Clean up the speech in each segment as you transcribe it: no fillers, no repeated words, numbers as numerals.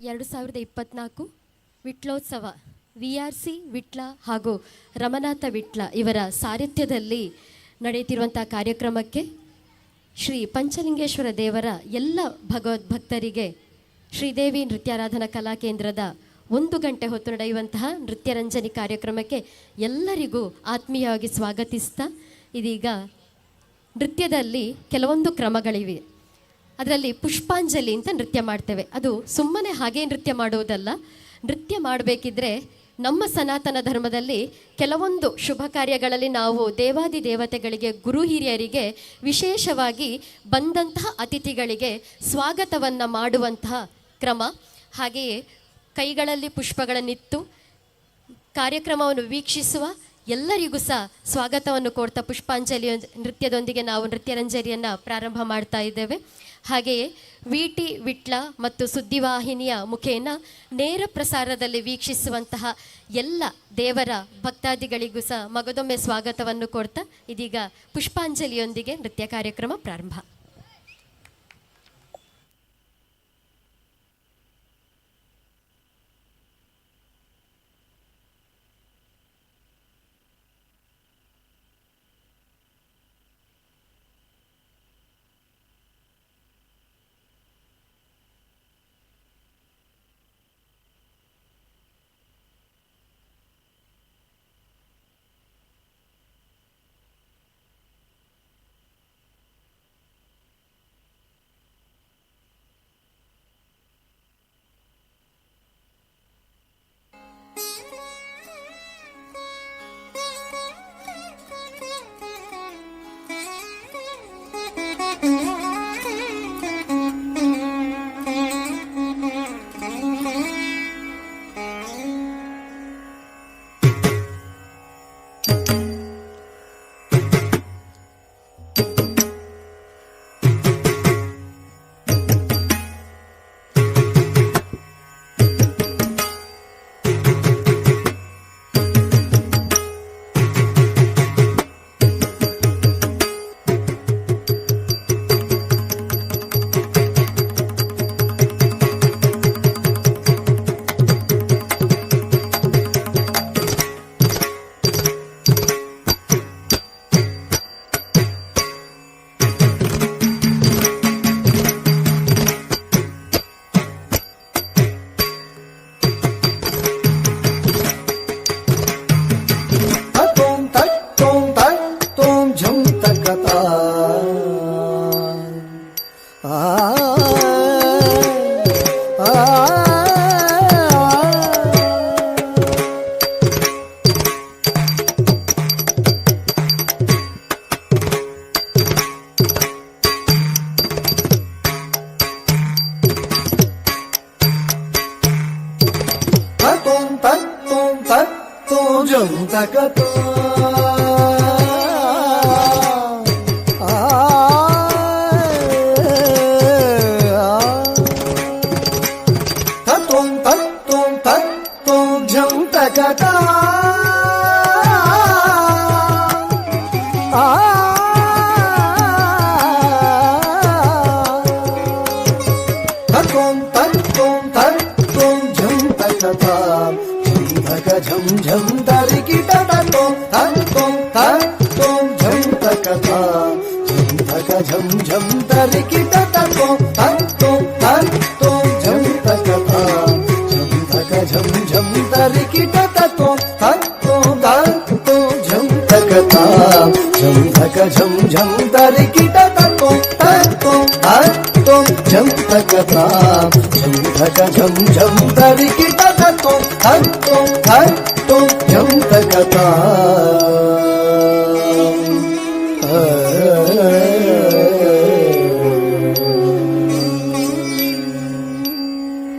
2024 ವಿಟ್ಲೋತ್ಸವ VRC Vitla ಹಾಗೂ ರಮನಾಥ ವಿಟ್ಲ ಇವರ ಸಾರಥ್ಯದಲ್ಲಿ ನಡೆಯುತ್ತಿರುವಂಥ ಕಾರ್ಯಕ್ರಮಕ್ಕೆ ಶ್ರೀ ಪಂಚಲಿಂಗೇಶ್ವರ ದೇವರ ಎಲ್ಲ ಭಗವದ್ಭಕ್ತರಿಗೆ ಶ್ರೀದೇವಿ ನೃತ್ಯಾರಾಧನಾ ಕಲಾಕೇಂದ್ರದ 1 ಗಂಟೆ ಹೊತ್ತು ನಡೆಯುವಂತಹ ನೃತ್ಯರಂಜನಿ ಕಾರ್ಯಕ್ರಮಕ್ಕೆ ಎಲ್ಲರಿಗೂ ಆತ್ಮೀಯವಾಗಿ ಸ್ವಾಗತಿಸ್ತಾ, ಇದೀಗ ನೃತ್ಯದಲ್ಲಿ ಕೆಲವೊಂದು ಕ್ರಮಗಳಿವೆ. ಅದರಲ್ಲಿ ಪುಷ್ಪಾಂಜಲಿ ಅಂತ ನೃತ್ಯ ಮಾಡ್ತೇವೆ. ಅದು ಸುಮ್ಮನೆ ಹಾಗೆ ನೃತ್ಯ ಮಾಡುವುದಲ್ಲ. ನೃತ್ಯ ಮಾಡಬೇಕಿದ್ರೆ ನಮ್ಮ ಸನಾತನ ಧರ್ಮದಲ್ಲಿ ಕೆಲವೊಂದು ಶುಭ ಕಾರ್ಯಗಳಲ್ಲಿ ನಾವು ದೇವಾದಿ ದೇವತೆಗಳಿಗೆ, ಗುರು ಹಿರಿಯರಿಗೆ, ವಿಶೇಷವಾಗಿ ಬಂದಂತಹ ಅತಿಥಿಗಳಿಗೆ ಸ್ವಾಗತವನ್ನು ಮಾಡುವಂತಹ ಕ್ರಮ. ಹಾಗೆಯೇ ಕೈಗಳಲ್ಲಿ ಪುಷ್ಪಗಳನ್ನಿತ್ತು ಕಾರ್ಯಕ್ರಮವನ್ನು ವೀಕ್ಷಿಸುವ ಎಲ್ಲರಿಗೂ ಸಹ ಸ್ವಾಗತವನ್ನು ಕೊಡ್ತಾ ಪುಷ್ಪಾಂಜಲಿ ನೃತ್ಯದೊಂದಿಗೆ ನಾವು ನೃತ್ಯರಂಜನಿಯನ್ನು ಪ್ರಾರಂಭ ಮಾಡ್ತಾ ಇದ್ದೇವೆ. ಹಾಗೆಯೇ ವಿಟಿ ವಿಟ್ಲ ಮತ್ತು ಸುದ್ದಿವಾಹಿನಿಯ ಮುಖೇನ ನೇರ ಪ್ರಸಾರದಲ್ಲಿ ವೀಕ್ಷಿಸುವಂತಹ ಎಲ್ಲ ದೇವರ ಭಕ್ತಾದಿಗಳಿಗೂ ಸಹ ಮಗದೊಮ್ಮೆ ಸ್ವಾಗತವನ್ನು ಕೊಡ್ತಾ ಇದೀಗ ಪುಷ್ಪಾಂಜಲಿಯೊಂದಿಗೆ ನೃತ್ಯ ಕಾರ್ಯಕ್ರಮ ಪ್ರಾರಂಭ.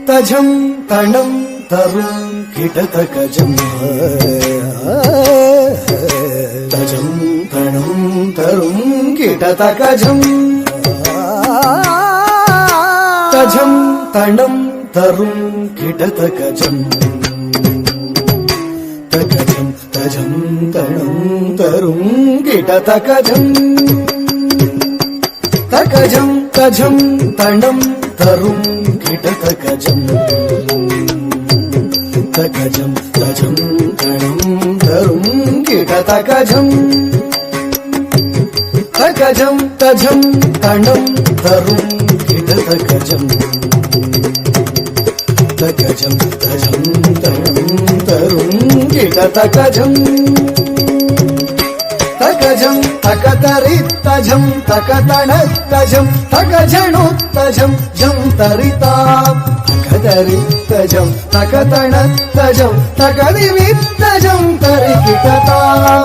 तजं तणं तरुं किटतकजं तजं तणं तरुं किटतकजं तजं तणं तरुं किटतकजं तकजं तजं तणं तरुं किटतकजं तकजं तजं तणं तरुं किटतकजं तकजं तजं तणं तरुं किटतकजं तकजं तजं तणं तरुं किटतकजं तकजं तजं तणं तरुं किटतकजं तकजं तकतरित्तजं तकतणत्तजं तकजणुत्तजं जं तरितां तकतरित्तजं तकतणत्तजं तकदिवित्तजं तरिकिटतां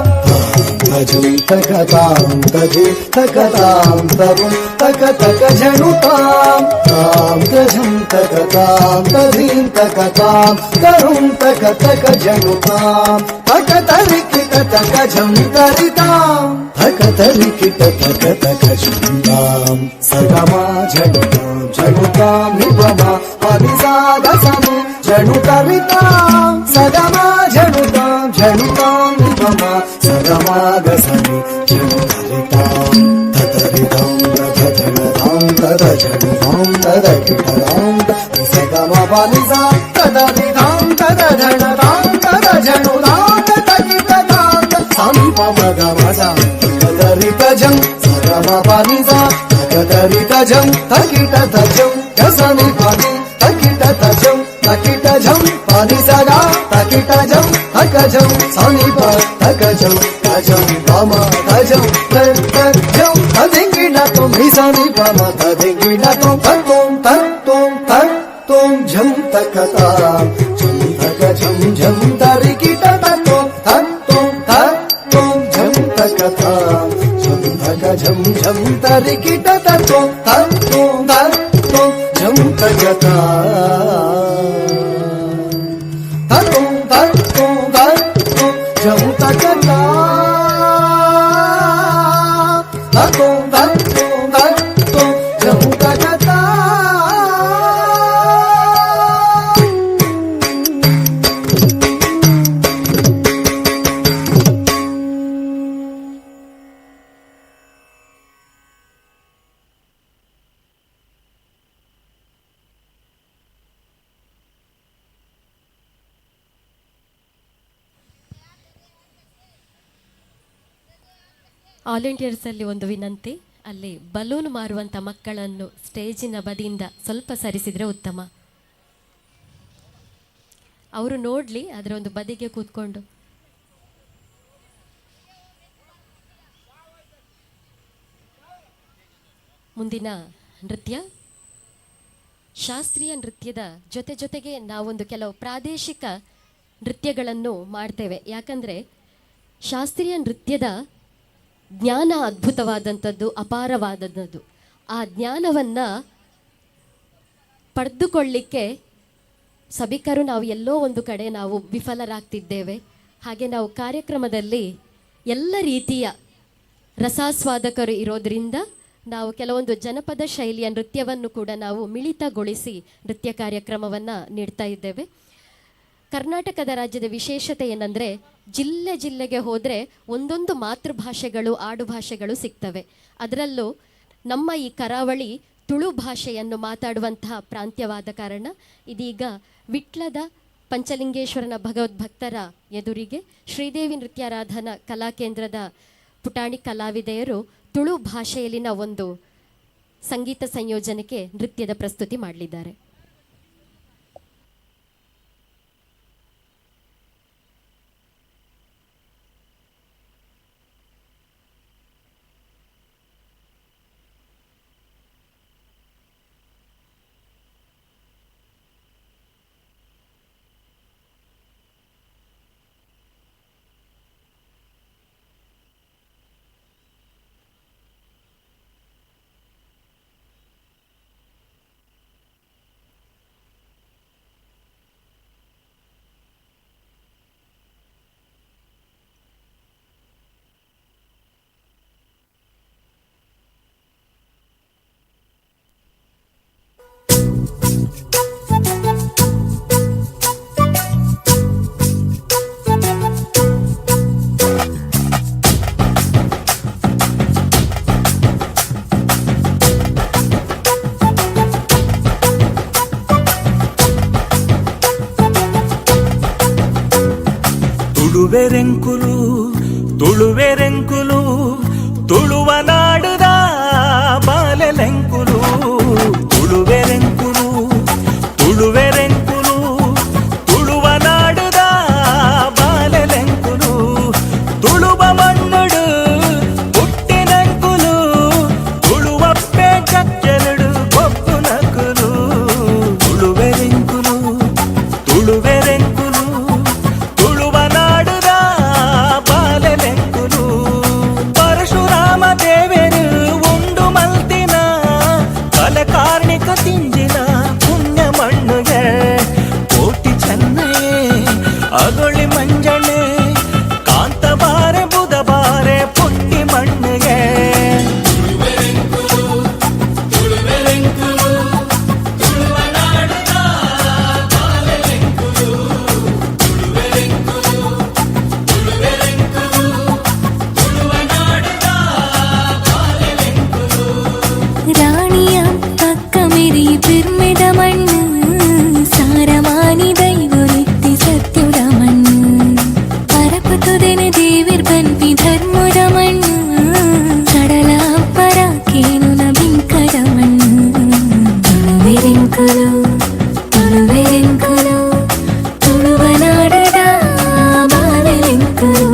तजं तकतां तजि तकतां तरुं तकतकजणुतां तां तजं तकतां तधिं तकतां तरुं तकतकजणुतां तकतरिकिटतकजं तरितां तकतरिकिटतकतकजं तां सगमा झणुतां झणुतां निपमा अनिसागसमि झणुतरितां सगमा झणुतां झणुतां निपमा सगमागसमि झणुतरितां ततरितां ततझणतां ततझणुतां ततकिटतां सगमपनिसा ततरितां ततझणतां ततझणुतां ततकिटतां समिपमगमसा तकतरितजं सगमपनिसा तकतरितजं तकिटतजं गसनिपनि तकिटतजं तकिटजं पनिसगा तकिटजं तकजं सनिप तकजं तजं पम तजं तजं तदिंगिणतं हिसनिपम तदिंगिणतं तत्तों तत्तों तत्तों झं तकतां झं तकजं झं तरिकिटतत्तों तत्तों तत्तों झं तकतां झं तकजं झं तरिकिटतत्तों तत्तों तत्तों झं तकतां तत्तों तत्तों तत्तों झं तकतां तत्तों तत्तों तत्तों झं तकतां ಆಲ್ ಇಂಡಿಯರ್ಸಲ್ಲಿ ಒಂದು ವಿನಂತಿ, ಅಲ್ಲಿ ಬಲೂನ್ ಮಾರುವಂಥ ಮಕ್ಕಳನ್ನು ಸ್ಟೇಜಿನ ಬದಿಯಿಂದ ಸ್ವಲ್ಪ ಸರಿಸಿದರೆ ಉತ್ತಮ. ಅವರು ನೋಡಲಿ, ಅದರ ಒಂದು ಬದಿಗೆ ಕೂತ್ಕೊಂಡು. ಮುಂದಿನ ನೃತ್ಯ ಶಾಸ್ತ್ರೀಯ ನೃತ್ಯದ ಜೊತೆ ಜೊತೆಗೆ ನಾವೊಂದು ಕೆಲವು ಪ್ರಾದೇಶಿಕ ನೃತ್ಯಗಳನ್ನು ಮಾಡ್ತೇವೆ. ಯಾಕಂದರೆ ಶಾಸ್ತ್ರೀಯ ನೃತ್ಯದ ಜ್ಞಾನ ಅದ್ಭುತವಾದಂಥದ್ದು, ಅಪಾರವಾದಂಥದ್ದು. ಆ ಜ್ಞಾನವನ್ನು ಪಡೆದುಕೊಳ್ಳಿಕ್ಕೆ ಸಭಿಕರು ನಾವು ಎಲ್ಲೋ ಒಂದು ಕಡೆ ನಾವು ವಿಫಲರಾಗ್ತಿದ್ದೇವೆ. ಹಾಗೆ ನಾವು ಕಾರ್ಯಕ್ರಮದಲ್ಲಿ ಎಲ್ಲ ರೀತಿಯ ರಸಾಸ್ವಾದಕರು ಇರೋದರಿಂದ ನಾವು ಕೆಲವೊಂದು ಜನಪದ ಶೈಲಿಯ ನೃತ್ಯವನ್ನು ಕೂಡ ನಾವು ಮಿಳಿತಗೊಳಿಸಿ ನೃತ್ಯ ಕಾರ್ಯಕ್ರಮವನ್ನು ನೀಡ್ತಾ ಇದ್ದೇವೆ. ಕರ್ನಾಟಕದ ರಾಜ್ಯದ ವಿಶೇಷತೆ ಏನಂದರೆ, ಜಿಲ್ಲೆಗೆ ಹೋದರೆ ಒಂದೊಂದು ಮಾತೃಭಾಷೆಗಳು, ಆಡುಭಾಷೆಗಳು ಸಿಗ್ತವೆ. ಅದರಲ್ಲೂ ನಮ್ಮ ಈ ಕರಾವಳಿ ತುಳು ಭಾಷೆಯನ್ನು ಮಾತಾಡುವಂತಹ ಪ್ರಾಂತ್ಯವಾದ ಕಾರಣ ಇದೀಗ ವಿಟ್ಲದ ಪಂಚಲಿಂಗೇಶ್ವರನ ಭಗವದ್ಭಕ್ತರ ಎದುರಿಗೆ ಶ್ರೀದೇವಿ ನೃತ್ಯಾರಾಧನಾ ಕಲಾಕೇಂದ್ರದ ಪುಟಾಣಿ ಕಲಾವಿದೆಯರು ತುಳು ಭಾಷೆಯಲ್ಲಿನ ಒಂದು ಸಂಗೀತ ಸಂಯೋಜನೆಗೆ ನೃತ್ಯದ ಪ್ರಸ್ತುತಿ ಮಾಡಲಿದ್ದಾರೆ. ತುಳುವೆರೆಂಕುಲು ತುಳುವೆರೆಂಕುಲು ತುಳುವ ನಾಡುದ ಬಾಲೆಲೆಂಕುಲು ತುಳುವೆರೆಂಕುಲು ತುಳುವೆರೆಂಕುಲು ತುಳುವ ನಾಡುದ ಬಾಲೆಲೆಂಕುಲು ತುಳುವ ಮಣ್ಣುಡು ಹುಟ್ಟಿನಂಕುಲು ತುಳುವಪ್ಪೆ ಚಚ್ಚಲುಡು ಕೊಪ್ಪು ನಕುಲು ತುಳುವೆರೆಂಕುಲು ತುಳುವೆರೆಂಕುಲು ತುಳುವ ನಾಡುದ ಬಾಲೆಲೆಂಕುಲು ಪರಶುರಾಮ ದೇವರು ಉಂಡು ಮಲ್ತಿನ ಕಲೆ ಕಾರ್ಣಿಕ ತಿಂಜಿನ ಪುಣ್ಯ ಮಣ್ಣುಗೆ ಕೋಟಿ ಚೆನ್ನಯೇ ಅಗೊಳಿ ಮಂಜಣೆ ಕಾಂತ ಬಾರೆ ಬುಧ ಬಾರೆ ಪುಟ್ಟಿ ಮಣ್ಣುಗೆ ರಾಣಿಯ ಪಕ್ಕ ಮೆರಿ ಪಿರ್ಮೆದ ಮಣ್ಣು ಸಾರವಾನಿ ದೈವರಿತ್ತಿ ಸತ್ಯುಡ ಮಣ್ಣು ಪರಪುತುದೆನ ದೇವಿರ್ ಬನ್ಪಿ ಧರ್ಮದ ಮಣ್ಣು ಕಡಲ ಅಪ್ಪರ ಕೇನುನ ಬಿಂಕದ ಮಣ್ಣು ತುಳುವೆರೆಂಕುಲು ತುಳುವೆರೆಂಕುಲು ತುಳುವ ನಾಡದ ಬಾಲೆಲೆಂಕುಲು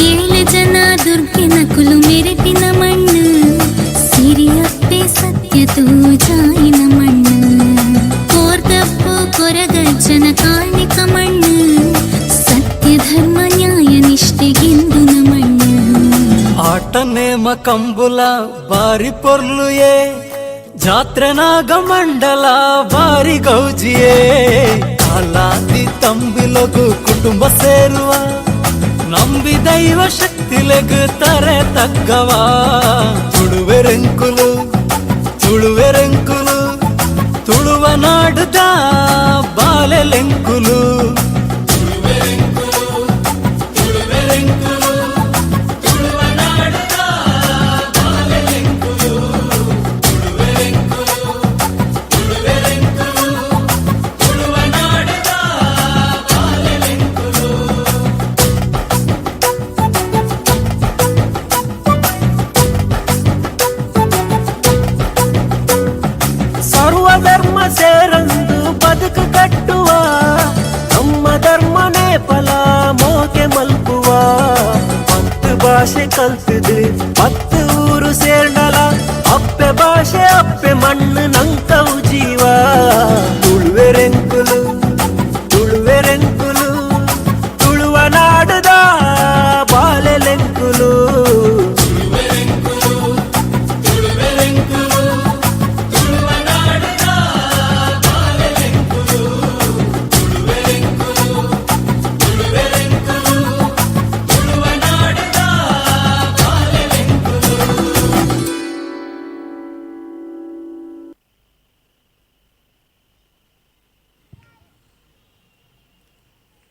ಏಳು ಜನ ದುರ್ಗಿನ ಕುಲು ಮೆರೆಪಿನ ಮಣ್ಣು ಸಿರಿಯಪ್ಪೆ ಸತ್ಯ ತೂಜಾಯಿನ ಮಣ್ಣು ಕೋರ್ದಪ್ಪು ಕೊರಗಜ್ಜನ ಕಾರ್ಣಿಕ ಮಣ್ಣು ಸತ್ಯ ಧರ್ಮ ನ್ಯಾಯ ನಿಷ್ಠೆಗೆಂದುನ ಮಣ್ಣು ಆಟ ನೇಮ ಕಂಬುಲ ಬಾರಿ ಪೊರ್ಲುಯೇ ಜಾತ್ರೆನಾಗ ಮಂಡಲ ಬಾರಿ ಗೌಜಿಯೇ ಕಾಲಾದಿ ತಂಬಿಲಗು ಕುಟುಂಬ ಸೇರುವ ನಂಬಿ ದೈವ ಶಕ್ತಿಲೆಗ್ ತರೆ ತಗ್ಗವ ತುಳುವೆರೆಂಕುಲು ತುಳುವೆರೆಂಕುಲು ತುಳುವ ನಾಡುದ ಬಾಲೆಲೆಂಕುಲು ಸರ್ವಧರ್ಮ ಸೇರಂದು ಬದುಕು ಕಟ್ಟುವ ನಮ್ಮ ಧರ್ಮನೇ ಫಲ ಮೋಕೆ ಮಲ್ಪುವ 10 ಭಾಷೆ ಕಲ್ತಿದ್ರಿ 10 ಊರು ಸೇರ್ನಲ ಅಪ್ಪೆ ಭಾಷೆ ಅಪ್ಪೆ ಮಣ್ಣು ನಂಕವು ಜೀವ ತುಳುವೆರೆಂಕುಲು ತುಳುವೆರೆಂಕುಲು ತುಳುವ ನಾಡುದ ಬಾಲೆಲೆಂಕುಲು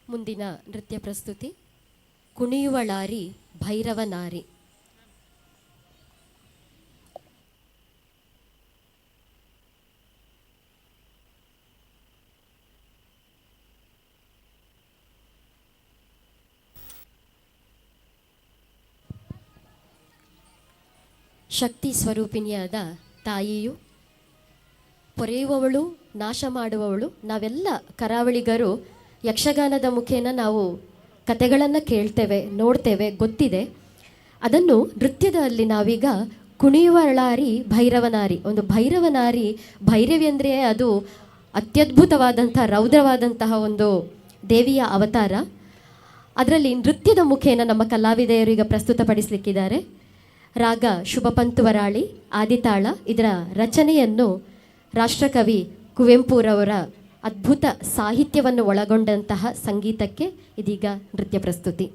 ಮುಂದಿನ ನೃತ್ಯ ಪ್ರಸ್ತುತಿ ಕುಣಿಯುವಳಾರಿ ಭೈರವನಾರಿ. ಶಕ್ತಿ ಸ್ವರೂಪಿಣಿಯಾದ ತಾಯಿಯು ಪೊರೆಯುವವಳು, ನಾಶ ಮಾಡುವವಳು. ನಾವೆಲ್ಲ ಕರಾವಳಿಗರು ಯಕ್ಷಗಾನದ ಮುಖೇನ ನಾವು ಕತೆಗಳನ್ನು ಕೇಳ್ತೇವೆ, ನೋಡ್ತೇವೆ, ಗೊತ್ತಿದೆ. ಅದನ್ನು ನೃತ್ಯದಲ್ಲಿ ನಾವೀಗ ಕುಣಿಯುವಳಾರಿ ಭೈರವನಾರಿ. ಒಂದು ಭೈರವನಾರಿ, ಭೈರವಿ ಅಂದರೆ ಅದು ಅತ್ಯದ್ಭುತವಾದಂಥ ರೌದ್ರವಾದಂತಹ ಒಂದು ದೇವಿಯ ಅವತಾರ. ಅದರಲ್ಲಿ ನೃತ್ಯದ ಮುಖೇನ ನಮ್ಮ ಕಲಾವಿದೆಯರು ಈಗ ಪ್ರಸ್ತುತಪಡಿಸಲಿಕ್ಕಿದ್ದಾರೆ. ರಾಗ ಶುಭಪಂತುವರಾಳಿ ಆದಿತಾಳ. ಇದರ ರಚನೆಯನ್ನು ರಾಷ್ಟ್ರಕವಿ ಕುವೆಂಪುರವರ ಅದ್ಭುತ ಸಾಹಿತ್ಯವನ್ನು ಒಳಗೊಂಡಂತಹ ಸಂಗೀತಕ್ಕೆ ಇದೀಗ ನೃತ್ಯ ಪ್ರಸ್ತುತಿ.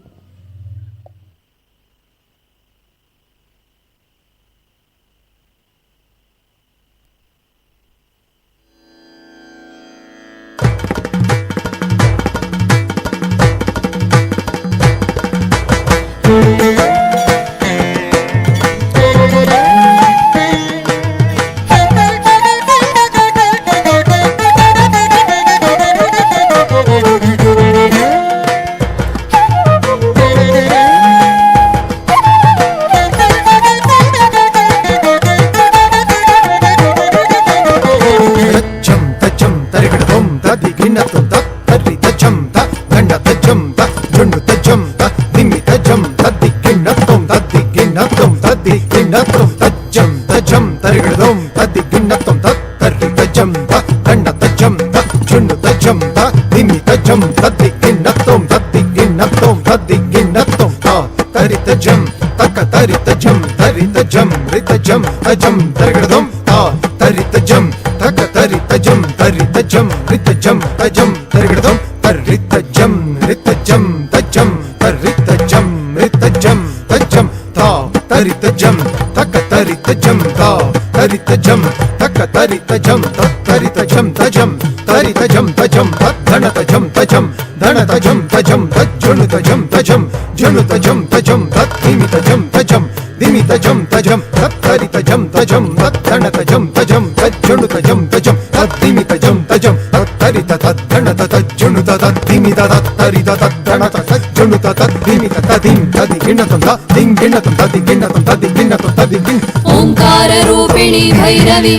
ಓಂಕಾರ ರೂಪಿಣಿ ಭೈರವಿ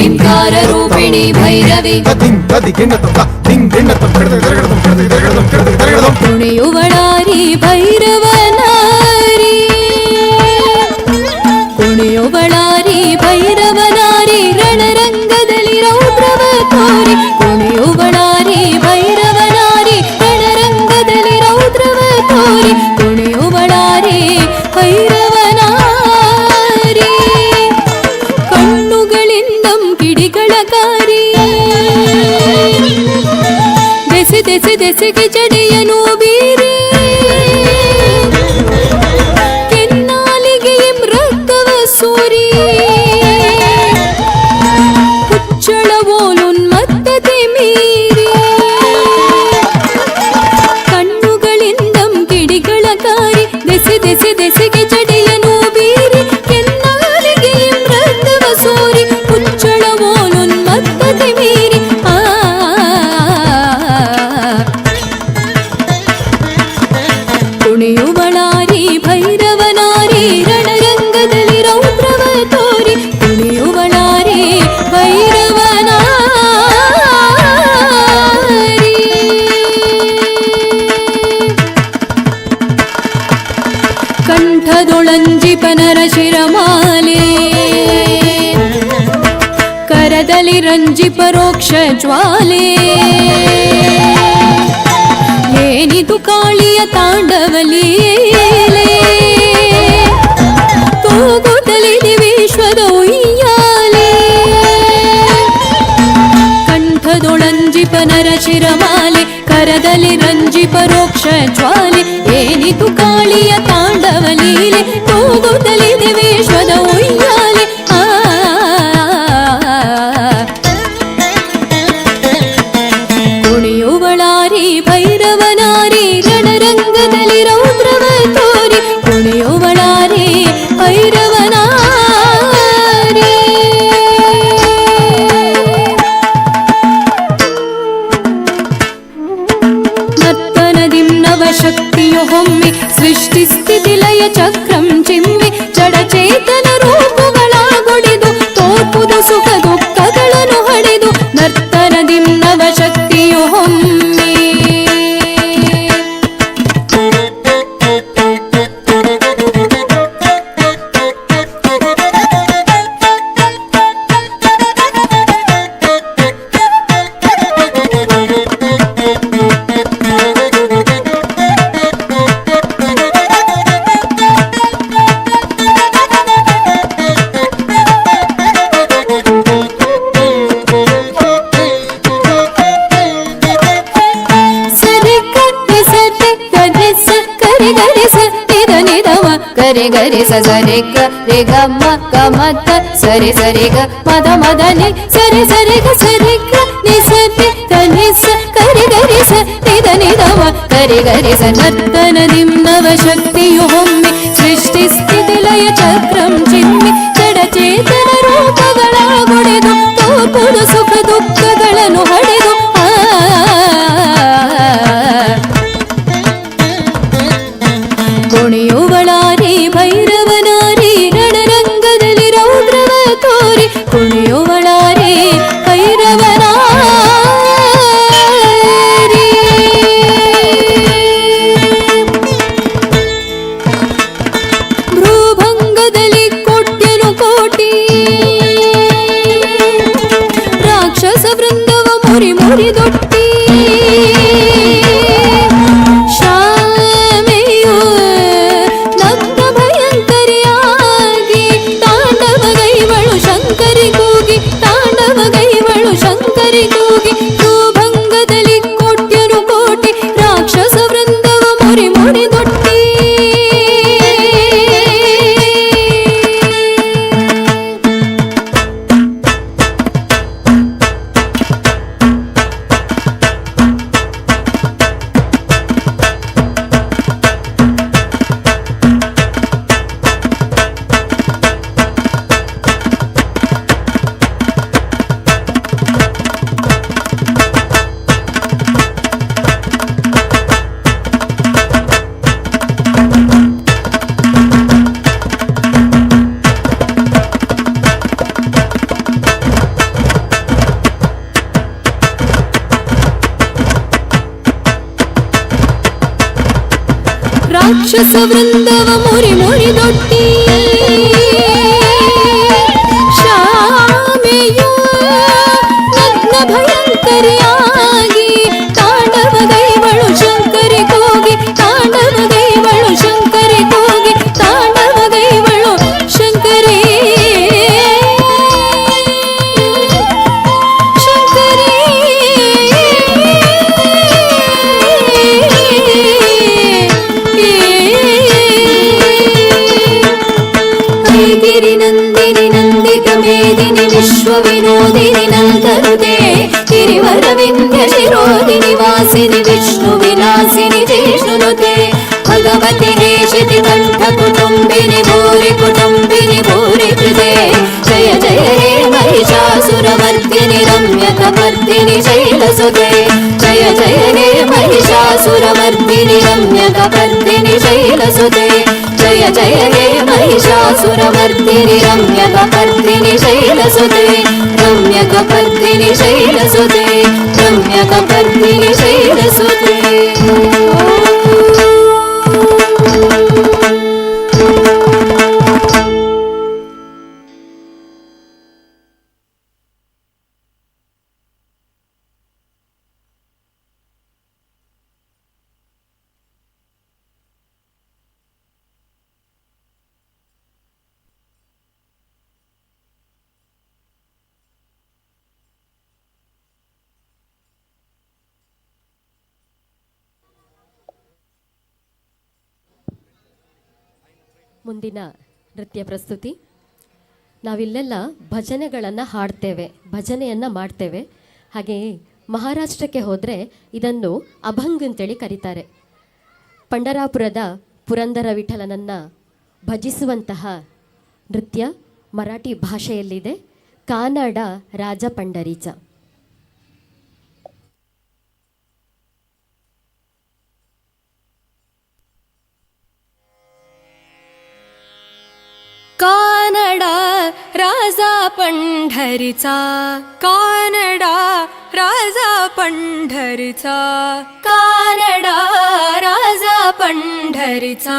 ಓಂಕಾರ ರೂಪಿಣಿ ಭೈರವಿ ಕುಣಿಯುವಳಾರಿ ಭೈರವನಾರಿ ಕುಣಿಯುವಳಾರಿ ಭೈರವನಾರಿ ರಣರಂಗದಲ್ಲಿ ರೌದ್ರವ ತೋರಿ ಕುಣಿಯುವಳಾರಿ ಭೈರವನಾರಿ ರಣರಂಗದಲ್ಲಿ ರೌದ್ರವ ತೋರಿ ಕುಣಿಯುವಳಾರಿ ಭೈರವನಾರಿ ಕಣ್ಣುಗಳಿಂದಂ ಕಿಡಿಗಳ ಕಾರಿ ದೆಸೆ ದೆಸೆ ದೆಸೆಗೆ ಜಡೆಯನು ಬೀರಿ ಕೆನ್ನಾಲಿಗೆ ರಕ್ತವ ಸೂರಿ ಹುಚ್ಚಳವೋಲುನ್ಮತ್ತತೆ ಮೀರಿ ಕಣ್ಣುಗಳಿಂದಂ ಕಿಡಿಗಳ ಕಾರಿ ದೆಸೆ ದೆಸೆ ದೆಸೆಗೆ ಜಡೆಯನು ಬೀರಿ ಕೆನ್ನಾಲಿಗೆ ರಕ್ತವ ಸೂರಿ ಹುಚ್ಚಳವೋಲುನ್ಮತ್ತತೆ ಮೀರಿ ಕುಣಿಯುವಳಾರಿ ಭೈರವನಾರಿ ರಣರಂಗದಲ್ಲಿ ರೌದ್ರವ ತೋರಿ ಕುಣಿಯುವಳಾರಿ ಭೈರವನಾರಿ ಕಂಠದೊಳಂಜಿಪನರ ಶಿರಮಾಲೆ ಕರದಲ್ಲಿ ರಂಜಿ ಪರೋಕ್ಷ ಜ್ವಾಲೆ ಏನಿದು ಕಾಳಿಯ ತಾಂಡವಲೀಲೆ ತೂಗುತ್ತಲಿದೆ ವಿಶ್ವದ ಉಯ್ಯಾಲೆ ಕಂಠದೊಳಂಜಿಪನರ ಶಿರಮಾಲೆ ಕರದಲ್ಲಿ ರಂಜಿ ಪರೋಕ್ಷ ಜ್ವಾಲೆ ಏನಿದು ಕಾಳಿಯ ತಾಂಡವಲೀಲೆ ತೂಗುತ್ತಲಿದೆ ವಿಶ್ವದ ಉಯ್ಯಾಲೆ ಕುಣಿಯುವಳಾರಿ ಭೈರವನಾರಿ ರಣರಂಗದಲ್ಲಿ ರೌದ್ರವ ತೋರಿ ಕುಣಿಯುವಳಾರಿ ಭೈರವನಾರಿ ನರ್ತನದಿಂ ನವಶಕ್ತಿಯು ಹೊಮ್ಮಿ ಸೃಷ್ಟಿಸ್ಥಿತಿ ಲಯ ಚಕ್ರಂ ಚಿಮ್ಮಿ ಜಡಚೇತನ ರೂಪುಗಳಾಗೊಡೆದು ತೋರ್ಪುದು ಸುಖ ದುಃಖಗಳನ್ನು ಹಡೆದು ನರ್ತನದಿಂ ನವಶಕ್ತಿಯು ಹೊಮ್ಮಿ ಸರಿ ಗರಿ ಸ ಸರಿ ಗ ರೆ ಗ ಮ ಗ ಮ ದ ಸರಿ ಸರಿ ಗ ಮದ ಮದ ನಿ ಸರಿ ಸರಿ ಗ ಸರಿ ಗ ನಿ ಸರಿ ಗ ನಿ ಸ ಕರಿ ಗರಿ ಸ ನಿದ ನಿದ ಮ ಕರಿ ಗರಿ ಸ ನರ್ತನದಿಂ ನವಶಕ್ತಿಯು ಹೊಮ್ಮಿ ಸೃಷ್ಟಿ ಸ್ಥಿತಿ ಲಯ ಚಕ್ರಂ ಚಿಮ್ಮಿ ಜಡಚೇತನ ರೂಪಗಳಾಗೊಡೆದು ತೋರ್ಪುದು ಸುಖ ದುಃಖಗಳನ್ನು ಹಡೆದು ಕುಣಿಯುವಳಾರಿ ಭೈರವನಾರಿ ರಣರಂಗದಲ್ಲಿ ರೌದ್ರವ ತೋರಿ ಕುಣಿಯುವಳಾರಿ ಭೈರವನಾರಿ ಭ್ರೂಭಂಗದಲ್ಲಿ ಕೋಟ್ಯನು ಕೋಟಿ ರಾಕ್ಷಸ ವೃಂದವ ಮುರಿ ಮುರಿದೊಟ್ಟಿ ಶಾಮೆಯು ನಗ್ನ ಭಯಂಕರಿಯಾಗಿ ತಾಂಡವಗೈವಳು ಶಂಕರಿ ಕೂಗಿ ತಾಂಡವಗೈವಳು ಶಂಕರಿ ಕೂಗಿ ಭ್ರೂಭಂಗದಲ್ಲಿ ಕೋಟ್ಯನು ಕೋಟಿ ರಾಕ್ಷಸ ವೃಂದವ ಮುರಿ ಮುರಿದೊಟ್ಟಿ ರಾಕ್ಷಸ ವೃಂದವ ಮುರಿ ಮುರಿದೊಟ್ಟಿ ಶಾಮೆಯು ನಗ್ನ ಭಯಂಕರಿಯಾಗಿ ತಾಂಡವಗೈವಳು ಶಂಕರಿ ಕೂಗಿ ತಾಂಡವಗೈವಳು ಶಂಕರಿ ಕೂಗಿ ತಾಂಡವಗೈವಳು ಶಂಕರಿ ಶಂಕರಿ ಗಿರಿ ನಂದಿನಿ ನಂದಿತ ಮೇದಿನಿ ವಿಶ್ವ ವಿನೋದಿನಿ ನಂತರುದೆ ಗಿರಿವರ ವಿಂಧ್ಯ ಶಿರೋದಿನಿ ವಾಸಿನಿ ವಿಷ್ಣು ವಿಲಾಸಿನಿ ಜಿಷ್ಣುನುತೆ ಭಗವತಿ ನೇಷಿತಿ ಕಂಠ ಕುಟುಂಬಿನಿ ಭೂರಿ ಕುಟುಂಬಿನಿ ಭೂರಿ ಕೃತೆ ಜಯ ಜಯ ಹೇ ಮಹಿಷಾಸುರಮರ್ದಿನಿ ರಮ್ಯಕಪರ್ದಿನಿ ಶೈಲಸುತೆ ಜಯ ಜಯ ಹೇ ಮಹಿಷಾಸುರಮರ್ದಿನಿ ರಮ್ಯಕಪರ್ದಿನಿ ಶೈಲಸುತೆ ಜಯ ಜಯ ಹೇ ಮಹಿಷಾಸುರಮರ್ದಿನಿ ರಮ್ಯಕಪರ್ದಿನಿ ಶೈಲಸುತೆ ರಮ್ಯಕಪರ್ದಿನಿ ಶೈಲಸುತೆ ರಮ್ಯಕಪರ್ದಿನಿ ಶೈಲಸುತೆ ಮುಂದಿನ ನೃತ್ಯ ಪ್ರಸ್ತುತಿ. ನಾವಿಲ್ಲೆಲ್ಲ ಭಜನೆಗಳನ್ನು ಹಾಡ್ತೇವೆ, ಭಜನೆಯನ್ನು ಮಾಡ್ತೇವೆ. ಹಾಗೆಯೇ ಮಹಾರಾಷ್ಟ್ರಕ್ಕೆ ಹೋದರೆ ಇದನ್ನು ಅಭಂಗ್ ಅಂತೇಳಿ ಕರೀತಾರೆ. ಪಂಡರಾಪುರದ ಪುರಂದರ ವಿಠಲನನ್ನು ಭಜಿಸುವಂತಹ ನೃತ್ಯ ಮರಾಠಿ ಭಾಷೆಯಲ್ಲಿದೆ. ಕಾನಡ ರಾಜ ಪಂಡರೀಚ. कानडा राजा पंढरीचा कानडा राजा पंढरीचा कानडा राजा पंढरीचा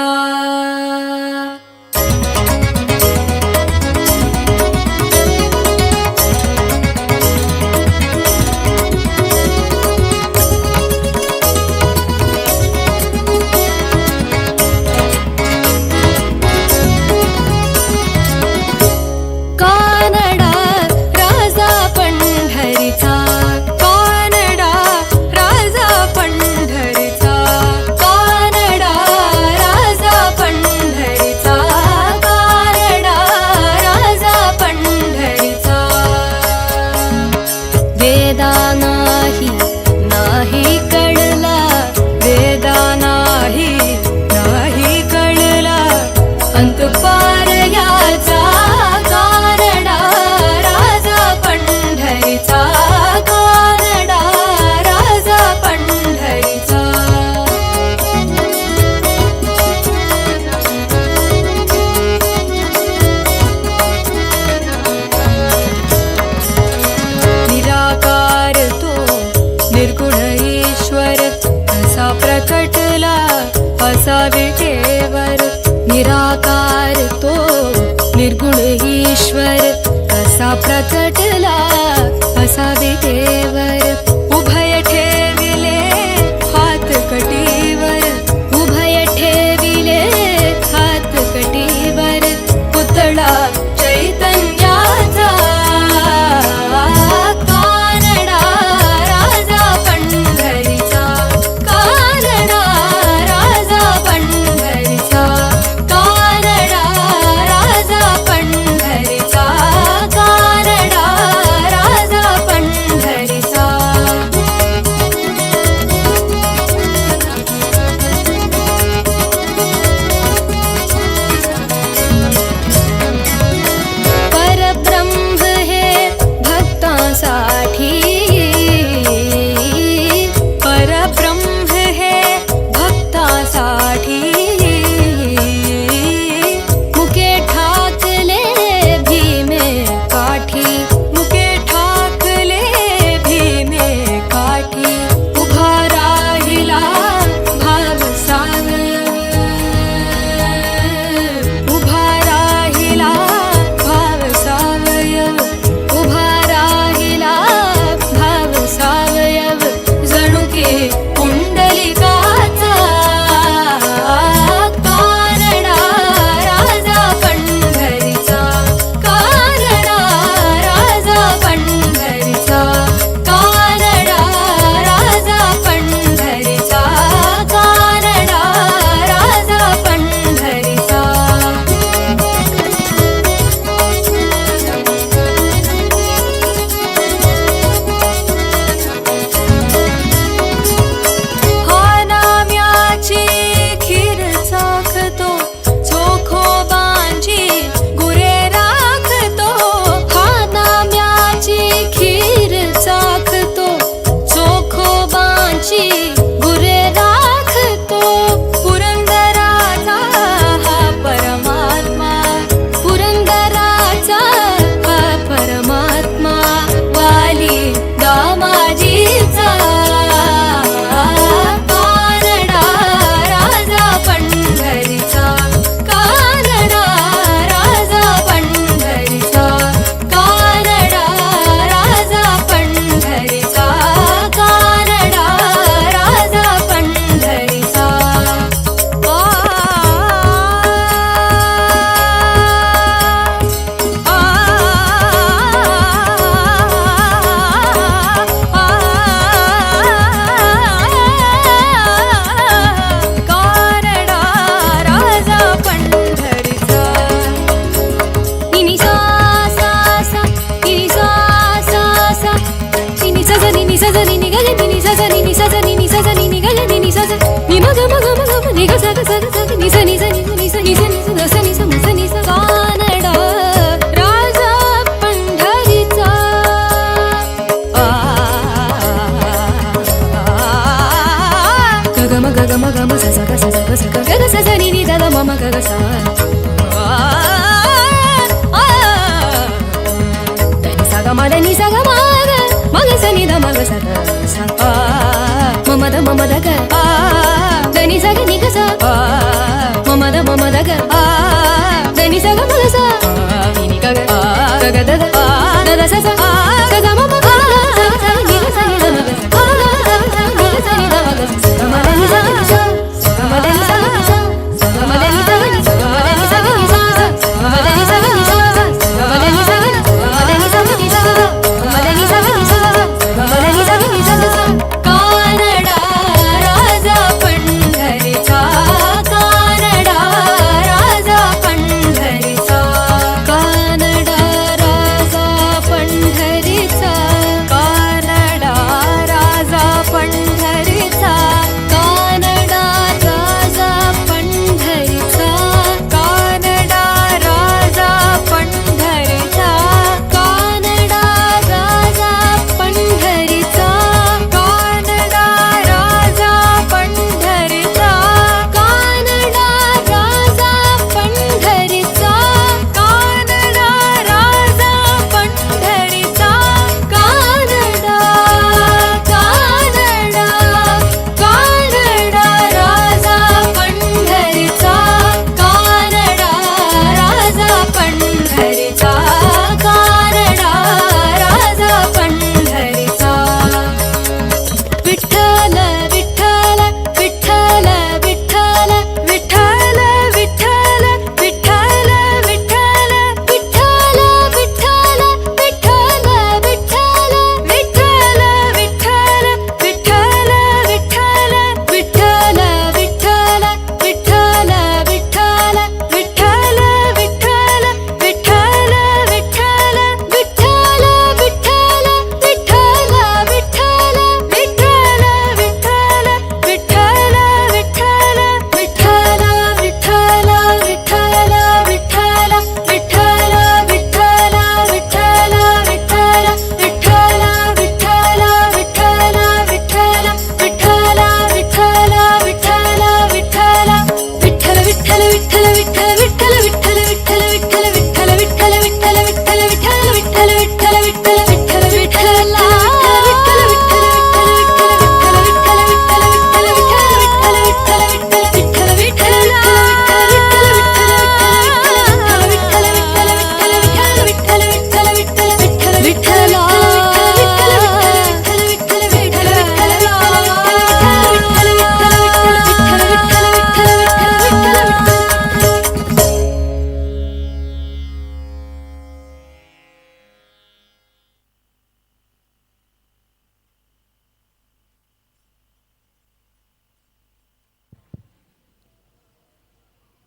कानडा राजा पंढरीचा प्रकटला असा विटेवर निराकार तो निर्गुण ईश्वर कसा प्रकटला असा विटेवर उभय ठेविले हात कटीवर उभय ठेविले हात कटीवर पुतळा चैतन्याचा कानडा राजा पंढरीचा कानडा राजा पंढरीचा कानडा राजा पंढरीचा कानडा राजा पंढरीचा परब्रह्म हे भक्तांसाठी परब्रह्म हे भक्तांसाठी मुके ठाकले भीमे काठी मुके ठाकले भीमे काठी उभा राहिला भाव सावयव उभा राहिला भाव सावयव उभा राहिला भाव सावयव जणू की पुंडलिकाचा कानडा राजा पंढरीचा कानडा राजा पंढरीचा कानडा राजा पंढरीचा कानडा राजा पंढरीचा हा नाम्याची खीर चाखतो चोखोबांची गुरे राखतो हा नाम्याची खीर चाखतो चोखोबांची गुरे राखतो पुरंदराचा हा परमात्मा पुरंदराचा हा परमात्मा वाली दामाजीचा कानडा राजा पंढरीचा कानडा राजा पंढरीचा कानडा राजा पंढरीचा कानडा राजा पंढरीचा कानडा राजा पंढरीचा निनी सा सा सा निनी सा सा सा निनी सा सा निनी सा सा निनी ग निनी सा सा निनी सा सा निनी सा सा निनी ग निनी सा सा नि म ग म ग म ग म नि ग सा ग सा ग सा ग नि सा नि सा नि सा नि सा नि सा नि सा ग सा नि सा म सा नि सा कानडा राजा पंढरीचा ग ग म ग ग म ग म सा सा ग सा सा ग सा ग ग ग सा सा नि नि दा दा म म ग ग सा दा नि सा ग म दा नि सा ग म ग म ग सा नि दा म ग सा ग सा म म दा ग दा नि सा ग नि ग सा म म दा ग दा नि सा ग म ग सा नि नि ग ग ग ग दा दा दा दा सा सा सा गा म म ग सा सा नि ग सा नि दा म ग सा नि ग सा नि दा म ग सा ग म दा नि सा ग नि सा ग म दा नि सा ग नि सा ग म दा नि सा ग नि सा ग म दा नि सा ग नि सा ग म दा नि सा ग नि सा ग म दा नि सा ग ग म दा नि सा ग नि सा ग म दा नि सा ग नि सा ग म दा नि सा ग नि सा ग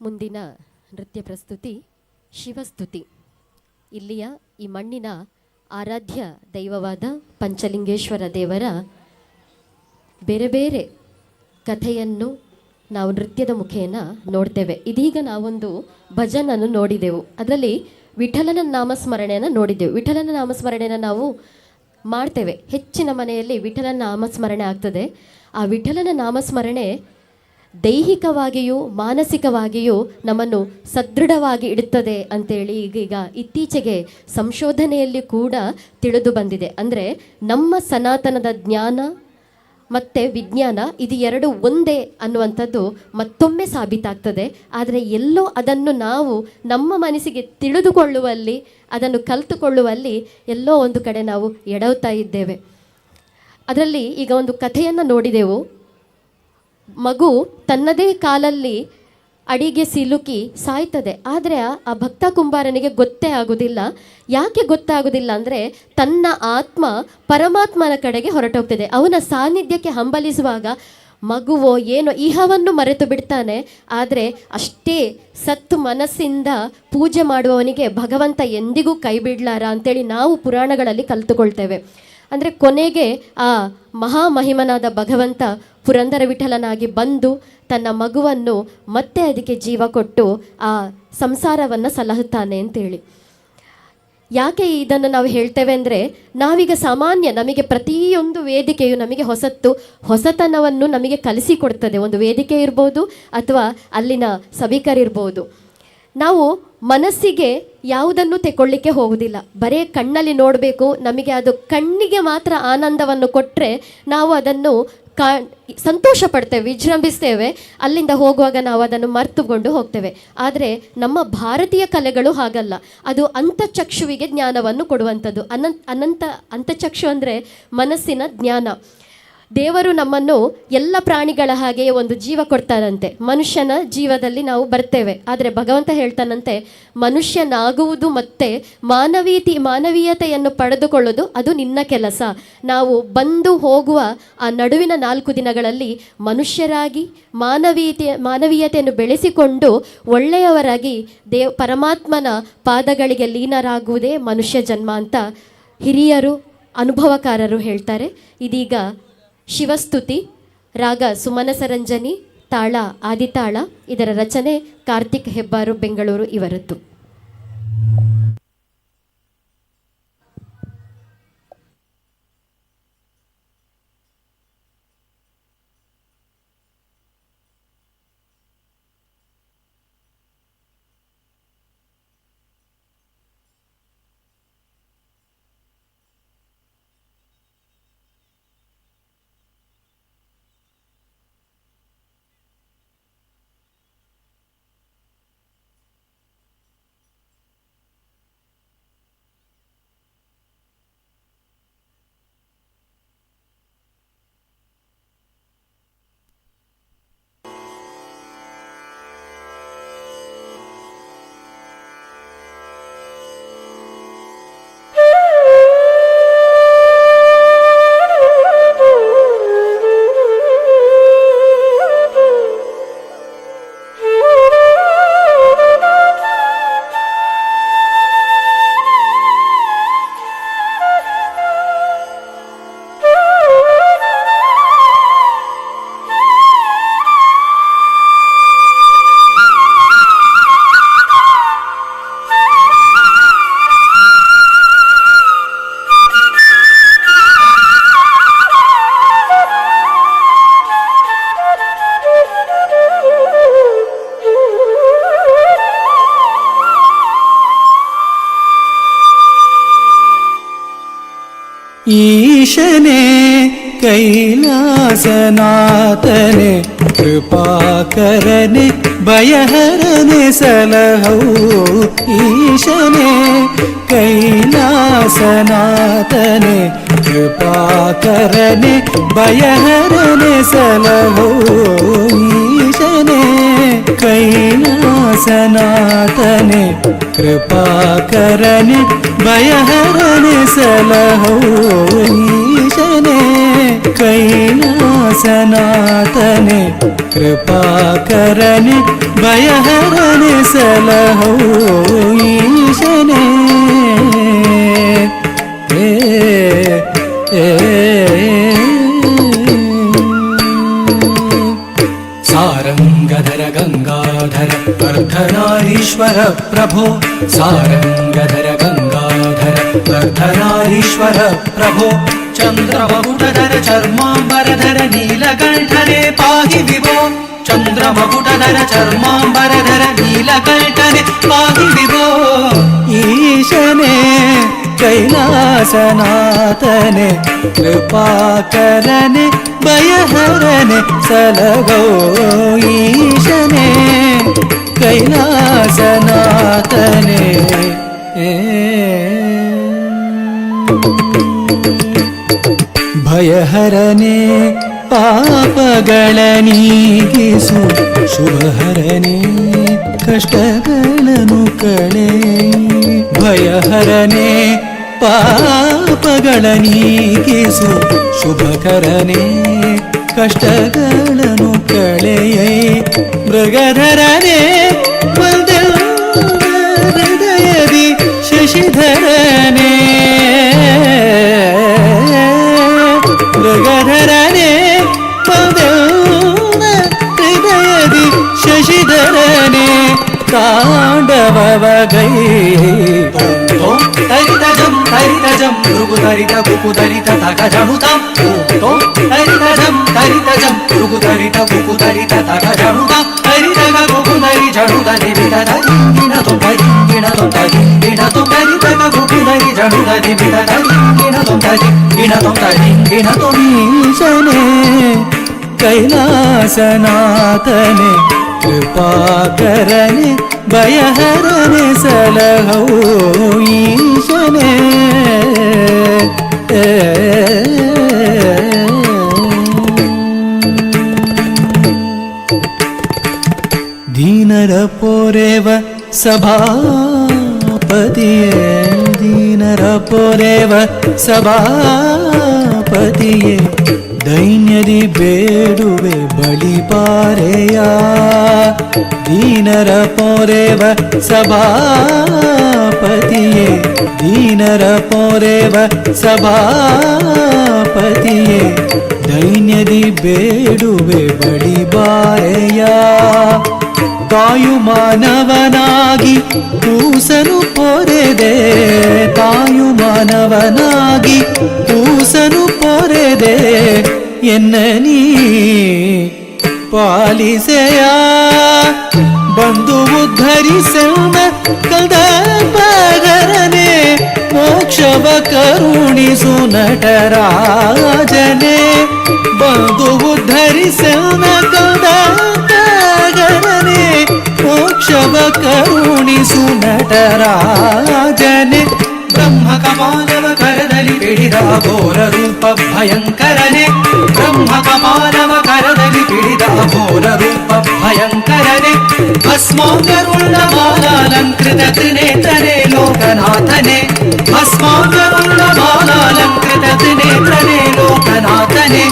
ಮುಂದಿನ ನೃತ್ಯ ಪ್ರಸ್ತುತಿ ಶಿವಸ್ತುತಿ. ಇಲ್ಲಿಯ ಈ ಮಣ್ಣಿನ ಆರಾಧ್ಯ ದೈವವಾದ ಪಂಚಲಿಂಗೇಶ್ವರ ದೇವರ ಬೇರೆ ಬೇರೆ ಕಥೆಯನ್ನು ನಾವು ನೃತ್ಯದ ಮುಖೇನ ನೋಡ್ತೇವೆ. ಇದೀಗ ನಾವೊಂದು ಭಜನನ್ನು ನೋಡಿದೆವು. ಅದರಲ್ಲಿ ವಿಠಲನ ನಾಮಸ್ಮರಣೆಯನ್ನು ನೋಡಿದೆವು. ವಿಠಲನ ನಾಮಸ್ಮರಣೆಯನ್ನು ನಾವು ಮಾಡ್ತೇವೆ. ಹೆಚ್ಚಿನ ಮನೆಯಲ್ಲಿ ವಿಠಲನ ನಾಮಸ್ಮರಣೆ ಆಗ್ತದೆ. ಆ ವಿಠಲನ ನಾಮಸ್ಮರಣೆ ದೈಹಿಕವಾಗಿಯೂ ಮಾನಸಿಕವಾಗಿಯೂ ನಮ್ಮನ್ನು ಸದೃಢವಾಗಿ ಇಡುತ್ತದೆ ಅಂತೇಳಿ ಈಗೀಗ ಇತ್ತೀಚೆಗೆ ಸಂಶೋಧನೆಯಲ್ಲಿ ಕೂಡ ತಿಳಿದು ಬಂದಿದೆ. ಅಂದರೆ ನಮ್ಮ ಸನಾತನದ ಜ್ಞಾನ ಮತ್ತು ವಿಜ್ಞಾನ ಇದು ಎರಡು ಒಂದೇ ಅನ್ನುವಂಥದ್ದು ಮತ್ತೊಮ್ಮೆ ಸಾಬೀತಾಗ್ತದೆ. ಆದರೆ ಎಲ್ಲೋ ಅದನ್ನು ನಾವು ನಮ್ಮ ಮನಸ್ಸಿಗೆ ತಿಳಿದುಕೊಳ್ಳುವಲ್ಲಿ, ಅದನ್ನು ಕಲಿತುಕೊಳ್ಳುವಲ್ಲಿ ಎಲ್ಲೋ ಒಂದು ಕಡೆ ನಾವು ಎಡವ್ತಾ ಇದ್ದೇವೆ. ಅದರಲ್ಲಿ ಈಗ ಒಂದು ಕಥೆಯನ್ನು ನೋಡಿದೆವು. ಮಗು ತನ್ನದೇ ಕಾಲಲ್ಲಿ ಅಡಿಗೆ ಸಿಲುಕಿ ಸಾಯ್ತದೆ. ಆದರೆ ಆ ಭಕ್ತ ಕುಂಬಾರನಿಗೆ ಗೊತ್ತೇ ಆಗುವುದಿಲ್ಲ. ಯಾಕೆ ಗೊತ್ತಾಗೋದಿಲ್ಲ ಅಂದರೆ ತನ್ನ ಆತ್ಮ ಪರಮಾತ್ಮನ ಕಡೆಗೆ ಹೊರಟೋಗ್ತದೆ. ಅವನ ಸಾನ್ನಿಧ್ಯಕ್ಕೆ ಹಂಬಲಿಸುವಾಗ ಮಗುವೋ ಏನೋ ಇಹವನ್ನು ಮರೆತು ಬಿಡ್ತಾನೆ. ಆದರೆ ಅಷ್ಟೇ ಸತ್ತು ಮನಸ್ಸಿಂದ ಪೂಜೆ ಮಾಡುವವನಿಗೆ ಭಗವಂತ ಎಂದಿಗೂ ಕೈ ಬಿಡಲಾರ ಅಂತೇಳಿ ನಾವು ಪುರಾಣಗಳಲ್ಲಿ ಕಲಿತುಕೊಳ್ತೇವೆ. ಅಂದರೆ ಕೊನೆಗೆ ಆ ಮಹಾಮಹಿಮನಾದ ಭಗವಂತ ಪುರಂದರ ವಿಠಲನಾಗಿ ಬಂದು ತನ್ನ ಮಗುವನ್ನು ಮತ್ತೆ ಅದಕ್ಕೆ ಜೀವ ಕೊಟ್ಟು ಆ ಸಂಸಾರವನ್ನು ಸಲಹುತ್ತಾನೆ ಅಂತೇಳಿ. ಯಾಕೆ ಇದನ್ನು ನಾವು ಹೇಳ್ತೇವೆ ಅಂದರೆ ನಾವೀಗ ಸಾಮಾನ್ಯ ನಮಗೆ ಪ್ರತಿಯೊಂದು ವೇದಿಕೆಯು ನಮಗೆ ಹೊಸತನವನ್ನು ನಮಗೆ ಕಲಿಸಿಕೊಡ್ತದೆ. ಒಂದು ವೇದಿಕೆ ಇರ್ಬೋದು ಅಥವಾ ಅಲ್ಲಿನ ಸಭಿಕರಿರ್ಬೋದು. ನಾವು ಮನಸ್ಸಿಗೆ ಯಾವುದನ್ನು ತೆಕೊಳ್ಳಿಕ್ಕೆ ಹೋಗುವುದಿಲ್ಲ. ಬರೇ ಕಣ್ಣಲ್ಲಿ ನೋಡಬೇಕು. ನಮಗೆ ಅದು ಕಣ್ಣಿಗೆ ಮಾತ್ರ ಆನಂದವನ್ನು ಕೊಟ್ಟರೆ ನಾವು ಅದನ್ನು ಸಂತೋಷ ಪಡ್ತೇವೆ, ವಿಜೃಂಭಿಸ್ತೇವೆ. ಅಲ್ಲಿಂದ ಹೋಗುವಾಗ ನಾವು ಅದನ್ನು ಮರ್ತುಕೊಂಡು ಹೋಗ್ತೇವೆ. ಆದರೆ ನಮ್ಮ ಭಾರತೀಯ ಕಲೆಗಳು ಹಾಗಲ್ಲ. ಅದು ಅಂತಚಕ್ಷುವಿಗೆ ಜ್ಞಾನವನ್ನು ಕೊಡುವಂಥದ್ದು. ಅಂತಚಕ್ಷು ಅಂದರೆ ಮನಸ್ಸಿನ ಜ್ಞಾನ. ದೇವರು ನಮ್ಮನ್ನು ಎಲ್ಲ ಪ್ರಾಣಿಗಳ ಹಾಗೆಯೇ ಒಂದು ಜೀವ ಕೊಡ್ತಾನಂತೆ. ಮನುಷ್ಯನ ಜೀವದಲ್ಲಿ ನಾವು ಬರ್ತೇವೆ. ಆದರೆ ಭಗವಂತ ಹೇಳ್ತಾನಂತೆ ಮನುಷ್ಯನಾಗುವುದು ಮತ್ತೆ ಮಾನವೀಯತೆಯನ್ನು ಪಡೆದುಕೊಳ್ಳೋದು ಅದು ನಿನ್ನ ಕೆಲಸ. ನಾವು ಬಂದು ಹೋಗುವ ಆ ನಡುವಿನ 4 ದಿನಗಳಲ್ಲಿ ಮನುಷ್ಯರಾಗಿ ಮಾನವೀಯತೆಯನ್ನು ಬೆಳೆಸಿಕೊಂಡು ಒಳ್ಳೆಯವರಾಗಿ ಪರಮಾತ್ಮನ ಪಾದಗಳಿಗೆ ಲೀನರಾಗುವುದೇ ಮನುಷ್ಯ ಜನ್ಮ ಅಂತ ಹಿರಿಯರು ಅನುಭವಕಾರರು ಹೇಳ್ತಾರೆ. ಇದೀಗ ಶಿವಸ್ತುತಿ, ರಾಗ ಸುಮನ ಸರಂಜನಿ, ತಾಳ ಆದಿತಾಳ. ಇದರ ರಚನೆ ಕಾರ್ತಿಕ್ ಹೆಬ್ಬಾರು, ಬೆಂಗಳೂರು ಇವರದ್ದು. ईशने कैलासनाथने कृपाकरने भयहरने सलहौ ईशने कैलासनाथने कृपाकरने भयहरने सलहौ ईशने कैलासनाथने कृपाकरने भयहरने सलहौ ईशने कैलासनाथने कृपाकरने भयहरने सलहो ईशने सारंगधर गंगाधर अर्धनारीश्वर प्रभो सारंगधर गंगाधर अर्धनारीश्वर प्रभो चंद्रमकुटधर चर्मांबरधर नीलकंठने पाहि विभो चंद्रमकुटधर चर्मांबरधर नीलकंठने पाहि विभो ईशने कैलासनाथने कृपाकरने भयहरने सलगो ईशने कैलासनाथने ಭಯಹರನೆ ಪಾಪಗಳ ನೀಗಿಸು ಶುಭಹರನೆ ಕಷ್ಟಗಳನ್ನು ಕಳೆ ಭಯಹರನೆ ಪಾಪಗಳ ನೀಗಿಸು ಶುಭಕರನೆ ಕಷ್ಟಗಳನ್ನು ಕಳೆಯೈ ಮೃಗಧರನೆ ಹೃದಯದಿ ಶಶಿಧರನೆ ಮೃಗಧರನೆ ಹೃದಯದಿ ಶಶಿಧರನೆ ತಾಂಡವಗೈ ಹರಿತಜಂ ಹರಿತಜಂ ಮೃಗುಧರಿತ ಕುಕುಧರಿತ ತಗಜಣುತಾಂ ಹರಿತಜಂ ಮೃಗುಧರಿತ ಕುಕುಧರಿತ ತಗಜಣುತಾಂ ಹರಿತಗ ಕುಕುಧರಿ ಜಣುಧರಿ ಬಿಡದಗಿಣ ತೊಂದಗಿಣ ತೊಂದಗಿಣ ತೊಂದರಿತಗ ಕುಕುಧರಿ ಜಣುಧರಿ ಬಿಡದಗಿಣ ತೊಂದಗಿಣ ತೊಂದಗಿಣ ತೊಂದೀಶನೆ कैलासनाथने कृपाकरने भयहरने सलहो ईशने दीनर पोरेव सभापतिये दीनर पोरेव सभापतिये दैन्यदि ಬೇಡುವೆ ಬಳಿಪಾರೆಯ ದೀನರ ಪೋರೆವ ಸಭಾಪತಿಯೇ ದೀನರ ಪೋರೆವ ಸಭಾಪತಿಯೇ ದೈನ್ಯದಿ ಬೇಡುವೆ ಬಳಿಪಾರೆಯ ತಾಯು ಮಾನವನಾಗಿ ಕೂಸನು ಪೊರೆದೆ ತಾಯು ಮಾನವನಾಗಿ ಕೂಸನು ಪೊರೆದೆ ಎನ್ನ ನೀ ಪಾಲಿಸೆಯ ಬಂದು ಉದ್ಧರಿಸೆನ್ನ ಕಲ್ದಪಗರನೆ ಮೋಕ್ಷವ ಕರುಣಿಸು ನಟರಾಜನೆ ಬಂದು ಉದ್ಧರಿಸೆನ್ನ ಕಲ್ದಪಗರನೆ ಮೋಕ್ಷವ ಕರುಣಿಸು ನಟರಾಜನೆ ಬ್ರಹ್ಮ ಕಪಾಲವ ಕರದಲ್ಲಿ ಪಿಡಿದ ಘೋರ ರೂಪ ಭಯಂಕರನೆ ಬ್ರಹ್ಮ ಕಪಾಲವ ಕರದಲ್ಲಿ ಪಿಡಿದ ಘೋರ ರೂಪ ಭಯಂಕರನೆ ಭಸ್ಮಾಂಗರುಳ್ಳ ಮಾಲಾಲಂಕೃತ ತ್ರಿನೇತ್ರನೆ ಲೋಕನಾಥನೆ ಭಸ್ಮಾಂಗರುಳ್ಳ ಮಾಲಾಲಂಕೃತ ತ್ರಿನೇತ್ರನೆ ಲೋಕನಾಥನೆ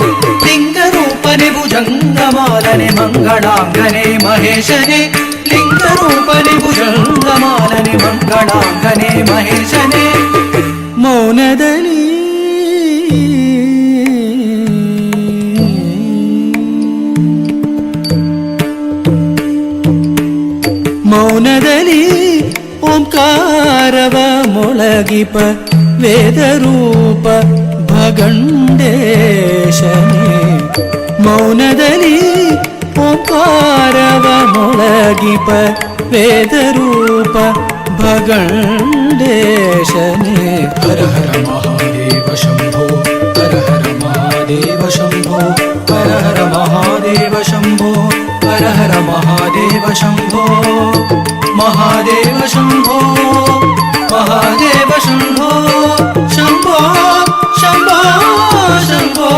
ಲಿಂಗರೂಪನೆ ಭುಜಂಗಮಾಲನೆ ಮಂಗಳಾಂಗನೆ ಮಹೇಶನೆ ಲಿಂಗರೂಪನೆ ಭುಜಂಗಮಾಲನೆ ಮಂಗಳಾಂಗನೆ ಮಹೇಶನೆ ಮೌನದಲ್ಲಿ ಮೌನದಲ್ಲಿ ಓಂಕಾರವ ಮೊಳಗಿಪ ವೇದರೂಪ ಭಗಂಡೇಶನೇ ಮೌನದಲ್ಲಿ ಓಂಕಾರವ ಮೊಳಗಿಪ ವೇದರೂಪ ಭಗಂಡೇಶನೇ ಹರ ಹರ ಮಹಾದೇವ ಶಂಭೋ ಹರ ಹರ ಮಹಾದೇವ ಶಂಭೋ ಹರ ಹರ ಮಹಾದೇವ ಶಂಭೋ ಹರ ಹರ ಮಹಾದೇವ ಶಂಭೋ ಮಹಾದೇವ ಶಂಭೋ ಮಹಾದೇವ ಶಂಭೋ ಶಂಭೋ ಶಂಭೋ ಶಂಭೋ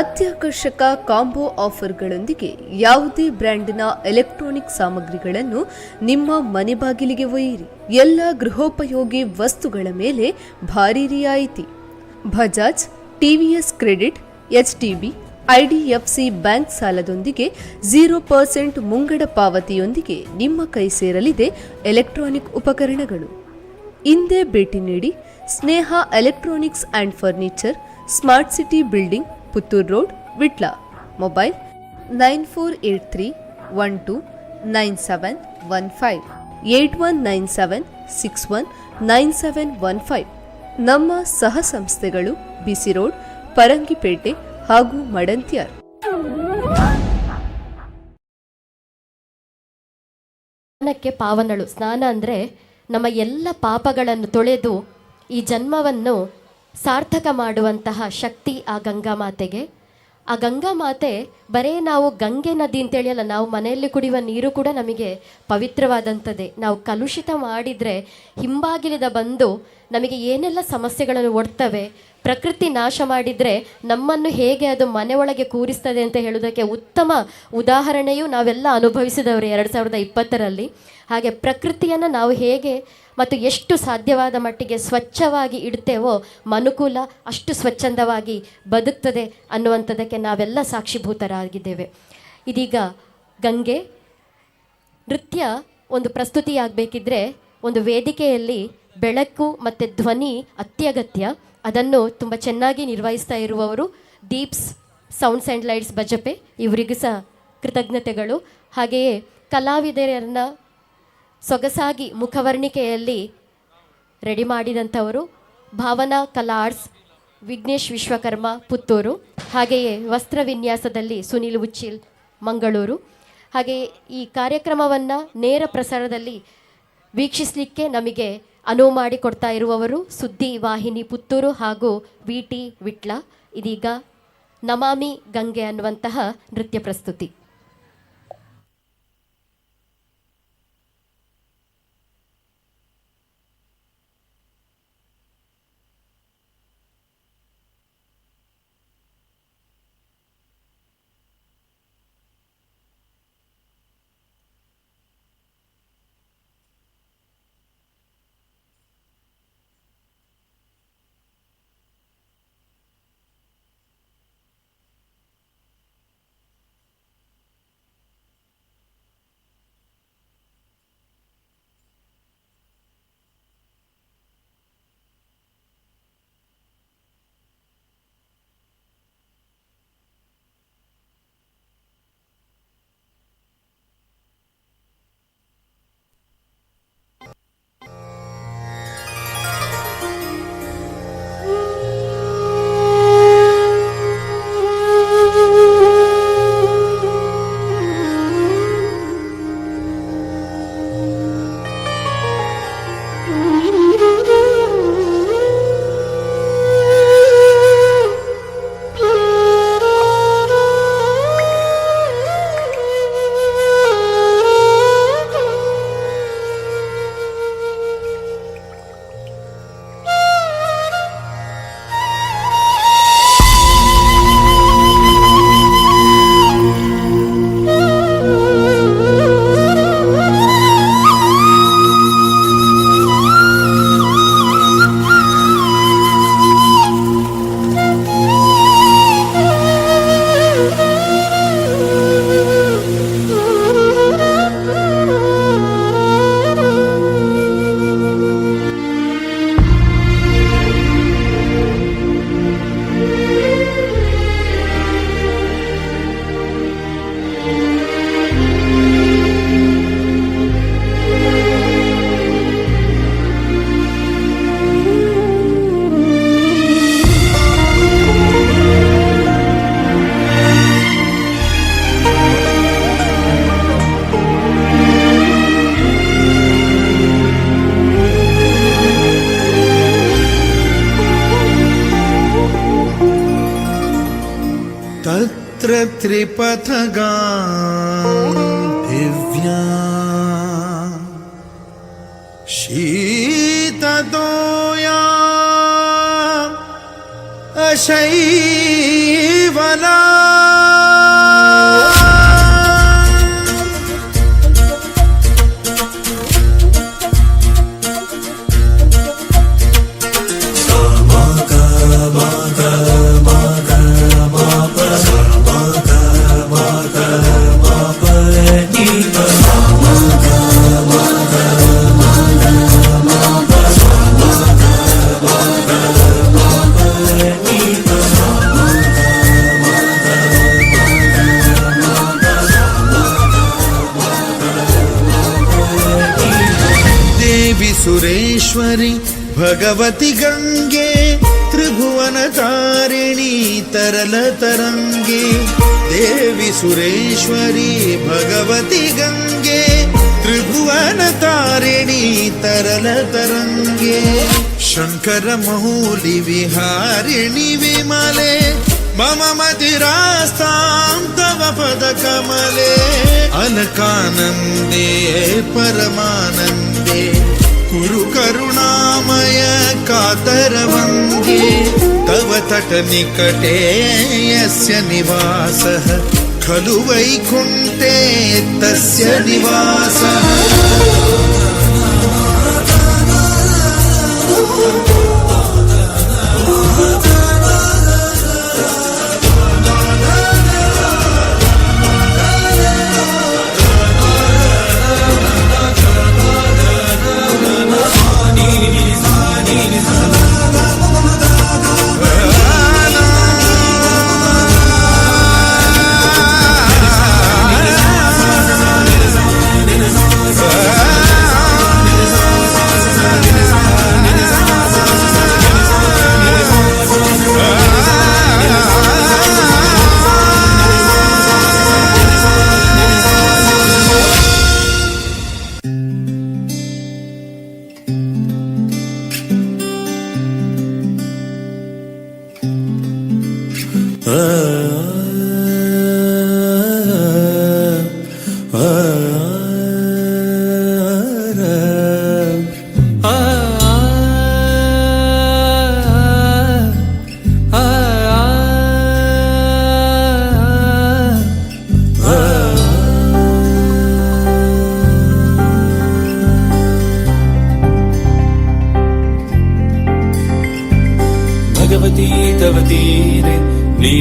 ಅತ್ಯಾಕರ್ಷಕ ಕಾಂಬೋ ಆಫರ್ಗಳೊಂದಿಗೆ ಯಾವುದೇ ಬ್ರ್ಯಾಂಡ್ನ ಎಲೆಕ್ಟ್ರಾನಿಕ್ ಸಾಮಗ್ರಿಗಳನ್ನು ನಿಮ್ಮ ಮನೆ ಬಾಗಿಲಿಗೆ ಒಯ್ಯಿರಿ. ಎಲ್ಲ ಗೃಹೋಪಯೋಗಿ ವಸ್ತುಗಳ ಮೇಲೆ ಭಾರಿ ರಿಯಾಯಿತಿ. Bajaj, TVS credit, HDB, IDFC bank ಸಾಲದೊಂದಿಗೆ 0% ಮುಂಗಡ ಪಾವತಿಯೊಂದಿಗೆ ನಿಮ್ಮ ಕೈ ಸೇರಲಿದೆ ಎಲೆಕ್ಟ್ರಾನಿಕ್ ಉಪಕರಣಗಳು. ಇಂದೇ ಭೇಟಿ ನೀಡಿ Sneha electronics and furniture, smart city building, Puttur road, Vitla. Mobile 9483129715 8197619715. ನಮ್ಮ ಸಹ ಸಂಸ್ಥೆಗಳು ಬಿಸಿ ರೋಡ್, ಪರಂಗಿಪೇಟೆ ಹಾಗೂ ಮಡಂತ್ಯಾರ್. ಸ್ನಾನಕ್ಕೆ ಪಾವನಳು. ಸ್ನಾನ ಅಂದರೆ ನಮ್ಮ ಎಲ್ಲ ಪಾಪಗಳನ್ನು ತೊಳೆದು ಈ ಜನ್ಮವನ್ನು ಸಾರ್ಥಕ ಮಾಡುವಂತಹ ಶಕ್ತಿ ಆ ಗಂಗಾ ಮಾತೆಗೆ. ಆ ಗಂಗಾ ಮಾತೆ ಬರೇ ನಾವು ಗಂಗೆ ನದಿ ಅಂತೇಳಿ ಅಲ್ಲ, ನಾವು ಮನೆಯಲ್ಲಿ ಕುಡಿಯುವ ನೀರು ಕೂಡ ನಮಗೆ ಪವಿತ್ರವಾದಂಥದ್ದೇ. ನಾವು ಕಲುಷಿತ ಮಾಡಿದರೆ ಹಿಂಬಾಗಿಲಿದ ಬಂದು ನಮಗೆ ಏನೆಲ್ಲ ಸಮಸ್ಯೆಗಳನ್ನು ಒಡ್ತವೆ. ಪ್ರಕೃತಿ ನಾಶ ಮಾಡಿದರೆ ನಮ್ಮನ್ನು ಹೇಗೆ ಅದು ಮನೆ ಒಳಗೆ ಕೂರಿಸ್ತದೆ ಅಂತ ಹೇಳೋದಕ್ಕೆ ಉತ್ತಮ ಉದಾಹರಣೆಯು ನಾವೆಲ್ಲ ಅನುಭವಿಸಿದವರು 2020ರಲ್ಲಿ. ಹಾಗೆ ಪ್ರಕೃತಿಯನ್ನು ನಾವು ಹೇಗೆ ಮತ್ತು ಎಷ್ಟು ಸಾಧ್ಯವಾದ ಮಟ್ಟಿಗೆ ಸ್ವಚ್ಛವಾಗಿ ಇಡ್ತೇವೋ ಮನುಕುಲ ಅಷ್ಟು ಸ್ವಚ್ಛಂದವಾಗಿ ಬದುಕ್ತದೆ ಅನ್ನುವಂಥದ್ದಕ್ಕೆ ನಾವೆಲ್ಲ ಸಾಕ್ಷಿಭೂತರಾಗಿದ್ದೇವೆ. ಇದೀಗ ಗಂಗೆ ನೃತ್ಯ ಒಂದು ಪ್ರಸ್ತುತಿಯಾಗಬೇಕಿದ್ರೆ ಒಂದು ವೇದಿಕೆಯಲ್ಲಿ ಬೆಳಕು ಮತ್ತು ಧ್ವನಿ ಅತ್ಯಗತ್ಯ. ಅದನ್ನು ತುಂಬ ಚೆನ್ನಾಗಿ ನಿರ್ವಹಿಸ್ತಾ ಇರುವವರು Deep's sounds and lights Bajpe, ಇವರಿಗೂ ಸಹ ಕೃತಜ್ಞತೆಗಳು. ಹಾಗೆಯೇ ಕಲಾವಿದರನ್ನು ಸೊಗಸಾಗಿ ಮುಖವರ್ಣಿಕೆಯಲ್ಲಿ ರೆಡಿ ಮಾಡಿದಂಥವರು ಭಾವನಾ ಕಲಾ ಆರ್ಟ್ಸ್, ವಿಘ್ನೇಶ್ ವಿಶ್ವಕರ್ಮ, ಪುತ್ತೂರು. ಹಾಗೆಯೇ ವಸ್ತ್ರ ವಿನ್ಯಾಸದಲ್ಲಿ ಸುನಿಲ್ ಉಚ್ಚಿಲ್, ಮಂಗಳೂರು. ಹಾಗೆಯೇ ಈ ಕಾರ್ಯಕ್ರಮವನ್ನು ನೇರ ಪ್ರಸಾರದಲ್ಲಿ ವೀಕ್ಷಿಸಲಿಕ್ಕೆ ನಮಗೆ ಅನುವು ಮಾಡಿಕೊಡ್ತಾ ಇರುವವರು ಸುದ್ದಿ ವಾಹಿನಿ ಪುತ್ತೂರು ಹಾಗೂ VT ವಿಟ್ಲ. ಇದೀಗ ನಮಾಮಿ ಗಂಗೆ ಅನ್ನುವಂತಹ ನೃತ್ಯ ಪ್ರಸ್ತುತಿ. तत्र त्रिपथगा दिव्या शीततोया अशैव ಕೇವಲ सुरेश्वरी भगवती गंगे त्रिभुवन तारिणी तरल तरंगे देवी सुरेश्वरी भगवती गंगे त्रिभुवन तारिणी तरल तरंगे शंकर मौली विहारिणी विमले मम मदिरास्तां तव पद कमले अलकानंदे परमानंदे कुरु करुणामय कातरवंगे तव तट निकटे यस्य निवासः खलु वैकुंठे तस्य निवासः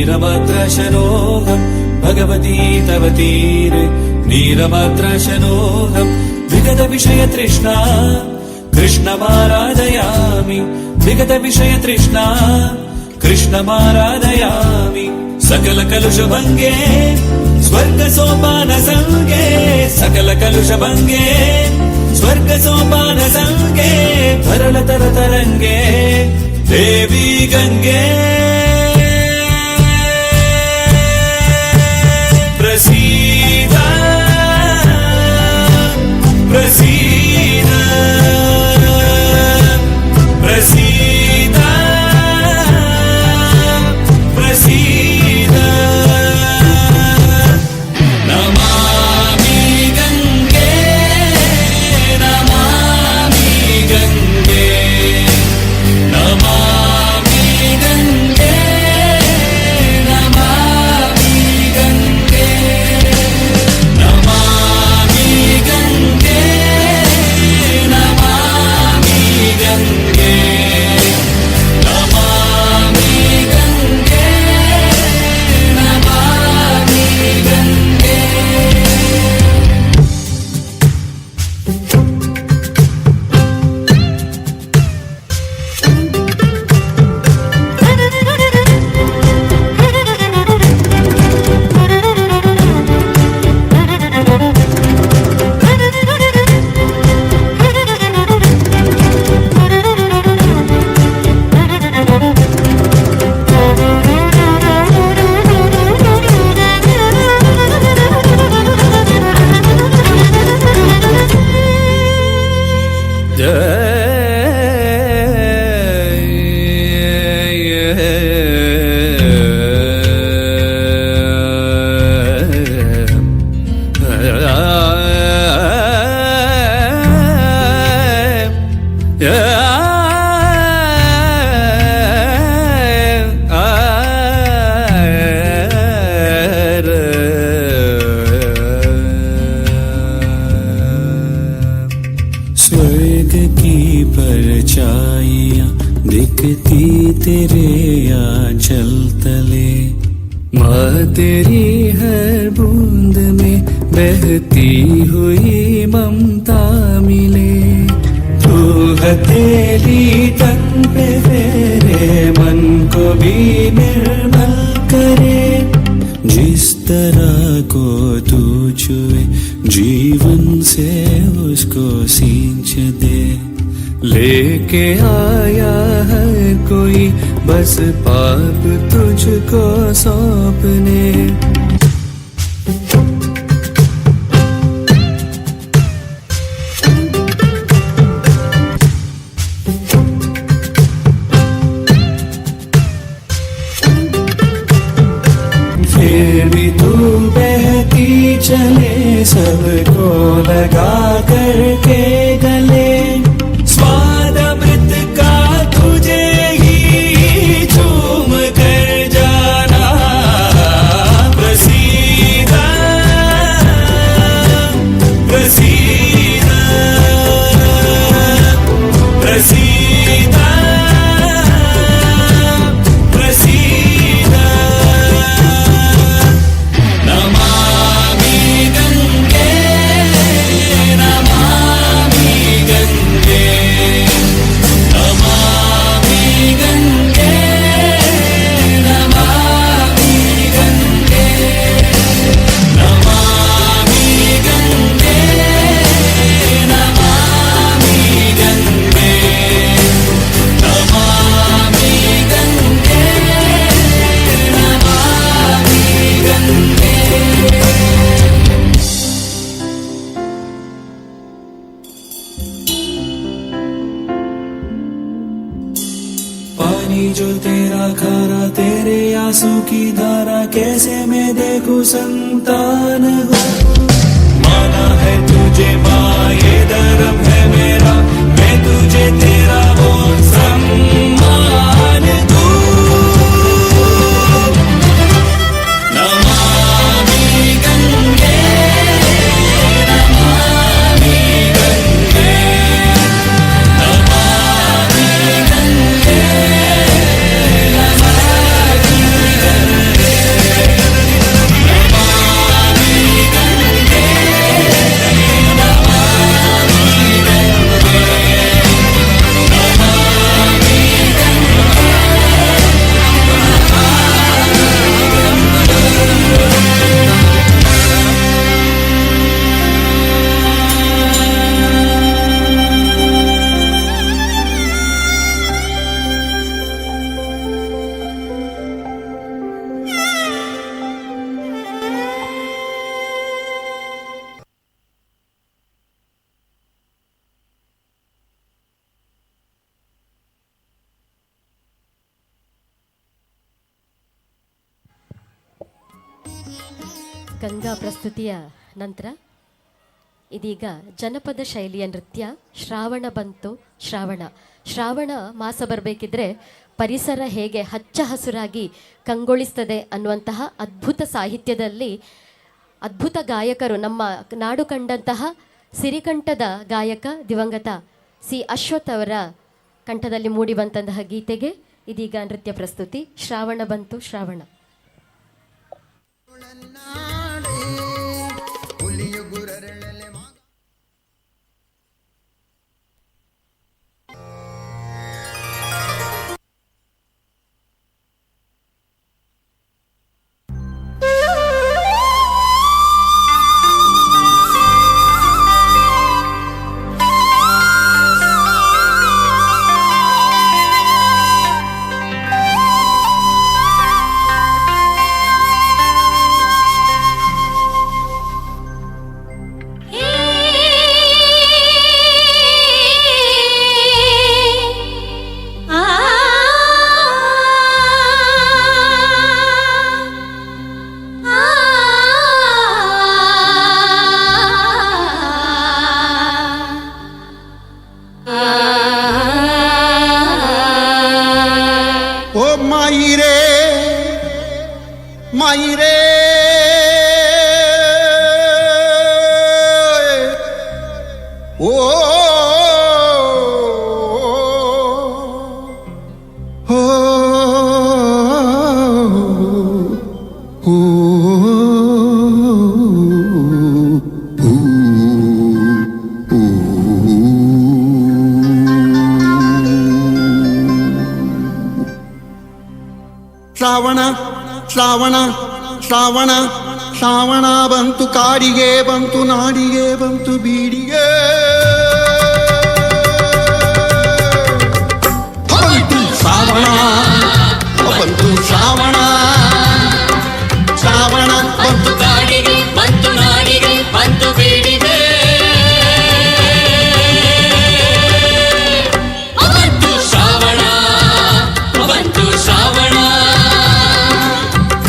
नीरमात्रशनोऽहं भगवती तव तीरे नीरमात्रशनोऽहं विगतविषयतृष्णा कृष्णमाराधयामि विगतविषयतृष्णा कृष्णमाराधयामि सकलकलुषभङ्गे स्वर्गसोपानसङ्गे सकलकलुषभङ्गे स्वर्गसोपानसङ्गे तरलतरतरङ्गे देवी गङ्गे प्रसीद प्रसीद प्रसीद प्रसीद नमामि गङ्गे नमामि गङ्गे नमामि गङ्गे बहती हुई ममता मिले, तू हथेली तन पे फेरे, मन को भी निर्मल करे। जिस तरह को तू छुए, जीवन से उसको सींच दे। लेके आया है कोई बस पाप तुझको सौंपने। फिर भी तू बहती चले, सबको लगा करके गले। स्वाद अमृत का तुझे ही झूम कर जाना। प्रसीदा प्रसीदा प्रसीदा प्रसीदा। नमामि गंगे नमामि गंगे नमामि गंगे नमामि गंगे नमामि गंगे नमामि गंगे नमामि गंगे नमामि गंगे। पानी जो तेरा खारा, तेरे आंसू की धारा, कैसे मैं देखूं संतान हो। माना है तुझे माँ, ये धर्म है मेरा, मैं तुझे तेरा वो सम्मान दूं। नमामि गंगे नमामि गंगे नमामि गंगे नमामि गंगे नमामि गंगे नमामि ಗಂಗಾ ಪ್ರಸ್ತುತಿಯ ನಂತರ ಇದೀಗ ಜನಪದ ಶೈಲಿಯ ನೃತ್ಯ ಶ್ರಾವಣ ಬಂತು ಶ್ರಾವಣ. ಶ್ರಾವಣ ಮಾಸ ಬರಬೇಕಿದ್ರೆ ಪರಿಸರ ಹೇಗೆ ಹಚ್ಚ ಹಸುರಾಗಿ ಕಂಗೊಳಿಸ್ತದೆ ಅನ್ನುವಂತಹ ಅದ್ಭುತ ಸಾಹಿತ್ಯದಲ್ಲಿ ಅದ್ಭುತ ಗಾಯಕರು ನಮ್ಮ ನಾಡು ಕಂಡಂತಹ ಸಿರಿಕಂಠದ ಗಾಯಕ ದಿವಂಗತ ಸಿ ಅಶ್ವಥ್ ಅವರ ಕಂಠದಲ್ಲಿ ಮೂಡಿ ಬಂತಹ ಗೀತೆಗೆ ಇದೀಗ ನೃತ್ಯ ಪ್ರಸ್ತುತಿ ಶ್ರಾವಣ ಬಂತು ಶ್ರಾವಣ. ಶ್ರಾವಣ ಶ್ರಾವಣ ಶ್ರಾವಣ ಬಂತು ಕಾಡಿಗೆ ಬಂತು ನಾಡಿಗೆ ಬಂತು ಬೀಡಿಗೆ ಬಂತು ಶ್ರಾವಣ ಬಂತು ಶ್ರಾವಣ ಶ್ರಾವಣ ಬಂತು ಕಾಡಿಗೆ ಬಂತು ನಾಡಿಗೆ ಬಂತು ಬೀಡಿಗೆ ಬಂತು ಶ್ರಾವಣ ಬಂತು ಶ್ರಾವಣ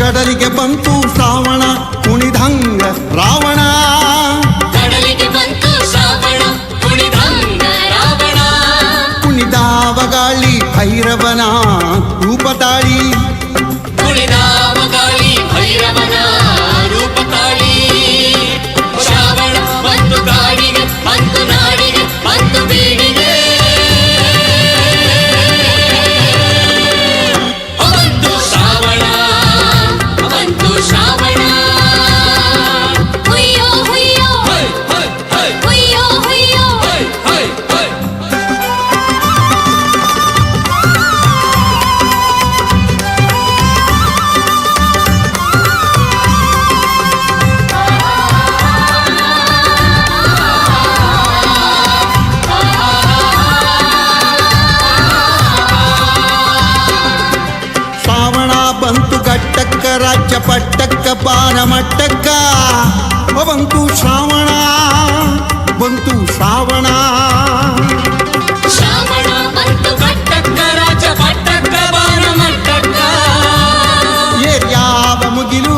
ಕಡಲಿಗೆ ಬಂತು ಶ್ರಾವಣ ಕುಣಿದಂಗ ರಾವಣ ಕಡಲಿಗೆ ಬಂತು ಶ್ರಾವಣ ಕುಣಿದಂಗ ರಾವಣ ಕುಣಿದಾವ ಗಾಳಿ ಭೈರವನ ರೂಪ ತಾಳಿ ಕುಣಿದಾವ ಗಾಳಿ ಭೈರವನ ರೂಪ ತಾಳಿ ಶ್ರಾವಣ ಬಂತು ಕಾಡಿಗೆ ಬಂತು ನಾಡಿಗೆ ಬಂತು ಬೀಡಿಗೆ ಬಂತು ಶ್ರಾವಣ ಬಂತು ಶ್ರಾವಣ ಹುಯ್ಯೋ ಹುಯ್ಯೋ ಹೈ ಹೈ ಹೈ ಹುಯ್ಯೋ ಹುಯ್ಯೋ ಹೈ ಹೈ ಹೈ ಶ್ರಾವಣ ಬಂತು ಗಟ್ಟಕ್ಕ ರಾಜ್ಯ ಪಟ್ಟಕ್ಕ ಪಾನಮಟ್ಟಕ್ಕ ಬಂತು ಶ್ರಾವಣ ಬಂತು ಶ್ರಾವಣ ಶ್ರಾವಣ ಬಂತು ಕಟ್ಟಕ್ಕ ರಾಜ ಪಟ್ಟಕ್ಕ ಬಾಣ ಮಟ್ಟಕ್ಕ ಏರ್ಯಾವ ಮುಗಿಲು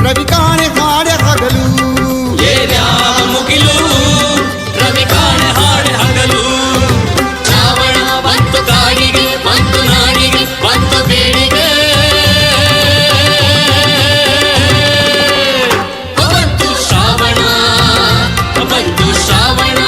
ರವಿ ಕಾಣೆ ಹಾಡೆ ಹಗಲು ಏರ್ಯಾವ ಮುಗಿಲು ರವಿ ಕಾಣೆ ಹಾಡೆ ಹಗಲು ಶ್ರಾವಣ ಬಂತು ಕಾಡಿಗೆ ಬಂತು ನಾಡಿಗೆ ಬಂತು ಬೀಡಿಗೆ ಬಂತು ಶ್ರಾವಣ ಬಂತು ಶ್ರಾವಣ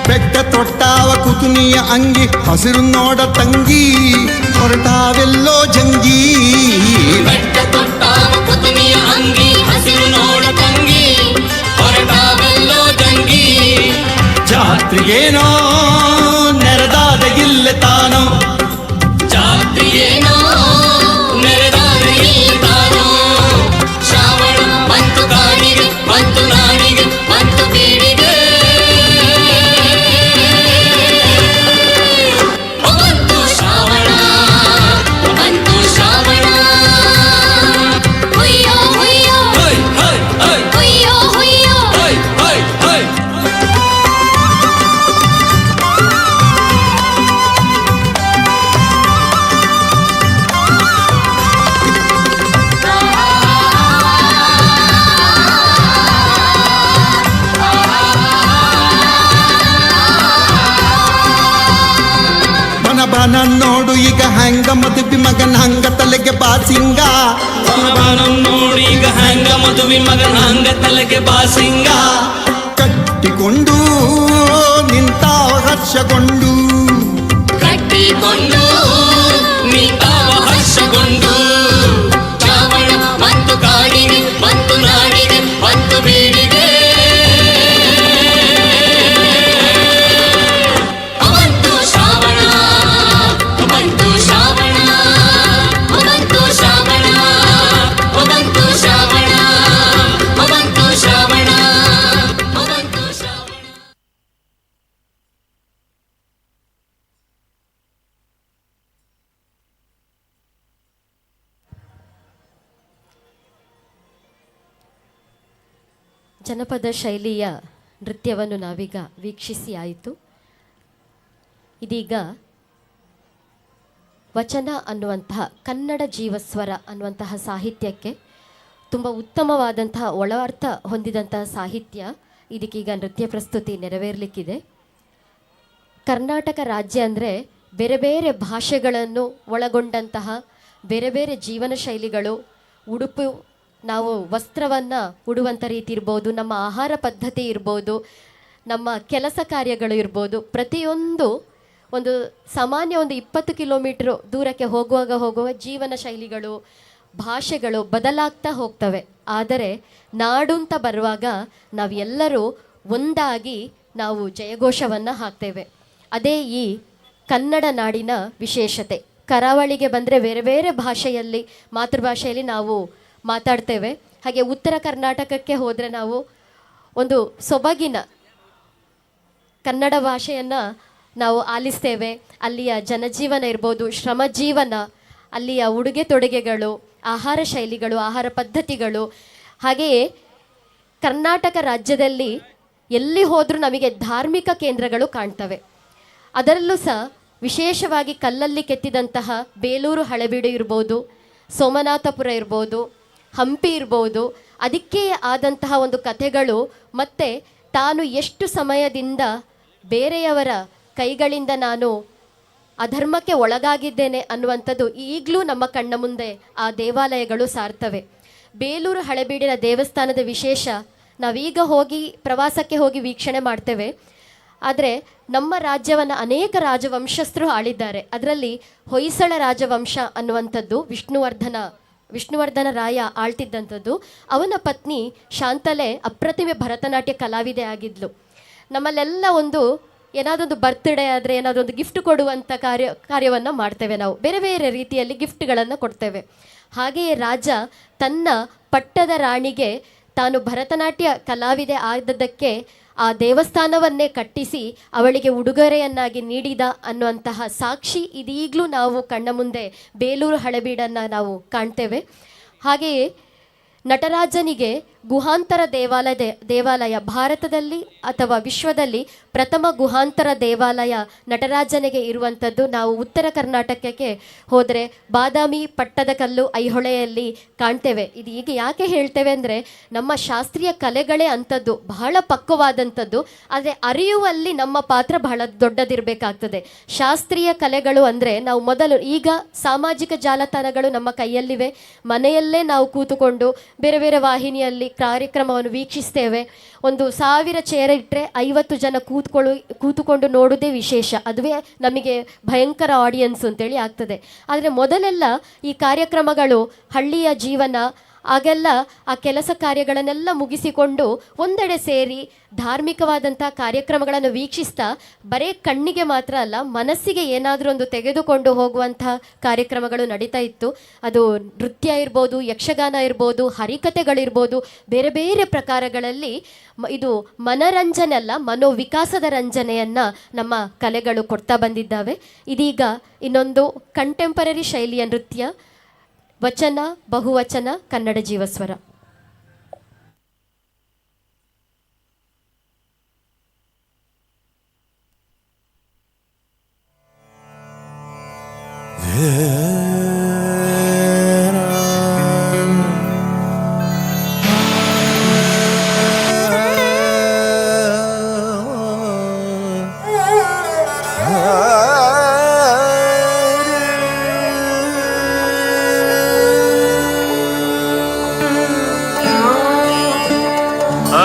ಬೆಟ್ಟ ತೊಟ್ಟಾವ ಕುತುನಿಯ ಅಂಗಿ ಹಸಿರು ನೋಡ ತಂಗಿ ಹೊರಟಾವೆಲ್ಲೋ ಜಂಗಿ ಬೆಟ್ಟ ತೊಟ್ಟಾವ ಕುತುನಿಯ ಅಂಗಿ ಹಸಿರು ನೋಡ ತಂಗಿ ಹೊರಟಾವೆಲ್ಲೋ ಜಂಗಿ ಜಾತ್ರೆಗೇನೋ ನೆರೆದಾದ ಇಲ್ಲ ತಾನೋ ಜಾತ್ರೆಯೇನೋ ನೆರೆದಾದ ಇಲ್ದಾನೋ ಶ್ರಾವಣ ಬಂತು ಕಾಡಿಗೆ ಬಂತು ನಾಡಿಗೆ ಬಂತು ಬೀಡಿಗೆ ಬಂತು ಶ್ರಾವಣ ಬಂತು ಶ್ರಾವಣ ಹುಯ್ಯೋ ಹುಯ್ಯೋ ಹೈ ಹೈ ಹೈ ಹುಯ್ಯೋ ಹುಯ್ಯೋ ಹೈ ಹೈ ಹೈ ಬನ ನೋಡು ಈಗ ಹಂಗ ಮದುವೆ ಮಗನ ಹಂಗ ತಲೆಗೆ ಬಾಸಿಂಗ ನೋಡಿ ಈಗ ಹಂಗ ಮದುವೆ ಮಗನ ಹಂಗ ತಲೆಗೆ ಬಾಸಿಂಗ ಕಟ್ಟಿಕೊಂಡು ನಿಂತಾವ ಹರ್ಷಗೊಂಡು ಕಟ್ಟಿಕೊಂಡು ನಿಂತಾವ ಹರ್ಷಗೊಂಡು ಶ್ರಾವಣ ಬಂತು ಕಾಡಿಗೆ ಬಂತು ನಾಡಿಗೆ ಬಂತು ಬೀಡಿಗೆ ಬಂತು ಶ್ರಾವಣ ಬಂತು ಶ್ರಾವಣ ಬಂತು ಶ್ರಾವಣ ಬಂತು ಶ್ರಾವಣ ಬಂತು ಶ್ರಾವಣ ಬಂತು ಶ್ರಾವಣ ಜನಪದ ಶೈಲಿಯ ನೃತ್ಯವನ್ನು ನಾವೀಗ ವೀಕ್ಷಿಸಿ ಆಯಿತು. ಇದೀಗ ವಚನ ಅನ್ನುವಂತಹ ಕನ್ನಡ ಜೀವಸ್ವರ ಅನ್ನುವಂತಹ ಸಾಹಿತ್ಯಕ್ಕೆ ತುಂಬ ಉತ್ತಮವಾದಂತಹ ಒಳಾರ್ಥ ಹೊಂದಿದಂತಹ ಸಾಹಿತ್ಯ ಇದಕ್ಕೀಗ ನೃತ್ಯ ಪ್ರಸ್ತುತಿ ನೆರವೇರಲಿಕ್ಕಿದೆ. ಕರ್ನಾಟಕ ರಾಜ್ಯ ಅಂದರೆ ಬೇರೆ ಬೇರೆ ಭಾಷೆಗಳನ್ನು ಒಳಗೊಂಡಂತಹ ಬೇರೆ ಬೇರೆ ಜೀವನ ಶೈಲಿಗಳು, ಉಡುಪು, ನಾವು ವಸ್ತ್ರವನ್ನು ಉಡುವಂಥ ರೀತಿ ಇರ್ಬೋದು, ನಮ್ಮ ಆಹಾರ ಪದ್ಧತಿ ಇರ್ಬೋದು, ನಮ್ಮ ಕೆಲಸ ಕಾರ್ಯಗಳು ಇರ್ಬೋದು, ಪ್ರತಿಯೊಂದು ಒಂದು ಸಾಮಾನ್ಯ ಒಂದು 20 ಕಿಲೋಮೀಟ್ರು ದೂರಕ್ಕೆ ಹೋಗುವ ಜೀವನ ಶೈಲಿಗಳು, ಭಾಷೆಗಳು ಬದಲಾಗ್ತಾ ಹೋಗ್ತವೆ. ಆದರೆ ನಾಡು ಅಂತ ಬರುವಾಗ ನಾವೆಲ್ಲರೂ ಒಂದಾಗಿ ನಾವು ಜಯಘೋಷವನ್ನು ಹಾಕ್ತೇವೆ. ಅದೇ ಈ ಕನ್ನಡ ನಾಡಿನ ವಿಶೇಷತೆ. ಕರಾವಳಿಗೆ ಬಂದರೆ ಬೇರೆ ಬೇರೆ ಭಾಷೆಯಲ್ಲಿ, ಮಾತೃಭಾಷೆಯಲ್ಲಿ ನಾವು ಮಾತಾಡ್ತೇವೆ. ಹಾಗೆ ಉತ್ತರ ಕರ್ನಾಟಕಕ್ಕೆ ಹೋದರೆ ನಾವು ಒಂದು ಸೊಬಗಿನ ಕನ್ನಡ ಭಾಷೆಯನ್ನು ನಾವು ಆಲಿಸ್ತೇವೆ. ಅಲ್ಲಿಯ ಜನಜೀವನ ಇರ್ಬೋದು, ಶ್ರಮಜೀವನ, ಅಲ್ಲಿಯ ಉಡುಗೆ ತೊಡುಗೆಗಳು, ಆಹಾರ ಶೈಲಿಗಳು, ಆಹಾರ ಪದ್ಧತಿಗಳು. ಹಾಗೆಯೇ ಕರ್ನಾಟಕ ರಾಜ್ಯದಲ್ಲಿ ಎಲ್ಲಿ ಹೋದರೂ ನಮಗೆ ಧಾರ್ಮಿಕ ಕೇಂದ್ರಗಳು ಕಾಣ್ತವೆ. ಅದರಲ್ಲೂ ಸಹ ವಿಶೇಷವಾಗಿ ಕಲ್ಲಲ್ಲಿ ಕೆತ್ತಿದಂತಹ ಬೇಲೂರು ಹಳೆಬೀಡು ಇರ್ಬೋದು, ಸೋಮನಾಥಪುರ ಇರ್ಬೋದು, ಹಂಪಿ ಇರ್ಬೋದು. ಅದಕ್ಕೆ ಆದಂತಹ ಒಂದು ಕಥೆಗಳು, ಮತ್ತು ತಾನು ಎಷ್ಟು ಸಮಯದಿಂದ ಬೇರೆಯವರ ಕೈಗಳಿಂದ ನಾನು ಅಧರ್ಮಕ್ಕೆ ಒಳಗಾಗಿದ್ದೇನೆ ಅನ್ನುವಂಥದ್ದು ಈಗಲೂ ನಮ್ಮ ಕಣ್ಣ ಮುಂದೆ ಆ ದೇವಾಲಯಗಳು ಸಾರ್ತವೆ. ಬೇಲೂರು ಹಳೆಬೀಡಿನ ದೇವಸ್ಥಾನದ ವಿಶೇಷ ನಾವೀಗ ಹೋಗಿ ಪ್ರವಾಸಕ್ಕೆ ಹೋಗಿ ವೀಕ್ಷಣೆ ಮಾಡ್ತೇವೆ. ಆದರೆ ನಮ್ಮ ರಾಜ್ಯವನ್ನು ಅನೇಕ ರಾಜವಂಶಸ್ಥರು ಆಳಿದ್ದಾರೆ. ಅದರಲ್ಲಿ ಹೊಯ್ಸಳ ರಾಜವಂಶ ಅನ್ನುವಂಥದ್ದು ವಿಷ್ಣುವರ್ಧನ ರಾಯ ಆಳ್ತಿದ್ದಂಥದ್ದು. ಅವನ ಪತ್ನಿ ಶಾಂತಲೆ ಅಪ್ರತಿಮೆ ಭರತನಾಟ್ಯ ಕಲಾವಿದೆ ಆಗಿದ್ಲು. ನಮ್ಮಲ್ಲೆಲ್ಲ ಏನಾದೊಂದು ಬರ್ತ್ಡೇ ಆದರೆ ಏನಾದೊಂದು ಗಿಫ್ಟ್ ಕೊಡುವಂಥ ಕಾರ್ಯವನ್ನು ಮಾಡ್ತೇವೆ. ನಾವು ಬೇರೆ ಬೇರೆ ರೀತಿಯಲ್ಲಿ ಗಿಫ್ಟ್ಗಳನ್ನು ಕೊಡ್ತೇವೆ. ಹಾಗೆಯೇ ರಾಜ ತನ್ನ ಪಟ್ಟದ ರಾಣಿಗೆ ತಾನು ಭರತನಾಟ್ಯ ಕಲಾವಿದೆ ಆದದ್ದಕ್ಕೆ ಆ ದೇವಸ್ಥಾನವನ್ನೇ ಕಟ್ಟಿಸಿ ಅವಳಿಗೆ ಉಡುಗೊರೆಯನ್ನಾಗಿ ನೀಡಿದ ಅನ್ನುವಂತಹ ಸಾಕ್ಷಿ ಇದೀಗಲೂ ನಾವು ಕಣ್ಣ ಮುಂದೆ ಬೇಲೂರು ಹಳೆಬೀಡನ್ನು ನಾವು ಕಾಣ್ತೇವೆ. ಹಾಗೆಯೇ ನಟರಾಜನಿಗೆ ಗುಹಾಂತರ ದೇವಾಲಯ ಭಾರತದಲ್ಲಿ ಅಥವಾ ವಿಶ್ವದಲ್ಲಿ ಪ್ರಥಮ ಗುಹಾಂತರ ದೇವಾಲಯ ನಟರಾಜನಿಗೆ ಇರುವಂಥದ್ದು ನಾವು ಉತ್ತರ ಕರ್ನಾಟಕಕ್ಕೆ ಹೋದರೆ ಬಾದಾಮಿ, ಪಟ್ಟದಕಲ್ಲು, ಐಹೊಳೆಯಲ್ಲಿ ಕಾಣ್ತೇವೆ. ಇದು ಈಗ ಯಾಕೆ ಹೇಳ್ತೇವೆ ಅಂದರೆ ನಮ್ಮ ಶಾಸ್ತ್ರೀಯ ಕಲೆಗಳೇ ಅಂಥದ್ದು, ಬಹಳ ಪಕ್ವವಾದಂಥದ್ದು. ಆದರೆ ಅರಿಯುವಲ್ಲಿ ನಮ್ಮ ಪಾತ್ರ ಬಹಳ ದೊಡ್ಡದಿರಬೇಕಾಗ್ತದೆ. ಶಾಸ್ತ್ರೀಯ ಕಲೆಗಳು ಅಂದರೆ ನಾವು ಮೊದಲು, ಈಗ ಸಾಮಾಜಿಕ ಜಾಲತಾಣಗಳು ನಮ್ಮ ಕೈಯಲ್ಲಿವೆ. ಮನೆಯಲ್ಲೇ ನಾವು ಕೂತುಕೊಂಡು ಬೇರೆ ಬೇರೆ ವಾಹಿನಿಯಲ್ಲಿ ಕಾರ್ಯಕ್ರಮವನ್ನು ವೀಕ್ಷಿಸ್ತೇವೆ. 1000 ಚೇರ್ ಇಟ್ಟರೆ 50 ಜನ ಕೂತುಕೊಂಡು ನೋಡೋದೇ ವಿಶೇಷ. ಅದುವೇ ನಮಗೆ ಭಯಂಕರ ಆಡಿಯನ್ಸ್ ಅಂತೇಳಿ ಆಗ್ತದೆ. ಆದರೆ ಮೊದಲೆಲ್ಲ ಈ ಕಾರ್ಯಕ್ರಮಗಳು ಹಳ್ಳಿಯ ಜೀವನ, ಆಗೆಲ್ಲ ಆ ಕೆಲಸ ಕಾರ್ಯಗಳನ್ನೆಲ್ಲ ಮುಗಿಸಿಕೊಂಡು ಒಂದೆಡೆ ಸೇರಿ ಧಾರ್ಮಿಕವಾದಂಥ ಕಾರ್ಯಕ್ರಮಗಳನ್ನು ವೀಕ್ಷಿಸ್ತಾ ಬರೀ ಕಣ್ಣಿಗೆ ಮಾತ್ರ ಅಲ್ಲ, ಮನಸ್ಸಿಗೆ ಏನಾದರೂ ಒಂದು ತೆಗೆದುಕೊಂಡು ಹೋಗುವಂಥ ಕಾರ್ಯಕ್ರಮಗಳು ನಡೀತಾ ಇತ್ತು. ಅದು ನೃತ್ಯ ಇರ್ಬೋದು, ಯಕ್ಷಗಾನ ಇರ್ಬೋದು, ಹರಿಕಥೆಗಳಿರ್ಬೋದು, ಬೇರೆ ಬೇರೆ ಪ್ರಕಾರಗಳಲ್ಲಿ ಇದು ಮನರಂಜನೆ ಅಲ್ಲ, ಮನೋವಿಕಾಸದ ರಂಜನೆಯನ್ನು ನಮ್ಮ ಕಲೆಗಳು ಕೊಡ್ತಾ ಬಂದಿದ್ದಾವೆ. ಇದೀಗ ಇನ್ನೊಂದು ಕಂಟೆಂಪರರಿ ಶೈಲಿಯ ನೃತ್ಯ, ವಚನ ಬಹುವಚನ ಕನ್ನಡ ಜೀವಸ್ವರ.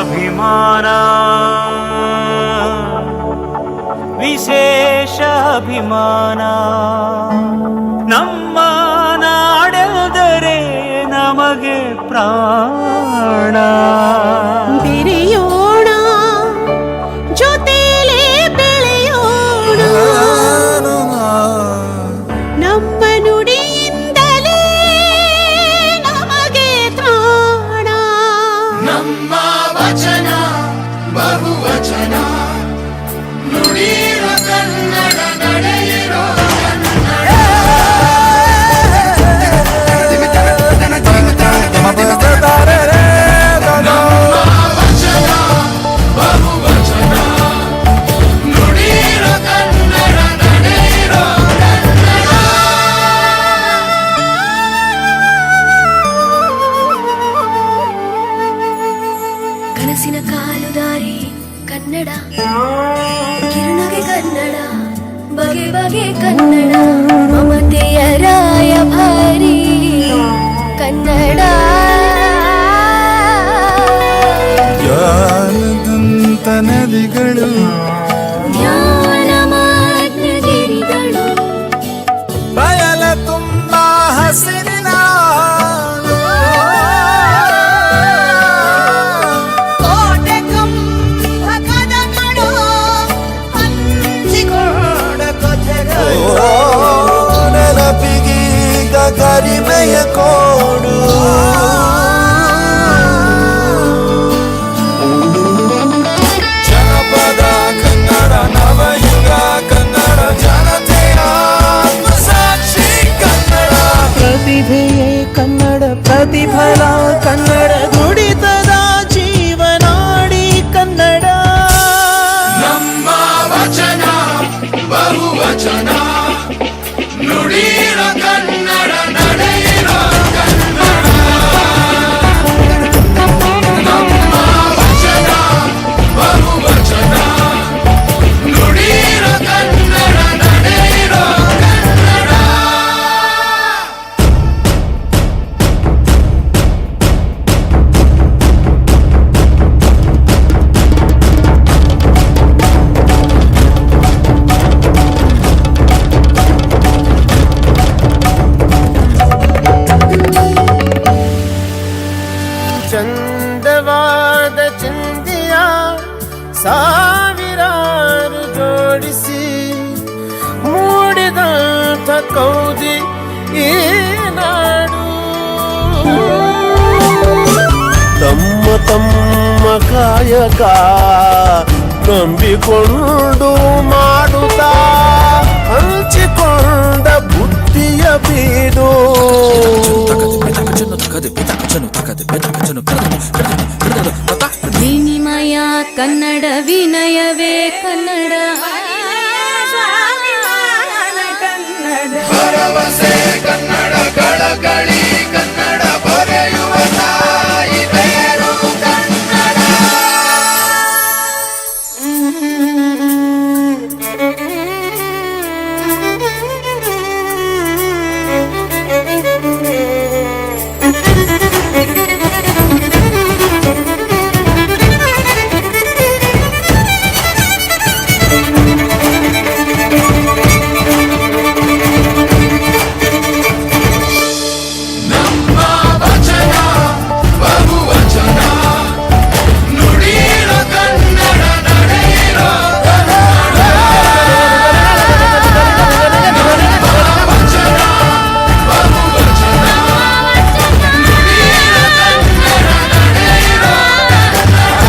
ಅಭಿಮಾನ ವಿಶೇಷ ಅಭಿಮಾನ, ನಮ್ಮ ನಾಡೆಂದರೆ ನಮಗೆ ಪ್ರಾಣ. ಬೆರೆಯೋಣ, ಜೊತೆಲೇ ಬೆಳೆಯೋಣ, ನಮ್ಮ ನುಡಿಯಿಂದಲೇ ನಮಗೆ ತ್ರಾಣ. ನಮ್ಮ ವಚನ ಬಹುವಚನ, ನುಡಿಯಿರೋ ಕನ್ನಡ, ನಡೆಯಿರೋ ಕನ್ನಡ. ತುಂಬಾ ಹಸಿರಿನ ಕೋಟೆ ಕಂಬಕದಗಳು ಹಂಚಿಕೊಂಡ ಕಥೆಗಳು ನೆನಪಿಗೀಗ ಗರಿಮೆಯ ಕೋಡು ಜನಪದ ಕನ್ನಡ ನವಯುಗ ಕನ್ನಡ ಜನತೆಯ ಸಾಕ್ಷಿ ಕನ್ನಡ ಪ್ರತಿಭೆಯೇ ಕನ್ನಡ ಪ್ರತಿಫಲ ಕನ್ನಡ ದುಡಿತದ ಜೀವನಾಡಿ ಕನ್ನಡ ನಮ್ಮ ವಚನ ಬಹುವಚನ ನುಡಿಯಿರೋ ಕನ್ನಡ ನಡೆಯಿರೋ ಕನ್ನಡ ನಮ್ಮ ವಚನ ಬಹುವಚನ ನುಡಿಯಿರೋ ಕನ್ನಡ ನಡೆಯಿರೋ ಕನ್ನಡ. ಚಂದವಾದ ಚಿಂದಿಯ ಸಾವಿರಾರು ಜೋಡಿಸಿ ಮೂಡಿದಂಥ ಕೌದಿ ಈ ನಾಡು ತಮ್ಮ ತಮ್ಮ ಕಾಯಕ ನಂಬಿಕೊಂಡು ಮಾಡುತ್ತಾ ಹಂಚಿಕೊಂಡ ಬುದ್ಧಿಯ ಬೀಡು ವಿನಿಮಯ ಕನ್ನಡ ವಿನಯವೇ ಕನ್ನಡ ಭರವಸೆ ಕನ್ನಡ ಕಳಕಳಿ ಕನ್ನಡ ಬರೆಯುವ ತಾಯಿ ಬೇರು ಕನ್ನಡ. ನಮ್ಮ ವಚನ ಬಹುವಚನ ನುಡಿಯಿರೋ ಕನ್ನಡ ನಡೆಯಿರೋ ಕನ್ನಡ. ನಮ್ಮ ವಚನ ಬಹುವಚನ ನುಡಿಯಿರೋ ಕನ್ನಡ ನಡೆಯಿರೋ ಕನ್ನಡ.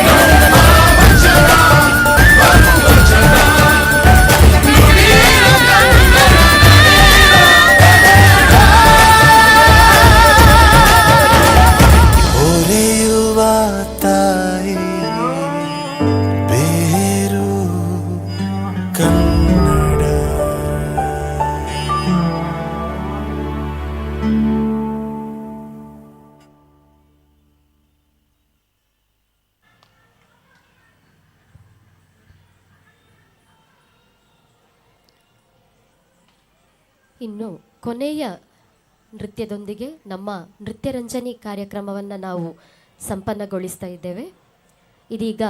ನಮ್ಮ ವಚನ ಬಹುವಚನ ನುಡಿಯಿರೋ ಕನ್ನಡ ನಡೆಯಿರೋ ಹೊರೆಯುವ ತಾಯಿ ಬೇರು ಕನ್ನಡ. ಇನ್ನು ಕೊನೆಯ ನೃತ್ಯದೊಂದಿಗೆ ನಮ್ಮ ನೃತ್ಯರಂಜನಿ ಕಾರ್ಯಕ್ರಮವನ್ನು ನಾವು ಸಂಪನ್ನಗೊಳಿಸ್ತಾ ಇದ್ದೇವೆ. ಇದೀಗ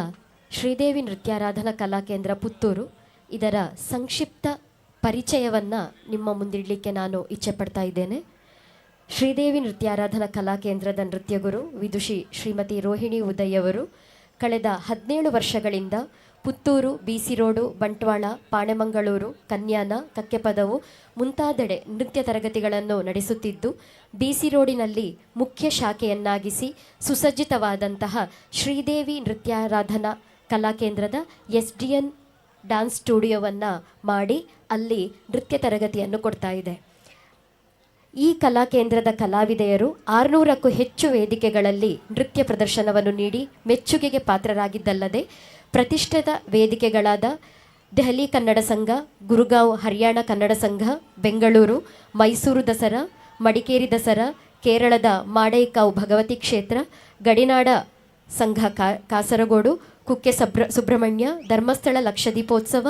ಶ್ರೀದೇವಿ ನೃತ್ಯಾರಾಧನಾ ಕಲಾಕೇಂದ್ರ ಪುತ್ತೂರು ಇದರ ಸಂಕ್ಷಿಪ್ತ ಪರಿಚಯವನ್ನು ನಿಮ್ಮ ಮುಂದಿಡಲಿಕ್ಕೆ ನಾನು ಇಚ್ಛೆ ಪಡ್ತಾ ಇದ್ದೇನೆ. ಶ್ರೀದೇವಿ ನೃತ್ಯಾರಾಧನಾ ಕಲಾಕೇಂದ್ರದ ನೃತ್ಯಗುರು ವಿದುಷಿ ಶ್ರೀಮತಿ ರೋಹಿಣಿ ಉದಯ್ ಅವರು ಕಳೆದ 17 ವರ್ಷಗಳಿಂದ ಪುತ್ತೂರು, BC ರೋಡು, ಬಂಟ್ವಾಳ, ಪಾಣೆಮಂಗಳೂರು, ಕನ್ಯಾನ, ಕಕ್ಕೆಪದವು ಮುಂತಾದೆಡೆ ನೃತ್ಯ ತರಗತಿಗಳನ್ನು ನಡೆಸುತ್ತಿದ್ದು BC ರೋಡಿನಲ್ಲಿ ಮುಖ್ಯ ಶಾಖೆಯನ್ನಾಗಿಸಿ ಸುಸಜ್ಜಿತವಾದಂತಹ ಶ್ರೀದೇವಿ ನೃತ್ಯಾರಾಧನಾ ಕಲಾಕೇಂದ್ರದ SDN ಡ್ಯಾನ್ಸ್ ಸ್ಟುಡಿಯೋವನ್ನು ಮಾಡಿ ಅಲ್ಲಿ ನೃತ್ಯ ತರಗತಿಯನ್ನು ಕೊಡ್ತಾ ಇದೆ. ಈ ಕಲಾಕೇಂದ್ರದ ಕಲಾವಿದೆಯರು 600ಕ್ಕೂ ಹೆಚ್ಚು ವೇದಿಕೆಗಳಲ್ಲಿ ನೃತ್ಯ ಪ್ರದರ್ಶನವನ್ನು ನೀಡಿ ಮೆಚ್ಚುಗೆಗೆ ಪಾತ್ರರಾಗಿದ್ದಲ್ಲದೆ ಪ್ರತಿಷ್ಠಿತ ವೇದಿಕೆಗಳಾದ ದೆಹಲಿ ಕನ್ನಡ ಸಂಘ, ಗುರುಗಾಂವ್ ಹರಿಯಾಣ ಕನ್ನಡ ಸಂಘ, ಬೆಂಗಳೂರು, ಮೈಸೂರು ದಸರಾ, ಮಡಿಕೇರಿ ದಸರಾ, ಕೇರಳದ ಮಾಡೈಕಾವ್ ಭಗವತಿ ಕ್ಷೇತ್ರ, ಗಡಿನಾಡ ಸಂಘ ಕಾಸರಗೋಡು, ಕುಕ್ಕೆ ಸುಬ್ರಹ್ಮಣ್ಯ, ಧರ್ಮಸ್ಥಳ ಲಕ್ಷದೀಪೋತ್ಸವ,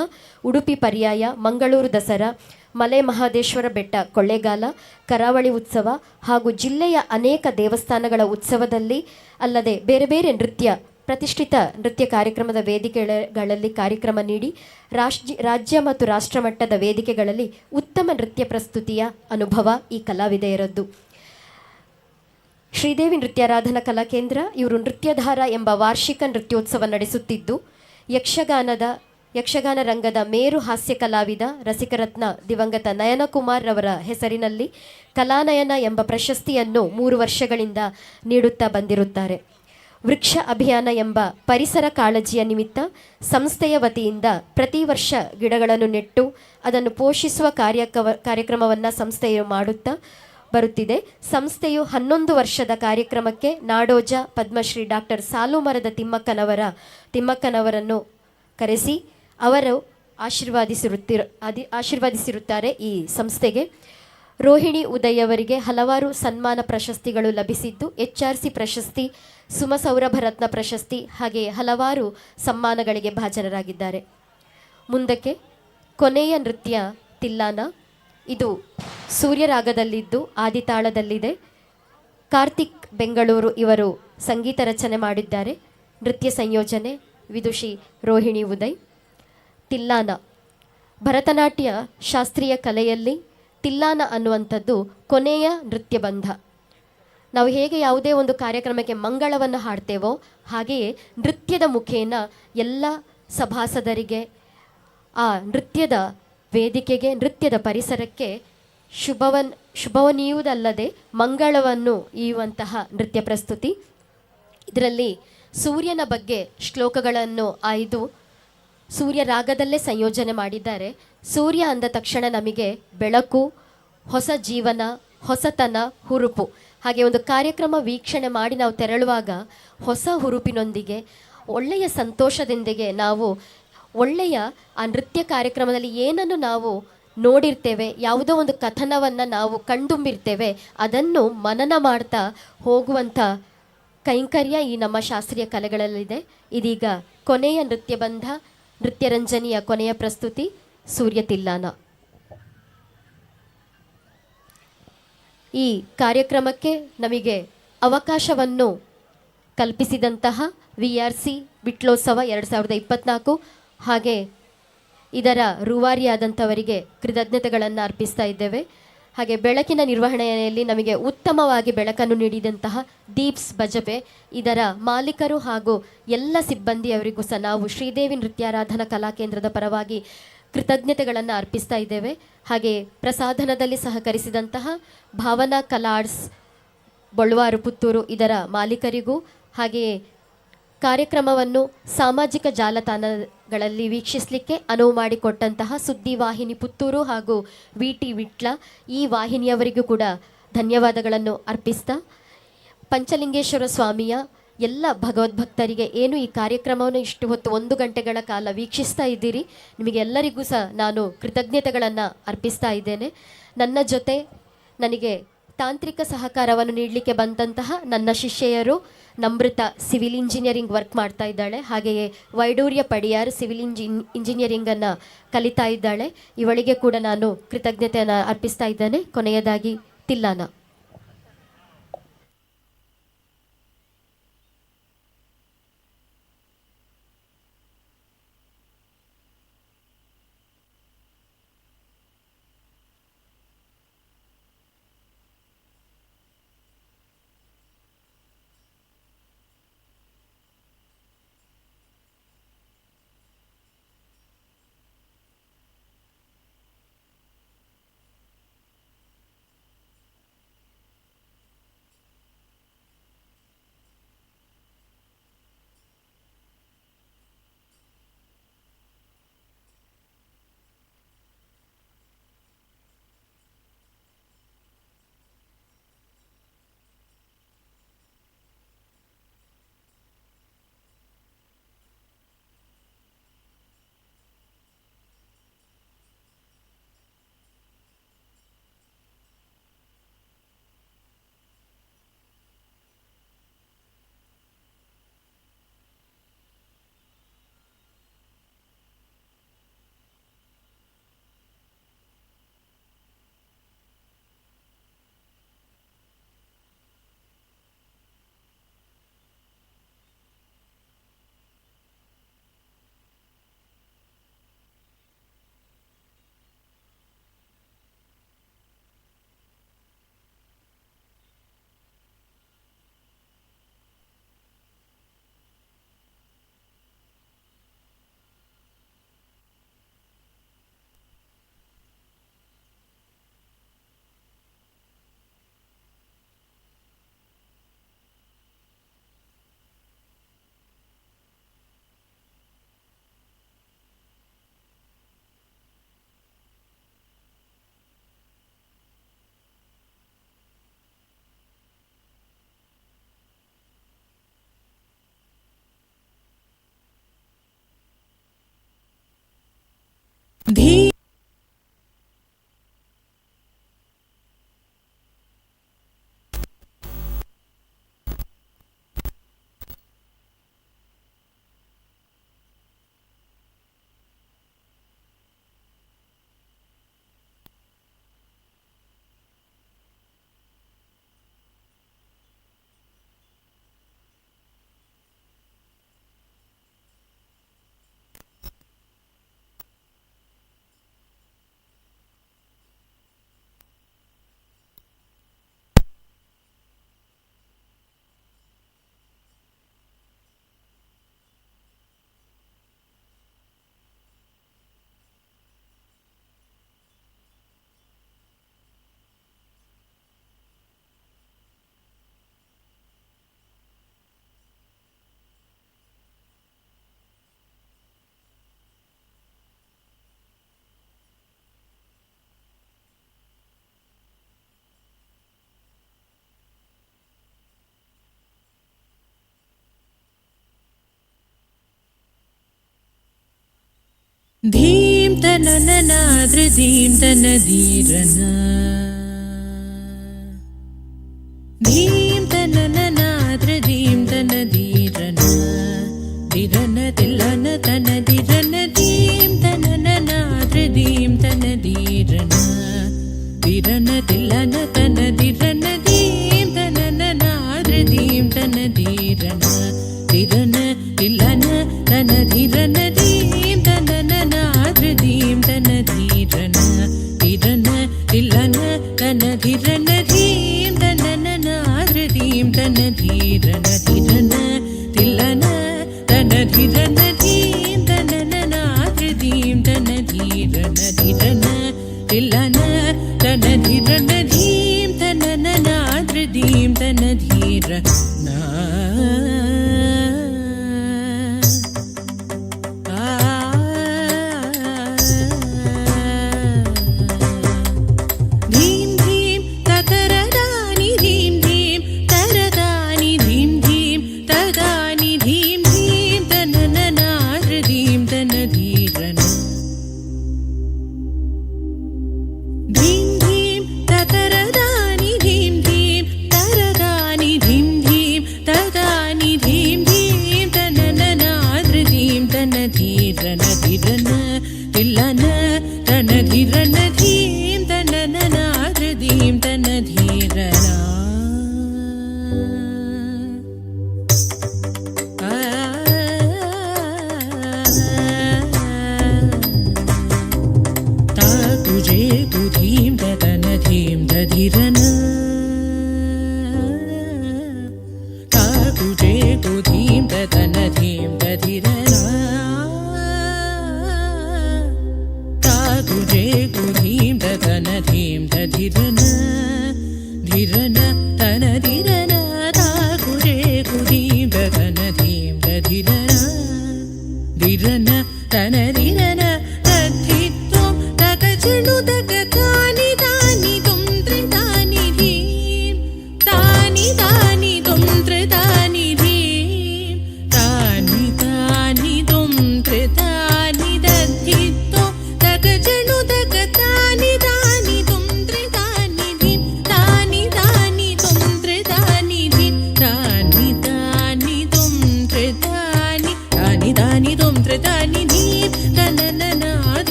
ಉಡುಪಿ ಪರ್ಯಾಯ, ಮಂಗಳೂರು ದಸರಾ, ಮಲೆ ಮಹದೇಶ್ವರ ಬೆಟ್ಟ ಕೊಳ್ಳೇಗಾಲ, ಕರಾವಳಿ ಉತ್ಸವ ಹಾಗೂ ಜಿಲ್ಲೆಯ ಅನೇಕ ದೇವಸ್ಥಾನಗಳ ಉತ್ಸವದಲ್ಲಿ ಅಲ್ಲದೆ ಬೇರೆ ಬೇರೆ ಪ್ರತಿಷ್ಠಿತ ನೃತ್ಯ ಕಾರ್ಯಕ್ರಮದ ವೇದಿಕೆಗಳಲ್ಲಿ ಕಾರ್ಯಕ್ರಮ ನೀಡಿ ರಾಜ್ಯ ಮತ್ತು ರಾಷ್ಟ್ರಮಟ್ಟದ ವೇದಿಕೆಗಳಲ್ಲಿ ಉತ್ತಮ ನೃತ್ಯ ಪ್ರಸ್ತುತಿಯ ಅನುಭವ ಈ ಕಲಾವಿದೆಯರದ್ದು. ಶ್ರೀದೇವಿ ನೃತ್ಯಾರಾಧನಾ ಕಲಾಕೇಂದ್ರ ಇವರು ನೃತ್ಯಧಾರ ಎಂಬ ವಾರ್ಷಿಕ ನೃತ್ಯೋತ್ಸವ ನಡೆಸುತ್ತಿದ್ದು, ಯಕ್ಷಗಾನ ರಂಗದ ಮೇರು ಹಾಸ್ಯ ಕಲಾವಿದ ರಸಿಕರತ್ನ ದಿವಂಗತ ನಯನಕುಮಾರ್ ರವರ ಹೆಸರಿನಲ್ಲಿ ಕಲಾನಯನ ಎಂಬ ಪ್ರಶಸ್ತಿಯನ್ನು 3 ವರ್ಷಗಳಿಂದ ನೀಡುತ್ತಾ ಬಂದಿರುತ್ತಾರೆ. ವೃಕ್ಷ ಅಭಿಯಾನ ಎಂಬ ಪರಿಸರ ಕಾಳಜಿಯ ನಿಮಿತ್ತ ಸಂಸ್ಥೆಯ ವತಿಯಿಂದ ಪ್ರತಿ ವರ್ಷ ಗಿಡಗಳನ್ನು ನೆಟ್ಟು ಅದನ್ನು ಪೋಷಿಸುವ ಕಾರ್ಯಕ್ರಮವನ್ನು ಸಂಸ್ಥೆಯು ಮಾಡುತ್ತಾ ಬರುತ್ತಿದೆ. ಸಂಸ್ಥೆಯು 11 ವರ್ಷದ ಕಾರ್ಯಕ್ರಮಕ್ಕೆ ನಾಡೋಜ ಪದ್ಮಶ್ರೀ ಡಾಕ್ಟರ್ ಸಾಲುಮರದ ತಿಮ್ಮಕ್ಕನವರನ್ನು ಕರೆಸಿ ಅವರು ಆಶೀರ್ವಾದಿಸಿರುತ್ತಾರೆ. ಈ ಸಂಸ್ಥೆಗೆ ರೋಹಿಣಿ ಉದಯ್ ಅವರಿಗೆ ಹಲವಾರು ಸನ್ಮಾನ ಪ್ರಶಸ್ತಿಗಳು ಲಭಿಸಿದ್ದು, HRC ಪ್ರಶಸ್ತಿ, ಸುಮಸೌರಭ ರತ್ನ ಪ್ರಶಸ್ತಿ ಹಾಗೆ ಹಲವಾರು ಸಮ್ಮಾನಗಳಿಗೆ ಭಾಜನರಾಗಿದ್ದಾರೆ. ಮುಂದಕ್ಕೆ ಕೊನೆಯ ನೃತ್ಯ ತಿಲ್ಲಾನ. ಇದು ಸೂರ್ಯರಾಗದಲ್ಲಿದ್ದು ಆದಿತಾಳದಲ್ಲಿದೆ. ಕಾರ್ತಿಕ್ ಬೆಂಗಳೂರು ಇವರು ಸಂಗೀತ ರಚನೆ ಮಾಡಿದ್ದಾರೆ. ನೃತ್ಯ ಸಂಯೋಜನೆ ವಿದುಷಿ ರೋಹಿಣಿ ಉದಯ್. ತಿಲ್ಲಾನ ಭರತನಾಟ್ಯ ಶಾಸ್ತ್ರೀಯ ಕಲೆಯಲ್ಲಿ ತಿಲ್ಲಾನ ಅನ್ನುವಂಥದ್ದು ಕೊನೆಯ ನೃತ್ಯ ಬಂಧ. ನಾವು ಹೇಗೆ ಯಾವುದೇ ಒಂದು ಕಾರ್ಯಕ್ರಮಕ್ಕೆ ಮಂಗಳವನ್ನು ಹಾಡ್ತೇವೋ ಹಾಗೆಯೇ ನೃತ್ಯದ ಮುಖೇನ ಎಲ್ಲ ಸಭಾಸದರಿಗೆ ಆ ನೃತ್ಯದ ವೇದಿಕೆಗೆ, ನೃತ್ಯದ ಪರಿಸರಕ್ಕೆ ಶುಭವನ್ನೀಯುವುದಲ್ಲದೆ ಮಂಗಳವನ್ನು ಈಯುವಂತಹ ನೃತ್ಯ ಪ್ರಸ್ತುತಿ. ಇದರಲ್ಲಿ ಸೂರ್ಯನ ಬಗ್ಗೆ ಶ್ಲೋಕಗಳನ್ನು ಆಯ್ದು ಸೂರ್ಯ ರಾಗದಲ್ಲೇ ಸಂಯೋಜನೆ ಮಾಡಿದ್ದಾರೆ. ಸೂರ್ಯ ಅಂದ ತಕ್ಷಣ ನಮಗೆ ಬೆಳಕು, ಹೊಸ ಜೀವನ, ಹೊಸತನ, ಹುರುಪು. ಹಾಗೆ ಒಂದು ಕಾರ್ಯಕ್ರಮ ವೀಕ್ಷಣೆ ಮಾಡಿ ನಾವು ತೆರಳುವಾಗ ಹೊಸ ಹುರುಪಿನೊಂದಿಗೆ ಒಳ್ಳೆಯ ಸಂತೋಷದೊಂದಿಗೆ ನಾವು ಒಳ್ಳೆಯ ಆ ನೃತ್ಯ ಕಾರ್ಯಕ್ರಮದಲ್ಲಿ ಏನನ್ನು ನಾವು ನೋಡಿರ್ತೇವೆ, ಯಾವುದೋ ಒಂದು ಕಥನವನ್ನು ನಾವು ಕಣ್ತುಂಬಿರ್ತೇವೆ, ಅದನ್ನು ಮನನ ಮಾಡ್ತಾ ಹೋಗುವಂಥ ಕೈಂಕರ್ಯ ಈ ನಮ್ಮ ಶಾಸ್ತ್ರೀಯ ಕಲೆಗಳಲ್ಲಿದೆ. ಇದೀಗ ಕೊನೆಯ ನೃತ್ಯ ಬಂಧ, ನೃತ್ಯರಂಜನಿಯ ಕೊನೆಯ ಪ್ರಸ್ತುತಿ ಸೂರ್ಯ ತಿಲ್ಲಾನ. ಈ ಕಾರ್ಯಕ್ರಮಕ್ಕೆ ನಮಗೆ ಅವಕಾಶವನ್ನು ಕಲ್ಪಿಸಿದಂತಹ VRC ವಿಟ್ಲೋತ್ಸವ 2024 ಹಾಗೆ ಇದರ ರೂವಾರಿಯಾದಂಥವರಿಗೆ ಕೃತಜ್ಞತೆಗಳನ್ನು ಅರ್ಪಿಸ್ತಾ ಇದ್ದೇವೆ. ಹಾಗೆ ಬೆಳಕಿನ ನಿರ್ವಹಣೆಯಲ್ಲಿ ನಮಗೆ ಉತ್ತಮವಾಗಿ ಬೆಳಕನ್ನು ನೀಡಿದಂತಹ ದೀಪ್ಸ್ ಬಜಪೆ ಇದರ ಮಾಲೀಕರು ಹಾಗೂ ಎಲ್ಲ ಸಿಬ್ಬಂದಿಯವರಿಗೂ ಸಹ ನಾವು ಶ್ರೀದೇವಿ ನೃತ್ಯಾರಾಧನಾ ಕಲಾಕೇಂದ್ರದ ಪರವಾಗಿ ಕೃತಜ್ಞತೆಗಳನ್ನು ಅರ್ಪಿಸ್ತಾ ಇದ್ದೇವೆ. ಹಾಗೆ ಪ್ರಸಾಧನದಲ್ಲಿ ಸಹಕರಿಸಿದಂತಹ ಭಾವನಾ ಕಲಾರ್ಡ್ಸ್ ಬೊಳ್ವಾರು ಪುತ್ತೂರು ಇದರ ಮಾಲೀಕರಿಗೂ, ಹಾಗೆಯೇ ಕಾರ್ಯಕ್ರಮವನ್ನು ಸಾಮಾಜಿಕ ಜಾಲತಾಣಗಳಲ್ಲಿ ವೀಕ್ಷಿಸಲಿಕ್ಕೆ ಅನುವು ಮಾಡಿಕೊಟ್ಟಂತಹ ಸುದ್ದಿವಾಹಿನಿ ಪುತ್ತೂರು ಹಾಗೂ VT ವಿಟ್ಲ ಈ ವಾಹಿನಿಯವರಿಗೂ ಕೂಡ ಧನ್ಯವಾದಗಳನ್ನು ಅರ್ಪಿಸ್ತಾ, ಪಂಚಲಿಂಗೇಶ್ವರ ಸ್ವಾಮಿಯ ಎಲ್ಲ ಭಗವದ್ಭಕ್ತರಿಗೆ ಏನು ಈ ಕಾರ್ಯಕ್ರಮವನ್ನು ಇಷ್ಟು ಹೊತ್ತು 1 ಗಂಟೆಗಳ ಕಾಲ ವೀಕ್ಷಿಸ್ತಾ ಇದ್ದೀರಿ, ನಿಮಗೆಲ್ಲರಿಗೂ ಸಹ ನಾನು ಕೃತಜ್ಞತೆಗಳನ್ನು ಅರ್ಪಿಸ್ತಾ ಇದ್ದೇನೆ. ನನ್ನ ಜೊತೆ ನನಗೆ ತಾಂತ್ರಿಕ ಸಹಕಾರವನ್ನು ನೀಡಲಿಕ್ಕೆ ಬಂದಂತಹ ನನ್ನ ಶಿಷ್ಯೆಯರು ನಮೃತ ಸಿವಿಲ್ ಇಂಜಿನಿಯರಿಂಗ್ ವರ್ಕ್ ಮಾಡ್ತಾ ಇದ್ದಾಳೆ, ಹಾಗೆಯೇ ವೈಡೂರ್ಯ ಪಡಿಯಾರ್ ಸಿವಿಲ್ ಇಂಜಿನಿಯರಿಂಗನ್ನು ಕಲಿತಾ ಇದ್ದಾಳೆ. ಇವಳಿಗೆ ಕೂಡ ನಾನು ಕೃತಜ್ಞತೆಯನ್ನು ಅರ್ಪಿಸ್ತಾ ಇದ್ದೇನೆ. ಕೊನೆಯದಾಗಿ ತಿಲ್ಲಾನ. धीं तनननाद्रधीं तनधीरना धीं तनननाद्रधीं तनधीरना धीरन तिल्लन तनधीरन धीं तनननाद्रधीं तनधीरना धीरन तिल्लन तनधीरन धीं तनननाद्रधीं तनधीरना धीरन तिल्लन तनधीरन धीं तनननाद्रधीं तनधीरन धीरन तिल्लन तनधीरन धीं तनननाद्रधीं तनधीरन धीरन तिल्लन तनधीरन धीं तनननाद्रधीं तनधीरन धीरन तिल्लन तनधीरन धीं तनननाद्रधीं तनधीरना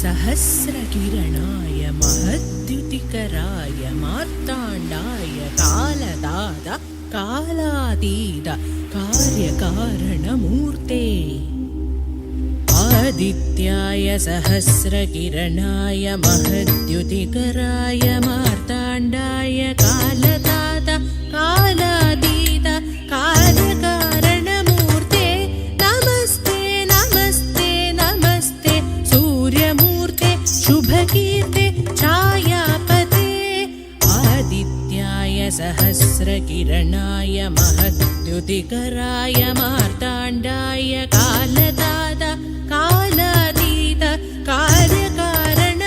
सहस्रकिरणाय महद्युतिकराय मार्ताण्डाय कालदाद कालातीत कार्यकारणमूर्ते आदित्याय सहस्रकिरणाय महद्युतिकराय मार्ताण्डाय कालदाद कालातीत कार्यकारणमूर्ते नमस्ते नमस्ते नमस्ते सूर्यमूर्ते शुभकीर्ते छायापते आदित्याय सहस्रकिरणाय महत् स्तुतिकराय मार्ताण्डाय कालदाता कालातीत कार्यकारणमूर्ते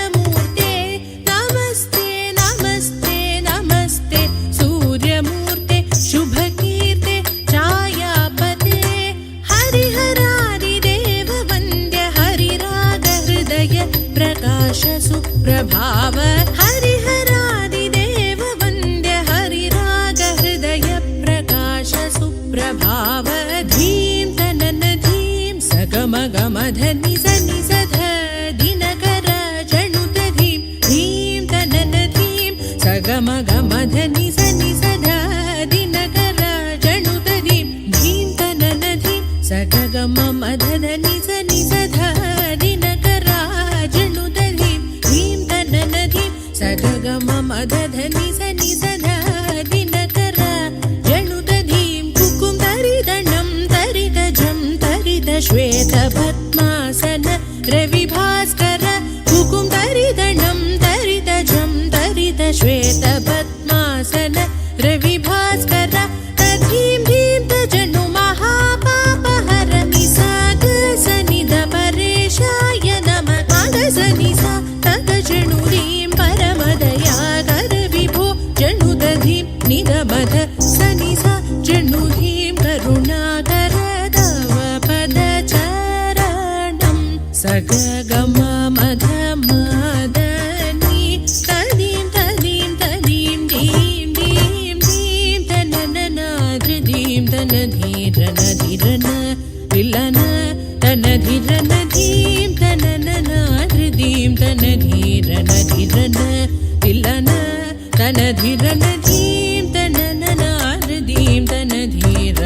नमस्ते नमस्ते नमस्ते सूर्यमूर्ते शुभकीर्ते छायापते हरिहरादिदेव वन्द्य हरिरागहृदय प्रकाश सुप्रभाव हरिहरादिदेव वन्द्य हरिरागहृदय प्रकाश सुप्रभाव धीं तनन धीं सगमगमधनि सनि सध दिनकर जणुत धीं धीं तनन धीं सगमगमधनि सनि सध दिनकर जणुत धीं धीं तनन धीं सगगममधनि सनि सध दिनकर जणुत धीं धीं तनन धीं सगगममधनि सनि सध दिनकर जणुत धीं कुकुं तरिदणं तरितजं तरित श्वेत पद्मासन रविभास्कर कुकुं तरिदणं तरितजं तरित श्वेत पद्मासन रविभास्कर तधीं धीं तजनु महापापहर निसाग सनिध परेशाय नमः मागसनि सा तगजनु रीं परमदयाकर विभो जनु दधीं निगमध सनि सा जनु रीं करुणाकर तव पदचरणं सगगम मध मदनि तदीं तदीं तदीं दीं दीं दीं तनननाद्रदीं तनधीरनधिरन विलन तनधिरन धीं तनननाद्रदीं तनधीरनधिरन विलन तनधिरन धीं तनननाद्रदीं तनधीर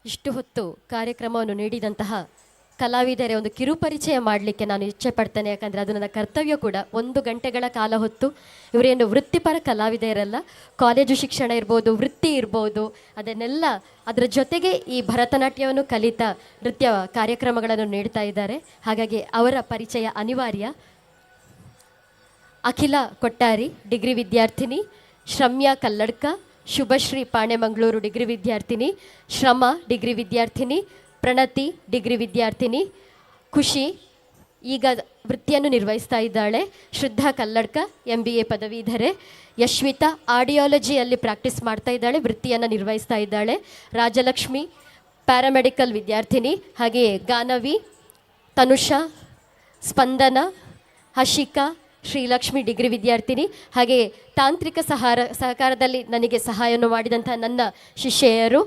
ಇಷ್ಟು ಹೊತ್ತು ಕಾರ್ಯಕ್ರಮವನ್ನು ನೀಡಿದಂತಹ ಕಲಾವಿದರೇ ಒಂದು ಕಿರುಪರಿಚಯ ಮಾಡಲಿಕ್ಕೆ ನಾನು ಇಚ್ಛೆ ಪಡ್ತೇನೆ. ಯಾಕಂದರೆ ಅದು ನನ್ನ ಕರ್ತವ್ಯ ಕೂಡ. 1 ಗಂಟೆಗಳ ಕಾಲ ಹೊತ್ತು ಇವರೇನು ವೃತ್ತಿಪರ ಕಲಾವಿದರಲ್ಲ, ಕಾಲೇಜು ಶಿಕ್ಷಣ ಇರ್ಬೋದು, ವೃತ್ತಿ ಇರ್ಬೋದು, ಅದನ್ನೆಲ್ಲ ಅದರ ಜೊತೆಗೆ ಈ ಭರತನಾಟ್ಯವನ್ನು ಕಲಿತ ನೃತ್ಯ ಕಾರ್ಯಕ್ರಮಗಳನ್ನು ನೀಡ್ತಾ ಇದ್ದಾರೆ. ಹಾಗಾಗಿ ಅವರ ಪರಿಚಯ ಅನಿವಾರ್ಯ. ಅಖಿಲ ಕೊಟ್ಟಾರಿ ಡಿಗ್ರಿ ವಿದ್ಯಾರ್ಥಿನಿ, ಶ್ರಮ್ಯಾ ಕಲ್ಲಡ್ಕ, ಶುಭಶ್ರೀ ಪಾಣೆಮಂಗಳೂರು ಡಿಗ್ರಿ ವಿದ್ಯಾರ್ಥಿನಿ, ಶ್ರಮ ಡಿಗ್ರಿ ವಿದ್ಯಾರ್ಥಿನಿ, ಪ್ರಣತಿ ಡಿಗ್ರಿ ವಿದ್ಯಾರ್ಥಿನಿ, ಖುಷಿ ಈಗ ವೃತ್ತಿಯನ್ನು ನಿರ್ವಹಿಸ್ತಾ ಇದ್ದಾಳೆ, ಶ್ರದ್ಧಾ ಕಲ್ಲಡ್ಕ MBA ಪದವೀಧರೆ, ಯಶ್ವಿತಾ ಆಡಿಯಾಲಜಿಯಲ್ಲಿ ಪ್ರಾಕ್ಟೀಸ್ ಮಾಡ್ತಾ ಇದ್ದಾಳೆ, ವೃತ್ತಿಯನ್ನು ನಿರ್ವಹಿಸ್ತಾ ಇದ್ದಾಳೆ, ರಾಜಲಕ್ಷ್ಮಿ ಪ್ಯಾರಾಮೆಡಿಕಲ್ ವಿದ್ಯಾರ್ಥಿನಿ, ಹಾಗೆಯೇ ಗಾನವಿ, ತನುಷಾ, ಸ್ಪಂದನ, ಹಶಿಕಾ, ಶ್ರೀಲಕ್ಷ್ಮಿ ಡಿಗ್ರಿ ವಿದ್ಯಾರ್ಥಿನಿ, ಹಾಗೆಯೇ ತಾಂತ್ರಿಕ ಸಹಕಾರದಲ್ಲಿ ನನಗೆ ಸಹಾಯವನ್ನು ಮಾಡಿದಂಥ ನನ್ನ ಶಿಷ್ಯೆಯರು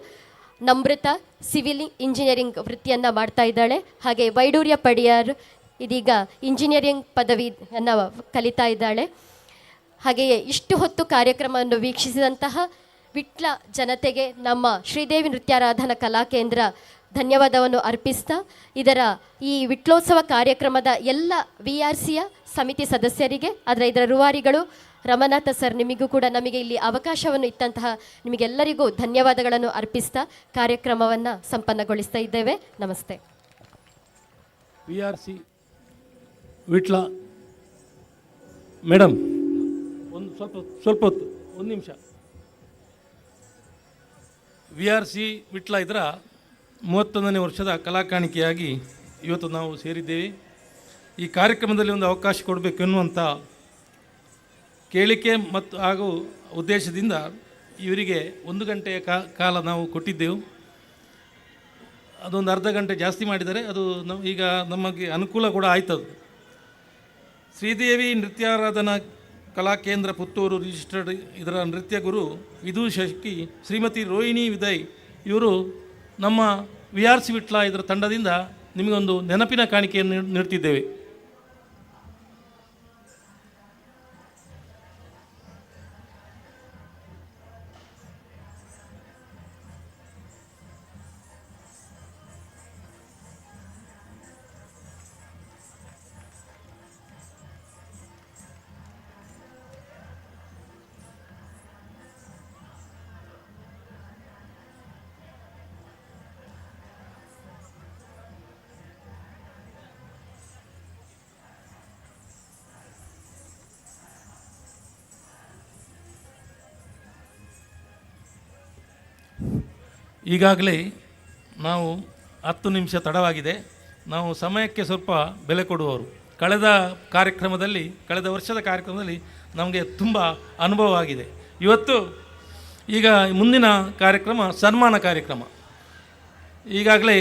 ನಮ್ರತ ಸಿವಿಲ್ ಇಂಜಿನಿಯರಿಂಗ್ ವೃತ್ತಿಯನ್ನು ಮಾಡ್ತಾ ಇದ್ದಾಳೆ, ಹಾಗೆ ವೈಡೂರ್ಯ ಪಡಿಯಾರ್ ಇದೀಗ ಇಂಜಿನಿಯರಿಂಗ್ ಪದವಿಯನ್ನು ಕಲಿತಾ ಇದ್ದಾಳೆ. ಹಾಗೆಯೇ ಇಷ್ಟು ಹೊತ್ತು ಕಾರ್ಯಕ್ರಮವನ್ನು ವೀಕ್ಷಿಸಿದಂತಹ ವಿಟ್ಲ ಜನತೆಗೆ ನಮ್ಮ ಶ್ರೀದೇವಿ ನೃತ್ಯಾರಾಧನಾ ಕಲಾಕೇಂದ್ರ ಧನ್ಯವಾದವನ್ನು ಅರ್ಪಿಸ್ತಾ, ಈ ವಿಟ್ಲೋತ್ಸವ ಕಾರ್ಯಕ್ರಮದ ಎಲ್ಲ VRCಯ ಸಮಿತಿ ಸದಸ್ಯರಿಗೆ, ಇದರ ರೂವಾರಿಗಳು ರಮನಾಥ ಸರ್, ನಿಮಗೂ ಕೂಡ ನಮಗೆ ಇಲ್ಲಿ ಅವಕಾಶವನ್ನು ಇತ್ತಂತಹ ನಿಮಗೆಲ್ಲರಿಗೂ ಧನ್ಯವಾದಗಳನ್ನು ಅರ್ಪಿಸ್ತಾ ಕಾರ್ಯಕ್ರಮವನ್ನು ಸಂಪನ್ನಗೊಳಿಸ್ತಾ ಇದ್ದೇವೆ. ನಮಸ್ತೆ. VRC ವಿಟ್ಲ ಮೇಡಮ್ ಸ್ವಲ್ಪ ಹೊತ್ತು, 1 ನಿಮಿಷ. VRC ವಿಟ್ಲ ಇದರ 31ನೇ ವರ್ಷದ ಕಲಾಕಾಣಿಕೆಯಾಗಿ ಇವತ್ತು ನಾವು ಸೇರಿದ್ದೇವೆ. ಈ ಕಾರ್ಯಕ್ರಮದಲ್ಲಿ ಒಂದು ಅವಕಾಶ ಕೊಡಬೇಕು ಎನ್ನುವಂಥ ಕೇಳಿಕೆ ಮತ್ತು ಹಾಗೂ ಉದ್ದೇಶದಿಂದ ಇವರಿಗೆ 1 ಗಂಟೆಯ ಕಾಲ ನಾವು ಕೊಟ್ಟಿದ್ದೆವು. ಅದೊಂದು ಅರ್ಧ ಗಂಟೆ ಜಾಸ್ತಿ ಮಾಡಿದ್ದಾರೆ. ಅದು ಈಗ ನಮಗೆ ಅನುಕೂಲ ಕೂಡ ಆಯ್ತದು. ಶ್ರೀದೇವಿ ನೃತ್ಯಾರಾಧನಾ ಕಲಾಕೇಂದ್ರ ಪುತ್ತೂರು ರಿಜಿಸ್ಟರ್ಡ್ ಇದರ ನೃತ್ಯ ಗುರು ವಿದೂಷಕಿ ಶ್ರೀಮತಿ ರೋಹಿಣಿ ವಿದಯ್ ಇವರು ನಮ್ಮ VRC ವಿಟ್ಲ ಇದರ ತಂಡದಿಂದ ನಿಮಗೊಂದು ನೆನಪಿನ ಕಾಣಿಕೆಯನ್ನು ನೀಡ್ತಿದ್ದೇವೆ. ಈಗಾಗಲೇ ನಾವು 10 ನಿಮಿಷ ತಡವಾಗಿದೆ. ನಾವು ಸಮಯಕ್ಕೆ ಸ್ವಲ್ಪ ಬೆಲೆ ಕೊಡುವವರು. ಕಳೆದ ವರ್ಷದ ಕಾರ್ಯಕ್ರಮದಲ್ಲಿ ನಮಗೆ ತುಂಬ ಅನುಭವ ಆಗಿದೆ. ಈಗ ಮುಂದಿನ ಕಾರ್ಯಕ್ರಮ ಸನ್ಮಾನ ಕಾರ್ಯಕ್ರಮ. ಈಗಾಗಲೇ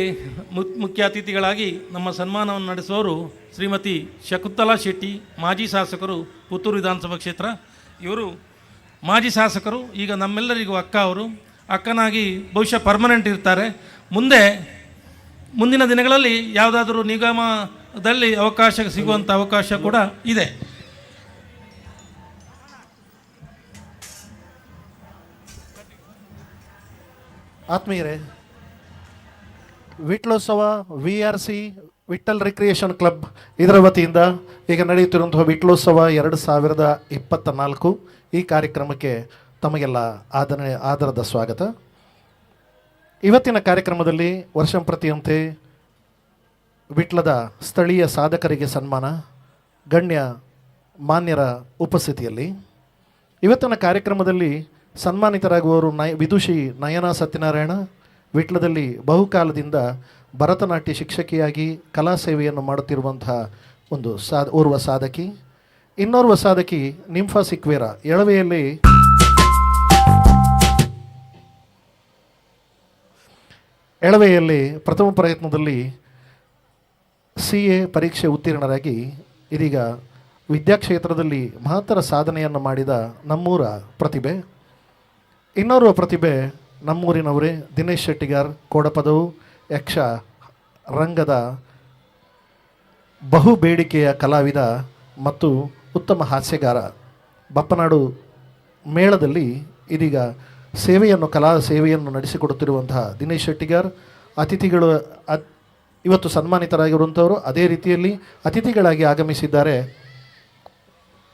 ಮುಖ್ಯ ಅತಿಥಿಗಳಾಗಿ ನಮ್ಮ ಸನ್ಮಾನವನ್ನು ನಡೆಸುವವರು ಶ್ರೀಮತಿ ಶಕುಂತಲಾ ಶೆಟ್ಟಿ, ಮಾಜಿ ಶಾಸಕರು, ಪುತ್ತೂರು ವಿಧಾನಸಭಾ ಕ್ಷೇತ್ರ. ಇವರು ಮಾಜಿ ಶಾಸಕರು, ಈಗ ನಮ್ಮೆಲ್ಲರಿಗೂ ಅವರು ಅಕ್ಕನಾಗಿ ಬಹುಶಃ ಪರ್ಮನೆಂಟ್ ಇರ್ತಾರೆ. ಮುಂದಿನ ದಿನಗಳಲ್ಲಿ ಯಾವುದಾದ್ರೂ ನಿಗಮದಲ್ಲಿ ಸಿಗುವಂಥ ಅವಕಾಶ ಕೂಡ ಇದೆ. ಆತ್ಮೀಯರೇ, ವಿಟ್ಲೋತ್ಸವ VRC ವಿಠ್ಠಲ್ ರಿಕ್ರಿಯೇಷನ್ ಕ್ಲಬ್ ಇದರ ವತಿಯಿಂದ ಈಗ ನಡೆಯುತ್ತಿರುವಂತಹ ವಿಟ್ಲೋತ್ಸವ 2024 ಈ ಕಾರ್ಯಕ್ರಮಕ್ಕೆ ತಮಗೆಲ್ಲ ಆದರದ ಸ್ವಾಗತ. ಇವತ್ತಿನ ಕಾರ್ಯಕ್ರಮದಲ್ಲಿ ವರ್ಷಂಪ್ರತಿಯಂತೆ ವಿಟ್ಲದ ಸ್ಥಳೀಯ ಸಾಧಕರಿಗೆ ಸನ್ಮಾನ, ಗಣ್ಯ ಮಾನ್ಯರ ಉಪಸ್ಥಿತಿಯಲ್ಲಿ ಇವತ್ತಿನ ಕಾರ್ಯಕ್ರಮದಲ್ಲಿ ಸನ್ಮಾನಿತರಾಗುವವರು ವಿದುಷಿ ನಯನಾ ಸತ್ಯನಾರಾಯಣ, ವಿಟ್ಲದಲ್ಲಿ ಬಹುಕಾಲದಿಂದ ಭರತನಾಟ್ಯ ಶಿಕ್ಷಕಿಯಾಗಿ ಕಲಾ ಸೇವೆಯನ್ನು ಮಾಡುತ್ತಿರುವಂತಹ ಓರ್ವ ಸಾಧಕಿ. ಇನ್ನೋರ್ವ ಸಾಧಕಿ ನಿಂಫಾ ಸಿಕ್ವೇರ, ಎಳವೆಯಲ್ಲಿ ಪ್ರಥಮ ಪ್ರಯತ್ನದಲ್ಲಿ CA ಪರೀಕ್ಷೆ ಉತ್ತೀರ್ಣರಾಗಿ ಇದೀಗ ವಿದ್ಯಾಕ್ಷೇತ್ರದಲ್ಲಿ ಮಹತ್ತರ ಸಾಧನೆಯನ್ನು ಮಾಡಿದ ನಮ್ಮೂರ ಪ್ರತಿಭೆ. ಇನ್ನೋರ್ವ ಪ್ರತಿಭೆ ನಮ್ಮೂರಿನವರೇ ದಿನೇಶ್ ಶೆಟ್ಟಿಗಾರ್, ಕೋಡಪದವು ಯಕ್ಷ ರಂಗದ ಬಹು ಬೇಡಿಕೆಯ ಕಲಾವಿದ ಮತ್ತು ಉತ್ತಮ ಹಾಸ್ಯಗಾರ. ಬಪ್ಪನಾಡು ಮೇಳದಲ್ಲಿ ಇದೀಗ ಕಲಾ ಸೇವೆಯನ್ನು ನಡೆಸಿಕೊಡುತ್ತಿರುವಂತಹ ದಿನೇಶ್ ಶೆಟ್ಟಿಗಾರ್ ಅತಿಥಿಗಳು ಇವತ್ತು ಸನ್ಮಾನಿತರಾಗಿರುವಂಥವರು. ಅದೇ ರೀತಿಯಲ್ಲಿ ಅತಿಥಿಗಳಾಗಿ ಆಗಮಿಸಿದ್ದಾರೆ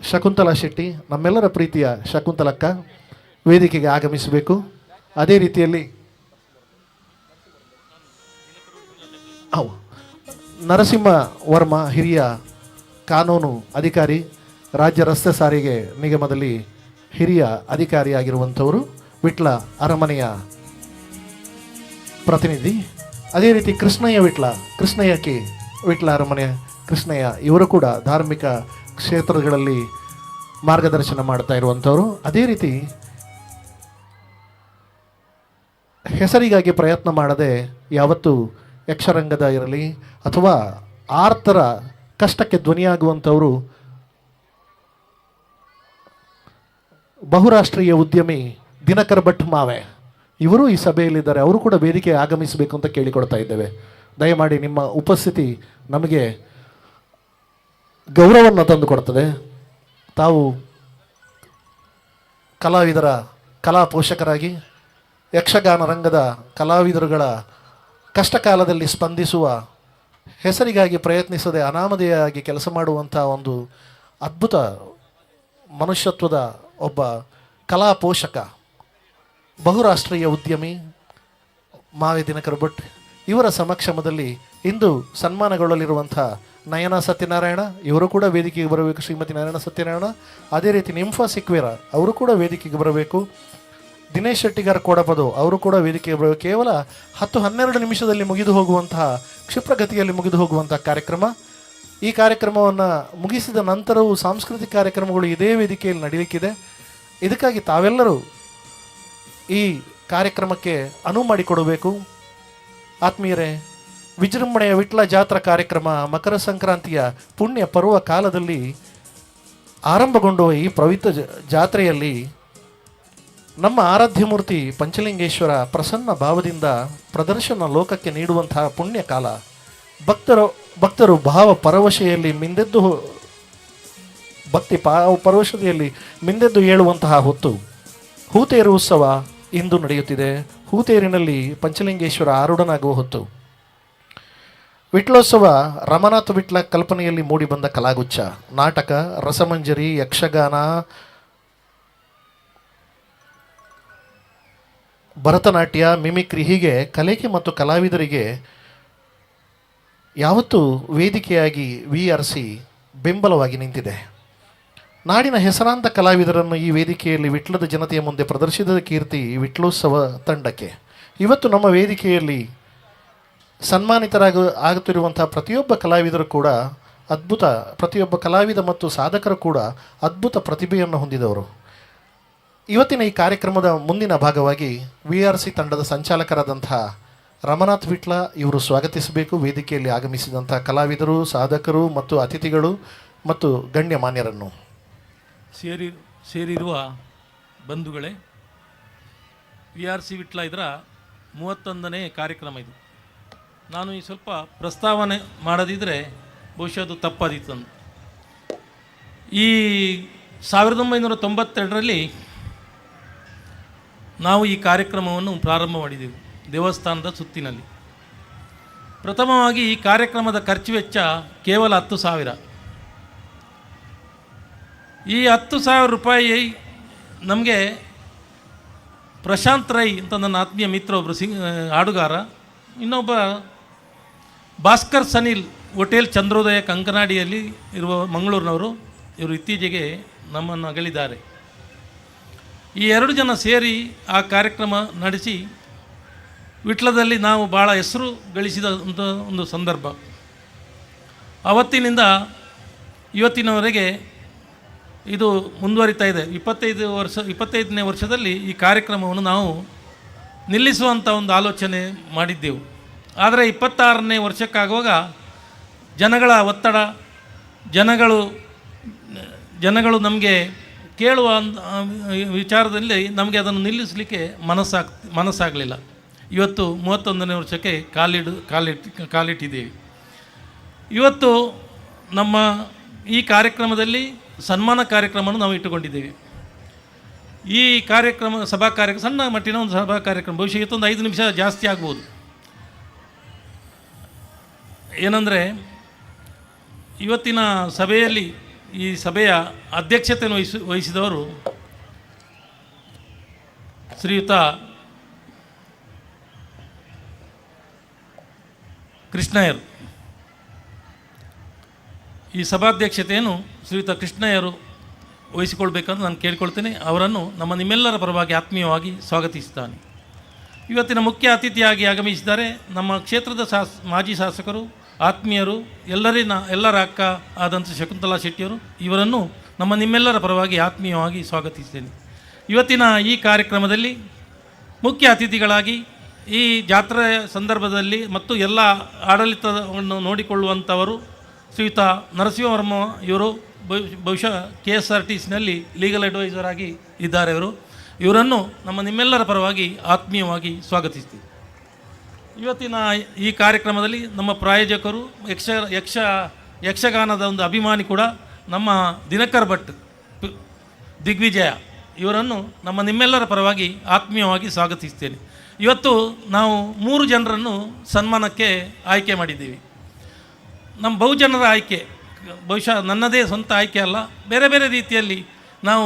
ಶಕುಂತಲಾ ಶೆಟ್ಟಿ, ನಮ್ಮೆಲ್ಲರ ಪ್ರೀತಿಯ ಶಕುಂತಲಕ್ಕ ವೇದಿಕೆಗೆ ಆಗಮಿಸಬೇಕು. ಅದೇ ರೀತಿಯಲ್ಲಿ ನರಸಿಂಹ ವರ್ಮ, ಹಿರಿಯ ಕಾನೂನು ಅಧಿಕಾರಿ, ರಾಜ್ಯ ರಸ್ತೆ ಸಾರಿಗೆ ನಿಗಮದಲ್ಲಿ ಹಿರಿಯ ಅಧಿಕಾರಿಯಾಗಿರುವಂಥವರು, ವಿಟ್ಲ ಅರಮನೆಯ ಪ್ರತಿನಿಧಿ. ಅದೇ ರೀತಿ ಕೃಷ್ಣಯ್ಯ ವಿಟ್ಲ ಅರಮನೆಯ ಕೃಷ್ಣಯ್ಯ, ಇವರು ಕೂಡ ಧಾರ್ಮಿಕ ಕ್ಷೇತ್ರಗಳಲ್ಲಿ ಮಾರ್ಗದರ್ಶನ ಮಾಡ್ತಾ ಇರುವಂಥವರು. ಅದೇ ರೀತಿ ಹೆಸರಿಗಾಗಿ ಪ್ರಯತ್ನ ಮಾಡದೆ ಯಾವತ್ತೂ ಯಕ್ಷರಂಗದ ಇರಲಿ ಅಥವಾ ಆರ್ತರ ಕಷ್ಟಕ್ಕೆ ಧ್ವನಿಯಾಗುವಂಥವರು ಬಹುರಾಷ್ಟ್ರೀಯ ಉದ್ಯಮಿ ದಿನಕರ್ ಭಟ್ ಮಾವೆ, ಇವರು ಈ ಸಭೆಯಲ್ಲಿದ್ದಾರೆ. ಅವರು ಕೂಡ ವೇದಿಕೆಗೆ ಆಗಮಿಸಬೇಕು ಅಂತ ಕೇಳಿಕೊಡ್ತಾ ಇದ್ದೇವೆ. ದಯಮಾಡಿ ನಿಮ್ಮ ಉಪಸ್ಥಿತಿ ನಮಗೆ ಗೌರವವನ್ನು ತಂದು ಕೊಡ್ತದೆ. ತಾವು ಕಲಾವಿದರ ಕಲಾ ಪೋಷಕರಾಗಿ ಯಕ್ಷಗಾನ ರಂಗದ ಕಲಾವಿದರುಗಳ ಕಷ್ಟಕಾಲದಲ್ಲಿ ಸ್ಪಂದಿಸುವ, ಹೆಸರಿಗಾಗಿ ಪ್ರಯತ್ನಿಸದೆ ಅನಾಮಧೇಯಾಗಿ ಕೆಲಸ ಮಾಡುವಂಥ ಒಂದು ಅದ್ಭುತ ಮನುಷ್ಯತ್ವದ ಒಬ್ಬ ಕಲಾ ಪೋಷಕ, ಬಹುರಾಷ್ಟ್ರೀಯ ಉದ್ಯಮಿ ಮಾವೆ ದಿನಕರ್ ಭಟ್ ಇವರ ಸಮಕ್ಷಮದಲ್ಲಿ ಇಂದು ಸನ್ಮಾನಗೊಳ್ಳಲಿರುವಂಥ ನಯನಾ ಸತ್ಯನಾರಾಯಣ, ಇವರು ಕೂಡ ವೇದಿಕೆಗೆ ಬರಬೇಕು. ಶ್ರೀಮತಿ ನಯನಾ ಸತ್ಯನಾರಾಯಣ. ಅದೇ ರೀತಿ ನಿಂಫಾ ಸಿಕ್ವೇರ, ಅವರು ಕೂಡ ವೇದಿಕೆಗೆ ಬರಬೇಕು. ದಿನೇಶ್ ಶೆಟ್ಟಿಗಾರ್ ಕೋಡಪದು, ಅವರು ಕೂಡ ವೇದಿಕೆಗೆ ಬರಬೇಕು. ಕೇವಲ 10-12 ನಿಮಿಷದಲ್ಲಿ ಮುಗಿದು ಹೋಗುವಂತಹ, ಕ್ಷಿಪ್ರಗತಿಯಲ್ಲಿ ಮುಗಿದು ಹೋಗುವಂತಹ ಕಾರ್ಯಕ್ರಮ. ಈ ಕಾರ್ಯಕ್ರಮವನ್ನು ಮುಗಿಸಿದ ನಂತರವೂ ಸಾಂಸ್ಕೃತಿಕ ಕಾರ್ಯಕ್ರಮಗಳು ಇದೇ ವೇದಿಕೆಯಲ್ಲಿ ನಡೆಯಲಿಕ್ಕಿದೆ. ಇದಕ್ಕಾಗಿ ತಾವೆಲ್ಲರೂ ಈ ಕಾರ್ಯಕ್ರಮಕ್ಕೆ ಅನುವು ಮಾಡಿಕೊಡಬೇಕು. ಆತ್ಮೀಯರೇ, ವಿಜೃಂಭಣೆಯ ವಿಟ್ಲ ಜಾತ್ರಾ ಕಾರ್ಯಕ್ರಮ ಮಕರ ಸಂಕ್ರಾಂತಿಯ ಪುಣ್ಯ ಪರ್ವ ಕಾಲದಲ್ಲಿ ಆರಂಭಗೊಂಡ ಈ ಪವಿತ್ರ ಜಾತ್ರೆಯಲ್ಲಿ ನಮ್ಮ ಆರಾಧ್ಯ ಮೂರ್ತಿ ಪಂಚಲಿಂಗೇಶ್ವರ ಪ್ರಸನ್ನ ಭಾವದಿಂದ ಪ್ರದರ್ಶನ ಲೋಕಕ್ಕೆ ನೀಡುವಂತಹ ಪುಣ್ಯ ಕಾಲ. ಭಕ್ತರು ಭಾವ ಪರವಶೆಯಲ್ಲಿ ಪರವಶತೆಯಲ್ಲಿ ಮಿಂದೆದ್ದು ಏಳುವಂತಹ ಹೊತ್ತು ಹೂತೇರು ಉತ್ಸವ ಇಂದು ನಡೆಯುತ್ತಿದೆ. ಹೂತೇರಿನಲ್ಲಿ ಪಂಚಲಿಂಗೇಶ್ವರ ಆರೂಢನಾಗುವ ಹೊತ್ತು. ವಿಟ್ಲೋತ್ಸವ ರಮನಾಥ ವಿಟ್ಲ ಕಲ್ಪನೆಯಲ್ಲಿ ಮೂಡಿಬಂದ ಕಲಾಗುಚ್ಛ, ನಾಟಕ, ರಸಮಂಜರಿ, ಯಕ್ಷಗಾನ, ಭರತನಾಟ್ಯ, ಮಿಮಿಕ್ರಿ, ಹೀಗೆ ಕಲೆಗೆ ಮತ್ತು ಕಲಾವಿದರಿಗೆ ಯಾವತ್ತೂ ವೇದಿಕೆಯಾಗಿ VRC ಬೆಂಬಲವಾಗಿ ನಿಂತಿದೆ. ನಾಡಿನ ಹೆಸರಾಂತ ಕಲಾವಿದರನ್ನು ಈ ವೇದಿಕೆಯಲ್ಲಿ ವಿಟ್ಲದ ಜನತೆಯ ಮುಂದೆ ಪ್ರದರ್ಶಿಸಿದ ಕೀರ್ತಿ ವಿಟ್ಲೋತ್ಸವ ತಂಡಕ್ಕೆ. ಇವತ್ತು ನಮ್ಮ ವೇದಿಕೆಯಲ್ಲಿ ಆಗುತ್ತಿರುವಂಥ ಪ್ರತಿಯೊಬ್ಬ ಕಲಾವಿದರು ಕೂಡ ಅದ್ಭುತ, ಪ್ರತಿಯೊಬ್ಬ ಕಲಾವಿದ ಮತ್ತು ಸಾಧಕರು ಕೂಡ ಅದ್ಭುತ ಪ್ರತಿಭೆಯನ್ನು ಹೊಂದಿದವರು. ಇವತ್ತಿನ ಈ ಕಾರ್ಯಕ್ರಮದ ಮುಂದಿನ ಭಾಗವಾಗಿ VRC ತಂಡದ ಸಂಚಾಲಕರಾದಂಥ ರಮನಾಥ್ ವಿಟ್ಲ ಇವರು ಸ್ವಾಗತಿಸಬೇಕು. ವೇದಿಕೆಯಲ್ಲಿ ಆಗಮಿಸಿದಂಥ ಕಲಾವಿದರು, ಸಾಧಕರು ಮತ್ತು ಅತಿಥಿಗಳು ಮತ್ತು ಗಣ್ಯಮಾನ್ಯರನ್ನು. ಸೇರಿರುವ ಬಂಧುಗಳೇ, VRC ವಿಟ್ಲ ಇದರ 31ನೇ ಕಾರ್ಯಕ್ರಮ ಇದು. ನಾನು ಈ ಸ್ವಲ್ಪ ಪ್ರಸ್ತಾವನೆ ಮಾಡದಿದ್ದರೆ ಬಹುಶಃ ಅದು ತಪ್ಪಾದೀತು. ಈ 1992ರಲ್ಲಿ ನಾವು ಈ ಕಾರ್ಯಕ್ರಮವನ್ನು ಪ್ರಾರಂಭ ಮಾಡಿದೆವು ದೇವಸ್ಥಾನದ ಸುತ್ತಿನಲ್ಲಿ. ಪ್ರಥಮವಾಗಿ ಈ ಕಾರ್ಯಕ್ರಮದ ಖರ್ಚು ವೆಚ್ಚ ಕೇವಲ 10,000. ಈ 10,000 ರೂಪಾಯಿ ನಮಗೆ ಪ್ರಶಾಂತ್ ರೈ ಅಂತ ನನ್ನ ಆತ್ಮೀಯ ಮಿತ್ರ, ಒಬ್ಬರು ಹಾಡುಗಾರ, ಇನ್ನೊಬ್ಬ ಭಾಸ್ಕರ್ ಸನಿಲ್ ಹೋಟೆಲ್ ಚಂದ್ರೋದಯ ಕಂಕನಾಡಿಯಲ್ಲಿ ಇರುವ ಮಂಗಳೂರಿನವರು, ಇವರು ಇತ್ತೀಚೆಗೆ ನಮ್ಮನ್ನು ಅಗಲಿದ್ದಾರೆ. ಈ 2 ಜನ ಸೇರಿ ಆ ಕಾರ್ಯಕ್ರಮ ನಡೆಸಿ ವಿಟ್ಲದಲ್ಲಿ ನಾವು ಭಾಳ ಹೆಸರು ಗಳಿಸಿದಂಥ ಒಂದು ಸಂದರ್ಭ. ಆವತ್ತಿನಿಂದ ಇವತ್ತಿನವರೆಗೆ ಇದು ಮುಂದುವರಿತಾ ಇದೆ. 25ನೇ ವರ್ಷದಲ್ಲಿ ಈ ಕಾರ್ಯಕ್ರಮವನ್ನು ನಾವು ನಿಲ್ಲಿಸುವಂಥ ಒಂದು ಆಲೋಚನೆ ಮಾಡಿದ್ದೆವು. ಆದರೆ 26ನೇ ವರ್ಷಕ್ಕಾಗುವಾಗ ಜನಗಳ ಒತ್ತಡ, ಜನಗಳು ನಮಗೆ ಕೇಳುವ ವಿಚಾರದಲ್ಲಿ ನಮಗೆ ಅದನ್ನು ನಿಲ್ಲಿಸಲಿಕ್ಕೆ ಮನಸ್ಸಾಗಲಿಲ್ಲ. ಇವತ್ತು 31ನೇ ವರ್ಷಕ್ಕೆ ಕಾಲಿಟ್ಟಿದ್ದೇವೆ. ಇವತ್ತು ನಮ್ಮ ಈ ಕಾರ್ಯಕ್ರಮದಲ್ಲಿ ಸನ್ಮಾನ ಕಾರ್ಯಕ್ರಮವನ್ನು ನಾವು ಇಟ್ಟುಕೊಂಡಿದ್ದೇವೆ. ಈ ಸಭಾ ಕಾರ್ಯಕ್ರಮ ಸಣ್ಣ ಮಟ್ಟಿನ ಒಂದು ಸಭಾ ಕಾರ್ಯಕ್ರಮ, ಬಹುಶಃ ಇವತ್ತೊಂದು 5 ನಿಮಿಷ ಜಾಸ್ತಿ ಆಗ್ಬೋದು. ಏನಂದರೆ, ಇವತ್ತಿನ ಸಭೆಯಲ್ಲಿ ಈ ಸಭೆಯ ಅಧ್ಯಕ್ಷತೆಯನ್ನು ವಹಿಸಿದವರು ಶ್ರೀಯುತ ಕೃಷ್ಣಯ್ಯರು. ಈ ಸಭಾಧ್ಯಕ್ಷತೆಯನ್ನು ಶ್ರೀಯುತ ಕೃಷ್ಣಯ್ಯರು ವಹಿಸಿಕೊಳ್ಬೇಕಂತ ನಾನು ಕೇಳಿಕೊಳ್ತೇನೆ. ಅವರನ್ನು ನಿಮ್ಮೆಲ್ಲರ ಪರವಾಗಿ ಆತ್ಮೀಯವಾಗಿ ಸ್ವಾಗತಿಸುತ್ತಾನೆ. ಇವತ್ತಿನ ಮುಖ್ಯ ಅತಿಥಿಯಾಗಿ ಆಗಮಿಸಿದ್ದಾರೆ ನಮ್ಮ ಕ್ಷೇತ್ರದ ಮಾಜಿ ಶಾಸಕರು, ಆತ್ಮೀಯರು, ಎಲ್ಲರ ಅಕ್ಕ ಆದಂಥ ಶಕುಂತಲಾ ಶೆಟ್ಟಿಯವರು. ಇವರನ್ನು ನಿಮ್ಮೆಲ್ಲರ ಪರವಾಗಿ ಆತ್ಮೀಯವಾಗಿ ಸ್ವಾಗತಿಸ್ತೇನೆ. ಇವತ್ತಿನ ಈ ಕಾರ್ಯಕ್ರಮದಲ್ಲಿ ಮುಖ್ಯ ಅತಿಥಿಗಳಾಗಿ ಈ ಜಾತ್ರೆಯ ಸಂದರ್ಭದಲ್ಲಿ ಮತ್ತು ಎಲ್ಲ ಆಡಳಿತವನ್ನು ನೋಡಿಕೊಳ್ಳುವಂಥವರು ಶ್ರೀಯುತ ನರಸಿಂಹವರ್ಮ ಇವರು, ಬಹುಶಃ KSRTCನಲ್ಲಿ ಲೀಗಲ್ ಅಡ್ವೈಸರ್ ಆಗಿ ಇದ್ದಾರೆ. ಇವರನ್ನು ನಿಮ್ಮೆಲ್ಲರ ಪರವಾಗಿ ಆತ್ಮೀಯವಾಗಿ ಸ್ವಾಗತಿಸ್ತೀವಿ. ಇವತ್ತಿನ ಈ ಕಾರ್ಯಕ್ರಮದಲ್ಲಿ ನಮ್ಮ ಪ್ರಾಯೋಜಕರು, ಯಕ್ಷಗಾನದ ಒಂದು ಅಭಿಮಾನಿ ಕೂಡ ನಮ್ಮ ದಿನಕರ್ ಭಟ್ ದಿಗ್ವಿಜಯ, ಇವರನ್ನು ನಿಮ್ಮೆಲ್ಲರ ಪರವಾಗಿ ಆತ್ಮೀಯವಾಗಿ ಸ್ವಾಗತಿಸ್ತೇನೆ. ಇವತ್ತು ನಾವು 3 ಜನರನ್ನು ಸನ್ಮಾನಕ್ಕೆ ಆಯ್ಕೆ ಮಾಡಿದ್ದೀವಿ. ನಮ್ಮ ಬಹುಜನರ ಆಯ್ಕೆ, ಬಹುಶಃ ನನ್ನದೇ ಸ್ವಂತ ಆಯ್ಕೆ ಅಲ್ಲ, ಬೇರೆ ಬೇರೆ ರೀತಿಯಲ್ಲಿ ನಾವು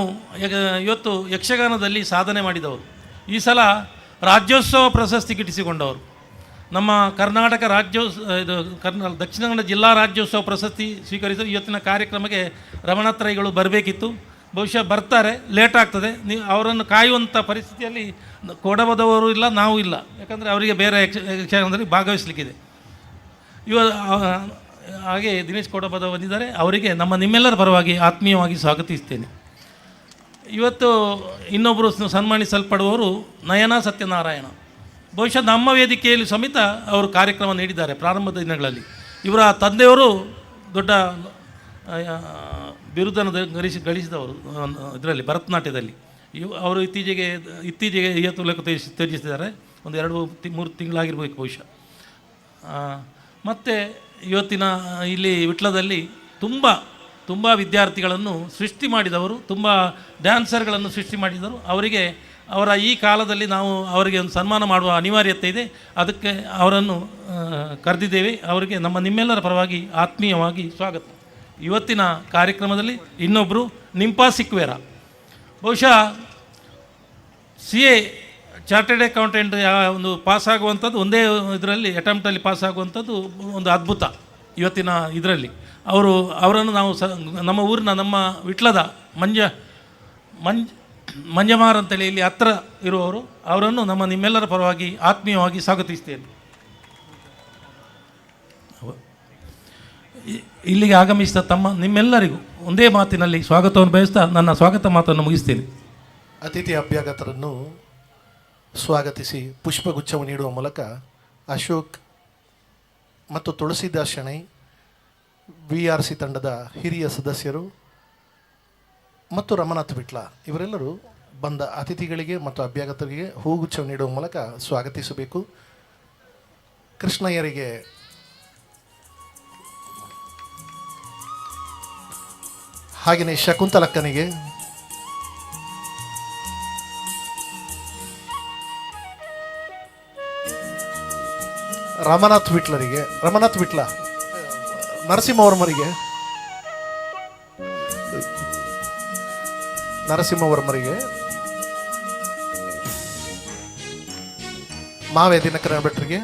ಇವತ್ತು ಯಕ್ಷಗಾನದಲ್ಲಿ ಸಾಧನೆ ಮಾಡಿದವರು. ಈ ಸಲ ರಾಜ್ಯೋತ್ಸವ ಪ್ರಶಸ್ತಿ ಗಿಟ್ಟಿಸಿಕೊಂಡವರು. ನಮ್ಮ ಕರ್ನಾಟಕ ದಕ್ಷಿಣ ಕನ್ನಡ ಜಿಲ್ಲಾ ರಾಜ್ಯೋತ್ಸವ ಪ್ರಶಸ್ತಿ ಸ್ವೀಕರಿಸಿ ಇವತ್ತಿನ ಕಾರ್ಯಕ್ರಮಕ್ಕೆ ರಮನಾಥ್ ರೈಗಳು ಬರಬೇಕಿತ್ತು. ಬಹುಶಃ ಬರ್ತಾರೆ, ಲೇಟ್ ಆಗ್ತದೆ. ಅವರನ್ನು ಕಾಯುವಂಥ ಪರಿಸ್ಥಿತಿಯಲ್ಲಿ ಕೊಡಬದವರು ಇಲ್ಲ, ನಾವು ಇಲ್ಲ. ಯಾಕಂದರೆ ಅವರಿಗೆ ಬೇರೆ ಯಕ್ಷಗಾನದಲ್ಲಿ ಭಾಗವಹಿಸಲಿಕ್ಕಿದೆ. ಹಾಗೆ ದಿನೇಶ್ ಕೊಡಬದ ಬಂದಿದ್ದಾರೆ. ಅವರಿಗೆ ನಿಮ್ಮೆಲ್ಲರ ಪರವಾಗಿ ಆತ್ಮೀಯವಾಗಿ ಸ್ವಾಗತಿಸ್ತೇನೆ. ಇವತ್ತು ಇನ್ನೊಬ್ಬರು ಸನ್ಮಾನಿಸಲ್ಪಡುವವರು ನಯನ ಸತ್ಯನಾರಾಯಣ. ಬಹುಶಃ ನಮ್ಮ ವೇದಿಕೆಯಲ್ಲಿ ಸಮೇತ ಅವರು ಕಾರ್ಯಕ್ರಮ ನೀಡಿದ್ದಾರೆ ಪ್ರಾರಂಭದ ದಿನಗಳಲ್ಲಿ. ಇವರ ತಂದೆಯವರು ದೊಡ್ಡ ಬಿರುದನ್ನು ಗಳಿಸಿದವರು ಇದರಲ್ಲಿ, ಭರತನಾಟ್ಯದಲ್ಲಿ. ಅವರು ಇತ್ತೀಚೆಗೆ ಇವತ್ತು ತ್ಯಜಿಸಿದ್ದಾರೆ. ಒಂದು 2-3 ತಿಂಗಳಾಗಿರ್ಬೇಕು ಬಹುಶಃ. ಮತ್ತು ಇವತ್ತಿನ ಇಲ್ಲಿ ವಿಟ್ಲದಲ್ಲಿ ತುಂಬ ವಿದ್ಯಾರ್ಥಿಗಳನ್ನು ಸೃಷ್ಟಿ ಮಾಡಿದವರು, ತುಂಬ ಡ್ಯಾನ್ಸರ್ಗಳನ್ನು ಸೃಷ್ಟಿ ಮಾಡಿದವರು. ಅವರಿಗೆ ಈ ಕಾಲದಲ್ಲಿ ನಾವು ಅವರಿಗೆ ಒಂದು ಸನ್ಮಾನ ಮಾಡುವ ಅನಿವಾರ್ಯತೆ ಇದೆ. ಅದಕ್ಕೆ ಅವರನ್ನು ಕರೆದಿದ್ದೇವೆ. ಅವರಿಗೆ ನಿಮ್ಮೆಲ್ಲರ ಪರವಾಗಿ ಆತ್ಮೀಯವಾಗಿ ಸ್ವಾಗತ. ಇವತ್ತಿನ ಕಾರ್ಯಕ್ರಮದಲ್ಲಿ ಇನ್ನೊಬ್ಬರು ನಿಂಪಾ ಸಿಕ್ವೇರ, ಬಹುಶಃ CA ಚಾರ್ಟೆಡ್ ಅಕೌಂಟೆಂಟ್ ಒಂದು ಪಾಸಾಗುವಂಥದ್ದು, ಒಂದೇ ಇದರಲ್ಲಿ ಅಟೆಂಪ್ಟಲ್ಲಿ ಪಾಸಾಗುವಂಥದ್ದು ಒಂದು ಅದ್ಭುತ ಇವತ್ತಿನ ಇದರಲ್ಲಿ. ಅವರನ್ನು ನಾವು ನಮ್ಮ ಊರಿನ, ನಮ್ಮ ವಿಟ್ಲದ ಮಂಜಮಾರ್ ಅಂತೇಳಿ ಇಲ್ಲಿ ಹತ್ರ ಇರುವವರು, ಅವರನ್ನು ನಿಮ್ಮೆಲ್ಲರ ಪರವಾಗಿ ಆತ್ಮೀಯವಾಗಿ ಸ್ವಾಗತಿಸ್ತೇನೆ. ಇಲ್ಲಿಗೆ ಆಗಮಿಸಿದ ನಿಮ್ಮೆಲ್ಲರಿಗೂ ಒಂದೇ ಮಾತಿನಲ್ಲಿ ಸ್ವಾಗತವನ್ನು ಬಯಸ್ತಾ ನನ್ನ ಸ್ವಾಗತ ಮಾತನ್ನು ಮುಗಿಸ್ತೇನೆ. ಅತಿಥಿ ಅಭ್ಯಾಗತರನ್ನು ಸ್ವಾಗತಿಸಿ ಪುಷ್ಪಗುಚ್ಛವನ್ನು ನೀಡುವ ಮೂಲಕ ಅಶೋಕ್ ಮತ್ತು ತುಳಸಿದಾಸ್ ಶೆಣೈ VRC ತಂಡದ ಹಿರಿಯ ಸದಸ್ಯರು ಮತ್ತು ರಮನಾಥ್ ವಿಟ್ಲ ಇವರೆಲ್ಲರೂ ಬಂದ ಅತಿಥಿಗಳಿಗೆ ಮತ್ತು ಅಭ್ಯಾಗತರಿಗೆ ಹೂಗುಚ್ಛವನ್ನು ನೀಡುವ ಮೂಲಕ ಸ್ವಾಗತಿಸಬೇಕು. ಕೃಷ್ಣಯ್ಯರಿಗೆ ಹಾಗೆಯೇ ಶಕುಂತಲಕ್ಕನಿಗೆ, ರಮನಾಥ್ ವಿಟ್ಲ ನರಸಿಂಹವರ್ಮರಿಗೆ, ಮಾವೆ ದಿನಕರ ಭಟ್ರಿಗೆ,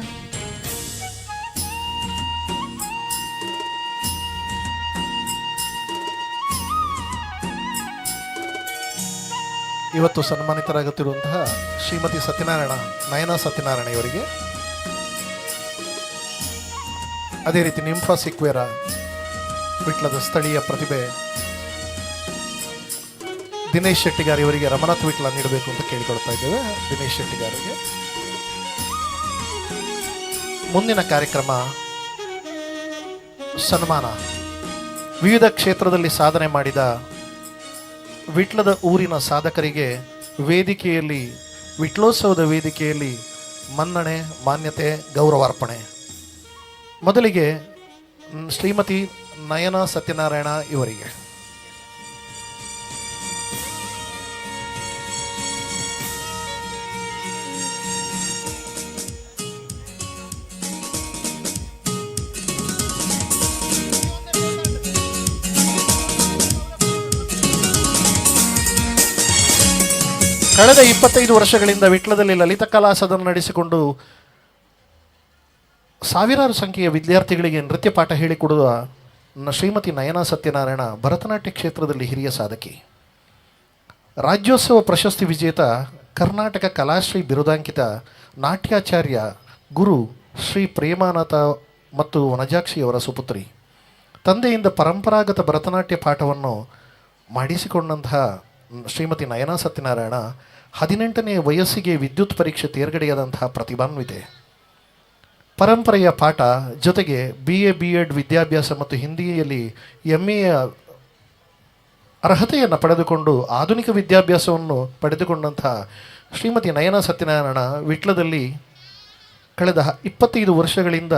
ಇವತ್ತು ಸನ್ಮಾನಿತರಾಗುತ್ತಿರುವಂತಹ ಶ್ರೀಮತಿ ನಯನಾ ಸತ್ಯನಾರಾಯಣ ಇವರಿಗೆ, ಅದೇ ರೀತಿ ನಿಂಫಾ ಸಿಕ್ವೇರ ವಿಟ್ಲದ ಸ್ಥಳೀಯ ಪ್ರತಿಭೆ ದಿನೇಶ್ ಶೆಟ್ಟಿಗಾರ್ ಇವರಿಗೆ ರಮನಾಥ್ ವಿಟ್ಲ ನೀಡಬೇಕು ಅಂತ ಕೇಳಿಕೊಳ್ತಾ ಇದ್ದೇವೆ. ದಿನೇಶ್ ಶೆಟ್ಟಿಗಾರಿಗೆ ಮುಂದಿನ ಕಾರ್ಯಕ್ರಮ ಸನ್ಮಾನ. ವಿವಿಧ ಕ್ಷೇತ್ರದಲ್ಲಿ ಸಾಧನೆ ಮಾಡಿದ ವಿಟ್ಲದ ಊರಿನ ಸಾಧಕರಿಗೆ ವೇದಿಕೆಯಲ್ಲಿ, ವಿಟ್ಲೋತ್ಸವದ ವೇದಿಕೆಯಲ್ಲಿ ಮನ್ನಣೆ, ಮಾನ್ಯತೆ, ಗೌರವಾರ್ಪಣೆ. ಮೊದಲಿಗೆ ಶ್ರೀಮತಿ ನಯನಾ ಸತ್ಯನಾರಾಯಣ ಇವರಿಗೆ. ಕಳೆದ 25 ವರ್ಷಗಳಿಂದ ವಿಟ್ಲದಲ್ಲಿ ಲಲಿತ ಕಲಾ ಸದನ ನಡೆಸಿಕೊಂಡು ಸಾವಿರಾರು ಸಂಖ್ಯೆಯ ವಿದ್ಯಾರ್ಥಿಗಳಿಗೆ ನೃತ್ಯ ಪಾಠ ಹೇಳಿಕೊಡುವ ಶ್ರೀಮತಿ ನಯನಾ ಸತ್ಯನಾರಾಯಣ ಭರತನಾಟ್ಯ ಕ್ಷೇತ್ರದಲ್ಲಿ ಹಿರಿಯ ಸಾಧಕಿ, ರಾಜ್ಯೋತ್ಸವ ಪ್ರಶಸ್ತಿ ವಿಜೇತ, ಕರ್ನಾಟಕ ಕಲಾಶ್ರೀ ಬಿರುದಾಂಕಿತ ನಾಟ್ಯಾಚಾರ್ಯ ಗುರು ಶ್ರೀ ಪ್ರೇಮಾನಾಥ ಮತ್ತು ವನಜಾಕ್ಷಿಯವರ ಸುಪುತ್ರಿ. ತಂದೆಯಿಂದ ಪರಂಪರಾಗತ ಭರತನಾಟ್ಯ ಪಾಠವನ್ನು ಮಾಡಿಸಿಕೊಂಡಂತಹ ಶ್ರೀಮತಿ ನಯನಾ ಸತ್ಯನಾರಾಯಣ 18ನೇ ವಯಸ್ಸಿಗೆ ವಿದ್ಯುತ್ ಪರೀಕ್ಷೆ ತೇರ್ಗಡೆಯಾದಂತಹ ಪ್ರತಿಭಾನ್ವಿತೆ. ಪರಂಪರೆಯ ಪಾಠ ಜೊತೆಗೆ BA B.Ed ವಿದ್ಯಾಭ್ಯಾಸ ಮತ್ತು ಹಿಂದಿಯಲ್ಲಿ MA ಅರ್ಹತೆಯನ್ನು ಪಡೆದುಕೊಂಡು ಆಧುನಿಕ ವಿದ್ಯಾಭ್ಯಾಸವನ್ನು ಪಡೆದುಕೊಂಡಂತಹ ಶ್ರೀಮತಿ ನಯನಾ ಸತ್ಯನಾರಾಯಣ ವಿಟ್ಲದಲ್ಲಿ ಕಳೆದ 25 ವರ್ಷಗಳಿಂದ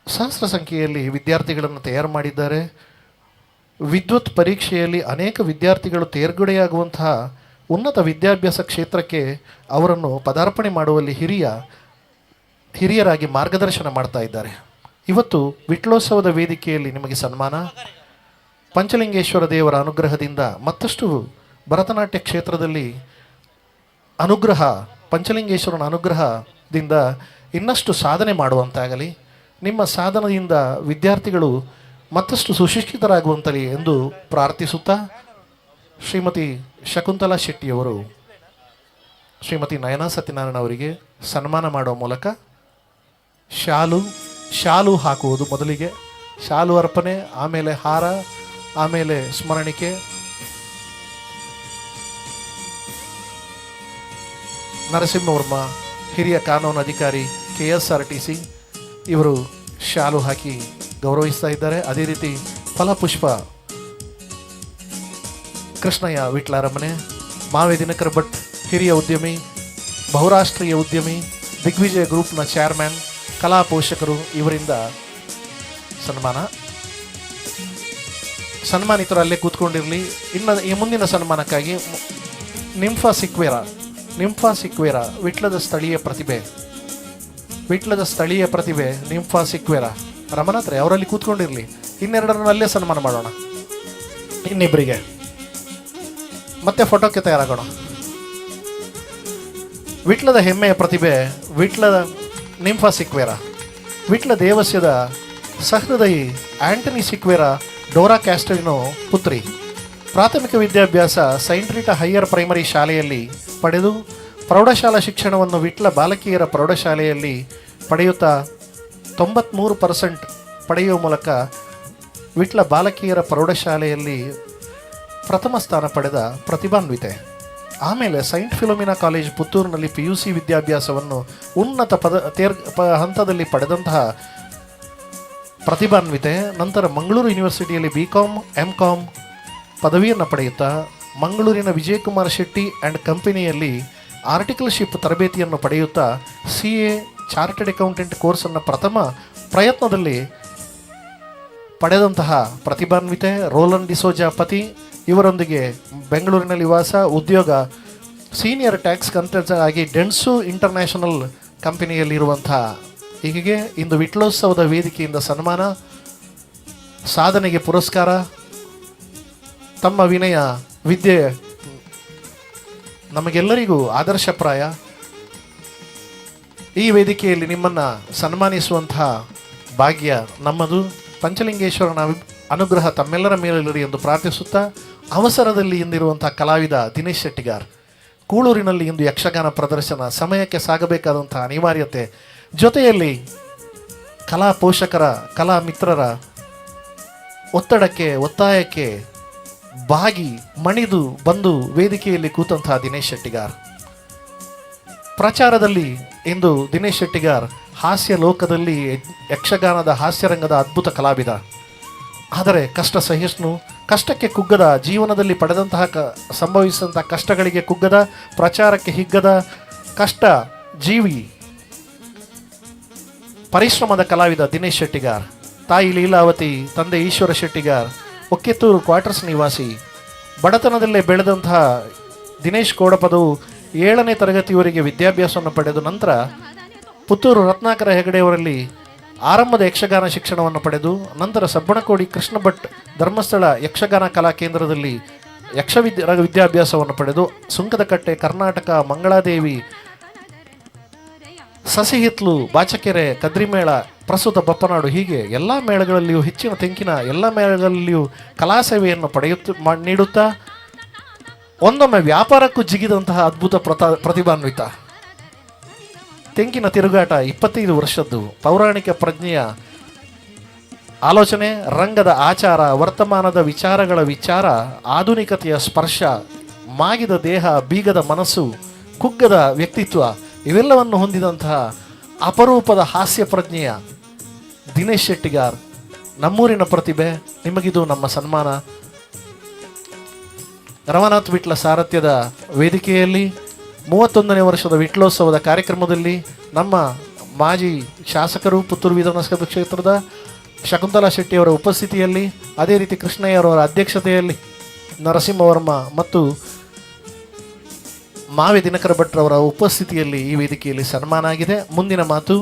ಸಹಸ್ರ ಸಂಖ್ಯೆಯಲ್ಲಿ ವಿದ್ಯಾರ್ಥಿಗಳನ್ನು ತಯಾರು ಮಾಡಿದ್ದಾರೆ. ವಿದ್ಯುತ್ ಪರೀಕ್ಷೆಯಲ್ಲಿ ಅನೇಕ ವಿದ್ಯಾರ್ಥಿಗಳು ತೇರ್ಗಡೆಯಾಗುವಂತಹ ಉನ್ನತ ವಿದ್ಯಾಭ್ಯಾಸ ಕ್ಷೇತ್ರಕ್ಕೆ ಅವರನ್ನು ಪದಾರ್ಪಣೆ ಮಾಡುವಲ್ಲಿ ಹಿರಿಯರಾಗಿ ಮಾರ್ಗದರ್ಶನ ಮಾಡ್ತಾ ಇದ್ದಾರೆ. ಇವತ್ತು ವಿಟ್ಲೋತ್ಸವದ ವೇದಿಕೆಯಲ್ಲಿ ನಿಮಗೆ ಸನ್ಮಾನ. ಪಂಚಲಿಂಗೇಶ್ವರ ದೇವರ ಅನುಗ್ರಹದಿಂದ ಮತ್ತಷ್ಟು ಭರತನಾಟ್ಯ ಕ್ಷೇತ್ರದಲ್ಲಿ ಪಂಚಲಿಂಗೇಶ್ವರನ ಅನುಗ್ರಹದಿಂದ ಇನ್ನಷ್ಟು ಸಾಧನೆ ಮಾಡುವಂತಾಗಲಿ. ನಿಮ್ಮ ಸಾಧನೆಯಿಂದ ವಿದ್ಯಾರ್ಥಿಗಳು ಮತ್ತಷ್ಟು ಸುಶಿಕ್ಷಿತರಾಗುವಂತಲಿ ಎಂದು ಪ್ರಾರ್ಥಿಸುತ್ತಾ ಶ್ರೀಮತಿ ಶಕುಂತಲಾ ಶೆಟ್ಟಿಯವರು ಶ್ರೀಮತಿ ನಯನಾ ಸತ್ಯನಾರಾಯಣ ಅವರಿಗೆ ಸನ್ಮಾನ ಮಾಡುವ ಮೂಲಕ ಶಾಲು ಹಾಕುವುದು. ಮೊದಲಿಗೆ ಶಾಲು ಅರ್ಪಣೆ, ಆಮೇಲೆ ಹಾರ, ಆಮೇಲೆ ಸ್ಮರಣಿಕೆ. ನರಸಿಂಹವರ್ಮ ಹಿರಿಯ ಕಾನೂನು ಅಧಿಕಾರಿ KSRTC ಇವರು ಶಾಲು ಹಾಕಿ ಗೌರವಿಸ್ತಾ ಇದ್ದಾರೆ. ಅದೇ ರೀತಿ ಫಲಪುಷ್ಪ ಕೃಷ್ಣಯ್ಯ ವಿಟ್ಲಾರಮನೆ, ಮಾವೆ ದಿನಕರ ಭಟ್ ಹಿರಿಯ ಉದ್ಯಮಿ, ಬಹುರಾಷ್ಟ್ರೀಯ ಉದ್ಯಮಿ, ದಿಗ್ವಿಜಯ ಗ್ರೂಪ್ನ ಚೇರ್ಮನ್, ಕಲಾ ಪೋಷಕರು ಇವರಿಂದ ಸನ್ಮಾನಿತರು ಅಲ್ಲೇ ಕೂತ್ಕೊಂಡಿರಲಿ. ಇನ್ನು ಈ ಮುಂದಿನ ಸನ್ಮಾನಕ್ಕಾಗಿ ನಿಂಫಾ ಸಿಕ್ವೇರ ವಿಟ್ಲದ ಸ್ಥಳೀಯ ಪ್ರತಿಭೆ ನಿಂಫಾ ಸಿಕ್ವೇರ ರಮನಾಥ್ರೆ ಅವರಲ್ಲಿ ಕೂತ್ಕೊಂಡಿರಲಿ. ಇನ್ನೆರಡರನ್ನು ಅಲ್ಲೇ ಸನ್ಮಾನ ಮಾಡೋಣ. ಇನ್ನಿಬ್ಬರಿಗೆ ಮತ್ತೆ ಫೋಟೋಕ್ಕೆ ತಯಾರಾಗೋಣ. ವಿಟ್ಲದ ಹೆಮ್ಮೆಯ ಪ್ರತಿಭೆ ನಿಂಫಾ ಸಿಕ್ವೇರ, ವಿಟ್ಲ ದೇವಸ್ಯದ ಸಹೃದಯಿ ಆಂಟನಿ ಸಿಕ್ವೇರ ಡೋರಾ ಕ್ಯಾಸ್ಟರಿನೋ ಪುತ್ರಿ. ಪ್ರಾಥಮಿಕ ವಿದ್ಯಾಭ್ಯಾಸ ಸೈಂಟ್ ರೀಟಾ ಹೈಯರ್ ಪ್ರೈಮರಿ ಶಾಲೆಯಲ್ಲಿ ಪಡೆದು ಪ್ರೌಢಶಾಲಾ ಶಿಕ್ಷಣವನ್ನು ವಿಟ್ಲ ಬಾಲಕಿಯರ ಪ್ರೌಢಶಾಲೆಯಲ್ಲಿ ಪಡೆಯುತ್ತಾ 93% ಪಡೆಯುವ ಮೂಲಕ ವಿಟ್ಲ ಬಾಲಕಿಯರ ಪ್ರೌಢಶಾಲೆಯಲ್ಲಿ ಪ್ರಥಮ ಸ್ಥಾನ ಪಡೆದ ಪ್ರತಿಭಾನ್ವಿತೆ. ಆಮೇಲೆ ಸೈಂಟ್ ಫಿಲೋಮಿನಾ ಕಾಲೇಜ್ ಪುತ್ತೂರಿನಲ್ಲಿ PUC ವಿದ್ಯಾಭ್ಯಾಸವನ್ನು ಉನ್ನತ ಹಂತದಲ್ಲಿ ಪಡೆದಂತಹ ಪ್ರತಿಭಾನ್ವಿತೆ. ನಂತರ ಮಂಗಳೂರು ಯೂನಿವರ್ಸಿಟಿಯಲ್ಲಿ BCom MCom ಪದವಿಯನ್ನು ಪಡೆಯುತ್ತಾ ಮಂಗಳೂರಿನ ವಿಜಯಕುಮಾರ್ ಶೆಟ್ಟಿ ಆ್ಯಂಡ್ ಕಂಪನಿಯಲ್ಲಿ ಆರ್ಟಿಕಲ್ಶಿಪ್ ತರಬೇತಿಯನ್ನು ಪಡೆಯುತ್ತಾ CA ಚಾರ್ಟೆಡ್ ಅಕೌಂಟೆಂಟ್ ಕೋರ್ಸನ್ನು ಪ್ರಥಮ ಪ್ರಯತ್ನದಲ್ಲಿ ಪಡೆದಂತಹ ಪ್ರತಿಭಾನ್ವಿತೆ. ರೋಲನ್ ಡಿಸೋಜಾ ಪತಿ, ಇವರೊಂದಿಗೆ ಬೆಂಗಳೂರಿನಲ್ಲಿ ವಾಸ, ಉದ್ಯೋಗ ಸೀನಿಯರ್ ಟ್ಯಾಕ್ಸ್ ಕನ್ಸಲ್ಟೆಂಟ್ ಆಗಿ ಡೆನ್ಸು ಇಂಟರ್ನ್ಯಾಷನಲ್ ಕಂಪನಿಯಲ್ಲಿರುವಂಥ ಹೀಗೆ ಇಂದು ವಿಟ್ಲೋತ್ಸವದ ವೇದಿಕೆಯಿಂದ ಸನ್ಮಾನ, ಸಾಧನೆಗೆ ಪುರಸ್ಕಾರ, ತಮ್ಮ ವಿನಯ ವಿದ್ಯೆ ನಮಗೆಲ್ಲರಿಗೂ ಆದರ್ಶಪ್ರಾಯ. ಈ ವೇದಿಕೆಯಲ್ಲಿ ನಿಮ್ಮನ್ನು ಸನ್ಮಾನಿಸುವಂತಹ ಭಾಗ್ಯ ನಮ್ಮದು. ಪಂಚಲಿಂಗೇಶ್ವರನ ಅನುಗ್ರಹ ತಮ್ಮೆಲ್ಲರ ಮೇಲಿರಲಿ ಎಂದು ಪ್ರಾರ್ಥಿಸುತ್ತಾ, ಅವಸರದಲ್ಲಿ ಇಂದಿರುವಂಥ ಕಲಾವಿದ ದಿನೇಶ್ ಶೆಟ್ಟಿಗಾರ್, ಕೂಳೂರಿನಲ್ಲಿ ಇಂದು ಯಕ್ಷಗಾನ ಪ್ರದರ್ಶನ, ಸಮಯಕ್ಕೆ ಸಾಗಬೇಕಾದಂಥ ಅನಿವಾರ್ಯತೆ, ಜೊತೆಯಲ್ಲಿ ಕಲಾ ಪೋಷಕರ ಕಲಾ ಮಿತ್ರರ ಒತ್ತಾಯಕ್ಕೆ ಬಾಗಿ ಮಣಿದು ಬಂದು ವೇದಿಕೆಯಲ್ಲಿ ಕೂತಂತಹ ದಿನೇಶ್ ಶೆಟ್ಟಿಗಾರ್. ಪ್ರಚಾರದಲ್ಲಿ ಇಂದು ದಿನೇಶ್ ಶೆಟ್ಟಿಗಾರ್ ಹಾಸ್ಯ ಲೋಕದಲ್ಲಿ ಯಕ್ಷಗಾನದ ಹಾಸ್ಯರಂಗದ ಅದ್ಭುತ ಕಲಾವಿದ. ಆದರೆ ಕಷ್ಟ ಸಹಿಷ್ಣು, ಕಷ್ಟಕ್ಕೆ ಕುಗ್ಗದ, ಜೀವನದಲ್ಲಿ ಪಡೆದಂತಹ ಸಂಭವಿಸಿದಂತಹ ಕಷ್ಟಗಳಿಗೆ ಕುಗ್ಗದ, ಪ್ರಚಾರಕ್ಕೆ ಹಿಗ್ಗದ ಕಷ್ಟ ಜೀವಿ ಪರಿಶ್ರಮದ ಕಲಾವಿದ ದಿನೇಶ್ ಶೆಟ್ಟಿಗಾರ್. ತಾಯಿ ಲೀಲಾವತಿ, ತಂದೆ ಈಶ್ವರ ಶೆಟ್ಟಿಗಾರ್, ಒಕ್ಕೆತ್ತೂರು ಕ್ವಾರ್ಟರ್ಸ್ ನಿವಾಸಿ. ಬಡತನದಲ್ಲೇ ಬೆಳೆದಂತಹ ದಿನೇಶ್ ಕೋಡಪದವು 7ನೇ ತರಗತಿಯವರೆಗೆ ವಿದ್ಯಾಭ್ಯಾಸವನ್ನು ಪಡೆದು ನಂತರ ಪುತ್ತೂರು ರತ್ನಾಕರ ಹೆಗಡೆಯವರಲ್ಲಿ ಆರಂಭದ ಯಕ್ಷಗಾನ ಶಿಕ್ಷಣವನ್ನು ಪಡೆದು ನಂತರ ಸಬ್ಬಣಕೋಡಿ ಕೃಷ್ಣ ಭಟ್ ಧರ್ಮಸ್ಥಳ ಯಕ್ಷಗಾನ ಕಲಾ ಕೇಂದ್ರದಲ್ಲಿ ವಿದ್ಯಾಭ್ಯಾಸವನ್ನು ಪಡೆದು ಸುಂಕದಕಟ್ಟೆ, ಕರ್ನಾಟಕ, ಮಂಗಳಾದೇವಿ, ಸಸಿಹಿತ್ಲು, ಬಾಚಕೆರೆ, ಕದ್ರಿಮೇಳ, ಪ್ರಸ್ತುತ ಬಪ್ಪನಾಡು, ಹೀಗೆ ಎಲ್ಲ ಮೇಳಗಳಲ್ಲಿಯೂ ಹೆಚ್ಚಿನ ತೆಂಕಿನ ಎಲ್ಲ ಮೇಳಗಳಲ್ಲಿಯೂ ಕಲಾ ಸೇವೆಯನ್ನು ನೀಡುತ್ತಾ ಒಂದೊಮ್ಮೆ ವ್ಯಾಪಾರಕ್ಕೂ ಜಿಗಿದಂತಹ ಅದ್ಭುತ ಪ್ರತಿಭಾನ್ವಿತ. ತೆಂಕಿನ ತಿರುಗಾಟ 25 ವರ್ಷದ್ದು. ಪೌರಾಣಿಕ ಪ್ರಜ್ಞೆಯ ಆಲೋಚನೆ, ರಂಗದ ಆಚಾರ, ವರ್ತಮಾನದ ವಿಚಾರಗಳ ವಿಚಾರ, ಆಧುನಿಕತೆಯ ಸ್ಪರ್ಶ, ಮಾಗಿದ ದೇಹ, ಬೀಗದ ಮನಸ್ಸು, ಕುಗ್ಗದ ವ್ಯಕ್ತಿತ್ವ ಇವೆಲ್ಲವನ್ನು ಹೊಂದಿದಂತಹ ಅಪರೂಪದ ಹಾಸ್ಯ ಪ್ರಜ್ಞೆಯ ದಿನೇಶ್ ಶೆಟ್ಟಿಗಾರ್ ನಮ್ಮೂರಿನ ಪ್ರತಿಭೆ. ನಿಮಗಿದು ನಮ್ಮ ಸನ್ಮಾನ. ರಮನಾಥ್ ವಿಟ್ಲ ಸಾರಥ್ಯದ ವೇದಿಕೆಯಲ್ಲಿ 31ನೇ ವರ್ಷದ ವಿಟ್ಲೋತ್ಸವದ ಕಾರ್ಯಕ್ರಮದಲ್ಲಿ ನಮ್ಮ ಮಾಜಿ ಶಾಸಕರು ಪುತ್ತೂರು ವಿಧಾನಸಭಾ ಕ್ಷೇತ್ರದ ಶಕುಂತಲಾ ಶೆಟ್ಟಿಯವರ ಉಪಸ್ಥಿತಿಯಲ್ಲಿ, ಅದೇ ರೀತಿ ಕೃಷ್ಣಯ್ಯರವರ ಅಧ್ಯಕ್ಷತೆಯಲ್ಲಿ ನರಸಿಂಹವರ್ಮ ಮತ್ತು ಮಾವೆ ದಿನಕರ ಭಟ್ರವರ ಉಪಸ್ಥಿತಿಯಲ್ಲಿ ಈ ವೇದಿಕೆಯಲ್ಲಿ ಸನ್ಮಾನ ಆಗಿದೆ. ಮುಂದಿನ ಮಾತು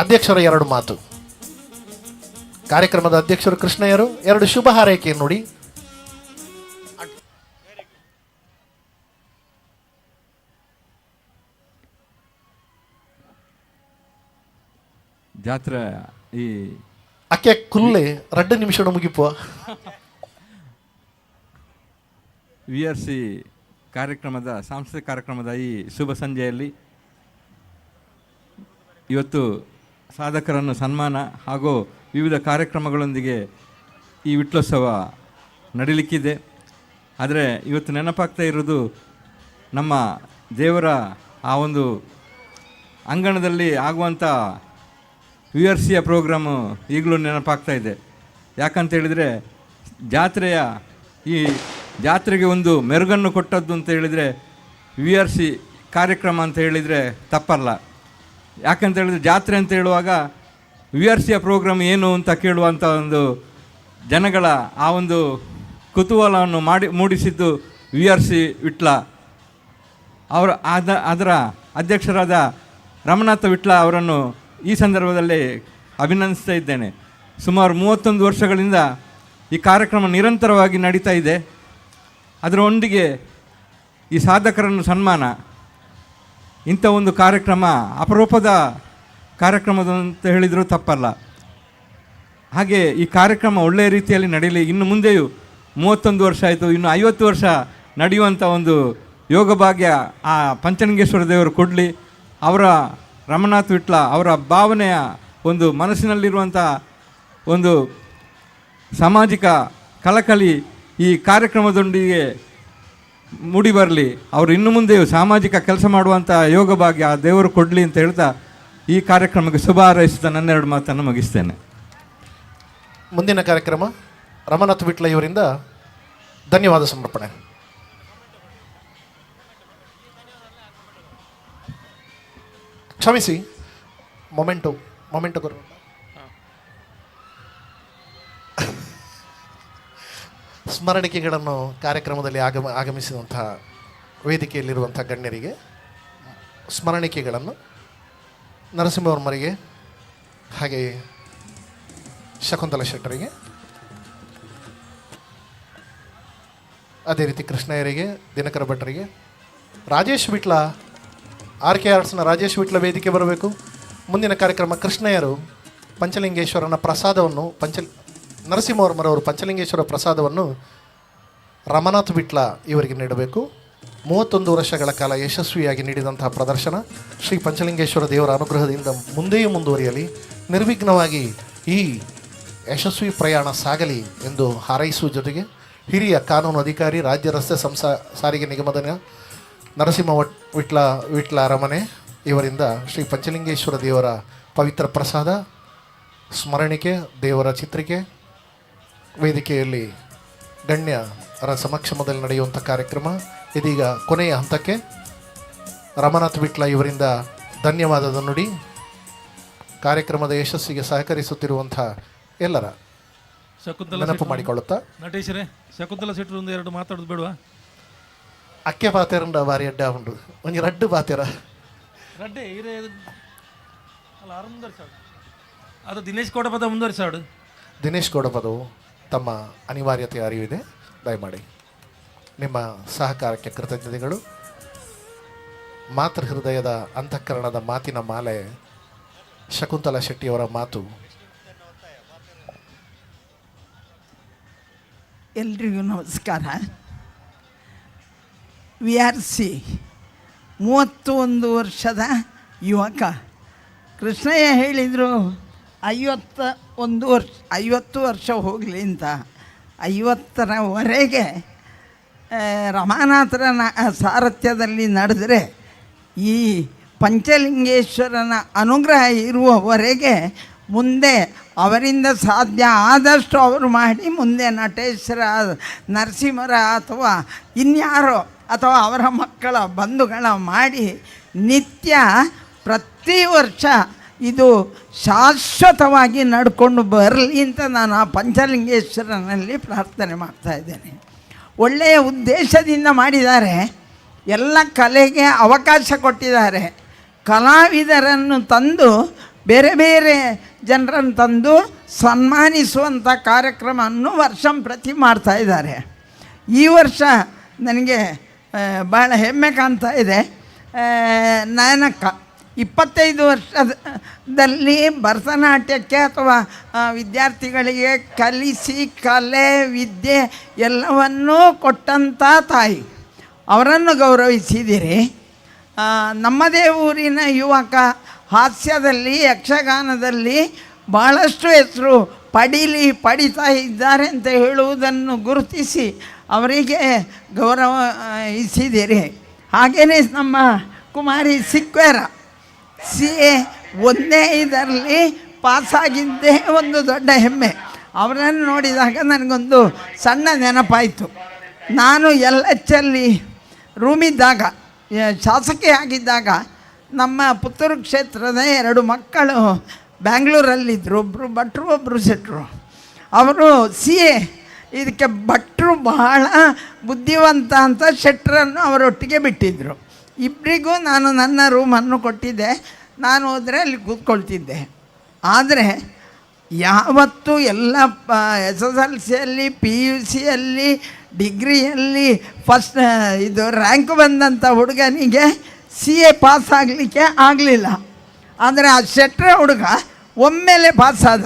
ಅಧ್ಯಕ್ಷರ 2 ಮಾತು. ಕಾರ್ಯಕ್ರಮದ ಅಧ್ಯಕ್ಷರು ಕೃಷ್ಣಯ್ಯರು 2 ಶುಭ ಹಾರೈಕೆ ನೋಡಿ. ಜಾತ್ರೆ ಈ ಅಕ್ಕೆ ಕುಲ್ಲೆ 2 ನಿಮಿಷ ಮುಗಿಪುವ VRC ಕಾರ್ಯಕ್ರಮದ ಸಾಂಸ್ಕೃತಿಕ ಕಾರ್ಯಕ್ರಮದ ಈ ಶುಭ ಸಂಜೆಯಲ್ಲಿ ಇವತ್ತು ಸಾಧಕರನ್ನು ಸನ್ಮಾನ ಹಾಗೂ ವಿವಿಧ ಕಾರ್ಯಕ್ರಮಗಳೊಂದಿಗೆ ಈ ವಿಟ್ಲೋತ್ಸವ ನಡೀಲಿಕ್ಕಿದೆ. ಆದರೆ ಇವತ್ತು ನೆನಪಾಗ್ತಾ ಇರೋದು ನಮ್ಮ ದೇವರ ಆ ಒಂದು ಅಂಗಣದಲ್ಲಿ ಆಗುವಂಥ VRCಯ ಪ್ರೋಗ್ರಾಮು ಈಗಲೂ ನೆನಪಾಗ್ತಾ ಇದೆ. ಯಾಕಂತೇಳಿದರೆ ಈ ಜಾತ್ರೆಗೆ ಒಂದು ಮೆರುಗನ್ನು ಕೊಟ್ಟದ್ದು ಅಂತ ಹೇಳಿದರೆ VRC ಕಾರ್ಯಕ್ರಮ ಅಂತ ಹೇಳಿದರೆ ತಪ್ಪಲ್ಲ. ಯಾಕಂತೇಳಿದರೆ ಜಾತ್ರೆ ಅಂತ ಹೇಳುವಾಗ VRCಯ ಪ್ರೋಗ್ರಾಮ್ ಏನು ಅಂತ ಕೇಳುವಂಥ ಒಂದು ಜನಗಳ ಆ ಒಂದು ಕುತೂಹಲವನ್ನು ಮೂಡಿಸಿದ್ದು VRC ವಿಟ್ಲ. ಅದರ ಅಧ್ಯಕ್ಷರಾದ ರಮನಾಥ ವಿಟ್ಲ ಅವರನ್ನು ಈ ಸಂದರ್ಭದಲ್ಲಿ ಅಭಿನಂದಿಸ್ತಾ ಇದ್ದೇನೆ. ಸುಮಾರು 31 ವರ್ಷಗಳಿಂದ ಈ ಕಾರ್ಯಕ್ರಮ ನಿರಂತರವಾಗಿ ನಡೀತಾ ಇದೆ. ಅದರೊಂದಿಗೆ ಈ ಸಾಧಕರನ್ನು ಸನ್ಮಾನ, ಇಂಥ ಒಂದು ಕಾರ್ಯಕ್ರಮ ಅಪರೂಪದ ಕಾರ್ಯಕ್ರಮದಂತ ಹೇಳಿದರೂ ತಪ್ಪಲ್ಲ. ಹಾಗೆ ಈ ಕಾರ್ಯಕ್ರಮ ಒಳ್ಳೆಯ ರೀತಿಯಲ್ಲಿ ನಡೀಲಿ, ಇನ್ನು ಮುಂದೆಯೂ 31 ವರ್ಷ ಆಯಿತು, ಇನ್ನು 50 ವರ್ಷ ನಡೆಯುವಂಥ ಒಂದು ಯೋಗ ಭಾಗ್ಯ ಆ ಪಂಚಲಿಂಗೇಶ್ವರ ದೇವರು ಕೊಡಲಿ. ಅವರ ರಮನಾಥ್ ವಿಟ್ಲ ಅವರ ಭಾವನೆಯ ಒಂದು ಮನಸ್ಸಿನಲ್ಲಿರುವಂಥ ಒಂದು ಸಾಮಾಜಿಕ ಕಳಕಳಿ ಈ ಕಾರ್ಯಕ್ರಮದೊಂದಿಗೆ ಮೂಡಿ ಬರಲಿ. ಅವರು ಇನ್ನು ಮುಂದೆ ಸಾಮಾಜಿಕ ಕೆಲಸ ಮಾಡುವಂಥ ಯೋಗ ಭಾಗ್ಯ ಆ ದೇವರು ಕೊಡಲಿ ಅಂತ ಹೇಳ್ತಾ ಈ ಕಾರ್ಯಕ್ರಮಕ್ಕೆ ಶುಭ ಹಾರೈಸುತ್ತಾ ನನ್ನೆರಡು ಮಾತನ್ನು ಮುಗಿಸ್ತೇನೆ. ಮುಂದಿನ ಕಾರ್ಯಕ್ರಮ ರಮನಾಥ್ ವಿಟ್ಲ ಇವರಿಂದ ಧನ್ಯವಾದ ಸಮರ್ಪಣೆ. ಕ್ಷಮಿಸಿ, ಮೊಮೆಂಟು ಗುರು. ಸ್ಮರಣಿಕೆಗಳನ್ನು ಕಾರ್ಯಕ್ರಮದಲ್ಲಿ ಆಗಮಿಸಿದಂತಹ ವೇದಿಕೆಯಲ್ಲಿರುವಂಥ ಗಣ್ಯರಿಗೆ ಸ್ಮರಣಿಕೆಗಳನ್ನು ನರಸಿಂಹವರ್ಮರಿಗೆ, ಹಾಗೆ ಶಕುಂತಲಾ ಶೆಟ್ಟರಿಗೆ, ಅದೇ ರೀತಿ ಕೃಷ್ಣಯ್ಯರಿಗೆ, ದಿನಕರ ಭಟ್ರಿಗೆ, ರಾಜೇಶ್ ವಿಟ್ಲ RK ಆರ್ಟ್ಸ್ನ ರಾಜೇಶ್ ವಿಟ್ಲ ವೇದಿಕೆ ಬರಬೇಕು. ಮುಂದಿನ ಕಾರ್ಯಕ್ರಮ ಕೃಷ್ಣಯ್ಯರು ಪಂಚಲಿಂಗೇಶ್ವರನ ಪ್ರಸಾದವನ್ನು ನರಸಿಂಹವರ್ಮರವರು ಪಂಚಲಿಂಗೇಶ್ವರ ಪ್ರಸಾದವನ್ನು ರಮನಾಥ್ ವಿಟ್ಲ ಇವರಿಗೆ ನೀಡಬೇಕು. 31 ವರ್ಷಗಳ ಕಾಲ ಯಶಸ್ವಿಯಾಗಿ ನೀಡಿದಂತಹ ಪ್ರದರ್ಶನ ಶ್ರೀ ಪಂಚಲಿಂಗೇಶ್ವರ ದೇವರ ಅನುಗ್ರಹದಿಂದ ಮುಂದೆಯೂ ಮುಂದುವರಿಯಲಿ, ನಿರ್ವಿಘ್ನವಾಗಿ ಈ ಯಶಸ್ವಿ ಪ್ರಯಾಣ ಸಾಗಲಿ ಎಂದು ಹಾರೈಸುವ ಜೊತೆಗೆ ಹಿರಿಯ ಕಾನೂನು ಅಧಿಕಾರಿ, ರಾಜ್ಯ ರಸ್ತೆ ಸಾರಿಗೆ ನಿಗಮದ ನರಸಿಂಹ ವಿಟ್ಲ ಅರಮನೆ ಇವರಿಂದ ಶ್ರೀ ಪಂಚಲಿಂಗೇಶ್ವರ ದೇವರ ಪವಿತ್ರ ಪ್ರಸಾದ, ಸ್ಮರಣಿಕೆ, ದೇವರ ಚಿತ್ರಿಕೆ ವೇದಿಕೆಯಲ್ಲಿ ಗಣ್ಯರ ಸಮಕ್ಷಮದಲ್ಲಿ ನಡೆಯುವಂಥ ಕಾರ್ಯಕ್ರಮ ಇದೀಗ ಕೊನೆಯ ಹಂತಕ್ಕೆ. ರಮನಾಥ್ ವಿಟ್ಲ ಇವರಿಂದ ಧನ್ಯವಾದದ ನುಡಿ. ಕಾರ್ಯಕ್ರಮದ ಯಶಸ್ಸಿಗೆ ಸಹಕರಿಸುತ್ತಿರುವಂಥ ಎಲ್ಲರ ನೆನಪು ಮಾಡಿಕೊಳ್ಳುತ್ತಾ ನಟೇಶರೇ, ಶಕುಂತಲಾ ಶೆಟ್ಟರು ಒಂದು ಎರಡು ಮಾತಾಡೋದು ಬೇಡವಾ? ಅಕ್ಕೆ ಪಾತೆರಂಡ ಬಾರಿ ಅಡ್ಡ ಉಂಡು ಒಂಜಿ ರಡ್ಡು ಪಾತೆರ ರಡ್ಡೆ ಇರೇ ಅಲ್ಲ ಆರು ಮುಂದುವರಿಸಾಡು ಅದು ದಿನೇಶ್ ಕೋಡಪದ ಮುಂದುವರಿಸಾಡು. ದಿನೇಶ್ ಗೌಡಪದವು ತಮ್ಮ ಅನಿವಾರ್ಯತೆ ಅರಿವಿದೆ, ದಯಮಾಡಿ ನಿಮ್ಮ ಸಹಕಾರಕ್ಕೆ ಕೃತಜ್ಞತೆಗಳು. ಮಾತೃ ಹೃದಯದ ಅಂತಃಕರಣದ ಮಾತಿನ ಮಾಲೆ ಶಕುಂತಲಾ ಶೆಟ್ಟಿಯವರ ಮಾತು. ಎಲ್ರಿಗೂ ನಮಸ್ಕಾರ. VRC 31 ವರ್ಷದ ಯುವಕ ಕೃಷ್ಣಯ್ಯ ಹೇಳಿದರು 50 ವರ್ಷ ಹೋಗಲಿ ಅಂತ. 50ರವರೆಗೆ ರಮಾನಾಥರ ಸಾರಥ್ಯದಲ್ಲಿ ನಡೆದರೆ ಈ ಪಂಚಲಿಂಗೇಶ್ವರನ ಅನುಗ್ರಹ ಇರುವವರೆಗೆ ಮುಂದೆ ಅವರಿಂದ ಸಾಧ್ಯ ಆದಷ್ಟು ಅವರು ಮಾಡಿ ಮುಂದೆ ನಟೇಶರ, ನರಸಿಂಹರ ಅಥವಾ ಇನ್ಯಾರೋ ಅಥವಾ ಅವರ ಮಕ್ಕಳ ಬಂಧುಗಳ ಮಾಡಿ ನಿತ್ಯ ಪ್ರತಿ ವರ್ಷ ಇದು ಶಾಶ್ವತವಾಗಿ ನಡ್ಕೊಂಡು ಬರಲಿ ಅಂತ ನಾನು ಆ ಪಂಚಲಿಂಗೇಶ್ವರನಲ್ಲಿ ಪ್ರಾರ್ಥನೆ ಮಾಡ್ತಾಯಿದ್ದೇನೆ. ಒಳ್ಳೆಯ ಉದ್ದೇಶದಿಂದ ಮಾಡಿದ್ದಾರೆ. ಎಲ್ಲ ಕಲೆಗೆ ಅವಕಾಶ ಕೊಟ್ಟಿದ್ದಾರೆ. ಕಲಾವಿದರನ್ನು ತಂದು ಬೇರೆ ಬೇರೆ ಜನರನ್ನು ತಂದು ಸನ್ಮಾನಿಸುವಂಥ ಕಾರ್ಯಕ್ರಮವನ್ನು ವರ್ಷಂಪ್ರತಿ ಮಾಡ್ತಾಯಿದ್ದಾರೆ. ಈ ವರ್ಷ ನನಗೆ ಭಾಳ ಹೆಮ್ಮೆ ಕಾಣ್ತಾ ಇದೆ. ನಾಯನಕ್ಕ 25 ವರ್ಷದಲ್ಲಿ ಭರತನಾಟ್ಯಕ್ಕೆ ಅಥವಾ ವಿದ್ಯಾರ್ಥಿಗಳಿಗೆ ಕಲಿಸಿ ಕಲೆ ವಿದ್ಯೆ ಎಲ್ಲವನ್ನೂ ಕೊಟ್ಟಂಥ ತಾಯಿ, ಅವರನ್ನು ಗೌರವಿಸಿದ್ದೀರಿ. ನಮ್ಮದೇ ಊರಿನ ಯುವಕ ಹಾಸ್ಯದಲ್ಲಿ, ಯಕ್ಷಗಾನದಲ್ಲಿ ಭಾಳಷ್ಟು ಹೆಸರು ಪಡಿತಾ ಇದ್ದಾರೆ ಅಂತ ಹೇಳುವುದನ್ನು ಗುರುತಿಸಿ ಅವರಿಗೆ ಗೌರವಿಸಿದ್ದೀರಿ. ಹಾಗೆಯೇ ನಮ್ಮ ಕುಮಾರಿ ಸಿಕ್ವೇರ CA 1ನೇ ಇದರಲ್ಲಿ ಪಾಸಾಗಿದ್ದೇ ಒಂದು ದೊಡ್ಡ ಹೆಮ್ಮೆ. ಅವರನ್ನು ನೋಡಿದಾಗ ನನಗೊಂದು ಸಣ್ಣ ನೆನಪಾಯಿತು. ನಾನು LH ರೂಮಿದ್ದಾಗ, ಶಾಸಕಿ ಆಗಿದ್ದಾಗ ನಮ್ಮ ಪುತ್ತೂರು ಕ್ಷೇತ್ರದ 2 ಮಕ್ಕಳು ಬ್ಯಾಂಗ್ಳೂರಲ್ಲಿದ್ದರು. ಒಬ್ಬರು ಭಟ್ರು, ಒಬ್ಬರು ಶೆಟ್ಟರು. ಅವರು CA. ಇದಕ್ಕೆ ಭಟ್ರು ಬಹಳ ಬುದ್ಧಿವಂತ ಅಂತ ಶೆಟ್ಟರನ್ನು ಅವರೊಟ್ಟಿಗೆ ಬಿಟ್ಟಿದ್ದರು. ಇಬ್ಬರಿಗೂ ನಾನು ನನ್ನ ರೂಮನ್ನು ಕೊಟ್ಟಿದ್ದೆ. ನಾನು ಹೋದರೆ ಅಲ್ಲಿ ಕೂತ್ಕೊಳ್ತಿದ್ದೆ. ಆದರೆ ಯಾವತ್ತೂ ಎಲ್ಲ SSLCಯಲ್ಲಿ, PUCಯಲ್ಲಿ, ಡಿಗ್ರಿಯಲ್ಲಿ ಫಸ್ಟ್ ಇದು ರ್ಯಾಂಕ್ ಬಂದಂಥ ಹುಡುಗನಿಗೆ CA ಪಾಸ್ ಆಗಲಿಕ್ಕೆ ಆಗಲಿಲ್ಲ. ಆದರೆ ಆ ಶೆಟ್ರ ಹುಡುಗ ಒಮ್ಮೆಲೆ ಪಾಸಾದ.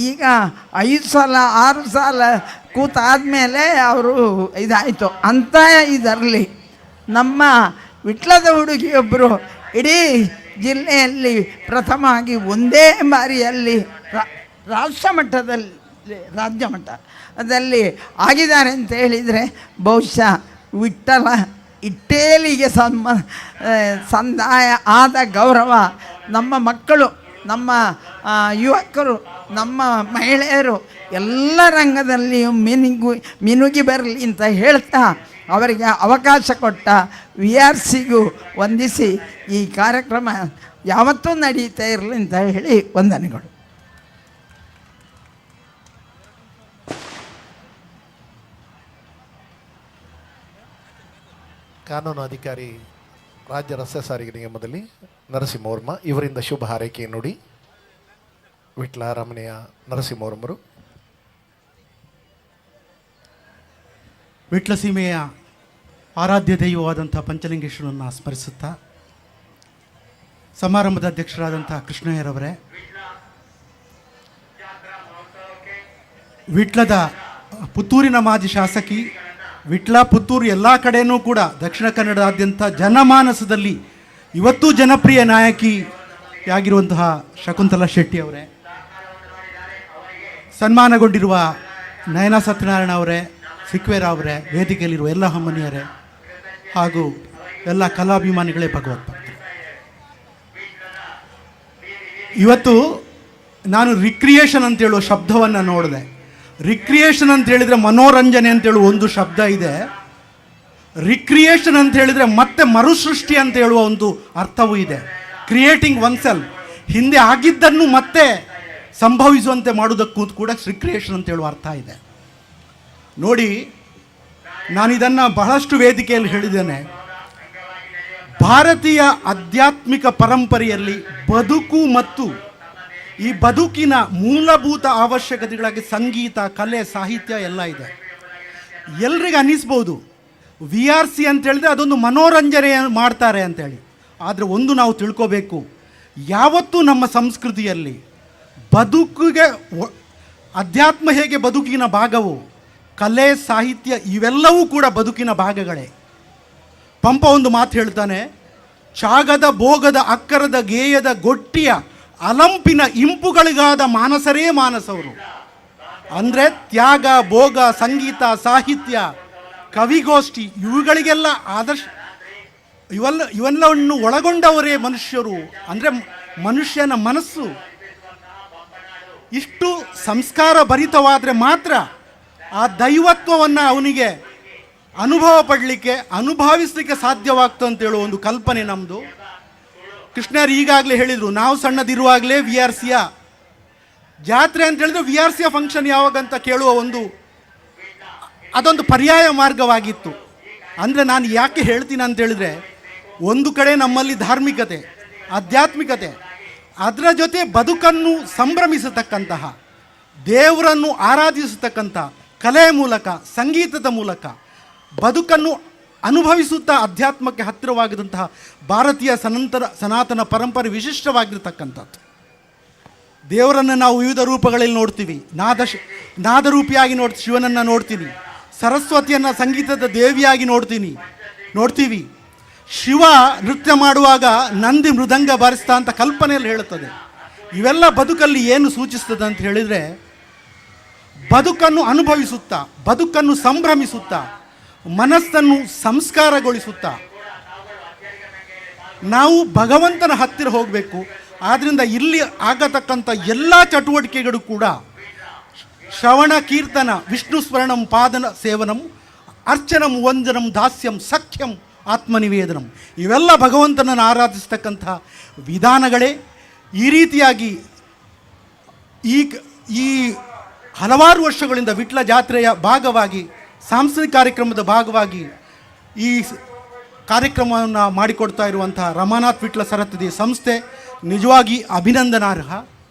ಈಗ 5 ಸಲ 6 ಸಲ ಕೂತಾದಮೇಲೆ ಅವರು ಇದಾಯಿತು. ಅಂಥ ಇದರಲ್ಲಿ ನಮ್ಮ ವಿಟ್ಲದ ಹುಡುಗಿಯೊಬ್ಬರು ಇಡೀ ಜಿಲ್ಲೆಯಲ್ಲಿ ಪ್ರಥಮ ಆಗಿ ಒಂದೇ ಬಾರಿಯಲ್ಲಿ ರಾಷ್ಟ್ರ ಮಟ್ಟದಲ್ಲಿ ರಾಜ್ಯ ಮಟ್ಟದಲ್ಲಿ ಆಗಿದ್ದಾರೆ ಅಂತ ಹೇಳಿದರೆ ಬಹುಶಃ ವಿಠ್ಠಲ ಇಟ್ಟೇಲಿಗೆ ಸಂದಾಯ ಆದ ಗೌರವ ನಮ್ಮ ಮಕ್ಕಳು, ನಮ್ಮ ಯುವಕರು, ನಮ್ಮ ಮಹಿಳೆಯರು ಎಲ್ಲ ರಂಗದಲ್ಲಿಯೂ ಮಿನುಗಿ ಬರಲಿ ಅಂತ ಹೇಳ್ತಾ ಅವರಿಗೆ ಅವಕಾಶ ಕೊಟ್ಟ VRCಗೂ ವಂದಿಸಿ ಈ ಕಾರ್ಯಕ್ರಮ ಯಾವತ್ತೂ ನಡೀತಾ ಇರಲಿ ಅಂತ ಹೇಳಿ ವಂದನೆಗಳು. ಕಾನೂನು ಅಧಿಕಾರಿ ರಾಜ್ಯ ರಸ್ತೆ ಸಾರಿಗೆ ನಿಗಮದಲ್ಲಿ ನರಸಿಂಹವರ್ಮ ಇವರಿಂದ ಶುಭ ಹಾರೈಕೆ ನುಡಿ. ವಿಟ್ಲಾರಮಣೆಯ ನರಸಿಂಹವರ್ಮರು. ವಿಟ್ಲ ಸೀಮೆಯ ಆರಾಧ್ಯ ದೈವವಾದಂಥ ಪಂಚಲಿಂಗೇಶ್ವರನ್ನು ಸ್ಮರಿಸುತ್ತಾ ಸಮಾರಂಭದ ಅಧ್ಯಕ್ಷರಾದಂಥ ಕೃಷ್ಣಯ್ಯರವರೇ, ವಿಟ್ಲದ ಪುತ್ತೂರಿನ ಮಾಜಿ ಶಾಸಕಿ, ವಿಟ್ಲ ಪುತ್ತೂರು ಎಲ್ಲ ಕಡೆಯೂ ಕೂಡ ದಕ್ಷಿಣ ಕನ್ನಡದಾದ್ಯಂತ ಜನಮಾನಸದಲ್ಲಿ ಇವತ್ತೂ ಜನಪ್ರಿಯ ನಾಯಕಿಯಾಗಿರುವಂತಹ ಶಕುಂತಲಾ ಶೆಟ್ಟಿ ಅವರೇ, ಸನ್ಮಾನಗೊಂಡಿರುವ ನಯನ ಸತ್ಯನಾರಾಯಣ ಅವರೇ, ಸಿಕ್ವೇರ ಅವರೇ, ವೇದಿಕೆಯಲ್ಲಿರುವ ಎಲ್ಲ ಹಮ್ಮನಿಯರೇ ಹಾಗೂ ಎಲ್ಲ ಕಲಾಭಿಮಾನಿಗಳೇ, ಭಗವದ್ಭಕ್ತರು, ಇವತ್ತು ನಾನು ರಿಕ್ರಿಯೇಷನ್ ಅಂತೇಳುವ ಶಬ್ದವನ್ನು ನೋಡಿದೆ. ರಿಕ್ರಿಯೇಷನ್ ಅಂತ ಹೇಳಿದರೆ ಮನೋರಂಜನೆ ಅಂತೇಳುವ ಒಂದು ಶಬ್ದ ಇದೆ. ರಿಕ್ರಿಯೇಷನ್ ಅಂತ ಹೇಳಿದರೆ ಮತ್ತೆ ಮರುಸೃಷ್ಟಿ ಅಂತ ಹೇಳುವ ಒಂದು ಅರ್ಥವೂ ಇದೆ. ಕ್ರಿಯೇಟಿಂಗ್ ಒನ್ ಸೆಲ್ಫ್, ಹಿಂದೆ ಆಗಿದ್ದನ್ನು ಮತ್ತೆ ಸಂಭವಿಸುವಂತೆ ಮಾಡುವುದಕ್ಕೂ ಕೂಡ ರಿಕ್ರಿಯೇಷನ್ ಅಂತ ಹೇಳುವ ಅರ್ಥ ಇದೆ. ನೋಡಿ, ನಾನಿದನ್ನು ಬಹಳಷ್ಟು ವೇದಿಕೆಯಲ್ಲಿ ಹೇಳಿದ್ದೇನೆ. ಭಾರತೀಯ ಆಧ್ಯಾತ್ಮಿಕ ಪರಂಪರೆಯಲ್ಲಿ ಬದುಕು ಮತ್ತು ಈ ಬದುಕಿನ ಮೂಲಭೂತ ಅವಶ್ಯಕತೆಗಳಾಗಿ ಸಂಗೀತ, ಕಲೆ, ಸಾಹಿತ್ಯ ಎಲ್ಲ ಇದೆ. ಎಲ್ರಿಗೂ ಅನ್ನಿಸ್ಬೋದು VRC ಅಂತ ಹೇಳಿದ್ರೆ ಅದೊಂದು ಮನೋರಂಜನೆ ಮಾಡ್ತಾರೆ ಅಂತೇಳಿ. ಆದರೆ ಒಂದು ನಾವು ತಿಳ್ಕೋಬೇಕು, ಯಾವತ್ತೂ ನಮ್ಮ ಸಂಸ್ಕೃತಿಯಲ್ಲಿ ಬದುಕಿಗೆ ಅಧ್ಯಾತ್ಮ ಹೇಗೆ ಬದುಕಿನ ಭಾಗವು, ಕಲೆ, ಸಾಹಿತ್ಯ ಇವೆಲ್ಲವೂ ಕೂಡ ಬದುಕಿನ ಭಾಗಗಳೇ. ಪಂಪ ಒಂದು ಮಾತು ಹೇಳ್ತಾನೆ, ಚಾಗದ ಭೋಗದ ಅಕ್ಕರದ ಗೇಯದ ಗೊಟ್ಟಿಯ ಅಲಂಪಿನ ಇಂಪುಗಳಿಗಾದ ಮಾನಸರೇ ಮಾನಸವರು. ಅಂದರೆ ತ್ಯಾಗ, ಭೋಗ, ಸಂಗೀತ, ಸಾಹಿತ್ಯ, ಕವಿಗೋಷ್ಠಿ ಇವುಗಳಿಗೆಲ್ಲ ಆದರ್ಶ ಇವೆಲ್ಲವನ್ನು ಒಳಗೊಂಡವರೇ ಮನುಷ್ಯರು. ಅಂದರೆ ಮನುಷ್ಯನ ಮನಸ್ಸು ಇಷ್ಟು ಸಂಸ್ಕಾರ ಭರಿತವಾದರೆ ಮಾತ್ರ ಆ ದೈವತ್ವವನ್ನು ಅವನಿಗೆ ಅನುಭವ ಪಡಲಿಕ್ಕೆ, ಅನುಭವಿಸಲಿಕ್ಕೆ ಸಾಧ್ಯವಾಗ್ತದೆ ಅಂತೇಳುವ ಒಂದು ಕಲ್ಪನೆ ನಮ್ಮದು. ಕೃಷ್ಣರು ಈಗಾಗಲೇ ಹೇಳಿದರು, ನಾವು ಸಣ್ಣದಿರುವಾಗಲೇ VRCಯ ಜಾತ್ರೆ ಅಂತ ಹೇಳಿದ್ರೆ VRCಯ ಫಂಕ್ಷನ್ ಯಾವಾಗಂತ ಕೇಳುವ ಅದೊಂದು ಪರ್ಯಾಯ ಮಾರ್ಗವಾಗಿತ್ತು. ಅಂದರೆ ನಾನು ಯಾಕೆ ಹೇಳ್ತೀನಿ ಅಂತ ಹೇಳಿದ್ರೆ, ಒಂದು ಕಡೆ ನಮ್ಮಲ್ಲಿ ಧಾರ್ಮಿಕತೆ, ಆಧ್ಯಾತ್ಮಿಕತೆ, ಅದರ ಜೊತೆ ಬದುಕನ್ನು ಸಂಭ್ರಮಿಸತಕ್ಕಂತಹ, ದೇವರನ್ನು ಆರಾಧಿಸತಕ್ಕಂಥ ಕಲೆಯ ಮೂಲಕ, ಸಂಗೀತದ ಮೂಲಕ ಬದುಕನ್ನು ಅನುಭವಿಸುತ್ತಾ ಅಧ್ಯಾತ್ಮಕ್ಕೆ ಹತ್ತಿರವಾಗಿದ್ದಂತಹ ಭಾರತೀಯ ಸನಾತನ ಪರಂಪರೆ ವಿಶಿಷ್ಟವಾಗಿರ್ತಕ್ಕಂಥದ್ದು. ದೇವರನ್ನು ನಾವು ವಿವಿಧ ರೂಪಗಳಲ್ಲಿ ನೋಡ್ತೀವಿ. ನಾದರೂಪಿಯಾಗಿ ಶಿವನನ್ನು ನೋಡ್ತೀನಿ, ಸರಸ್ವತಿಯನ್ನು ಸಂಗೀತದ ದೇವಿಯಾಗಿ ನೋಡ್ತೀವಿ. ಶಿವ ನೃತ್ಯ ಮಾಡುವಾಗ ನಂದಿ ಮೃದಂಗ ಬಾರಿಸ್ತಾ ಅಂತ ಕಲ್ಪನೆಯಲ್ಲಿ ಹೇಳುತ್ತದೆ. ಇವೆಲ್ಲ ಬದುಕಲ್ಲಿ ಏನು ಸೂಚಿಸ್ತದೆ ಅಂತ ಹೇಳಿದರೆ, ಬದುಕನ್ನು ಅನುಭವಿಸುತ್ತಾ, ಬದುಕನ್ನು ಸಂಭ್ರಮಿಸುತ್ತಾ, ಮನಸ್ಸನ್ನು ಸಂಸ್ಕಾರಗೊಳಿಸುತ್ತಾ ನಾವು ಭಗವಂತನ ಹತ್ತಿರ ಹೋಗಬೇಕು. ಆದ್ದರಿಂದ ಇಲ್ಲಿ ಆಗತಕ್ಕಂಥ ಎಲ್ಲ ಚಟುವಟಿಕೆಗಳು ಕೂಡ ಶ್ರವಣ, ಕೀರ್ತನ, ವಿಷ್ಣು ಸ್ಮರಣಂ, ಪಾದನ ಸೇವನಂ, ಅರ್ಚನಂ, ವಂದನಂ, ದಾಸ್ಯಂ, ಸಖ್ಯಂ, ಆತ್ಮನಿವೇದನಂ, ಇವೆಲ್ಲ ಭಗವಂತನನ್ನು ಆರಾಧಿಸ್ತಕ್ಕಂಥ ವಿಧಾನಗಳೇ. ಈ ರೀತಿಯಾಗಿ ಈ ಹಲವಾರು ವರ್ಷಗಳಿಂದ ವಿಟ್ಲ ಜಾತ್ರೆಯ ಭಾಗವಾಗಿ, ಸಾಂಸ್ಕೃತಿಕ ಕಾರ್ಯಕ್ರಮದ ಭಾಗವಾಗಿ ಈ ಕಾರ್ಯಕ್ರಮವನ್ನು ಮಾಡಿಕೊಡ್ತಾ ಇರುವಂತಹ ರಮಾನಾಥ್ ವಿಟ್ಲ ಸರಸ್ವತಿ ಸಂಸ್ಥೆ ನಿಜವಾಗಿ ಅಭಿನಂದನಾರ್ಹ.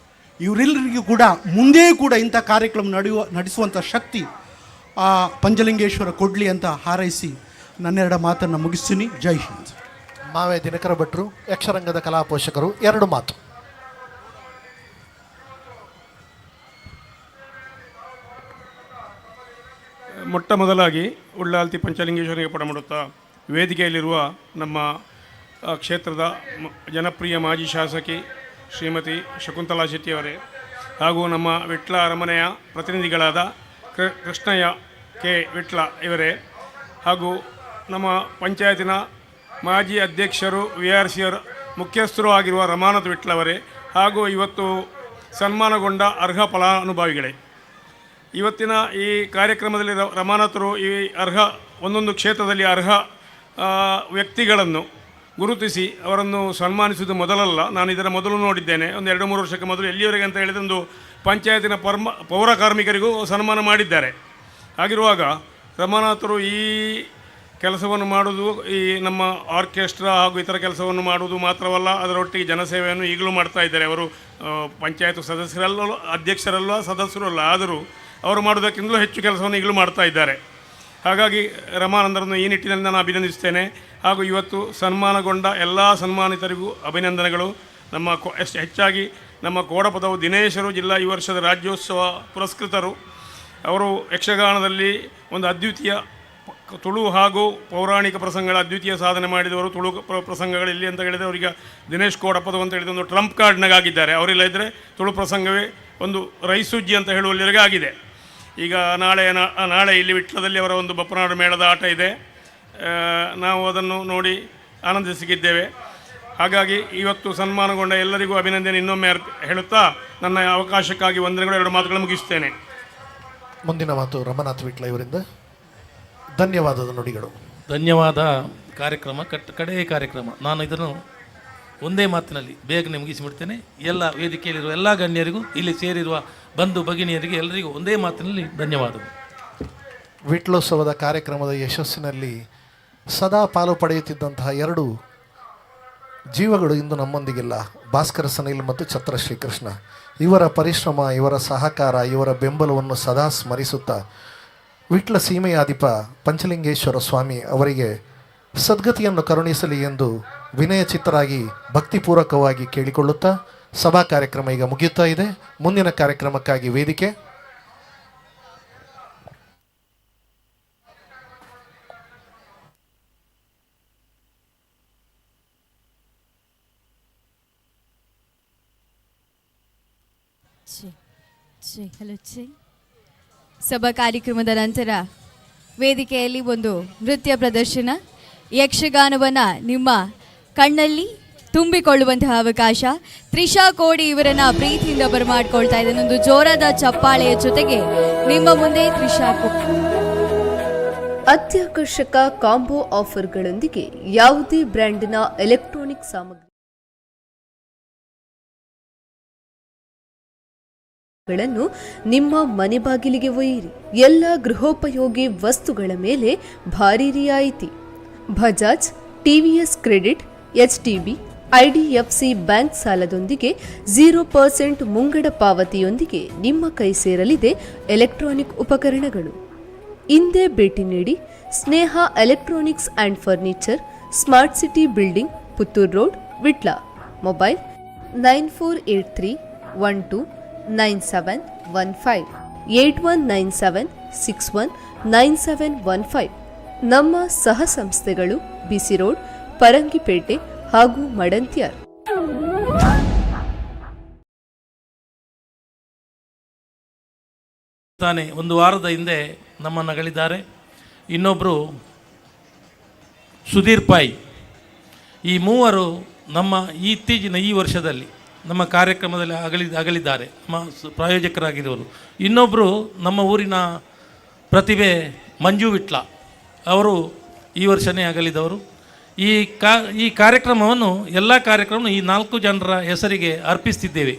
ಇವರೆಲ್ಲರಿಗೂ ಕೂಡ ಮುಂದೆಯೂ ಕೂಡ ಇಂಥ ಕಾರ್ಯಕ್ರಮ ನಡೆಸುವಂಥ ಶಕ್ತಿ ಆ ಪಂಚಲಿಂಗೇಶ್ವರ ಕೊಡಲಿ ಅಂತ ಹಾರೈಸಿ ನನ್ನೆರಡ ಮಾತನ್ನು ಮುಗಿಸ್ತೀನಿ. ಜೈ ಹಿಂದ್. ಮಾವೆ ದಿನಕರ ಭಟ್ರು, ಯಕ್ಷರಂಗದ ಕಲಾ ಪೋಷಕರು, 2 ಮಾತು. ಮೊಟ್ಟ ಮೊದಲಾಗಿ ಉಳ್ಳಾಲ್ತಿ ಪಂಚಲಿಂಗೇಶ್ವರಿಗೆ ಪಡಮಾಡುತ್ತಾ ವೇದಿಕೆಯಲ್ಲಿರುವ ನಮ್ಮ ಕ್ಷೇತ್ರದ ಜನಪ್ರಿಯ ಮಾಜಿ ಶಾಸಕಿ ಶ್ರೀಮತಿ ಶಕುಂತಲಾ ಶೆಟ್ಟಿಯವರೇ ಹಾಗೂ ನಮ್ಮ ವಿಟ್ಲ ಅರಮನೆಯ ಪ್ರತಿನಿಧಿಗಳಾದ ಕೃಷ್ಣಯ್ಯ ಕೆ ವಿಟ್ಲ ಇವರೇ ಹಾಗೂ ನಮ್ಮ ಪಂಚಾಯತಿನ ಮಾಜಿ ಅಧ್ಯಕ್ಷರು VRC ಮುಖ್ಯಸ್ಥರು ಆಗಿರುವ ರಮಾನಾಥ್ ವಿಟ್ಲ ಅವರೇ ಹಾಗೂ ಇವತ್ತು ಸನ್ಮಾನಗೊಂಡ ಅರ್ಹ ಫಲಾನುಭವಿಗಳೇ, ಇವತ್ತಿನ ಈ ಕಾರ್ಯಕ್ರಮದಲ್ಲಿ ರಮಾನಾಥರು ಈ ಒಂದೊಂದು ಕ್ಷೇತ್ರದಲ್ಲಿ ಅರ್ಹ ವ್ಯಕ್ತಿಗಳನ್ನು ಗುರುತಿಸಿ ಅವರನ್ನು ಸನ್ಮಾನಿಸುವುದು ಮೊದಲಲ್ಲ. ನಾನು ಇದರ ಮೊದಲು ನೋಡಿದ್ದೇನೆ, ಒಂದು 2-3 ವರ್ಷಕ್ಕೆ ಮೊದಲು. ಎಲ್ಲಿಯವರೆಗೆ ಅಂತ ಹೇಳಿದರೆ ಒಂದು ಪಂಚಾಯತಿನ ಪೌರ ಕಾರ್ಮಿಕರಿಗೂ ಸನ್ಮಾನ ಮಾಡಿದ್ದಾರೆ. ಹಾಗಿರುವಾಗ ರಮಾನಾಥರು ಈ ಕೆಲಸವನ್ನು ಮಾಡುವುದು, ಈ ನಮ್ಮ ಆರ್ಕೆಸ್ಟ್ರಾ ಹಾಗೂ ಇತರ ಕೆಲಸವನ್ನು ಮಾಡುವುದು ಮಾತ್ರವಲ್ಲ, ಅದರೊಟ್ಟಿಗೆ ಜನಸೇವೆಯನ್ನು ಈಗಲೂ ಮಾಡ್ತಾ ಇದ್ದಾರೆ. ಅವರು ಪಂಚಾಯತ್ ಸದಸ್ಯರಲ್ಲ, ಅಧ್ಯಕ್ಷರಲ್ಲ, ಸದಸ್ಯರಲ್ಲ, ಆದರೂ ಅವರು ಮಾಡೋದಕ್ಕಿಂತಲೂ ಹೆಚ್ಚು ಕೆಲಸವನ್ನು ಈಗಲೂ ಮಾಡ್ತಾ ಇದ್ದಾರೆ. ಹಾಗಾಗಿ ರಮಾನಂದರನ್ನು ಈ ನಿಟ್ಟಿನಲ್ಲಿ ನಾನು ಅಭಿನಂದಿಸ್ತೇನೆ. ಹಾಗೂ ಇವತ್ತು ಸನ್ಮಾನಗೊಂಡ ಎಲ್ಲ ಸನ್ಮಾನಿತರಿಗೂ ಅಭಿನಂದನೆಗಳು. ನಮ್ಮ ಹೆಚ್ಚಾಗಿ ನಮ್ಮ ಕೋಡಪದವು ದಿನೇಶರು ಜಿಲ್ಲಾ ಈ ವರ್ಷದ ರಾಜ್ಯೋತ್ಸವ ಪುರಸ್ಕೃತರು. ಅವರು ಯಕ್ಷಗಾನದಲ್ಲಿ ಒಂದು ಅದ್ವಿತೀಯ ತುಳು ಹಾಗೂ ಪೌರಾಣಿಕ ಪ್ರಸಂಗಗಳ ಅದ್ವಿತೀಯ ಸಾಧನೆ ಮಾಡಿದವರು. ತುಳು ಪ್ರಸಂಗಗಳಲ್ಲಿ ಅಂತ ಹೇಳಿದರೆ ಅವರಿಗೆ ದಿನೇಶ್ ಕೋಡಪದವು ಅಂತ ಹೇಳಿದ ಒಂದು ಟ್ರಂಪ್ ಕಾರ್ಡ್ನಾಗಿದ್ದಾರೆ. ಅವರಿಲ್ಲ ಇದ್ದರೆ ತುಳು ಪ್ರಸಂಗವೇ ಒಂದು ರೈಸುಜ್ಜಿ ಅಂತ ಹೇಳುವಲ್ಲಿವರೆಗೆ ಆಗಿದೆ. ಈಗ ನಾಳೆ ಇಲ್ಲಿ ವಿಟ್ಲದಲ್ಲಿ ಅವರ ಒಂದು ಬಪ್ಪನಾಡು ಮೇಳದ ಆಟ ಇದೆ. ನಾವು ಅದನ್ನು ನೋಡಿ ಆನಂದಿಸಿದ್ದೇವೆ. ಹಾಗಾಗಿ ಇವತ್ತು ಸನ್ಮಾನಗೊಂಡ ಎಲ್ಲರಿಗೂ ಅಭಿನಂದನೆ ಇನ್ನೊಮ್ಮೆ ಹೇಳುತ್ತಾ ನನ್ನ ಅವಕಾಶಕ್ಕಾಗಿ ವಂದನೆಗಳು, 2 ಮಾತುಗಳನ್ನು ಮುಗಿಸ್ತೇನೆ. ಮುಂದಿನ ಮಾತು ರಮಾನಾಥ್ ವಿಟ್ಲ ಇವರಿಂದ. ಧನ್ಯವಾದದ ನುಡಿಗಳು. ಧನ್ಯವಾದ. ಕಾರ್ಯಕ್ರಮ ಕಡೆಯ ಕಾರ್ಯಕ್ರಮ. ನಾನು ಇದನ್ನು ಒಂದೇ ಮಾತಿನಲ್ಲಿ ಬೇಗನೆ ಮುಗಿಸಿಬಿಡ್ತೇನೆ. ಎಲ್ಲ ವೇದಿಕೆಯಲ್ಲಿರುವ ಎಲ್ಲ ಗಣ್ಯರಿಗೂ, ಇಲ್ಲಿ ಸೇರಿರುವ ಬಂಧು ಭಗಿನಿಯರಿಗೆ ಎಲ್ಲರಿಗೂ ಒಂದೇ ಮಾತಿನಲ್ಲಿ ಧನ್ಯವಾದಗಳು. ವಿಟ್ಲೋತ್ಸವದ ಕಾರ್ಯಕ್ರಮದ ಯಶಸ್ಸಿನಲ್ಲಿ ಸದಾ ಪಾಲು ಪಡೆಯುತ್ತಿದ್ದಂತಹ 2 ಜೀವಗಳು ಇಂದು ನಮ್ಮೊಂದಿಗಿಲ್ಲ. ಭಾಸ್ಕರ ಸನಿಲ್ ಮತ್ತು ಛತ್ರ ಶ್ರೀಕೃಷ್ಣ. ಇವರ ಪರಿಶ್ರಮ, ಇವರ ಸಹಕಾರ, ಇವರ ಬೆಂಬಲವನ್ನು ಸದಾ ಸ್ಮರಿಸುತ್ತಾ ವಿಟ್ಲ ಸೀಮೆಯಾಧಿಪ ಪಂಚಲಿಂಗೇಶ್ವರ ಸ್ವಾಮಿ ಅವರಿಗೆ ಸದ್ಗತಿಯನ್ನು ಕರುಣಿಸಲಿ ಎಂದು ವಿನಯಚಿತ್ತರಾಗಿ ಭಕ್ತಿಪೂರ್ವಕವಾಗಿ ಕೇಳಿಕೊಳ್ಳುತ್ತಾ ಸಭಾ ಕಾರ್ಯಕ್ರಮ ಈಗ ಮುಗಿಯುತ್ತಾ ಇದೆ. ಮುಂದಿನ ಕಾರ್ಯಕ್ರಮಕ್ಕಾಗಿ ವೇದಿಕೆ ಸಭಾ ಕಾರ್ಯಕ್ರಮದ ನಂತರ ವೇದಿಕೆಯಲ್ಲಿ ಒಂದು ನೃತ್ಯ ಪ್ರದರ್ಶನ, ಯಕ್ಷಗಾನವನ್ನು ನಿಮ್ಮ ಕಣ್ಣಲ್ಲಿ ತುಂಬಿಕೊಳ್ಳುವಂತಹ ಅವಕಾಶ. ತ್ರಿಷಾ ಕೋಡಿ ಇವರನ್ನ ಪ್ರೀತಿಯಿಂದ ಬರಮಾಡ್ಕೊಳ್ತಾ ಇದ್ದೇನೆ. ಒಂದು ಜೋರಾದ ಚಪ್ಪಾಳೆಯ ಜೊತೆಗೆ ನಿಮ್ಮ ಮುಂದೆ ತ್ರಿಷಾ ಕೋಡಿ. ಅತ್ಯಾಕರ್ಷಕ ಕಾಂಬೋ ಆಫರ್ಗಳೊಂದಿಗೆ ಯಾವುದೇ ಬ್ರ್ಯಾಂಡ್ನ ಎಲೆಕ್ಟ್ರಾನಿಕ್ ಸಾಮಗ್ರಿಗಳನ್ನು ನಿಮ್ಮ ಮನೆ ಬಾಗಿಲಿಗೆ ಒಯ್ಯಿರಿ. ಎಲ್ಲ ಗೃಹೋಪಯೋಗಿ ವಸ್ತುಗಳ ಮೇಲೆ ಭಾರಿ ರಿಯಾಯಿತಿ. Bajaj, TVS credit, HDB, IDFC bank ಸಾಲದೊಂದಿಗೆ 0% ಮುಂಗಡ ಪಾವತಿಯೊಂದಿಗೆ ನಿಮ್ಮ ಕೈ ಸೇರಲಿದೆ ಎಲೆಕ್ಟ್ರಾನಿಕ್ ಉಪಕರಣಗಳು. ಇಂದೇ ಭೇಟಿ ನೀಡಿ. Sneha electronics and furniture, smart city building, Puttur road, Vitla. Mobile 9483129715 8197619715. ನಮ್ಮ ಸಹ ಸಂಸ್ಥೆಗಳು BC ರೋಡ್, ಪರಂಗಿಪೇಟೆ ಹಾಗೂ ಮಡಂತ್ಯಾರ್. ತಾನೇ ಒಂದು ವಾರದ ಹಿಂದೆ ನಮ್ಮನ್ನು ಅಗಲಿದ್ದಾರೆ. ಇನ್ನೊಬ್ಬರು ಸುಧೀರ್ ಪಾಯ್. ಈ ಮೂವರು ನಮ್ಮ ಇತ್ತೀಚಿನ ಈ ವರ್ಷದಲ್ಲಿ ನಮ್ಮ ಕಾರ್ಯಕ್ರಮದಲ್ಲಿ ಅಗಲಿದ್ದಾರೆ, ನಮ್ಮ ಪ್ರಾಯೋಜಕರಾಗಿರುವರು. ಇನ್ನೊಬ್ಬರು ನಮ್ಮ ಊರಿನ ಪ್ರತಿಭೆ ಮಂಜು ವಿಟ್ಲ, ಅವರು ಈ ವರ್ಷವೇ ಅಗಲಿದವರು. ಈ ಕಾರ್ಯಕ್ರಮವನ್ನು ಎಲ್ಲ ಕಾರ್ಯಕ್ರಮವನ್ನು ಈ 4 ಜನರ ಹೆಸರಿಗೆ ಅರ್ಪಿಸ್ತಿದ್ದೇವೆ.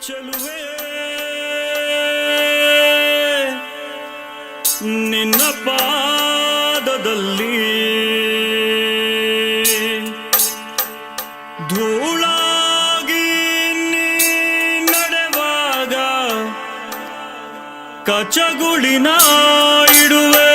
ಚಲುವೆ ನಿನ್ನ ಪಾದದಲ್ಲಿ ಕಚಗುಳಿನ ಇಡುವೆ.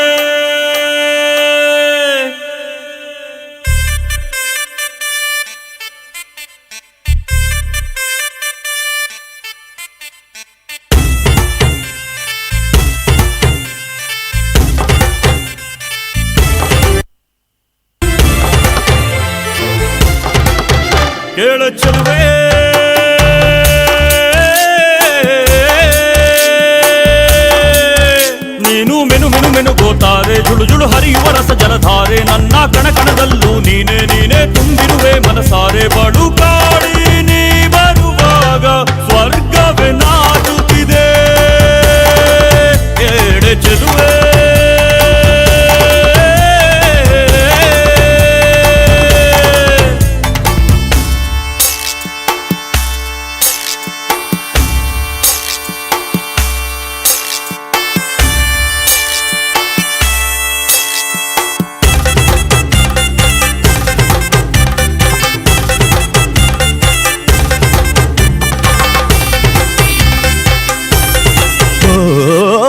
ಕೇಳ ಚೆಲುವೆ ನೀನು ಮೆನು ಮೆನು ಮೆನು ಗೋತಾರೆ ಜುಳು ಜುಳು ಹರಿಯುವ ರಸ ಜಲಧಾರೆ ನನ್ನ ಕಣಕಣದಲ್ಲೂ ನೀನೇ ನೀನೇ ತುಂಬಿರುವೆ ಮನಸಾರೆ ಬಡು ಕಾಡಿ ನೀ ಬರುವಾಗ ಸ್ವರ್ಗವೇ ನಾಚುತ್ತಿದೆ ಕೇಳೆ ಚೆಲುವೆ.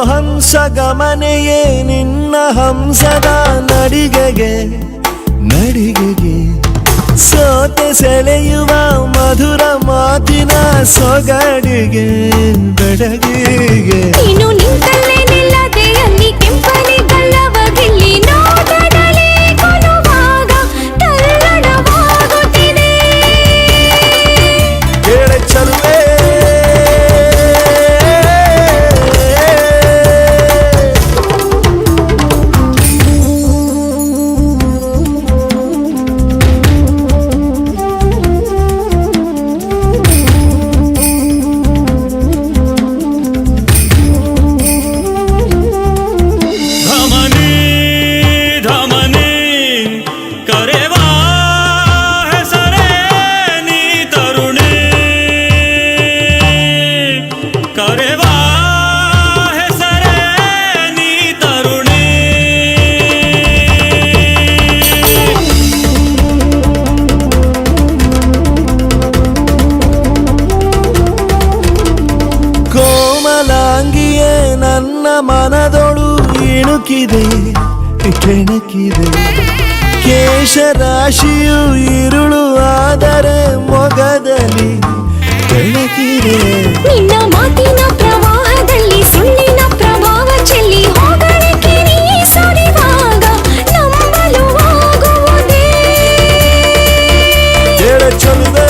ಹಂಸಗಮನೆಯೇ ನಿನ್ನ ಹಂಸದ ನಡಿಗೆಗೆ ನಡಿಗೆಗೆ ಸೋತೆ ಸೆಳೆಯುವ ಮಧುರ ಮಾತಿನ ಸೊಗಡಿಗೆ ಬೆಡಗಿಗೆ ನೀನು ನಿಂತಲ್ಲೇ ನಿಲ್ಲದೆ ಅಲ್ಲಿ ಕೆಂಪನೆ ಗಲ್ಲವ ಗಿಲ್ಲಿ ನೋಟದಲ್ಲಿ ಕೊಲುವಾಗ ತಲ್ಲಣವಾಗುತ್ತಿದೆ. ಕೇಳ ಚೆಲುವೆ ಕೋಮಲಾಂಗಿಯೇ ನನ್ನ ಮನದೊಳು ಇಣುಕಿದೆ ಕೆಣಕಿದೆ ಕೇಶರಾಶಿಯು ಇರುಳು ಆದರೆ ಮೊಗದಲ್ಲಿ ಬೆಳಕಿದೆ. ನಿನ್ನ ಮಾತಿನ ಪ್ರವಾಹದಲ್ಲಿ ಸುಳ್ಳಿನ ಪ್ರಭಾವ ಚೆಲ್ಲಿ ಹೋಗಲಿಕ್ಕೆ ನೀ ಸುರಿವಾಗ ನಂಬಲು ಆಗುವುದೇ. ಕೇಳ ಚೆಲುವೆ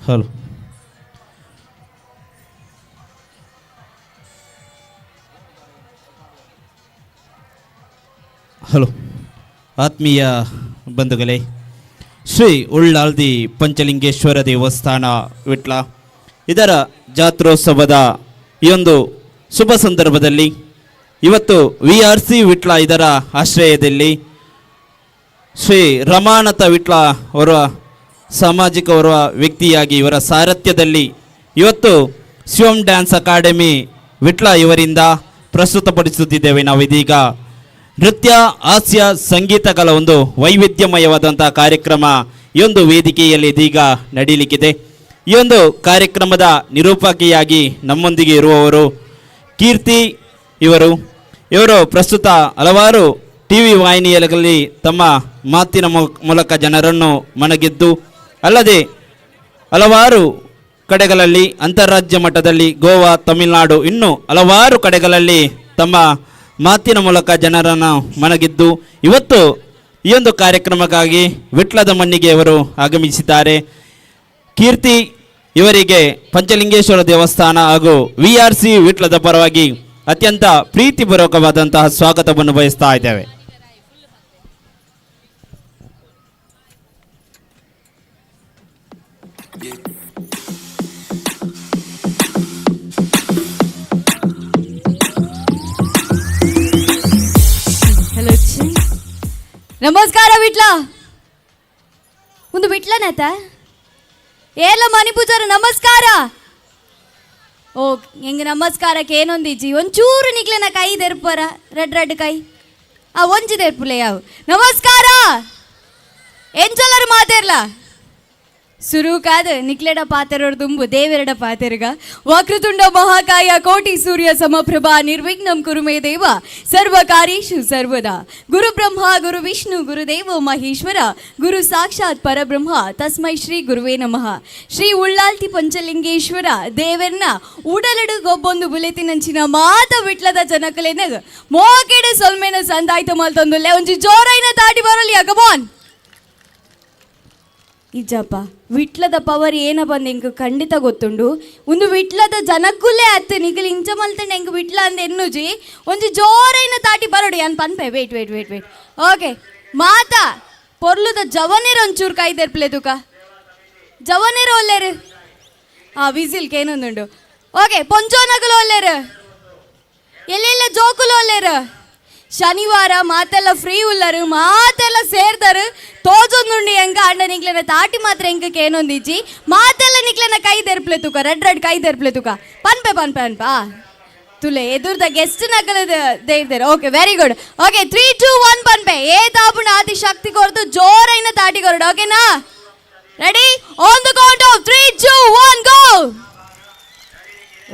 ಹಲೋ ಹಲೋ ಆತ್ಮೀಯ ಬಂಧುಗಳೇ, ಶ್ರೀ ಉಳ್ಳಾಲ್ದಿ ಪಂಚಲಿಂಗೇಶ್ವರ ದೇವಸ್ಥಾನ ವಿಟ್ಲ ಇದರ ಜಾತ್ರೋತ್ಸವದ ಈ ಒಂದು ಶುಭ ಸಂದರ್ಭದಲ್ಲಿ ಇವತ್ತು VRC ವಿಟ್ಲ ಇದರ ಆಶ್ರಯದಲ್ಲಿ ಶ್ರೀ ರಮಾನಾಥ ವಿಟ್ಲ ಅವರ ಸಾಮಾಜಿಕ ವ್ಯಕ್ತಿಯಾಗಿ ಇವರ ಸಾರಥ್ಯದಲ್ಲಿ ಇವತ್ತು ಶಿವಂ ಡ್ಯಾನ್ಸ್ ಅಕಾಡೆಮಿ ವಿಟ್ಲ ಇವರಿಂದ ಪ್ರಸ್ತುತಪಡಿಸುತ್ತಿದ್ದೇವೆ. ನಾವು ಇದೀಗ ನೃತ್ಯ ಹಾಸ್ಯ ಸಂಗೀತಗಳ ಒಂದು ವೈವಿಧ್ಯಮಯವಾದಂಥ ಕಾರ್ಯಕ್ರಮ ಈ ಒಂದು ವೇದಿಕೆಯಲ್ಲಿ ಇದೀಗ ನಡೀಲಿಕ್ಕಿದೆ. ಈ ಒಂದು ಕಾರ್ಯಕ್ರಮದ ನಿರೂಪಕಿಯಾಗಿ ನಮ್ಮೊಂದಿಗೆ ಇರುವವರು ಕೀರ್ತಿ ಇವರು ಪ್ರಸ್ತುತ ಹಲವಾರು TV ವಾಹಿನಿಯಲ್ಲಿ ತಮ್ಮ ಮಾತಿನ ಮೂಲಕ ಜನರನ್ನು ಮನಗೆದ್ದು ಅಲ್ಲದೆ ಹಲವಾರು ಕಡೆಗಳಲ್ಲಿ ಅಂತಾರಾಜ್ಯ ಮಟ್ಟದಲ್ಲಿ ಗೋವಾ, ತಮಿಳುನಾಡು ಇನ್ನೂ ಹಲವಾರು ಕಡೆಗಳಲ್ಲಿ ತಮ್ಮ ಮಾತಿನ ಮೂಲಕ ಜನರನ್ನು ಮನಗೆದ್ದು ಇವತ್ತು ಈ ಒಂದು ಕಾರ್ಯಕ್ರಮಕ್ಕಾಗಿ ವಿಟ್ಲದ ಮಣ್ಣಿಗೆ ಅವರು ಆಗಮಿಸಿದ್ದಾರೆ. ಕೀರ್ತಿ ಇವರಿಗೆ ಪಂಚಲಿಂಗೇಶ್ವರ ದೇವಸ್ಥಾನ ಹಾಗೂ VRC ವಿಟ್ಲದ ಪರವಾಗಿ ಅತ್ಯಂತ ಪ್ರೀತಿಪೂರ್ವಕವಾದಂತಹ ಸ್ವಾಗತವನ್ನು ಬಯಸ್ತಾ ಇದ್ದೇವೆ. ನಮಸ್ಕಾರ ವಿಟ್ಲ ಒಂದು ವಿಟ್ಲನೇತ ಏಲ ಮನಿ ಪೂಜಾರ ನಮಸ್ಕಾರ. ಓ ಹೆಂಗೆ ನಮಸ್ಕಾರಕ್ಕೆ ಏನೊಂದಿಜ್ಜಿ ಒಂಚೂರು ನಿಕ್ಲೆನ ಕೈ ತೆರ್ಪರ ರೆಡ್ ರೆಡ್ ಕೈ ಒಂಜಿ ತೆರ್ಪುಲೆ ಯಾವ ನಮಸ್ಕಾರ ಎಂಚೊಲ್ಲರು ಮಾತೇರ್ಲ ಸುರು ಕಾದ ನಿಕ್ಲೆಡ ಪಾತೆರೋಡು ತುಂಬು ದೇವೆರಡ ಪಾತೆರ್ಗ ವಕ್ರತುಂಡ ಮಹಾಕಾಯ ಕೋಟಿ ಸೂರ್ಯ ಸಮಪ್ರಭಾ ನಿರ್ವಿಘ್ನಂ ಕುರುಮೇ ದೇವ ಸರ್ವಕಾರ್ಯೇಷು ಸರ್ವದಾ ಗುರು ಬ್ರಹ್ಮ ಗುರು ವಿಷ್ಣು ಗುರುದೇವ ಮಹೇಶ್ವರ ಗುರು ಸಾಕ್ಷಾತ್ ಪರಬ್ರಹ್ಮ ತಸ್ಮೈ ಶ್ರೀ ಗುರುವೇ ನಮಃ. ಶ್ರೀ ಉಳ್ಳಾಲ್ತಿ ಪಂಚಲಿಂಗೇಶ್ವರ ದೇವರನ್ನ ಉಡಲಡು ಗೊಬ್ಬೊಂದು ಬುಲೆತಿನಂಚಿನ ಮಾತ ವಿಟ್ಲದ ಜನಕಲೆನಗ ಮೋಕೆಡೆ ಸೊಲ್ಮೆನ ಸಂದಾಯ್ತು ಮಲ್ತೊಂದುಲ್ಲೆ ಒಂಜಿ ಜೋರೈನ ತಾಟಿ ಬರಲಿ ಕಮಾನ್. ಇಜ್ಜಪ್ಪ ವಿಟ್ಲದ ಪವರ್ ಏನ ಬಂದು ಹೆಂಗೆ ಖಂಡಿತ ಗೊತ್ತುಂಡು. ಒಂದು ವಿಟ್ಲದ ಜನಕ್ಕುಲ್ಲೇ ಅತ್ತೆ ನಿಗಲಿ ಇಂಚ ಮಲ್ತಂಡೆ ಹೆಂಗೆ ವಿಟ್ಲ ಅಂದ ಎನ್ನುಜಿ ಒಂಜಿ ಜೋರೈನ ತಾಟಿ ಬರೋಡಿ ಅನ್ ಪನ್ಪೆ wait wait wait wait okay ಮಾತಾ ಪೊರ್ಲುದ ಜವನೇರು ಒಂಚೂರು ಕೈ ತೆರ್ಪ್ಲೆ ತುಕ ಜವನೇರು ಒಲ್ಲೇರು ವಿಸಿಲ್ಗೆ ಏನೊಂದುಂಡು ಓಕೆ ಪೊಂಚೋನಗಲು ಒಲ್ಲೇರು ಎಲ್ಲೆಲ್ಲ ಜೋಕುಲು ಒಲ್ಲೇರು ಶನಿವಾರ ಮಾತೆಲ್ಲ ಫ್ರೀ ಉಲ್ಲರು ಮಾತೆಲ್ಲ ಸೇರ್ದರು ತೋಜೊಂದುಂಡು ಹೆಂಗ ಅಂಡ ನಿಕ್ಲೆನ ತಾಟಿ ಮಾತ್ರ ಹೆಂಗಕ್ಕೆ ಏನೊಂದಿಜ್ಜಿ ಮಾತೆಲ್ಲ ನಿಕ್ಲೆನ ಕೈ ತೆರ್ಪ್ಲೆ ತುಕ ರೆಡ್ ರೆಡ್ ಕೈ ತೆರ್ಪ್ಲೆ ತುಕ ಪನ್ಪೆ ಪನ್ಪೆ ಅನ್ಪ ತುಲೆ ಎದುರ್ದ ಗೆಸ್ಟ್ ನಗಲದ ದೇವ್ದೇರು ಓಕೆ ವೆರಿ ಗುಡ್ ಓಕೆ 3 2 1 ಪನ್ಪೆ ಏ ತಾಪುಂಡ ಆದಿ ಶಕ್ತಿ ಕೊರ್ದು ಜೋರೈನ ತಾಟಿ ಕೊರಡು ಓಕೆನಾ ready on the count of 3 2 1 go.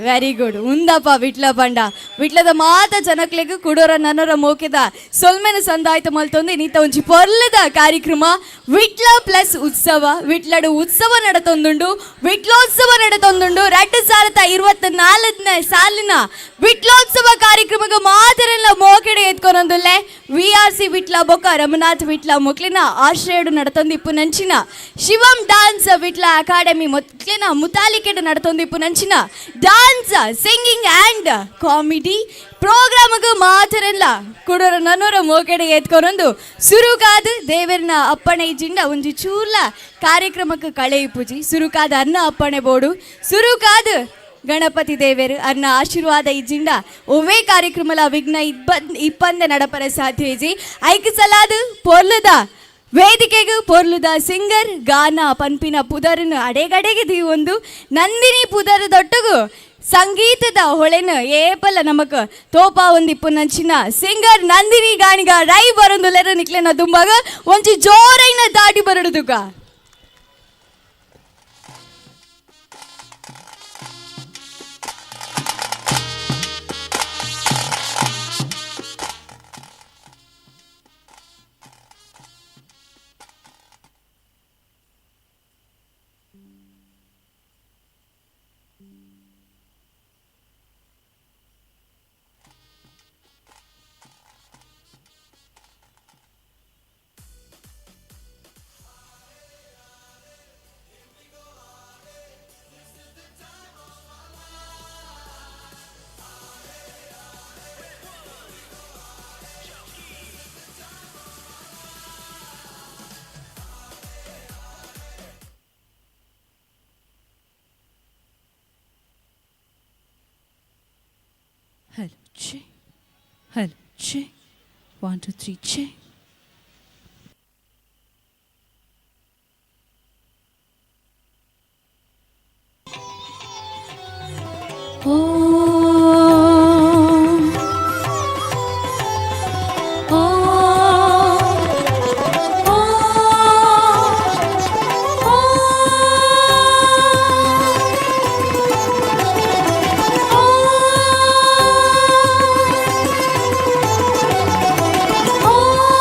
Very good ಉಂದಪ್ಪ ವಿಟ್ಲ ಪಂಡ ವಿಟ್ಲದ ಮಾತ ಜನಕ್ಲೆಗ್ ಕುಡೋರ ನನ್ನರ ಮೋಕೆದ ಸೊಲ್ಮೆನ ಸಂದಾಯ್ತು ಮಲ್ತೊಂದು ನೀತ ಒಂಜಿ ಪೊರ್ಲದ ಕಾರ್ಯಕ್ರಮ ವಿಟ್ಲ ಪ್ಲಸ್ ಉತ್ಸವ ವಿಟ್ಲಡು ಉತ್ಸವ ನಡತೊಂದುಂಡು ವಿಟ್ಲೋತ್ಸವ ನಡತೊಂದುಂಡು 2024ನೇ ಸಾಲಿನ ವಿಟ್ಲೋತ್ಸವ ಕಾರ್ಯಕ್ರಮಕ್ಕೆ ಮಾತರೆಲ್ಲ ಮೋಕೆಡೆ ಎತ್ಕೊಂಡೊಂದುಲ್ಲೆ VRC ವಿಟ್ಲ ಬೊಕ್ಕ ರಮನಾಥ್ ವಿಟ್ಲ ಮೊಕ್ಲಿನ ಆಶ್ರಯಡು ನಡತೊಂದಿಪ್ಪು ನಂಚಿನ ಶಿವಂ ಡಾನ್ಸ್ ವಿಟ್ಲ ಅಕಾಡೆಮಿ ಮೊಕ್ಲಿನ ಮುತಾಲಿಕೆಡು ನಡತೊಂದಿಪ್ಪು ನಂಚಿನ ಡಾನ್ಸ್ ಸಿಂಗಿಂಗ್ ಆ್ಯಂಡ್ ಕಾಮಿಡಿ ಪ್ರೋಗ್ರಾಮ್ಗೆ ಮಾತರೆಲ್ಲ ಕುಡೋರ ನನ್ನೂರ ಮೋಕೆಡೆ ಎತ್ಕೊಂಡೊಂದು ಸುರುಕಾದ ದೇವರನ ಅಪ್ಪಣೆ ಇಜ್ಜಿಂಡ ಒಂಜಿ ಚೂರ್ಲ ಕಾರ್ಯಕ್ರಮಕ್ಕೆ ಕಳೆ ಪೂಜಿ ಸುರುಕಾದ ಅನ್ನ ಅಪ್ಪಣೆ ಬೋಡು ಸುರುಕಾದ ಗಣಪತಿ ದೇವರು ಅನ್ನ ಆಶೀರ್ವಾದ ಇಜ್ಜಿಂಡ ಒವ್ವೇ ಕಾರ್ಯಕ್ರಮಲ ವಿಘ್ನ ಇಪ್ಪಂದ ನಡಪರ ಸಾಧ್ಯ ಇಜಿ ಐಕ್ ಸಲಾದ ಪೊರ್ಲದ ವೇದಿಕೆಗೆ ಪೊರ್ಲುದ ಸಿಂಗರ್ ಗಾನ ಪನ್ಪಿನ ಪುದರನು ಅಡೆಗಡೆಗೆ ಒಂದು ನಂದಿನಿ ಪುದರದೊಟ್ಟಗು ಸಂಗೀತದ ಹೊಳೆನ ಏಪಲ್ಲ ನಮಕ್ ತೋಪ ಒಂದಿಪ್ಪು ನಂಚಿನ ಸಿಂಗರ್ ನಂದಿನಿ ಗಾಣಿಗ ರೈ ಬರೊಂದುಲೆರ ನಿಕ್ಲೆನ ದುಂಬಾಗ ಒಂಚಿ ಜೋರೈನ ದಾಟಿ ಬರಡುದುಕ. Hello, check. Hello, check. 1 2 3 check. Oh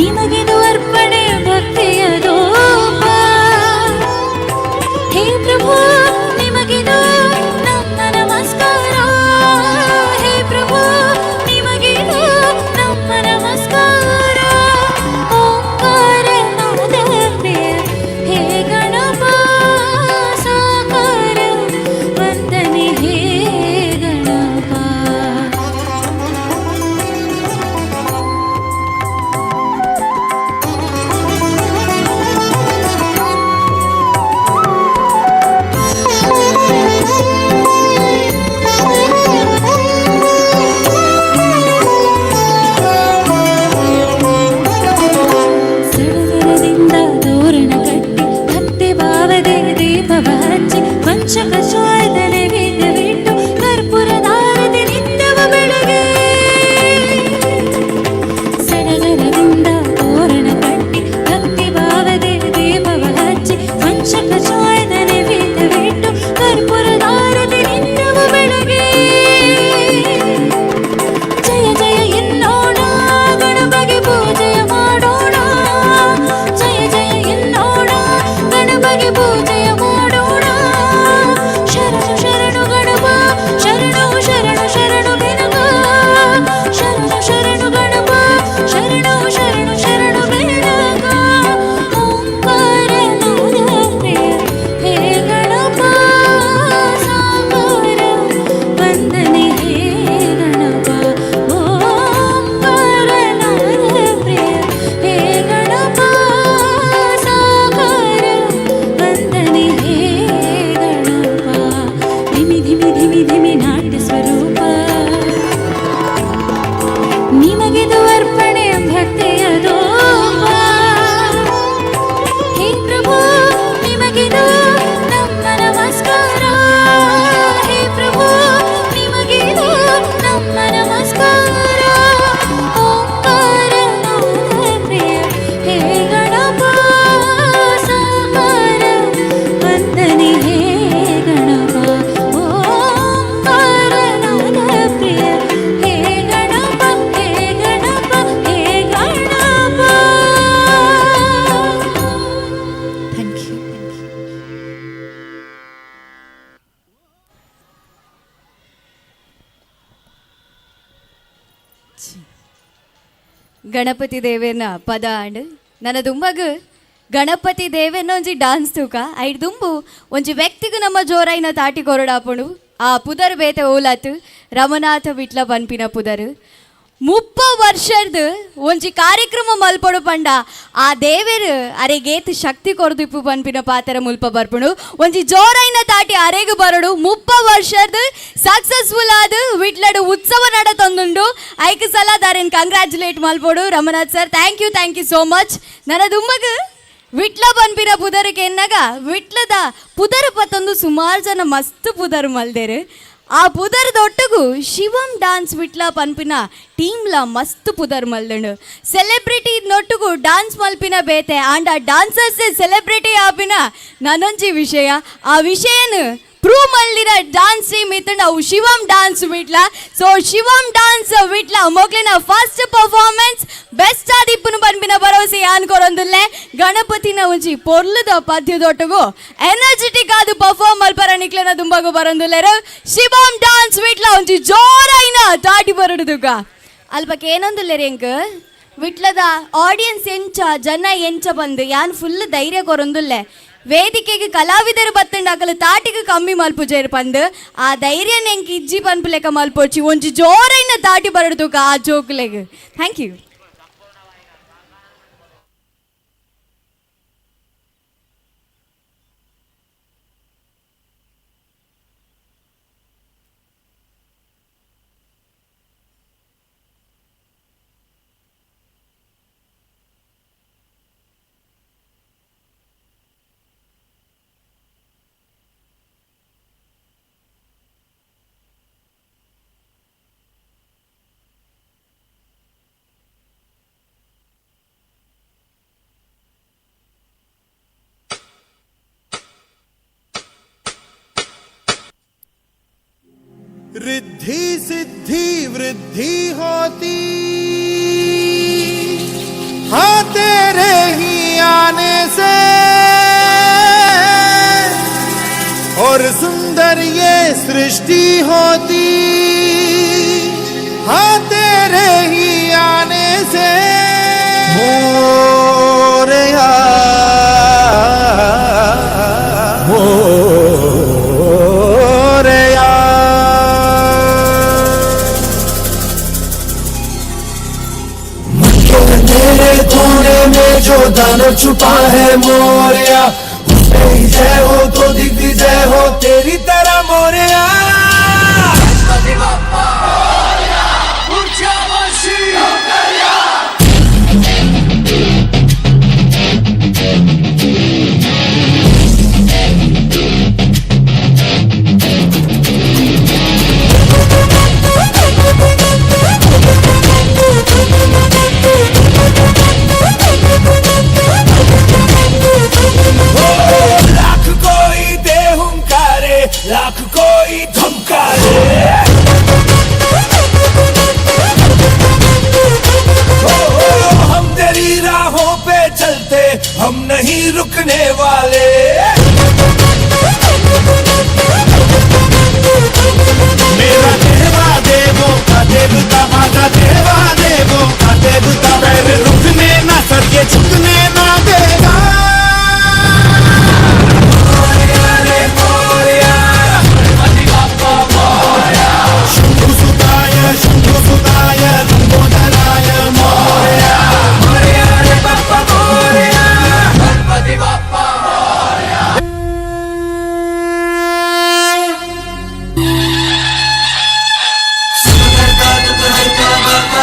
ನಿಮಗಿದು ಅರ್ಪಣೆ ಭಕ್ತಿಯ ಧೂಪ. ಹೇ ಪ್ರಭು ನಿಮಗಿದು ನಮ್ಮ ನಮಸ್ಕಾರ. ಹೇ ಪ್ರಭು ನಿಮಗಿದು ನಮ್ಮ ನಮಸ್ಕಾರ. ಓಂಕಾರ ನಾದ ಪ್ರಿಯ ಹೇ ಗಣಪ ಸಾಕಾರ ವಂದನೆ ಹೇ ಗಣಪ. ಸಡಗರದಿಂದ ತೋರಣ ಕಟ್ಟಿ ಭಕ್ತಿ ಭಾವದೆ ದೀಪವ ಹಚ್ಚಿ ಪಂಚಕ ಚಾಯದ ನೈವೇದ್ಯವಿಟ್ಟು ಕರ್ಪೂರದಾರತಿ ನಿತ್ಯವ ಬೆಳಗ್ಗೆ. ಸಡಗರದಿಂದ ತೋರಣ ಕಟ್ಟಿ ಭಕ್ತಿ ಭಾವದೆ ದೀಪವ ಹಚ್ಚಿ ಪಂಚಕ ಚಾಯದ ನೈವೇದ್ಯವಿಟ್ಟು ಕರ್ಪೂರದಾರತಿ ನಿತ್ಯವ ಬೆಳಗ್ಗೆ. ಜಯ ಜಯ ಎನ್ನೋಣ ಗಣಪಗೆ ಪೂಜೆಯ ಮಾಡೋಣ. ಜಯ ಜಯ ಎನ್ನೋಣ ಗಣಪಗೆ ಪೂಜೆಯ ಮಾಡೋಣ. ಶರಣು ಶರಣು ಗಣಪ ಶರಣು ಶರಣು ಶರಣು ಬೆನಕ. ಶರಣು ಶರಣು ಗಣಪ ಶರಣು ಶರಣು ಶರಣು ಬೆನಕ. ಓಂಕಾರ ನಾದ ಪ್ರಿಯ ಹೇ ಗಣಪ ಸಾಕಾರ ವಂದನೆ ಹೇ ಗಣಪ. ಓಂಕಾರ ನಾದ ಪ್ರಿಯ ಹೇ ಗಣಪ ಸಾಕಾರ ವಂದನೆ ಹೇ ಗಣಪ. ಧಿಮಿ ಧಿಮಿ ಧಿಮಿ ಧಿಮಿ ನಾಟ್ಯ ಸ್ವರೂಪ. ನಿಮಗಿದು ಅರ್ಪಣೆ ಭಕ್ತಿಯ ಧೂಪ. ಹೇ ಪ್ರಭು ನಿಮಗಿದು ನಮ್ಮ ನಮಸ್ಕಾರ. ಹೇ ಪ್ರಭು ನಿಮಗಿದು ನಮ್ಮ ನಮಸ್ಕಾರ. ಓಂಕಾರ ನಾದ ಪ್ರಿಯ ಹೇ ಗಣಪ ಸಾಕಾರ ವಂದನೆ ಹೇ ಗಣಪ. ಓಂಕಾರ ನಾದ ಪ್ರಿಯ ಹೇ ಗಣಪ ಹೇ ಗಣಪ ಹೇ ಗಣಪ. Thank you. ಗಣಪತಿ ದೇವೇನ ಪದ ಆಂಡ್ ನನ್ನ ದುಂಬಗ್ ಗಣಪತಿ ದೇವೇನ ಒಂಜಿ ಡಾನ್ಸ್ ತೂಕ ಐಡ್ ದುಂಬು ಒಂಜಿ ವ್ಯಕ್ತಿಗೂ ನಮ್ಮ ಜೋರೈನ ತಾಟಿ ಕೊರಡಾಪುಂಡು ಆ ಪುದರ್ ಬೇತೆ ಓಲಾತ್ ರಮನಾಥ ವಿಟ್ಲ ಪನ್ಪಿನ ಪುದರ್ 30 ವರ್ಷದ ಒಂಜಿ ಕಾರ್ಯಕ್ರಮ ಮಲ್ಪಡು ಪಂಡ ಆ ದೇವೇರು ಅರೆಗೇತ್ ಶಕ್ತಿ ಕೊರದಿಪ್ಪು ಪನ್ಪಿನ ಪಾತ್ರ ಮುಲ್ಪ ಬರ್ಪುಂಡು ಒಂಜಿ ಜೋರೈನ ತಾಟಿ ಅರೆಗು ಬರಡು 30 ವರ್ಷದ ಸಕ್ಸಸ್ಫುಲ್ ಆದ ವಿಟ್ಲಡು ಉತ್ಸವ ನಡ ತಂದುಂಡು ಐಕ ಸಲ ದಾರೆನ್ ಕಂಗ್ರಾಚುಲೇಟ್ ಮಲ್ಪೋಡು Ramanath sir thank you so much. ನನ್ನ ದುಮ್ಮಗ ವಿಟ್ಲ ಪನ್ಪಿನ ಪುದರಕ್ಕೆ ಎನ್ನಗ ವಿಟ್ಲದ ಪುದರ ಪತ್ತೊಂದು ಸುಮಾರು ಜನ ಮಸ್ತ್ ಪುದರ್ ಮಲ್ದೇರು ಆ ಪುದರ್ದೊಟ್ಟಗೂ ಶಿವಂ ಡಾನ್ಸ್ ವಿಟ್ಲ ಪನ್ಪಿನ ಟೀಮ್ಲ ಮಸ್ತ್ ಪುದರ್ ಮಲ್ದನು ಸೆಲೆಬ್ರಿಟಿ ನೊಟ್ಟುಗು ಡಾನ್ಸ್ ಮಲ್ಪಿನ ಬೇತೆ ಆಂಡ್ ಆ ಡಾನ್ಸರ್ಸ್ ಸೆಲೆಬ್ರಿಟಿ ಆಪಿನ ನನೊಂಜಿ ವಿಷಯ ಆ ವಿಷಯನು ಪ್ರೂವ್ ಮಲ್ಲಿನ ಡಾನ್ಸ್ ಟೀಮ್ ಇತ್ತು ನಾವು Shivam dance Vitla so Shivam dance Vitla ಮೊಗ್ಲಿನ ಫಸ್ಟ್ ಪರ್ಫಾರ್ಮೆನ್ಸ್ ಬೆಸ್ಟ್ ಆದಿಪ್ಪುನು ಪನ್ಪಿನ ಭರವಸೆ ಅನ್ಕೊರೊಂದುಲ್ಲೆ ಗಣಪತಿನ ಒಂಜಿ ಪೊರ್ಲದ ಪದ್ಯದೊಟ್ಟಗು ಎನರ್ಜೆಟಿಕ್ ಆದ ಪರ್ಫಾರ್ಮ್ ಮಲ್ಪರ ನಿಕ್ಲೆನ ದುಂಬಗು ಬರೊಂದುಲ್ಲೆರು ಶಿವಂ ಡಾನ್ಸ್ ವಿಟ್ಲ ಒಂಜಿ ಜೋರೈನ ತಾಟಿ ಬರಡುದುಗ ಅಲ್ಪಕ್ಕೆ ಏನೊಂದುಲ್ಲೆರಿ ಎಂಕ್ ವಿಟ್ಲದ ಆಡಿಯನ್ಸ್ ಎಂಚ ಜನ ಎಂಚ ಬಂದು ಯಾನ್ ಫುಲ್ ಧೈರ್ಯ ಕೊರೊಂದುಲ್ಲೆ ವೇದಿಕೆಗೆ ಕಲಾವಿದರು ಬತ್ತಂಡಾಕಲು ತಾಟಿಗೆ ಕಮ್ಮಿ ಮಲ್ಪುಜೇರು ಪಂದು ಆ ಧೈರ್ಯ ನೆಂಕ್ ಇಜ್ಜಿ ಪನ್ಪು ಲೆಕ್ಕ ಮಲ್ಪೊಚ್ಚಿ ಒಂಜಿ ಜೋರೈನ ತಾಟಿ ಬರಡುದುಗ ಆ ಜೋಕ್ಲೆಗ್ ಥ್ಯಾಂಕ್ ಯು. रिद्धि सिद्धि वृद्धि होती। हाँ तेरे ही आने से और सुंदर ये सृष्टि होती, हाँ तेरे ही आने से। मोरया मोरया तेरे कोने में जो दानव छुपा है मोरया, उसमें ही जय हो तो दिग्विजय हो तेरी तरह मोरया। लाख कोई दे हुंकारे, लाख कोई धमकारे, हम तेरी राहों पे चलते, हम नहीं रुकने वाले। मेरा देवा देवों का देवता, माता देवा देवों का देवता, पैर रुकने ना सके झुकने ना देगा। शंभुसुताय लंबोदराय मोरया, मोरया रे बाप्पा मोरया, गणपति बाप्पा मोरया।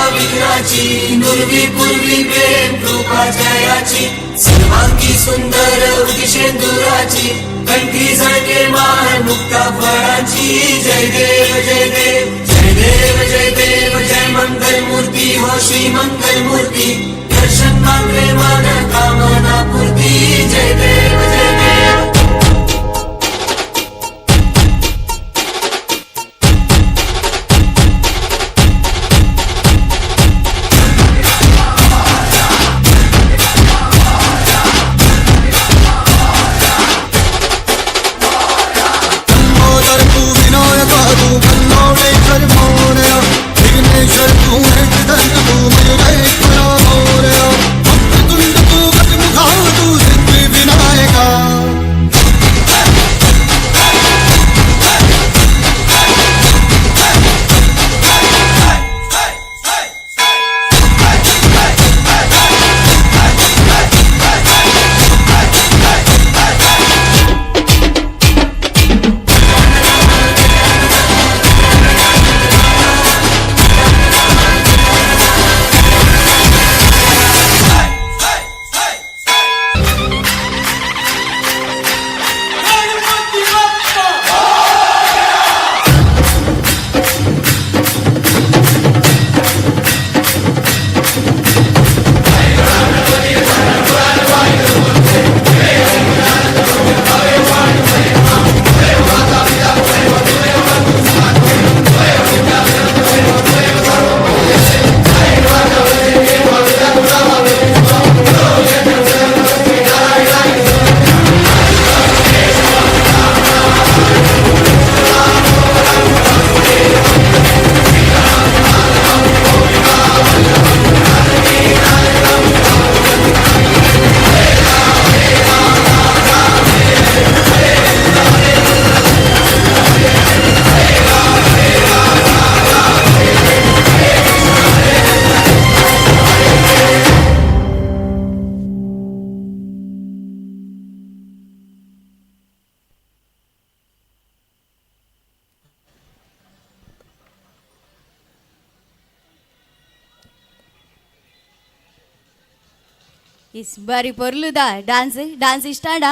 विघ्नाची नुर्वी पूर्वी प्रेम कृपा जयाची, सर्वांगी सुंदर उदिशेंदुराची, कंठी झळके मान मुक्ता फळाची। जय देव जय देव जय देव जय देव, जय मंगल मूर्ती हो श्री मंगल मूर्ती, दर्शन मात्रे मन कामना पूर्ती। जय देव जय देव। विघ्नेश्वर तू है जिधर तू मेरे खड़ा मोरया, तुंड तू गज मुखा तू सिद्धि विनायका। ಇಸ್ ಬಾರಿ ಪೊರ್ಲುದ ಡ್ಯಾನ್ಸ್ ಡ್ಯಾನ್ಸ್ ಇಷ್ಟಾಂಡ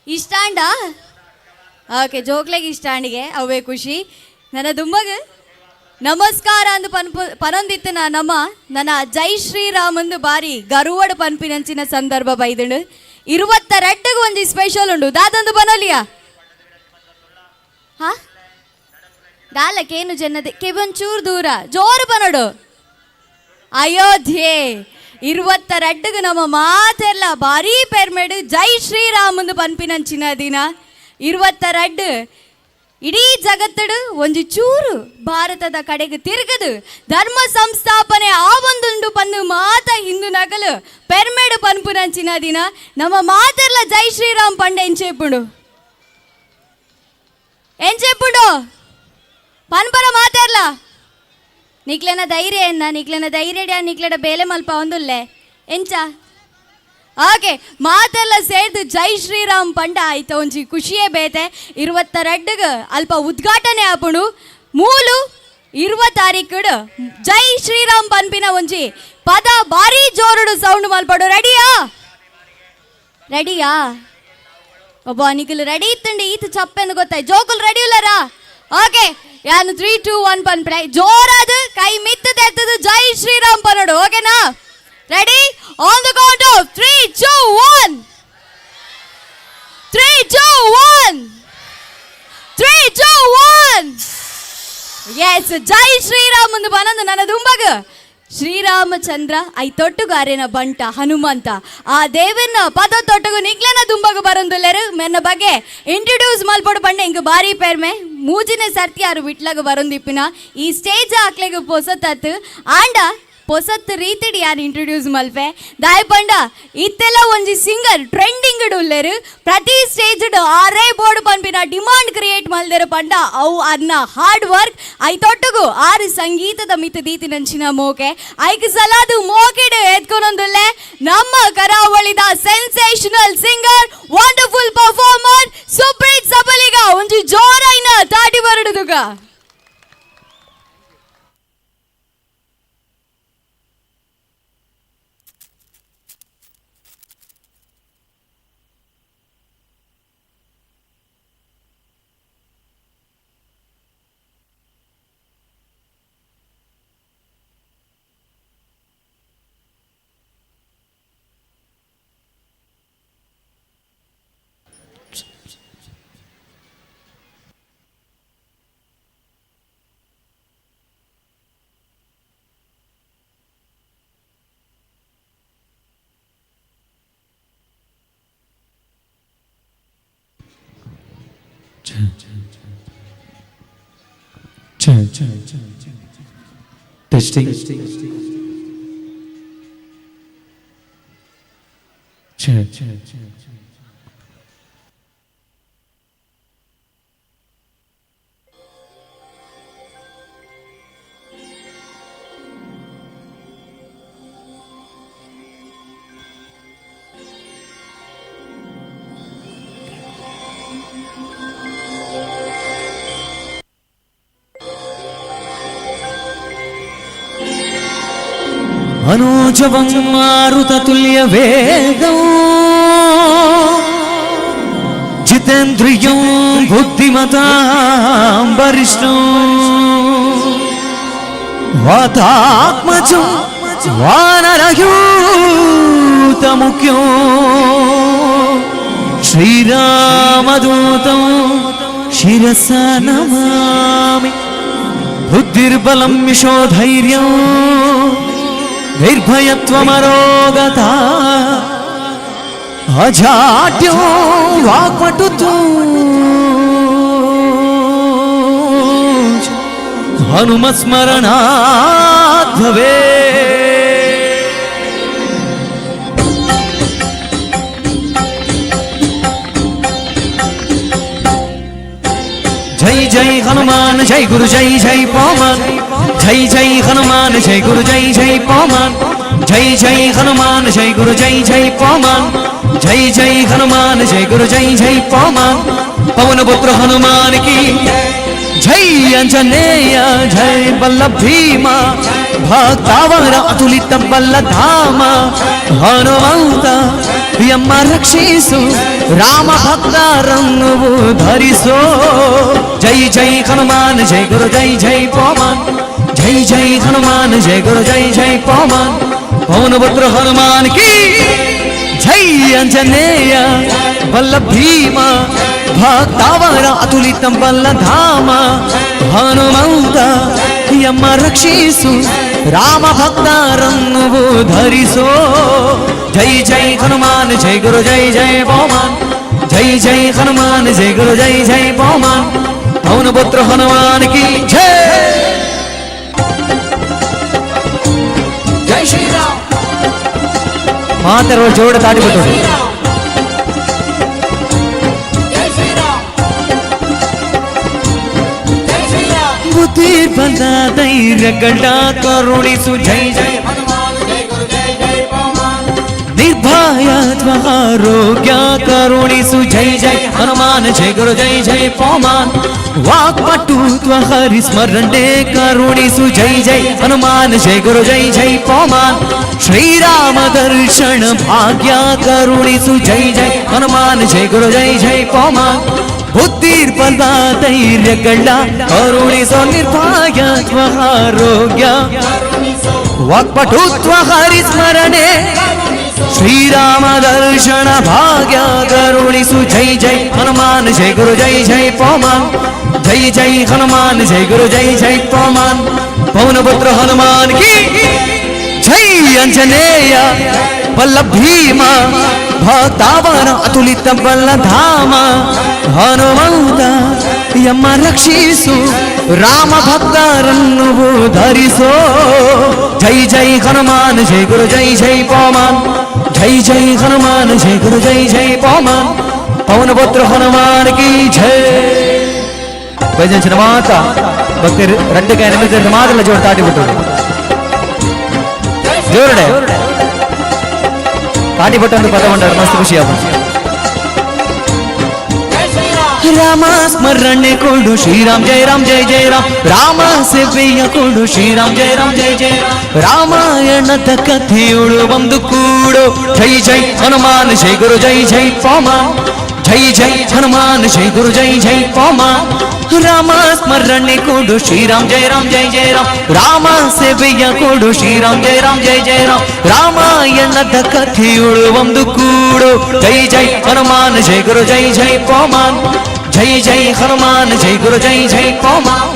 ಇಷ್ಟಾಂಡ ಓಕೆ ಜೋಕ್ಲೆಗೆ ಇಷ್ಟಾಂಡಿಗೆ ಅವೇ ಖುಷಿ ನನ್ನ ದುಮ್ಮಗ ನಮಸ್ಕಾರ ಅಂದು ಪನೊಂದಿತ್ತು ನನ್ನ ಜೈ ಶ್ರೀರಾಮಂದು ಬಾರಿ ಗರುವಡು ಪನ್ಪಿನಂಚಿನ ಸಂದರ್ಭ ಬೈದುಂಡು 22ಗೆ ಒಂದು ಸ್ಪೆಷಲ್ ಉಂಡು ದಾದೊಂದು ಬನೋಲಿಯಾ ಹಾ ದಾಲಕ್ಕೇನು ಜನ್ನದೆ ಕೆವೊಂಚೂರು ದೂರ ಜೋರು ಬನೋಡು ಅಯೋಧ್ಯೆ 22ಗೆ ನಮ್ಮ ಮಾತೆಲ್ಲ ಭಾರಿ ಪೆರ್ಮೆಡ್ ಜೈ ಶ್ರೀರಾಮಂದು ಪನ್ಪಿನಂಚಿನ ದಿನ 22 ಇಡೀ ಜಗತ್ತಡು ಒಂಜಿ ಚೂರು ಭಾರತದ ಕಡೆಗೆ ತಿರುಗದು ಧರ್ಮ ಸಂಸ್ಥಾಪನೆ ಆವೊಂದುಂಡು ಪಂದು ಮಾತ ಹಿಂದು ನಗಲು ಪೆರ್ಮೆಡ್ ಪನ್ಪುನಂಚಿನ ದಿನ ನಮ್ಮ ಮಾತೆಲ್ಲ ಜೈ ಶ್ರೀರಾಮ್ ಪಂಡ ಎಂಚೆಪ್ಪುಂಡು ಪನ್ಪರ ಮಾತೆರ್ಲ ನಿಕ್ಲೆನ ಧೈರ್ಯ ನಿಕ್ಲೆಡ ಬೇಲೆ ಮಲ್ಪ ಒಂದುಲ್ಲೆ ಎಂಚ ಓಕೆ ಮಾತೆಲ್ಲ ಸೇರ್ದು ಜೈ ಶ್ರೀರಾಮ್ ಪಂಡ ಆಯ್ತು ಒಂಜಿ ಖುಷಿಯೇ ಬೇತೆ 22ಗೆ ಅಲ್ಪ ಉದ್ಘಾಟನೆ ಆಪುಂಡು 20 ತಾರೀಕು ಜೈ ಶ್ರೀರಾಮ್ ಪನ್ಪಿನ ಒಂಜಿ ಪದ ಭಾರಿ ಜೋರುಡು ಸೌಂಡ್ ಮಲ್ಪಡು ರೆಡಿಯಾ ಒಬ್ಬ ನಿಖಿಲ್ ರೆಡಿ ಇತ್ತಂಡಿ ಈತ ಚಪ್ಪೆಂದು ಗೊತ್ತಾಯ್ ಜೋಕುಲ್ ರೆಡಿ ಇಲ್ಲರಾ ಓಕೆ ಯಾನು 3 2 1 ಪನ್ಪ್ರೆ ಜೋರಾದ ಕೈ ಮಿತ್ತದ ಎತ್ತದು ಜೈ ಶ್ರೀರಾಮ್ ಪನ್ನೋಡು ಓಕೆನಾ ready on the count of 3 2 1 3 2 1 3 2 1 yes ಜೈ ಶ್ರೀರಾಮ್ ಮುಂದೆ ಬನಂದು ನನ್ನ ದುಂಬಗ ಶ್ರೀರಾಮಚಂದ್ರ ಐ ತೊಟ್ಟುಗಾರೇನ ಬಂಟ ಹನುಮಂತ ಆ ದೇವನ ಪದ ತೊಟ್ಟಗು ನಿಗ್ಲೆನ ದುಂಬಗು ಬರೊಂದುಲ್ಲೆರು ಮೆನ್ನ ಬಗ್ಗೆ ಇಂಟ್ರೊಡ್ಯೂಸ್ ಮಲ್ಪಡು ಪಂಡ ಇಂಕ ಬಾರಿ ಪೇರ್ಮೆ ಮೂಜಿನ ಸರ್ತಿ ಯಾರು ವಿಟ್ಲಗ ಬರೊಂದಿಪ್ಪಿನ ಈ ಸ್ಟೇಜ್ ಹಾಕ್ಲೆಗು ಪೊಸತತ್ ಆಂಡ ಪೊಸತ್ ರೀತಿಡಿ ಯಾರು ಇಂಟ್ರೊಡ್ಯೂಸ್ ಮಲ್ಪೆ ದಾಯ್ ಪಂಡ ಇತ್ತೆಲ್ಲ ಒಂಜಿ ಸಿಂಗರ್ ಟ್ರೆಂಡಿಂಗ್ ಉಲ್ಲೆರು ಪ್ರತಿ ಸ್ಟೇಜ್ ಆರೇ ಬೋರ್ಡ್ ಪನ್ಪಿನ ಡಿಮಾಂಡ್ ಕ್ರಿಯೇಟ್ ಮಲ್ದೆರು ಪಂಡ ಅವು ಅನ್ನ ಹಾರ್ಡ್ ವರ್ಕ್ ಐ ತೊಟ್ಟಗು 6 ಸಂಗೀತದ ಮಿತ ದೀತಿ ನಂಚಿನ ಮೋಕೆ ಐಕ್ ಸಲಾದು ಮೋಕೆಡ್ ಎತ್ಕೊನೊಂದುಲ್ಲೆ ನಮ್ಮ ಕರಾವಳಿದ sensational singer wonderful performer Supreeth ಸಬಲಿಗ ಒಂಜಿ ಜೋರೈನ ತಾಟಿ ಬರಡುದುಗ Testing. मनोजवं मारुततुल्यवेगं जितेन्द्रियं बुद्धिमतां वरिष्ठं वातात्मजं वानरयूतमुख्यं श्रीरामदूतं शिरसा नमामि बुद्धिर्बलं यशोधैर्यं निर्भयत्वमरोगता अजाड्यो वाक्पटुत्वं हनुमत्स्मरणात् भवेत्। जय जय हनुमान जय गुरु जय जय पवन जय जय हनुमान जय गुरु जय जय पवन जय जय हनुमान जय गुरु जय जय पवन जय जय हनुमान जय गुरु जय जय पवन पवन पुत्र हनुमान की जय अंजनेय जय बल्लभ भीमा भक्तावर अतुलित बल धाम हनुमंत यम रक्षिसु राम भक्तारನ್ನು ಧರಿಸೋ जय जय हनुमान जय गुरु जय जय पवन जय जय हनुमान जय गुरु जय जय पवन पवन पुत्र हनुमान की जय अंजनेय बल्लभ भीमा भक्तावर अतुलित बल धाम हनुमंत यम रक्षिसु राम भक्तारನ್ನು धरिसो जय जय हनुमान जय गुरु जय जय पवमान जय जय हनुमान जय गुरु जय जय पवमान पवन पुत्र हनुमान की जय जय श्री राम ಮಾತರ ಜೋಡ ದಾಟಿಬಿಟ್ಟು ಬುದ್ಧಿ ಬಂದ ಧೈರ್ಯಗಂಡ ಕರುಣಿಸು ಜೈ ಜೈ ನಿರ್ಭಯತ್ವ ಆರೋಗ್ಯ ಕರುಣಿಸು ಜೈ ಜೈ ಹನುಮಾನ್ ಜೈ ಗುರು ಜೈ ಜೈ ಪವಮಾನ್ ವಾಕ್ಪಟುತ್ವ ಹರಿಸ್ಮರಣೆ ಕರುಣಿಸು ಜೈ ಜೈ ಹನುಮಾನ್ ಜೈ ಗುರು ಜೈ ಜೈ ಪವಮಾನ್ श्रीराम दर्शन भाग्य करुणिसु जय जय हनुमान जय गुरु जय जय पवमान बुद्धिर्बल धैर्यगಳ್ಳ करुणिसो निर्भयत्व आरोग्य वाक्पटुत्व हरिस्मरणे श्रीराम दर्शन भाग्य करुणिसु जय जय हनुमान जय गुरु जय जय पवमान जय जय हनुमान जय गुरु जय जय पवमान पवन पुत्र हनुमान की जय अंजनेय बल्लभ भीम भक्तावर अतुलित बल धाम हनुमंत यम रक्षिसु राम भक्तरन्नु धरिसो जय जय हनुमान जय गुरु जय जय पवमान जय जय हनुमान जय गुरु जय जय पवमान पवन पुत्र हनुमान की जय भजन माता भक्ति रड्ड का निमित्त मात्र जोड़ ताटी बिಟ್ಟು जोरडे ताटी बिಟ್ಟು ಒಂದು ಪದ ಉಂಟಾರೆ ಮಸ್ತ್ ಖುಷಿ ಆಗುತ್ತೆ राम स्मरणे कोडु श्री राम जय जय राम राम सेವೆಯ कोडु श्री राम जय जय रामायणದ ಕಥೆಯೊಳು ಒಂದು ಕೂಡು जय जय हनुमान जय गुरु जय जय पवमान जय जय हनुमान जय गुरु जय जय पवमान राम स्मरणे कोडु श्री राम जय राम राम सेವೆಯ कोडु श्री राम जय राम रामायणದ ಕಥೆಯೊಳು ಒಂದು ಕೂಡು जय जय हनुमान जय गुरु जय जय पवमान जय जय हनुमान जय गुरु जय जय पवमान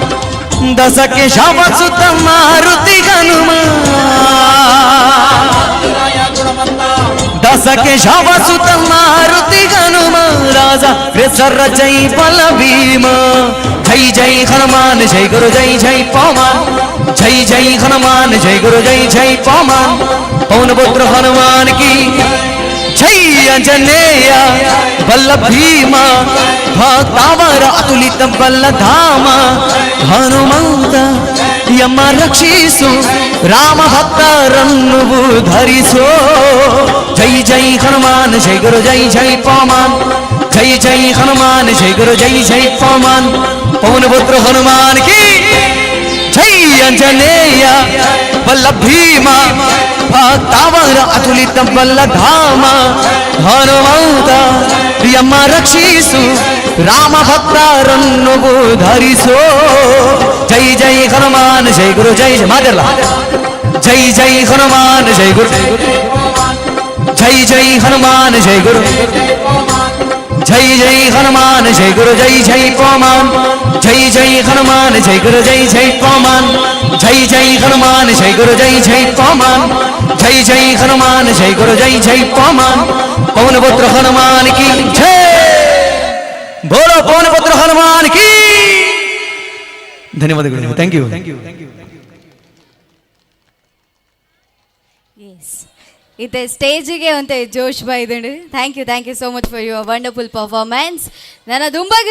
दस के शाव सुत मारुति हनुमान दस के शाव सुत मारुति हनुमान राजा प्रेसर जय बल भीम जय जय हनुमान जय गुरु जय जय पवमान जय जय हनुमान जय गुरु जय जय पवमान पवन पुत्र हनुमान की जय अंजनेय बल्लभ भीम भक्तावर अतुलित बल धाम हनुमंत यम रक्षिसु राम भक्तरन्नु धरिसो जय जय हनुमान जय गुरु जय जय पवमान जय जय हनुमान जय गुरु जय जय पवमान पवन पुत्र हनुमान की जय अंजनेय बल्लभ भीम भक्तावर अतुलित बल धाम हनुमंत यम रक्षिसु राम भक्तरन्नु धरिसो जय जय हनुमान जय गुरु जय जय मादरला जय जय हनुमान जय गुरु जय जय हनुमान जय गुरु जय जय हनुमान जय गुरु जय जय पवमान जय जय हनुमान जय गुरु जय जय पवमान जय जय हनुमान जय गुरु जय जय पवमान जय जय हनुमान जय गुरु जय जय पवमान पवन पुत्र हनुमान की जय बोलो पवन पुत्र हनुमान की धन्यवाद थैंक यू इतने स्टेजिಗೆ ಒಂತೆ ಜೋಶ್ ಬೈದಂಡು thank you so much for your wonderful performance ನನ್ನ ದುಂಬಗ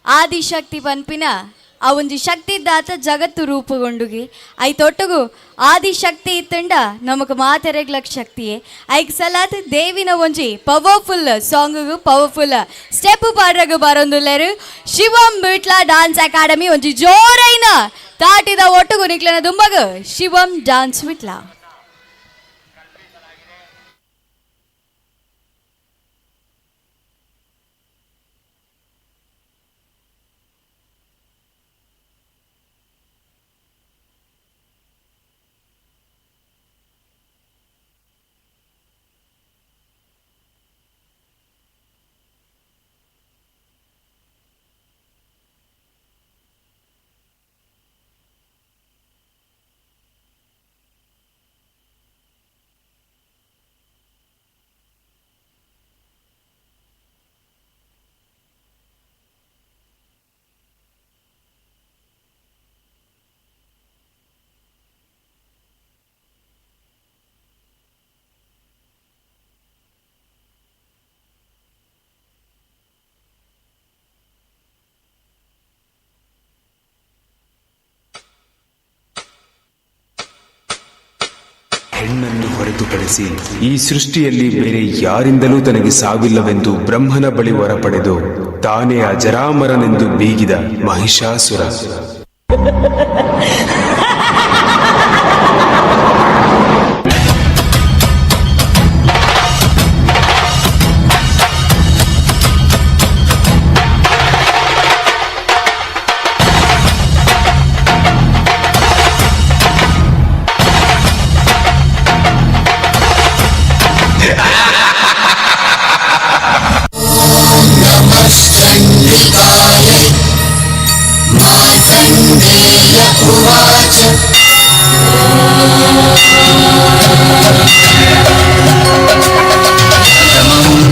ಆದಿಶಕ್ತಿ ಪನ್ಪಿನ ಆ ಒಂಜಿ ಶಕ್ತಿ ದಾತ ಜಗತ್ತು ರೂಪುಗೊಂಡುಗಿ ಐ ತೊಟ್ಟಗು ಆದಿಶಕ್ತಿ ಇತ್ತಂಡ ನಮಕ್ ಮಾತೆರೆಗ್ಲಕ್ ಶಕ್ತಿಯೇ ಐಕ್ ಸಲಾತ್ ದೇವಿನ ಒಂಜಿ ಪವರ್ಫುಲ್ ಸಾಂಗ್ ಪವರ್ಫುಲ್ ಸ್ಟೆಪ್ ಪಾಡ್ರಗ ಬರೊಂದುಲ್ಲೆರು ಶಿವಂ ಬಿಟ್ಲ ಡ್ಯಾನ್ಸ್ ಅಕಾಡೆಮಿ ಒಂಜಿ ಜೋರೈನ ತಾಟಿದ ಒಟ್ಟುಗು ನಿಕ್ಲನ ದುಂಬಗ ಶಿವಂ ಡ್ಯಾನ್ಸ್ ಬಿಟ್ಲ ಹೆಣ್ಣನ್ನು ಹೊರತುಪಡಿಸಿ ಈ ಸೃಷ್ಟಿಯಲ್ಲಿ ಬೇರೆ ಯಾರಿಂದಲೂ ತನಗೆ ಸಾವಿಲ್ಲವೆಂದು ಬ್ರಹ್ಮನ ಬಳಿ ವರ ಪಡೆದು ತಾನೇ ಅಜರಾಮರನೆಂದು ಬೀಗಿದ ಮಹಿಷಾಸುರ.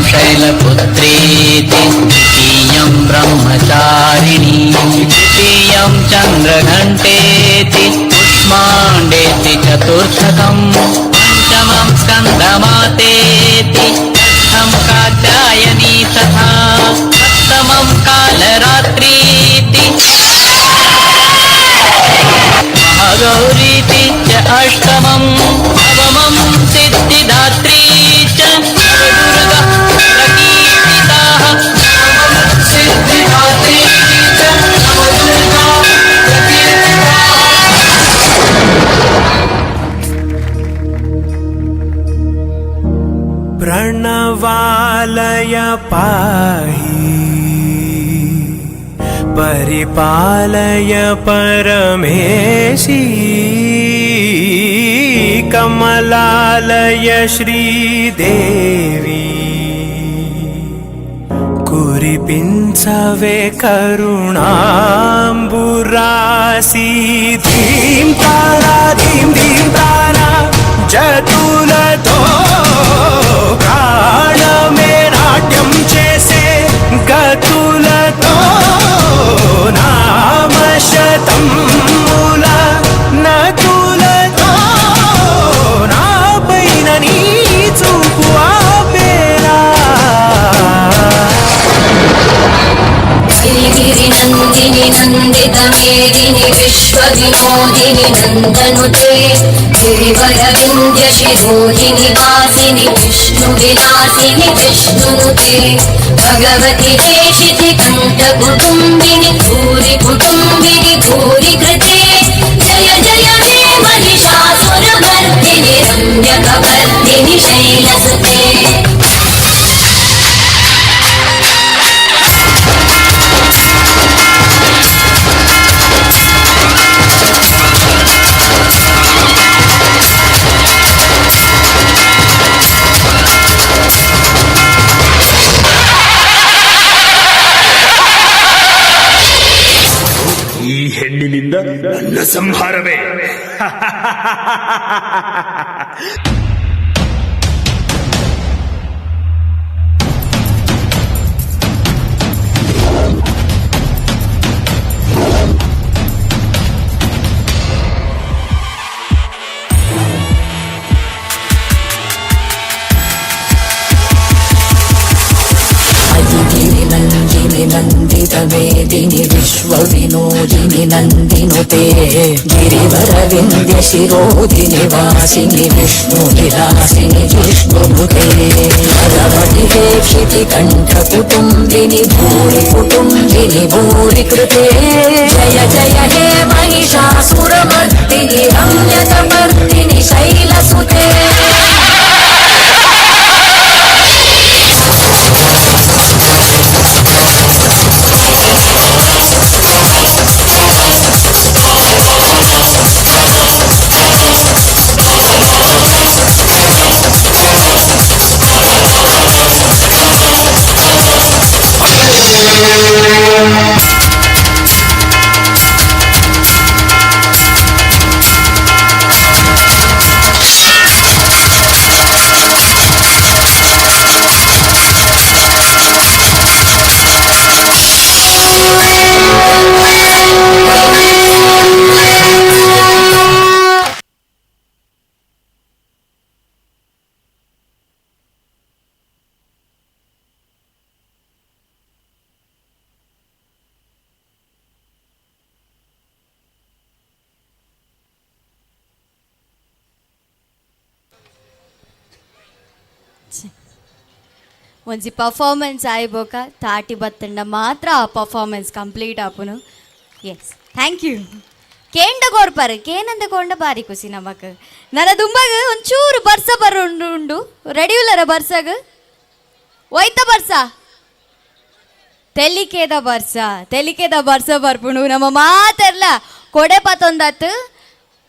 शैलपुत्रेति द्वितीयं ब्रह्मचारिणी तृतीयं चन्द्रघण्टेति कुष्माण्डेति चतुर्थकं पञ्चमं स्कन्दमातेति षष्ठं कात्यायनी तथा सप्तमं कालरात्रीति महागौरीति च अष्टमं नवमं सिद्धिदात्री च नवदुर्गा प्रकीर्तिताः सिद्धिदात्री च नवदुर्गा प्रकीर्तिताः. प्रणवालय पाहि परिपालय परमेशी कमलालय श्रीदेवी कुरिपिंचवे करुणाम्बुरासी धीं तारा जतुलतो प्राणमे नाट्यं चेसे गतुलतो नामशतं मूल नतुलतो नापैननी चुकुआ पेरा गिरिनन्दिनि नन्दितमेदिनि विश्वविनोदिनि नन्दनुते गिरिवरविन्द्यशिरोधिनि वासिनि विष्णुविलासिनि विष्णुनुते भगवति देशिति कण्ठकुटुम्बिनि भूरि कुटुम्बिनि भूरि कृते जय जय हे महिषासुरमर्दिनि रम्यकवर्दिनि शैलसुते ಹೆಣ್ಣಿನಿಂದ ನನ್ನ ಸಂಹಾರವೇ. नन्दितमेदिनि विश्वविनोदिनि नन्दिनुते गिरिवरविन्द्यशिरोधिनि वासिनि विष्णुविलासिनि विष्णुनुते भगवति कण्ठकुटुम्बिनि भूरि कुटुम्बिनि भूरि कृते जय जय हे महिषासुरमर्दिनि रम्यकवर्दिनि शैलसुते ಒಂಜಿ ಪರ್ಫಾರ್ಮೆನ್ಸ್ ಆಯ್ಬೋಕ ತಾಟಿ ಬತ್ತಂಡ ಮಾತ್ರ ಆ ಪರ್ಫಾರ್ಮೆನ್ಸ್ ಕಂಪ್ಲೀಟ್ ಆಪುನು. Yes, thank you. ಕೇಂಡ ಗೋರ್ಪಾರ ಕೇನಂದ ಕೊಂಡ ಬಾರಿ ಖುಷಿ ನಮಕ್. ನನ್ನ ದುಂಬಾಗ ಒಂಚೂರು ಬರ್ಸ ಬರುಂಡು ರೆಡಿ ಉಲ್ಲರ ಬರ್ಸಾಗ ಒಯ್ತ ಬರ್ಸ ತೆಲಿಕೇದ ಬರ್ಸ ಬರ್ಪುಂಡು. ನಮ್ಮ ಮಾತೆಲ್ಲ ಕೊಡೆ ಪತ್ತೊಂದತ್ತು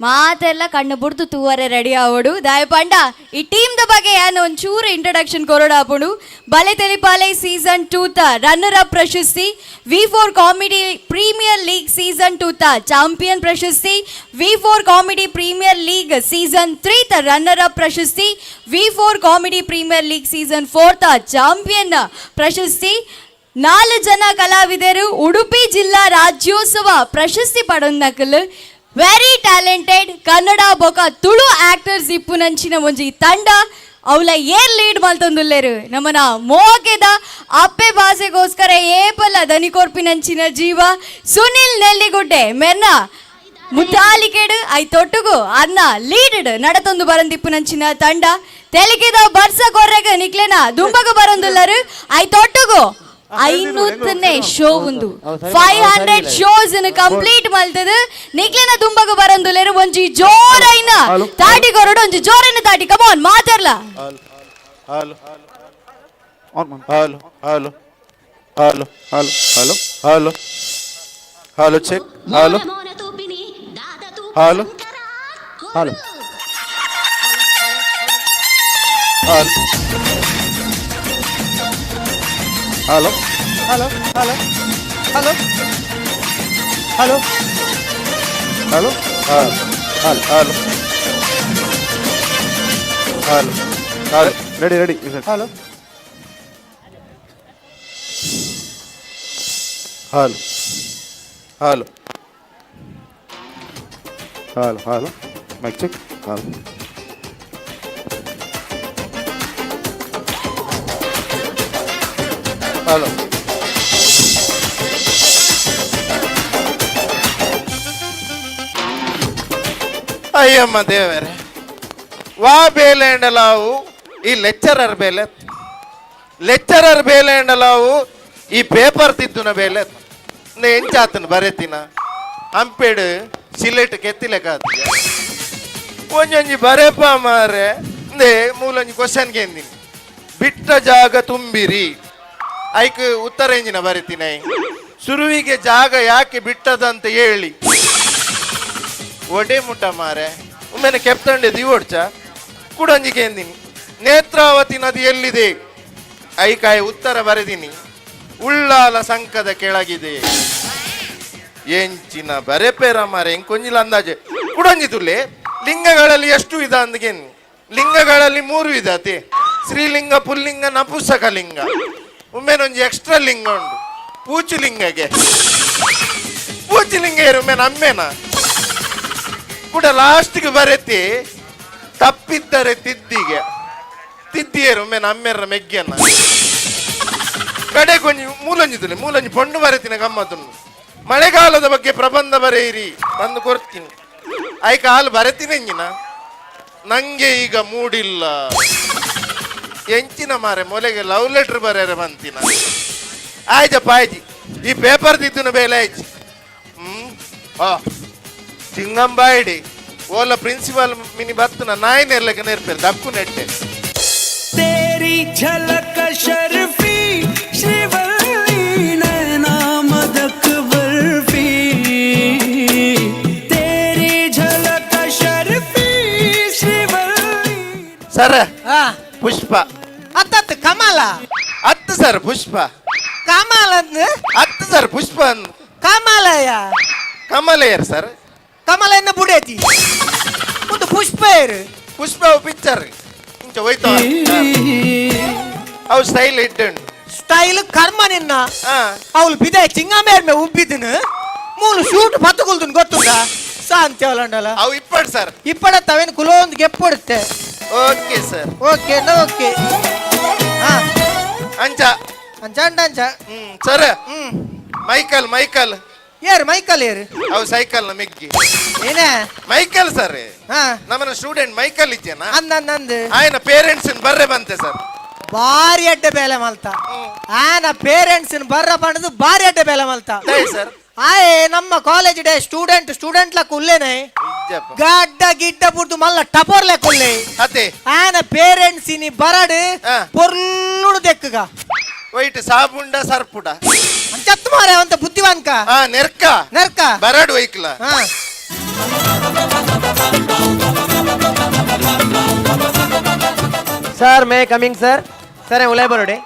ಮಾತೆಲ್ಲ ಕಣ್ಣು ಬಿಡ್ದು ತೂವರೆ ರೆಡಿ ಆವಡು. ದಾಯ ಪಂಡ ಈ ಟೀಮ್ದ ಬಗ್ಗೆ ಏನು ಒಂಚೂರು ಇಂಟ್ರಡಕ್ಷನ್ ಕೊರೋಡ ಆಪುಂಡು. ಬಲೆ ತೆಲಿಪಾಲೆ ಸೀಸನ್ 2 ರನ್ನರ್ ಅಪ್ ಪ್ರಶಸ್ತಿ, V4 comedy premier league season 2 champion ಪ್ರಶಸ್ತಿ, V4 comedy premier league season 3 runner up ಪ್ರಶಸ್ತಿ, V4 comedy premier league season 4 champion ಪ್ರಶಸ್ತಿ. 4 ಜನ ಕಲಾವಿದರು ಉಡುಪಿ ಜಿಲ್ಲಾ ರಾಜ್ಯೋತ್ಸವ ಪ್ರಶಸ್ತಿ ಪಡೆದಕಲು ವೆರಿ ಟ್ಯಾಲೆಂಟೆಡ್ ಕನ್ನಡ ಬೊಕ ತುಳು ಆಕ್ಟರ್ಸ್ ಇಪ್ಪುನಂಚಿನ ಒಂಜಿ ತಂಡ ಅವಳ ಏನ್ ಲೀಡ್ ಮಲ್ತೊಂದುಲ್ಲೇರು. ನಮ್ಮನ ಮೋಗೆದ ಅಪ್ಪೆ ಭಾಷೆಗೋಸ್ಕರ ಏಪಲ ದನಿಕೊರ್ಪಿನಂಚಿನ ಜೀವ ಸುನಿಲ್ ನೆಲ್ಲಿಗುಡ್ಡೆ ಮೆನ್ನ ಮುತಾಲಿಕೆಡು ಐ ತೊಟ್ಟುಗು ಅನ್ನ ಲೀಡ್ ನಡತೊಂದು ಬರಂದಿಪ್ಪುನಂಚಿನ ತಂಡ ತೆಲಿಕೆದ ಬರ್ಸ ಕೊರ್ರೆಗ ನಿಕ್ಲೆನ ದುಂಬಗ ಬರಂದುಲ್ಲರು ಐ ತೊಟ್ಟುಗು 500ನೇ ಶೋ ಒಂದು 500 ಶೋಸ್ ಕಂಪ್ಲೀಟ್ ಮಲ್ತದ ನಿಕ್ಲೆನ ದುಂಬಗ ಬರಂದುಲ್ಲೇರು ಒಂಜಿ ಜೋರೈನ ತಾಟಿ ಕೊರಡು ಒಂಜಿ ಜೋರೈನ ತಾಟಿ ಕಮಾನ್ ಮಾತಾಡ್ಲ. Hello hello hello hello hello hello hello hello check hello hello hello hello hello hello hello hello hello hello hello hello hello hello ready ready hello hello hello hello hello mic check hello hello ಅಯ್ಯಮ್ಮ ದೇವರೇ ವಾ ಬೇಲೆ ಎಂಡಲಾವು ಈ lecturer ಬೇಲೆ ಎಂಡಲಾವು ಈ paper ತಿದ್ದುನ ಬೇಲೆ ಎಂಚಾತನು ಬರೆತಿನ ಹಂಪೇಡು ಸಿಲೆಟ್ ಕೆತ್ತಿಲೆಕ್ಕಾದ ಒಂಜೊಂಜಿ ಬರೆಪ ಮಾರೆ ಮೂಲೊಂಜಿ ಕ್ವಶನ್ಗೆ ಎಂದಿನಿ ಬಿಟ್ಟ ಜಾಗ ತುಂಬಿರಿ ಐಕ್ ಉತ್ತರ ಎಂಜಿನ ಬರಿತೀನಿ. ಸುರುವಿಗೆ ಜಾಗ ಯಾಕೆ ಬಿಟ್ಟದಂತ ಹೇಳಿ ಒಡೆ ಮುಟ್ಟ ಮಾರೆ ಒಮ್ಮೆನೆ ಕೆಪ್ತಂಡೆ ದಿವೋಡ್ಚ ಕುಡಂಜಿಗೆ ಎಂದಿನಿ ನೇತ್ರಾವತಿ ನದಿ ಎಲ್ಲಿದೆ ಐಕಾಯ ಉತ್ತರ ಬರೆದಿನಿ ಉಳ್ಳಾಲ ಸಂಕದ ಕೆಳಗಿದೆ. ಎಂಚಿನ ಬರೆಪೇರ ಮಾರೆ ಹೆಂಗ್ ಕೊಂಜಿಲ್ಲ ಅಂದಾಜೆ ಕುಡಂಜಿ ತುಲ್ಲೆ ಲಿಂಗಗಳಲ್ಲಿ ಎಷ್ಟು ವಿಧ ಅಂದ್ಗೇನು ಲಿಂಗಗಳಲ್ಲಿ 3 ವಿಧ ಅತಿ ಶ್ರೀಲಿಂಗ ಪುಲ್ಲಿಂಗ ನಪುಂಸಕ ಲಿಂಗ ಒಮ್ಮೆನೊಂದು ಎಕ್ಸ್ಟ್ರಾ ಲಿಂಗ ಉಂಟು ಪೂಚುಲಿಂಗಗೆ ಪೂಚುಲಿಂಗ ಇರು ಒಮ್ಮೆನ ಅಮ್ಮೆನ ಕೂಡ ಲಾಸ್ಟ್ಗೆ ಬರೆತಿ ತಪ್ಪಿದ್ದರೆ ತಿದ್ದಿಯರು ಒಮ್ಮೆನ ಅಮ್ಮೆರ ಮೆಗ್ಗೆನ ಕಡೆ ಕೊಂಚ ಮೂಲಂಜಿ ಪೊಂಡು ಬರೆತಿನ ಗಮ್ಮತ್ತನ್ನು ಮಳೆಗಾಲದ ಬಗ್ಗೆ ಪ್ರಬಂಧ ಬರೆಯಿರಿ ಬಂದು ಕೊಡ್ತೀನಿ ಆಯ್ಕ ಹಾಲು ಬರೆತೀನಿ ಎಂಜಿನ ನಂಗೆ ಈಗ ಮೂಡಿಲ್ಲ ಎಂಚಿನ ಮಾರೆ ಮೊಲೆಗೆ ಲವ್ ಲೆಟರ್ ಬರೆಯರೆ ಬಂತಿನ ಆಯ್ತಪ್ಪ ಆಯ್ತು ಈ ಪೇಪರ್ ತಿದ್ದುನ ಬೇಲೆ ಆಯ್ತು ಚಿಂಗಂಬಾಯಿಡಿ ಓಲ ಪ್ರಿನ್ಸಿಪಾಲ್ ಮಿನಿ ಬತ್ತನ ನಾಯಿನೆರ್ಲಕ್ಕೆ ನೆರ್ಪೇರು ದಕ್ಕು ನೆಟ್ಟೆ तेरी झलक शर्फी श्रीवल्ली नैना मदक बर्फी तेरी झलक शर्फी श्रीवल्ली सर पुष्प ಅತ್ತತ್ತು ಕಮಲ ಹತ್ತು ಸರ್ ಪುಷ್ಪ ಕಮಲ ಹತ್ತು ಸರ್ ಪುಷ್ಪ ಕಮಲಯ ಕಮಲೆಯರ್ ಸರ್ ಕಮಲ ಎನ್ನ ಬುಡೇತಿ ಒಂದು ಪುಷ್ಪ ಇರು ಪುಷ್ಪ ಪಿಕ್ಚರ್ ಇಂಚ ಹೋಯ್ತವ ಅವು ಸ್ಟೈಲ್ ಇಟ್ಟುಂಡು ಸ್ಟೈಲ್ ಕರ್ಮ ನಿನ್ನ ಅವಳು ಬಿದೆ ಚಿಂಗಮೇರ್ಮೆ ಉಬ್ಬಿದನು ಮೂಲು ಶೂಟ್ ಪತ್ತುಕೊಳ್ದು ಗೊತ್ತುಂಟ ಶಾಂತಿ ಅವಳಂಡಲ್ಲ ಅವು ಇಪ್ಪಡು ಸರ್ ಇಪ್ಪಡತ್ತವೇನು ಕುಲೊಂದು ಗೆಪ್ಪಡುತ್ತೆ ಓಕೆ ಸರ್ ಓಕೆ ಓಕೆ ಅಂಚ ಅಂಚ ಅಂಚ ಸರ್ ಮೈಕಲ್ ಯಾರು ಮೈಕಲ್ ಯಾರು ಅವು ಸೈಕಲ್ ನ ಮೆಗ್ಗಿ ಏನೇ ಮೈಕಲ್ ಸರ್ ನಮ್ಮನ ಸ್ಟೂಡೆಂಟ್ ಮೈಕಲ್ ಇದ್ದೇನಾ ಅಂದಂದು ಆಯ್ನ ಪೇರೆಂಟ್ಸ್ ಬರ್ರೆ ಬಂತೆ ಸರ್ ಬಾರಿ ಅಡ್ಡೆ ಬೇಲೆ ಮಲ್ತ ಆನ ಪೇರೆಂಟ್ಸ್ ಬರ್ರ ಪಂಡದು ಬಾರಿ ಅಡ್ಡೆ ಬೇಲೆ ಮಲ್ತ ಸರ್ ಆಯ್ ನಮ್ಮ ಕಾಲೇಜ್ ಡೇ ಸ್ಟೂಡೆಂಟ್ ಲಕ್ಕ ಉಲ್ಲೇನೆ ಗಡ್ಡ ಗಿಡ್ಡ ಬುಡ್ದು ಮಲ್ಲ ಟಪೋರ್ಲೆ ಕುಲ್ಲೆ ಅದೇ ಆನ ಪೇರೆಂಟ್ಸ್ ಇನಿ ಬರಡ್ ಪೊರ್ಲುಡು ದೆಕ್ಕಗ ವೈಟ್ ಸಾಬುಂಡ ಸರ್ಪುಡ ಅಂಚತ್ತು ಮಾರೆ ಅಂತ ಬುದ್ಧಿವಾನ್ಕ ನೆರ್ಕ ಬರಡ್ ವೈಕ್ಲ sir may coming sir sir ಉಲೈ ಬರೋಡೆ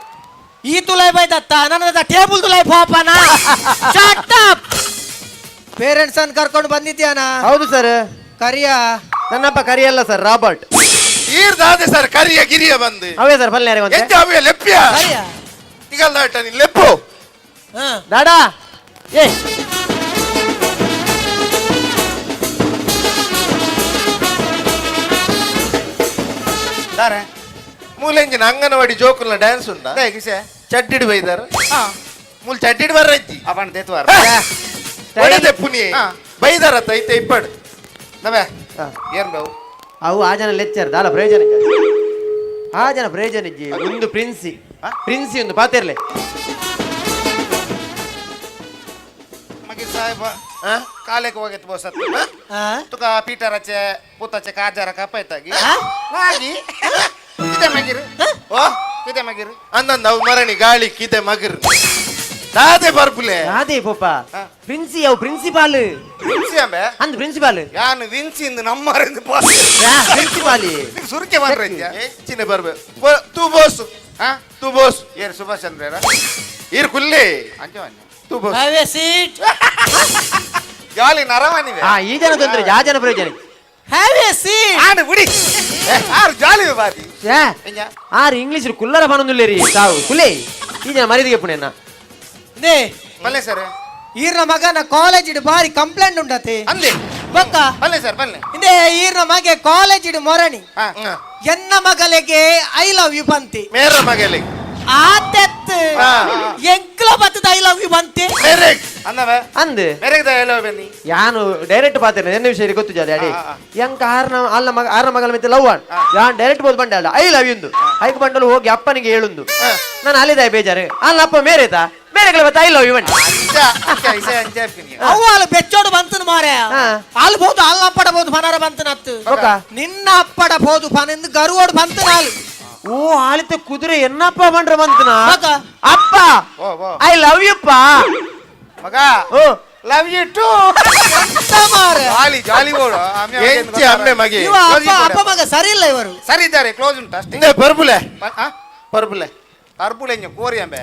ಈ ತುಲೈ ಬೈದತ್ತ ನನ್ನ ಟೇಬಲ್ ತುಲೈ ಪಾಪನ ಶಟ್ ಅಪ್ ಪೇರೆಂಟ್ಸ್ ಅನ್ನು ಕರ್ಕೊಂಡು ಬಂದಿದ್ಯಾನ ಹೌದು ಸರ್ ಕರಿಯ ನನ್ನಪ್ಪ ಕರಿಯಲ್ಲ ಸರ್ ರಾಬರ್ಟ್ ಈರ್ದಾದೆ ಸರ್ ಕರಿಯ ಗಿರಿಯ ಬಂದು ಅವೇ ಸರ್ ಬಲ್ಲೆ ಎಂತ ಅವೇ ಲೆಪ್ಪಿಯ ತಿಗಲ್ ದಾಟ ನೀ ಲೆಪ್ಪು ದಾಡಾ ಏ ದಾರೆ ಮೂಲೆಂಜಿನ ಅಂಗನವಾಡಿ ಜೋಕುಲ್ನ ಡ್ಯಾನ್ಸ್ ಉಂಟಾ ಚಡ್ಡಿಡ್ ಬೈದಾರ ಮೂಲ್ ಚಡ್ಡಿಡ್ ಬರ್ರೈತಿ ಅವನ್ ದೇತ್ವಾರ ಒಡೆದೆ ಪುನಿ ಬೈದಾರತ್ತ ಐತೆ ಇಪ್ಪಡ್ ನವೆ ಏನ್ ಬಾವು ಅವು ಆ ಜನ ಲೆಕ್ಚರ್ ದಾಲ ಪ್ರಯೋಜನ ಆ ಜನ ಪ್ರಯೋಜನ ಇಜ್ಜಿ ಒಂದು ಪ್ರಿನ್ಸಿ ಒಂದು ಪಾತಿರ್ಲೆ ಮಗಿ ಸಾಹೇಬ ಕಾಲೇಕ್ ಹೋಗಿತ್ತು ಬೋಸತ್ ತುಕ ಪೀಟರಚೆ ಪುತ್ತಚೆ ಕಾಜಾರ ಕಪ್ಪಾಯ್ತಾಗಿ ಹಾಗಿ ಕಿದೆ ಮಗಿರು ಓ ಕಿದೆ ಮಗಿರು ಅಂದಂದ ಅವು ಮರಣಿ ಗಾಳಿ ಕಿದೆ ಮಗಿರು ದಾದೆ ಬರ್ಪುಲೆ ಅದೇ ಪೋಪ ಪ್ರಿನ್ಸಿ ಅವು ಪ್ರಿನ್ಸಿಪಾಲ್ ವಿನ್ಸಿ ಅಂಬೆ ಅಂದ್ ಪ್ರಿನ್ಸಿಪಾಲ್ ಯಾನು ವಿನ್ಸಿ ಇಂದ ನಮ್ಮರಿಂದ ಪ್ರಿನ್ಸಿಪಾಲ್ ಸುರ್ಕೆ ಬರ್ರೈತ್ಯ ಹೆಚ್ಚಿನ ಬರ್ಬೇ ತೂ ಬೋಸು ತೂ ಬೋಸ್ ಏರ್ ಸುಭಾಷ್ ಚಂದ್ರ ಈರ್ ಕುಲ್ಲಿ ಅಂಜವಾನ್ಯ ತೂ ಬೋಸ್ ಹ್ಯಾವ್ ಎ ಸೀಟ್ ಜಾಲಿ ನರವಾನಿವೆ ಈ ಜನ ತೊಂದ್ರೆ ಆ ಜನ ಪ್ರಯೋಜನ ಹ್ಯಾವ್ ಎ ಸೀಟ್ ಆಡು ಬಿಡಿ ಆರು ಜಾಲಿ ಬಾದಿ ಆರು ಇಂಗ್ಲಿಷ್ ಕುಲ್ಲರ ಪನೊಂದುಲ್ಲೇರಿ ತಾವು ಕುಲೆ ಈ ಜನ ಮರಿದಿಗೆ ಪುಣ್ಯನ್ನ ನೇ ಬಲ್ಲೆ ಸರ್ ಈರ್ನ ಮಗನ ಕಾಲೇಜ್ ಇಡ್ ಬಾರಿ ಕಂಪ್ಲೇಂಟ್ ಉಂಟತಿ ಅಂದೆ ಬಕ್ಕ ಬಲ್ಲೆ ಸರ್ ಬಲ್ಲೆ ಇಂದೇ ಈರ್ನ ಮಗೆ ಕಾಲೇಜ್ ಇಡ್ ಮೊರಣಿ ಎನ್ನ ಮಗಲಿಗೆ ಐ ಲವ್ ಯು ಬಂತಿ ಮೇರ ಮಗಲಿಗೆ ಆತೆತ್ ಎಂಕ್ಲ ಬತ್ತದ ಐ ಲವ್ ಯು ಬಂತಿ ಅಂದವೆ ಅಂದ್ ಮೇರೆಗೆ ದಯಲೋ ಬನ್ನಿ ಯಾನು ಡೈರೆಕ್ಟ್ ಪಾತಿರ್ನೆ ಎನ್ನ ವಿಷಯ ಗೊತ್ತು ಜಾಲಿ ಅಡಿ ಎಂಕ ಆರ್ನ ಮಗಲ ಮಿತ್ತ ಲವ್ ಆನ್ ಯಾನ್ ಡೈರೆಕ್ಟ್ ಬೋದ್ ಬಂಡ ಐ ಲವ್ ಯುಂದು ಐಕ್ ಬಂಡಲು ಹೋಗಿ ಅಪ್ಪನಿಗೆ ಹೇಳುಂದು ನಾನು ಅಲ್ಲಿದಾಯ ಬೇಜಾರು ಅಲ್ಲ ಅಪ್ಪ ಮೇರೆತಾ ಮೇರೆಗಳ ಬತ್ತ ಐ ಲವ್ ಯು ಬಂಡಿ ಅವು ಅಲ್ಲಿ ಬೆಚ್ಚೋಡು ಬಂತನ ಮಾರೆ ಅಲ್ಲಿ ಬೋದು ಅಲ್ಲ ಅಪ್ಪಡಬಹುದು ಪನರ ಬಂತನತ್ತು ನಿನ್ನ ಅಪ್ಪಡಬಹುದು ಪನೆಂದು ಗರುವೋಡು ಬಂತನ ಅಲ್ಲಿ ಓ ಆಳಿತ ಕುದುರೆ ಎನ್ನಪ್ಪ ಬಂಡ್ರ ಬಂತನ ಅಪ್ಪ ಐ ಲವ್ ಯು ಅಪ್ಪ ಮಗ ಲವ್ ಯು ಟು ಜಾಲಿ ಜಾಲಿ ಓಡು ಅಮ್ಮೆ ಮಗೆ ಅಪ್ಪ ಮಗ ಸರಿ ಇಲ್ಲ ಇವರು ಸರಿ ಇದ್ದಾರೆ ಕ್ಲೋಸ್ ಉಂಟು ಅಷ್ಟೇ ಬರ್ಬುಲೆ ಬರ್ಬುಲೆ ಅರ್ಬುಳೆ ಕೋರಿ ಅಂಬೆ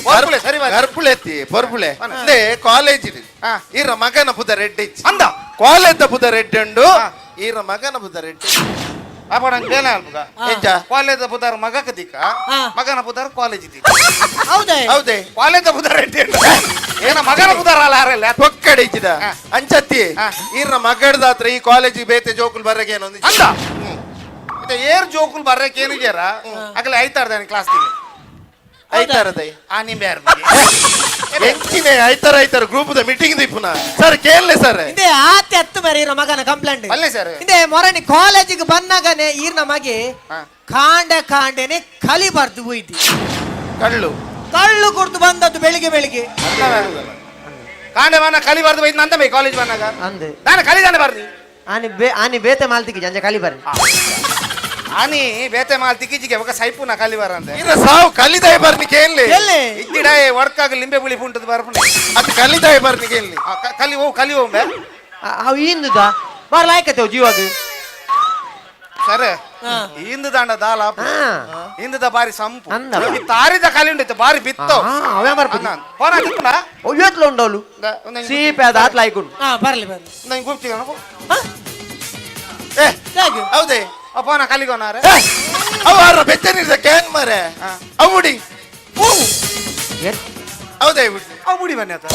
ಬರ್ಬುಳೆ ಸರಿ ಅರ್ಬುಳೆ ಎತ್ತಿ ಬರ್ಬುಳೆ ಅಂದ್ರೆ ಕಾಲೇಜ್ ಇದೆ ಈರ ಮಗನ ಬುಧ ರೆಡ್ ಇಚ್ಚಿ ಅಂದ ಕಾಲೇಜ್ ಬುಧ ರೆಡ್ ಉಂಡು ಈರ ಮಗನ ಬುಧ ರೆಡ್ ಅಪ್ಪಡಂಗ್ ಬೇನ ಅಲ್ಪಗ ಎಂಚ ಕಾಲೇಜ್ ಬುಧರ ಮಗ ಕದಿಕ ಮಗನ ಬುಧರ ಕಾಲೇಜ್ ಇದ್ದಿಕ ಹೌದೇ ಹೌದೇ ಕಾಲೇಜ್ ಬುಧ ರೆಡ್ ಏನ ಮಗನ ಬುಧರ ಅಲ್ಲ ಅರಲ್ಲ ತೊಕ್ಕಡೆ ಇಚ್ಚಿದ ಅಂಚತ್ತಿ ಈರ ಮಗಡದಾತ್ರ ಈ ಕಾಲೇಜಿಗೆ ಬೇತೆ ಜೋಕುಲ್ ಬರ್ರಗೆ ಏನೋ ಅಂದ ಇದು ಏರ್ ಜೋಕುಲ್ ಬರ್ರಕ್ಕೆ ಏನು ಜರ ಆಗಲೇ ಐತಾರ್ದಾನೆ ಕ್ಲಾಸ್ ತಿಂಗೆ ಐತಾರದೈ ಆ ನಿಂಬೆ ಎಂಚಿನೇ ಐತಾರ ಗ್ರೂಪ್ ದ ಮೀಟಿಂಗ್ ದಿಪ್ಪುನ ಸರ್ ಕೇಳಲೆ ಸರ್ ಇದೇ ಆತೆ ಹತ್ತು ಮೇರೆ ಈರ್ನ ಮಗನ ಕಂಪ್ಲೇಂಟ್ ಅಲ್ಲೇ ಸರ್ ಇದೇ ಮೊರಣಿ ಕಾಲೇಜಿಗೆ ಬಂದಾಗನೆ ಈರ್ನ ಮಗೆ ಕಾಂಡೆನೆ ಕಲಿ ಬರ್ದು ಹೋಯ್ತಿ ಕಳ್ಳು ಕುಡ್ದು ಬಂದದ್ದು ಬೆಳಿಗ್ಗೆ ಕಾಂಡೆ ಬನ್ನ ಕಲಿ ಬರ್ದು ಹೋಯ್ತು ಅಂತ ಬೈ ಕಾಲೇಜ್ ಬಂದಾಗ ಅಂದೆ ನಾನು ಕಲಿದಾನೆ ಬರ್ನಿ ಆನಿ ಬೇತೆ ಮಾಲ್ತಿಗೆ ಜಂಜ ಕಲಿ ಬರ್ರಿ ಆನಿ ಬೇತೆ ಮಾಲ್ ತಿಕ್ಕಿಜಿಗೆ ಒಕ್ಕ ಸೈಪುನ ಕಲಿ ಬರಂದೆ ಇರ ಸಾವು ಕಲಿದಾಯ ಬರ್ನಿ ಕೇಳಲಿ ಇದ್ದಿಡಾಯ ವರ್ಕಾಗ ಲಿಂಬೆ ಬುಳಿ ಪುಂಟದ ಬರ್ಪುನೆ ಅದು ಕಲಿದಾಯ ಬರ್ನಿ ಕೇಳಲಿ ಕಲಿ ಹೋಗ್ಬೆ ಅವು ಇಂದುದ ಬರ್ಲಾಯ್ಕತ್ತೇವು ಜೀವಾಗ ಸರ್ ಇಂದು ದಾಂಡ ದಾಲ ಇಂದ ಬಾರಿ ಸಂಪು ತಾರಿದ ಕಲಿ ಉಂಡಿತ್ತು ಬಾರಿ ಬಿತ್ತು ಅವೇ ಬರ್ಪುನ ಫೋನ್ ಹಾಕಿತ್ತುಂಡ ಒಯ್ಯತ್ಲು ಉಂಡವಳು ಸೀಪೆ ಅದು ಆತ್ಲ ಆಯ್ಕೊಂಡು ಬರ್ಲಿ ನಂಗೆ ಗುಪ್ತಿ ಹೌದೇ ಅಪ್ಪನ ಕಲಿಗೋನಾರೆ ಅವರ ಬೆಚ್ಚನಿರ್ದ ಕ್ಯಾನ್ ಮಾರೆ ಅವುಡಿ ಹೌದೇ ಅವುಡಿ ಬನ್ನಿ ಆತ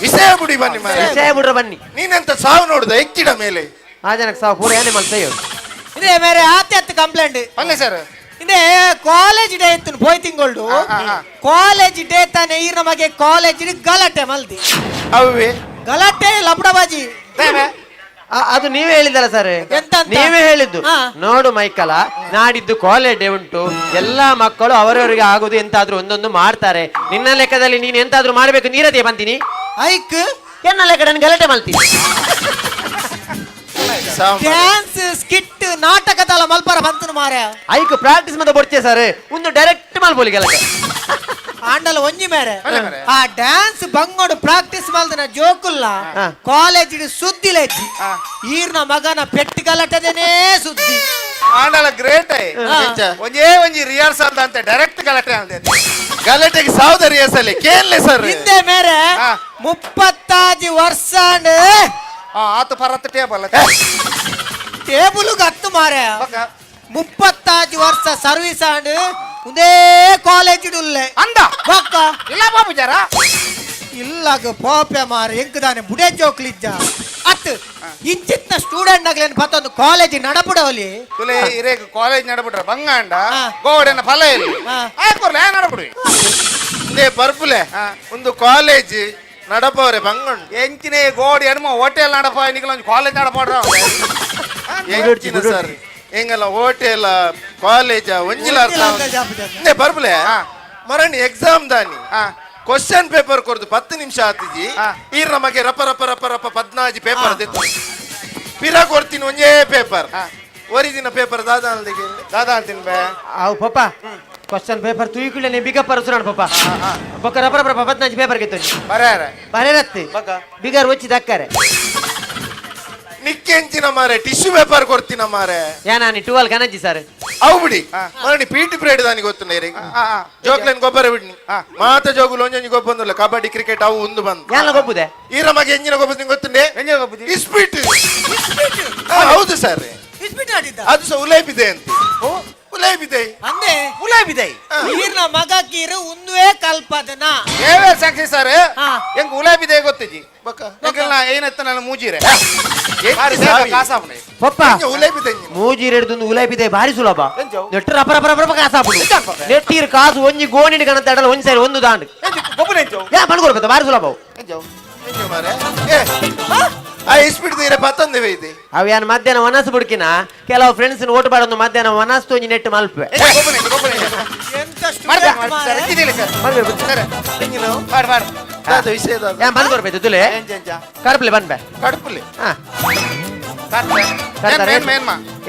ವಿಷಯ ಬುಡಿ ಬನ್ನಿ ಮಾರೆ ವಿಷಯ ಬಿಡ್ರ ಬನ್ನಿ ನೀನೆಂತ ಸಾವು ನೋಡುದ ಎಕ್ಕಿಡ ಮೇಲೆ ಆ ಜನಕ್ಕೆ ಸಾವು ಪೂರ ಏನೇ ಮಲ್ತಯ್ಯೋ ಇದೇ ಮೇರೆ ಆತೆ ಹತ್ತು ಕಂಪ್ಲೇಂಟ್ ಅಲ್ಲೇ ಸರ್ ಇದೇ ಕಾಲೇಜ್ ಡೇ ಇತ್ತು ಹೋಯ್ ತಿಂಗಳು ಕಾಲೇಜ್ ಡೇ ತಾನೆ ಈರ್ನ ಮಗೆ ಕಾಲೇಜ್ ಗಲಾಟೆ ಮಲ್ದಿ ಅವೇ ಗಲಾಟೆ ಲಪಡಬಾಜಿ ಅದು ನೀವೇ ಹೇಳಿದ್ದಲ್ಲ ಸರ್, ನೀವೇ ಹೇಳಿದ್ದು. ನೋಡು ಮೈಕಲ, ನಾಡಿದ್ದು ಕಾಲೇಜ್ ಡೇ ಉಂಟು, ಎಲ್ಲಾ ಮಕ್ಕಳು ಅವರವರಿಗೆ ಆಗುದು ಎಂತಾದ್ರೂ ಒಂದೊಂದು ಮಾಡ್ತಾರೆ. ನಿನ್ನ ಲೆಕ್ಕದಲ್ಲಿ ನೀನು ಎಂತಾದ್ರೂ ಮಾಡ್ಬೇಕು, ನೀರದೇ ಬಂತೀನಿ ಐಕ್ ಎನ್ನ ಲೆಕ್ಕ ನಾನು ಗಲಾಟೆ ಮಾಡ್ತೀನಿ. ಡ್ಯಾನ್ಸ್ ಸ್ಕಿಟ್ ನಾಟಕದಲ್ಲ ಮಲ್ಪರ ಬಂತು ಮಾರೆ. ಐಕ್ ಪ್ರಾಕ್ಟೀಸ್ ಮತ್ತೆ ಬಡ್ಚೆ ಸರ್, ಒಂದು ಡೈರೆಕ್ಟ್ ಮಲ್ಬೋಲಿ ಗಲಾಟೆ ಆಂಡಲ ಒಂಜಿ ಮೇರೆ. ಆ ಡ್ಯಾನ್ಸ್ ಬಂಗೋಡು ಪ್ರಾಕ್ಟೀಸ್ ಮಲ್ದನ ಜೋಕುಲ್ಲ ಕಾಲೇಜ್ ಸುದ್ದಿಲೆಜ್ಜಿ ಈರ್ನ ಮಗನ ಪೆಟ್ಟು ಗಲಾಟದೇನೇ ಸುದ್ದಿ. ಆಂಡಲ ಗ್ರೇಟ್ ಒಂಜೇ ಒಂಜಿ ರಿಹರ್ಸಲ್ ಅಂತ ಡೈರೆಕ್ಟ್ ಗಲಾಟೆ ಅಂದೆ. ಗಲಾಟೆಗೆ ಸಾವ್ದ ರಿಹರ್ಸಲ್ ಕೇಳಲೆ ಸರ್. ಹಿಂದೆ ಮೇರೆ 35 ವರ್ಷ ಆತು ಪರತ್ ಟೇಬಲ್ ಗತ್ತು ಮಾರೆ. 35 ವರ್ಷ ಸರ್ವಿಸ್ ಆಂಡ್ ಉದೇ ಕಾಲೇಜ್ ಇಡುಲ್ಲೆ ಅಂದ ಬೊಕ್ಕ ಇಲ್ಲ ಬಾಬು ಜರ ಇಲ್ಲಾಗ ಪೋಪೆ ಮಾರೆ ಎಂಕದಾನೆ ಬುಡೆ ಜೋಕ್ಲಿಜ್ಜ ಅತ್ ಇಂಚಿತ್ನ ಸ್ಟೂಡೆಂಟ್ ಆಗ್ಲೇನು ಪತ್ತೊಂದು ಕಾಲೇಜ್ ನಡಪುಡವಲಿ ತುಲೆ ಇರೇಗ ಕಾಲೇಜ್ ನಡಪುಡ್ರ ಬಂಗಾಂಡ ಗೋವಡೆನ ಫಲ ಇಲ್ಲಿ ಆಯ್ಕೊರ್ಲೆ ನಡಪುಡಿ ಇದೇ ಪರ್ಪುಲೆ ಒಂದು ಕಾಲೇಜ್ ನಡಪವ್ರೆ ಬಂಗಂಡು ಎಂಚಿನೇ ಗೋಡಿ ಎಡ್ಮ ಹೋಟೆಲ್ ನಡಪ ನಿಖಲೊಂದು ಕಾಲೇಜ್ ನಡಪಾಡ್ರ ಎಂಚಿನ ಸರ್ ಎಂಗಲ್ಲ ಹೋಟೆಲ್ ಕಾಲೇಜ ಒಂಜಿಲ ಬರ್ಬಲೆ ಮರಣಿ ಎಕ್ಸಾಮ್ ದಾನಿ ಕ್ವಶನ್ ಪೇಪರ್ ಕೊರ್ದು 10 ನಿಮಿಷ ಆತಿಜಿ ಈರ್ ನಮಗೆ ರಪ ರಪ ರಪ ರಪ 14 ಪೇಪರ್ ದಿತ್ತು ಪಿರ ಕೊಡ್ತೀನಿ ಒಂಜೇ ಪೇಪರ್ ಒರಿಜಿನ ಪೇಪರ್ ದಾದಾ ಅಂತೀನಿ ಬೇ ಅವು ಪಪ್ಪ ಕ್ವಶನ್ ಪೇಪರ್ ತುಯಿಕುಳ್ಳೆ ನೀ ಬಿಗ ಪರಸುರಾಣ ಪಪ್ಪ ಬೊಕ್ಕ ರಪ ರಪ 14 ಪೇಪರ್ ಗೆತ್ತು ಬರೇರತ್ತಿ ಬಿಗರ್ ಒಚ್ಚಿ ದಕ್ಕರೆ ನಿಕ್ಕೆಂಚಿನ ಮಾರೆ ಟಿಶ್ಯೂ ಪೇಪರ್ ಕೊಡ್ತೀನ ಮಾರೆ ಏನಾನಿ 12 ಕನಜ್ಜಿ ಸರ್ ಅವು ಬಿಡಿ ಮರಣಿ ಪೀಟಿ ಪಿರಿಯಡ್ ದಾನಿ ಗೊತ್ತು ಜೋಕ್ಲನ್ ಗೊಬ್ಬರ ಬಿಡ್ನಿ ಮಾತ ಜೋಗುಲು ಒಂಜೊಂಜಿ ಗೊಬ್ಬ ಬಂದಲ್ಲ ಕಬಡ್ಡಿ ಕ್ರಿಕೆಟ್ ಅವು ಒಂದು ಬಂದು ಯಾನ ಗೊಬ್ಬುದೆ ಈರ ಮಗೆ ಎಂಜಿನ ಗೊಬ್ಬ ನಿಂಗೆ ಗೊತ್ತುಂಡೆ ಎಂಜಿನ ಗೊಬ್ಬ ಇಸ್ಪೀಟ್ ಹೌದು ಸರ್ ಅದು ಸಹ ಉಲೇಬಿದೆ ಅಂತ ಉಲೇಬಿದೆ ಅಂದೆ ಉಲೇಬಿದೆ ಈರ್ನ ಮಗ ಕೀರು ಒಂದುವೇ ಕಲ್ಪದನ ಏವೇ ಸಾಕ್ಷಿ ಸರ್ ಎಂಗ್ ಉಲೇಬಿದೆ ಗೊತ್ತಿಜಿ ಏನತ್ತ ನಾನು ಮೂಜಿರೆ ಪಪ್ಪ ಮೂಜಿ ಹಿಡಿದು ಉಲೇಬಿದೆ ಭಾರಿ ಸುಲಭ ನೆಟ್ಟು ರಪ ರಪ ರಪ ಕಾಸಾಪುಡು ನೆಟ್ಟೀರ್ ಕಾಸು ಒಂಜಿ ಗೋಣಿಡ್ ಕಣತ್ತ ಅಡಲ ಒಂಜಿ ಸೈಡ್ ಒಂದು ದಾಂಡ್ ಯಾ ಬಂದ್ಕೊಡ್ಬೇಕು ಭಾರಿ ಸುಲಭ ಅವ್ ಯಾನ್ ಮಧ್ಯಾಹ್ನ ವನಸ್ ಬುಡ್ಕಿನ ಕೆಲವು ಫ್ರೆಂಡ್ಸ್ ಓಟ್ ಬಾಡೊಂದು ಮಧ್ಯಾಹ್ನ ವನಸ್ ತೊಂಜಿ ನೆಟ್ಟು ಮಲ್ಪೆ ಬಂದ್ಕೊಡ್ಬೇಕು ತುಲೆ ಕರ್ಪಲೆ ಬಂದ್ಬೆ ಕಡ್ಪುಲಿ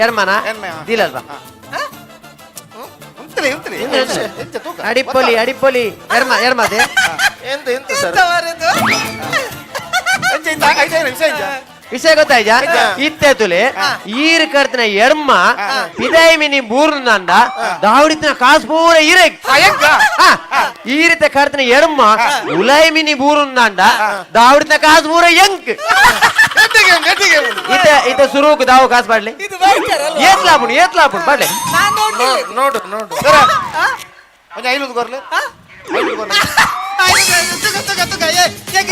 ಎರ್ಮನ ದಿಲಲ್ವಾ ಅಡಿಪೊಲಿ ಅಡಿಪೊಲಿ ಎರ್ಮದೆ ಎಂತ ಎಂತ ಸರ್ ವಿಷಯ ಗೊತ್ತಾಯ್ತಾ ಇತ್ತೆ ತುಲೆ ಈರ್ ಕರ್ತಿನ ಎರ್ಮ ಪಿದಾಯಿ ಮಿನಿ ಬೂರ್ನಂದ ದಾವಡಿತಿನ ಕಾಸು ಪೂರ ಈರೆಗ್ ಈರಿತ ಕರ್ತಿನ ಎರ್ಮ ಉಲಾಯಿ ಮಿನಿ ಬೂರ್ನಂದ ದಾವಡಿತಿನ ಕಾಸು ಪೂರ ಎಂಕ್ ಇತ ಸುರುಕು ದಾವು ಕಾಸು ಬಾಡ್ಲಿ ಏತ್ಲಾಪುಣ್ ಬಾಡ್ಲಿ ನೋಡು ನೋಡು ಐನೂರು ಗೊರ್ಲೆ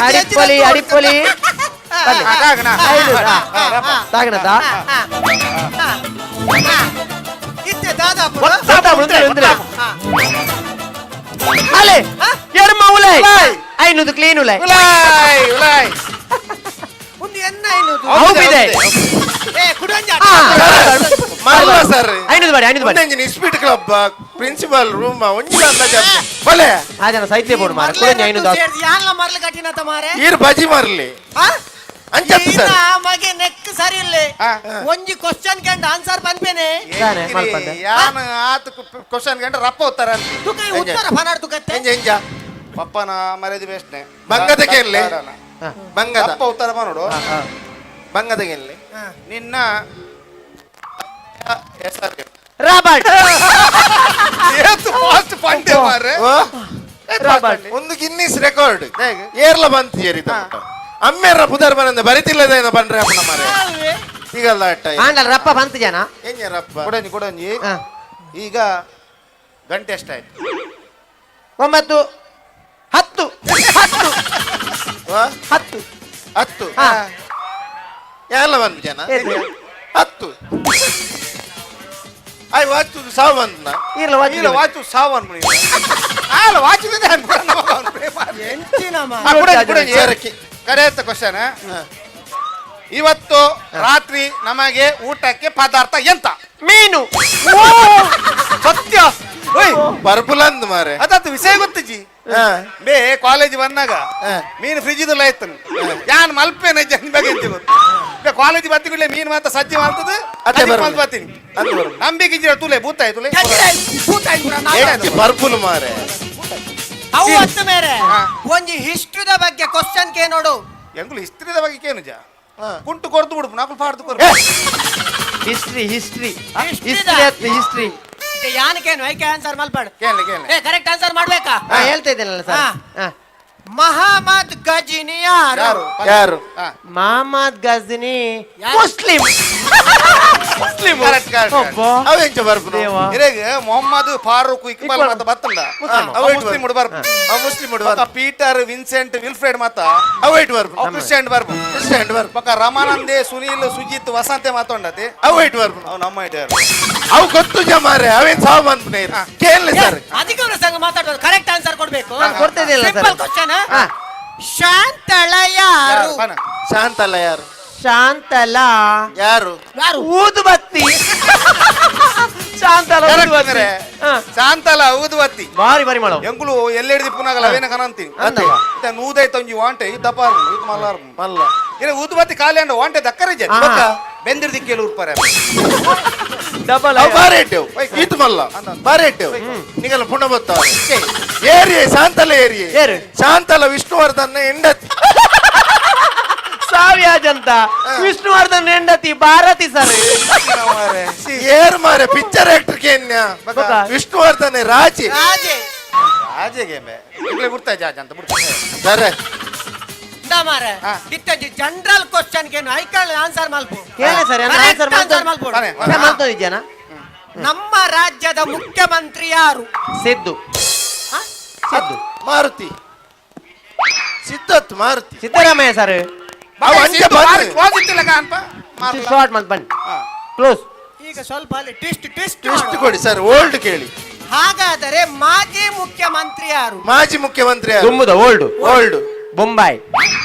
ಅಡಿಪೊಲಿ ಅಡಿಪೊಲಿ ತಾಗಣದ ಅಲೆ ಎರ್ಮ ಉಲಾಯ್ ಐನೂದು ಕ್ಲೀನ್ ಉಲಾಯ್ ಇಸ್ಪೀಟ್ ಕ್ಲಬ್ ಪ್ರಿನ್ಸಿಪಲ್ ರೂಮ್ ಬಲೆ ಸಾಹಿತ್ಯ ಬೋರ್ಡ್ ಈರ್ ಬಜಿ ಮಾರ್ಲಿ ಮಗೆ ನೆಕ್ ಸರಿ ಇಲ್ಲ ಒಂಜಿ ಕ್ವಶನ್ ಕಂಡ ಆನ್ಸರ್ ಬಂದ್ಬೇನೆ ಯಾನ ಆತ ಕ್ವಶನ್ ಕಂಡ ರಪ್ಪ ಉತ್ತರ ಉತ್ತರ ಫನಾಡ್ ತುಕತ್ತೆ ಎಂಜ ಪಪ್ಪನ ಮರ್ಯಾದೆ ಬೇಸ್ನೆ ಬಂಗದಕ್ಕೆ ಇರ್ಲಿ ಬಂಗದ ರಪ್ಪ ಉತ್ತರ ನೋಡು ಬಂಗದಕ್ಕೆ ಇರ್ಲಿ ನಿನ್ನ ಹೆಸರು ರಾಬರ್ಟ್ ಫಾಸ್ಟ್ ಪಾಂಡೆ ಮಾರೆ ಒಂದು ಗಿನ್ನಿಸ್ ರೆಕಾರ್ಡ್ ಏರ್ಲ ಬಂತು ಏರಿದ ಅಮ್ಮೆರ ಪುದರ್ ಬಂದ ಬರಿತಿಲ್ಲದೇನ ಬಂದ್ರೆ ಅಪ್ಪನ ಮಾರೆ ಈಗಲ್ಲ ಆಂಡಲ್ ರಪ್ಪ ಬಂತು ಜನ ಎಂಜ ರಪ್ಪ ಕೊಡಂಜಿ ಕೊಡಂಜಿ ಈಗ ಗಂಟೆ ಎಷ್ಟಾಯ್ತು 9 10 10 10 ಎಲ್ಲ ಬಂದು ಜನ 10 ಆಯ್ ವಾಚು ಸಾವು ಬಂದ್ನ ಇಲ್ಲ ವಾಚು ಸಾವು ಅನ್ಬಿಡಿ ಆಲ ವಾಚಿದೆ ಎಂಚಿನ ಕರೆಯತ್ತ ಕ್ವಶನ್ ಇವತ್ತು ರಾತ್ರಿ ನಮಗೆ ಊಟಕ್ಕೆ ಪದಾರ್ಥ ಎಂತ? ಮೀನು. ಸತ್ಯ ಬರ್ಬುಲಂದ್ ಮಾರೆ ಅದತ್ತು ವಿಷಯ ಗೊತ್ತಿಜಿ ಬೇ ಕಾಲೇಜ್ ಬಂದಾಗ ಮೀನು ಫ್ರಿಜ್ ಇದಲ್ಲ ಆಯ್ತು ಯಾನ್ ಮಲ್ಪೇನೆ ಜನ ಬಗ್ಗೆ ಗೊತ್ತು ಕಾಲೇಜ್ ಬತ್ತಿಗಳೇ ಮೀನು ಮಾತ್ರ ಸಜ್ಜಿ ಮಾಡ್ತದೆ ಬರ್ತೀನಿ ನಂಬಿಕೆ ಇದ್ದೀರ ತುಲೆ ಬೂತಾಯ್ ತುಲೆ ಬರ್ಬುಲ್ ಮಾರೆ ಅವತ್ತು ಮೇರೆ ಒಂಜಿ ಹಿಸ್ಟ್ರಿದ ಬಗ್ಗೆ ಕ್ವಶನ್ ಕೇ ನೋಡು ಎಂಗುಲು ಹಿಸ್ಟ್ರಿದ ಬಗ್ಗೆ ಕೇನು ಜಾ ಕುಂಟು ಕೊರ್ದು ಬಿಡು ನಾಕು ಪಾಡ್ದು ಕೊರ್ ಹಿಸ್ಟ್ರಿ ಯಾನಕೇನು ಐಕೆ ಆನ್ಸರ್ ಮಲ್ಪಾಡು ಕೇಳಿ ಕೇಳಿ ಕರೆಕ್ಟ್ ಆನ್ಸರ್ ಮಾಡ್ಬೇಕಾ ಹೇಳ್ತಾ ಇದ್ದೇನಲ್ಲ ಸರ್. ಮಹಮ್ಮದ್ ಗಜಿನಿ ಯಾರು? ಯಾರು? ಮಹಮ್ಮದ್ ಗಜ್ನಿ ಮುಸ್ಲಿಂ. ಮುಸ್ಲಿಂ ಅವೆಂಚ ಬರ್ಪುನು ಇರೆಗೆ ಮೊಹಮ್ಮದ್ ಫಾರೂಕ್ ಇಕ್ಬಾಲ್ ಮತ್ತ ಬತ್ತಂಡ ಮುಸ್ಲಿಂ ಮುಡ್ ಬರ್ಪು ಮುಸ್ಲಿಂ ಮುಡ್ ಬರ್ಪು ಪೀಟರ್ ವಿನ್ಸೆಂಟ್ ವಿಲ್ಫ್ರೆಡ್ ಮತ್ತ ಅವೈಟ್ ಬರ್ಪು ಕ್ರಿಶ್ಚಿಯನ್ ಬರ್ಪು ಪಕ್ಕ ರಮಾನಂದೆ ಸುನೀಲ್ ಸುಜಿತ್ ವಸಂತೆ ಮಾತೊಂಡತೆ ಅವೈಟ್ ಬರ್ಪು ಅವ್ ನಮ್ಮ ಇಟ್ ಅವು ಗೊತ್ತು ಜಮಾರೆ ಅವೇನ್ ಸಾವು ಬಂದ್ನೆ ಕೇಳಲಿ ಸರ್ ಅಧಿಕ ಪ್ರಸಂಗ ಮಾತಾಡೋದು ಕರೆಕ್ಟ್ ಆನ್ಸರ್ ಕೊಡ್ಬೇಕು ಕೊಡ್ತಾ ಇದೆಯಲ್ಲ ಸರ್. ಸಿಂಪಲ್ ಕ್ವಶನ್ ಶಾಂತಳ ಯಾರು? ಶಾಂತಲ್ಲ ಯಾರು? ಶಾಂತಲ ಯಾರು? ಊದುಬತ್ತಿ. ಶಾಂತಲ ಊದುಬತ್ತಿ. ಶಾಂತಲ ಊದುಬತ್ತಿ ಬಾರಿ ಮಾಡೋ ಎಂಗುಲು ಎಲ್ಲೆಡ್ದಿ ಪುನಾಗಲ್ಲ ಅವೇನ ಕನಂತೀನಿ ನೂದೈತ ಒಂಜಿ ವಾಂಟೆ ದಪ್ಪಾರು ಇದು ಮಲ್ಲಾರು ಮಲ್ಲ ಇರ ಊದುಬತ್ತಿ ಖಾಲಿ ಅಂಡ ವಾಂಟೆ ದಕ್ಕರೆ ಜನ ಬೆಂದಿರ್ ದಿಕ್ಕೇಲಿ ಉರ್ಪಾರೆ ಡಬಲ್ ಬಾರೇಟೆವು ಇದು ಮಲ್ಲ ಬಾರೇಟೆವು ನಿಗಲ್ಲ ಪುಣ್ಯ ಬತ್ತ ಏರಿಯೇ ಶಾಂತಲ ಏರಿಯೇ ಶಾಂತಲ ವಿಷ್ಣುವರ್ಧನ್ ಹೆಂಡತಿ ಸಾವಿಯಾಜಂತ ವಿಷ್ಣುವರ್ಧನ್ ಹೆಂಡತಿ ಭಾರತಿ ಸರ್. ಏರ್ ಮಾರೆ ಪಿಕ್ಚರ್ ಆಕ್ಟರ್ ಕೇನ್ಯ ವಿಷ್ಣುವರ್ಧನ್ ರಾಜೆ ರಾಜೆಗೆ ಗುರ್ತಾ ಜಾಜ ಅಂತ ಸರ್ ಮಾರೆ ಇತ್ತಂಜಿ ಜನರಲ್ ಕ್ವಶನ್ ಕೇನು ಐಕಲ್ ಆನ್ಸರ್ ಮಲ್ಪು ಕೇಳಿ ಸರ್ ಆನ್ಸರ್ ಮಾಡ್ತೋ ಜನ. ನಮ್ಮ ರಾಜ್ಯದ ಮುಖ್ಯಮಂತ್ರಿ ಯಾರು? ಸಿದ್ದು. ಸಿದ್ದು ಮಾರುತಿ ಸಿದ್ಧತ್ ಮಾರುತಿ ಸಿದ್ದರಾಮಯ್ಯ ಸರ್. ಶಾರ್ಟ್ ಮಂತ್ ಬನ್ನಿ ಕ್ಲೋಸ್. ಈಗ ಸ್ವಲ್ಪ ಅಲ್ಲಿ ಟ್ವಿಸ್ಟ್ ಟ್ವಿಸ್ಟ್ ಕೊಡಿ ಸರ್ ಓಲ್ಡ್ ಕೇಳಿ. ಹಾಗಾದರೆ ಮಾಜಿ ಮುಖ್ಯಮಂತ್ರಿ ಯಾರು? ಮಾಜಿ ಮುಖ್ಯಮಂತ್ರಿ ದುಮ್ಮದ ಓಲ್ಡ್ ಓಲ್ಡ್ ಬೊಂಬಾಯಿ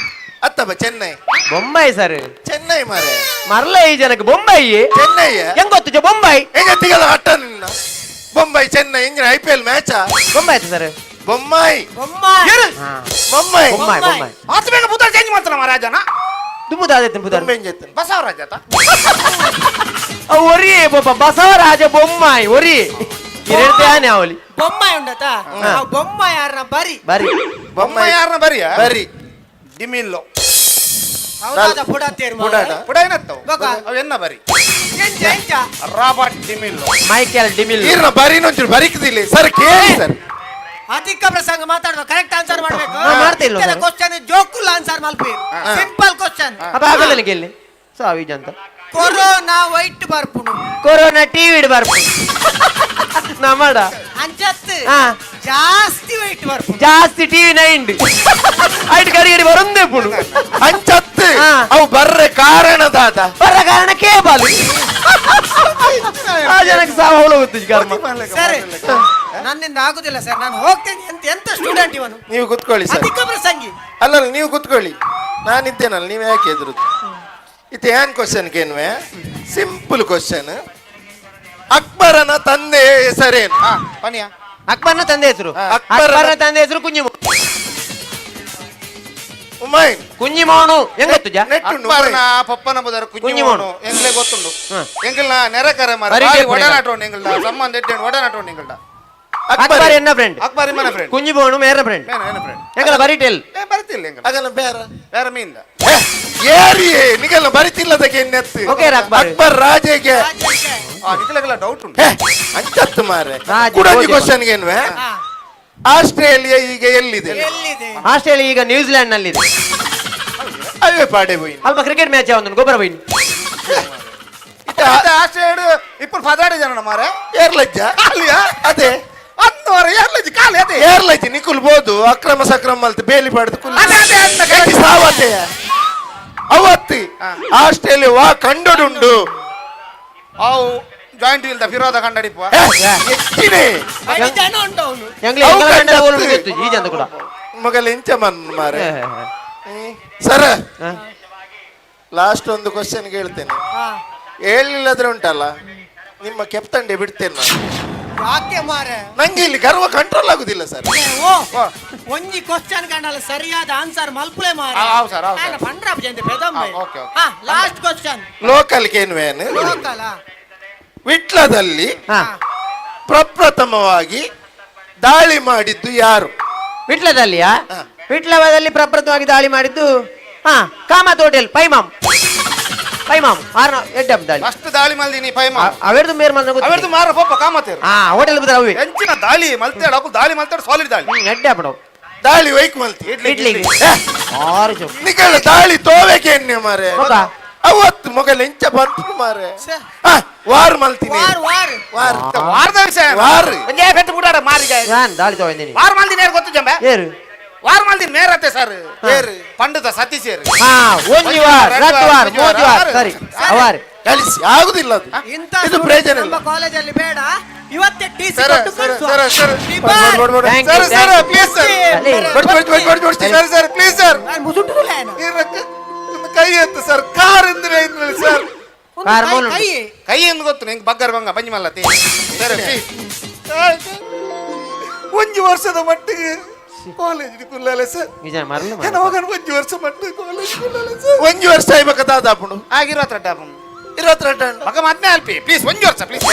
ಅತ್ತಬ ಚೆನ್ನೈ ಬೊಂಬಾಯಿ ಸರ್. ಚೆನ್ನೈ ಮಾರೆ ಮರಲ ಈ ಜನಕ್ಕೆ ಬೊಂಬಾಯಿ ಚೆನ್ನೈ ಹೆಂಗ್ ಗೊತ್ತು ಬೊಂಬಾಯಿ ಹೆಂಗತ್ತಿಗಲ್ಲ ಅಟ್ಟ ನಿನ್ನ ಬೊಂಬಾಯಿ ಚೆನ್ನೈ ಇಂಜಿನ IPL ಮ್ಯಾಚ್ ಬೊಂಬಾಯಿ ಆಯ್ತು ಸರ್. ಬೊಂಬಾಯಿ ಬೊಂಬಾಯಿ ಬೊಂಬಾಯಿ ಆತ ಬೇಗ ಬುದ್ಧ ಚೇಂಜ್ ಮಾಡ್ತಾನ ಮಹಾರಾಜನ ದುಮ್ಮದಾದೈತೆ ಬುದ್ಧ ಬಸವರಾಜ ಒರಿ ಬಸವರಾಜ ಬೊಂಬಾಯಿ ಒರಿ ಇರೇಳ್ತಾನೆ ಅವಲಿ ಬೊಂಬಾಯಿ ಉಂಡತ ಬೊಂಬಾಯಿ ಯಾರನ್ನ ಬರಿ ಬರಿ ಬೊಂಬಾಯಿ ಯಾರನ್ನ ಬರಿಯ ಬರಿ ಡಿಮಿಲ್ಲೋ ಹೌದಾ ಬುಡತ್ತೇರು ಬುಡ ಏನತ್ತವು ಅವೆನ್ನ ಬರಿ ರಾಬರ್ಟ್ ಡಿಮಿಲ್ಲೋ ಮೈಕೆಲ್ ಡಿಮಿಲ್ಲೋ ಇರ್ನ ಬರಿನ ಒಂಚೂರು ಬರಿಕದಿಲ್ಲ ಸರ್ ಕೇಳಿ ಸರ್ ಅಧಿಕ ಪ್ರಸಂಗ ಮಾತಾಡೋದು ಕರೆಕ್ಟ್ ಆನ್ಸರ್ ಮಾಡಬೇಕು ಮಾಡ್ತಿಲ್ಲ ಕ್ವಶನ್ ಜೋಕುಲ್ ಆನ್ಸರ್ ಮಲ್ಪಿ ಸಿಂಪಲ್ ಕ್ವಶನ್ ಅದು ಆಗಲ್ಲ ಕೇಳಿ ಸಾವಿಜ ಅಂತ ಕೊರೋನಾ ವೈಟ್ ಬರ್ಪುನು ಕೊರೋನಾ ಟಿವಿ ಬರ್ಪುನು ನಮ್ಮಡ ಅಂಜತ್ತು ಜಾಸ್ತಿ ವೈಟ್ ಬರ್ಪುನು ಜಾಸ್ತಿ ಟಿವಿ ನೈಂಡ್ ಐಟ್ ಗಡಿ ಗಡಿ ಬರೊಂದೇ ಪುನು ಅಂಚತ್ತು ಅವು ಬರ್ರೆ ಕಾರಣದಾದ ಬರ ಕಾರಣ ಕೇಬಲ್ ಆ ಜನಕ್ಕೆ ಸಾವು ಹೋಗುತ್ತೆ ಕರ್ಮ ಸರಿ ನನ್ನಿಂದ ಆಗುದಿಲ್ಲ ಸರ್ ನಾನು ಹೋಗ್ತೇನೆ ಎಂತ ಸ್ಟೂಡೆಂಟ್ ಇವನು ನೀವು ಕುತ್ಕೊಳ್ಳಿ ಸರ್ ಅಧಿಕ ಪ್ರಸಂಗಿ ಅಲ್ಲಲ್ಲ ನೀವು ಕುತ್ಕೊಳ್ಳಿ ನಾನಿದ್ದೇನಲ್ಲ ನೀವು ಯಾಕೆ ಎದುರುದು ಇದು ಏನ್ ಕ್ವಶನ್ ಕೇನ್ವೆ ಸಿಂಪಲ್ ಕ್ವಶನ್ ಅಕ್ಬರನ ತಂದೆ ಹೆಸರೇನು ಪನಿಯಾ ಅಕ್ಬರ್ನ ತಂದೆ ಹೆಸರು ಅಕ್ಬರ್ನ ತಂದೆ ಹೆಸರು ಕುಂಜಿಮೋ ಉಮೈನ್ ಕುಂಜಿಮೋನು ಹೆಂಗ್ ಗೊತ್ತು ಅಕ್ಬರನ ಪಪ್ಪನ ಬದರ ಕುಂಜಿಮೋನು ಎಂಗ್ಲೇ ಗೊತ್ತುಂಡು ಎಂಗಲ್ನ ನೆರಕರೆ ಮಾರ ಒಡನಾಟೋಂಡು ಎಂಗಲ್ನ ಸಂಬಂಧ ಎಟ್ಟೆಂಡು ಒಡನಾಟೋಂಡು ಎಂಗಲ್ನ ಅಕ್ಬರ್ ಎನ್ನ friend Akbar ಇಮ್ಮನ friend ಕುಂಜಿಮೋನು Mera friend ಎಂಗಲ ಬರಿಟೆಲ್ ಬರಿತಿಲ್ಲ ಎಂಗಲ ಅಗಲ ಬೇರೆ ಮೀಂದ ಏರಿಯೇ ನಿಗಲ್ಲ ಬರಿತಿಲ್ಲದಕ್ಕೆ ಎನ್ನೆತ್ತು ಅಕ್ಬರ್ ರಾಜೆಗೆ ನಿಗಲಗಲ ಡೌಟ್ ಉಂಟು ಅಂಚತ್ತು ಮಾರೆ ಕುಡಂಜಿ ಕ್ವಶನ್ ಏನ್ವೆ ಆಸ್ಟ್ರೇಲಿಯಾ ಈಗ ಎಲ್ಲಿದೆ ಆಸ್ಟ್ರೇಲಿಯಾ ಈಗ ನ್ಯೂಜಿಲೆಂಡ್ ನಲ್ಲಿ ಅವೇ ಪಾಡೆ ಹೋಯಿ ಅಲ್ಪ ಕ್ರಿಕೆಟ್ ಮ್ಯಾಚ್ ಯಾವ್ದು ಗೊಬ್ಬರ ಹೋಯಿ ಆಸ್ಟ್ರೇಲಿಯಾ ಇಪ್ಪು ಪದಾಡಿ ಜನ ಮಾರೆ ಏರ್ಲಜ್ಜ ಅಲ್ಲಿಯಾ ಅದೇ ಏರ್ಲಜ್ಜಿ ಕಾಲಿ ಅದೇ ಏರ್ಲಜ್ಜಿ ನಿಕುಲ್ಬೋದು ಅಕ್ರಮ ಸಕ್ರಮ ಅಲ್ತ ಬೇಲಿ ಪಡೆದು ಸಾವತ್ತೆ ಅವತ್ತಿ ಆಸ್ಟ್ರೇಲಿಯಾ ವಾ ಕಂಡುಡುಂಡು ಅವು ಜಾಯಿಂಟ್ ವಿಲ್ ದ ವಿರೋಧ ಕಂಡಡಿಪ ಹೆಚ್ಚಿನೇ ಜನ ಉಂಟು ಅವನು ಈ ಜನ ಕೂಡ ಮಗಲ್ ಎಂಚ ಮನ್ ಮಾರೆ ಸರ ಲಾಸ್ಟ್ ಒಂದು ಕ್ವಶನ್ ಕೇಳ್ತೇನೆ, ಹೇಳಿಲ್ಲದ್ರೆ ಉಂಟಲ್ಲ ನಿಮ್ಮ ಕೆಪ್ತಂಡೆ ಬಿಡ್ತೇನೆ ನಾನು. ಯಾಕೆ ಮಾರೆ? ನಂಗೆ ಇಲ್ಲಿ ಗರ್ವ ಕಂಟ್ರೋಲ್ ಆಗುದಿಲ್ಲ ಸರ್. ಒಂಜಿ ಕ್ವಶನ್ ಕಂಡಲ್ಲ ಸರಿಯಾದ ಆನ್ಸರ್ ಮಲ್ಪುಲೆ ಮಾರೆ. ಪಂಡ್ರಾಬ್ ಜಯಂತಿ ಬೆದಮ್ಮೆ. Last question. ಲೋಕಲ್ ಕೇನ್ವೇನ್ ಲೋಕಲ್ ವಿಟ್ಲದಲ್ಲಿ ಪ್ರಪ್ರಥಮವಾಗಿ ದಾಳಿ ಮಾಡಿದ್ದು ಯಾರು? ವಿಟ್ಲದಲ್ಲಿಯಾ? ವಿಟ್ಲದಲ್ಲಿ ಪ್ರಪ್ರಥಮವಾಗಿ ದಾಳಿ ಮಾಡಿದ್ದು ಕಾಮತ್ ಹೋಟೆಲ್ ಪೈಮಾಮ್. ಎಡ್ಡಮ್ ದಾಳಿ ಫಸ್ಟ್ ದಾಳಿ ಮಲ್ದಿನಿ ಪೈಮಾಮ್ ಅವೆರ್ದು ಮೇರ್ ಮಲ್ದ ಗೊತ್ತು. ಅವೆರ್ದು ಮಾರ ಪಪ್ಪ ಕಾಮತೇರು ಹೋಟೆಲ್ ಬದಲ ಅವೆ ಎಂಚಿನ ದಾಳಿ ಮಲ್ತಾಡ ಅಕು ದಾಳಿ ಮಲ್ತಾಡ ಸಾಲಿಡ್ ದಾಳಿ ಎಡ್ಡೆ ಅಪ್ಪಡು ದಾಳಿ ವೈಕ್ ಮಲ್ತಿ ಇಡ್ಲಿಗೆ ನಿಕಳ ದಾಳಿ ತೋವೆಕೆ ಎನ್ನೆ ಮಾರೆ ಅವತ್ತು ಮೊಗಲ್ ಎಂಚ ಬಂತು ಮಾರೆ. ವಾರ್ ಮಲ್ತೀನಿ ವಾರದ ವಿಷಯ ವಾರ್ ಒಂದೇ ಫೆಟ್ಟು ಬಿಡಾಡ ಮಾರಿಗೆ ನಾನು ದಾಳಿ ತಗೊಂಡಿನಿ. ವಾರ್ ಮಲ್ದಿನಿ ಯಾರು ಗೊತ್ತು ಜಂಬೆ? ಏರು ವಾರ್ ಮಲ್ದಿನಿ ಮೇರತ್ತೆ ಸರ್ ಏರು ಪಂಡಿತ ಸತೀಶ್ ಏರು ಒಂಜಿ ವಾರ್ ರತ್ತು ವಾರ್ ಮೂಜಿ ವಾರ್ ಸರಿ ಅವಾರ್ ಕಲಿಸಿ ಆಗುದಿಲ್ಲ ಅದು. ಇಂತ ಇದು ಪ್ರಯೋಜನ ಇಲ್ಲ. ನಮ್ಮ ಕಾಲೇಜಲ್ಲಿ ಬೇಡ. ಇವತ್ತೇ ಟಿಸಿ ಸರ್ ಕೊಟ್ಟು ಸರ್ ಕಳ್ಸು. Sir sir Thank you, sir sir thank you. Please sir sir sir please sir ಕೈ ಎತ್ತು ಸರ್ ಕಾರ್ ಅಂದ್ರೆ ಇದ್ರಲ್ಲಿ ಸರ್ ಕಾರ್ ಮೋಲ್ ಕೈ ಎಂದು ಗೊತ್ತು ನಿಂಗೆ ಬಗ್ಗರ್ ಬಂಗ ಬಂಜಿ ಮಲ್ಲತಿ ಸರ್ ಒಂಜು ವರ್ಷದ ಮಟ್ಟಿಗೆ ಕಾಲೇಜ್ ಕುಲ್ಲಲೆ ಸರ್ ನಿಜ ಮರಲು ನಾನು ಹೋಗಣ ಒಂಜು ವರ್ಷ ಮಟ್ಟಿಗೆ ಕಾಲೇಜ್ ಕುಲ್ಲಲೆ ಸರ್ ಒಂಜು ವರ್ಷ ಆಯ್ಬೇಕ ದಾದಾಪುಣು ಆಗಿರೋತ್ರ ಡಾಪುಣು 22 ಮಗ ಮತ್ತೆ ಅಲ್ಪಿ ಪ್ಲೀಸ್ ಒಂಜು ವರ್ಷ ಪ್ಲೀಸ್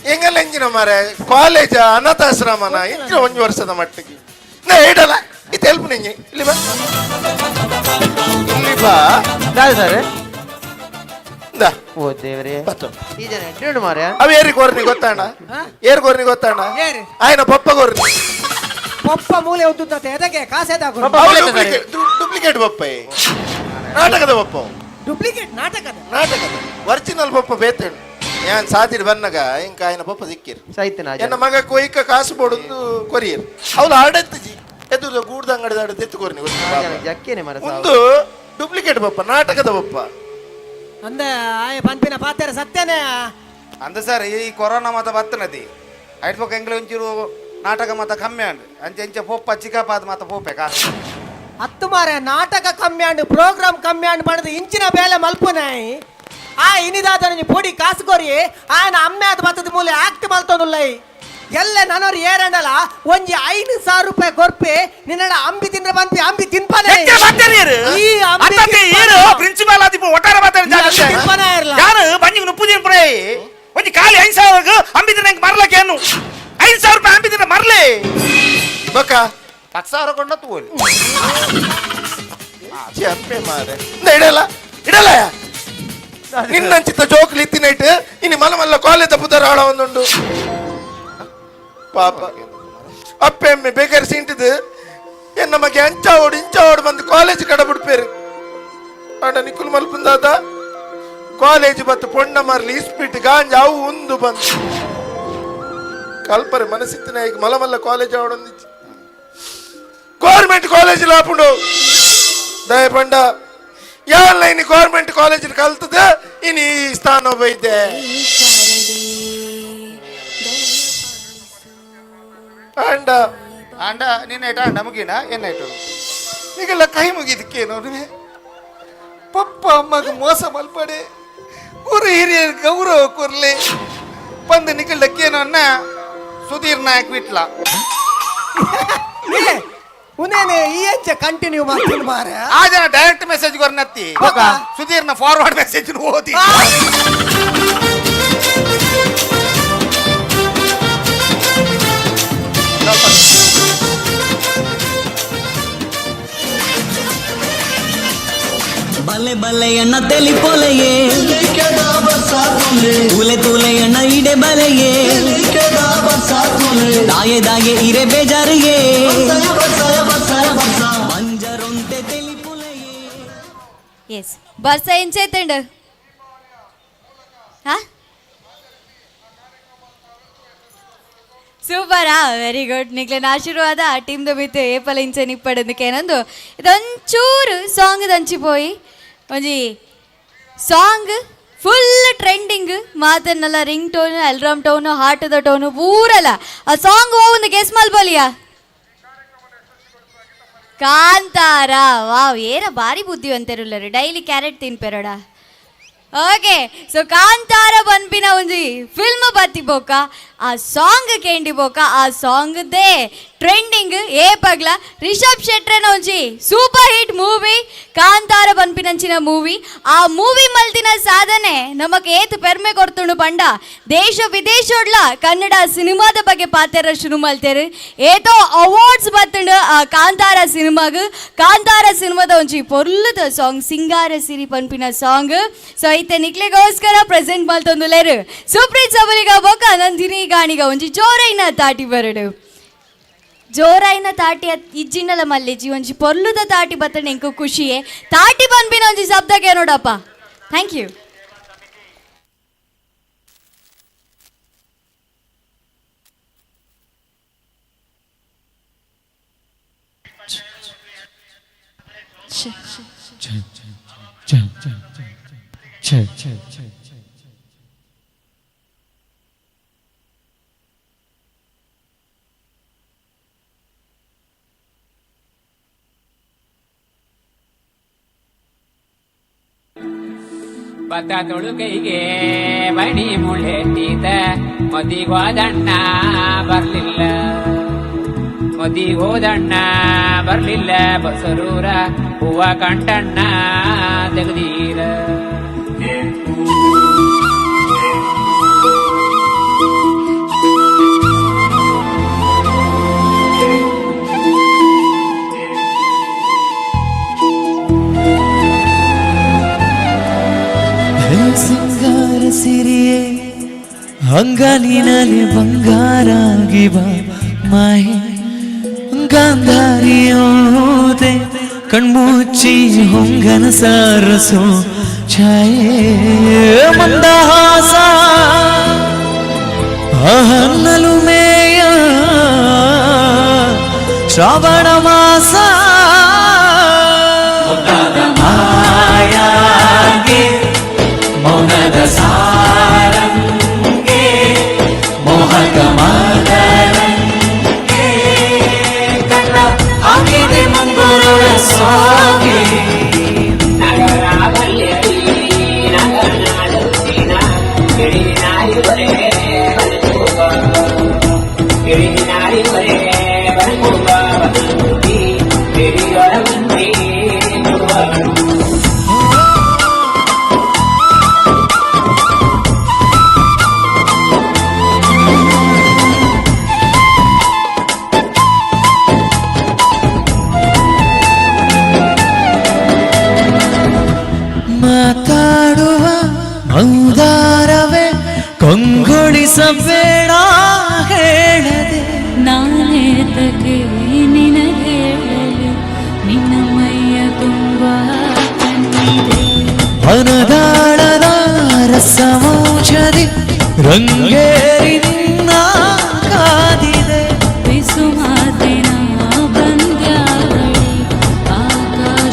ಹೆಂಗಲ್ಲ ಎಂಜಿನ ಮಾರೆ ಕಾಲೇಜ ಅನಾಥಾಶ್ರಮನ ಇಂಚ ಒಂಜು ವರ್ಷದ ಮಟ್ಟಿಗೆ ನಾ ಹೇಳಲ್ಲ ಇದು ಹೆಲ್ಪ್ ನಿಂಗೆ ಇಲ್ಲಿ ಬಾ ಇಲ್ಲಿ ಬಾ ಸರ್ ಇಂದ ಓ ದೇವರೇ ಬತ್ತು ಈ ಜನ ಎಡ್ಡು ಮಾರ್ಯ ಅವ ಏರಿ ಗೋರ್ನಿ ಗೊತ್ತಾಣ ಏರ್ ಗೋರ್ನಿ ಗೊತ್ತಾಣ ಆಯ್ನ ಪಪ್ಪ ಗೋರ್ನಿ ಪಪ್ಪ ಮೂಲೆ ಉದ್ದುತ್ತೆ ಎದಕ್ಕೆ ಕಾಸೆದಾಗು ಡೂಪ್ಲಿಕೇಟ್ ಪಪ್ಪ ನಾಟಕದ ಪಪ್ಪ ಡೂಪ್ಲಿಕೇಟ್ ನಾಟಕದ ಒರಿಜಿನಲ್ ಪಪ್ಪ ಬೇತೇಳು ഞാൻ സാധ്യത വന്നക എനിക്ക് ఆయన ಪಪ್ಪ ಸಿಕ್ಕಿರು ಎನ್ನ ಮಗ ಕೊಯ್ಕ ಕಾಸು ಬೋಡುದು ಕೊರಿಯರು ಅವಳು ಆಡೆತ್ತಿ ಎದ್ದು ಗೂಡ್ದ ಅಂಗಡಿದ ಆಡ ತೆತ್ತು ಕೊರ್ನಿ ಒಂದು ಡೂಪ್ಲಿಕೇಟ್ ಪಪ್ಪ ನಾಟಕದ ಪಪ್ಪ ಅಂದ ಪಂಪಿನ ಪಾತ್ರೆ ಸತ್ಯನೇ ಅಂದ ಸರ್ ಈ ಕೊರೋನಾ ಮಾತ ಬತ್ತನದಿ ಐಟ್ ಪಕ್ಕ ಎಂಗ್ಲ ಒಂಚೂರು ನಾಟಕ ಮಾತ ಕಮ್ಮಿ ಅಂಡ್ ಅಂಚೆ ಎಂಚೆ ಪೊಪ್ಪ ಚಿಕ್ಕಪಾದ ಮಾತ ಪೋಪೆ ಕಾಸು ಹತ್ತು ಮಾರೆ ನಾಟಕ ಕಮ್ಮಿ ಅಂಡ್ ಪ್ರೋಗ್ರಾಮ್ ಕಮ್ಮಿ ಅಂಡ್ ಮಾಡಿದ ಇಂಚಿನ ಬೇಲೆ ಮಲ್ಪುನಾಯಿ ಇನಿದಾದ ಪೊಡಿ ಕಾಸು ಕೊರಿ ಆಯನ ಅಮ್ಮೆ ಅದು ಬತ್ತದ ಮೂಲೆ ಆಕ್ಟ್ ಮಲ್ತೊಂದುಲ್ಲೈ ಎಲ್ಲ ನನವ್ರು ಏರಂಡಲ್ಲ ಒಂಜಿ 5,000 ರೂಪಾಯಿ ಕೊರ್ಪಿ ನಿನ್ನ ಅಂಬಿ ತಿಂದ್ರೆ ಬಂದ್ವಿ ಅಂಬಿ ತಿನ್ಪಾನೆ ಪ್ರಿನ್ಸಿಪಾಲ್ ಆದಿ ಒಟ್ಟಾರ ತಿನ್ಪಾನೆ ಇರಲ್ಲ ಯಾರು ಬಂಜಿ ನುಪ್ಪುದಿನ ಪ್ರೇ ಒಂಜಿ ಖಾಲಿ 5,000 ಅಂಬಿ ತಿನ್ನ ಮರ್ಲಕ್ಕೆ ಏನು 5,000 ರೂಪಾಯಿ ಅಂಬಿ ತಿನ್ನ ಮರ್ಲೆ ಬಕ್ಕ 10,000 ಕೊಂಡತ್ತು ಹೋಲಿ ಚಂಪೆ ಮಾರೆ ಇಡಲ್ಲ ಇಡಲ್ಲ ನಿನ್ನಂಚಿತ ಜೋಕ್ಲಿ ಇತ್ತಿನೈಟ್ ಇನ್ನು ಮಲ್ಲ ಮಲ್ಲ ಕಾಲೇಜ್ ಪುದರ ಆಳ ಒಂದುಂಡು ಪಾಪ ಅಪ್ಪೆ ಅಮ್ಮೆ ಬೇಕಾದ್ರೆ ಸಿಂಟಿದು ಎನ್ನ ಮಗೆ ಇಂಚಾವೋಡು ಬಂದು ಕಾಲೇಜ್ ಕಡೆ ಬಿಡ್ಪೇರು ಅಣ್ಣ ನಿಕ್ಕುಲ್ ಮಲ್ಪುಂದಾದ ಕಾಲೇಜ್ ಬತ್ತು ಪೊಣ್ಣ ಮಾರ್ಲಿ ಇಸ್ಪಿಟ್ಟು ಗಾಂಜ ಅವು ಒಂದು ಬಂದು ಕಲ್ಪರೆ ಮನಸ್ಸಿತ್ತಿನ ಈಗ ಮಲ್ಲ ಮಲ್ಲ ಕಾಲೇಜ್ ಆವಡೊಂದಿಚ್ಚು ಗೌರ್ಮೆಂಟ್ ಕಾಲೇಜ್ ಲಾಪುಂಡು ದಯಪಂಡ ಯಾವಲ್ಲ ಇನ್ನು ಗೌರ್ಮೆಂಟ್ ಕಾಲೇಜ್ ಕಲ್ತದ ಇನ್ನು ಈ ಸ್ಥಾನ ಬೈದೆ ಅಂಡ ಅಂಡ ನಿನ್ನೆಟ ಅಂಡ ಮುಗಿನ ಎನ್ನಾಯ್ತು ಈಗೆಲ್ಲ ಕೈ ಮುಗಿದಕ್ಕೆ ನೋಡ್ರಿ ಪಪ್ಪ ಅಮ್ಮಗ ಮೋಸ ಮಲ್ಪಡೆ ಊರು ಹಿರಿಯರ ಗೌರವ ಕೊರ್ಲಿ ಬಂದು ನಿಗಲಕ್ಕೇನೋ ಅನ್ನ ಸುಧೀರ್ ನಾಯಕ್ ಬಿಟ್ಲ ಉನೇನೆ ಈ ಎಂಚ ಕಂಟಿನ್ಯೂ ಮಾಡ್ತೀನಿ ಮಾರೆ ಆ ಜನ ಡೈರೆಕ್ಟ್ ಮೆಸೇಜ್ ಕೊರ್ನತ್ತಿ ಸುಧೀರ್ನ ಫಾರ್ವರ್ಡ್ ಮೆಸೇಜ್ ಓದಿ ಬಲೆ ಬಲೆ ಎಣ್ಣ ತೆಲಿ ಪೊಲೆಯೇ ತೂಲೆ ತೂಲೆ ಎಣ್ಣ ಇಡೆ ಬಲೆಯೇ ದಾಯೆ ದಾಯೆ ಇರೆ ಬೇಜಾರಿಯೇ ಮಂಜರೊಂತೆ ತೆಲಿ ಪೊಲೆಯೇ. ಎಸ್ ಬರ್ಸ ಏನ್ ಚೇತಂಡ ಸೂಪರಾ ವೆರಿ ಗುಡ್ ನಿಕ್ಲೆನ ಆಶೀರ್ವಾದ ಆ ಟೀಮ್ದ ಬಿತ್ತು ಏಪಲ ಇಂಚೆ ನಿಪ್ಪಡದಕ್ಕೆ ಏನಂದು ಇದೊಂಚೂರು ಸಾಂಗ್ ದಂಚಿಪೋಯಿ ಒಂಜಿ ಸಾಂಗ್ ಫುಲ್ ಟ್ರೆಂಡಿಂಗ್ ಮಾತನ್ನೆಲ್ಲ ರಿಂಗ್ ಟೋನು ಅಲ್ರಾಮ್ ಟೋನು ಹಾರ್ಟ್ದ ಟೋನು ಪೂರಲ್ಲ ಆ ಸಾಂಗ್ ಒಂದು ಗೆಸ್ ಮಲ್ಬೋಲಿಯಾ ಕಾಂತಾರ ವಾವ್ ಏರ ಬಾರಿ ಬುದ್ಧಿವಂತರುಲ್ಲರು ಡೈಲಿ ಕ್ಯಾರೆಟ್ ತಿನ್ಪೆರೋಡ ಓಕೆ ಸೊ ಕಾಂತಾರ ಪನ್ಪಿನ ಒಂಜಿ ಫಿಲ್ಮ್ ಬತ್ತಿ ಬೋಕ ಆ ಸಾಂಗ್ ಕೇಂಡಿ ಬೋಕ ಆ ಸಾಂಗ್ ದೇ ಟ್ರೆಂಡಿಂಗ್ ಏ ಪಗ್ಲ ರಿಷಬ್ ಶೆಟ್ರನ ಒಂಜಿ ಸೂಪರ್ ಹಿಟ್ ಮೂವಿ ಕಾಂತಾರ ಪನ್ಪಿನಂಚಿನ ಮೂವಿ ಆ ಮೂವಿ ಮಲ್ತಿನ ಸಾಧನೆ ನಮಕ್ ಏತ್ ಪೆರ್ಮೆ ಕೊಡ್ತುಂಡು ಪಂಡ ದೇಶ ವಿದೇಶೋಡ್ಲ ಕನ್ನಡ ಸಿನಿಮಾದ ಬಗ್ಗೆ ಪಾತೆರ ಶುರು ಮಲ್ತೇರು ಏತೋ ಅವಾರ್ಡ್ಸ್ ಬತ್ತುಂಡು ಆ ಕಾಂತಾರ ಸಿನಿಮಾಗ್ ಕಾಂತಾರ ಸಿನಿಮಾದ ಒಂಜಿ ಪೊರ್ಲುದ ಸಾಂಗ್ ಸಿಂಗಾರ ಸಿರಿ ಪನ್ಪಿನ ಸಾಂಗ್ ಸೊ ಐತೆ ನಿಕ್ಲೆಗೋಸ್ಕರ ಪ್ರೆಸೆಂಟ್ ಮಲ್ತೊಂದುಲೇರು ಸುಪ್ರೀತ್ ಸಬಲಿಗ ಬೊಕ ನಂದಿನಿ ಗಾಣಿಗ ಒಂಜಿ ಜೋರೈನ ತಾಟಿ ಬರಡು ಜೋರಾಯಿನ ತಾಟಿ ಇಜ್ಜಿನಲ ಮಲ್ಲೆಜಿ ಒಂಜಿ ಪೊರ್ಲುದ ತಾಟಿ ಬತ್ತಂಡು ಎಂಕು ಖುಷಿಯೇ ತಾಟಿ ಪನ್ಪಿನ ಒಂಜಿ ಶಬ್ದಕ್ಕೆ ನೋಡಪ್ಪ ಥ್ಯಾಂಕ್ ಯು ಭತ್ತ ತೊಳುಕೈಗೆ ಬಣಿ ಮುಳ್ಳೆಟ್ಟಿದ ಮದಿಗೋದಣ್ಣ ಬರ್ಲಿಲ್ಲ ಮದಿಗೋದಣ್ಣ ಬರ್ಲಿಲ್ಲ ಬಸರೂರ ಹೂವ ಕಂಟಣ್ಣ ತೆಗದೀರ ಸಿಂಗಾರ ಸಿರಿಯೇ ಅಂಗಾಲಿನಲ್ಲಿ ಬಂಗಾರಾಗಿ ಬಾ ಮಾಯೆ ಗಾಂಧಾರಿಯೋದೆ ಕಣ್ಮುಚ್ಚಿ ಹೊಂಗನ ಸಾರಸೋ ಛಾಯೆ ಮಂದಹಾಸ ಹನ್ನಲು ಮೇಯ ಶ್ರಾವಣ ಮಾಸ ಮಾಯಾಗೆ ಮೌನದ ಸಾರಂಗೆ ಮೋಹಕ ಮಾದರಂಗೆ ಕಣ್ಣ ಹಾಕಿದೆ ಮಂಗುರುಳ ಸ್ವಾಮಿ ನಗರ ಬಲ್ಯರಿ ನಗನಾಡುತ್ತಿನ ಗಿಳಿನಾರಿವರೆ ಬದುಕುವ ಗಿಳಿನಾರಿವರೆ ಬದುಕುವ ಬದುಕಿ ಗಿಳಿಯೊಳಗಂತೆ ಮಾತಾಡುವ ಔದಾರವೇ ಕೊಂಗೊಳಿಸಬೇಡ ಹೇಳದೆ ನಾನೇತಕ್ಕೆ ನಿನಗೇಳಲು ನಿನ್ನ ಮೈಯ ತುಂಬ ಕಣ್ಣಿದೆ ಅನದಾಳದ ರಸಮೋಚದಿ ರಂಗೇರಿ ನಿನ್ನ ಕಾದಿದೆ ಬಿಸು ಮಾತಿನ ಬಂದ್ಯಾವಳಿ ಆಕಾಶವಾಣಿಯಾಗಿದೆ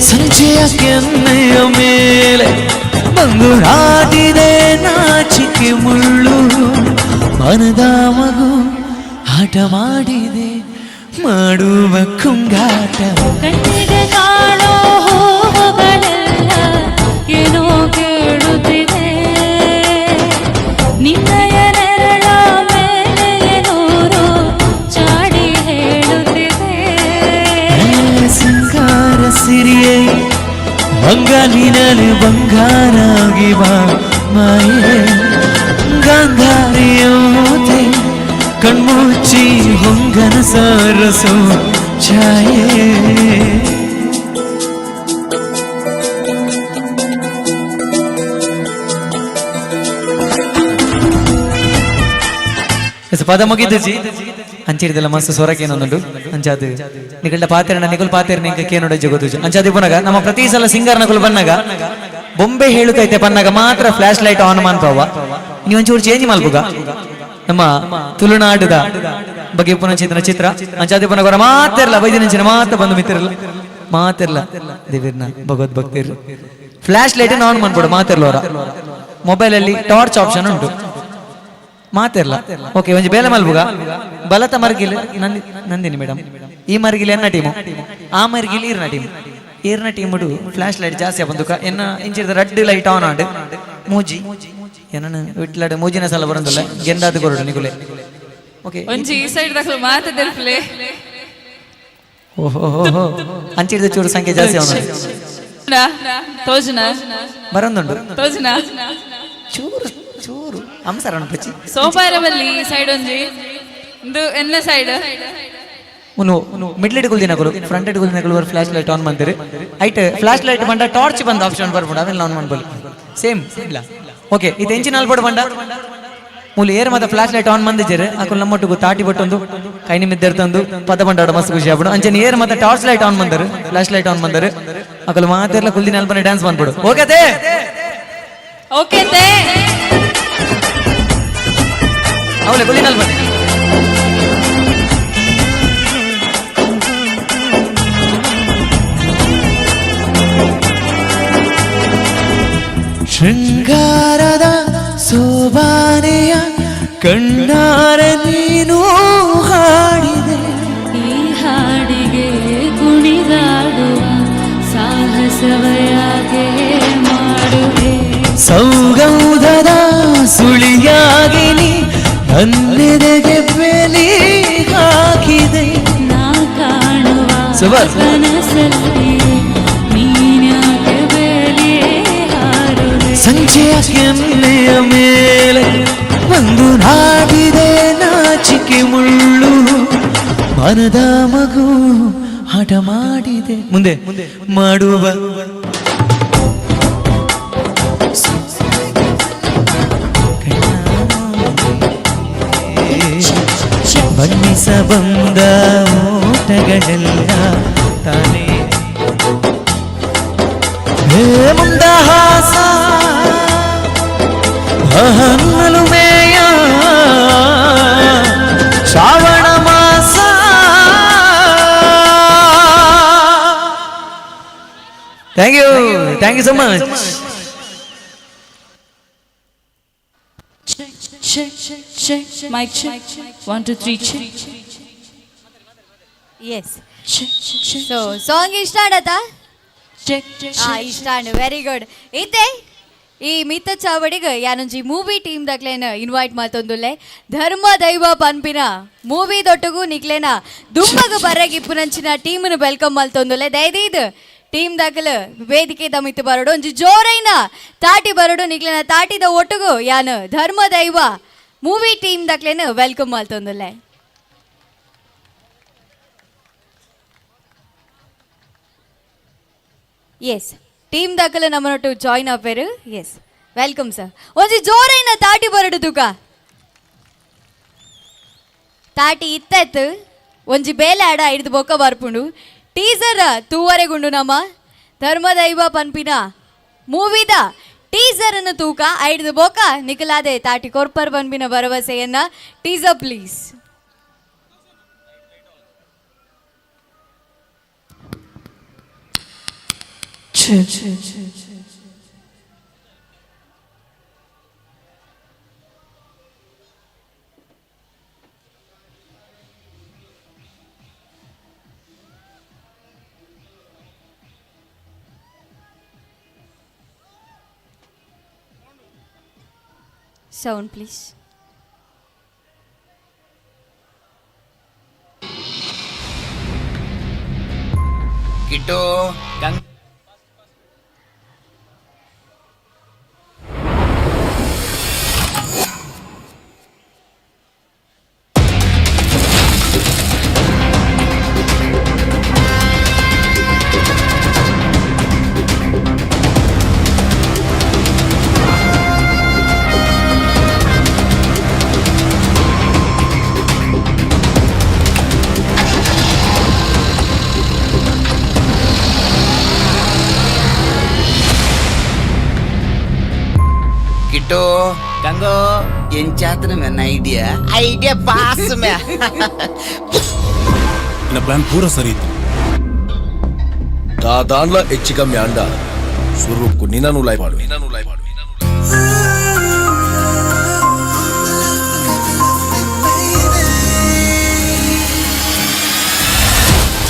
ಸಂಜೆಯ ಕೆನ್ನೆಯ ಮೇಲೆ ಬಂದು ನಾಟಿದೆ ನಾಚಿಕೆ ಮುಳ್ಳು ಮನದ ಮಗು ಆಟ ಮಾಡಿದೆ ಮಾಡುವ ಕುಂಗಾಟ ಕಣ್ಣಿಗೆ ಕಾಣೋ ಹೂವುಗಳೆಲ್ಲ ಏನೋ ಕೇಳುತ್ತಿದೆ ನಿನ್ನಯ ನೆರಳ ಮೇಲೆ ಏನೂರು ಚಾಡಿ ಹೇಳುತ್ತಿದೆ ಸಿಂಗಾರ ಸಿರಿಯೇ ಅಂಗಾಲಿನಲ್ಲಿ ಬಂಗಾರಾಗಿ ಬಾ ಮಾಯೆ ಗಾಂಧಾರಿಯೋತೆ ಕಣ್ಮುಚ್ಚಿ ಹೊಂಗನ ಸಾರಸೋ ಛಾಯೆ ಪದ ಮುಗಿದಜಿ ಅಂಚಿಡಿದಲ್ಲ ಮಸ್ತ್ ಸ್ವರಕ್ಕೇನೊಂದುಂಟು ಅಂಚಾದು ನಿಗಳ್ದ ಪಾತೆರಣ ನಿಗುಲ್ ಪಾತೆರ ನಿಂಕ ಕೇನೋಡ ಜಗದು ಅಂಚಾದಿ ಪುನಗ ನಮ್ಮ ಪ್ರತಿ ಸಲ ಸಿಂಗಾರ ನಗುಲ್ ಬನ್ನಗ ಬೊಂಬೆ ಹೇಳುತ್ತೈತೆ ಪನ್ನಗ ಮಾತ್ರ ಫ್ಲಾಶ್ ಲೈಟ್ ಆನ್ ಮಾನ್ಪವ ನೀವು ಒಂಚೂರು ಚೇಂಜ್ ಮಲ್ಪುಗ ನಮ್ಮ ತುಳುನಾಡುದ ಬಗ್ಗೆ ಪುನಃ ಚಿತ್ರ ಅಂಚಾದಿ ಪುನಗ ಮಾತಿರಲ್ಲ ವೈದ್ಯನಂಚಿನ ಮಾತ್ರ ಬಂದು ಮಿತ್ತಿರಲ್ಲ ಮಾತಿರಲ್ಲ ದೇವಿರ್ನ ಭಗವದ್ಭಕ್ತಿರ್ ಫ್ಲಾಶ್ ಲೈಟ್ ಆನ್ ಮಾಡ್ಬಿಡು ಮಾತಿರ್ಲೋರ ಮೊಬೈಲ್ ಅಲ್ಲಿ ಟಾರ್ಚ್ ಆಪ್ಷನ್ ಉಂಟು ಮಾತಿರ್ಲ ಓಕೆ ಒಂಜಿ ಬೇಲೆ ಮಲ್ಬುಗ ಬಲತ ಮರ್ಗಿಲ್ ನಂದಿನಿ ಮೇಡಮ್ ಈ ಮರ್ಗಿಲ್ ಎನ್ನ ಟೀಮು ಆ ಮರ್ಗಿಲ್ ಈರ್ನ ಟೀಮುಡು ಫ್ಲಾಶ್ ಲೈಟ್ ಜಾಸ್ತಿ ಬಂದುಕ ಎನ್ನ ಇಂಚಿದ ರೆಡ್ ಲೈಟ್ ಆನ್ ಆಂಡ್ ಮೂಜಿ ಎನ್ನ ವಿಟ್ಲಾಡ್ ಮೂಜಿನ ಸಲ ಬರಂದಲ್ಲ ಗೆಂದಾದ ಕೊರಡು ನಿಗುಲೆ ಓಕೆ ಒಂಜಿ ಈ ಸೈಡ್ ದಕಲು ಮಾತದೆಲ್ ಪ್ಲೇ ಓಹೋ ಅಂಚಿದ ಚೂರು ಸಂಖ್ಯೆ ಜಾಸ್ತಿ ಅವನು ತೋಜನ ಬರಂದುಂಡು ತೋಜನ ಚೂರು ಚೂರು ಅಂಸರಣ ಪಚ್ಚಿ ಸೋಫಾರ ಬಲ್ಲಿ ಸೈಡ್ ಒಂಜಿ ಇಂದು ಎನ್ನ ಸೈಡ್ ಉನು ಮಿಡ್ಲ್ ಇಡ್ ಗುಲ್ದಿನ ಗುರು ಫ್ರಂಟ್ ಇಡ್ ಗುಲ್ದಿನ ಗುರು ಫ್ಲಾಶ್ ಲೈಟ್ ಆನ್ ಮಾಡ್ತೀರಿ ಐಟ್ ಫ್ಲಾಶ್ ಲೈಟ್ ಬಂಡ ಟಾರ್ಚ್ ಬಂದ ಆಪ್ಷನ್ ಬರ್ಬಿಡ ಅವೆಲ್ಲ ಆನ್ ಮಾಡ್ಬೋದು ಸೇಮ್ ಇಲ್ಲ ಓಕೆ ಇದು ಎಂಚಿನ ಅಲ್ಬಡ್ ಬಂಡ ಮೂಲ ಏರ್ ಮತ್ತೆ ಫ್ಲಾಶ್ ಲೈಟ್ ಆನ್ ಮಂದಿಜರು ಅಕಲ್ ನಮ್ಮೊಟ್ಟಿಗೂ ತಾಟಿ ಬಟ್ಟೊಂದು ಕೈ ನಿಮ್ಮಿದ್ದಿರ್ತಂದು ಪದ ಬಂಡಾಡ ಮಸ್ತ್ ಖುಷಿ ಆಗ್ಬಿಡು ಅಂಚನೆ ಏರ್ ಮತ್ತೆ ಟಾರ್ಚ್ ಲೈಟ್ ಆನ್ ಬಂದರು ಫ್ಲಾಶ್ ಲೈಟ್ ಆನ್ ಬಂದರು ಅಕಲ್ ಮಾತೆಲ್ಲ ಕುಲ್ದಿನ ಅಲ್ಬನೆ ಡ್ಯಾನ್ಸ್ ಮಾಡ್ಬಿಡು ಓಕೆ ಓಕೆ ಅವಳೆ ಕುಲ್ದಿನ ಅಲ್ಬನೆ ಶೃಂಗಾರದ ಸೋಬಾನೆಯ ಕಣ್ಣಾರ ನೀನು ಹಾಡಿದೆ ಈ ಹಾಡಿಗೆ ಕುಣಿದಾಡುವ ಸಾಹಸವಯಾಗೆ ಮಾಡುವೆ ಸೌಗೌಧದ ಸುಳಿಯಾಗಿ ನೀ ನನ್ನೆದೆಗೆ ಬೆಲಿ ಹಾಕಿದೆ ನಾ ಕಾಣುವ ಕನಸಲ್ಲಿ ನೀನ್ಯಾಕೆ ಬೆಲೆ ಹಾರುವೆ ಸಂಜೆಯ ಕೆನ್ನೆಯ ಮೇಲೆ ಒಂದು ನಾಡಿದೆ ನಾಚಿಕೆ ಮುಳ್ಳು ಮನದ ಮಗು ಹಠ ಮಾಡಿದೆ ಮುಂದೆ ಮಾಡುವ ಬಣ್ಣಿಸ ಬಂದ ಓಟಗಳೆಲ್ಲ ತಾನೇ ಮುಂದಹಾಸ ಹನ್ನಲು ಮೇಯ ಶ್ರಾವಣ ಮಾಸ thank you so much Mic check. 1 2 3 check. Yes. So song ಇಷ್ಟ ಆಡತಾ ಇಷ್ಟ ಆಂಡ್ ವೆರಿ ಗುಡ್ ಇತ್ತೆ ಈ ಮಿತ್ತ ಚಾವಡಿಗೆ ಯಾನೊಂಜಿ ಮೂವಿ ಟೀಮ್ ದಕ್ಲೇನ ಇನ್ವೈಟ್ ಮಾಡ್ತೊಂದುಲ್ಲೆ ಧರ್ಮ ದೈವ ಪನ್ಪಿನ ಮೂವಿ ದೊಟ್ಟಗೂ ನಿಕ್ಲೇನ ದುಮ್ಮಗ ಬರಗೆ ಇಪ್ಪುನಂಚಿನ ಟೀಮ್ನು ವೆಲ್ಕಮ್ ಮಾಡ್ತೊಂದುಲ್ಲೆ ದಯದೀದ್ ಟೀಮ್ ದಾಖಲು ವೇದಿಕೆ ದಮಿತ್ತು ಬರೋಡು ಒಂಜಿ ಜೋರೈನ ತಾಟಿ ಬರೋಡು ನಿಕ್ಲೇನ ತಾಟಿದ ಒಟ್ಟುಗು ಯಾನು ಧರ್ಮ ದೈವ ಮೂವಿ ಟೀಮ್ ದಕ್ಲೇನ ವೆಲ್ಕಮ್ ಮಾಡ್ತೊಂದುಲ್ಲೆ ಎಸ್ ಟೀಮ್ ದಾಖಲೆ ನಮ್ಮನೊಟ್ಟು ಜಾಯಿನ್ ಆಪೇರು ಎಸ್ ವೆಲ್ಕಮ್ ಸರ್ ಒಂಜಿ ಜೋರೈನ ತಾಟಿ ಬರಡು ತುಕ ತಾಟಿ ಇತ್ತೆತ್ತು ಒಂಜಿ ಬೇಲೆ ಆಡ ಹಿಡಿದು ಬೊಕ್ಕ ಬರ್ಪುಂಡು ಟೀಸರ್ ತೂವರೆಗುಂಡು ನಮ್ಮ ಧರ್ಮದೈವ ಪನ್ಪಿನ ಮೂವಿದ ಟೀಸರ್ ಅನ್ನು ತೂಕ ಹಿಡಿದು ಬೊಕ್ಕ ನಿಖಲಾದೆ ತಾಟಿ ಕೊರ್ಪರ್ ಪನ್ಪಿನ ಭರವಸೆಯನ್ನ teaser please Sound please. Kittu Kittu ಗಂಗೋ ಎಂಚಾತ್ರ ನನ್ನ ಐಡಿಯಾ ಪಾಸ್ ಮೇ నా ప్లాన్ పూరా సరి దాదాన్ల హెచ్చిగా మ్యాండ సురుక్కు నినను లైపాడు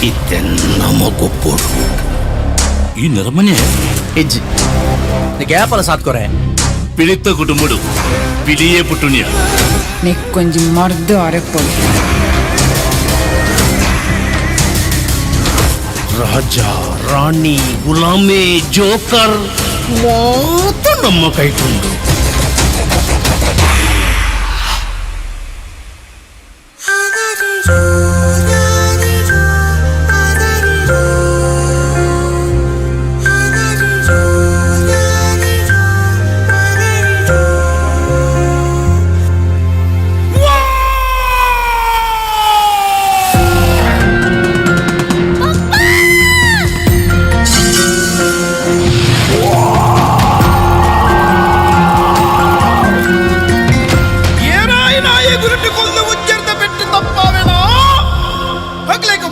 ಇತ್ತೆ ನಮಗೊಪ್ಪೋಡು ಈ ನರಮನೆ ಹೆಜ್ಜಿ ಗ್ಯಾಪಲ ಸಾತ್ಕೊರೆ ಪಿಳಿತ ಕುಟುಂಬಡು ಪಿಳಿಯೇ ಪುಟ್ಟುಣ್ಯ ನೆಕ್ಕೊಂಜಿ ಮರ್ದು ಅರೆಪ್ಪೊಡು ರಾಜ ರಾಣಿ ಗುಲಾಮೆ ಜೋಕರ್ ಮಾತ್ರ ನಮ್ಮ ಕೈಕೊಂಡು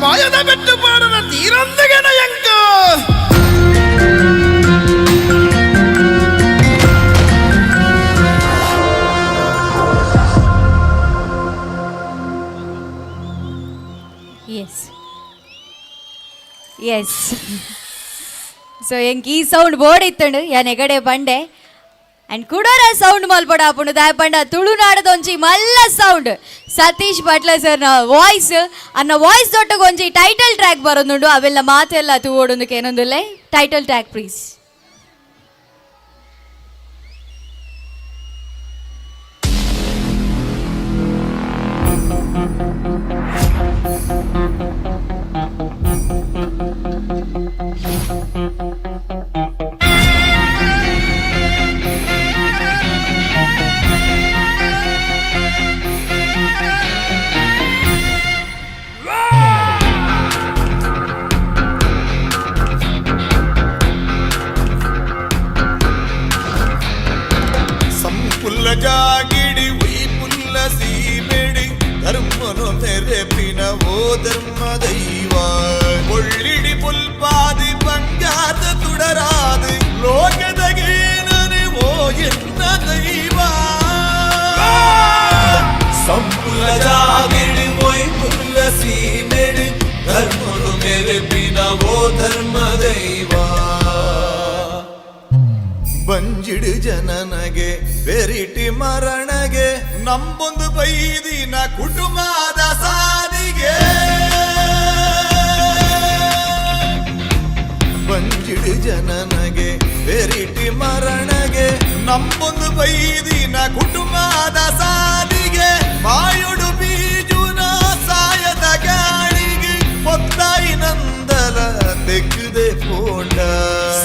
ಮಾಯದ ಬೆಟ್ಟು ಪಾಡನ ತೀರೊಂದಿಗೆನ ಎಂಕ ಎಸ್ ಸೊ ಎಂಕ್ ಈ ಸೌಂಡ್ ಬೋರ್ಡ್ ಇತ್ತಂಡು ಯಾ ನೆಗಡೆ ಬಂಡೆ ಅಂಡ್ ಕುಡೋರ ಸೌಂಡ್ ಮಲ್ಪಡ ಆಪುಂಡು ದಾಯ ಪಂಡ ತುಳುನಾಡದೊಂಜಿ ಮಲ್ಲ ಸೌಂಡ್ ಸತೀಶ್ ಭಟ್ಲ ಸರ್ನ ವಾಯ್ಸ್ ಅನ್ನ ವಾಯ್ಸ್ ದೊಟ್ಟಗೊಂಜಿ ಟೈಟಲ್ ಟ್ರ್ಯಾಕ್ ಬರೋದುಂಡು ಅವೆಲ್ಲ ಮಾತೆಲ್ಲ ತೂವೋಡೊಂದಕ್ಕೆ ಏನೊಂದುಲ್ಲೆ ಟೈಟಲ್ ಟ್ರ್ಯಾಕ್ ಪ್ಲೀಸ್. ಜಾಗಿಡಿ ಉಯಿ ಪುಲ್ಲ ಸೀಮೆಡಿ ಧರ್ಮನು ಮೆರೆಪಿನ ಓ ಧರ್ಮ ದೈವ ಒಳ್ಳಿಡಿ ಪುಲ್ಪಾದಿ ಬಂಗಾದ ತುಡರಾದಿ ಲೋಕದಗೇನನೆ ಓ ಎನ್ನ ದೈವ ಸಂಪುಲ್ಲ ಜಾಗಿಡಿ ಉಯಿ ಪುಲ್ಲ ಸೀಮೆಡಿ ಧರ್ಮನು ಮೆರೆಪಿನ ಓ ಧರ್ಮ ದೈವ ಬಂಜಿಡು ಜನನಗೆ ಬೆರಿಟಿ ಮರಣಗೆ ನಂಬೊಂದು ಬೈದಿನ ಕುಟುಂಬದ ಸಾರಿಗೆ ಬಂಜಿಡು ಜನನಗೆ ಬೆರಿಟಿ ಮರಣಗೆ ನಂಬೊಂದು ಬೈದಿನ ಕುಟುಂಬದ ಸಾರಿಗೆ ಮಾಯುಡು ಬೀಜುನ ಸಾಯದ ಗಾಳಿಗೆ ಮೊತ್ತಾಯಿ ನಂದಲ ತೆಗೆದೆ ಪೋಂಡ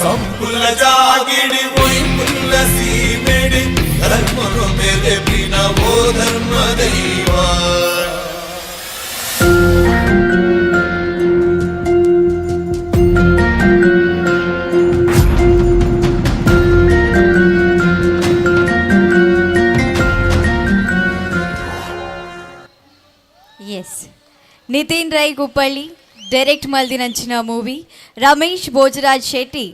ಸಂಪುಲ ಜಾಗಿಡಿ ಒಯ್ ಪುಲ್ಲ ಸೀಮೆಡಿ ಧರ್ಮನು ಮೇಲೆ ಬಿನವೋ ಧರ್ಮ ದೈವ ಎಸ್ ನಿತಿನ್ ರೈ ಕುಪ್ಪಳ್ಳಿ ಡೈರೆಕ್ಟ್ ಮಲ್ದಿನಂಚಿನ ಮೂವಿ ರಮೇಶ್ ಭೋಜರಾಜ್ ಶೆಟ್ಟಿ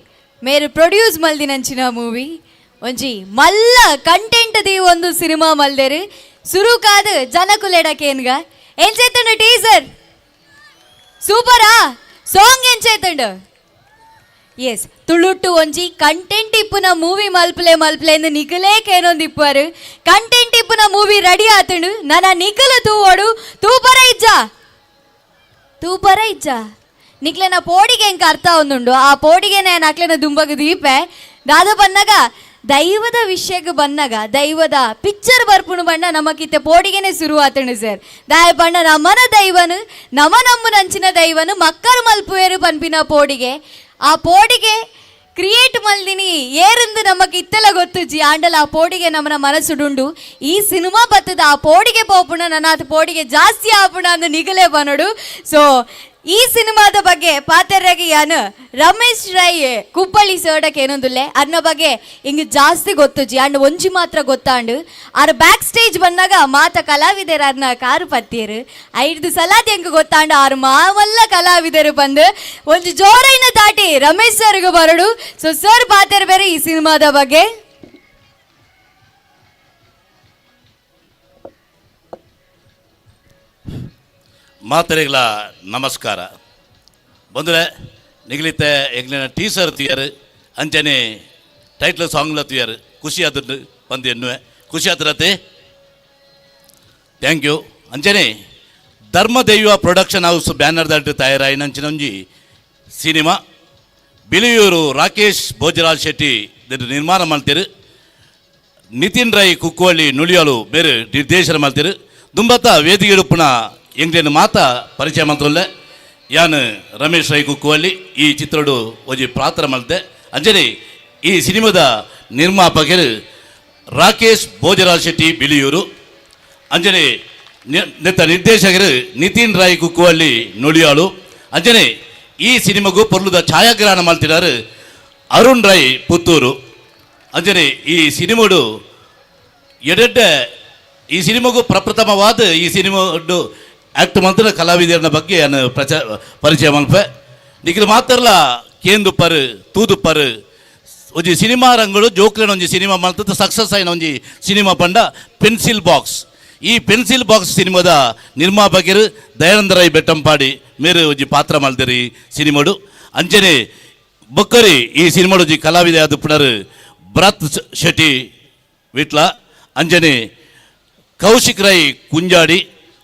ಮೇರು ಪ್ರೊಡ್ಯೂಸ್ ಮಲ್ದಿನಂಚಿನ ಮೂವಿ ಒಂಜಿ ಮಲ್ಲ ಕಂಟೆಂಟ್ ದಿ ಒಂದು ಸಿನಿಮಾ ಮಲ್ದೇರು ಸುರು ಕಾದು ಜನಕುಲೆಡಕೇನ್ಗ ಎಂಚೆತ್ತಂಡು ಟೀಸರ್ ಸೂಪರಾ ಸಾಂಗ್ ಎಂಚೆತ್ತಂಡು ಎಸ್ ತುಳುಟ್ಟು ಒಂಜಿ ಕಂಟೆಂಟ್ ಇಪ್ಪುನ ಮೂವಿ ಮಲ್ಪಲೆ ಎಂದು ನಿಖಲೇಕೇನೊಂದು ಇಪ್ಪರು ಕಂಟೆಂಟ್ ಇಪ್ಪುನ ಮೂವಿ ರೆಡಿ ಆತಂಡು ನನ್ನ ನಿಖಲು ತೂವೋಡು ತೂಪರ ಇಜ್ಜ ನಿಕ್ಲೆನ ಪೋಡಿಗೆ ಎಂಕ ಅರ್ಥ ಒಂದುಂಡು ಆ ಪೋಡಿಗೆನೆ ನಕ್ಲೆನ ದುಂಬಗ ದೀಪೆ ದಾದ ಬನ್ನಗ ದೈವದ ವಿಷಯಕ್ಕೆ ಬನ್ನಗ ದೈವದ ಪಿಕ್ಚರ್ ಬರ್ಪುಣು ಬಣ್ಣ ನಮಕಿತ್ತೆ ಪೋಡಿಗೆನೆ ಶುರು ಆತಂಡು ಸರ್ ದಾಯ ಬಣ್ಣ ನಮನ ದೈವನು ನಮ್ಮು ನಂಚಿನ ದೈವನು ಮಕ್ಕಳು ಮಲ್ಪುವೇರು ಪನ್ಪಿನ ಪೋಡಿಗೆ ಆ ಪೋಡಿಗೆ ಕ್ರಿಯೇಟ್ ಮಲ್ದಿನಿ ಏರಂದು ನಮಕ್ ಇತ್ತೆಲ್ಲ ಗೊತ್ತುಜಿ ಆಂಡಲ ಆ ಪೋಡಿಗೆ ನಮ್ಮನ ಮನಸ್ಸುಡುಂಡು ಈ ಸಿನಿಮಾ ಬತ್ತದ ಆ ಪೋಡಿಗೆ ಪೋಪುಣ ನನ್ನ ಪೋಡಿಗೆ ಜಾಸ್ತಿ ಆಪುಣ ಅಂದು ನಿಗಲೇ ಬನೋಡು ಸೊ ಈ ಸಿನಿಮಾದ ಬಗ್ಗೆ ಪಾತ್ರರಾಗಿ ಯಾನು ರಮೇಶ್ ರೈ ಕುಪ್ಪಳ್ಳಿ ಸರ್ಡಕ್ಕೆ ಏನೊಂದುಲ್ಲೆ ಅನ್ನೋ ಬಗ್ಗೆ ಹಿಂಗೆ ಜಾಸ್ತಿ ಗೊತ್ತುಜಿ ಅಂಡ್ ಒಂಜಿ ಮಾತ್ರ ಗೊತ್ತಾಂಡು ಆರು ಬ್ಯಾಕ್ ಸ್ಟೇಜ್ ಬಂದಾಗ ಮಾತ ಕಲಾವಿದರು ಅದನ್ನ ಕಾರು ಪತ್ತಿಯರು 5 ಸಲಾತಿ ಹೆಂಗೆ ಗೊತ್ತಾಂಡು ಆರು ಮಾವಲ್ಲ ಕಲಾವಿದರು ಬಂದು ಒಂಜಿ ಜೋರೈನ ದಾಟಿ ರಮೇಶ್ ಸರ್ಗೆ ಬರಡು ಸೊ ಸರ್ ಪಾತ್ರ ಬೇರೆ ಈ ಸಿನಿಮಾದ ಬಗ್ಗೆ ಮಾತರಿಗಳ ನಮಸ್ಕಾರ. ಬಂದರೆ ನಿಗಲಿತ್ತೆ ಎಂಗ್ಲಿನ ಟೀಸರ್ ತುಯ್ಯಾರು ಅಂಚನೆ ಟೈಟ್ಲ್ ಸಾಂಗ್ಲ ತುಯ್ಯಾರು ಖುಷಿ ಆದದ್ದು ಬಂದು ಎನ್ನುವೆ ಖುಷಿ ಆತರತ್ತೆ ಥ್ಯಾಂಕ್ ಯು ಅಂಚನೆ ಧರ್ಮದೈವ ಪ್ರೊಡಕ್ಷನ್ ಹೌಸ್ ಬ್ಯಾನರ್ ದಾಟಿ ತಯಾರಾಯಿನಂಚಿನೊಂಜಿ ಸಿನಿಮಾ ಬಿಳಿಯೂರು ರಾಕೇಶ್ ಭೋಜರಾಜ್ ಶೆಟ್ಟಿ ನಿರ್ಮಾಣ ಮಾಡ್ತೀರು ನಿತಿನ್ ರೈ ಕುಕ್ಕುವಳ್ಳಿ ನುಳಿಯಲು ಬೇರೆ ನಿರ್ದೇಶನ ಮಾಡ್ತೀರು ದುಂಬತ್ತ ವೇದಿಕೆ ಉಪ್ಪುನ ಎಂಗ್ಲೇನು ಮಾತ ಪರಿಚಯ ಮಾಡ್ತೊಲ್ಲೆ ಯಾನು ರಮೇಶ್ ರೈ ಕುಕ್ಕುವಳ್ಳಿ ಈ ಚಿತ್ರೋಡು ಒಂಜಿ ಪಾತ್ರ ಮಲ್ತೆ ಅಂಜನೆ ಈ ಸಿನಿಮಾದ ನಿರ್ಮಾಪಕರು ರಾಕೇಶ್ ಭೋಜರಾಜ್ ಶೆಟ್ಟಿ ಬಿಳಿಯೂರು ಅಂಜನೆ ನೆತ್ತ ನಿರ್ದೇಶಕರು ನಿತಿನ್ ರಾಯ್ ಕುಕ್ಕುವಳ್ಳಿ ನುಳಿಯಾಳು ಅಂಜನೆ ಈ ಸಿನಿಮಾಗೂ ಪೊರ್ಲುದ ಛಾಯಾಗ್ರಹಣ ಮಾಡ್ತಿದ್ದಾರೆ ಅರುಣ್ ರೈ ಪುತ್ತೂರು ಅಂಜನೆ ಈ ಸಿನಿಮಾಡು ಎಡೆಡ್ಡೆ ಈ ಸಿನಿಮಾಗೂ ಪ್ರಪ್ರಥಮವಾದ ಈ ಸಿನಿಮಾಡು ಆ್ಯಕ್ಟ್ ಮಾಡ್ತಿರೋ ಕಲಾವಿದರ ಬಗ್ಗೆ ನಾನು ಪರಿಚಯ ಮಲ್ಪೆ ನಿಖಿಲ್ ಮಾತ್ರಲ್ಲ ಕೇಂದುಪ್ಪರು ತೂದುಪ್ಪರು ಒಂಜಿ ಸಿನಿಮಾ ರಂಗಗಳು ಜೋಕ್ರನ ಒಂಜಿ ಸಿನಿಮಾ ಮಾಡ್ತದ್ದು ಸಕ್ಸಸ್ ಆಯ್ನ ಒಂಜಿ ಸಿನಿಮಾ ಪಂಡ ಪೆನ್ಸಿಲ್ ಬಾಕ್ಸ್ ಈ ಪೆನ್ಸಿಲ್ ಬಾಕ್ಸ್ ಸಿನಿಮಾದ ನಿರ್ಮಾಪಕರು ದಯಾನಂದ ರೈ ಬೆಟ್ಟಂಪಾಡಿ ಮೇರೆ ಒಂಜಿ ಪಾತ್ರ ಮಲ್ದಿರಿ ಸಿನಿಮಾಡು ಅಂಚನೆ ಬೊಕ್ಕರಿ ಈ ಸಿನಿಮಾಡು ಒಂಜಿ ಕಲಾವಿದ ಆದ ಪುನರ್ ಭರತ್ ಶೆಟ್ಟಿ ವಿಟ್ಲ ಅಂಜನೆ ಕೌಶಿಕ್ ರೈ ಕುಂಜಾಡಿ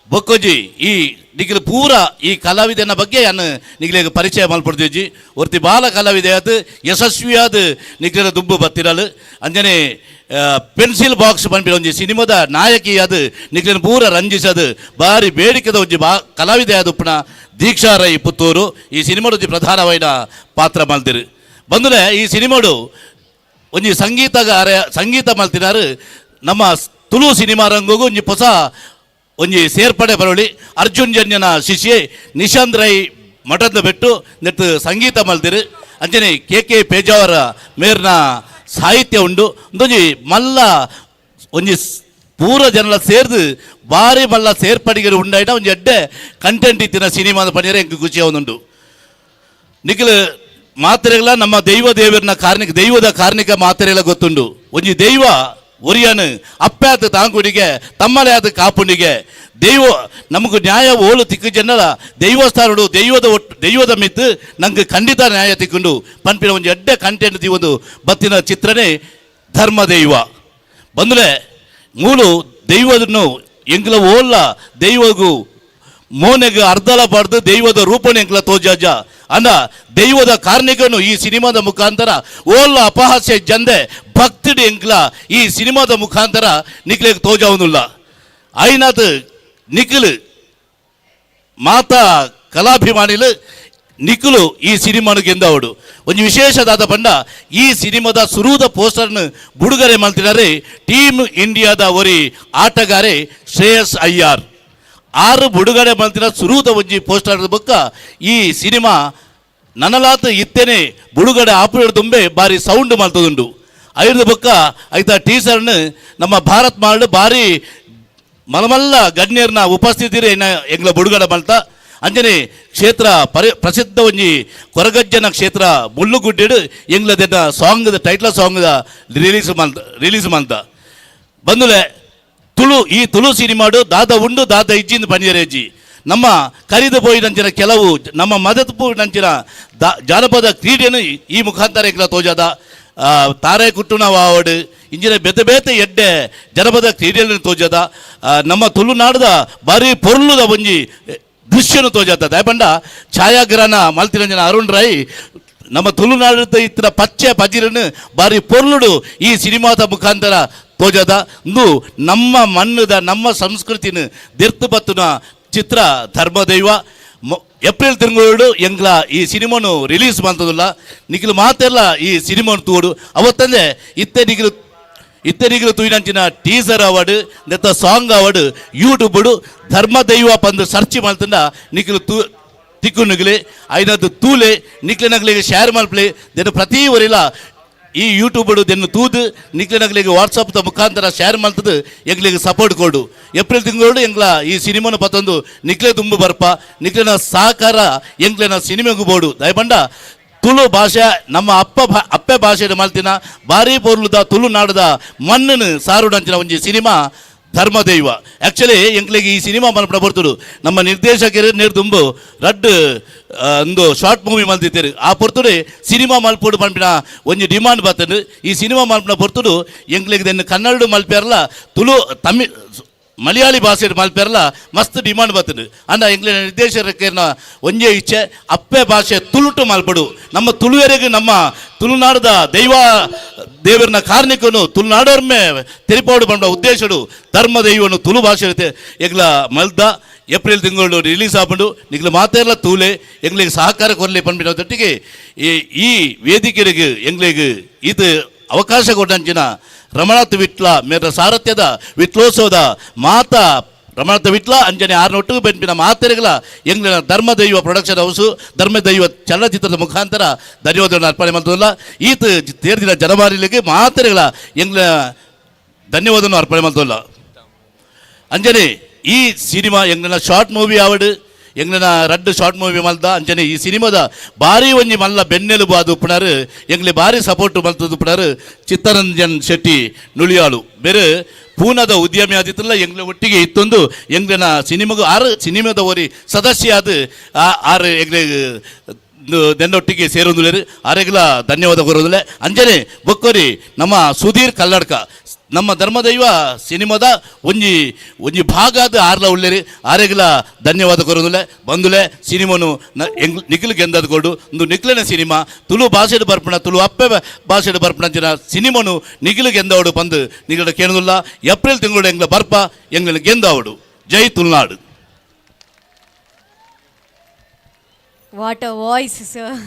ಬೊಕ್ಕೋಜಿ ಈ ನಿಖಿಲ್ ಪೂರ ಈ ಕಲಾವಿದನ ಬಗ್ಗೆ ನಾನು ನಿಖಿಲಿಗೆ ಪರಿಚಯ ಮಲ್ಪಡ್ತೀವಿ ಒರ್ತಿ ಬಾಲ ಕಲಾವಿದೆ ಆದ ಯಶಸ್ವಿಯಾದ ನಿಖಿಲ ದುಬ್ಬು ಬತ್ತಿರಲು ಅಂಜನೆ ಪೆನ್ಸಿಲ್ ಬಾಕ್ಸ್ ಪಂಪಿನ ಒಂಜಿ ಸಿನಿಮಾದ ನಾಯಕಿ ಅದು ನಿಖಿಲಿನ ಪೂರ ರಂಜಿಸದು ಭಾರಿ ಬೇಡಿಕೆದ ಒಂಜಿ ಕಲಾವಿದೆ ಆದ ಉಪ್ಪುನ ದೀಕ್ಷಾ ರೈ ಪುತ್ತೂರು ಈ ಸಿನಿಮಾಡು ಒಂಜಿ ಪ್ರಧಾನವಾದ ಪಾತ್ರ ಮಲ್ತಿರು ಬಂದರೆ ಈ ಸಿನಿಮಾಡು ಒಂಜಿ ಸಂಗೀತ ಮಲ್ತಿನಾರು ನಮ್ಮ ತುಳು ಸಿನಿಮಾ ರಂಗಗೂ ಒಂಜಿ ಹೊಸ ಒಂಜಿ ಸೇರ್ಪಡೆ ಬರೋಳಿ ಅರ್ಜುನ್ ಜನ್ಯನ ಶಿಷ್ಯೆ ನಿಶಾಂತ್ ರೈ ಮಠದ ಬೆಟ್ಟು ನೆಟ್ಟು ಸಂಗೀತ ಮಲ್ದಿರು ಅಂಚನೆ ಕೆ ಪೇಜಾವರ ಮೇರ್ನ ಸಾಹಿತ್ಯ ಉಂಡು ಒಂದೊಂಜಿ ಮಲ್ಲ ಒಂಜಿ ಪೂರ ಜನಲ ಸೇರ್ದು ಭಾರಿ ಮಲ್ಲ ಸೇರ್ಪಡೆಗೆ ಉಂಡಾಯ್ಟ ಒಂಜಿ ಎಡ್ಡೆ ಕಂಟೆಂಟ್ ಇತ್ತಿನ ಸಿನಿಮಾದ ಪಣಿಯರೆ ಎಂಕ್ ಖುಷಿ ಆವೊಂದುಂಡು ನಿಖಿಲ್ ಮಾತ್ರೆಗಳ ನಮ್ಮ ದೈವದ ಕಾರ್ಣಿಕ ಮಾತ್ರೆಗಳ ಗೊತ್ತುಂಡು ಒಂಜಿ ದೈವ ಒರಿಯನು ಅಪ್ಪಾದ ತಾಂಗುಡಿಗೆ ತಮ್ಮಲೆ ಆದ ಕಾಪುಂಡಿಗೆ ದೈವ ನಮಗೂ ನ್ಯಾಯ ಓಲು ತಿಕ್ಕು ಜನರ ದೈವಸ್ಥಾನಡು ದೈವದ ಮಿತ್ತು ನಂಗೆ ಖಂಡಿತ ನ್ಯಾಯ ತಿಕ್ಕೊಂಡು ಪನ್ಪಿನ ಒಂದು ಎಡ್ಡೆ ಕಂಟೆಂಟ್ ತೀವೊಂದು ಬತ್ತಿನ ಚಿತ್ರನೇ ಧರ್ಮದೈವ ಬಂದರೆ ಮೂಲು ದೈವದನ್ನು ಎಂಗ್ಲ ಓಲ್ಲ ದೈವಗೂ ಮೋನೆಗೆ ಅರ್ಧಲ ಪಡೆದು ದೈವದ ರೂಪನೆ ಎಂಗ್ಲ ತೋಜಾಜ ಅಂದ ದೈವದ ಕಾರ್ಣಿಕನು ಈ ಸಿನಿಮಾದ ಮುಖಾಂತರ ಓಲ್ಲ ಅಪಹಾಸ್ಯ ಜಂದೆ ಭಕ್ತಿಡಿ ಎಂಗ್ಲ ಈ ಸಿನಿಮಾದ ಮುಖಾಂತರ ನಿಖಿಲಿಗೆ ತೋಜಾವನುಲ್ಲ ಐನಾತ್ ನಿಖಿಲ್ ಮಾತಾ ಕಲಾಭಿಮಾನಿಲು ನಿಖಿಲು ಈ ಸಿನಿಮಾನು ಗೆಂದವಡು ಒಂದು ವಿಶೇಷದಾದ ಪಂಡ ಈ ಸಿನಿಮಾದ ಸುರುದ ಪೋಸ್ಟರ್ನು ಬಿಡುಗಡೆ ಮಾಡ್ತಿದ್ದಾರೆ ಟೀಮ್ ಇಂಡಿಯಾದ ಒರಿ ಆಟಗಾರೆ ಶ್ರೇಯಸ್ ಅಯ್ಯಾರ್ ಆರು ಬಿಡುಗಡೆ ಮಾಡ್ತಿರೋ ಸುರುದ ಒಂಜಿ ಪೋಸ್ಟರ್ ಬೊಕ್ಕ ಈ ಸಿನಿಮಾ ನನಲಾತ ಇತ್ತೇನೆ ಬಿಡುಗಡೆ ಆಪರೇಟ್ ತುಂಬೆ ಭಾರಿ ಸೌಂಡ್ ಮಾಡ್ತದುಂಡು ಐದು ಬೊಕ್ಕ ಐತ ಟೀಸರ್ನು ನಮ್ಮ ಭಾರತ್ ಮಾಡು ಭಾರಿ ಮಲಮಲ್ಲ ಗಣ್ಯರ್ನ ಉಪಸ್ಥಿತಿರಿ ಎಂಗ್ಲ ಬಿಡುಗಡೆ ಮಾಡ್ತಾ ಅಂಜನೆ ಕ್ಷೇತ್ರ ಪ್ರಸಿದ್ಧ ಒಂಜಿ ಕೊರಗಜ್ಜನ ಕ್ಷೇತ್ರ ಮುಳ್ಳುಗುಡ್ಡೆಡು ಎಂಗ್ಲದೆನ್ನ ಸಾಂಗ್ದ ಟೈಟ್ಲ ಸಾಂಗ್ದ ರಿಲೀಸ್ ಮಾಡ್ತಾ ಬಂದುಲೆ ತುಳು ಸಿನಿಮಾಡು ದಾದ ಉಂಡು ದಾದ ಇಜ್ಜಿಂದ ಪಂಜರೇಜಿ ನಮ್ಮ ಕರಿದು ಪೋಯಿನಂಚಿನ ಕೆಲವು ನಮ್ಮ ಮದತ್ ಪೋಯಿನಂಚಿನ ಜಾನಪದ ಕ್ರೀಡೆಯನ್ನು ಈ ಮುಖಾಂತರ ಎಂಗ್ಲ ತೋಜಾದ ತಾರೆ ಕುಟ್ಟುನ ವಾವಡು ಇಂಜಿನ ಬೇತೆ ಎಡ್ಡೆ ಜನಪದ ಕ್ರೀಡೆಯನ್ನು ತೋಜಾದ ನಮ್ಮ ತುಳುನಾಡದ ಭಾರಿ ಪೊರ್ಲುದ ಒಂಜಿ ದೃಶ್ಯನು ತೋಜಾದ ದಯಪಂಡ ಛಾಯಾಗ್ರಹಣ ಮಲ್ತಿರಂಜನ ಅರುಣ್ ರೈ ನಮ್ಮ ತುಳುನಾಡದ ಇತ್ತಿನ ಪಚ್ಚೆ ಪಜಿರನ್ನು ಭಾರಿ ಪೊರ್ಲುಡು ಈ ಸಿನಿಮಾದ ಮುಖಾಂತರ ತೋಜದ ಇಂದು ನಮ್ಮ ಮಣ್ಣದ ನಮ್ಮ ಸಂಸ್ಕೃತಿನ ದೆರ್ತು ಬತ್ತುನ ಚಿತ್ರ ಧರ್ಮದೈವ ಏಪ್ರಿಲ್ ತಿಂಗಳು ಎಂಗ್ಲ ಈ ಸಿನಿಮಾನು ರಿಲೀಸ್ ಮಾಡ್ತದಲ್ಲ ನಿಖಿಲ್ ಮಾತೆಲ್ಲ ಈ ಸಿನಿಮಾನು ತೂಡು ಅವತ್ತಂದೆ ಇತ್ತೆ ನಿಖಿಲು ತೂಯಿನಂಚಿನ ಟೀಸರ್ ಅವಾರ್ಡ್ ನೆತ್ತ song award YouTube ಧರ್ಮದೈವ ಪಂದು search ಮಾಡ್ತಂಡ Nikhil ತಿಕ್ಕು ನಿಗಲಿ ಐನದ್ದು ತೂಲೆ ನಿಖಿಲಿನಗಳಿಗೆ ಶೇರ್ ಮಲ್ಪ್ಲೆ ದೆನ್ ಪ್ರತಿ ಒರಿಲ ಈ ಯೂಟ್ಯೂಬ್ ದೆನ್ನು ತೂದು ನಿಖಿಲಿನಗಳಿಗೆ ವಾಟ್ಸಪ್ ಮುಖಾಂತರ ಶೇರ್ ಮಾಡ್ತದೆ ಎಂಗ್ಲಿಗೆ ಸಪೋರ್ಟ್ ಕೊಡು ಏಪ್ರಿಲ್ ತಿಂಗಳು ಎಂಗ್ಲ ಈ ಸಿನಿಮಾನ ಪತ್ತೊಂದು ನಿಖಿಲೆ ತುಂಬು ಬರ್ಪ ನಿಖಿಲಿನ ಸಹಕಾರ ಎಂಗ್ಲಿನ ಸಿನಿಮೆಗೂ ಬೋಡು ದಯಪಂಡ ತುಳು ಭಾಷೆ ನಮ್ಮ ಅಪ್ಪೆ ಭಾಷೆಯನ್ನು ಮಲ್ತಿನ ಭಾರಿ ಪೊರ್ಲುದ ತುಳುನಾಡದ ಮಣ್ಣನ್ನು ಸಾರುಡಂಚಿನ ಒಂಜಿ ಸಿನಿಮಾ ಧರ್ಮದೈವ. ಆ್ಯಕ್ಚುಲಿ ಎಂಕ್ಲಿಗೆ ಈ ಸಿನಿಮಾ ಮಲ್ಪಡ ಬರ್ತಡು ನಮ್ಮ ನಿರ್ದೇಶಕರು ತುಂಬ ರಡ್ ಒಂದು ಶಾರ್ಟ್ ಮೂವಿ ಮಲ್ತಿದ್ದೀರಿ ಆ ಪೊರ್ತುಡು ಸಿನಿಮಾ ಮಲ್ಪೋಡು ಮಲ್ಪಿನ ಒಂಜಿ ಡಿಮಾಂಡ್ ಬರ್ತದೆ. ಈ ಸಿನಿಮಾ ಮಲ್ಪಿನ ಪೊರ್ತುಡು ಎಂಕ್ಲಿಗೆ ದೆನ್ನು ಕನ್ನಡ ಮಲ್ಪೇರಲ್ಲ ತುಳು ತಮಿಳ್ ಮಲಯಾಳಿ ಭಾಷೆ ಮಲ್ಪೇರಲ್ಲ ಮಸ್ತ್ ಡಿಮಾಂಡ್ ಬರ್ತದೆ. ಅಂದ ಎಂಗ್ಲಿನ ನಿರ್ದೇಶಕರನ್ನ ಒಂಜೇ ಇಚ್ಛೆ ಅಪ್ಪೆ ಭಾಷೆ ತುಳುಟು ಮಲ್ಪಡು ನಮ್ಮ ತುಳುವರೆಗೆ ನಮ್ಮ ತುಳುನಾಡದ ದೇವರನ್ನ ಕಾರ್ಣಿಕನು ತುಳುನಾಡೋರ್ಮೆ ತೆರಿಪಾಡು ಬಂದ ಉದ್ದೇಶಡು ಧರ್ಮ ದೈವನು ತುಳು ಭಾಷೆ ಎಗ್ಲ ಮಲ್ದ ಏಪ್ರಿಲ್ ತಿಂಗಳು ರಿಲೀಸ್ ಆಗ್ಬಿಟ್ಟು ನಿಗ್ಲು ಮಾತೆಲ್ಲ ತೂಲೆ ಎಂಗ್ಲಿಗೆ ಸಹಕಾರ ಕೊರಲಿ ಪಂಪಿನೊಟ್ಟಿಗೆ ಈ ವೇದಿಕೆಗೆ ಎಂಗ್ಲಿಗೆ ಇದು ಅವಕಾಶ ಕೊಟ್ಟಂಚಿನ ರಮಣಾಥ ವಿಟ್ಲ ಮೇರ ಸಾರಥ್ಯದ ವಿಟ್ಲೋತ್ಸವದ ಮಾತಾ ರಮಣಾಥ ವಿಟ್ಲ ಅಂಜನೆ ಆರ್ನೊಟ್ಟಿಗೆ ಬೆನ್ಪಿನ ಮಾತೆರೆಗಳ ಎಂಗ್ಲಿನ ಧರ್ಮದೈವ ಪ್ರೊಡಕ್ಷನ್ ಹೌಸು ಧರ್ಮದೈವ ಚಲನಚಿತ್ರದ ಮುಖಾಂತರ ಧನ್ಯವಾದವನ್ನು ಅರ್ಪಣೆ ಮಾಡ್ತದಲ್ಲ ಈತ ತೇರ್ದಿನ ಜನಮಾರಿಲಿಗೆ ಮಾತೆರೆಗಳ ಎಂಗ್ಲಿನ ಧನ್ಯವಾದವನ್ನು ಅರ್ಪಣೆ ಮಾಡ್ತದಲ್ಲ ಅಂಜನೆ ಈ ಸಿನಿಮಾ ಎಂಗ್ಲಿನ ಶಾರ್ಟ್ ಮೂವಿ ಆವಡು ಎಂಗ್ಲಿನ ರಡ್ಡು ಶಾರ್ಟ್ ಮೂವಿ ಮಲ್ದ ಅಂಚನೆ ಈ ಸಿನಿಮಾದ ಭಾರಿ ಒಂಜಿ ಮಲ್ಲ ಬೆನ್ನೆಲುಬು ಅದು ಉಪ್ಪುನಾರು ಎಂಗ್ಲಿ ಭಾರಿ ಸಪೋರ್ಟ್ ಮಲ್ತದ್ದು ಉಪ್ಪುನಾರು ಚಿತ್ತರಂಜನ್ ಶೆಟ್ಟಿ ನುಳಿಯಾಳು ಬೇರೆ ಪೂನಾದ ಉದ್ಯಮಿ ಆದಿತ್ತಲ್ಲ ಎಂಗ್ಲ ಒಟ್ಟಿಗೆ ಇತ್ತೊಂದು ಎಂಗ್ಲಿನ ಸಿನಿಮಾದ ಓರಿ ಸದಸ್ಯ ಆದ ಆರು ಎಂಗ್ಲೆ ದೆನ್ನೊಟ್ಟಿಗೆ ಸೇರೊಂದುಲೇರು ಆರೆಗ್ಲ ಧನ್ಯವಾದ ಕೊರೋದಿಲ್ಲ ಅಂಜನೆ ಬೊಕ್ಕೋರಿ ನಮ್ಮ ಸುಧೀರ್ ಕಲ್ಲಡ್ಕ ನಮ್ಮ ಧರ್ಮದೈವ ಸಿನಿಮಾದ ಒಂಜಿ ಭಾಗ ಅದು ಆರ್ಲ ಉಳ್ಳೇರಿ ಆರೆಗ್ಲ ಧನ್ಯವಾದ ಕೊರೋದಿಲ್ಲ ಬಂದುಲೆ ಸಿನಿಮಾನು ನಿಖಿಲ್ ಗೆಂದದ್ ಕೊಡು ಒಂದು ನಿಖಿಲಿನ ಸಿನಿಮಾ ತುಳು ಭಾಷೆಡು ಬರ್ಪಣ ತುಳು ಅಪ್ಪೆ ಭಾಷೆಡು ಬರ್ಪಣ ಅಂಚಿನ ಸಿನಿಮಾನು ನಿಖಿಲ್ ಗೆಂದವಡು ಬಂದು ನಿಗಳ ಕೇಳುದಿಲ್ಲ ಏಪ್ರಿಲ್ ತಿಂಗಳು ಎಂಗ್ಲ ಬರ್ಪ ಎಂಗ್ಲ ಗೆಂದವಡು ಜೈ Tulunadu. What a voice sir.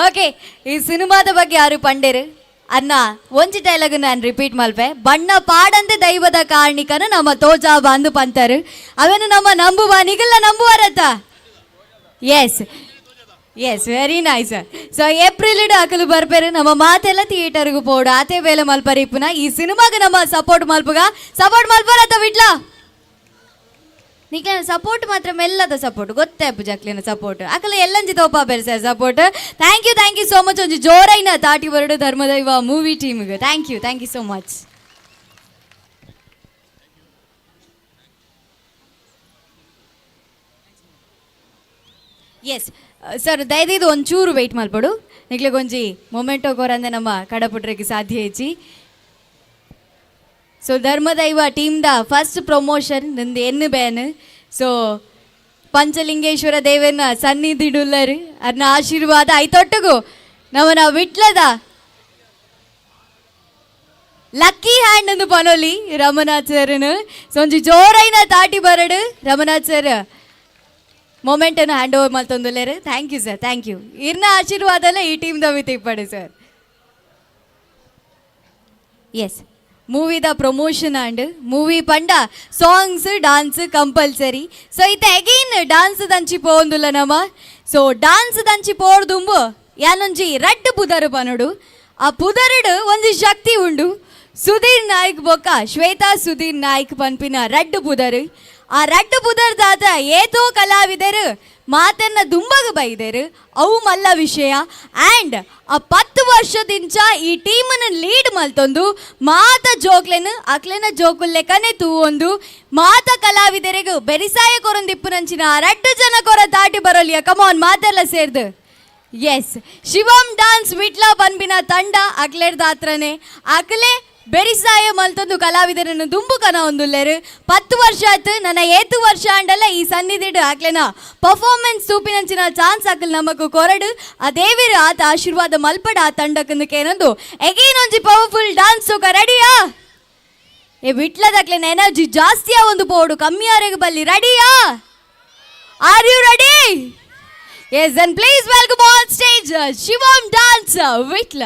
Okay ಈ ಸಿನಿಮಾದ ಬಗ್ಗೆ ಯಾರು ಪಂಡೇರು ಅನ್ನ ಒಂಜಿ ಡೈಲಾಗ್ ನಾನು ರಿಪೀಟ್ ಮಲ್ಪೆ ಬಣ್ಣ ಪಾಡಂತೆ ದೈವದ ಕಾರಣಿಕನ ನಮ್ಮ ತೋಜಾ ಬಂದು ಪಂತರು ಅವೇನು ನಮ್ಮ ನಂಬುವ ನಿಗಲ್ಲ ನಂಬುವರತ್ತ. Yes yes very nice. So April ಹಾಕಲು ಬರ್ಬೇರು ನಮ್ಮ ಮಾತೆಲ್ಲ ಥಿಯೇಟರ್ಗೂ ಪೋಡು ಆತೆ ವೇಳೆ ಮಲ್ಪರಿ ಪುನಃ ಈ ಸಿನಿಮಾಗ ನಮ್ಮ ಸಪೋರ್ಟ್ ಮಲ್ಪರತ್ತ ಬಿಡ್ಲಾ ನಿಕ್ಲೇನ ಸಪೋರ್ಟ್ ಮಾತ್ರ ಮೆಲ್ಲದ ಸಪೋರ್ಟ್ ಗೊತ್ತೇ ಪೂಜಾಕ್ಲೇನ ಸಪೋರ್ಟ್ ಅಕಲೆ ಎಲ್ಲಂಜಿ ತೋಪ ಬೆರೆಸ support. Thank you so much ಒಂಜಿ ಜೋರೈನ ತಾಟಿ ಬರಡು ಧರ್ಮದೈವ ಮೂವಿ ಟೀಮ್ಗೆ thank you so much. Yes sir ದಯದಿದ್ದು ಒಂಚೂರು ವೆಯ್ಟ್ ಮಲ್ಪಡು ನಿಕ್ಲಿಗೆ ಒಂಜಿ ಮೊಮೆಂಟೋ ಕೋರಂದೆ ನಮ್ಮ ಕಡಪುಟ್ರಿಗೆ ಸಾಧ್ಯ ಹೆಚ್ಚಿ. ಸೊ ಧರ್ಮದೈವ ಟೀಮ್ದ ಫಸ್ಟ್ ಪ್ರಮೋಷನ್ ನಂದು ಎನ್ನು ಬೇನ್ ಸೊ ಪಂಚಲಿಂಗೇಶ್ವರ ದೇವನ ಸನ್ನಿಧಿಡುಲ್ಲರು ಅನ್ನ ಆಶೀರ್ವಾದ ಐತೊಟ್ಟಗು ನಮ್ಮನ ವಿಟ್ಲದ ಲಕ್ಕಿ ಹ್ಯಾಂಡ್ ಅಂದು ಪನೋಲಿ ರಮನಾಥ್ ಸರ್ನು ಸೊ ಒಂಜಿ ಜೋರೈನ ತಾಟಿ ಬರಡು ರಮನಾಥ್ ಸರ್ ಮೊಮೆಂಟನ್ನು ಹ್ಯಾಂಡ್ ಓವರ್ ಮಲ್ತೊಂದುಲ್ಲೇರು. Thank you sir thank you ಇರ್ನ ಆಶೀರ್ವಾದಲ್ಲ ಈ ಟೀಮ್ದ ವಿತಿಪ್ಪಡು ಸರ್. ಎಸ್ ಮೂವಿದ ಪ್ರಮೋಷನ್ ಆಂಡ್ ಮೂವಿ ಪಂಡ ಸಾಂಗ್ಸ್ ಡಾನ್ಸ್ ಕಂಪಲ್ಸರಿ. ಸೊ ಇತ್ತೆ ಅಗೈನ್ ಡಾನ್ಸ್ ದಂಚಿ ಪೋಂದುಲ್ಲ ನಮ್ಮ ಸೊ ಡಾನ್ಸ್ ದಂಚಿ ಪೋರ್ದುಂಬು ಯಾನೊಂಜಿ ರಡ್ಡು ಪುದರು ಪನೋಡು ಆ ಪುದರುಡು ಒಂಜಿ ಶಕ್ತಿ ಉಂಡು. ಸುಧೀರ್ ನಾಯ್ಕ್ ಬೊಕ್ಕ ಶ್ವೇತಾ ಸುಧೀರ್ ನಾಯ್ಕ್ ಪನ್ಪಿನ ರಡ್ಡು ಪುದರು ಆ ರಡ್ಡು ಪುದರ್ದಾದ ಏತೋ ಕಲಾವಿದರು ಮಾತನ್ನ ದುಂಬಗ ಬೈದರು ಅವು ಮಲ್ಲ ವಿಷಯ. ಆ್ಯಂಡ್ ಆ 10 ವರ್ಷದಿಂಚ ಈ ಟೀಮನ್ನು ಲೀಡ್ ಮಲ್ತೊಂದು ಮಾತ ಜೋಕ್ಲೆನು ಅಕ್ಲೆನ ಜೋಕುಲ್ಲೆಕನೆ ತೂವೊಂದು ಮಾತ ಕಲಾವಿದರಿಗೂ ಬೆರಿಸಾಯ ಕೊರೊಂದಿಪ್ಪುನಂಚಿನ ಆ ರಡ್ಡು ಜನ ಕೊರ ದಾಟಿ ಬರೋಲಿಯ ಕಮಾನ್ ಮಾತೆಲ್ಲ ಸೇರ್ದು. ಎಸ್ ಶಿವಂ ಡಾನ್ಸ್ ವಿಟ್ಲ ಪನ್ಬಿನ ತಂಡ ಅಕ್ಲೆರ್ದಾತ್ರನೆ ಅಕ್ಲೆ ಬೆರಿಸಾಯ ಮಲ್ತೊಂದು ಕಲಾವಿದರನ್ನು ದುಂಬು ಕನ ಒಂದುಲ್ಲೇರು 10 ವರ್ಷ ಆಯ್ತು ನನ್ನ 8 ವರ್ಷ ಅಂಡಲ್ಲ ಈ ಸನ್ನಿಧಿಡು ಆಕ್ಲೆನ ಪರ್ಫಾರ್ಮೆನ್ಸ್ ತೂಪಿನಂಚಿನ ಚಾನ್ಸ್ ಆಕಲ್ ನಮಗೂ ಕೊರಡು ಆ ದೇವಿರು ಆತ ಆಶೀರ್ವಾದ ಮಲ್ಪಡ ಆ ತಂಡಕ್ಕಂದು ಕೇನೊಂದು ಎಗೈನ್ ಒಂಜಿ ಪವರ್ಫುಲ್ ಡಾನ್ಸ್ ಸೋಕ ರೆಡಿಯಾ ಏ ಬಿಟ್ಲದಾಕ್ಲೆನ ಎನರ್ಜಿ ಜಾಸ್ತಿಯಾ ಒಂದು ಪೋಡು ಕಮ್ಮಿ ಆರೆಗೆ ಬಲ್ಲಿ ರೆಡಿಯಾ are you ready? Yes then please welcome on stage Shivam dance Vitla.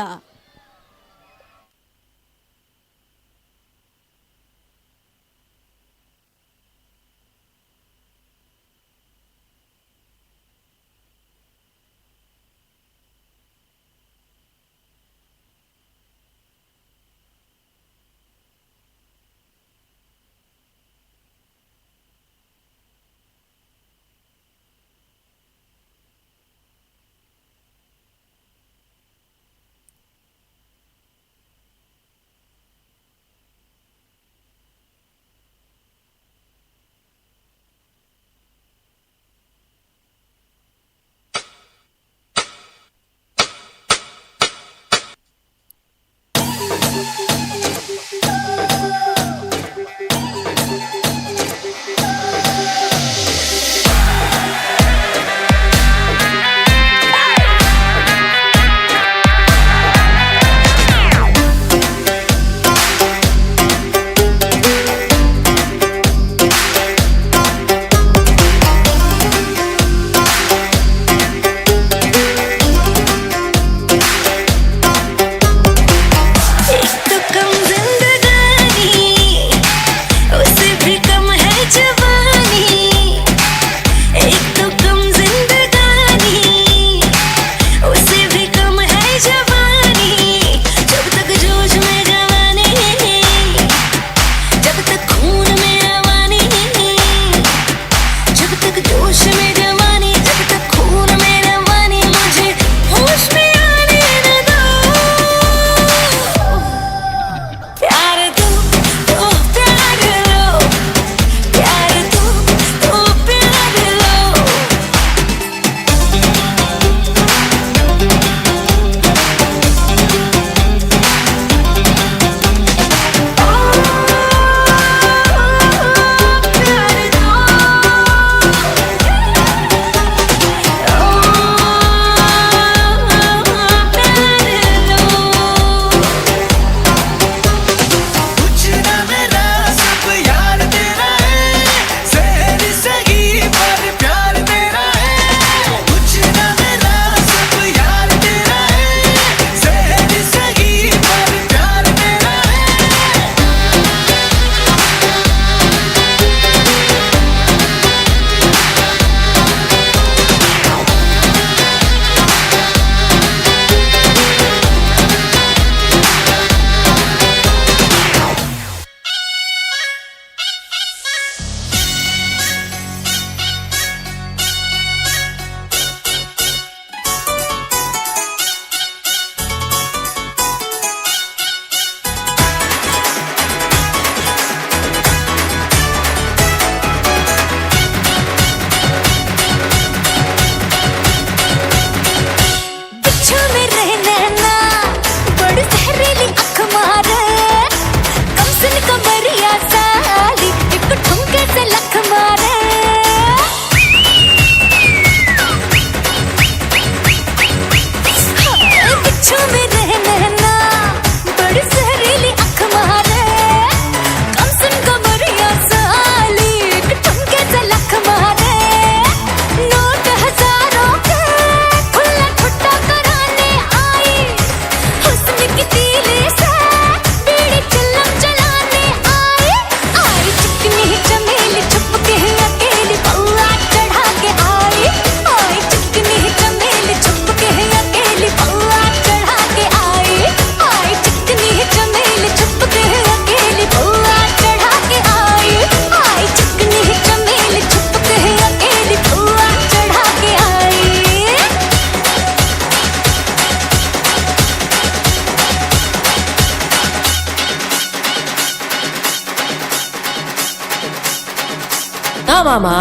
அதான் மாமா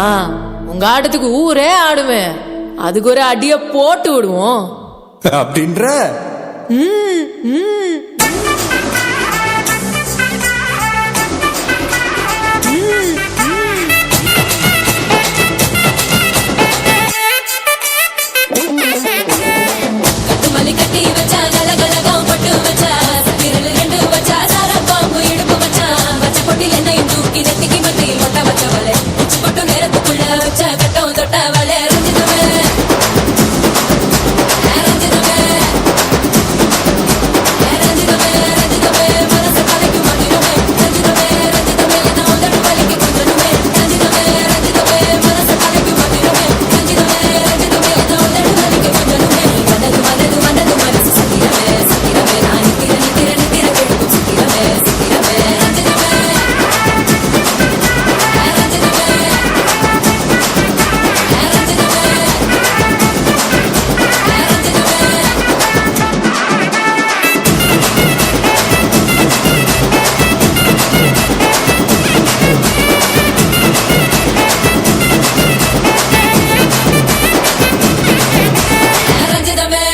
உங்க ஆட்டத்துக்கு ஊரே ஆடுவேன், அதுக்கு ஒரு அடிய போட்டு விடுவோம் அப்படின்ற. கட்டி வச்சா கலகலகம் பட்டு வச்சா சத்திரல் 2 வச்சா சார பாம்பு இடுப்பு வச்சா வச்ச பொட்டில் என்னையும் தூக்கி நெத்திக்கு மத்தியில் மொட்டை வச்சவளே உச்சி பொட்டு நேரத்துக்குள்ள வச்ச கட்டம் தொட்டவளே ரஞ்சிதமே ரஞ்சிதமே ரஞ்சிதமே ரஞ்சிதமே மனச கலைக்கு மாட்டிடுமே ரஞ்சிதமே ரஞ்சிதமே நான் உதடு வலிக்கு கொஞ்சமே ரஞ்சிதமே ரஞ்சிதமே மனச கலைக்கு மாட்டிடுமே ரஞ்சிதமே ரஞ்சிதமே நான் உதடு வலிக்கு கொஞ்சமே வந்தது வந்தது வந்தது மனசு சத்திரமே சத்திரமே நான் நித்திர நித்திர நித்திர கேட்கும் சத்திரமே சத்திரமே ரஞ்சிதமே ரஞ்சிதமே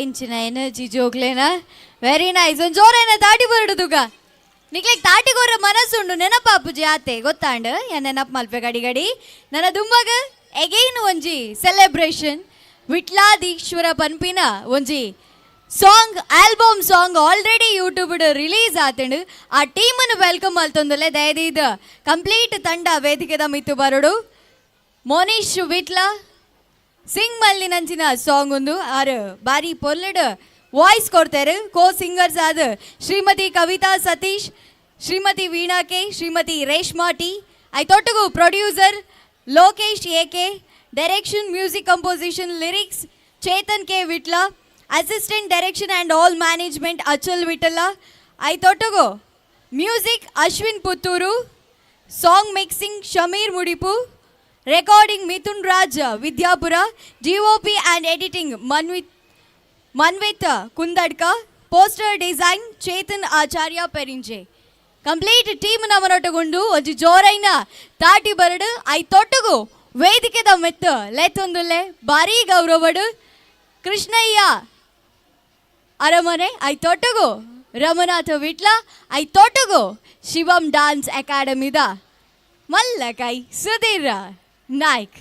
ಎಂಚಿನ ಎನರ್ಜಿ ಜೋಗ್ಲೇನಾ ವೆರಿ ನೈಸ್ ಒಂದು ಜೋರೇನ ತಾಟಿ ಬರಡು ತುಕ ನಿಕ್ಲೆಗ್ ತಾಟಿಗೋರ ಮನಸ್ಸುಂಡು ನೆನಪಾಪುಜಿ ಆತೆ ಗೊತ್ತಾಂಡು ಯಾ ನೆನಪು ಮಲ್ಪೆ ಗಡಿ ಗಡಿ ನನ್ನ ದುಂಬಗ ಎಗೈನ್ ಒಂಜಿ ಸೆಲೆಬ್ರೇಷನ್ ವಿಟ್ಲಾದೀಶ್ವರ ಪನ್ಪಿನ ಒಂಜಿ song album song already YouTube release ಆತಂಡು ಆ ಟೀಮನ್ನು ವೆಲ್ಕಮ್ ಮಲ್ತೊಂದುಲ್ಲೆ ದಯದೀದ ಕಂಪ್ಲೀಟ್ ತಂಡ ವೇದಿಕೆದ ಮಿತ್ತು ಬರಡು ಮೋನೀಶ್ ವಿಟ್ಲ ಸಿಂಗ್ ಮಲ್ಲಿ ನಂಚಿನ ಸಾಂಗ್ ಒಂದು ಆರು ಬಾರಿ ಪೊಲ್ಲಡ್ ವಾಯ್ಸ್ ಕೊಡ್ತಾರೆ. ಕೋ ಸಿಂಗರ್ಸ್ ಆದ ಶ್ರೀಮತಿ ಕವಿತಾ ಸತೀಶ್, ಶ್ರೀಮತಿ ವೀಣಾ ಕೆ, ಶ್ರೀಮತಿ ರೇಷ್ಮಾ ಟಿ, ಐತೊಟ್ಟಿಗೂ producer Lokesh AK, direction music composition lyrics Chetan K Vitla, assistant direction and all management Achal Vittala, ಐತೊಟ್ಟಿಗೂ music Ashwin Puttur, song mixing Shameer Mudipu, recording Mithun Raj Vidyapura, DOP and editing Manvith Kundadka, poster design Chetan Acharya Perinje. Complete team ನಮ್ಮನೊಟ್ಟುಗೊಂಡು ಒಂಜಿ ಜೋರೈನ ತಾಟಿ ಬರಡು ಐತೊಟ್ಟುಗು ವೇದಿಕೆದ ಮೆತ್ತು ಲೆತ್ತೊಂದುಲ್ಲೆ ಭಾರಿ ಗೌರವಡು ಕೃಷ್ಣಯ್ಯ ಅರಮನೆ ಐತೊಟ್ಟುಗು ರಮನಾಥ ವಿಟ್ಲ ಐತೊಟ್ಟುಗು ಶಿವಂ ಡಾನ್ಸ್ ಅಕಾಡೆಮಿದ ಮಲ್ಲಕೈ ಸುಧೀರ್ ನಾಯ್ಕ್.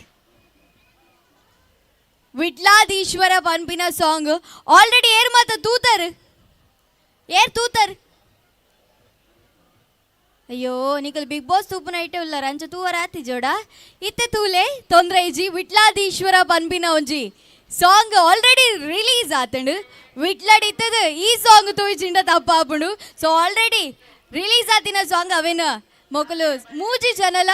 ವಿಟ್ಲಾದೀಶ್ವರ ಪನ್ಪಿನ ಸಾಂಗ್ ಆಲ್ರೆಡಿ ಏರ್ ಮಾತ ತೂತರ್ ಅಯ್ಯೋ ನಿಕಲ್ ಬಿಗ್ ಬಾಸ್ ತೂಪನ ಐಟೆ ಉಲ್ಲ ರಂಚ ತೂವರ ಆತಿ ಜೋಡ ಇತ್ತೆ ತೂಲೆ ತೊಂದ್ರೆ ಇಜಿ ವಿಟ್ಲಾದೀಶ್ವರ ಪನ್ಪಿನ ಒಂಜಿ ಸಾಂಗ್ ಆಲ್ರೆಡಿ ರಿಲೀಸ್ ಆತಂಡು ವಿಟ್ಲಾಡ್ ಇತ್ತದ ಈ ಸಾಂಗ್ ತೂಯಿಚಿಂಡ ತಪ್ಪಾಪುಂಡು. ಸೊ ಆಲ್ರೆಡಿ ರಿಲೀಸ್ ಆತಿನ ಸಾಂಗ್ ಅವೇನ ಮೊಕಲು ಮೂಜಿ ಚಾನಲ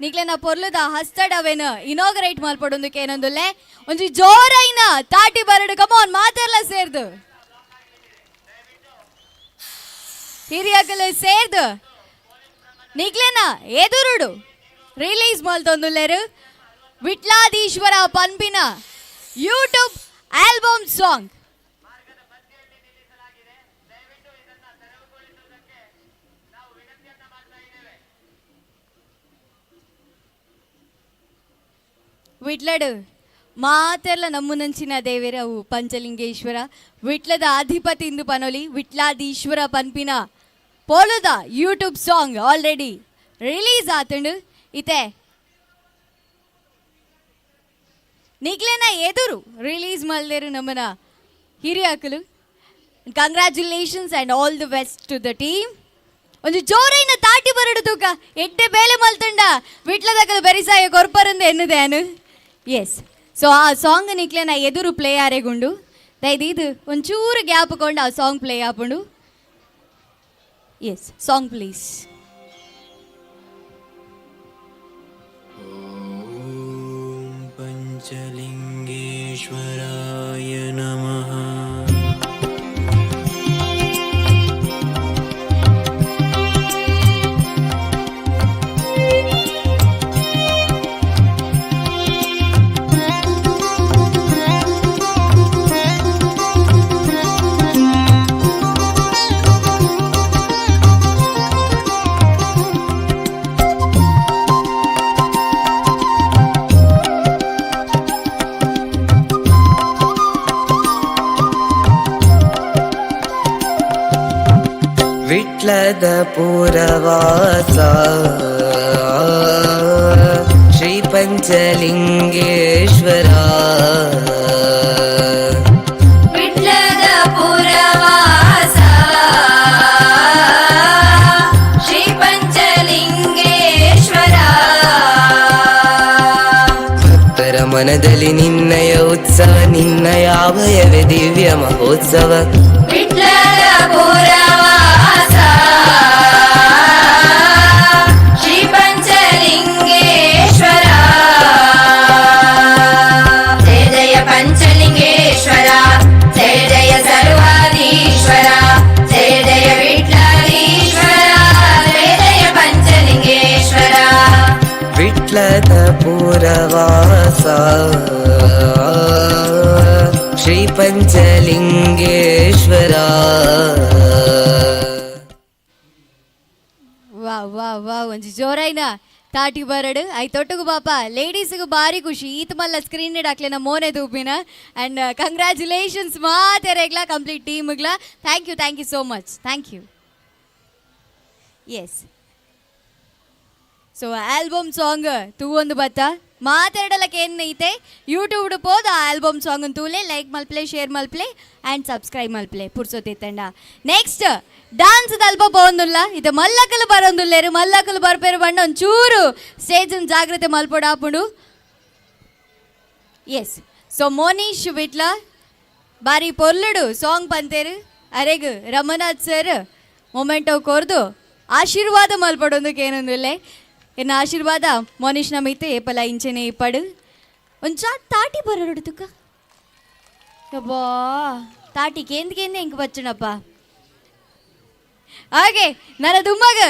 ನಿಕ್ಲೆನ ಪೊರ್ಲುದ ಹಸ್ತಡ್ ಅವೇನ ಇನಾಗರೇಟ್ ಮಲ್ಪಡೊಂದಕ್ಕೆ ಏನೊಂದುಲ್ಲೆ ಒಂಜಿ ಜೋರೈನ ತಾಟಿ ಬರಡು ಕಮಾನ್ ಮಾತೆಲ್ಲ ಸೇರ್ದು ಹಿರಿಯಕಲು ಸೇರ್ದು ನಿಕ್ಲೆನ ಎದುರುಡು ರಿಲೀಸ್ ಮಲ್ತೊಂದುಲ್ಲೆರು ವಿಟ್ಲಾದೀಶ್ವರ ಪನ್ಪಿನ ಯೂಟ್ಯೂಬ್ ಆಲ್ಬಮ್ ಸಾಂಗ್. ವಿಟ್ಲಡ್ ಮಾತೆಲ್ಲ ನಮ್ಮುನಂಚಿನ ದೇವೇರ ಅವು ಪಂಚಲಿಂಗೇಶ್ವರ ವಿಟ್ಲದ ಅಧಿಪತಿ ಇಂದು ಪನೋಲಿ ವಿಟ್ಲಾದೀಶ್ವರ ಪನ್ಪಿನ ಪೋಲುದ ಯೂಟ್ಯೂಬ್ ಸಾಂಗ್ ಆಲ್ರೆಡಿ ರಿಲೀಸ್ ಆತಂಡು ಇತ್ತೆ ನಿಕ್ಲೆನ ಎದುರು ರಿಲೀಸ್ ಮಲ್ದೇರು ನಮ್ಮನ ಹಿರಿಯಕಲು. Congratulations and all the best to the team. ಒಂದು ಜೋರೈನ ತಾಟಿ ಬರಡು ತೂಕ ಎಡ್ಡೆ ಬೇಲೆ ಮಲ್ತಂಡ ವಿಟ್ಲದಕಲು ಬೆರಿಸಾಯ ಕೊರ್ಪರಂದು ಎನ್ನುದೇನು. ಎಸ್ ಸೊ ಆ ಸಾಂಗ್ ನಿಕ್ಲೆನ ಎದುರು ಪ್ಲೇ ಆರೆಗುಂಡು ದಯದು ಒಂಚೂರು ಗ್ಯಾಪ್ ಕೊಂಡು ಆ ಸಾಂಗ್ ಪ್ಲೇ ಆಪುಂಡು. Yes song please. ಪಂಚಲಿಂಗೇಶ್ವರಾಯ ನಮಃ. ವಿಟ್ಲದ ಪುರವಾಸ ಶ್ರೀ ಪಂಚಲಿಂಗೇಶ್ವರ ವಿಟ್ಲದ ಪುರವಾಸ ಶ್ರೀ ಪಂಚಲಿಂಗೇಶ್ವರ ಭಕ್ತರ ಮನದಲ್ಲಿ ನಿನ್ನಯ ಉತ್ಸವ ನಿನ್ನಯ ಅವಯವೇ ದಿವ್ಯ ಮಹೋತ್ಸವ ವಿಟ್ಲದ ಪುರವಾಸ ಶ್ರೀ ಪಂಚಲಿಂಗೇಶ್ವರ ಜಯ ಜಯ ಪಂಚಲಿಂಗೇಶ್ವರ ಜಯ ಜಯ ಸರ್ವಾಧೀಶ್ವರ ಜಯ ಜಯ ವಿಟ್ಲೀಶ್ವರ ಜಯ ಜಯ ಪಂಚಲಿಂಗೇಶ್ವರ ವಿಟ್ಲದ ಪುರವಾಸ ಶ್ರೀ ಪಂಚಲಿಂಗೇಶ್ವರ. ವಾ ವಾ ವಾ ಒಂಜಿ ಜೋರೈನ ತಾಟಿ ಬರಡು ಐ ತೊಟ್ಟುಗು ಪಾಪ ಲೇಡೀಸ್ಗೂ ಭಾರಿ ಖುಷಿ ಈತ ಮಲ್ಲ ಸ್ಕ್ರೀನ್ ಹಾಕ್ಲೇನ ಮೋನೆ ದೂಪಿನ ಆ್ಯಂಡ್ ಕಂಗ್ರ್ಯಾಚುಲೇಷನ್ಸ್ ಮಾತೆರೆಗ್ಲ ಕಂಪ್ಲೀಟ್ ಟೀಮ್ಗ್ಲ thank you so much thank you. Yes so album song ತೂವೊಂದು ಬತ್ತ ಮಾತಾಡಲಕ್ಕೆ ಏನು ಐತೆ ಯೂಟ್ಯೂಬ್ ಪೋದು ಆ ಆಲ್ಬಮ್ ಸಾಂಗ್ ತೂಲೆ ಲೈಕ್ ಮಲ್ಪ್ಲೆ ಶೇರ್ ಮಲ್ಪ್ಲೆ ಆ್ಯಂಡ್ ಸಬ್ಸ್ಕ್ರೈಬ್ ಮಲ್ಪ್ಲೆ ಪುರ್ಸೋತಿತ್ತಂಡ. ನೆಕ್ಸ್ಟ್ డాన్స్ అల్ప పోందుల్లా ఇది మల్లకలు బరందుల్లేరు మల్లకలు బరపేరు బండి ಒಂಚೂರು ಸ್ಟೇಜ್ ಜಾಗ್ರತೆ ಮಲ್ಪೊಡಾಪುಂಡು. ಎಸ್ ಸೊ ಮೋನೀಶ್ ಬಿಟ್ಲ ಬಾರಿ ಪೊರ್ಲುಡು ಸಾಂಗ್ ಪಂತೇರು ಅರೆಗ್ ರಮನಾಥ್ ಸರ್ ಮೊಮೆಂಟೋ ಕೊರ್ದು ಆಶೀರ್ವಾದ ಮಲ್ಪಡೊಂದಕ್ಕೆ ಏನೊಂದಿಲ್ಲೆ ಎನ್ನ ಆಶೀರ್ವಾದ ಮೋನೀಶ್ ನಮಿತೆ ಏಪಲ ಇಂಚೆನೆ ಇಪ್ಪಡು ಒಂಚ ತಾಟಿ ಬರಡು ತುಕ್ಕ ಯಬ್ಬಾ ತಾಟಿ ಕೇಂದ್ಗೆ ಹೆಂಗೆ ಬಚ್ಚಣಪ್ಪ. ಹಾಗೆ ನನ್ನ ದುಮ್ಮಗ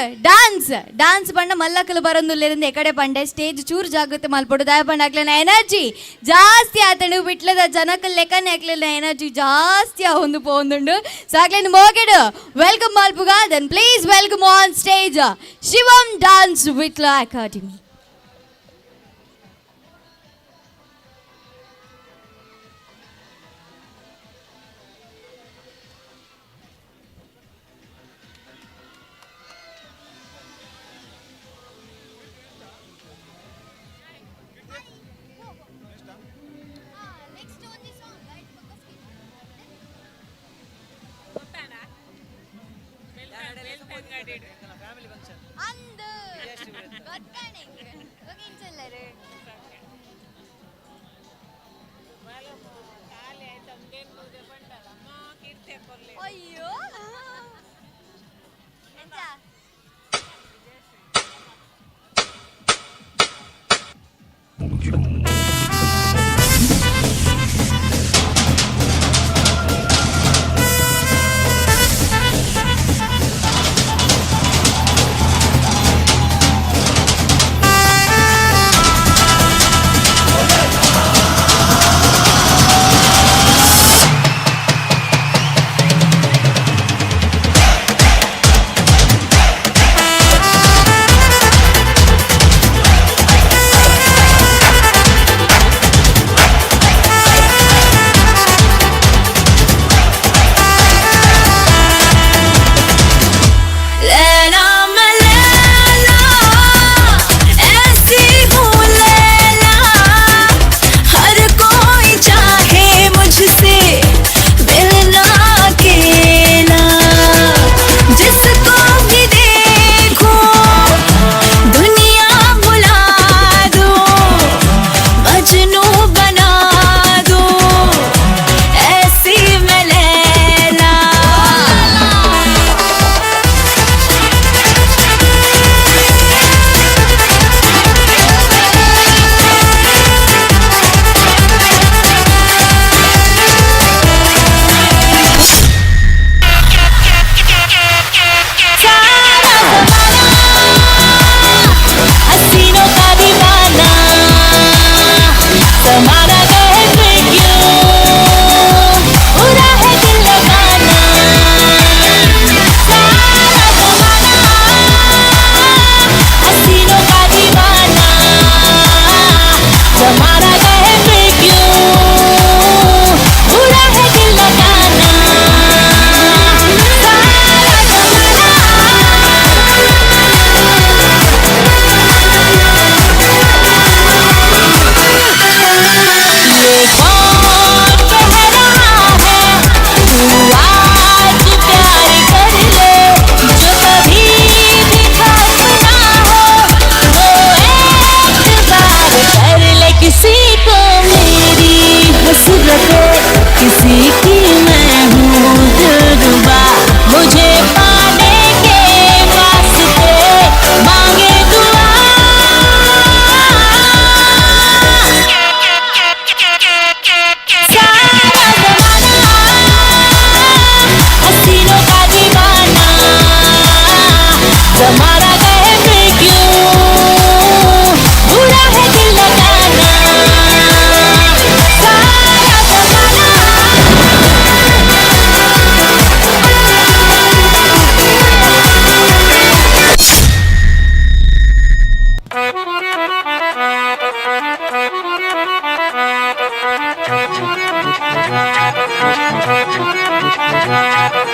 డాన్స్ పండ మల్లకలు బరందుల్లేருந்து ఎక్కడే పండే స్టేజ్ చూరు జాగ్రత్త మల్పడు దాయ పండ అట్లన ఎనర్జీ ಜಾಸ್ತಿ ಆತನು ಬಿಟ್ಲದ ಜನಕ ಲೆಕ್ಕನೆ ಹಾಕ್ಲಿಲ್ಲ ಎನರ್ಜಿ ಜಾಸ್ತಿ ಹೊಂದು ಪೋಂದುಂಡು ಸೊ ಆಗ್ಲೇನು ಮೋಗೆಡು ವೆಲ್ಕಮ್ ಮಲ್ಪುಗ then please welcome on stage Shivam dance Vitla academy. ಅಯ್ಯೋ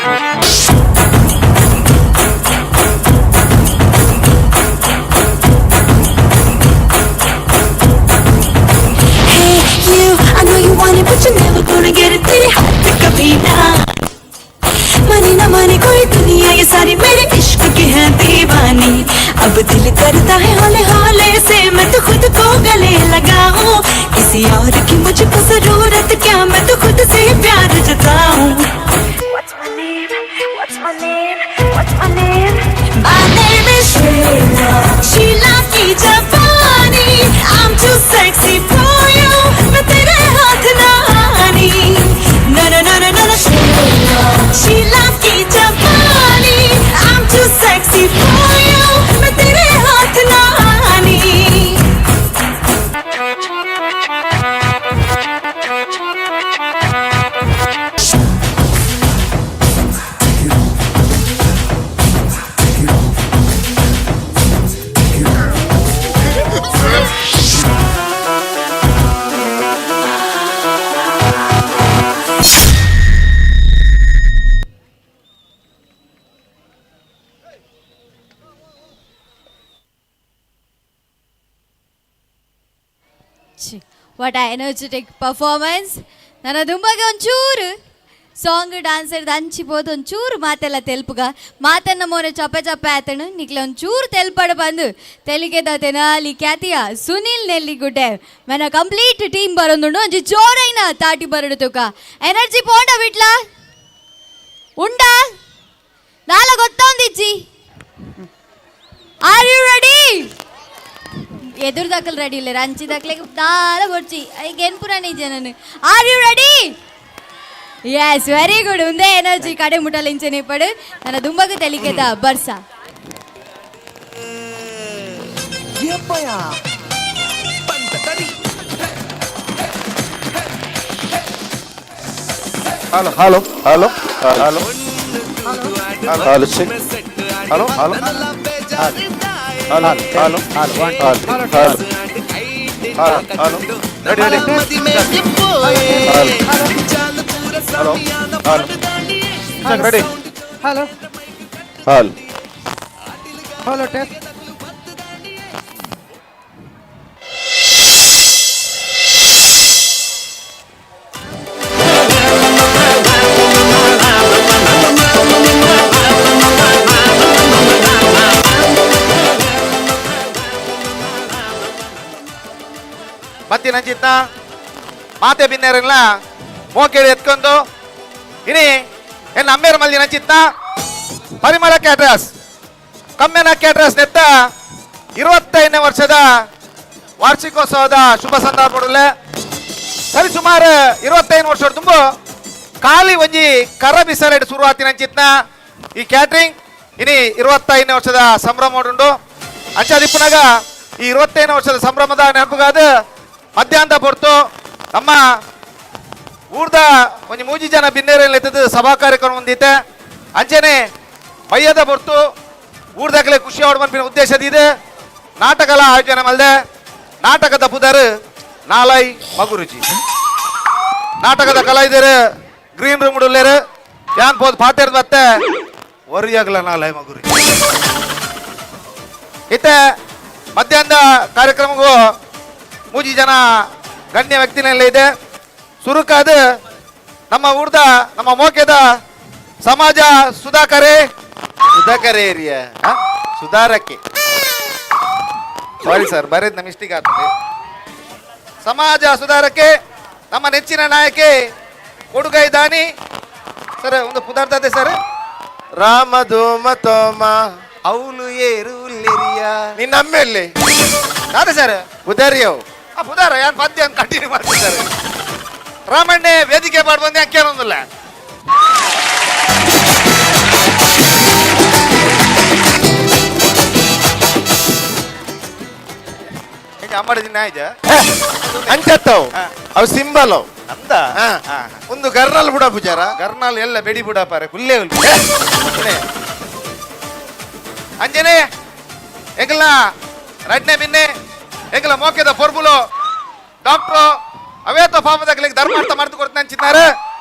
I know you want it, but you're never gonna get it. तेरे हाथ पे कभी ना मानी ना मानी कोई दुनिया ये सारी मेरे इश्क की है दीवानी. अब दिल करता है हौले हौले से मैं तो खुद को गले लगाऊं. किसी और की मुझको जरूरत क्या, मैं तो खुद से प्यार जताऊं. What's my name? What's my name? What's my name? My name is Sheila. Sheila की जवानी. I'm too sexy for you. मैं तेरे हाथ ना आनी. No no no no no no. Sheila. Sheila की जवानी. I'm too sexy for you. मैं तेरे हाथ ना आनी. ವಾಟ್ ಆ ಎನರ್ಜೆಟಿಕ್ ಪರ್ಫಾರ್ಮೆನ್ಸ್. ನನ್ನ ದುಂಬಗೆ ಒಂಚೂರು ಸಾಂಗ್ ಡ್ಯಾನ್ಸರ್ ಹಂಚಿಬೋದು, ಒಂಚೂರು ಮಾತೆಲ್ಲ ತೆಲ್ಪುಗ ಮಾತನ್ನ ಮೋರೆ ಚಪ್ಪೆ ಚಪ್ಪೆ ಆತನು ನಿಕ್ಲೆ ಒಂಚೂರು ತೆಲ್ಪಡ ಬಂದು ತೆಲಿಗೆದ ತೆನಾಲಿ ಖ್ಯಾತಿಯ ಸುನಿಲ್ ನೆಲ್ಲಿಗುಡ್ಡೆ ಮನ ಕಂಪ್ಲೀಟ್ ಟೀಮ್ ಬರೋದು ಒಂಜಿ ಜೋರೈನ ತಾಟಿ ಬರಡು ತುಕ ಎನರ್ಜಿ ಪೋಂಡ ಬಿಟ್ಲ ಉಂಡ ನಾಲ ಗೊತ್ತೊಂದಿಜ್ಜಿ. Are you ready? ಎದುರು ದಾಖಲ್ ರೆಡಿ ಇಲ್ಲ ರಂಚಿ ದಾಖಲೆ ದಾಲ ಕೊಡ್ಚಿ ಐಗೇನು ಪುರಾಣ ಇದ್ದೆ ನಾನು. Are you ready? Yes very good. ಒಂದೇ ಎನರ್ಜಿ ಕಡೆ ಮುಟ್ಟಲಿಂಚನೆ ಪಡು ನನ್ನ ದುಂಬಗ ತೆಲಿಗೆದ ಬರ್ಸ. Hello hello hello hello hello check hello hello hello hello hello ready ready hello hello ready hello hello hello test. ಮತ್ತಿನ ಚಿತ್ತ ಮಾತೆ ಬಿನ್ನೇರಲ್ಲ ಮೋಕೇಳಿ ಎತ್ಕೊಂಡು ಇನಿ ಎನ್ನ ಅಮ್ಮೇರ ಮಲ್ದಿನ ಚಿತ್ತ ಪರಿಮಳ ಕ್ಯಾಟ್ರಸ್ ಕಮ್ಮೆನ ಕ್ಯಾಟ್ರಸ್ ನೆತ್ತ 25ನೇ ವರ್ಷದ ವಾರ್ಷಿಕೋತ್ಸವದ ಶುಭ ಸಂದರ್ಭದಲ್ಲಿ ಸರಿ ಸುಮಾರು 25 ವರ್ಷ ತುಂಬು ಖಾಲಿ ಒಂಜಿ ಕರ ಬಿಸಲೆಡ್ ಶುರುವಾತಿನ ಚಿತ್ತ ಈ ಕ್ಯಾಟ್ರಿಂಗ್ ಇನಿ 25ನೇ ವರ್ಷದ ಸಂಭ್ರಮ ಉಂಡು ಅಂಚಾದಿಪ್ಪನಾಗ ಈ 25ನೇ ವರ್ಷದ ಸಂಭ್ರಮದ ನೆನಪುಗಾದ ಮಧ್ಯಾಹ್ನದ ಹೊರತು ನಮ್ಮ ಊರ್ದ ಒಂದು 3 ಜನ ಬಿನ್ನೇರಲ್ಲಿ ಎತ್ತದ ಸಭಾ ಕಾರ್ಯಕ್ರಮ ಹೊಂದಿತ್ತೆ ಅಂಚೆನೆ ಮೈಯದ ಹೊರತು ಊರ್ದಾಗಲೇ ಖುಷಿ ಹೊಡ್ಬಂಪಿನ ಉದ್ದೇಶದಿದೆ ನಾಟಕಲ ಆಯೋಜನೆ ಮಲ್ದೆ ನಾಟಕದ ಪುದರ್ ನಾಲೈ ಮಗುರುಚಿ ನಾಟಕದ ಕಲಾವಿದರು ಗ್ರೀನ್ ರೂಮ್ ಉಳ್ಳೇರು ಯಾನ್ ಪೋದ್ ಪಾತೇರ್ದು ಮತ್ತೆ ಒರಿಯಾಗಲ ನಾಲೈ ಮಗುರುಚಿ ಇತ್ತೆ ಮಧ್ಯಾಹ್ನದ ಕಾರ್ಯಕ್ರಮಗೂ 3 ಜನ ಗಣ್ಯ ವ್ಯಕ್ತಿನೆಲ್ಲ ಇದೆ ಸುರುಕಾದ ನಮ್ಮ ಊರ್ದ ನಮ್ಮ ಮೋಕೆದ ಸಮಾಜ ಸುಧಾಕರೇ ಏರಿಯಾ ಸುಧಾರಕ್ಕೆ ಸಾರಿ ಸರ್ ಬರೆದ್ ನಮ್ಮ ಮಿಸ್ಟೇಕ್ ಆಗ್ತದೆ. ಸಮಾಜ ಸುಧಾರಕ್ಕೆ ನಮ್ಮ ನೆಚ್ಚಿನ ನಾಯಕಿ ಕೊಡುಗೈ ದಾನಿ ಸರ್ ಒಂದು ಪದಾರ್ಥ ಇದೆ ಸರ್. ರಾಮಧೂಮ ತೋಮ ಅವಳು ಏರು ನಿನ್ನ ಅಮ್ಮೆಲ್ಲಿ ಅದೇ ಸರ್ ಪುದಾರಿಯವು ಆ ಪುದಾರ ಯಾನ್ ಪದ್ಯ ಕಂಟಿನ್ಯೂ ಮಾಡ್ತಿದ್ದಾರೆ. ರಾಮಣ್ಣೆ ವೇದಿಕೆ ಮಾಡಿ ಬಂದೆ ಕೇಳೋದಿಲ್ಲ. ಮಾಡಿದಿನ ಅಂಚತ್ತವು ಅವು ಸಿಂಬಲ್ ಅಂದ ಒಂದು ಗರ್ನಾಲ್ ಬುಡ ಪೂಜಾರ ಗರ್ನಾಲ್ ಎಲ್ಲ ಬೆಡಿ ಬುಡ ಪಾರೆ ಕುಲ್ಲೇ ಅಂಜನೆ ಎಂಗಲ ರಡ್ನೆ ಬಿನ್ನೆ ಎಂಗಲ ಮೋಕೆದ ಪೊರ್ಬುಲು ಡಾಕ್ಟ್ರು ಅವೇತ ಪಾಪದ ಧರ್ಮಾರ್ಥ ಮಾಡ್ತು ಕೊಡ್ತಾನೆ ಅಂಚಿದ್ದಾರೆ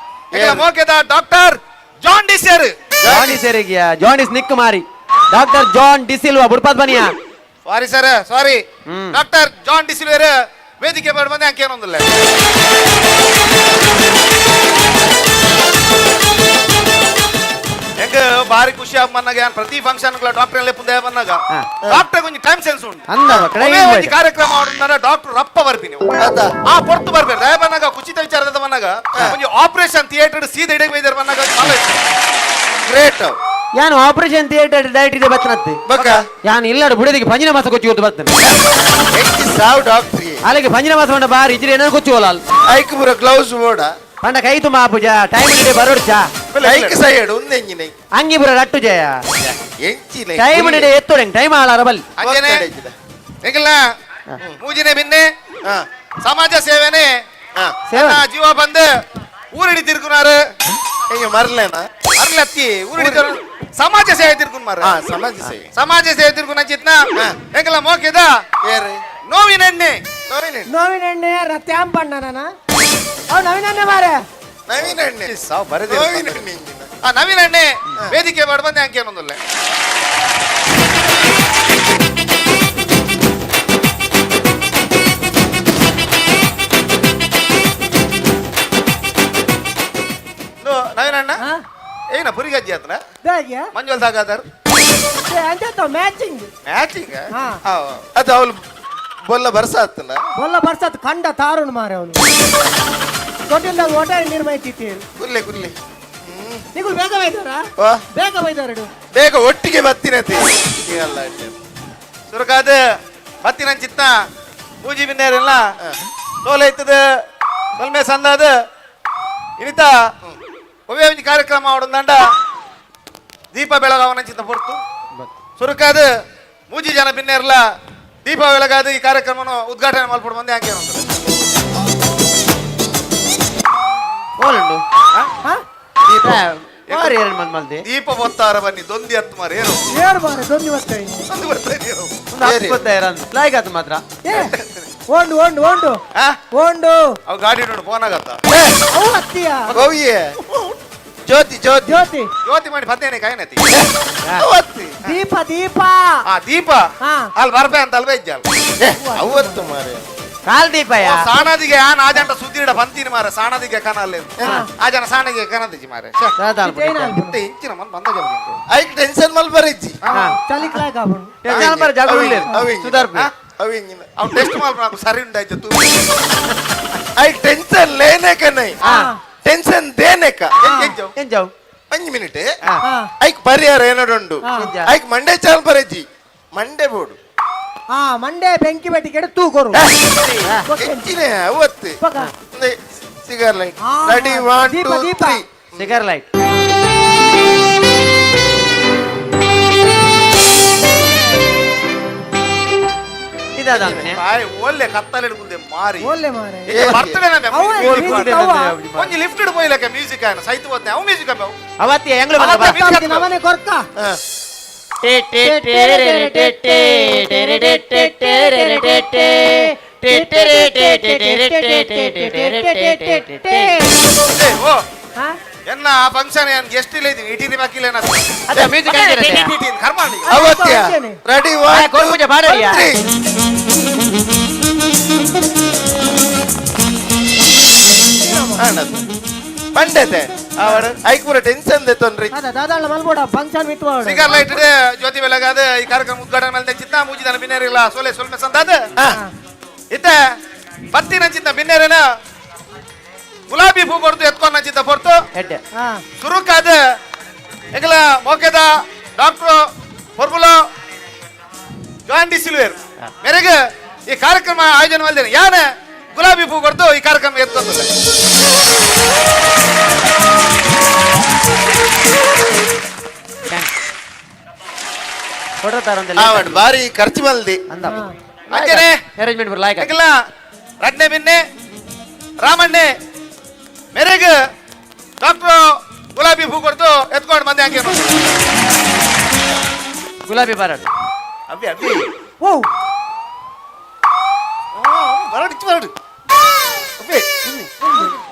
ಎಂಗಲ ಮೋಕೆದ ಡಾಕ್ಟರ್ ಜಾಂಡಿಸ್ ಯಾರು ಜಾಂಡಿಸ್ ಯಾರಿಗ್ಯಾ ಜಾಂಡಿಸ್ ನಿಕ್ ಮಾರಿ ಡಾಕ್ಟರ್ ಜಾನ್ ಡಿಸಿಲ್ವಾ ಬುಡ್ಪಾತ್ ಬನಿಯಾ sorry sir sorry doctor John ಡಿಸಿಲ್ವೇರ್ ವೇದಿಕೆ ಬೇಡ ಬಂದೆ ಅಂಕೆ ಏನೊಂದಿಲ್ಲ ಹೆಂಗ ಬಾರಿ ಖುಷಿ ಆಗ ಬಂದಾಗ ಪ್ರತಿ ಫಂಕ್ಷನ್ ಡಾಕ್ಟರ್ ಪುಂದೆ ಬಂದಾಗ ಡಾಕ್ಟರ್ ಕೊಂಚ ಟೈಮ್ ಸೆನ್ಸ್ ಉಂಟು ಒಂದು ಕಾರ್ಯಕ್ರಮ ಮಾಡೋಣ ಡಾಕ್ಟರ್ ರಪ್ಪ ಬರ್ತೀನಿ ಆ ಪೊರ್ತು ಬರ್ಬೇಡ್ದು ದಯ ಬಂದಾಗ ಕುಚಿತ ವಿಚಾರದ ಬಂದಾಗ ಒಂದು ಆಪರೇಷನ್ ಥಿಯೇಟರ್ ಸೀದಾ ಇಡಗೆ ಬೈದರ್ ಬಂದಾಗ ಗ್ರೇಟ್ ಯಾನು ಆಪರೇಷನ್ ಥಿಯೇಟರ್ ಡೈರೆಕ್ಟ್ ಇದೆ ಬತ್ತನತ್ತೆ ಬಕ್ಕ ಯಾನು ಇಲ್ಲಡ ಬುಡದಿಗೆ ಪಂಜಿನ ಮಾಸ ಕೊಚ್ಚಿ ಹೊತ್ತು ಬರ್ತೇನೆ ಸಾವು ಡಾಕ್ಟರ್ ಅಲ್ಲಿಗೆ ಪಂಜಿನ ಮಾಸ ಬಂಡ ಬಾರಿ ಇದ್ರೆ ಏನೋ ಕೊಚ್ಚಿ ಹೋಲ ಐಕ್ ಪುರ ಗ್ಲೌಸ್ ಬೋಡ ಪಂಡ ಕೈ ತುಂಬ ಪೂಜ ಟೈಮ್ ಇದೆ ಬರೋಡ್ಚಾ ಐಕ್ ಸೈಡ್ ಒಂದೆಂಜಿನ ಅಂಗಿ ಪುರ ಲಟ್ಟು ಜಯ ಎಂಚಿನ ಟೈಮ್ ಇದೆ ಎತ್ತೋಡೆಂಗ್ ಟೈಮ್ ಆಳಾರ ಬಲ್ಲಿ ಅಂಜನೆ ಹೆಂಗಿಲ್ಲ ಮೂಜಿನೆ ಬಿನ್ನೆ ಸಮಾಜ ಸೇವೆನೆ ಜೀವ ಬಂದು ಊರಿಡಿ ತಿರ್ಗುನಾರು ಹೆಂಗೆ ಮರ್ಲೇನಾ ಮರ್ಲತ್ತಿ ಊರಿಡಿ ಸಮಾಜ ಸೇವೆ ತಿರ್ಗುನ್ ಮಾರ ಸಮಾಜ ಸೇವೆ ತಿರ್ಗುನ ಚಿತ್ನ ಹೆಂಗಲ್ಲ ಮೋಕಿದ ನೋವಿನೆಣ್ಣೆ ನೋವಿನೆಣ್ಣೆ ತ್ಯಾಂಪಣ್ಣ ನಾನ ನವೀನೆಣ್ಣೆ ಮಾರೆ ನವೀನೆಣ್ಣೆ ಸಾವು ಬರದೆ ನವೀನೆಣ್ಣೆ ವೇದಿಕೆ ಮಾಡಿ ಬಂದೆ ಅಂಕೆ ಅನ್ನೋದಿಲ್ಲ ನವೀನಣ್ಣ ಏನ ಪುರಿಗಜ್ಜಿ ಆತನ ಮಂಜುಲ್ ದಾಗಾದರ್ ಮ್ಯಾಚಿಂಗ್ ಮ್ಯಾಚಿಂಗ್ ಅದು ಅವಳು ಬೊಲ್ಲ ಬರ್ಸ ಆತನ ಬೊಲ್ಲ ಬರ್ಸತ್ ಕಂಡ ತಾರುಣ್ ಮಾರೆ ಅವನು ತೊಟ್ಟಿಲ್ದಾಗ ಓಟ ನೀರು ಮೈತಿತ್ತಿ ಕುರ್ಲೆ ಕುರ್ಲೆ ನಿಗುಲ್ ಬೇಗ ಬೈದಾರ ಬೇಗ ಬೈದಾರಡು ಬೇಗ ಒಟ್ಟಿಗೆ ಬತ್ತಿನತಿ ಸುರಕಾದ ಬತ್ತಿನ ಚಿತ್ತ ಪೂಜಿ ಬಿನ್ನೇರೆಲ್ಲ ಸೋಲೆ ಇತ್ತದ ಸೊಲ್ಮೆ ಸಂದಾದ ಇನಿತ ಒವ್ವೇ ಒಂಜಿ ಕಾರ್ಯಕ್ರಮ ಆವಡಂದಂಡ ದೀಪ ಬೆಳಗಾವನ ಚಿತ್ತ ಪೊರ್ತು ಸುರಕಾದ ಮೂಜಿ ಜನ ಬಿನ್ನೇರ್ಲ ದೀಪ ಬೆಳಗಾದ ಈ ಕಾರ್ಯಕ್ರಮವನ್ನು ಉದ್ಘಾಟನೆ ಮಾಡ್ಬಿಟ್ಟು ಬಂದೆ ಯಾಕೆ ದೀಪ ಹೊತ್ತಾರ ಬನ್ನಿ ದೊಂದಿ ಹತ್ತು ಮಾರ ಏನು ಮಾತ್ರ ಓಂಡು ಓಂಡು ಓಂಡು ಓಂಡು ಅವ್ ಗಾಡಿ ನೋಡು ಫೋನ್ ಆಗತ್ತ ಜ್ಯೋತಿ ಜ್ಯೋತಿ ಜ್ಯೋತಿ ಜ್ಯೋತಿ ಮಾಡಿ ಬರ್ತೇನೆ ಕಾಯಿನತಿ ದೀಪ ದೀಪ ದೀಪ ಅಲ್ಲಿ ಬರ್ಬೇ ಅಂತ ಅಲ್ವೇ ಇಜ್ಜಲ್ ಅವತ್ತು ಮಾರೆ ಕಾಲ್ ದೀಪ ಸಾಣದಿಗೆ ಆ ಜಂಟ ಸುದ್ದಿಡ ಬಂತೀನಿ ಮಾರ ಸಾಣದಿಗೆ ಕನಲ್ಲ ಆ ಜನ ಸಾಣದಿಗೆ ಕನದಿಜಿ ಮಾರೆ ಇಂಚಿನ ಮನ್ ಬಂದ ಐಕ್ ಟೆನ್ಷನ್ ಮಲ್ ಬರಿಜ್ಜಿ ಚಲಿಕ್ಲಾಗ ಟೆನ್ಷನ್ ಬರ ಜಾಗರುಳ್ಳೆ ಸುಧಾರ್ಪಿ ಅವ್ನು ಟೆಸ್ಟ್ ಮಾಲ್ నాకు ಸರಿ ఉండాಯ್ತು तू ಐಕ್ ಟೆನ್ಷನ್ लेने का नहीं ಟೆನ್ಷನ್ देने का ಏನ್ ಜಾವ್ 5 ಮಿನಿಟ್ ಐಕ್ ಪರಿಹಾರ ಏನಡುಂಡು ಐಕ್ ಮಂಡೆ ಚಾಲ್ ಬರೆಜ್ಜಿ ಮಂಡೆ ಬೋಡು ಮಂಡೆ ಬೆಂಕಿ ಬೆಟ್ಟಿ ಕೆಡ ತೂ ಕೊರು ಎಂಚಿನೆ ಅವತ್ತು cigar light ready 1 2 3 cigar light ಒಳ್ಳೆ ಕತ್ತಲೆ ಹಿಡ್ಕೊಂಡೆ ಮಾರಿ ಒಳ್ಳೆ ಮಾರೆ ಬರ್ತಡೆ ಒಂಜಿ ಲಿಫ್ಟ್ ಹಿಡ್ಬೋಯ್ಲಕ್ಕೆ ಮ್ಯೂಸಿಕ್ ಆಯ್ನ ಸೈತು ಹೋದ್ನೆ ಅವು ಮ್ಯೂಸಿಕ್ ಅವು ಅವತ್ತಿ ಎಂಗ್ಳು ನಮನೆ ಕೊರ್ಕ ಎನ್ನ ಫಂಕ್ಷನ್ ಏನ್ ಗೆಸ್ಟ್ ಇಲ್ಲ ಇದೀನಿ ಇಟಿರಿ ಬಾಕಿಲ್ಲ ಅದ ಮ್ಯೂಸಿಕ್ ಕರ್ಮಾಡಿ ಅವತ್ಯ ರೆಡಿ 1 ಪೂಜೆ ಮಾಡಯ್ಯ ಪಂಡತೆ ಅವರ ಐಕ್ ಪೂರ ಟೆನ್ಷನ್ ದೇತೋನ್ರಿ ದಾದಾಳ ಮಲ್ಬೋಡ ಫಂಕ್ಷನ್ ಮಿತ್ವ ಸಿಗರ್ ಲೈಟ್ ಜ್ಯೋತಿ ಬೆಳಗಾದ ಈ ಕಾರ್ಯಕ್ರಮ ಉದ್ಘಾಟನೆ ಮೇಲೆ ಚಿತ್ತ ಮೂಜಿದನ ಬಿನ್ನೇರಿಲ್ಲ ಸೋಲೆ ಸೊಲ್ಮೆ ಸಂದಾದ ಇತ್ತ ಬತ್ತಿನ ಚಿತ್ತ ಬಿನ್ನೇರನ ಗುಲಾಬಿ ಹೂ ಬರ್ದು ಎತ್ಕೊಂಡ ಚಿತ್ತ ಹೊರ್ತು ಸುರುಕಾದ ಎಗಲ ಮೋಕೆದ ಡಾಕ್ಟರ್ ಫಾರ್ಮುಲಾ ಜಾನ್ ಡಿ ಸಿಲ್ವೇರ್ ಮೇರೆಗೆ ಈ ಕಾರ್ಯಕ್ರಮ ಆಯೋಜನೆ ಮಾಡಿದ್ದೇನೆ ಯಾನ ಗುಲಾಬಿ ಹೂ ಬರ್ದು ಈ ಕಾರ್ಯಕ್ರಮ ಎತ್ಕೊಂಡ ಬಾರಿ ಖರ್ಚು ಮಲ್ದಿ ಅಂಜನೆ ಅರೇಂಜ್ಮೆಂಟ್ ಬರ್ಲಾಯ್ಕ ಎಗಲ ರಡ್ನೆ ಬಿನ್ನೆ ರಾಮಣ್ಣೆ ಮೇರೆಗೆ ಡಾಕ್ಟರ್ ಗುಲಾಬಿ ಹೂ ಕೊಡ್ತು ಎತ್ಕೊಂಡು ಬಂದೆ ಹಂಗೆ ಗುಲಾಬಿ ಬಾರಾಟ ಅಬ್ಬಿ ಅಬ್ಬಿ ಓ ಬರಡು ಬರಡು ಅಬ್ಬಿ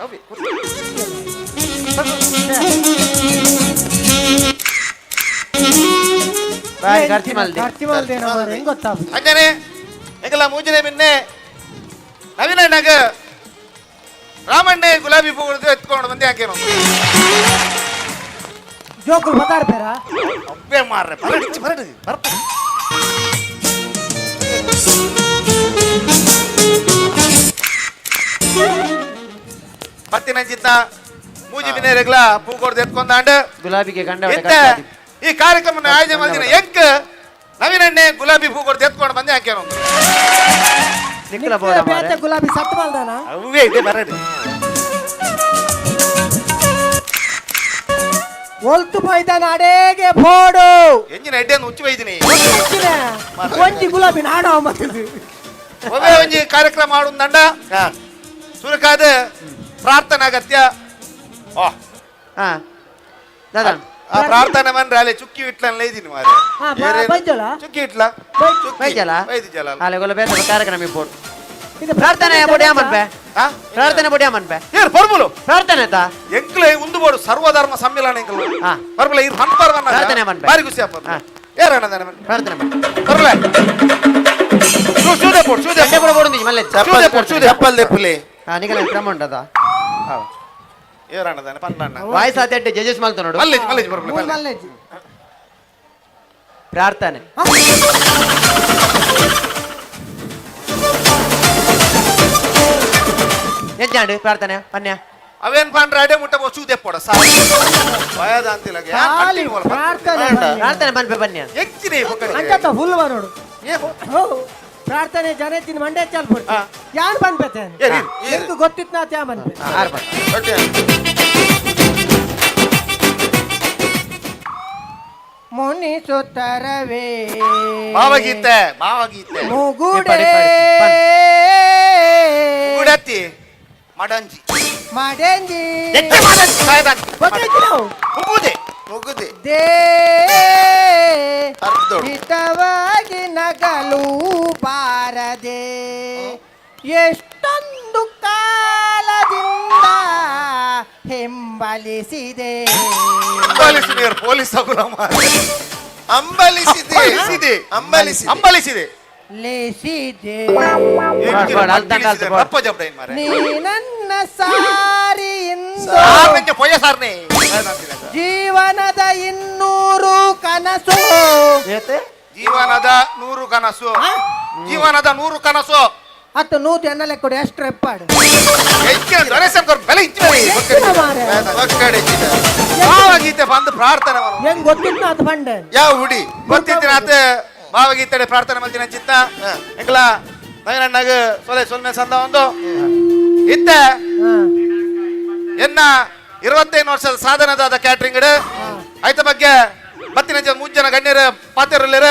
ಅಬ್ಬಿ ಬಾರಿ ಖರ್ಚು ಮಲ್ದೆ ಹೆಂಗ್ ಗೊತ್ತಾಗ ಅಂಜನೆ ಎಂಗಲ ಮೂಜನೆ ಮಿನ್ನೆ ನವೀನಣ್ಣಗ ರಾಮಣ್ಣೆ ಗುಲಾಬಿ ಹೂ ಎತ್ಕೊಂಡು ಬಂದೆ ಹಾಕೇನು ಜೋಕುಲ್ ಬತಾಡ್ಬೇರ ಅಬ್ಬೆ ಮಾರ್ರೆ ಬರಡಿ ಬರಡಿ ಬರ್ಪ ಪತ್ತಿನ ಚಿತ್ತ ಮೂಜಿ ಬಿನೇರೆಗ್ಲ ಪೂ ಕೊಡ್ದು ಎತ್ಕೊಂಡಾಂಡ ಗುಲಾಬಿಗೆ ಗಂಡ ಎಂತ ಈ ಕಾರ್ಯಕ್ರಮ ಆಯೋಜನೆ ಮಾಡಿದಿನ ಎಂಕ್ ನವೀನಣ್ಣೆ ಗುಲಾಬಿ ಹೂ ಕೊಡ್ದು ಎತ್ಕೊಂಡು ಬಂದೆ ಹಾಕ್ಯಾನು ನಿಕ್ಕಲ ಬೋಡ ಮಾರೆ ಗುಲಾಬಿ ಸತ್ತು ಮಲ್ದಾನ ಅವೇ ಇದೆ ಬರಡಿ ಒಲ್ತು ಪೈದಾನ ಅಡೇಗೆ ಬೋಡು ಎಂಜಿನ ಎಡ್ಡೆಯನ್ನು ಹುಚ್ಚಿ ಬೈದಿನಿ ಒಂಜಿ ಗುಲಾಬಿ ನಾಡೋ ಮತ್ತೆ ಒಮ್ಮೆ ಒಂಜಿ ಕಾರ್ಯಕ್ರಮ ಮಾಡು ದಂಡ ಸುರಕಾದ ಪ್ರಾರ್ಥನಾ ಅಗತ್ಯ ದಾದಾ ಆ ಪ್ರಾರ್ಥನೆ ಮನ್ರೆ ಅಲ್ಲಿ ಚುಕ್ಕಿ ಇಟ್ಲಲ್ಲ ಇದೀನಿ ಮಾರೆ ಚುಕ್ಕಿ ಇಟ್ಲ ಬೈಜಲ ಬೈದಿ ಜಲ ಅಲೆ ಗೊಲ್ಲ ಬೇತ ಕಾರ್ಯಕ್ರಮ ಇಪ್ಪೋಡು ಪ್ರಾರ್ಥನೆ ಬೋಡಿಯಾ ಮನ್ಪೆ ಪ್ರಾರ್ಥನೆ ಬೋಡಿಯಾ ಮನ್ಪೆ ಏರ್ ಬರ್ಬುಲು ಪ್ರಾರ್ಥನೆ ತಾ ಎಂಕ್ಲೆ ಉಂದು ಬೋಡು ಸರ್ವಧರ್ಮ ಸಮ್ಮೇಳನ ಎಂಕ್ಲು ಬರ್ಬುಲ ಇರ್ ಹನ್ಪರ್ವನ್ನ ಪ್ರಾರ್ಥನೆ ಮನ್ಪೆ ಬಾರಿ ಖುಷಿ ಅಪ್ಪ ಏರ್ ಅಣ್ಣದಾನೆ ಪ್ರಾರ್ಥನೆ ಮನ್ಪೆ ಬರ್ಲೆ ಶೂದೆ ಪೋಡ್ ಶೂದೆ ಪೋಡ್ ಬೋಡು ಮಲ್ಲೆ ಶೂದೆ ಪೋಡ್ ಶೂದೆ ಚಪ್ಪಲ್ ದೆಪ್ಪಲೆ ನಿಗಲ ಕ್ರಮ ಉಂಟದ ಏರ್ ಅಣ್ಣದಾನೆ ಪನ್ನಣ್ಣ ವಾಯ್ಸ್ ಆತೆಟ್ಟೆ ಜಜಸ್ ಮಲ್ತ ನೋಡು ಮಲ್ಲೇಜ್ ಮಲ್ಲೇಜ್ ಬರ್ಬುಲ ಪ್ರಾರ್ಥನೆ ಎಂಜಾಂಡು ಪ್ರಾರ್ಥನೆ ಪನ್ಯ ಅವೇನ್ ಪಾಂಡ್ರೆ ಅಡೆ ಮುಟ್ಟ ಶೂದೆ ಪೋಡ ಭಯದ ಅಂತಿಲ್ಲಗೆ ಪ್ರಾರ್ಥನೆ ಮನ್ಪೆ ಪನ್ಯ ಎಂಚಿನೇ ಅಂಕತ ಫುಲ್ ನೋಡು ಪ್ರಾರ್ಥನೆ ಜನ ತಿನ್ ಮಂಡೆ ಚಾಲ್ಬಿಡ್ತ ಯಾನ್ ಬಂದ್ಬೇತೆ ಎಂತ ಗೊತ್ತಿತ್ತು ನಾ ತ್ಯಾ ಬಂದ್ಬೆ ಮುನಿಸುತ್ತರವೇ ಭಾವಗೀತೆ ಭಾವಗೀತೆ ಮುಗುಡೆ ಮುಗುಡತ್ತಿ ಮಡಂಜಿ ಮಡೆಂಜಿ ಮುಗುದೆ ಮುಗುದೆ ದೇ ಹಿತವಾಗಿ ನಗಲು ಬಾರದೆ ಎಷ್ಟೊಂದು ಕಾಲದಿಂದ ಹಿಂಬಲಿಸಿದೆ ಅಂಬಲಿಸಿದೆ ಪೊಲೀಸ್ ಅಂಬಲಿಸಿದೆ ಅಂಬಲಿಸಿದೆ ಲೇಸಿದೆ ಅಪ್ಪ ಜಬ್ಡೈನ್ ಮಾರೆ ನೀ ನನ್ನ ಸಾರಿಯಿಂದ ಪೊಯ್ಯ ಸಾರ್ನೆ ಜೀವನದ 200 ಕನಸು ಜೀವನದ 100 ಕನಸು ಜೀವನದ 100 ಕನಸು ಅತ್ತು 100 ಎನ್ನಲೆ ಕೊಡಿ ಅಷ್ಟು ರೆಪ್ಪಾಡು ಬೆಲೆ ಭಾವಗೀತೆ ಬಂದು ಪ್ರಾರ್ಥನೆ ಹೆಂಗ್ ಗೊತ್ತಿತ್ತು ಅದು ಬಂಡೆ ಯಾವ ಹುಡಿ ಗೊತ್ತಿದ್ದೀನಿ ಆತ ಭಾವಗೀತೆ ಪ್ರಾರ್ಥನೆ ಮಾಡ್ತೀನಿ ಚಿತ್ತ ಎಂಗ್ಲ ನಗನಣ್ಣಗ ಸೊಲೆ ಸೊನ್ನೆ ಸಂದ ಒಂದು ಇತ್ತ ಎನ್ನ 25 ವರ್ಷದ ಸಾಧನದಾದ ಕ್ಯಾಟ್ರಿಂಗ್ ಆಯ್ತ ಬಗ್ಗೆ ಬತ್ತಿನ 3 ಜನ ಗಣ್ಯರ ಪಾತ್ರರಲ್ಲಿರ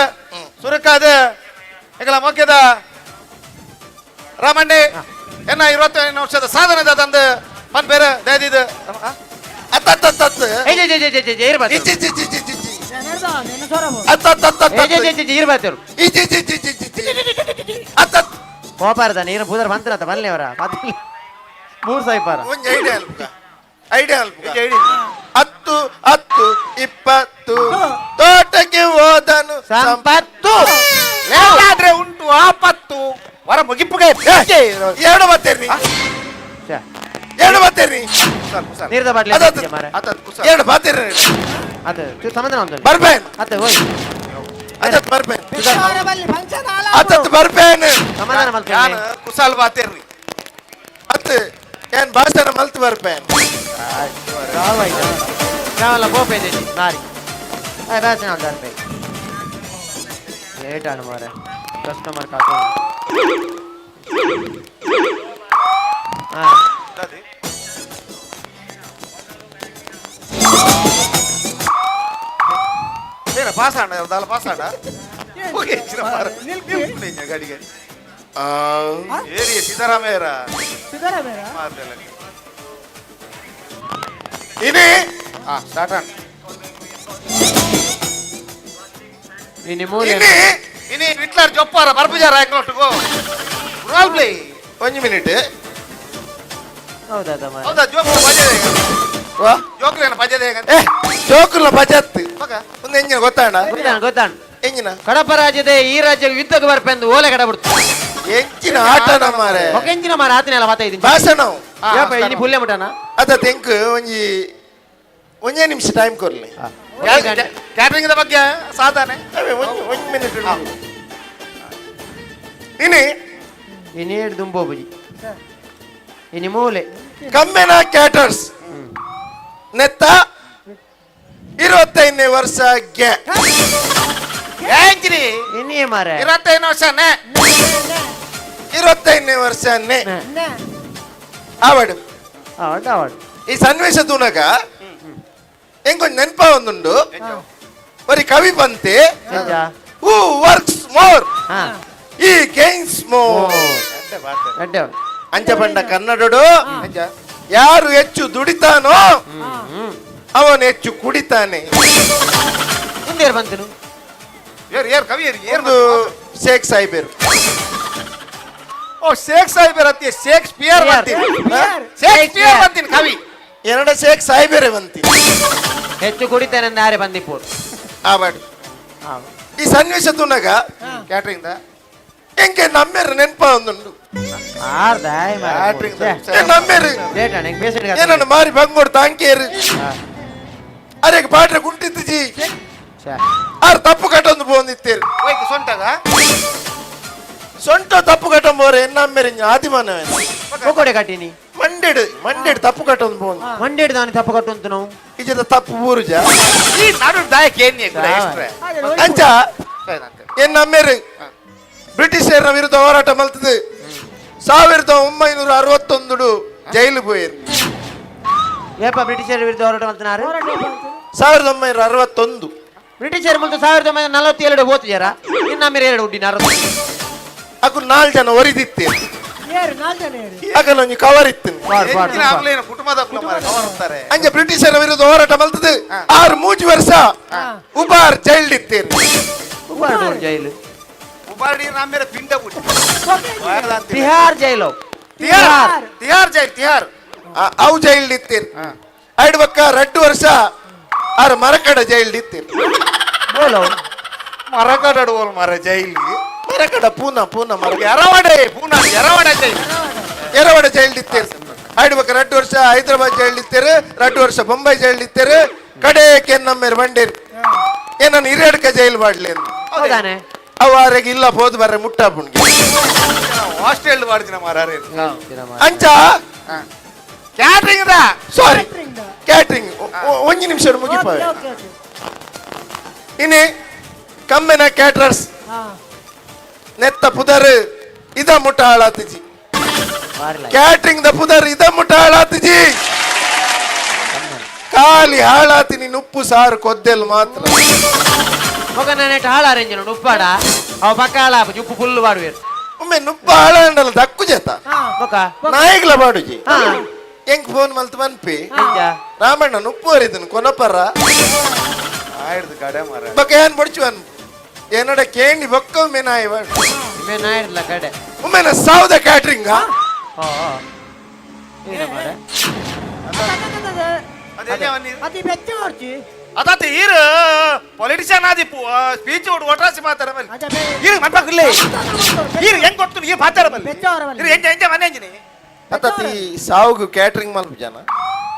ಸುರಕಾದ ಎಂಗ್ಲ ಮೊಗ್ಗದ ರಾಮಣ್ಣೆ ಎನ್ನ 25 ವರ್ಷದ ಸಾಧನದಾದ ಅಂದು ಪನ್ ಬೇರೆ ದಯದಿದ ಕೋಪಾರದ ನೀರು ಬೂದರ್ ಬಂತನತ್ತ ಮಲ್ಲೇವರ 3 ಸಾಯಿಪಾರ ಐಡಿಯಾ 10 10 20 ತೋಟಕ್ಕೆ ಹೋದನು ಸಂಪತ್ತು ಆದ್ರೆ ಉಂಟು ಆಪತ್ತು ವರ ಮುಗಿಪ್ಪುಗೆ ಎರಡು ಬತ್ತೇರಿ ನೀರದ ಬಾಟ್ಲಿ ಎರಡು ಬತ್ತೇರಿ ಅದು ಸಮಾಧಾನ ಉಂಟು ಬರ್ಬೇನ್ ಅತ್ತೆ ಹೋಯ್ ಅದತ್ ಬರ್ಬೇನ್ ಅದತ್ ಬರ್ಬೇನ್ ಸಮಾಧಾನ ಮಲ್ತ ಕುಸಾಲ್ ಬಾತೇರಿ ಅತ್ ಏನ್ ಭಾಷಣ ಮಲ್ತು ಬರ್ಬೇನ್ ನಾವೆಲ್ಲ ಬೋಪೇದಿ ನಾರಿ ಭಾಷಣ ಬರ್ಬೇಕು ಲೇಟ್ ಆಡು ಮಾರೆ ಕಸ್ಟಮರ್ ಕಾತು ಪಾಸಾಡ ಪಾಸಾಡ ಗಾಡಿಗೆ ಏರಿ ಸಿದ್ದರಾಮಯ್ಯರ ಇನಿ ಸ್ಟಾರ್ಟ್ ಇನಿ ಹಿಟ್ಲರ್ ಜೊಪ್ಪಾರ ಬರ್ಬುಜಾರ ಹಾಕೊಟ್ಟಿಗೋ ಒಂದು ಮಿನಿಟ್ ಹೌದಾ ಜೋಕುಲ ಬಜೆಟ್ ಜೋಕುಲೇನ ಬಜೆಟ್ ಜೋಕುಲ ಬಜೆತ್ ಒಂದು ಎಂಜಿನ ಗೊತ್ತಾಡ ಗೊತ್ತಾಣ ಎಂಜಿನ ಕಡಪ ರಾಜ್ಯದ ಈ ರಾಜ್ಯಕ್ಕೆ ಯುದ್ಧಕ್ಕೆ ಬರ್ಪೆಂದು ಓಲೆ ಕಡ ಬಿಡ್ತು ಎಂಚಿನ ಆಟನ ಮಾರೆ ಎಂಚಿನ ಮಾರ ಆತನೆಲ್ಲ ಮಾತಾಡಿದ್ದೀನಿ ಭಾಷಣ ಇನಿ ಪುಲ್ಲೆ ಮುಟನ ಅದ ತೆಂಕ್ ಒಂದೇ ನಿಮಿಷ ಟೈಮ್ ಕೊರ್ಲಿ ಕ್ಯಾಟ್ರಿಂಗ್ ಬಗ್ಗೆ ಸಾಧಾನೆ ಒಂದು ಮಿನಿಟ್ ಇನಿ ಏಳು ದುಂಬೋ ಬುಜಿ ಇನಿ ಮೂಲೆ ಕಮ್ಮೆನ ಕ್ಯಾಟರ್ಸ್ ನೆತ್ತ 25ನೇ ವರ್ಷಕ್ಕೆ ಇನ್ನೇ ಮಾರೆ 25 ವರ್ಷನೇ 25ನೇ ವರ್ಷನೇ ಆವಡು ಈ ಸನ್ನಿವೇಶ ತೂನಗ ಎಂಗೊಂದು ನೆನಪ ಒಂದುಂಡು ಬರೀ ಕವಿ ಬಂತೆ ಹೂ ವರ್ಕ್ಸ್ ಮೋರ್ ಈ ಗೇನ್ಸ್ ಮೋರ್ ಅಂಚ ಬಂಡ ಕನ್ನಡಡು ಯಾರು ಹೆಚ್ಚು ದುಡಿತಾನೋ ಅವನು ಹೆಚ್ಚು ಕುಡಿತಾನೆ ಬಂತನು ಒಂದು ಶೇಖ್ ಸಾಹಿಬರು ಓ ಶೇಖ್ ಸಾಹಿಬರ್ ಅತ್ತಿ ಶೇಕ್ಸ್ಪಿಯರ್ ಶೇಕ್ಸ್ಪಿಯರ್ ಬಂತೀನಿ ಕವಿ ಎರಡು ಶೇಖ್ ಸಾಹಿಬರೇ ಬಂತೀನಿ ಹೆಚ್ಚು ಕುಡಿತೇನೆ ಯಾರೇ ಬಂದಿಪ್ಪು ಆವಾಡಿ ಈ ಸನ್ನಿವೇಶ ತುನಗ ಕ್ಯಾಟ್ರಿಂಗ್ ಎಂಗೆ ನಮ್ಮೇರು ನೆನಪ ಒಂದುಂಡು ನಮ್ಮೇರು ಏನನ್ನು ಮಾರಿ ಬಂಗೋಡು ತಾಂಕೇರು ಅರೆಗೆ ಪಾಟ್ರೆ ಗುಂಟಿತ್ತು ಜಿ ಆರು ತಪ್ಪು ಕಟ್ಟೊಂದು ಬಂದಿತ್ತೇರು ಸೊಂಟಗ ಸೊಂಟ ತಪ್ಪು ಕಟ್ಟಂಬೋರೆ ನಮ್ಮೇರು ಆದಿಮಾನವೇ ಒಕ್ಕೊಡೆ ಕಟ್ಟಿನಿ ಮಂಡೆಡ್ ತಪ್ಪು ಕಟ್ಟೊಂದು ಬೋನ್ ಮಂಡೇಡ್ ದಾನಿ ತಪ್ಪು ಕಟ್ಟುಂತು ನಾವು ಇಜದ ತಪ್ಪು ಊರುಜ ಈ ನಡು ದಾಯಕ ಏನಿ ಅಂಚ ಏನ್ ನಮ್ಮೇರು ಬ್ರಿಟಿಷರ ವಿರುದ್ಧ ಹೋರಾಟ ಮಲ್ತದು 1961 ಜೈಲು ಪೋಯಿರು ಏಪ ಬ್ರಿಟಿಷರ ವಿರುದ್ಧ ಹೋರಾಟ ಮಾಡ್ತಾರ 1961 ಬ್ರಿಟಿಷರ ಮುಂದೆ 1942 ಹೋಗ್ತಿದಾರ ಇನ್ನ ಮೇಲೆ 2 ಹುಡ್ಡಿನ ಅಕು 4 ಜನ ಒರಿದಿತ್ತೇರು ಅಕಲ್ ಒಂಜಿ ಕವರ್ ಇತ್ತು ಅಂಜ ಬ್ರಿಟಿಷರ ವಿರುದ್ಧ ಹೋರಾಟ ಮಲ್ತದು 6 ವರ್ಷ ಉಬಾರ್ ಜೈಲ್ ಇತ್ತೇರು ಜೈಲು ನಮ್ಮೇರ ಪಿಂಡ ತಿಹಾರ್ ಜೈಲು ತಿಹಾರ್ ಅವು ಜೈಲ್ ಇತ್ತೇರು ಐಡ್ ಬಕ್ಕ 2 ವರ್ಷ ಆರು ಮರಕಡ ಜೈಲ್ ಇತ್ತೇರು ಮರಕಡ ಮರ ಜೈಲಿಗೆ ಮರಕಡ ಪೂನಾ ಮರ ಎರವಡ ಜೈಲ್ ಇತ್ತೇರು ಐಡ್ ಬಕ್ಕ 2 ವರ್ಷ ಹೈದರಾಬಾದ್ ಜೈಲ್ ಇತ್ತೇರು 2 ವರ್ಷ ಬೊಂಬೈ ಜೈಲ್ ಇತ್ತೇರು ಕಡೆಗೆ ನಮ್ಮೇರು ಬಂಡೇರು ಏನನ್ನು ಹಿರೇಡ್ಕ ಜೈಲ್ ಮಾಡ್ಲಿ ಅಂತ ಅವಾರಿಗೆ ಇಲ್ಲ ಹೋದ್ ಬರ್ರೆ ಮುಟ್ಟಾಪುಣ್ಗೆ ಹಾಸ್ಟೆಲ್ ಮಾಡ್ತಿನ ಮಾರಾರೆ ಅಂಚ ಕ್ಯಾಟ್ರಿಂಗ್ ಸಾರಿ ಕ್ಯಾಟ್ರಿಂಗ್ ಒಂಜಿ ನಿಮಿಷ ಮುಗಿಪ ಇನ್ನೇ ಕಮ್ಮೆನ ಕ್ಯಾಟ್ರರ್ಸ್ ನೆತ್ತ ಪುದರ್ ಇದ ಮುಟ್ಟ ಹಾಳಾತಿಜಿ ಕ್ಯಾಟ್ರಿಂಗ್ ದ ಪುದರ್ ಇದ ಮುಟ್ಟ ಹಾಳಾತಿಜಿ ಖಾಲಿ ಹಾಳಾತಿನಿ ಉಪ್ಪು ಸಾರು ಕೊದ್ದೆಲ್ ಮಾತ್ರ ಮಗ ನೆಟ್ ಹಾಳ ಅರೇಂಜ್ ಉಪ್ಪಾಡ ಅವ ಪಕ್ಕ ಹಾಳ ಉಪ್ಪು ಫುಲ್ ಮಾಡುವೇರು ಒಮ್ಮೆ ನುಪ್ಪ ಹಾಳ ಅಂಡಲ್ಲ ದಕ್ಕು ಜೇತ ನಾಯಿಗ್ಲ ಬಾಡುಜಿ ಹೆಂಗ್ ಫೋನ್ ಮಲ್ತು ಮನ್ಪಿ ರಾಮಣ್ಣ ನುಪ್ಪು ಹರಿದನು ಕೊನಪರ ಆಯ್ದು ಕಡೆ ಮರ ಬಕ್ಕ ಏನ್ ಬಡ್ಚು ಅನ್ ಏನಡ ಕೇಂಡಿ ಬೊಕ್ಕ ಒಮ್ಮೆ ನಾಯಿ ಬಾಡು ನಾಯಿರ್ಲ ಕಡೆ ಒಮ್ಮೆನ ಸಾವುದ ಕ್ಯಾಟ್ರಿಂಗ ಅದಾತ ಈರು ಪೊಲಿಟಿಷಿಯನ್ ಆದಿ ಸ್ಪೀಚ್ ಒಟ್ರಾಸಿ ಮಾತಾಡ ಈಗ ಮನ್ಪಕ್ಕಿಲ್ಲ ಈಗ ಹೆಂಗ್ ಗೊತ್ತು ಈಗ ಮಾತಾಡ ಬಲ್ಲಿ ಎಂಜ ಮನೆ ಎಂಜಿನಿ ಅತತಿ ಸಾವುಗು ಕ್ಯಾಟ್ರಿಂಗ್ ಮಲ್ಪ ಜನ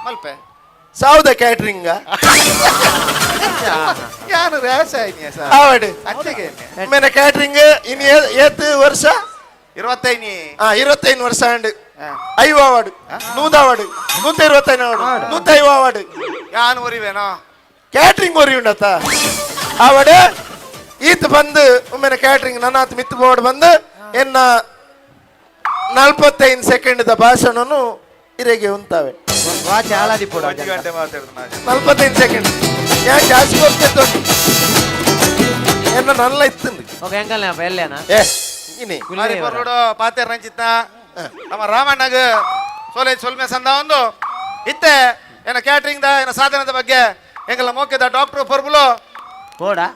ಮಲ್ಪೆ ಸಾವುದ ಕ್ಯಾಟ್ರಿಂಗ ಯಾನು ರೇಸ ಆವಡು ಒಮ್ಮೆನ ಕ್ಯಾಟ್ರಿಂಗ್ ಇನ್ ಏತ್ ವರ್ಷ 25 ವರ್ಷ ಅಂಡ್ 5 ಅವಾರ್ಡ್ 125 ಅವಾರ್ಡ್ 105 ಅವಾರ್ಡ್ ಯಾನು ಒರಿವೇನೋ ಕ್ಯಾಟ್ರಿಂಗ್ ಒರಿ ಉಂಡತ್ತ ಆವಡ್ ಈತ್ ಬಂದು ಒಮ್ಮೆನ ಕ್ಯಾಟ್ರಿಂಗ್ ನನ್ನಾತ್ ಮಿತ್ತು ಬೋರ್ಡ್ ಬಂದು ಎನ್ನ 45 ಸೆಕೆಂಡ್ ದ ಭಾಷಣನು ಇರೆಗೆ ಉಂತಾವೆ 45 ಸೆಕೆಂಡ್ ಯಾಕೆ ಜಾಸ್ತಿ ಹೋಗ್ತಿತ್ತು ಎನ್ನ ನಲ್ಲ ಇತ್ತು ಪಾತೇರ್ ರಂಜಿತ್ನ ನಮ್ಮ ರಾಮಣ್ಣಗ ಸೊಲ್ಮೆ ಸಂದ ಒಂದು ಇತ್ತೆ ಏನ ಕ್ಯಾಟ್ರಿಂಗ್ ದ ಏನ ಸಾಧನದ ಬಗ್ಗೆ ಎಂಗಲ್ಲ ಮೋಕೆದ ಡಾಕ್ಟರ್ ಫರ್ಬುಲು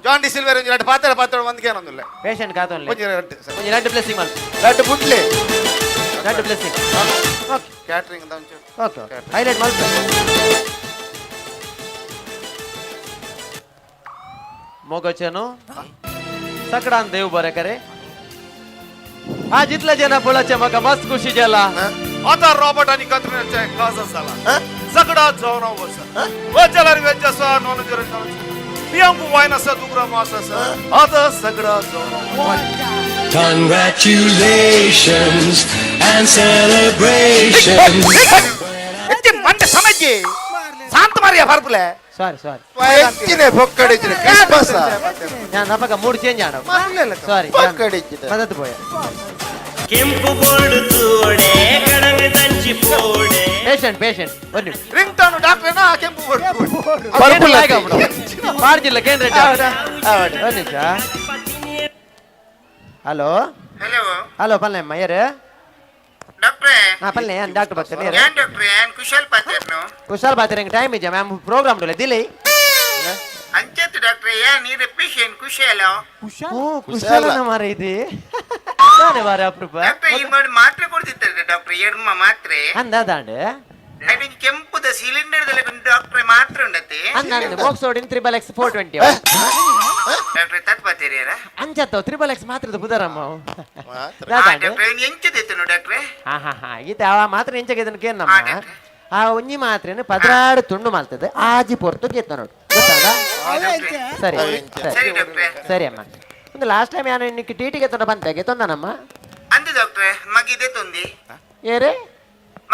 ಜಾನ್ ಡಿ ಸಿಲ್ವೇರ್ ಎರಡು ಪಾತ್ರ ಒಂದಿಗೆ ಏನೊಂದಿಲ್ಲ ಪೇಷಂಟ್ ಕಾತೊಂದು ಲಡ್ಡು ಬ್ಲೆಸ್ಸಿಂಗ್ ಮಾಡಿ ಲಡ್ಡು ಬುಟ್ಲೆ ಲಡ್ಡು ಬ್ಲೆಸ್ಸಿಂಗ್ ಓಕೆ ಕ್ಯಾಟ್ರಿಂಗ್ ಅಂತ ಒಂಚೂರು ಓಕೆ ಹೈಲೈಟ್ ಮಾಡ್ತಾರೆ ಮೊಗಚನು सकडान देव बरे करे आज इतल्या जना बोलाचे म्हाका मस्त खुशी जाला आता रॉबर्ट आणि कत्रिनाचा क्लास झाला सगळा जाऊन बसा वचलार वेजसा नॉन जर पियांकू वायनसा दुगरा माससा आता सगळा जाऊन Congratulations and celebrations. इतके मंडे समझे शांत मारिया फारपुले सॉरी सॉरी इतने पकड़िचिने क्रिसमस ഞാൻ നമുക്ക് മൂഡ് ചേഞ്ച് ആണ് സോറി पकड़िचिने മദത്ത് പോയ ಕೆಂಪು ಬೋರ್ಡ್ ತೂಡೆ ಕಡಂಗ ದಂಚಿ ಪೋಡೆ ಪೇಷಂಟ್ ಪೇಷಂಟ್ ಒಂದು ರಿಂಗ್ ಟೋನ್ ಡಾಕ್ಟರ್ ನಾ ಕೆಂಪು ಬೋರ್ಡ್ ಪರ್ಪಲ್ ಪಾರ್ಜಿಲ್ಲ ಕೇನ್ ರೇಟ್ ಒಂದು ನಿಮಿಷ ಹಲೋ ಹಲೋ ಹಲೋ ಪಲ್ಲೆ ಯಾರು ಡಾಕ್ಟ್ರೇ ಹಾ ಪಲ್ಲೆ ಡಾಕ್ಟರ್ ಬರ್ತಾರೆ ಏನ್ ಡಾಕ್ಟ್ರೇ ಏನ್ ಕುಶಲ್ ಪಾತ್ರೇನು ಕುಶಲ್ ಬಾತಿರಂಗ ಟೈಮ್ ಇದೆ ಮ್ಯಾಮ್ ಪ್ರೋಗ್ರಾಮ್ ಡೋಲೆ ದಿಲಿ ಅಂಚೆತ್ ಡಾಕ್ಟ್ರೇ ಏನ್ ನೀರು ಪೇಷಂಟ್ ಕುಶಲ ಕುಶಲನ ಮಾರೆ ಇದೆ ತಾನೆ ಮಾರೆ ಅಪ್ರೂಪ ಡಾಕ್ಟ್ರೇ ಈ ಮಾಡಿ ಮಾತ್ರೆ ಕೊಡ್ತಿದ್ದಾರೆ ಡಾಕ್ಟ್ರೇ ಎಡ್ಮ ಮಾತ್ರೆ ಅಂದಾದಾಂಡ್ ಅದು ಕೆಂಪುದ ಸಿಲಿಂಡರ್ ದಲ್ಲಿ ಡಾಕ್ಟ್ರೇ ಮಾತ್ರೆ ಉಂಡತೆ ಅಂದಾಂಡ್ ಬಾಕ್ಸೋಡಿನ್ ತ್ರಿಬಲ್ ಎಕ್ಸ್ 420 ಡಾಕ್ಟ್ರೇ ತತ್ಪತಿರಿಯರ ಅಂಜತ್ತೋ ತ್ರಿಬಲ್ ಎಕ್ಸ್ ಮಾತ್ರದ ಬುದರಮ್ಮ ಡಾಕ್ಟ್ರೇ ಎಂಚದಿತ್ತು ಡಾಕ್ಟ್ರೇ ಹಾ ಹಾ ಹಾ ಈತ ಆ ಮಾತ್ರ ಎಂಚಗಿದನ್ ಕೇನಮ್ಮ ಆ ಒಂಜಿ ಮಾತ್ರೆನ ಪದ್ರಾಡು ತುಂಡು ಮಾಡ್ತದೆ ಆಜಿ ಪೊರ್ತು ಕೇತ ನೋಡು ಗೊತ್ತಾದ ಸರಿ ಸರಿ ಡಾಕ್ಟ್ರೇ ಸರಿ ಅಮ್ಮ ಒಂದು ಲಾಸ್ಟ್ ಟೈಮ್ ಯಾನು ನಿಕ್ಕೆ ಟಿಟಿಗೆ ತೊಂಡ ಬಂತಾಗೆ ತೊಂದನಮ್ಮ ಅಂದು ಡಾಕ್ಟ್ರೇ ಮಗಿದೆ ತೊಂದಿ ಏರೆ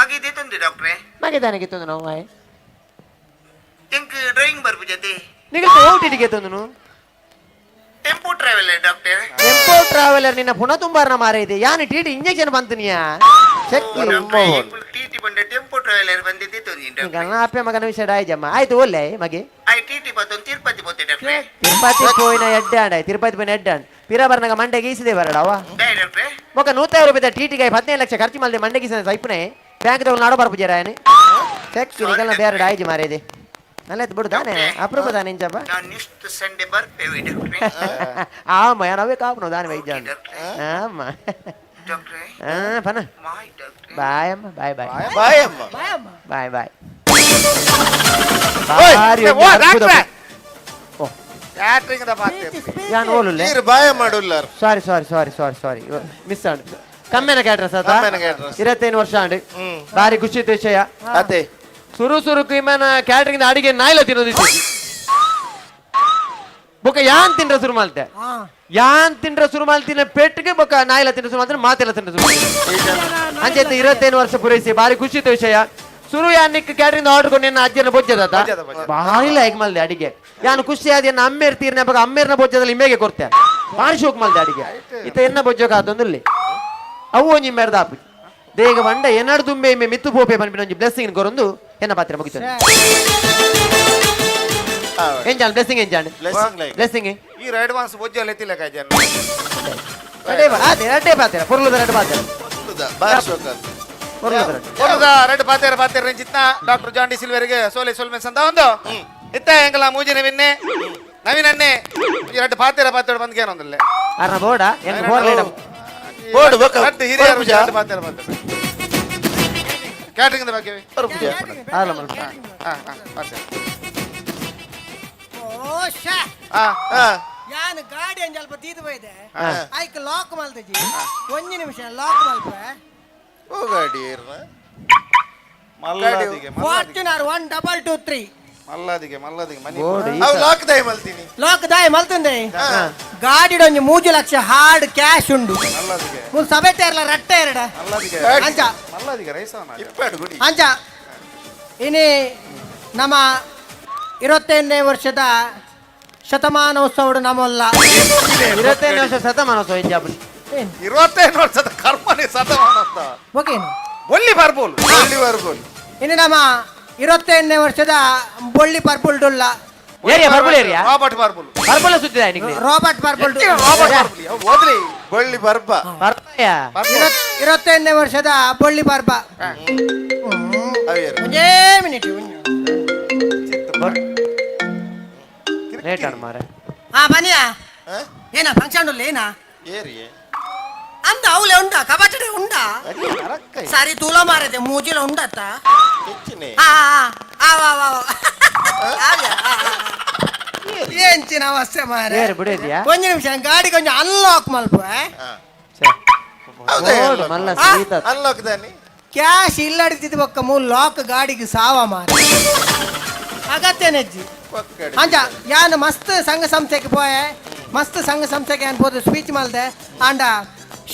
ಮಗಿದೆ ತೊಂದಿ ಡಾಕ್ಟ್ರೇ ಮಗಿದಾನಿಗೆ ತೊಂದ ನಾವು ಆಯ್ ಎಂಕ್ ಡ್ರೈವಿಂಗ್ ಬರ್ಬು ಜತೆ ನಿಗೆ ಟಿಟಿಗೆ ತೊಂದನು tempo traveller doctor tempo traveller ನಿನ್ನ ಪುನಃ ತುಂಬಾರ್ನ ಮಾರ ಇದೆ ಯಾನು ಟಿಟಿ ಇಂಜೆಕ್ಷನ್ ಬಂತನಿಯಾ ಶಕ್ತಿ ಟಿಟಿ ಬಂಡೆ ಟೆಂಪೋ ಟ್ರಾವೆಲರ್ ಬಂದಿದ್ದೆ ತೊಂದಿ ಈಗ ಅಪ್ಪೆ ಮಗನ ವಿಷಯ ಆಯ್ಜಮ್ಮ ಆಯ್ತು ಒಳ್ಳೆ ಮಗೆ ಐ ಟಿಟಿ ಬತ್ತೊಂದು ತಿರುಪತಿ ಬೋತೆ ಡಾಕ್ಟ್ರೇ ತಿರುಪತಿ ಪೋಯಿನ ಎಡ್ಡಾಂಡ ತಿರುಪತಿ ಪೋಯಿನ ಎಡ್ಡಾಂಡ್ ಪಿರ ಬರ್ನಾಗ ಮಂಡೆ ಗೀಸಿದೆ ಬರಡವ ಡಾಕ್ಟ್ರೇ ಮೊಕ 150 ರೂಪಾಯಿ ಟಿಟಿಗೆ 15 ಲಕ್ಷ ಖರ್ಚು ಮಾಡಿದೆ ಮಂಡೆ ಗೀಸಿನ ಸೈಪನೆ ಬ್ಯಾಂಕ್ ತಗೊಂಡು ನಾಡೋ ಬರ್ಪು ಜರಾಯನೆ ಶಕ್ತಿ ನಿಗಲ್ನ ಬೇರೆ ಆಯ್ಜಿ ಮಾರೇದೆ ನಲ್ಲೆತ್ ಬಿಡುದಾನೆ ಅಪ್ರೂಪ ದಾನೆ ಇಂಚಪ್ಪ ನಾನು ನೆಕ್ಸ್ಟ್ ಸಂಡೇ ಬರ್ತೇವೆ ಡಾಕ್ಟ್ರೇ ಆಮ ಯಾನವೇ ಕಾಪನು ದಾನೆ ವೈಜಾನ್ ಆಮ ಡಾಕ್ಟ್ರೇ ಹಾ ಪನ ಬಾಯ್ ಡಾಕ್ಟ್ರೇ ಬಾಯ್ ಅಮ್ಮ ಬಾಯ್ ಬಾಯ್ ಬಾಯ್ ಅಮ್ಮ ಬಾಯ್ ಬಾಯ್ ಕ್ಯಾಟರಿಂಗ್ ದ ಪಾತ್ರೆ ಯಾನ್ ಓಲುಲ್ಲೆ ನೀರು ಬಾಯ ಮಾಡುಲ್ಲಾರ್ ಸಾರಿ ಸಾರಿ ಸಾರಿ ಸಾರಿ ಸಾರಿ ಮಿಸ್ ಆಂಡ್ ಕಮ್ಮೆನ ಕ್ಯಾಟ್ರಸ್ ಆತ 25 ವರ್ಷ ಆಂಡ್ ಬಾರಿ ಖುಷಿ ವಿಷಯ ಅದೇ ಸುರು ಸುರುಕು ಇಮನ ಕ್ಯಾಟರಿಂಗ್ ಅಡಿಗೆ ನಾಯಿಲ ತಿನ್ನೋದಿತ್ತು ಬೊಕ ಯಾನ್ ತಿನ್ರ ಶುರು ಮಾಡ್ತೆ ಯಾನ್ ತಿನ್ರ ಶುರು ಮಾಡ್ತಿನ ಪೆಟ್ಟಿಗೆ ಬೊಕ ನಾಯಿಲ ತಿನ್ರ ಶುರು ಮಾಡ್ತಾರೆ ಮಾತೆಲ್ಲ ತಿನ್ರ ಶುರು ಅಂಚೆತ್ತ 25 ವರ್ಷ ಪೂರೈಸಿ ಬಾರಿ ಖುಷಿ ವಿಷಯ ಸುರು ಯಾನಿಕ್ ಕ್ಯಾಟರಿಂಗ್ ಆರ್ಡರ್ ಕೊಂಡು ನನ್ನ ಅಜ್ಜನ ಬೊಜ್ಜದ ಬಾರಿ ಲೈಕ್ ಮಲ್ದೆ ಅಡಿಗೆ ಯಾನು ಖುಷಿ ಆದ ಅಮ್ಮೇರ್ ತೀರ್ನ ಬಗ ಅಮ್ಮೇರ್ನ ಬೊಜ್ಜದಲ್ಲಿ ಇಮ್ಮೆಗೆ ಕೊಡ್ತೆ ಬಾರಿ ಶೋಕ್ ಮಲ್ದೆ ಅಡಿಗೆ ಇತ್ತ ಎನ್ನ ಬೊಜ್ಜೋಕ ಆತೊಂದುಲ್ಲಿ ಅವು ಒಂಜಿ ಮೆರ್ದಾಪು ದೇಗ ಬಂಡ ಎನ್ನಡು ತುಂಬೆ ಇಮ್ಮೆ ಮಿತ್ತು ಪೋಪೆ ಪನ್ಪಿನ ಒಂಜಿ ಬ್ಲೆಸ್ಸಿಂಗ್ ಕೊರೊಂದು ಎನ್ನ ಪಾತ್ರೆ ಮುಗಿತು ಎಂಜಾನ್ ಬ್ಲೆಸ್ಸಿಂಗ್ ಎಂಜಾನ್ ಬ್ಲೆಸ್ಸಿಂಗ್ ಈ ಅಡ್ವಾನ್ಸ್ ಬೊಜ್ಜಲ್ಲಿ ಎತ್ತಿಲ್ಲ ಕಾಯ್ಜಾನ ಅಡ್ಡೆ ಪಾತ್ರೆ ಪೊರ್ಲುದ ರೆಡ್ ಪಾತ್ರೆ ಬಾರಿ ಶೋಕ ಪೊರ್ಲುದ ರೆಡ್ ಪಾತ್ರೆ ಪಾತ್ರೆ ರಂಜಿತ್ನ ಡಾಕ್ಟರ್ ಜಾನ್ ಡಿ ಸಿಲ್ವರಿಗೆ ಸೋಲೆ ಸೋಲ್ಮೆನ್ಸ್ ಅಂತ ಒಂದು ಇತ್ತ ಎಂಗಲ ಮೂಜಿನ ವಿನ್ನೆ ನವೀನನ್ನೇ ರೆಡ್ ಪಾತ್ರೆ ಪಾತ್ರೆ ಬಂದ್ಕೆ ಏನೊಂದಲ್ಲೇ ಅರ್ನ ಬೋಡ ಎಂಗ್ ಬೋರ್ಲೇಡ ಬೋರ್ಡ್ ಬಕ ರೆಡ್ ಹಿರಿಯರು ರೆಡ್ ಪಾತ್ರೆ ಬಂದ ಕ್ಯಾಟರಿಂಗ್ ದ ಬಗ್ಗೆ ಆಲ ಮಲ್ಪ ಯಾನ್ ಗಾಡಿ ಒಂದು ಸ್ವಲ್ಪ ತೀದು ಹೋಯ್ದೆ ಐಕ್ ಲಾಕ್ ಮಲ್ತಜಿ ಒಂದು ನಿಮಿಷ ಲಾಕ್ ಮಲ್ಪ ಓ ಗಾಡಿ ಮಲ್ಲಾದಿಗೆ ಫಾರ್ಚುನರ್ 1223 ಮಲ್ಲಾದಿಗೆ ಮನಿ ಬೋಡಿ ಅವು ಲಾಕ್ ದೈ ಮಲ್ತೀನಿ ಲಾಕ್ ದಾಯ್ ಮಲ್ತಂದೆ ಗಾಡಿಡ ಒಂದು 3 ಲಕ್ಷ ಹಾರ್ಡ್ ಕ್ಯಾಶ್ ಉಂಡು ಮಲ್ಲಾದಿಗೆ ಮುನ್ ಸಭೆತೆ ಇರಲ ರಟ್ಟ ಎರಡ ಮಲ್ಲಾದಿಗೆ ಅಂಚ ಮಲ್ಲಾದಿಗೆ ರೈಸವನ ಇಪ್ಪಡು ಗುಡಿ ಅಂಚ ಇನಿ ನಮ್ಮ 25ನೇ ವರ್ಷದ ಶತಮಾನೋತ್ಸವ ನಮ್ಮಲ್ಲ 25 ವರ್ಷ ಶತಮಾನೋತ್ಸವ ಎಂಜಾಪು 25 ವರ್ಷದ ಕರ್ಮನೆ ಶತಮಾನೋತ್ಸವ ಓಕೆನು ಬೊಳ್ಳಿ ಬರ್ಬೋಲ್ ಇನ್ನು ನಮ್ಮ 25ನೇ ವರ್ಷದ ಬೊಳ್ಳಿ ಪರ್ಪುಲ್ ಡೊಲ್ಲ ಏರಿಯಾ ಬರ್ಬುಲ್ ಏರಿಯಾ ರಾಬರ್ಟ್ ಬರ್ಬೋಲ್ ಬರ್ಬುಲ್ ಸುತ್ತಿದ ನಿಮಗೆ ರಾಬರ್ಟ್ ಪರ್ಪುಲ್ ಓದ್ರಿ ಬೊಳ್ಳಿ ಬರ್ಬ ಬರ್ಬಯ 25ನೇ ವರ್ಷದ ಬೊಳ್ಳಿ ಬರ್ಬ ಒಂದೇ ಮಿನಿಟ್ ಲೇಟ್ ಆಡ ಮಾರೆ ಬನ್ನಿಯಾ ಏನ ಫಂಕ್ಷನ್ ಉಲ್ಲ ಏನ ಏರಿಯೇ ಅಂದ ಅವಲೆ ಉಂಡ ಕಬಾಟಡೆ ಉಂಡ ಸಾರಿ ತೂಲ ಮಾರದೆ ಮೂಜಿಲ ಉಂಡತ್ತ ಎಂಚಿನ ಅವಸ್ಥೆ ಮಾರೆ ಬೇರೆ ಬಿಡಿದ್ಯಾ ಒಂದು ನಿಮಿಷ ಗಾಡಿ ಕೊಂಚ ಅನ್ಲಾಕ್ ಮಲ್ಪ ಮಲ್ಲ ಸೀತ ಅನ್ಲಾಕ್ ದಾನಿ ಕ್ಯಾಶ್ ಇಲ್ಲಡಿದ್ದು ಬೊಕ್ಕ ಮೂಲ ಲಾಕ್ ಗಾಡಿಗೆ ಸಾವ ಮಾರ ಅಗತ್ಯ ನೆಜ್ಜಿ ಅಂಚ ಯಾನು ಮಸ್ತ್ ಸಂಘ ಸಂಸ್ಥೆಗೆ ಪೋಯೆ ಮಸ್ತ್ ಸಂಘ ಸಂಸ್ಥೆಗೆ ಅನ್ಬೋದು ಸ್ಪೀಚ್ ಮಲ್ದೆ ಅಂಡ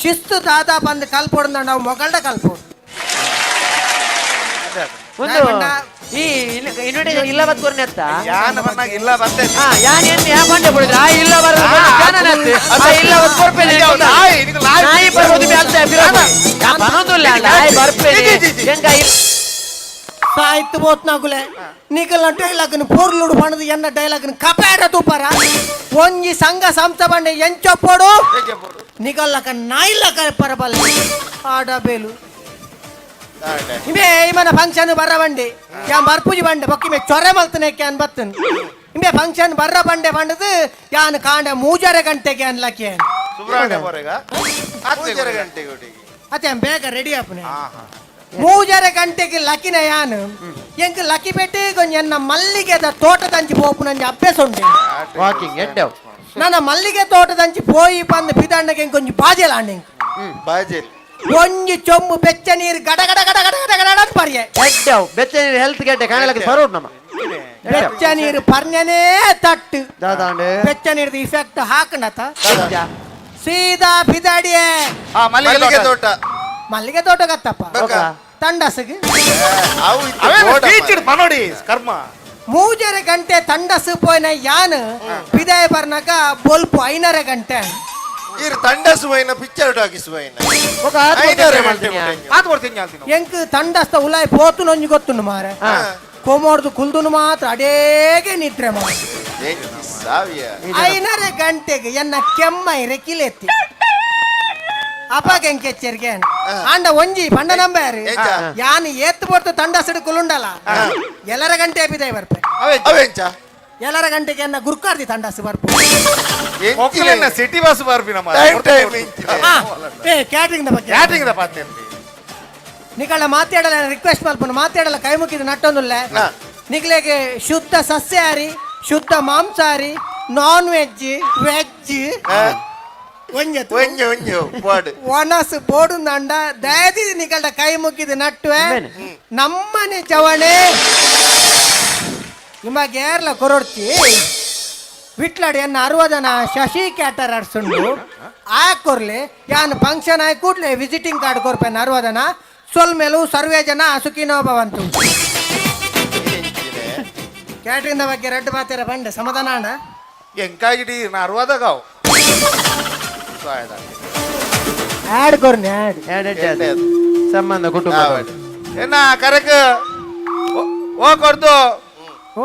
ಶಿಸ್ತು ದಾದಾ ಬಂದು ಕಲ್ಪೊಡು ನಾವು ಮೊಗಲ್ಡ ಕಲ್ಪೊಡು ಒಂದು ಈ ಇನ್ವಿಟೇಷನ್ ಇಲ್ಲ ಬತ್ ಕೊರ್ನೆ ಅತ್ತ ಯಾನ ಬನ್ನಾಗ ಇಲ್ಲ ಬಂದೆ ಯಾನ್ ಎಣ್ಣೆ ಯಾ ಬಂಡೆ ಬಿಡಿದ್ರ ಆ ಇಲ್ಲ ಬರ ಜಾನನ ಅತ್ತ ಆ ಇಲ್ಲ ಬತ್ ಕೊರ್ಪೆನೆ ನಾಯಿ ಬರ್ಬೋದು ಬಿ ಅಲ್ತೆ ಬಿರಮ ಯಾ ಬನೋದಿಲ್ಲ ನಾಯಿ ಬರ್ಪೆನೆ ಎಂಗ ಸಾಯ್ತು ಬೋತ್ ನಾಗುಲೆ ನಿಗಲ ಡೈಲಾಗ್ ಪೂರ್ಲುಡು ಬಣದು ಎನ್ನ ಡೈಲಾಗ್ ಕಪೇಡ ತೂಪರ ಒಂಜಿ ಸಂಘ ಸಂಸ್ಥೆ ಬಂಡೆ ಎಂಚೊಪ್ಪೋಡು ನಿಗಲ್ಲಕ ನಾಯಿಲ್ಲಕ ಪರಬಲ್ಲ ಆಡ ಬೇಲು ಇಮೆ ಇಮನ ಫಂಕ್ಷನ್ ಬರ್ರ ಬಂಡೆ ಯಾ ಬರ್ಪುಜಿ ಬಂಡೆ ಬೊಕ್ಕಿ ಮೇ ಚೊರೆ ಮಲ್ತನೆ ಕ್ಯಾನ್ ಬತ್ತನ್ ಇಮೆ ಫಂಕ್ಷನ್ ಬರ್ರ ಬಂಡೆ ಬಂಡದು ಯಾನ್ ಕಾಂಡೆ 3 ಗಂಟೆಗೆ ಅನ್ಲಕ್ಕೆ ಸುಬ್ರಹ್ಮಣ್ಯ ಬರೆಗ 3 ಗಂಟೆಗೆ ಒಟ್ಟಿಗೆ ಅತ್ತೆ ಬೇಗ ರೆಡಿ ಆಪನೆ 3 ಗಂಟೆಗೆ ಲಕಿನ ಯಾನ್ ಎಂಕ್ ಲಕ್ಕಿ ಬೆಟ್ಟಿ ಕೊಂಚ ಮಲ್ಲಿಗೆದ ತೋಟದಂಚಿ ಪೋಪು ನಂಜಿ ಅಭ್ಯಾಸ ಉಂಟು ವಾಕಿಂಗ್ ಎಡ್ಡೆ ನನ್ನ ಮಲ್ಲಿಗೆ ತೋಟದಂಚಿ ಪೋಯಿ ಬಂದು ಬಿದಣ್ಣಗೆ ಕೊಂಚ ಬಾಜೆಲ ಅಣ್ಣೆ ಬಾಜೆಲ್ ಒಂಜಿ ಚೊಂಬು ಬೆಚ್ಚ ನೀರು ಗಡ ಗಡ ಗಡ ಗಡ ಗಡ ಗಡ ಅಂತ ಪರ್ಯೆ ಎಡ್ಡೆ ಬೆಚ್ಚ ನೀರು ಹೆಲ್ತ್ ಗೆಡ್ಡೆ ಕಾಣಲಕ್ಕೆ ಬರೋಡ್ ನಮ್ಮ ಬೆಚ್ಚ ನೀರು ಪರ್ನೆನೇ ತಟ್ಟು ದಾದಾಂಡೆ ಬೆಚ್ಚ ನೀರ್ದು ಇಫೆಕ್ಟ್ ಹಾಕಂಡತ ಸೀದಾ ಬಿದಾಡಿಯೇ ಮಲ್ಲಿಗೆ ತೋಟ ಮಲ್ಲಿಗೆ ತೋಟ ಗತ್ತಪ್ಪ ತಂಡಸ್ಗೆ ಮನೋಡಿ ಕರ್ಮ 3 ಗಂಟೆ ತಂಡಸ್ ಪೋಯ್ನ ಯಾನ್ ಬಿದಾಯ ಬರ್ನಾಗ ಬೋಲ್ಪು 5 ಗಂಟೆ ಇರ್ ತಂಡಸುವೈನ ಪಿಕ್ಚರ್ ಟಾಕಿಸುವೈನ ಎಂಕ್ ತಂಡಸ್ತ ಉಲಾಯ್ ಪೋತು ನೊಂಜಿ ಗೊತ್ತುಂಡು ಮಾರೆ ಕೋಮೋರ್ದು ಕುಲ್ದುನು ಮಾತ್ರ ಅಡೇಗೆ ನಿದ್ರೆ ಮಾರ 5 ಗಂಟೆಗೆ ಎನ್ನ ಕೆಮ್ಮೈರೆ ಕಿಲೆತ್ತಿ ಅಪಾಗೆಂಗೆ ಕೆಚ್ಚರಿಗೆ ಅಂಡ ಒಂಜಿ ಪಂಡ ನಂಬರ್ ಯಾನ್ ಏತ್ ಬರ್ತು ತಂಡಸಡು ಕುಲುಂಡಲ್ಲ 11 ಗಂಟೆ ಬಿದಾಯ ಬರ್ಪೆ ಅವೆಂಚ 11 ಗಂಟೆಗೆ ಎನ್ನ ಗುರುಕಾರ್ದಿ ತಂಡಸ್ ಬರ್ಪು ಸಿಟಿ ಬಸ್ ಬರ್ಬಿನ ಕ್ಯಾಟ್ರಿಂಗ್ ಬಗ್ಗೆ ಕ್ಯಾಟ್ರಿಂಗ್ ಪಾತೆ ನಿಗಳ ಮಾತಾಡಲ್ಲ ರಿಕ್ವೆಸ್ಟ್ ಮಲ್ಪನು ಮಾತಾಡಲ್ಲ ಕೈ ಮುಗಿದು ನಟ್ಟೊಂದುಲ್ಲ ನಿಗಲೆಗೆ ಶುದ್ಧ ಸಸ್ಯಾಹಾರಿ ಶುದ್ಧ ಮಾಂಸಾಹಾರಿ ನಾನ್ ವೆಜ್ ವೆಜ್ ಒನಸ್ ಬೋಡು ನಂಡ ದಯದಿ ನಿಗಳ ಕೈ ಮುಗಿದು ನಟ್ಟುವೆ ನಮ್ಮನೆ ಚವಣೆ ನಿಮಗೆ ಏರ್ಲ ಕೊರಡ್ತಿ ವಿಟ್ಲಾಡಿ ಎನ್ನ 60 ಜನ ಶಶಿ ಕ್ಯಾಟರ್ ಆಡ್ಸುಂಡು ಆಕೊರ್ಲಿ ಯಾನ್ ಫಂಕ್ಷನ್ ಆಯ್ ಕೂಡ್ಲೆ ವಿಸಿಟಿಂಗ್ ಕಾರ್ಡ್ ಕೊರ್ಪೇನ್ 60 ಜನ ಸೊಲ್ಮೇಲು ಸರ್ವೇ ಜನ ಸುಖಿನೋ ಭವಂತು ಕ್ಯಾಟ್ರಿಂಗ್ ಬಗ್ಗೆ ರೆಡ್ ಮಾತಿರ ಬಂಡೆ ಸಮಾಧಾನ ಅಣ್ಣ ಎಂಕಾಗಿಡಿ 60 ಗಾವ್ ಆಡ್ ಕೊರ್ನಿ ಆಡ್ ಸಂಬಂಧ ಕುಟುಂಬ ಏನ ಕರೆಕ್ ಓ ಕೊಡ್ತು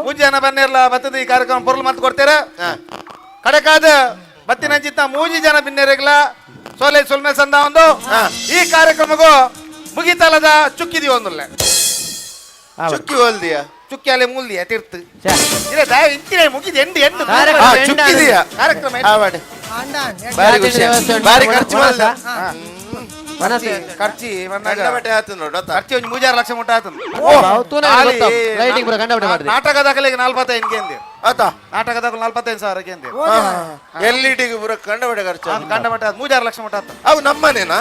ಮೂಜನ ಬನ್ನಿರ್ಲ ಬತ್ತದ ಈ ಕಾರ್ಯಕ್ರಮ ಪೊರ್ಲು ಮತ್ತೆ ಕೊಡ್ತೀರ ಕಡೆಕಾದ ಬತ್ತಿನ ಚಿತ್ತ 3 ಜನ ಬಿನ್ನೆರೆಗ್ಲ ಸೋಲೆ ಸೊಲ್ಮೆ ಸಂದ ಒಂದು ಈ ಕಾರ್ಯಕ್ರಮಗೂ ಮುಗಿತಲದ ಚುಕ್ಕಿದಿ ಒಂದುಲ್ಲೆ ಚುಕ್ಕಿ ಹೋಲ್ದಿಯ ಚುಕ್ಕಿ ಅಲೆ ಮೂಲ್ದಿಯ ತೀರ್ತು ಇಲ್ಲ ದಯ ಇಂತಿನ ಮುಗಿದ ಎಂಡು ಚುಕ್ಕಿದಿಯ ಕಾರ್ಯಕ್ರಮ ಬಾರಿ ಖುಷಿ ಬಾರಿ ಖರ್ಚು ಮಾಡ್ದ ಖರ್ಚಿ ಖರ್ಚಿ ಒಂದು 3-6 ಲಕ್ಷ ಮುಟ್ಟ ನಾಟಕದಾಗಲಿಗೆ 45 ಆತ ನಾಟಕದಾಗ 45,000 ಎಲ್ಇಡಿ ಪೂರ ಕಂಡಬಟ್ಟೆ ಖರ್ಚು ಕಂಡಬಟ್ಟೆ 3-6 ಲಕ್ಷ ಮುಟ್ಟ ಅವು ನಮ್ಮನೇನಾ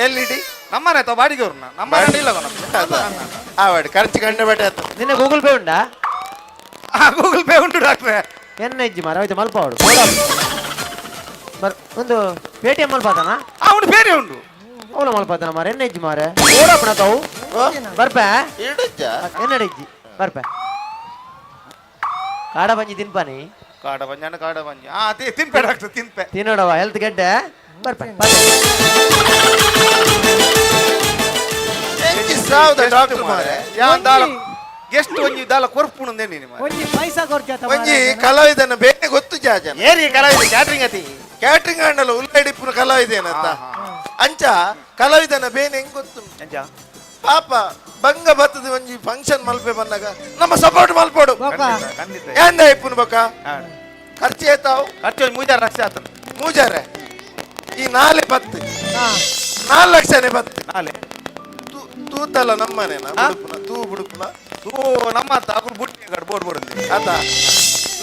ಎಲ್ಇಡಿ ನಮ್ಮನೆ ಅಥವಾ ಬಾಡಿಗೆ ಅವ್ರನ್ನ ನಮ್ಮ ಇಲ್ಲ ಆವಾಡಿ ಖರ್ಚು ಕಂಡಬಟ್ಟೆ ಆತ ನಿನ್ನ ಗೂಗಲ್ ಪೇ ಉಂಟಾ ಗೂಗಲ್ ಪೇ ಉಂಟು ಡಾಕ್ಟ್ರೆ ಎನ್ನ ಇಜ್ಜಿ ಮಾರ ಆಯ್ತು ಮಲ್ಪ ಅವಳು ಒಂದು ಪೇಟಿಎಂ ಮಲ್ಪಾತನ ಅವನು ಬೇರೆ ಉಂಟು ಅವಳ ಮಲ್ಪಾತನ ಮಾರ ಎನ್ನ ಇಜ್ಜಿ ಮಾರ ಓಡಪ್ಪನ ತಾವು ಬರ್ಪ ಎನ್ನಡಿಜ್ಜಿ ಬರ್ಪ ಕಾಡ ಬಂಜಿ ತಿನ್ಪಾನಿ ಕಾಡ ಬಂಜಾನ ಕಾಡ ಬಂಜಿ ತಿನ್ಪೆ ಡಾಕ್ಟರ್ ತಿನ್ಪೆ ತಿನ್ನೋಡವ ಹೆಲ್ತ್ ಗೆಡ್ಡೆ ಬರ್ಪ ಡಾಕ್ಟರ್ ಮಾರೆ ಎಷ್ಟು ಒಂಜಿ ದಾಲ ಕೊರ್ಪುಣಂದೇ ನೀನು ಒಂಜಿ ಪೈಸಾ ಖರ್ಚು ಒಂಜಿ ಕಲಾವಿದನ ಬೇರೆ ಗೊತ್ತು ಜಾಜನ ಏರಿ ಕಲಾವಿದ ಕ್ಯಾಟ್ರಿಂಗ್ ಅತಿ ಕ್ಯಾಟ್ರಿಂಗ್ ಅಂಡಲ್ಲ ಉಳ್ಳಡಿಪ್ಪನ ಕಲಾವಿದೇನಂತ ಅಂಚ ಕಲಾವಿದನ ಬೇನೆ ಹೆಂಗ್ ಗೊತ್ತು ಅಂಚ ಪಾಪ ಬಂಗ ಬತ್ತದ ಒಂಜಿ ಫಂಕ್ಷನ್ ಮಲ್ಪೆ ಬಂದಾಗ ನಮ್ಮ ಸಪೋರ್ಟ್ ಮಲ್ಪೋಡು ಎಂದ ಇಪ್ಪುನ ಬೊಕ್ಕ ಖರ್ಚು ಏತಾವು ಖರ್ಚು 3-6 ಲಕ್ಷ ಆತ 3 ಈ 4 ಬತ್ತು 4 ಲಕ್ಷನೇ ಬತ್ತು 4 ತೂತಲ್ಲ ನಮ್ಮನೇನ ತೂ ಬುಡುಪುನ ತೂ ನಮ್ಮ ಬುಟ್ಟಿ ಬೋರ್ಡ್ ಬೋರ್ಡ್ ಆತ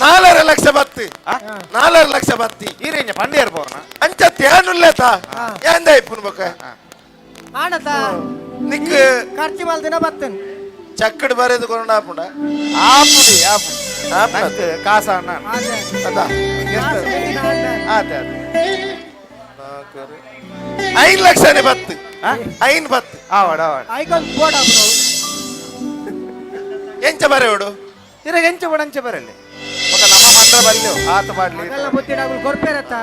4 ಲಕ್ಷ ಬತ್ತಿ 4 ಲಕ್ಷ ಬತ್ತಿ ಈರೇಂಜ ಪಂಡಿಯರ್ ಬೋರ್ನ ಅಂಚತ್ತಿ ಏನುಲ್ಲೇತ ಎಂದ ಇಪ್ಪುನ್ ಬೊಕ ಆಣತ ನಿಕ್ ಖರ್ಚು ಮಲ್ದಿನ ಬತ್ತನ್ ಚಕ್ಕಡ್ ಬರೆದು ಕೊಂಡಾಪುಂಡ ಆಪುಡಿ ಆಪುಡಿ ಕಾಸ ಅಣ್ಣ ಅದ ಆತ 5 ಲಕ್ಷನೇ ಬತ್ತು 5 ಬತ್ತು ಆವಡ ಆವಡ ಐಕೊಂಡ್ ಬೋರ್ಡ್ ಹಾಕ್ಬಿಡು ಎಂಚ ಬರೆಯೋಡು ಇರಾಗ ಎಂಚ ಬೋಡ ಅಂಚ ಬರಲಿ ఒక ನಮ್ಮ ಮಂಡ್ರ ಬಲ್ಲು ಆತ ಮಾಡ್ಲಿ ಎಲ್ಲ ಬುತ್ತಿಡಾಗು ಕೊರ್ಪೇರತ್ತ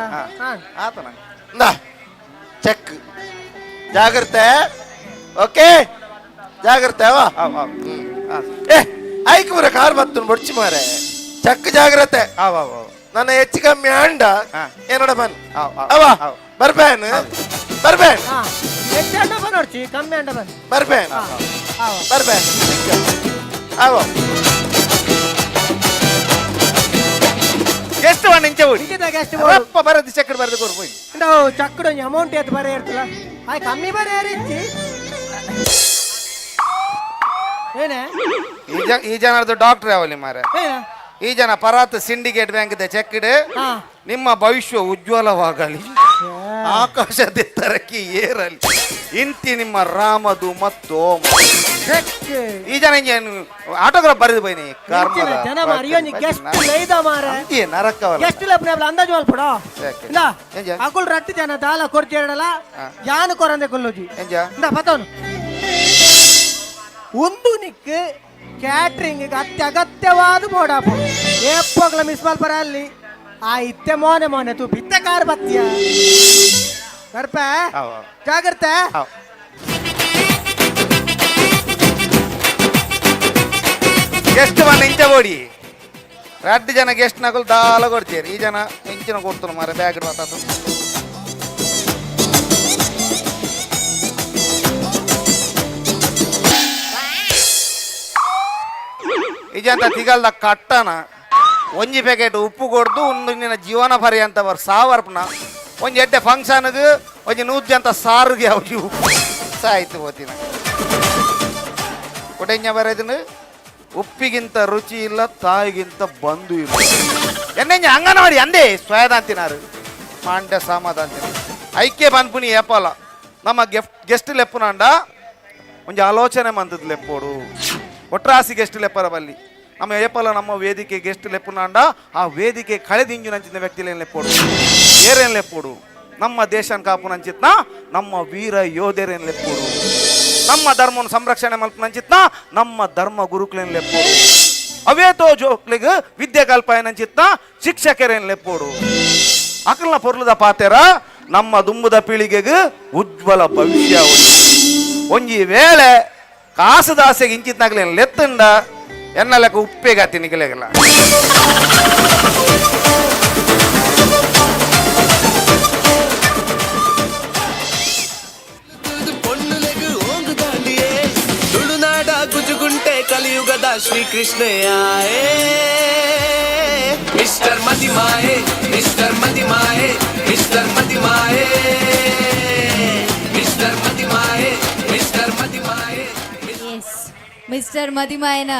ಆತ ನಂಗ ಚೆಕ್ ಜಾಗ್ರತೆ ಓಕೆ ಜಾಗ್ರತೆ ಅವ ಏ ಐಕ್ ಬರ ಕಾರ್ ಬತ್ತು ಬೊಡ್ಚಿ ಮಾರೆ ಚೆಕ್ ಜಾಗ್ರತೆ ನನ್ನ ಹೆಚ್ಚು ಕಮ್ಮಿ ಅಂಡ ಏನೋಡ ಬನ್ ಅವ ಬರ್ಬೇನ್ ಬರ್ಬೇನ್ ಹೆಚ್ಚು ಅಂಡ ಬನ್ನೋಡ್ಚಿ ಕಮ್ಮಿ ಅಂಡ ಬನ್ ಬರ್ಬೇನ್ ಬರ್ಬೇನ್ ಅವ ಎಷ್ಟು ಬಣ್ಣ ಇಂಚೆ ಓಡಿ ರಪ್ಪ ಬರದಿ ಚಕ್ರ ಬರದು ಕೊರ್ಬೋಯ್ ನಾವು ಚಕ್ಕಡು ಅಮೌಂಟ್ ಎತ್ತು ಬರೀ ಇರ್ತಲ್ಲ ಆಯ್ ಕಮ್ಮಿ ಬರೀ ಯಾರಿಚ್ಚಿ ಏನೇ ಈ ಜನರದು ಡಾಕ್ಟರ್ ಯಾವಲ್ಲಿ ಮಾರೆ ಈ ಜನ ಪರಾತ್ ಸಿಂಡಿಕೇಟ್ ಬ್ಯಾಂಕ್ ಇದೆ ಚೆಕ್ ಇಡು ನಿಮ್ಮ ಭವಿಷ್ಯ ಉಜ್ವಲವಾಗಲಿ ಆಕಾಶದೆತ್ತರಕ್ಕೆ ಏರಲಿ ಇಂತಿ ನಿಮ್ಮ ರಾಮದು ಮತ್ತು ಈ ಜನ ಆಟೋಗ್ರಾಫ್ ಬರೆದು ಬೈನಿ ಜನ ಮಾರಿಯೋನಿ ಗೆಸ್ಟ್ ಲೈದ ಮಾರೆ ನರಕ ಗೆಸ್ಟ್ ಲಪ್ನೆ ಅಂದಾಜು ಮಲ್ಪಡ ಇಂದ ಅಕುಲ್ ರಟ್ಟಿ ಜನ ದಾಲ ಕೊರ್ಚೇಡಲ ಯಾನು ಕೊರಂದೆ ಕೊಲ್ಲೋಜಿ ಇಂದ ಪತವನು ಒಂದು ನಿಕ್ ಕ್ಯಾಟ್ರಿಂಗ್ ಅತ್ಯಗತ್ಯವಾದ ಬೋಡಾಪು ಏಪೋಗ್ಲ ಮಿಸ್ ಮಲ್ಪರ ಅಲ್ಲಿ ಆ ಇತ್ತೆ ಮೋನೆ ತೂ ಬಿತ್ತ ಕಾರ್ ಬತ್ತಿಯ ಕರ್ಪ ಜಾಗ್ರತೆ ಗೆಸ್ಟ್ ಬಣ್ಣ ಇಂಚ ಓಡಿ ರಡ್ಡು ಜನ ಗೆಸ್ಟ್ ನಕಲ್ ದಾಲ ಕೊಡ್ತೀರಿ ಈ ಜನ ಇಂಚಿನ ಕೊಡ್ತಾರ ಮಾರ ಬ್ಯಾಗ್ ಮಾತಾಡ ಈ ಜನ ತಿಗಲ್ದ ಕಟ್ಟನ ಒಂಜಿ ಪ್ಯಾಕೆಟ್ ಉಪ್ಪು ಕೊಡ್ದು ಒಂದು ಜೀವನ ಪರ್ಯಂತ ಬರ್ ಸಾವರ್ಪನ ಒಂಜಿ ಎಡ್ಡೆ ಫಂಕ್ಷನ್ಗೆ ಒಂಜಿ 100 ಅಂತ ಸಾರಿಗೆ ಅವ್ಜಿ ಉಪ್ಪು ಸಾಯ್ತು ಹೋತಿನ ಕೊಟ್ಟೆಂಜ ಬರೋದನ್ನು ಉಪ್ಪಿಗಿಂತ ರುಚಿ ಇಲ್ಲ ತಾಯಿಗಿಂತ ಬಂಧು ಇಲ್ಲ ಎನ್ನೆಂಜ ಅಂಗನವಾಡಿ ಅಂದೇ ಸ್ವೇದ ಅಂತಿನಾರು ಮಾಂಡ್ಯ ಸಾಮದ ಅಂತಿನ ಐಕ್ಯ ಬನ್ಪುನಿ ಏಪಲ ನಮ್ಮ ಗೆಸ್ಟ್ ಲೆಪ್ಪುನಾಂಡ ಒಂಜಿ ಆಲೋಚನೆ ಮಂತದ ಲೆಪ್ಪೋಡು ಒಟ್ರಾಸಿ ಗೆಸ್ಟ್ ಲೆಪ್ಪರ ಬಲ್ಲಿ ನಮ್ಮ ಏಪಲ ನಮ್ಮ ವೇದಿಕೆ ಗೆಸ್ಟ್ ಲೆಪ್ಪುನಾಂಡ ಆ ವೇದಿಕೆ ಕಳೆದಿಂಜು ನಂಚಿನ ವ್ಯಕ್ತಿಲೇನು ಲೆಪ್ಪೋಡು ಏರೇನು ಲೆಪ್ಪೋಡು ನಮ್ಮ ದೇಶನ ಕಾಪು ನಂಚಿತ್ನ ನಮ್ಮ ವೀರ ಯೋಧರೇನು ಲೆಪ್ಪೋಡು ನಮ್ಮ ಧರ್ಮವನ್ನು ಸಂರಕ್ಷಣೆ ಮಲ್ಪ ನಂಚಿತ್ನ ನಮ್ಮ ಧರ್ಮ ಗುರುಕುಲೇನು ಲೆಪ್ಪೋಡು ಅವೇತೋ ಜೋಕ್ಲಿಗೆ ವಿದ್ಯೆ ಕಲ್ಪಾಯ ನಂಚಿತ್ನ ಶಿಕ್ಷಕರೇನು ಲೆಪ್ಪೋಡು ಅಕಲ್ನ ಪೊರ್ಲದ ಪಾತೆರ ನಮ್ಮ ದುಂಬುದ ಪೀಳಿಗೆಗೆ ಉಜ್ವಲ ಭವಿಷ್ಯ ಒಂಜಿ ವೇಳೆ ಕಾಸುದಾಸೆಗೆ ಇಂಚಿತ್ನಾಗ್ಲೇನು ಲೆತ್ತಂಡ ಎನ್ನ ಲೆಕ್ಕ ಉಪ್ಪೇಗಾತಿ ನಿಗಲೆಗಲ್ಲ ತುಳುನಾಡ ಗುಜುಗುಂಟೆ ಕಲಿಯುಗದ ಶ್ರೀಕೃಷ್ಣಯಾಯೇ mister Madimaye mister Madimaye mister Madimaye mister Madimaye mister Madimaye mister ಮದಿಮಾಯನ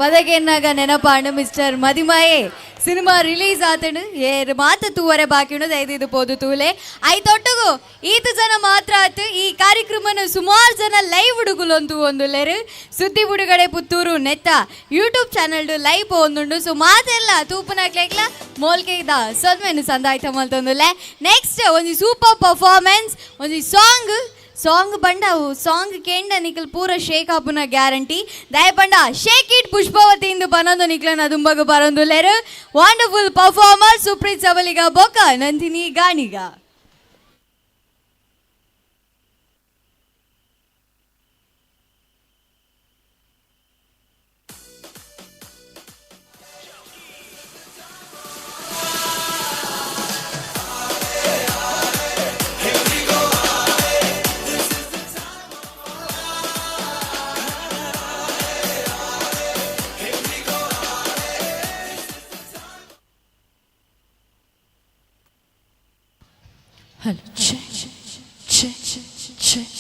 ಪದಗೆನ್ನಾಗ ನೆನಪಾಂಡು ಮಿಸ್ಟರ್ ಮದಿಮಾಯೆ ಸಿನಿಮಾ ರಿಲೀಸ್ ಆತಂಡು ಏರ್ ಮಾತ ತೂವರೆ ಬಾಕಿಣು ದೈದಿದು ಪೋದು ತೂಲೆ ಐತೊಟ್ಟಗು ಈತ ಜನ ಮಾತ್ರ ಆತು ಈ ಕಾರ್ಯಕ್ರಮನ ಸುಮಾರು ಜನ ಲೈವ್ ಹುಡುಗುಲೊಂದು ಒಂದು ಲೆರು ಸುದ್ದಿ ಬುಡುಗಡೆ ಪುತ್ತೂರು ನೆತ್ತ ಯೂಟ್ಯೂಬ್ ಚಾನಲ್ ಲೈವ್ ಒಂದುಂಡು ಸೊ ಮಾತೆಲ್ಲ ತೂಪನಾಗ್ಲೇಕ್ಲ ಮೋಲ್ಕೆದ ಸದ್ಮೆನು ಸಂದಾಯ್ತ ಮಲ್ತೊಂದುಲ್ಲೆ ನೆಕ್ಸ್ಟ್ ಒಂದು ಸೂಪರ್ ಪರ್ಫಾರ್ಮೆನ್ಸ್ ಒಂದು ಸಾಂಗ್ ಬಂಡವು ಸಾಂಗ್ ಕೇಂಡ ನಿಖಲ್ ಪೂರ ಶೇಕ್ ಆಪುನ ಗ್ಯಾರಂಟಿ ದಯ ಬಂಡ ಶೇಕ್ ಇಟ್ ಪುಷ್ಪವತಿ ಇಂದು ಬನೊಂದು ನಿಖಲನ ದುಂಬಗ ಬರೊಂದು ಲೆರು ವಂಡರ್ಫುಲ್ ಪರ್ಫಾರ್ಮರ್ ಸುಪ್ರೀತ್ ಸಬಲಿಗ ಬೊಕ್ಕ Nandini Ganiga Hello, check, check, check, check.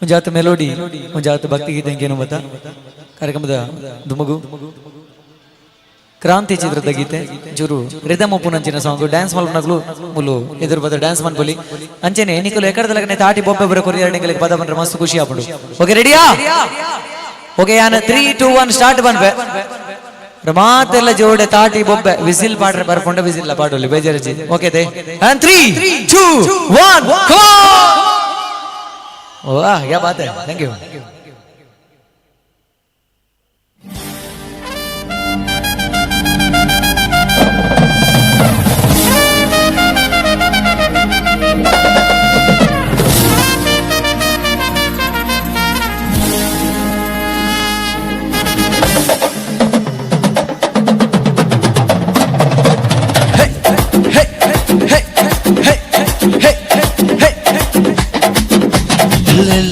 ಮುಂಜಾತ ಮೆಲೋಡಿ ಮುಂಜಾತ ಭಕ್ತಿ ಗೀತೆ ಏನು ಗೊತ್ತಾ ಕಾರ್ಯಕ್ರಮದ ದುಮಗು ಕ್ರಾಂತಿ ಚಿತ್ರದ ಗೀತೆ ಚೂರು ರಿದಮ್ ಉಪ್ಪುನಂಚಿನ ಸಾಂಗ್ ಡ್ಯಾನ್ಸ್ ಮಲ್ಪನಗಳು ಮುಲು ಎದುರು ಬದ ಡ್ಯಾನ್ಸ್ ಮನ್ಪೊಲಿ ಅಂಚೆನೆ ನಿಕಲು ಎಕಡದಲಗನೆ ತಾಟಿ ಬೊಬ್ಬೆ ಬರ ಕೊರಿಯಾಡಿಂಗಲಿಗೆ ಪದ ಬಂದ್ರೆ ಮಸ್ತ್ ಖುಷಿ ಆಪಡು ಓಕೆ ರೆಡಿಯಾ ಓಕೆ ಯಾನ 3 2 1 ಸ್ಟಾರ್ಟ್ ಬನ್ಬೆ ಮಾತೆಲ್ಲ ಜೋಡೆ ತಾಟಿ ಬೊಬ್ಬೆ ವಿಸಿಲ್ ಪಾಡ್ರೆ ಬರ್ಕೊಂಡ ವಿಸಿಲ್ ಪಾಡೋಲಿ ಬೇಜಾರಜಿ ಓಕೆ ದೇ and 3 2 1 go वाह क्या बात है थैंक यू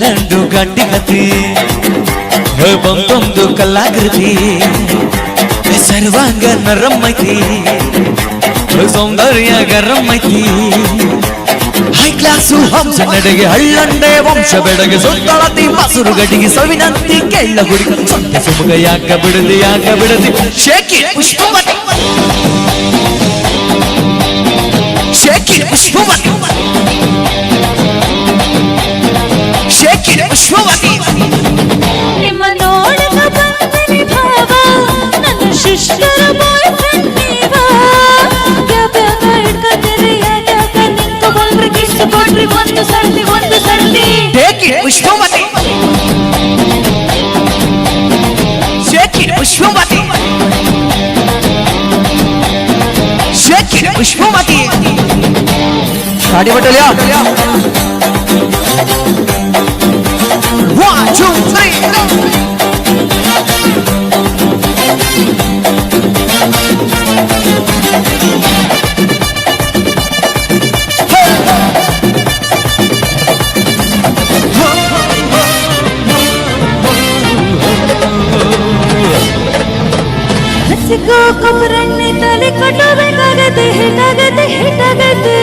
ಲಂಡು ಗಡ್ಡಿ ಕತಿ ಬಂದೊಂದು ಕಲಾಕೃತಿ ಸರ್ವಾಂಗ ನರಮ್ಮೈತಿ ಸೌಂದರ್ಯ ಗರಮ್ಮೈತಿ ಹೈ ಕ್ಲಾಸು ಹಂಸ ನಡೆಗೆ ಹಳ್ಳಂಡೆ ವಂಶ ಬೆಡಗೆ ಸುತ್ತಳತಿ ಮಸುರು ಗಡಿಗೆ ಸವಿನಂತಿ ಕೆಳ್ಳ ಗುಡಿ ಸೊಂಟ ಸುಮುಗ ಯಾಕ ಬಿಡದಿ ಶೇಕಿ ಪುಷ್ಪವತಿ ಶೇಕಿ ಪುಷ್ಪವತಿ ಶೇಕಿ ಪುಷ್ಪವತಿ ನಿಮ್ಮ ನೋಡಕ ಬಂದನಿ ಭಾವ ನನ್ನ ಶಿಷ್ಟರ ಬಾಯ್ ಫ್ರೆಂಡ್ ನೀವಾ ಬ್ಯಾಗ ಹಿಡ್ಕತ್ತೀರಿ ಯಾಕ ನಿಂತ್ಕೊಂಡ್ರಿ ಕಿಸ್ ಕೊಡ್ರಿ ಒಂದು ಸರ್ತಿ ಶೇಕಿ ಪುಷ್ಪವತಿ ಶೇಕಿ ಪುಷ್ಪವತಿ ಶೇಕಿ ಪುಷ್ಪವತಿ ಗಾಡಿ ಬಟ್ಟಲಿಯಾ 1 2 3 ಹಸಿಗೋ ಕೊಬ್ಬರಣ್ಣೆ ತಲೆ ಕಟ್ಟಬೇಕಾಗತ್ತೆ ಹಿಟ್ಟಾಗತ್ತೆ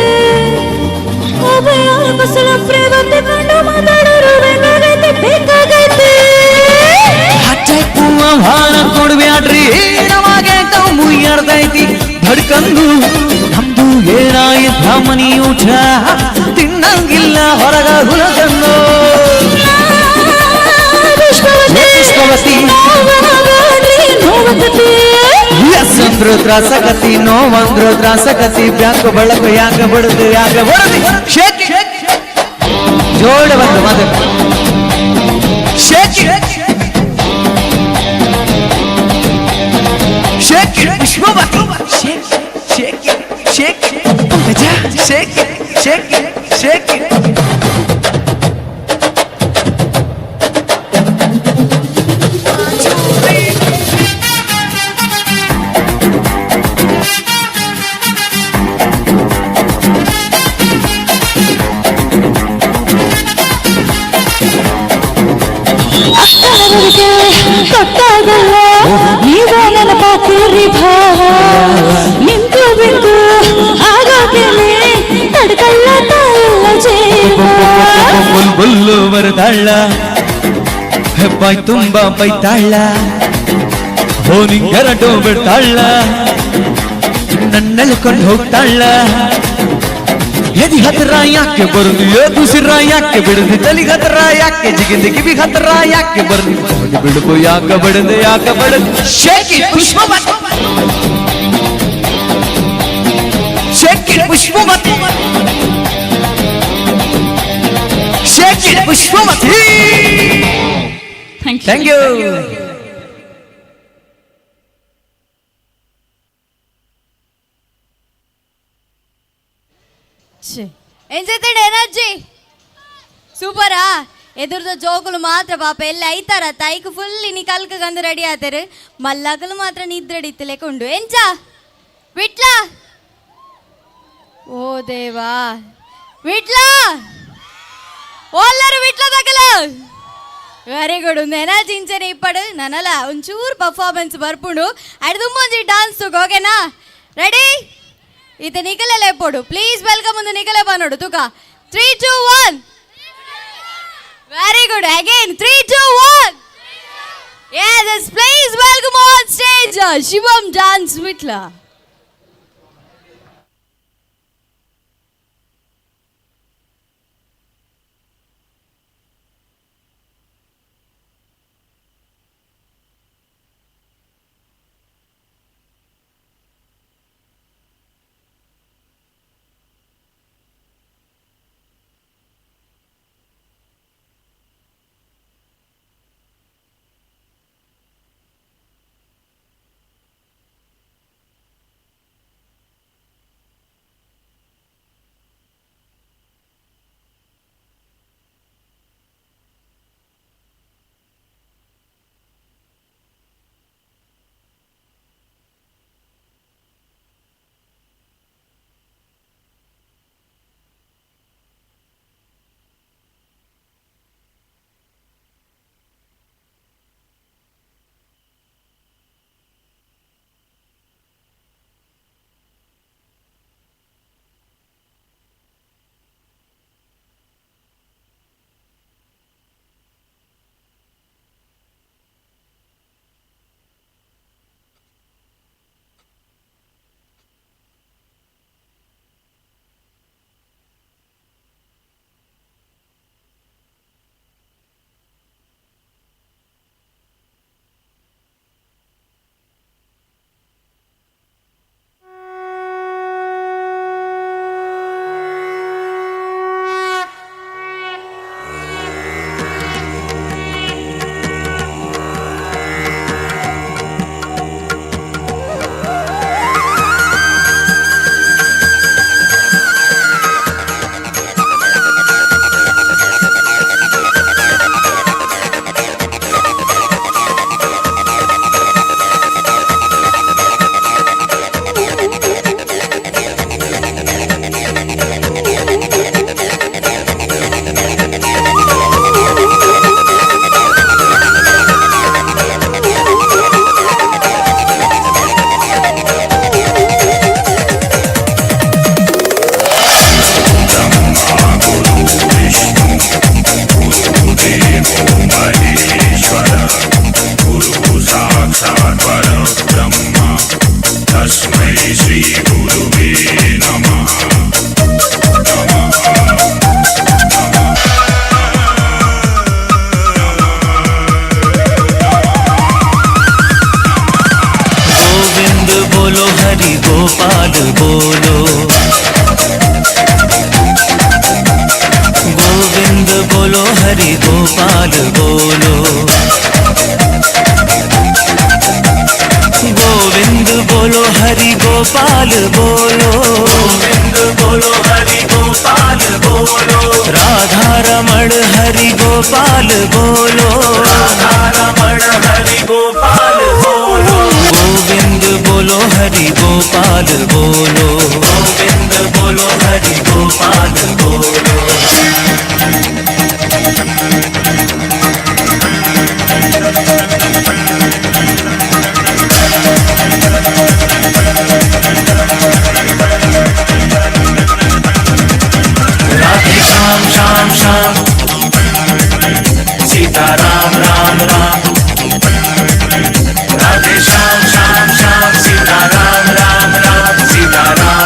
ಒಬ್ಬಯ ಬಸಳ ಪ್ರೇಮತೆ ಕಂಡು ಮಾತಾಡೋರು ಬೇಕಾಗತ್ತೆ ಹಚ್ಚ ಪೂವ ಭಾಳ ಕೊಡ್ಬ್ಯಾಡ್ರಿ ನಮಗೆ ತಾವು ಮುಯ್ಯಾಡ್ದೈತಿ ಧಡ್ಕಂದು ನಮ್ದು ಏನಾಯಿತ ಮನಿ ಊಟ ತಿನ್ನಂಗಿಲ್ಲ ಹೊರಗ ಹುಲಗನ್ನು ಪುಷ್ಪವತಿ ಅಂದ್ರು ತ್ರಾಸಕತಿ ನೋವಂದ್ರು ತ್ರಾಸಕತಿ ಬ್ಯಾಕು ಬಳಕು ಯಾಕ ಬಡದು ಶೇಕಿ ಜೋಡ ಬಂದು ಮದ ಶೇಕಿ ಶೇಕಿ ಪುಷ್ಪವತಿ ಶೇಕಿ ಶೇಕಿ ಶೇಕಿ ಶೇಕಿ ಶೇಕಿ ಶೇಕಿ ಗೊತ್ತಾಗಲ್ಲ ನೀವೇ ನೆನಪಾಗ್ತೀರಿ ಭಾವ ನಿಂತು ಬಿಂದು ಆಗೋಕೆನೆ ತಡ್ಕಲ್ಲ ತಾಯಿಲ್ಲ ಜೀವ ಬುಲ್ಬುಲ್ಲು ಬರದಾಳ ಹೆಬ್ಬಾಯ್ ತುಂಬ ಬೈತಾಳ ಹೋನಿಂಗರಟು ಬಿಡ್ತಾಳ ನನ್ನೆಲ್ಕೊಂಡು ಹೋಗ್ತಾಳ ಎದಿ ಹತ್ರ ಯಾಕೆ ಬರುದು ಏದುಸಿರ ಯಾಕೆ ಬಿಡುದು ತಲಿ ಹತ್ರ ಯಾಕೆ ಜಿಗಿದು ಕಿವಿ ಹತ್ರ ಯಾಕೆ ಬರುದು ಬಿಡುಗು ಯಾಕ ಬಡದು ಶೇಕಿ ಪುಷ್ಪವತಿ ಶೇಕಿ ಪುಷ್ಪವತಿ ಶೇಕಿ ಪುಷ್ಪವತಿ ಥ್ಯಾಂಕ್ ಯು ಎಂಜೈತೆ ಎನರ್ಜಿ ಸೂಪರಾ ಎದುರ್ದ ಜೋಗುಲು ಮಾತ್ರ ಪಾಪ ಎಲ್ಲ ಐತಾರ ತಾಯಿಗೆ ಫುಲ್ ಇನಿ ಕಲ್ಕ ಗಂದು ರೆಡಿ ಆತಾರೆ ಮಲ್ಲಗಲು ಮಾತ್ರ ನಿದ್ರಡಿತ್ತು ಲೆಕೊಂಡು ಎಂಚ ವಿಟ್ಲ ಓ ದೇವಾ ವಿಟ್ಲ ಓಲ್ಲರು ವಿಟ್ಲ ತಗಲ ವೆರಿ ಗುಡ್ ಒಂದು ಎನರ್ಜಿ ಇಂಚನೆ ಇಪ್ಪಡು ನನಲ್ಲ ಒಂಚೂರು ಪರ್ಫಾರ್ಮೆನ್ಸ್ ಬರ್ಪುಂಡು ಅಡ್ ತುಂಬೊಂಜಿ ಡಾನ್ಸ್ ಓಕೆನಾ రెడీ ఇది నిఖిలే లేపోడు ప్లీజ్ వెల్కమ్ ముందు నిఖిలే పనుడు తుక 3 2 1 very good again 3 2 1 yes please welcome on stage Shivam Dance Vitla. Gopal बोलो गोविंद बोलो हरि गोपाल बोलो राधा रमण हरि गोपाल बोलो राधा रमण हरि गोपाल बोलो गोविंद बोलो हरि गोपाल बोलो गोविंद बोलो हरि गोपाल बोलो श्याम श्याम श्याम सीता राम राम राम राधे श्याम श्याम श्याम सीता राम राम राम सीता राम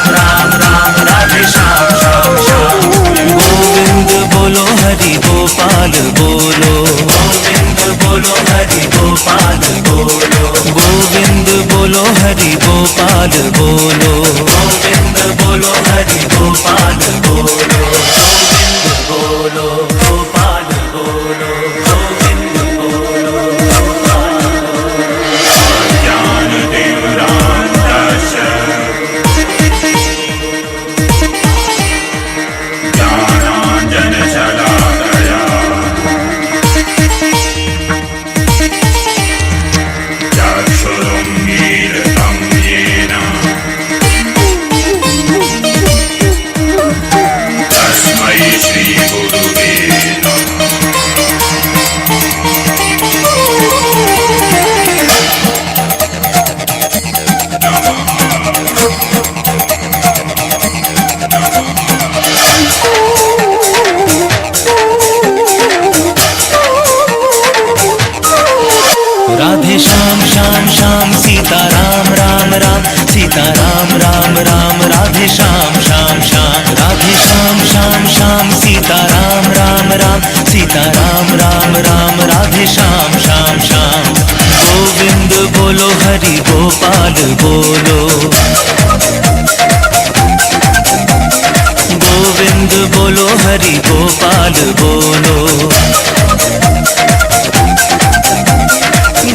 राधे श्याम श्याम श्याम राधे श्याम श्याम श्याम सीता राम राम राम सीता राम राम राम राधे श्याम श्याम श्याम गोविंद बोलो हरि गोपाल बोलो गोविंद बोलो हरि गोपाल बोलो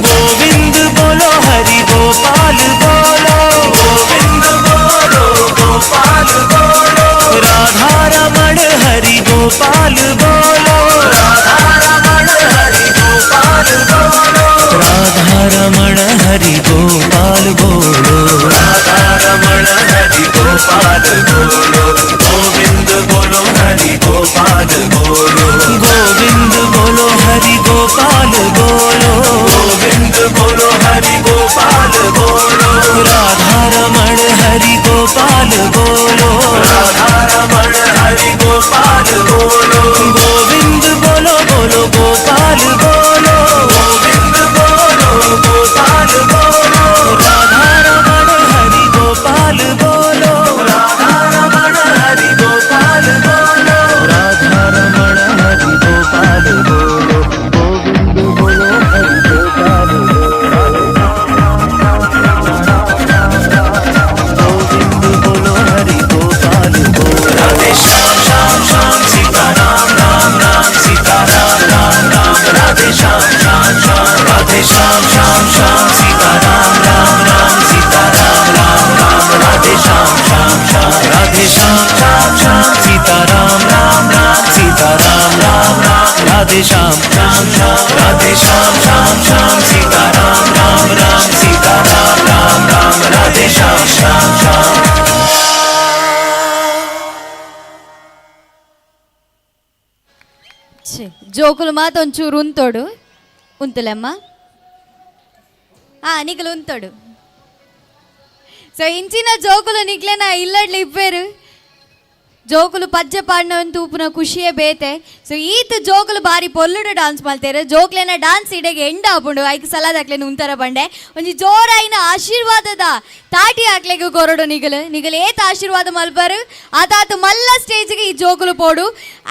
गोविंद बोलो हरि गोपाल बोलो गोविंद बोलो गोपाल बोलो राधा रमण हरि गोपाल बोलो राधा रमण हरि गोपाल बोलो राधा रमण हरि गोपाल बोलो राधा रमण हरि गोपाल बोलो गोविंद बोलो हरि गोपाल बोलो गोविंद बोलो हरि गोपाल बोलो गोविंद बोलो हरि गोपाल बोलो राधा रमण हरि गोपाल बोलो राधा रमण हरि गोपाल बोलो गोविंद बोलो बोलो गोपाल बोलो गोविंद बोलो गोपाल बोलो राधा रमण हरि गोपाल बोलो राधा रमण हरि गोपाल बोलो राधा रमण हरि गोपाल बोलो गोविंद बोलो हरि गोपाल गोविंद बोलो हरि गोपाल बोलो राधे श्याम श्याम श्याम सीता राम राम राम सीता राम राम राम राधे श्याम श्याम श्याम राधे श्याम श्याम श्याम सीता राम राम राम सीता राम राम राम राधे श्याम श्याम श्याम राधे श्याम श्याम श्याम सीता राम राम राम सीता राम राम राम राधे श्याम श्याम श्याम राधे श्याम श्याम श्याम सीता राम राम राम सीता राम राम राम राधे श्याम श्याम श्याम జోకులు మాత్రం ಒಂಚೂರು ఉంతోడు ఉంతులేమ్మ నిఖిల్ ఉంతోడు సో ఇంచిన జోకులు నిఖిలే నా ఇల్లడ్లు ఇవ్వారు ಜೋಕುಲು ಪಜ್ಜೆ ಪಾಡಿನ ತೂಪುನ ಖುಷಿಯೇ ಬೇತೆ ಸೊ ಈತ ಜೋಕುಲು ಬಾರಿ ಪೊಲ್ಲುಡು ಡಾನ್ಸ್ ಮಲ್ತೇರು ಜೋಕ್ಲೆನ ಡಾನ್ಸ್ ಇಡೆಗೆ ಎಂಡ್ ಆಪುಂಡು ಐಕ್ ಸಲಾದಾಕ್ಲೆ ಉಂತರ ಬಂಡೆ ಒಂಜಿ ಜೋರಾಯಿನ ಆಶೀರ್ವಾದದ ತಾಟಿ ಹಾಕ್ಲೆಗೆ ಕೊರಡು ನಿಗಲು ಏತ ಆಶೀರ್ವಾದ ಮಲ್ಪರು ಆತಾತ ಮಲ್ಲ ಸ್ಟೇಜ್ಗೆ ಈ ಜೋಕುಲು ಪೋಡು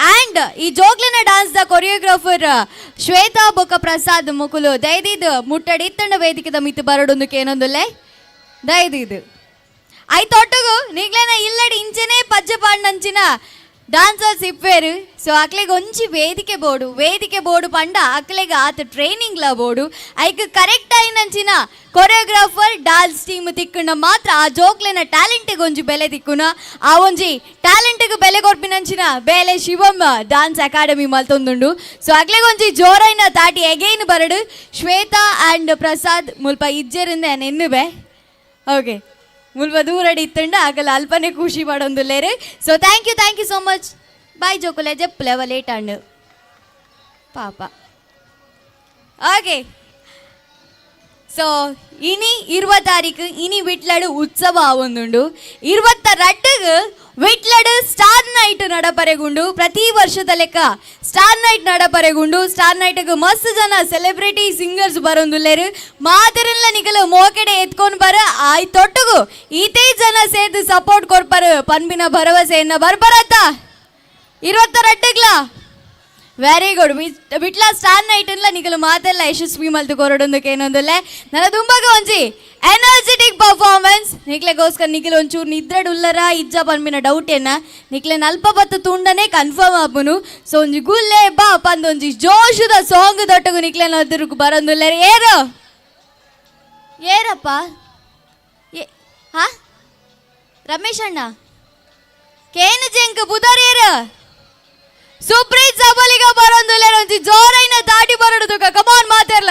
ಆ್ಯಂಡ್ ಈ ಜೋಕ್ಲೆನ ಡಾನ್ಸ್ ದ ಕೊರಿಯೋಗ್ರಾಫರ್ ಶ್ವೇತಾ ಬೊಕ್ಕ ಪ್ರಸಾದ್ ಮುಕುಲು ದಯದಿದ್ದು ಮುಟ್ಟಡಿ ಇತ್ತಂಡ ವೇದಿಕೆದ ಮಿತ್ತು ಬರಡೊಂದು ಕೇನೊಂದುಲ್ಲೆ ದಯದಿದ್ದು ಐ ತೊಟ್ಟಗು ನಿಗ್ಲೇನ ಇಲ್ಲಡಿ ಇಂಚನೆ ಪಜ್ಜೆ ಪಾಡಿನಂಚಿನ డాన్సర్స్ ఇప్పారు సో అక్కలేగా ಒಂಚಿ ವೇದಿಕೆ ಬೋರ್ಡು ಪಂಡ ಅಕ್ಕಲೆಗೆ ಆತ ಟ್ರೈನಿಂಗ್ಲ ಬೋರ್ಡು ಐಕ್ ಕರೆಕ್ಟ್ ಆಯ್ನಂಚಿನ ಕೊರಿಯೋಗ್ರಾಫರ್ ಡಾನ್ಸ್ ಟೀಮ್ ತಿಕ್ಕುನ ಮಾತ್ರ ಆ ಜೋಕ್ಲೆನ ಟ್ಯಾಲೆಂಟ್ಗೆ ಒಂಜಿ ಬೆಲೆ ತಿಕ್ಕುನ ಆ ಒಂಜಿ ಟ್ಯಾಲೆಂಟ್ಗೆ ಬೆಲೆ ಕೊರ್ಪಿನಂಚಿನ ಬೇಲೆ ಶಿವಂ డాన్స్ అకాడమీ మల్తొందుండు సో అక్కలేగా ಒಂಜಿ ಜೋರೈನ ತಾಟಿ ಎಗೈನ್ ಬರಡು ಶ್ವೇತಾ ಅಂಡ್ ಪ್ರಸಾದ್ ಮುಲ್ಪ ಇಜ್ಜೆರಿಂದೆ ನೆನ್ನುಬೆ ಓಕೆ ಮುಲ್ಪ ದೂರಡಿ ಇತ್ತಂಡ ಆಗಲ್ಲ ಅಲ್ಪನೇ ಖುಷಿ ಮಾಡೋಂದುಲ್ಲೇರು so thank you so much bye ಜೋಕುಲೆ ಜಪ್ಪುಲೆವ ಲೇಟ್ ಅಂಡು ಪಾಪ ಓಕೆ ಸೊ ಇನಿ 20 ತಾರೀಕು ಇನಿ ವಿಟ್ಲಡು ಉತ್ಸವ ಆವೊಂದುಂಡು 22 ವಿಟ್ಲಡು ಸ್ಟಾರ್ ನೈಟ್ ನಡಪರೆಗುಂಡು ಪ್ರತಿ ವರ್ಷದ ಲೆಕ್ಕ ಸ್ಟಾರ್ ನೈಟ್ ನಡಪರೆಗುಂಡು ಸ್ಟಾರ್ ನೈಟ್ಗೆ ಮಸ್ತ್ ಜನ ಸೆಲೆಬ್ರಿಟಿ ಸಿಂಗರ್ಸ್ ಬರೋಂದುಲ್ಲೇರು ಮಾದರೆಲ್ಲ ನಿಗಲು ಮೋಕೆಡೆ ಎತ್ಕೊಂಡು ಬರ ಆಯ್ ತೊಟ್ಟಗು ಈತೇ ಜನ ಸೇರ್ದು ಸಪೋರ್ಟ್ ಕೊಡ್ಪರು ಪನ್ಬಿನ ಭರವಸೆಯನ್ನ ಬರ್ಬರತ್ತ 22 very good Vitla star night ಅನ್ಲ ನಿಗಲು ಮಾತೆಲ್ಲ ಯಶಸ್ವಿ ಮಲ್ತು ಕೊರಡೊಂದಕ್ಕೆ ಏನೊಂದಲ್ಲೇ ನನ್ನ ತುಂಬಾಗ ಒಂಜಿ ಎನರ್ಜೆಟಿಕ್ ಪರ್ಫಾರ್ಮೆನ್ಸ್ ನಿಕ್ಲೆಗೋಸ್ಕರ ನಿಖಿಲ್ ಒಂಚೂರು ನಿದ್ರೆಡ್ ಉಲ್ಲರ ಇಜ್ಜ ಪನ್ಮಿನ ಡೌಟ್ ಏನ ನಿಕ್ಲೆ ನಲ್ಪ ಬತ್ತು ತುಂಡನೆ ಕನ್ಫರ್ಮ್ ಆಪುನು ಸೊ ಒಂಜಿ ಗುಲ್ಲೆ ಬಾ ಪಂದ್ ಒಂಜಿ ಜೋಶದ ಸಾಂಗ್ ದೊಟ್ಟಗು ನಿಕ್ಲೆ ನದಿರುಗು ಬರೋಂದುಲ್ಲೇರು ಏರಪ್ಪ ಹಾ ರಮೇಶ್ ಅಣ್ಣ ಕೇನು ಜಂಕ್ ಬುಧರೇರು ಸುಪ್ರೀತ್ ಸಬಲಿಗ ಬರೋಂದುಲ್ಲೇರು ಒಂಜಿ ಜೋರೈನ ದಾಟಿ ಬರೋದು ಕಮಾನ್ ಮಾತೆರ್ಲ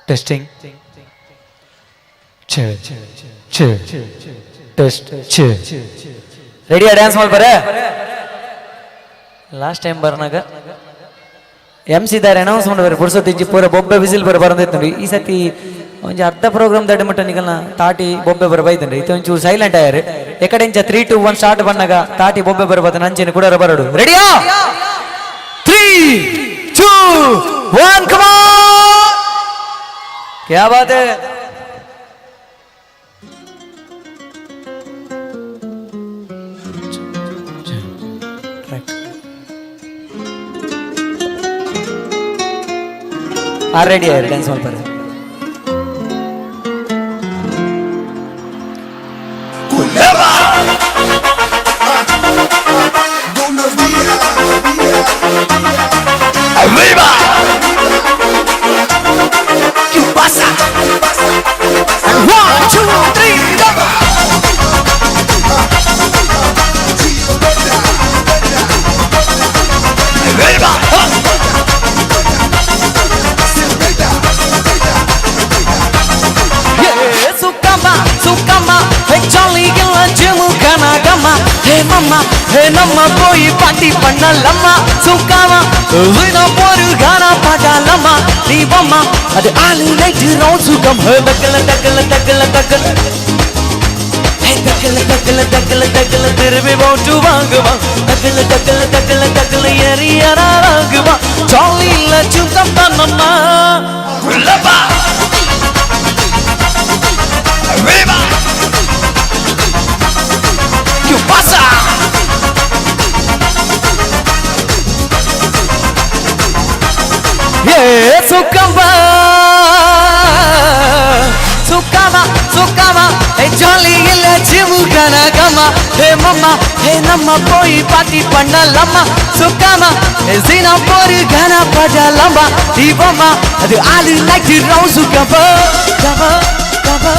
ಟೆಸ್ಟಿಂಗ್ ಟೆಸ್ಟ್ ರೆಡಿಯಾ ಡ್ಯಾನ್ಸ್ ಮಾಡ್ಬಾರೆ ಲಾಸ್ಟ್ ಟೈಮ್ ಬರ್ನಾಗ MC ದಾರೆ ಅನೌನ್ಸ್ಮೆಂಟ್ ಬರ ಬುಡ್ಸೋತಿಂಚಿ ಪೂರ ಬೊಬ್ಬೆ ವಿಸಿಲ್ ಬರ ಬರಂದೈತೆ ನೋಡಿ ಈ ಸತಿ ಒಂಜಿ ಅರ್ಧ ಪ್ರೋಗ್ರಾಮ್ ದಡ್ಡ ಮಟ್ಟ ನಿಗಲ್ನ ತಾಟಿ ಬೊಬ್ಬೆ ಬರ ಬೈತಂಡ್ರಿ ಇದು ಒಂಚೂರು ಸೈಲೆಂಟ್ ಆಯ್ರಿ ಎಕಡೆಂಚ 3 2 1 ಸ್ಟಾರ್ಟ್ ಬಂದಾಗ ತಾಟಿ ಬೊಬ್ಬೆ ಬರ ಬತ್ತ ನಂಚೆನ ಕೂಡ ಬರಡು ರೆಡಿಯಾ 3 2 1 come on क्या बात है रेडी है डांस हॉल पर Arriba. ¿Qué pasa? 1, 2, 3, go. Arriba. Sukama, hey jolly gilla jimu kana gama, hey mama, hey namma koi party panna lama, sukama, vina poru gana pada lama, ni mama, adu alu night round sukam, hey dakala dakala dakala dakala, hey dakala dakala dakala dakala, tere be botu vangva, dakala dakala dakala dakala, yeri yara vangva, jolly la chukam panna, lama. Arriba. ¿Qué pasa? Yeah, sukama, sukama, sukama, hey jolly gilla jimu kana gama, hey mama, hey namma koi party panna lama, sukama, hey zina poru gana pada lama, di mama, adu alu like the rose sukama, kama, kama.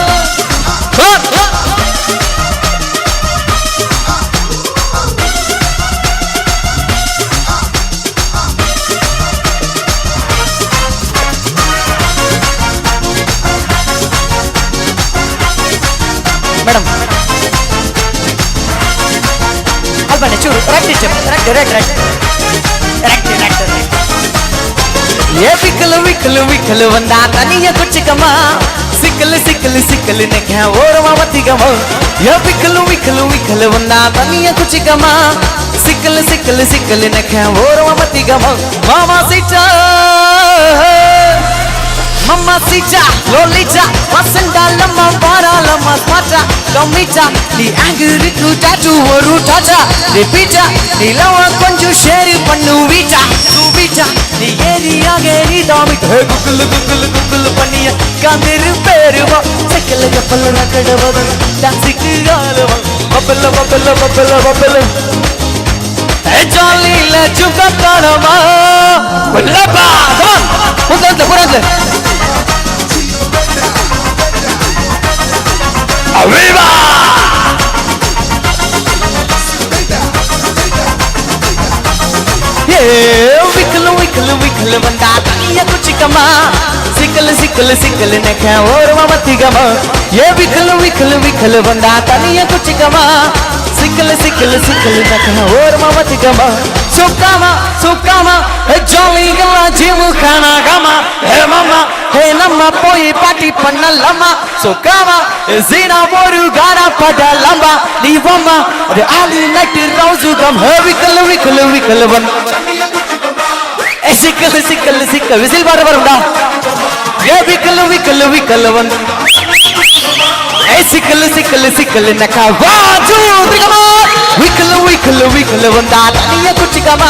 Madam अल्पने चूरू ये विकल विकल विकल वंदा तनिया कुछ कमा sickle sickle sickle ने क्या और मावती कमा ये विकल विकल विकल वंदा तनिया कुछ कमा सिकल सिकल सिकल ने क्या और मावती कमा मामा Sita Mamacita, Lolita, Masanda lama para lama mata, Kamita, ni angry tattoo oru tata, repeata, ni lawa konju share pannu vita, suvita, ni area geri damit, Google Google Google paniya, kandiru peruva, sekala kapala rakadava, dancing galava, bubble bubble bubble bubble. Hey jolly la chuka karama, lapa, come on, purante. Arriba! Yeah, wiggle, wiggle, wiggle, banda taniya kuch kama, sikal, sikal, sikal ne kya aur mamati gama. Yeah, wiggle, wiggle, wiggle, banda taniya kuch kama, sikal, sikal, sikal ne kya aur mamati gama. Sukama, sukama, hey jolly gilla jimu kana gama, hey mama. Hey namma poi party panna lama, sukama, zina boru gana pada lamba, ni mama, the ali night rauzu gam, hey wiggle, wiggle, wiggle one. Hey sikal, sikal, sikal, whistle bar barunda. Yeah wiggle, wiggle, wiggle one. Hey sikal, sikal, sikal naka, 1, 2, 3 come on. Wiggle, wiggle, wiggle one, taniya kuch kama.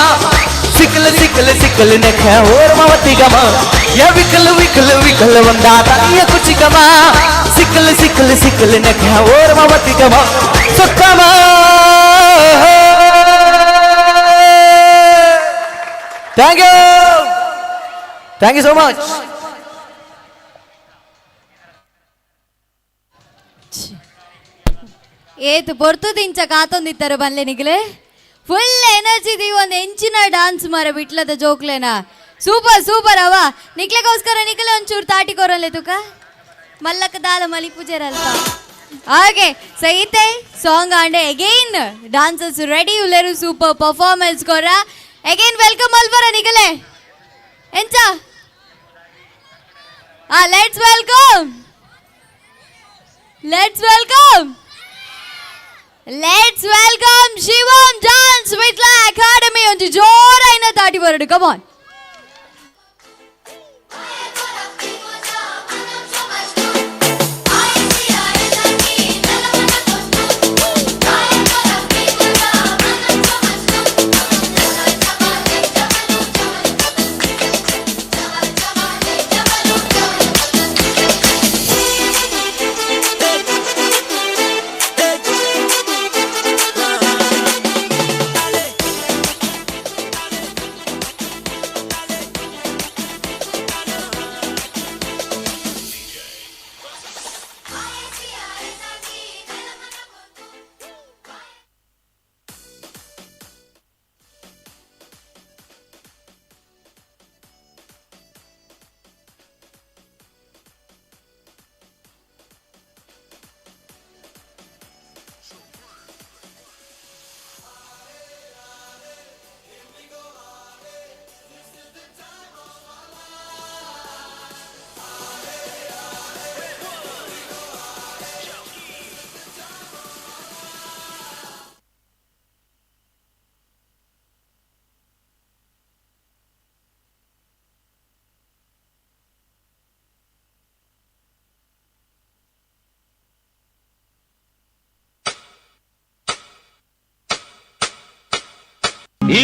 Sikal, sikal, sikal ne kya aur mavati gama. ये विकल विकल विकल वंदा तनिया कुछ कमा sickle sickle sickle ने क्या और मावती कमा सुकमा थैंक यू सो मच ಏತು ಪೊರ್ತು ದಿಂಚ ಕಾತೊಂದಿತ್ತಾರೆ ಬನ್ಲೆ ನಿಗಲೆ ಫುಲ್ ಎನರ್ಜಿ ದಿ ಒಂದು ಎಂಚಿನ ಡಾನ್ಸ್ ಮಾರ ಬಿಟ್ಲದ ಜೋಕ್ಲೆನಾ ಸೂಪರ್ ಸೂಪರ್ ಅವ ನಿಕ್ಲೆಗೋಸ್ಕರ ನಿಕ್ಲೆ ಒಂಚೂರು ತಾಟಿ ಕೊರಲೆ ತುಕ ಮಲ್ಲಕ ದಾಲ ಮಲಿ ಪೂಜೆರಲ್ಪ ಹಾಗೆ ಸಹಿತೆ ಸಾಂಗ್ ಆಂಡೆ ಅಗೈನ್ ಡಾನ್ಸರ್ಸ್ ರೆಡಿ ಉಲ್ಲೆರು ಸೂಪರ್ ಪರ್ಫಾರ್ಮೆನ್ಸ್ ಕೊರ ಅಗೈನ್ ವೆಲ್ಕಮ್ ಅಲ್ವರ ನಿಗಲೆ ಎಂಚ let's welcome Shivam dance with academy ಒಂದು ಜೋರಾಯಿನ ತಾಟಿ ಬರಡು ಕಮ್ ಆನ್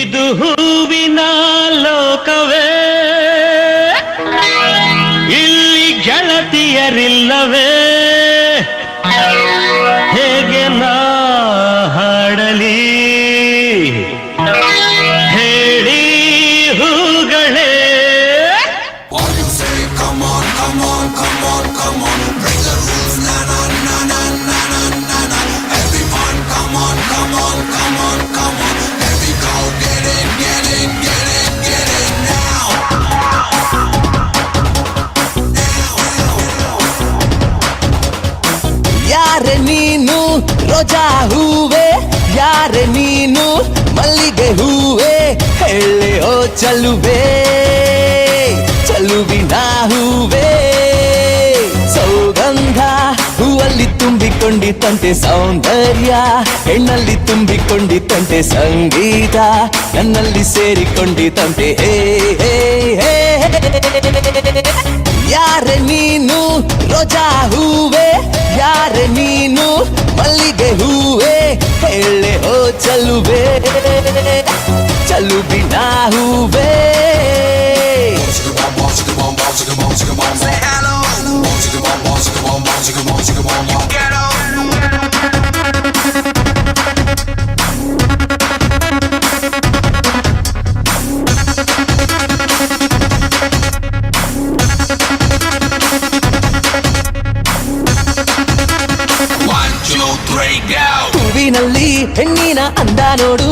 ಇದು ಹೂವಿನ ಲೋಕವೇ, ಇಲ್ಲಿ ಗೆಳತಿಯರಿಲ್ಲವೇ, ಹೇಗೆ ನಾ ಹಾಡಲಿ ಹೇಳಿ ಹೂಗಳೇ. ಯಾರೆ ನೀನು ರೋಜಾ ಹೂವೆ, ಯಾರೆ ನೀನು ಮಲ್ಲಿಗೆ ಹೂವೆ, ಹೇಳೆ ಓ ಚಲುವೆ ಚಲುವಿನ ಹೂವೆ. ಸೌಗಂಧ ಹೂವಲ್ಲಿ ತುಂಬಿಕೊಂಡಿತ್ತಂತೆ ಸೌಂದರ್ಯ, ಹೆಣ್ಣಲ್ಲಿ ತುಂಬಿಕೊಂಡಿತ್ತಂತೆ ಸಂಗೀತ, ನನ್ನಲ್ಲಿ ಸೇರಿಕೊಂಡಿತ್ತಂತೆ ಹೇ ಹೇ ಹೇ. ಯಾರೆ ನೀನು ರೋಜಾ ಹೂವೆ, ಯಾರೆ ನೀನು ಮಲ್ಲಿಗೆ ಹೂವೆ, ಹೇಳೆ ಓ ಚಲುವೆ ಚಲುವಿನ ಹೂವೆ. ಹೂವಿನಲ್ಲಿ ಹೆಣ್ಣಿನ ಅಂದ ನೋಡು,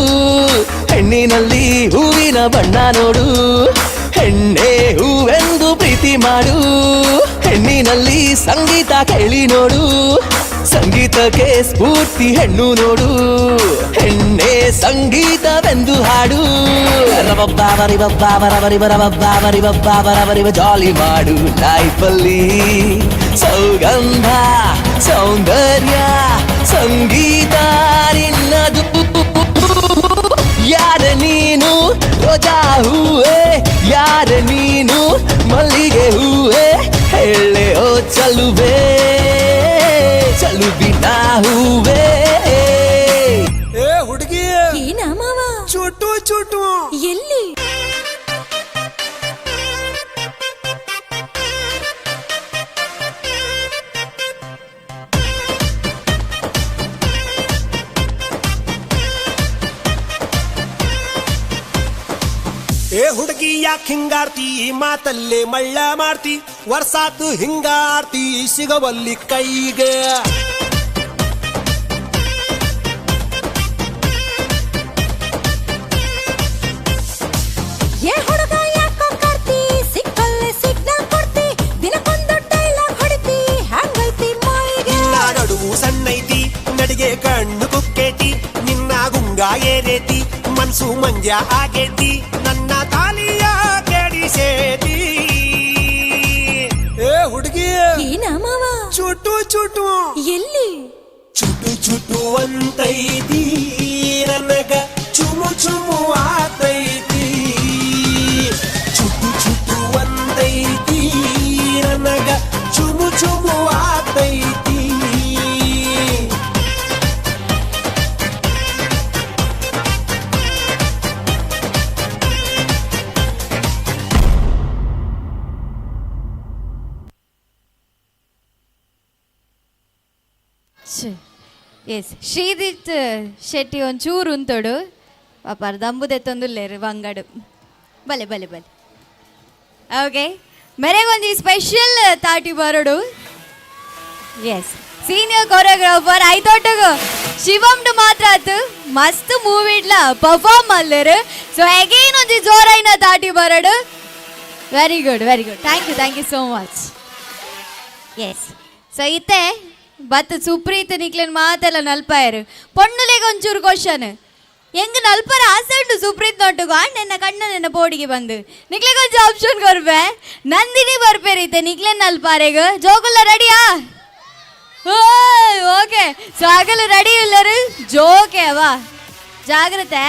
ಹೆಣ್ಣಿನಲ್ಲಿ ಹೂವಿನ ಬಣ್ಣ ನೋಡು, ಹೆಣ್ಣೆ ಹೂವೆಂದು ಪ್ರೀತಿ ಮಾಡು, ಹೆಣ್ಣಿನಲ್ಲಿ ಸಂಗೀತ ಕೇಳಿ ನೋಡು, ಸಂಗೀತಕ್ಕೆ ಸ್ಫೂರ್ತಿ ಹೆಣ್ಣು ನೋಡು, ಹೆಣ್ಣೆ ಸಂಗೀತವೆಂದು ಹಾಡು. ರಬಬ್ಬಾಬರಿ ಬಬ್ಬಾಬರಬರಿ ಬರಬಬ್ಬಾಬರಿ ಬಬ್ಬಾಬರಬರಿ ಜಾಲಿ ಮಾಡು ಲೈಫಲ್ಲಿ. ಸೌಗಂಧ ಸೌಂದರ್ಯ ಸಂಗೀತ ನಿನ್ನದು. ಯಾರ ನೀನು ರೋಜಾ ಹೂವೆ, ಯಾರ ನೀನು ಮಲ್ಲಿಗೆ ಹೂವೆ, ಹೇಳೆ ಓ ಚಲುವೆ ಚಲುವಿನ ಹೂವೆ. ಏ ಹುಡುಗಿ ಏನ ಮಾವ ಚುಟು ಚುಟು ಎಲ್ಲಿ ಏ ಹುಡುಗಿ ಯಾಕೆ ಹಿಂಗಾರ್ತಿ, ಮಾತಲ್ಲೇ ಮಳ್ಳ ಮಾಡ್ತಿ, ವರ್ಷಾತು ಹಿಂಗಾರ್ತಿ ಸಿಗವಲ್ಲಿ ಕೈಗೆ. ಏ ಹುಡುಗ ಯಾಕೋ ಕಾರ್ತಿ, ಸಿಕ್ಕಲ್ಲೇ ಸಿಗ್ನಲ್ ಕೊಡ್ತಿ, ದಿನಕ್ಕೊಂದು ಡೈಲಾಗ್ ಹೊಡಿತಿ, ಹಂಗೈತಿ ಮೈಗೆ. ನಿನ್ನ ನಡುವು ಸಣ್ಣೈತಿ, ನಡಿಗೆ ಕಣ್ಣು ಕುಕ್ಕೇತಿ, ನಿನ್ನ ಗುಂಗ ಏರೇತಿ, ಮನ್ಸು ಮಂಜ ಆಗೇತಿ, ನನ್ನ ತಾಲಿಯ ಕೆಡಿಸೇತಿ. ಏ ಹುಡುಗಿ ಏನ ಮಾವ ಚುಟು ಚುಟು ಎಲ್ಲಿ ಚುಟು ಚುಟು ಅಂತೈತಿ, ನನಗ ಚುಮು ಚುಮು ಆತೈತಿ, ಚುಟು ಚುಟು ಅಂತೈತಿ, ನನಗ ಚುಮು ಚುಮು ಆತೈತಿ. ಎಸ್ ಶ್ರೀಜಿತ್ ಶೆಟ್ಟಿ ಒಂಚೂರು ಉಂತೋಡು ಪಾಪ ದಂಬುದೆತ್ತೊಂದುಲ್ಲೇರು ಬಂಗಡು ಬಲೆ ಬಲೆ ಬಲೆ. ಓಕೆ ಮೆರೆಗೊಂದು ಸ್ಪೆಷಲ್ ತಾಟಿ ಬರೋಡು. ಎಸ್ ಸೀನಿಯರ್ ಕೊರಿಯೋಗ್ರಾಫರ್ ಐತೊಟ್ಟಗು ಶಿವಮ್ಡು ಮಾತ್ರ ಆತು ಮಸ್ತ್ ಮೂವಿ ಇಡ್ಲ ಪರ್ಫಾರ್ಮ್ ಮಲ್ಲೇರು. ಸೊ ಅಗೇನ್ ಒಂಜಿ ಜೋರೈನ ತಾಟಿ ಬರೋಡು. Very good thank you so much. Yes so ಇತ್ತೆ ಬತ್ ಸುಪ್ರೀತ್ ನಿಕ್ಲೆನ್ ಮಾತೆಲ್ಲ ನಲ್ಪಾಯರು ಪೊಣ್ಣುಲೆಗೆ ಒಂಚೂರು ಕ್ವಶನ್ ಹೆಂಗ್ ನಲ್ಪರ ಆಸೆ ಉಂಟು ಸುಪ್ರೀತ್ ನೋಟುಗು ನನ್ನ ಕಣ್ಣ ನನ್ನ ಬೋಡಿಗೆ ಬಂದು ನಿಕ್ಲೆಗೆ ಒಂಚು ಆಪ್ಷನ್ ಕೊರ್ಬೆ ನಂದಿನಿ ಬರ್ಪೇರಿತೆ ನಿಕ್ಲೆನ್ ನಲ್ಪಾರೆಗ ಜೋಗುಲ್ಲ ರೆಡಿಯಾ? ಓಕೆ ಸೊ ಆಗಲು ರೆಡಿ ಇಲ್ಲರು ಜೋಕೆ ಅವಾ ಜಾಗ್ರತೆ.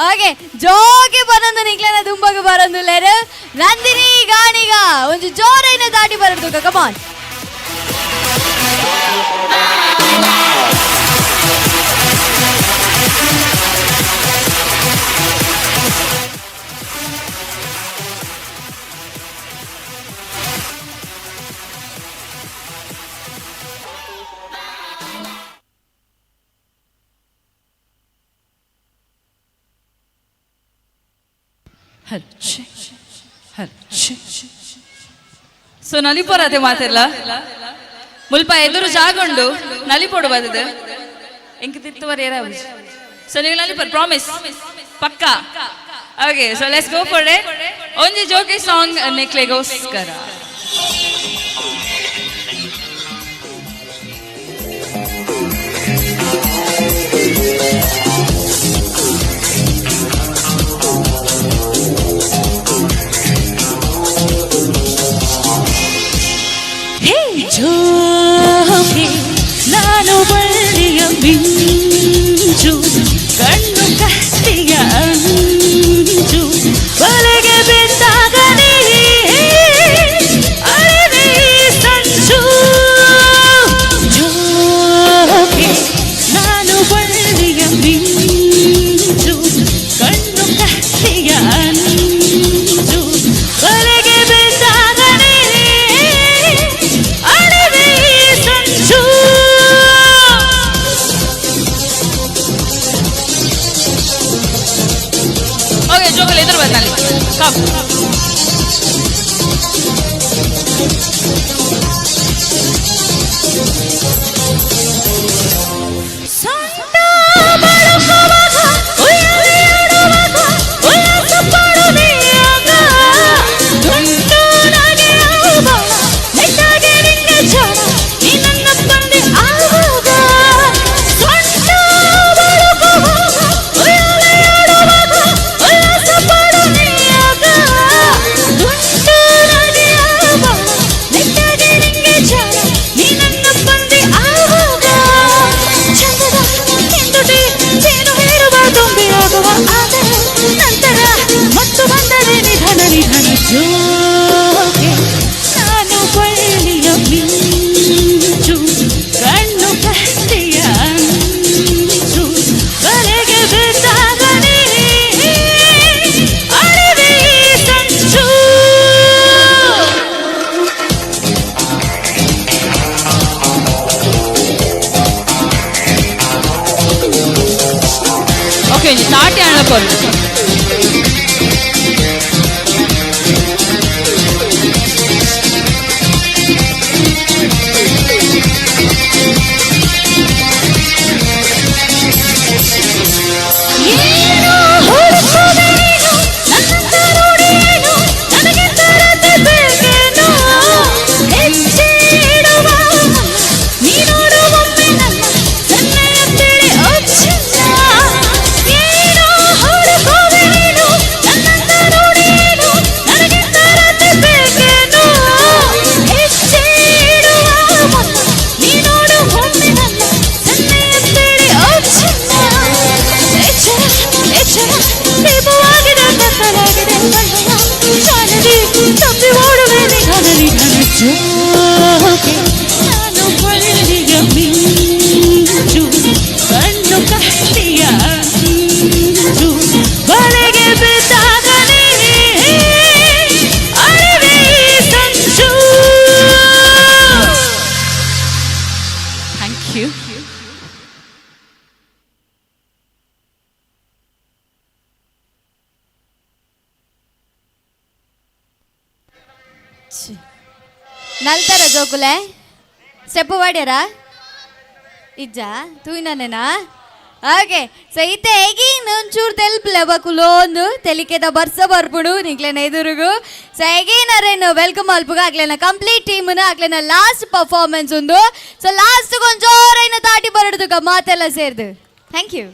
ಓಕೆ ಜೋಕೆ ಬರಂದು ನಿಕ್ಲೆನ ದುಂಬಗ ಬರಂದುಲ್ಲೇರು ನಂದಿನಿ ಗಾಣಿಗ ಒಂಚು ಜೋರೈನ ದಾಟಿ ಬರದು come on. Hello check hello check so ನಲಿಪೋರತೆ ಮಾತೆಲ್ಲ ಮುಲ್ಪ ಎದುರು ಜಾಗೊಂಡು ನಲಿಪೋಡು ಬದದು ಎಂಕ ತಿತ್ತುವರೆ ಏರಾವು ಸೊ ನೀವು ನಲಿಪರ್ ಪ್ರಾಮಿಸ್ ಪಕ್ಕಾ okay so let's go for it ಒಂಜಿ ಜೋಕಿ ಸಾಂಗ್ ನೆಕ್ಲೆಗೋಸ್ಕರ ಜೋಕೆ ನಾನು ಬಳ್ಳಿಯ ಮಿಂಚು ಕಣ್ಣು ಕತ್ತಿಯ ಅಂಚು ಬಲೆಗೆ ಬಿದ್ದಾಗಲೇ ಅರಿವೆ ಸಂಚು ಜೋಕೆ ನಾನು ಬಳ್ಳಿಯ ಮಿಂಚು ಕಣ್ಣು ಕತ್ತಿಯ ಅಂಚು ಬಲೆಗೆ ಬಿದ್ದಾಗಲೇ ಓಕೆ ಜೋಕಲ್ಲಿ ಎದುರು ಬಂದಲ್ಲಿ ಕಮ್ ನಂತರ ಮತ್ತು ಬಂದರೆ ನಿಧನ ನಿಧನ ಜೋಕೆ ನಾನು ಬಳ್ಳಿಯ ಮಿಂಚು ಕಣ್ಣು ಕತ್ತಿಯ ಅಂಚು ಬಲೆಗೆ ಬಿದ್ದಾಗಲೇ ಅರಿವೆ ಸಂಚು ಓಕೆ ನಾಟ್ಯ ಅಣ್ಣಕೊಂಡು ಏನು ಹುಡುಕುವೆನು ನನ್ನ ನುಡಿಯೇನು ನನಗೆ ತರದೆ ಬೇಕೇನೋ ಹೆಜ್ಜೆ ಇಡುವ ನೀ ನೋಡುವೊಮ್ಮೆ ನನ್ನ ಸನ್ನೆಯ ತಿಳಿ ಅಚ್ಚಿಲ್ಲ ಏನೋ ಹುಡುಕುವೆನು ನನ್ನ ನುಡಿಯೇನು ನನಗೆ ತರದೆ ಬೇಕೇನೋ ಹೆಜ್ಜೆ ಇಡುವ ನೀ ನೋಡುವೊಮ್ಮೆ ನನ್ನ ಸನ್ನೆಯ ತಿಳಿ ಅಚ್ಚಿಲ್ಲ ಎಚ್ಚರ ದೀಪವಾಗಿದೆ ಕತ್ತಲಾಗಿದೆ ಕಣ್ಣನ ಜಾನದಿ ತಪ್ಪಿ ಓಡುವೆ ನಿಧನ ನಿಧನ ಜೋಕೆ ನಾನು ಬಳ್ಳಿಯ ಮಿಂಚು ಕಣ್ಣು ಕತ್ತಿಯ ಅಂಚು ಬಲೆಗೆ ಬಿದ್ದಾಗಲೇ ಅರಿವೆ ಸಂಚು ಥ್ಯಾಂಕ್ ಯು ನಲ್ತಾರ ಜೋಕುಲೆ ಸ್ಟೆಪ್ ಮಾಡ್ಯಾರ ಇಜ್ಜ ತೂಯಿನೇನಾ ಓಕೆ ಸೊ ಇತ್ತೆ ಹೇಗಿ ಒಂಚೂರು ತೆಲ್ಪಲೇಬಕುಲೋ ಒಂದು ತೆಲಿಕೆದ ಬರ್ಸ ಬರ್ಬಿಡು ನಿಕ್ಲೇನ ಎದುರುಗು ಸೊ ಹೇಗೇನಾರೇನು ವೆಲ್ಕಮ್ ಅಲ್ಪಗ ಆಗ್ಲೇನ ಕಂಪ್ಲೀಟ್ ಟೀಮ್ನ ಆಗ್ಲೇನ ಲಾಸ್ಟ್ ಪರ್ಫಾರ್ಮೆನ್ಸ್ ಒಂದು ಸೊ ಲಾಸ್ಟ್ ಕೊಂಚೋರೈನ ತಾಟಿ ಬರಡ್ದು ಮಾತೆಲ್ಲ ಸೇರ್ದು ಥ್ಯಾಂಕ್ ಯು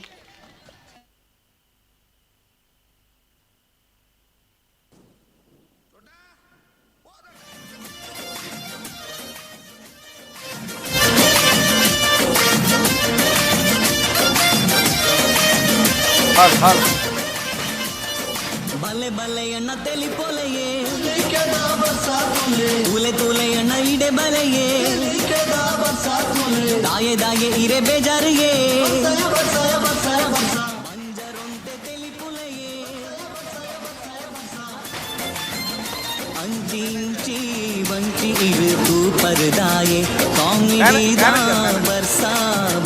ಬಲೆ ಬಲೆಯಣ್ಣ ತೆಲಿ ಪೊಲೆಯೇ ತೂಲೆ ತೂಲೆಯಣ್ಣ ಇಡೆ ಬಲೆಯೇ ದಾಯೆ ದಾಯೆ ಇರೆ ಬೇಜಾರಿಯೇ ಮಂಜರೊಂಟೆ ತೆಲಿ ಪುಲೆಯೇ ಅಂಚಿ ಇಂಚಿ ವಂಚಿ ಇರು ತೂ ಪರದಾಯೆ ಕಾಂಗಿಡಿ ಬರ್ಸಾ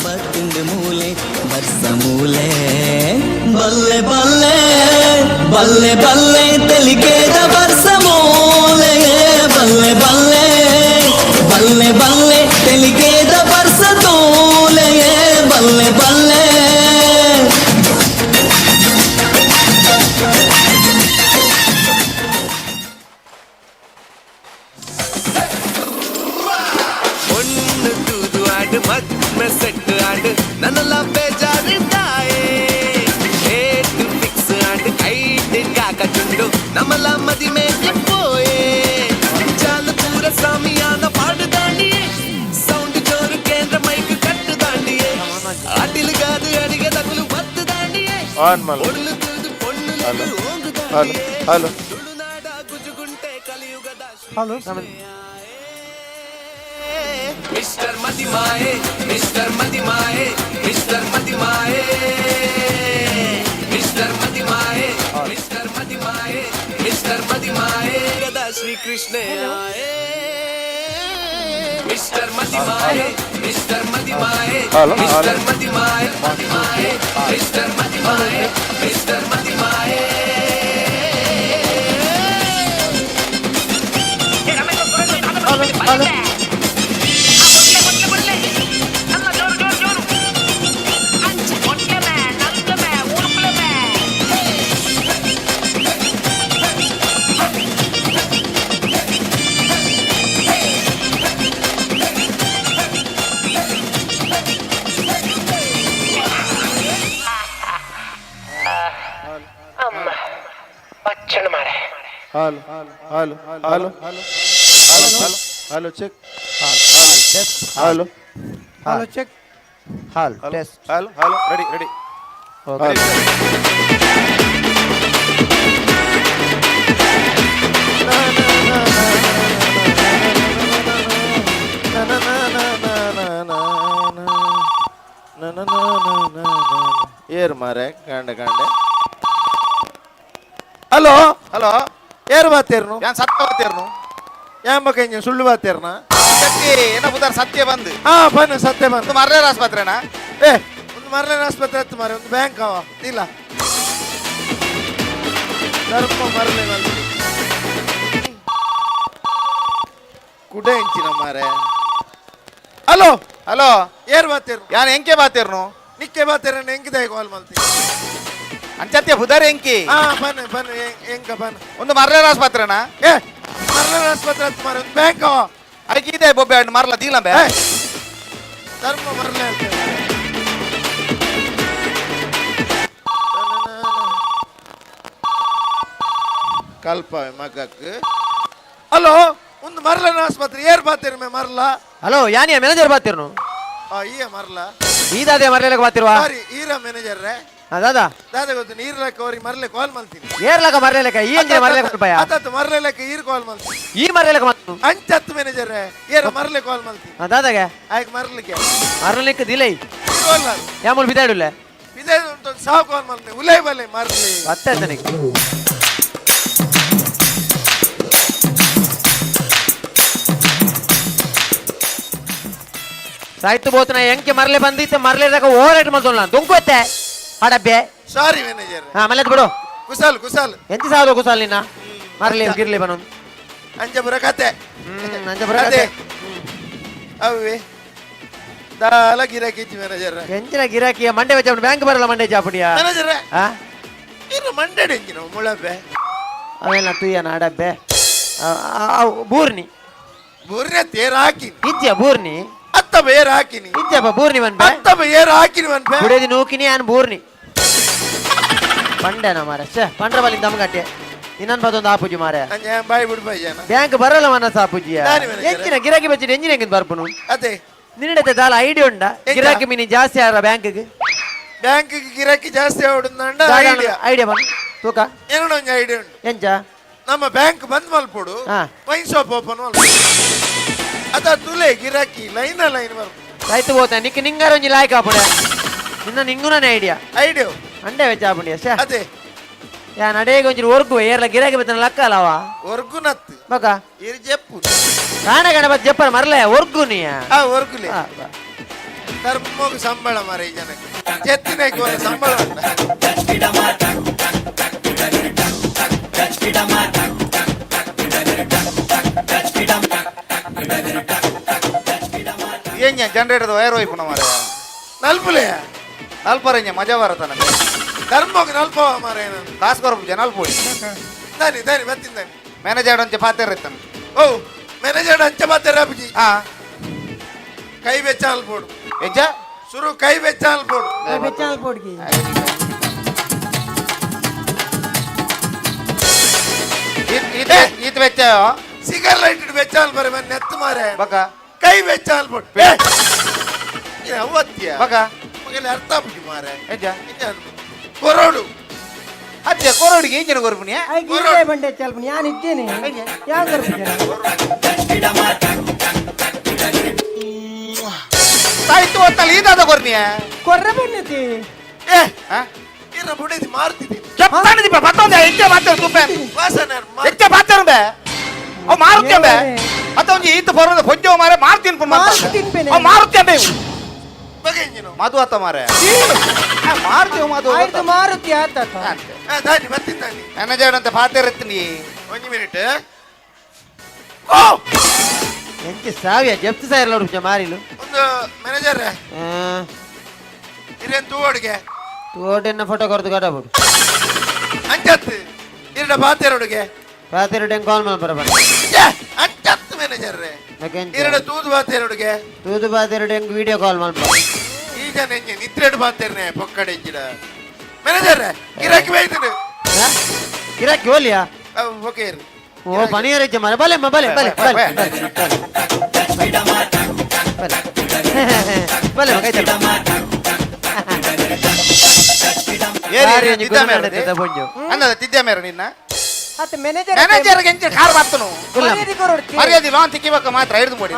ಬತ್ತಿಂದು ಮೂಲೆ ಬರ್ಸಮೂಲೆ ಬಲ್ಲೆ ಬಲ್ಲೆ ಬಲ್ಲೆ ಬಲ್ಲೆ ತೆಲಿಗೇದ ಬರ್ಸಮೂಲೆ ಬಲ್ಲೆ ಬಲ್ಲೆ ಬಲ್ಲೆ ಬಲ್ಲೆ ತೆಲಿಗೇದ ಬರ್ಸತೂಲೆ ಬಲ್ಲೆ ಬಲ್ಲೆ ஒன்னு தூது ஆடு மத்ம செட்டு ஆடு நன்னெல்லாம் பேஜாருந்தாயே ஏட்டு பிக்ஸ் ஆடு ஐட்டு காக்க சுண்டு நம்மெல்லாம் மதிமேக்கு போயே ஜால பூர சாமியான பாடு தாண்டியே சவுண்ட் ஜோரு கேந்திர மைக்கு கட்டு தாண்டியே ஆட்டிலு காது அடிக தகுலு பத்து தாண்டியே ஒடுலு தூது பொண்ணுல ஓங்கு தாண்டியே ಹಲೋ ತುಳುನಾಡ ಗುಜುಗುಂಟೆ ಕಲಿಯುಗದ hello mister Madimaye mister Madimaye mister Madimaye mister Madimaye mister Madimaye mister Madimaye गदा श्री कृष्ण आए mister Madimaye mister Madimaye mister Madimaye Madimaye mister Madimaye mister Madimaye hello hello hello hello hello check hello hello check hall test hello hello ready ready ಏರ್ ಮಾರೆ ಕಾಂಡೆ ಕಾಂಡೆ ಹಲೋ ಹಲೋ ಏರು ಬಾತೇರ್ನು ಯಾನ್ ಸತ್ಯ ಬಾತೇರ್ನು ಯಾನ್ ಬಗ್ಗೆ ಸುಳ್ಳು ಬಾತೇರ್ನ ಏನ ಬುಧಾರ ಸತ್ಯ ಬಂದು ಹಾ ಬನ್ನಿ ಸತ್ಯ ಬಂದು ಮರ್ಲೇರ್ ಆಸ್ಪತ್ರೆನಾ ಏ ಒಂದು ಮರ್ಲೇರ್ ಆಸ್ಪತ್ರೆ ಹತ್ತು ಮಾರೆ ಒಂದು ಬ್ಯಾಂಕ್ ಅವ ಇಲ್ಲ ಧರ್ಮ ಮರ್ಲೇನಲ್ಲಿ ಕುಡೆ ಇಂಚಿನ ಮಾರೆ ಹಲೋ ಹಲೋ ಏರ್ ಬಾತೇರ್ನು ಯಾನ್ ಎಂಕೆ ಬಾತೇರ್ನು ನಿಕ್ಕೆ ಬಾತೇರ್ನ ಎಂಕಿದೆ ಕಾಲ್ ಮಾಡ್ತೀನಿ ಅಂಚತ್ಯ ಬುಧಾರ ಎಂಕಿ ಹಾ ಬನ್ನಿ ಬನ್ನಿ ಎಂಕ ಬನ್ನಿ ಒಂದು ಮರ್ಲೇರ್ ಆಸ್ಪತ್ರೆನಾ ಏ ಮರ್ಲೇರ್ ಆಸ್ಪತ್ರೆ ಹತ್ತು ಮಾರೆ ಒಂದು ಬ್ಯಾಂಕ್ ಅವ ಅದಕ್ಕೆ ಇದೆ ಬೊಬ್ಬೆ ಹಣ್ಣು ಮರಲ ದೀಲಂಬೆ ಧರ್ಮ ಮರಲೆ ಕಲ್ಪ ಮಗಕ್ಕೆ ಹಲೋ ಒಂದು ಮರಲನ ಆಸ್ಪತ್ರೆ ಏರ್ ಬಾತೀರ ಮೇ ಮರಲ ಹಲೋ ಯಾನಿಯ ಮ್ಯಾನೇಜರ್ ಬಾತಿರ್ನು ಈಯ ಮರಲ ಈದಾದೆ ಮರ್ಲೇಲಕ ಬಾತಿರುವ ಸಾರಿ ಈರ ಮ್ಯಾನೇಜರ್ ರೇ ದಾದಾ ದಾದ ಗೊತ್ತು ನೀರ್ಲಕ್ಕ ಅವ್ರಿಗೆ ಮರಲೆ ಕಾಲ್ ಮಾಡ್ತೀನಿ ಏರ್ಲಕ ಮರ್ಲೇಲಕ ಈ ಅಂಜೆ ಮರ್ಲೇಕ ರೂಪಾಯ ಅತ್ತತ್ತು ಮರಲೆಲಕ್ಕ ಈರ್ ಕಾಲ್ ಮಾಡ್ತೀನಿ ಈ ಮರ್ಲೇಲಕ ಮತ್ತು ಅಂಚತ್ತು ಮ್ಯಾನೇಜರ್ ರೇ ಏರ ಮರಲೆ ಕಾಲ್ ಮಾಡ್ತೀನಿ ದಾದಾಗೆ ಆಯ್ಕೆ ಮರಲಿಕ್ಕೆ ಮರ್ಲಿಕ್ಕೆ ದಿಲೈ ಕಾಲ್ ಯಾಮೂಲ್ ಬಿದಾಡುಲ್ಲ ಇದೇ ಉಂಟು ಸಾವು ಕಾಲ್ ಮಾಡ್ತೀನಿ ಉಲೈ ಬಲೆ ಮರಲಿ ಮತ್ತೆ ತನಗೆ ಸಾಯ್ತು ಬೋತನ ಎಂಕೆ ಮರ್ಲೆ ಬಂದಿತ್ತೆ ಮರ್ಲೆದಾಗ ಓವರೇಟ್ ಮಾಡ್ತೋಲ್ಲ ದುಂಕೋತ್ತೆ ಹಾಡಬ್ಬೆ ಸಾರಿ ಮ್ಯಾನೇಜರ್ ಹಾ ಮಲ್ಲೆದ್ ಬಿಡು ಕುಶಲ್ ಕುಶಲ್ ಎಂತ ಸಾವುದು ಕುಸಾಲ್ ನಿನ್ನ ಮರ್ಲಿ ಗಿರ್ಲಿ ಬನು ಅಂಜಪುರ ಕತೆ ಅಂಜಪುರ ಕತೆ ಅವೇ ದಾಲ ಗಿರಾಕಿ ಮ್ಯಾನೇಜರ್ ಎಂಚಿನ ಗಿರಾಕಿಯ ಮಂಡೆ ವೆಚ್ಚ ಬ್ಯಾಂಕ್ ಬರಲ್ಲ ಮಂಡೆ ಚಾಪುಡಿಯ ಮ್ಯಾನೇಜರ್ ಹಾ ಇನ್ನು ಮಂಡಡೆ ಎಂಜಿನ ಮುಳಬೆ ಅವೆಲ್ಲ ತುಯ್ಯ ನಾಡಬ್ಬೆ ಬೂರ್ನಿ ಬೂರ್ನೆ ತೇರ ಹಾಕಿನಿ ಇಜ್ಜ ಬೂರ್ನಿ ಅತ್ತ ಬೇರ್ ಹಾಕಿನಿ ಇಜ್ಜಪ್ಪ ಬೂರ್ನಿ ಬನ್ಬೆ ಅತ್ತ ಬೇರ್ ಹಾಕಿನಿ ಬನ್ಬೆ ಕುಡಿಯದಿ ನೂಕಿನಿ ಆನ್ ಬೂರ್ನಿ ಪಂಡೆನ ಮಾರ ಛೆ ಪಂಡ್ರ ಬಲಿ ದಮ್ಗಟ್ಟೆ ಇನ್ನೊಂದು ಬದೊಂದು ಆಪುಜಿ ಮಾರೆ ಅಂಜ ಬಾಯಿ ಬಿಡ್ಬಯ್ಯನ ಬ್ಯಾಂಕ್ ಬರಲ್ಲ ಮನಸ ಆಪುಜಿಯ ಎಂಚಿನ ಗಿರಾಕಿ ಬಚ್ಚಿನ ಎಂಜಿನ ಹೆಂಗಿದ್ ಬರ್ಪನು ಅದೇ ನಿನ್ನಡೆ ದಾಲ ಐಡಿಯಾ ಉಂಡ ಗಿರಾಕಿ ಮಿನಿ ಜಾಸ್ತಿ ಆರ ಬ್ಯಾಂಕ್ಗೆ ಬ್ಯಾಂಕ್ ಗಿರಾಕಿ ಜಾಸ್ತಿ ಆವಡುಂದ ಐಡಿಯಾ ಬನ್ ತೂಕ ಏನೋ ಒಂದು ಐಡಿಯಾ ಉಂಟು ಎಂಚ ನಮ್ಮ ಬ್ಯಾಂಕ್ ಬಂದ್ ಮಲ್ಪೋಡು ವೈನ್ ಶಾಪ್ ಓಪನ್ ಮಲ್ಪೋಡು ಅದ ತುಲೆ ಗಿರಾಕಿ ಲೈನ್ ಲೈನ್ ಬರ್ಬೋದು ಆಯ್ತು ಹೋತ ನಿಕ್ ನಿಂಗಾರ ಒಂಜಿ ಲಾಯ್ಕ ಆಪುಡೆ ನಿನ್ನ ನಿಂಗುನೇ ಐಡಿಯಾ ಐಡಿಯಾ ಅಂಡೆ ವೆಚ್ಚ ಆಪುಂಡಿ ಅಷ್ಟೇ ಅದೇ ಯಾ ನಡೆಗೆ ಒಂಚೂರು ಒರ್ಗು ಏರ್ಲ ಗಿರಾಕಿ ಬೆತ್ತನ ಲಕ್ಕ ಅಲ್ಲವಾ ಒರ್ಗು ನತ್ತು ಬಕ ಇರು ಜಪ್ಪು ಕಾಣ ಗಣಪತಿ ಜಪ್ಪನ ಮರಲೆ ಒರ್ಗು ನೀಯ ಆ ಒರ್ಗುಲೆ ಧರ್ಮಕ್ಕೆ ಸಂಬಳ ಮಾರ ಈ ಜನಕ್ಕೆ ಚೆತ್ತಿನಕ್ಕೆ ಒಂದು ಸಂಬಳ ಉಂಟ ಏನ್ಯ ಜನರೇಟರ್ ವೈರ್ ಹೋಯ್ಪುನ ಮಾರ ನಲ್ಪುಲೆ ನಲ್ಪರಂಜ ಮಜಾ ಬರತ್ತ ನಮಗೆ ಧರ್ಮಕ್ಕೆ ನಲ್ಪವ ಮಾರ ಕಾಸು ಕೊರಪು ನಲ್ಪೋಡಿ ದಾನಿ ದಾನಿ ಬರ್ತೀನಿ ದಾನಿ ಮ್ಯಾನೇಜರ್ ಅಂಚೆ ಪಾತ್ರ ಇರ್ತಾನೆ ಓ ಮ್ಯಾನೇಜರ್ ಅಂಚೆ ಮಾತಾಡ ಅಪ್ಪಾಜಿ ಹಾ ಕೈ ಬೆಚ್ಚ ಅಲ್ಪೋಡು ಹೆಜ್ಜ ಶುರು ಕೈ ಬೆಚ್ಚ ಅಲ್ಪೋಡು ಈತ ವೆಚ್ಚ ಸಿಗರ್ ಲೈಟ್ ಇಟ್ಟು ಬೆಚ್ಚ ಅಲ್ ಬರ ಮನೆ ನೆತ್ತು ಮಾರೆ ಬಕ ಕೈ ಬೆಚ್ಚ ಅಲ್ಪೋಡು ಅವತ್ಯ ಬಕ ಮಗಲ್ಲಿ ಅರ್ಥ ಆಗ್ಬಿಟ್ಟು ಮಾರೆ ಹೆಜ್ಜ ಕೊರೋಡು ಅಜ್ಜ ಕೋರೋಡಿಗೆ ಈಗಿನ ಕೊರಪುನಿಯ ಬಂಡೆ ಚಲ್ಪನಿ ನಾನು ಇದ್ದೇನೆ ಯಾವ ತಾಯ್ತು ಹೊತ್ತಲ್ಲಿ ಈದಾದ ಕೊರ್ನಿಯ ಕೊರ್ರೆ ಬಣ್ಣತಿ ಏ ಇರ ಬುಡೈತಿ ಮಾರ್ತಿದ್ದೀನಿ ಕೆಪ್ಪಾಣದಿ ಮತ್ತೊಂದು ಹೆಚ್ಚೆ ಮಾತಾಡ ತುಪ್ಪೆ ವಾಸನೆ ಹೆಚ್ಚೆ ಮಾತಾಡ ಅವ್ ಮಾರುತ್ತೇವೆ ಮತ್ತೊಂದು ಈತ ಬರೋದು ಹೊಂಜೋ ಮಾರೆ ಮಾರ್ತೀನಿ ಅವ್ ಮಾರುತ್ತೇವೆ ಬಗೆಂಜಿನು ಮಧು ಅತ್ತ ಮಾರೆ ಮಾರುತ್ತೇವೆ ಮಧು ಆಯ್ತು ಮಾರುತಿ ಆತ ದಾನಿ ಬರ್ತೀನಿ ದಾನಿ ಮ್ಯಾನೇಜರ್ ಅಂತ ಪಾತ್ರ ಇರ್ತೀನಿ ಒಂದು ಮಿನಿಟ್ ಎಂಚ ಸಾವಿಯ ಜಪ್ತು ಸಾವಿರ ರೂಪಾಯಿ ಮಾರಿಲು ಒಂದು ಮ್ಯಾನೇಜರ್ ಇರೇನ್ ತೂವಡಿಗೆ ತೋಟನ್ನ ಫೋಟೋ ಕೊರದು ಕಟ್ಟಬಿಡು ಅಂಚತ್ತು ಇರಡ ಬಾತೆರಡುಗೆ ಪಾತೆರಡು ಹೆಂಗೆ ಕಾಲ್ ಮಾಡಿ ಬರಬಾರ ಅಂಚತ್ತು ಮ್ಯಾನೇಜರ್ ಇರಡ ತೂದು ಬಾತೆರಡುಗೆ ತೂದು ಪಾತೆರಡು ಹೆಂಗೆ ವಿಡಿಯೋ ಕಾಲ್ ಮಾಡ್ಬಾರ ಈಗ ನೆಂಜೆ ನಿತ್ರೆಡು ಬಾತೆರ್ನೆ ಪೊಕ್ಕಡೆ ಇಜ್ಜಿಡ ಮ್ಯಾನೇಜರ್ ಗಿರಾಕಿ ಬೈತೀನಿ ಗಿರಾಕಿ ಹೋಲಿಯಾ ಓಕೆ ಇರು ಓ ಪನಿಯರ್ ಹೆಚ್ಚೆ ಮಾರ ಬಲೆ ಬಲೆ ಬಲೆ ಬಲೆ ಬಲೆ ಅನ್ನದ ತಿದ್ದೆ ಮೇರೆ ನಿನ್ನ ಅತ್ತ ಮ್ಯಾನೇಜರ್ ಮ್ಯಾನೇಜರ್ ಎಂಚ ಕಾರ್ ಮಾಡ್ತನು ಮರ್ಯಾದಿ ಲಾನ್ ತಿಕ್ಕಿಬೇಕ ಮಾತ್ರ ಹಿಡಿದು ಮಾಡಿ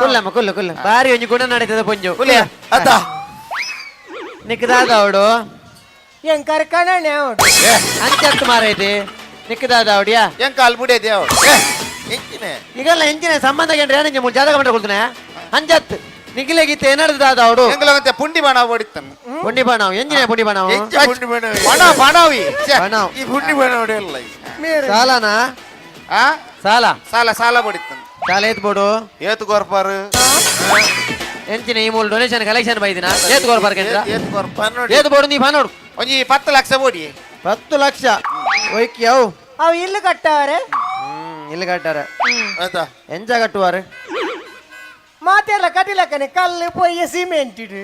ಕುಲ್ಲಮ್ಮ ಕುಲ್ಲು ಕುಲ್ಲು ಬಾರಿ ಒಂಜಿ ಗುಣ ನಡೀತದ ಪೊಂಜು ಅತ್ತ ನಿಕ್ಕದಾದ ಅವಡು ಹೆಂಗ್ ಕರ್ಕಣೆ ಅವಡು ಅಂಚತ್ತು ಮಾರೈತಿ ನಿಕ್ಕದಾದ ಅವಡಿಯಾ ಹೆಂಗ್ ಕಾಲ್ ಬಿಡೇದಿ ಅವಳು ಎಂಚಿನೆ ಈಗೆಲ್ಲ ಎಂಚಿನ ಸಂಬಂಧ ಗಂಡ್ರೆ ಜಾತಕ ಮಂಡ ಕೊಡ್ತಾನೆ ಅಂಜತ್ ನಿಖಿಲೆ ಗೀತೆ ಏನಾಡ್ದಾದ ಅವಡು ಎಂಗ್ಲಂತೆ ಪುಂಡಿ ಬಾಣ ಓಡಿತಾನೆ ಪುಂಡಿ ಬಾಣವ್ ಎಂಜಿನ ಪುಂಡಿ ಬಾಣವ್ ಪುಂಡಿ ಬಣವಿ ಬಾಣ ಬಾಣವಿ ಬಾಣವ್ ಈ ಪುಂಡಿ ಬಣವಡೆ ಅಲ್ಲ ಸಾಲನಾ ಆ ಸಾಲ ಸಾಲ ಸಾಲ ಬಡಿತಾನೆ ಸಾಲ ಏತ್ ಬೋಡು ಏತು ಗೋರ್ಪಾರು ಎಂಚಿನ ಈ ಮೂಲ ಡೊನೇಷನ್ ಕಲೆಕ್ಷನ್ ಬೈದಿನ ಏತ್ ಗೋರ್ ಬರ್ಕೇಂದ್ರ ಏತ್ ಕೊರ್ಪ ನೋಡಿ ಏತ್ ಬೋಡು ನೀ ಬಾನೋಡು ಒಂಜಿ 10 ಲಕ್ಷ ಬೋಡಿ 10 ಲಕ್ಷ ಒಯ್ಕಿ ಅವು ಅವು ಇಲ್ಲಿ ಕಟ್ಟವ್ರೆ ಇಲ್ಲಿ ಕಟ್ಟಾರ ಆಯ್ತಾ ಎಂಜ ಕಟ್ಟುವಾರೆ ಮಾತೆಲ್ಲ ಕಟ್ಟಿಲಕ್ಕನೆ ಕಲ್ಲು ಪೊಯ್ಯ ಸಿಮೆಂಟ್ ಇಡು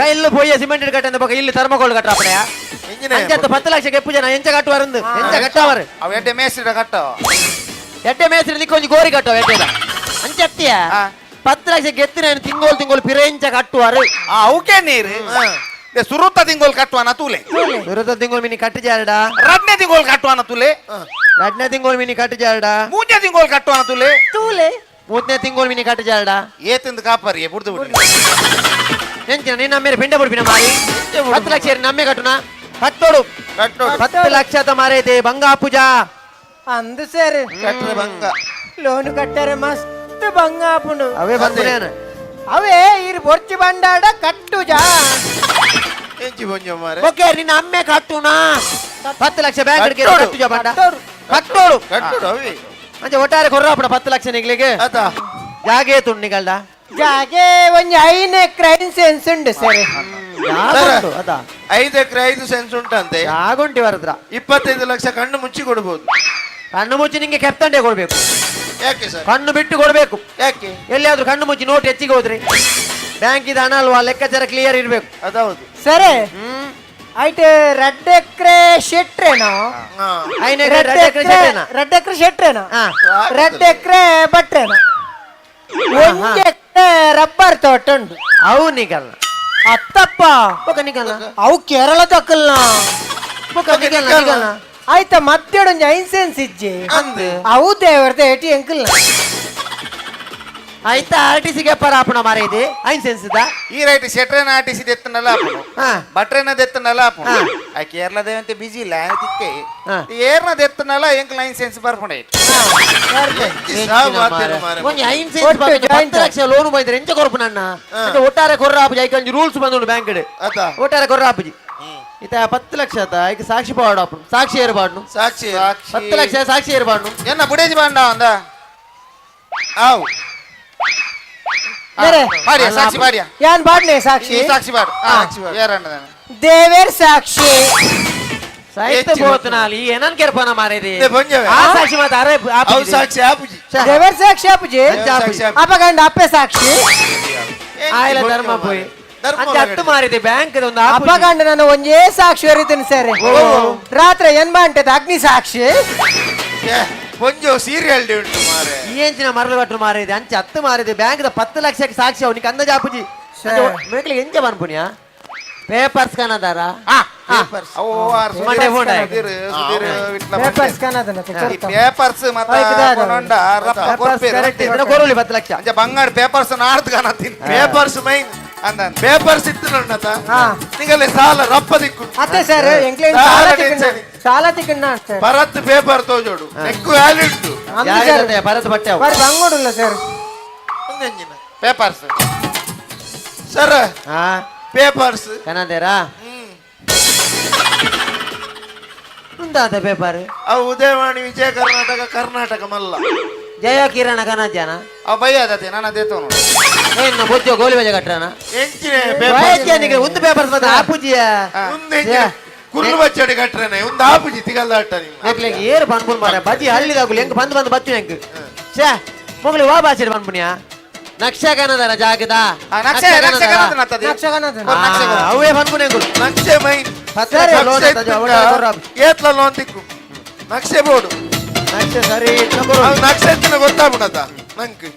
ಕೈಲ್ಲು ಪೊಯ್ಯ ಸಿಮೆಂಟ್ ಕಟ್ಟಂದ ಬೊಕ ಇಲ್ಲಿ ಥರ್ಮಕೋಲ್ ಕಟ್ಟಾಪಣೆಯ ಎಂಜಿನೆ ಅಂಚತ್ತು 10 ಲಕ್ಷ ಎಪ್ಪು ಜನ ಎಂಚ ಕಟ್ಟುವಾರಂದು ಎಂಚ ಕಟ್ಟವರೆ ಅವ ಎಡ್ಡೆ ಮೇಸ್ತ್ರಿ ಕಟ್ಟ ಎಡ್ಡೆ ಮೇಸ್ತ್ರಿ ನಿಕ್ಕೊಂಜಿ ಗೋರಿ ಕಟ್ಟವ ಎಡ್ಡೆದ ಅಂಚತ್ತಿಯ 10 ಲಕ್ಷ ಗೆತ್ತಿನ ತಿಂಗೋಲ್ ಪಿರೆಂಚ ಕಟ್ಟುವಾರೆ ಅವಕೆ ನೀರು ಸುರುತ್ತ ತಿಂಗೋಲ್ ಕಟ್ಟುವಾನ ತೂಲೆ ಸುರುತ್ತ ತಿಂಗೋಲ್ ಮಿನಿ ಕಟ್ಟು ಜಾರಡ ರಡ್ನೆ ತಿಂಗೋಲ್ ಕಟ್ಟುವಾನ ತೂಲೆ ರಡ್ನೆ ತಿಂಗೋಲ್ ಮಿನಿ ಕಟ್ಟು ಜಾರಡ ಮೂಜೆ ತಿಂಗೋಲ್ ಕಟ್ಟುವಾನ ತೂಲೆ ತೂಲೆ ಮೂರನೇ ತಿಂಗೋಲ್ ಮಿನಿ ಕಟ್ಟು ಜಾರಡ ಏತಿಂದ ಕಾಪರಿ ಬುಡ್ದು ಬಿಡಿ ಎಂಚಿನ ನೀನ್ ನಮ್ಮೇಲೆ ಪಿಂಡ ಬಿಡ್ಬಿನ ಮಾರಿ 10 ಲಕ್ಷ ನಮ್ಮೆ ಕಟ್ಟುನಾ ಕಟ್ಟೋಡು 10 ಲಕ್ಷ ಮಾರೈತೆ ಬಂಗಾ ಪೂಜಾ ಅಂದು ಸರ್ ಕಟ್ಟರೆ ಬಂಗ ಲೋನ್ ಕಟ್ಟರೆ ಮಸ್ತ್ ಬಂಗ ಆಪುಂಡು ಅವೇ ಬಂದ್ರೇನ ಅವೇ ಇರ್ ಬೊರ್ಚಿ ಬಂಡಾಡ ಕಟ್ಟು ಜಾ ಎಂಚಿ ಬೊಂಜ ಮಾರೆ ಓಕೆ ನಿನ್ನ ಅಮ್ಮೆ ಕಟ್ಟುನಾ 10 ಲಕ್ಷ ಬ್ಯಾಂಕ್ ಕಟ್ಟು ಜಾ ಬಂಡ ಕಟ್ಟೋಡು ಕಟ್ಟುಡು ಅವಿ ಅಂಚೆ ಒಟ್ಟಾರೆ ಕೊರ್ರಾಪಡ 10 ಲಕ್ಷ ನಿಗ್ಲಿಗೆ ಆಯ್ತಾ ಜಾಗೆ ತುಂಡಿಗಳ್ಡ ಜಾಗೆ ಒಂಜಿ 5 ಎಕರೆ ಸೆನ್ಸ್ ಉಂಡು ಸರ್ ಯಾಗುಂಟು ಅದಾ 5 ಎಕರೆ 5 ಸೆನ್ಸ್ ಉಂಟಂತೆ ಯಾಗುಂಟಿ ವರದ್ರ 25 ಲಕ್ಷ ಕಣ್ಣು ಮುಚ್ಚಿ ಕೊಡಬಹುದು ಕಣ್ಣು ಮುಚ್ಚಿ ನಿಂಗೆ ಕೆಪ್ತಂಡೆ ಕೊಡ್ಬೇಕು ಯಾಕೆ ಸರ್ ಕಣ್ಣು ಬಿಟ್ಟು ಕೊಡ್ಬೇಕು ಯಾಕೆ ಎಲ್ಲಿಯಾದ್ರೂ ಕಣ್ಣು ಮುಚ್ಚಿ ನೋಟ್ ಹೆಚ್ಚಿಗೆ ಹೋದ್ರಿ ಬ್ಯಾಂಕ್ ಇದ ಹಣ ಅಲ್ವಾ ಲೆಕ್ಕಾಚಾರ ಕ್ಲಿಯರ್ ಇರ್ಬೇಕು ಅದೌದು ಸರಿ ಆಯ್ತು 2 ಎಕರೆ ಶೆಟ್ರೇನೋ 5 ಎಕರೆ 2 ಎಕರೆ ಶೆಟ್ರೇನಾ 2 ಎಕರೆ ಶೆಟ್ರೇನೋ ಹಾ 2 ಎಕರೆ ಬಟ್ರೇನೋ 1 ಎಕರೆ ರಬ್ಬರ್ ತೋಟ ಉಂಟು ಅವು ನಿಗಲ್ಲ ಅತ್ತಪ್ಪ ಬೊಕ ನಿಗಲ್ಲ ಅವು ಕೇರಳ ತಕ್ಕಲ್ನ ಬೊಕ ನಿಗಲ್ಲ ನಿಗಲ್ಲ ಆಯ್ತಾ ಮತ್ತೊಂದು 5 ಸೆನ್ಸ್ ಇಜ್ಜಿ ಅಂದೆ ಅವು ದೇವರದ ಏಟಿ ಎಂಕಲ್ ಆಯ್ತಾ RTC ಗೆ ಪರ ಆಪಣ ಮಾರೇದಿ ಐನ್ ಸೆನ್ಸ್ ದ ಈ ರೈಟ್ ಶೆಟ್ರೇನ RTC ದೆತ್ತನಲ್ಲ ಆಪನು ಬಟ್ರೇನ ದೆತ್ತನಲ್ಲ ಆಪನು ಆ ಕೇರಳ ದೇವಂತೆ ಬಿಜಿ ಇಲ್ಲ ತಿಕ್ಕೆ ಏರ್ನ ದೆತ್ತನಲ್ಲ ಎಂಕ್ ಲೈನ್ ಸೆನ್ಸ್ ಬರ್ಪಣೆ ಒಂಜಿ ಐನ್ ಸೆನ್ಸ್ 10 ಲಕ್ಷ ಲೋನ್ ಬೈದ್ರೆ ಎಂಚ ಕೊರಪು ನನ್ನ ಒಟ್ಟಾರೆ ಕೊರ್ರ ಆಪುಜಿ ಐಕ ಒಂಜಿ ರೂಲ್ಸ್ ಬಂದುಂಡು ಬ್ಯಾಂಕ್ ಡೆ ಒಟ್ಟಾರೆ ಕೊರ್ರ ಆಪುಜಿ ಇತ 10 ಲಕ್ಷ ಆತ ಐಕ ಸಾಕ್ಷಿ ಪಾಡು ಆಪನು ಸಾಕ್ಷಿ ಏರ್ ಬಾಡ್ನು ಸಾಕ್ಷಿ 10 ಲಕ್ಷ ಸಾಕ್ಷಿ ಏರ್ ಬಾಡ್ನು ಎನ್ನ ಬುಡೇಜಿ ಬಾಂಡ ಅಂದ ಆವ್ ಬಾಡಿಯ ಸಾಕ್ಷಿ ಬಾಡಿಯ ಯಾನ್ ಬಾಡ್ನೆ ಸಾಕ್ಷಿ ಸಾಕ್ಷಿ ಬಾಡು ಯಾರಣ್ಣ ದೇವೇರ್ ಸಾಕ್ಷಿ ಸಾಹಿತ್ಯ ಬೋತನಾಲಿ ಏನನ್ ಕೆರ್ಪನ ಮಾರೇದಿ ಬಂಜವೆ ಆ ಸಾಕ್ಷಿ ಮಾತ ಅರೆ ಅವ್ ಸಾಕ್ಷಿ ಆಪುಜಿ ದೇವೇರ್ ಸಾಕ್ಷಿ ಆಪುಜಿ ಅಪಗಂಡ ಅಪ್ಪೆ ಸಾಕ್ಷಿ ಆಯ್ಲ ಧರ್ಮ ಪೋಯಿ ಅಂಚ ಹತ್ತು ಮಾರಿದೆ ಬ್ಯಾಂಕ್ ಒಂದು ಅಪಗಂಡ ನಾನು ಒಂಜೇ ಸಾಕ್ಷಿ ಹೊರಿತೀನಿ ಸರ್ ರಾತ್ರಿ ಏನ್ ಬಾಂಟದ ಅಗ್ನಿ ಸಾಕ್ಷಿ ಕೊಂಚ ಸೀರಿಯಲ್ ಉಂಟು ಮಾರೆ ಏಂಚಿನ ಮರಳು ಕಟ್ಟು ಮಾರಿದೆ ಅಂಚ ಹತ್ತು ಮಾರಿದೆ ಬ್ಯಾಂಕ್ 10 ಲಕ್ಷಕ್ಕೆ ಸಾಕ್ಷಿ ಅವನಿಗೆ ಅಂದಾಜ ಆಪುಜಿ ಮೇಕ್ಲಿ ಎಂಚ ಬನ್ಪುನಿಯಾ ಪೇಪರ್ಸ್ ಕನದಾರ ಪೇಪರ್ಸ್ ಕನದನ ಪೇಪರ್ಸ್ ಕೊರುಳಿ 10 ಲಕ್ಷ ಅಂಚ ಬಂಗಾಡ ಪೇಪರ್ಸ್ ನಾರ್ತ್ ಕನತಿನ್ ಪೇಪರ್ಸ್ ಮೈನ್ ಅಂದ ಪೇಪರ್ಸ್ ಇತ್ತನಣ್ಣತ ನಿಗಲೆ ಸಾಲ ರಪ್ಪ ದಿಕ್ಕು ಅತ್ತೆ ಸರ್ ಎಂಕ್ಲೇನ್ ಸಾಲ ತಿಕ್ಕಣ್ಣ ಭರತ್ ಪೇಪರ್ ತೋಜೋಡು ನೆಕ್ಕು ವ್ಯಾಲಿಡ್ ಭರತ್ ಬಟ್ಟೆ ಬರ್ ಬಂಗೋಡಿಲ್ಲ ಸರ್ ಪೇಪರ್ಸ್ ಸರ್ ಪೇಪರ್ಸ್ ಕನದೇರಾ ಉಂದಾದ ಪೇಪರ್ ಅವು ಉದಯವಾಣಿ ವಿಜಯ ಕರ್ನಾಟಕ ಮಲ್ಲ ಜಯ ಕಿರಣ ಕನಜ್ಜಾನ ಅವ್ ಬೈಯದತೆ ನಾನು ಅದೇತವನು ಏನು ಬೊಜ್ಜೋ ಗೋಲಿ ಬಜೆ ಕಟ್ಟಾನ ಎಂಚಿನೆ ಪೇಪರ್ ಒಂದು ಪೇಪರ್ ಬಂದ ಆಪುಜಿಯ ಕುರ್ಲು ಬಚ್ಚಡಿ ಕಟ್ರೇನೆ ಒಂದು ಆಪುಜಿ ತಿಗಲ್ಲ ಅಟ್ಟ ನೀವು ಏರು ಬಂದ್ಬಿಡ್ ಮಾರ ಬಜ್ಜಿ ಹಳ್ಳಿದಾಗು ಹೆಂಗ್ ಬಂದು ಬಚ್ಚು ಹೆಂಗ್ ಛೇ ಮೊಗಲಿ ವಾ ಬಾಚಡಿ ಬಂದ್ಬಿಡ್ಯಾ ನಕ್ಷ ಕನದರ ಜಾಗದ ಅವೇ ಬಂದ್ಬಿಡ ನಕ್ಷೆ ಮೈನ್ ಏತ್ಲ ಲೋನ್ ತಿಕ್ಕು ನಕ್ಷೆ ಬೋರ್ಡು ನಕ್ಷೆ ಸರಿ ನಕ್ಷೆ ಎತ್ತಿನ ಗೊತ್ತಾಗ್ಬಿಡತ್ತ ನಂಗೆ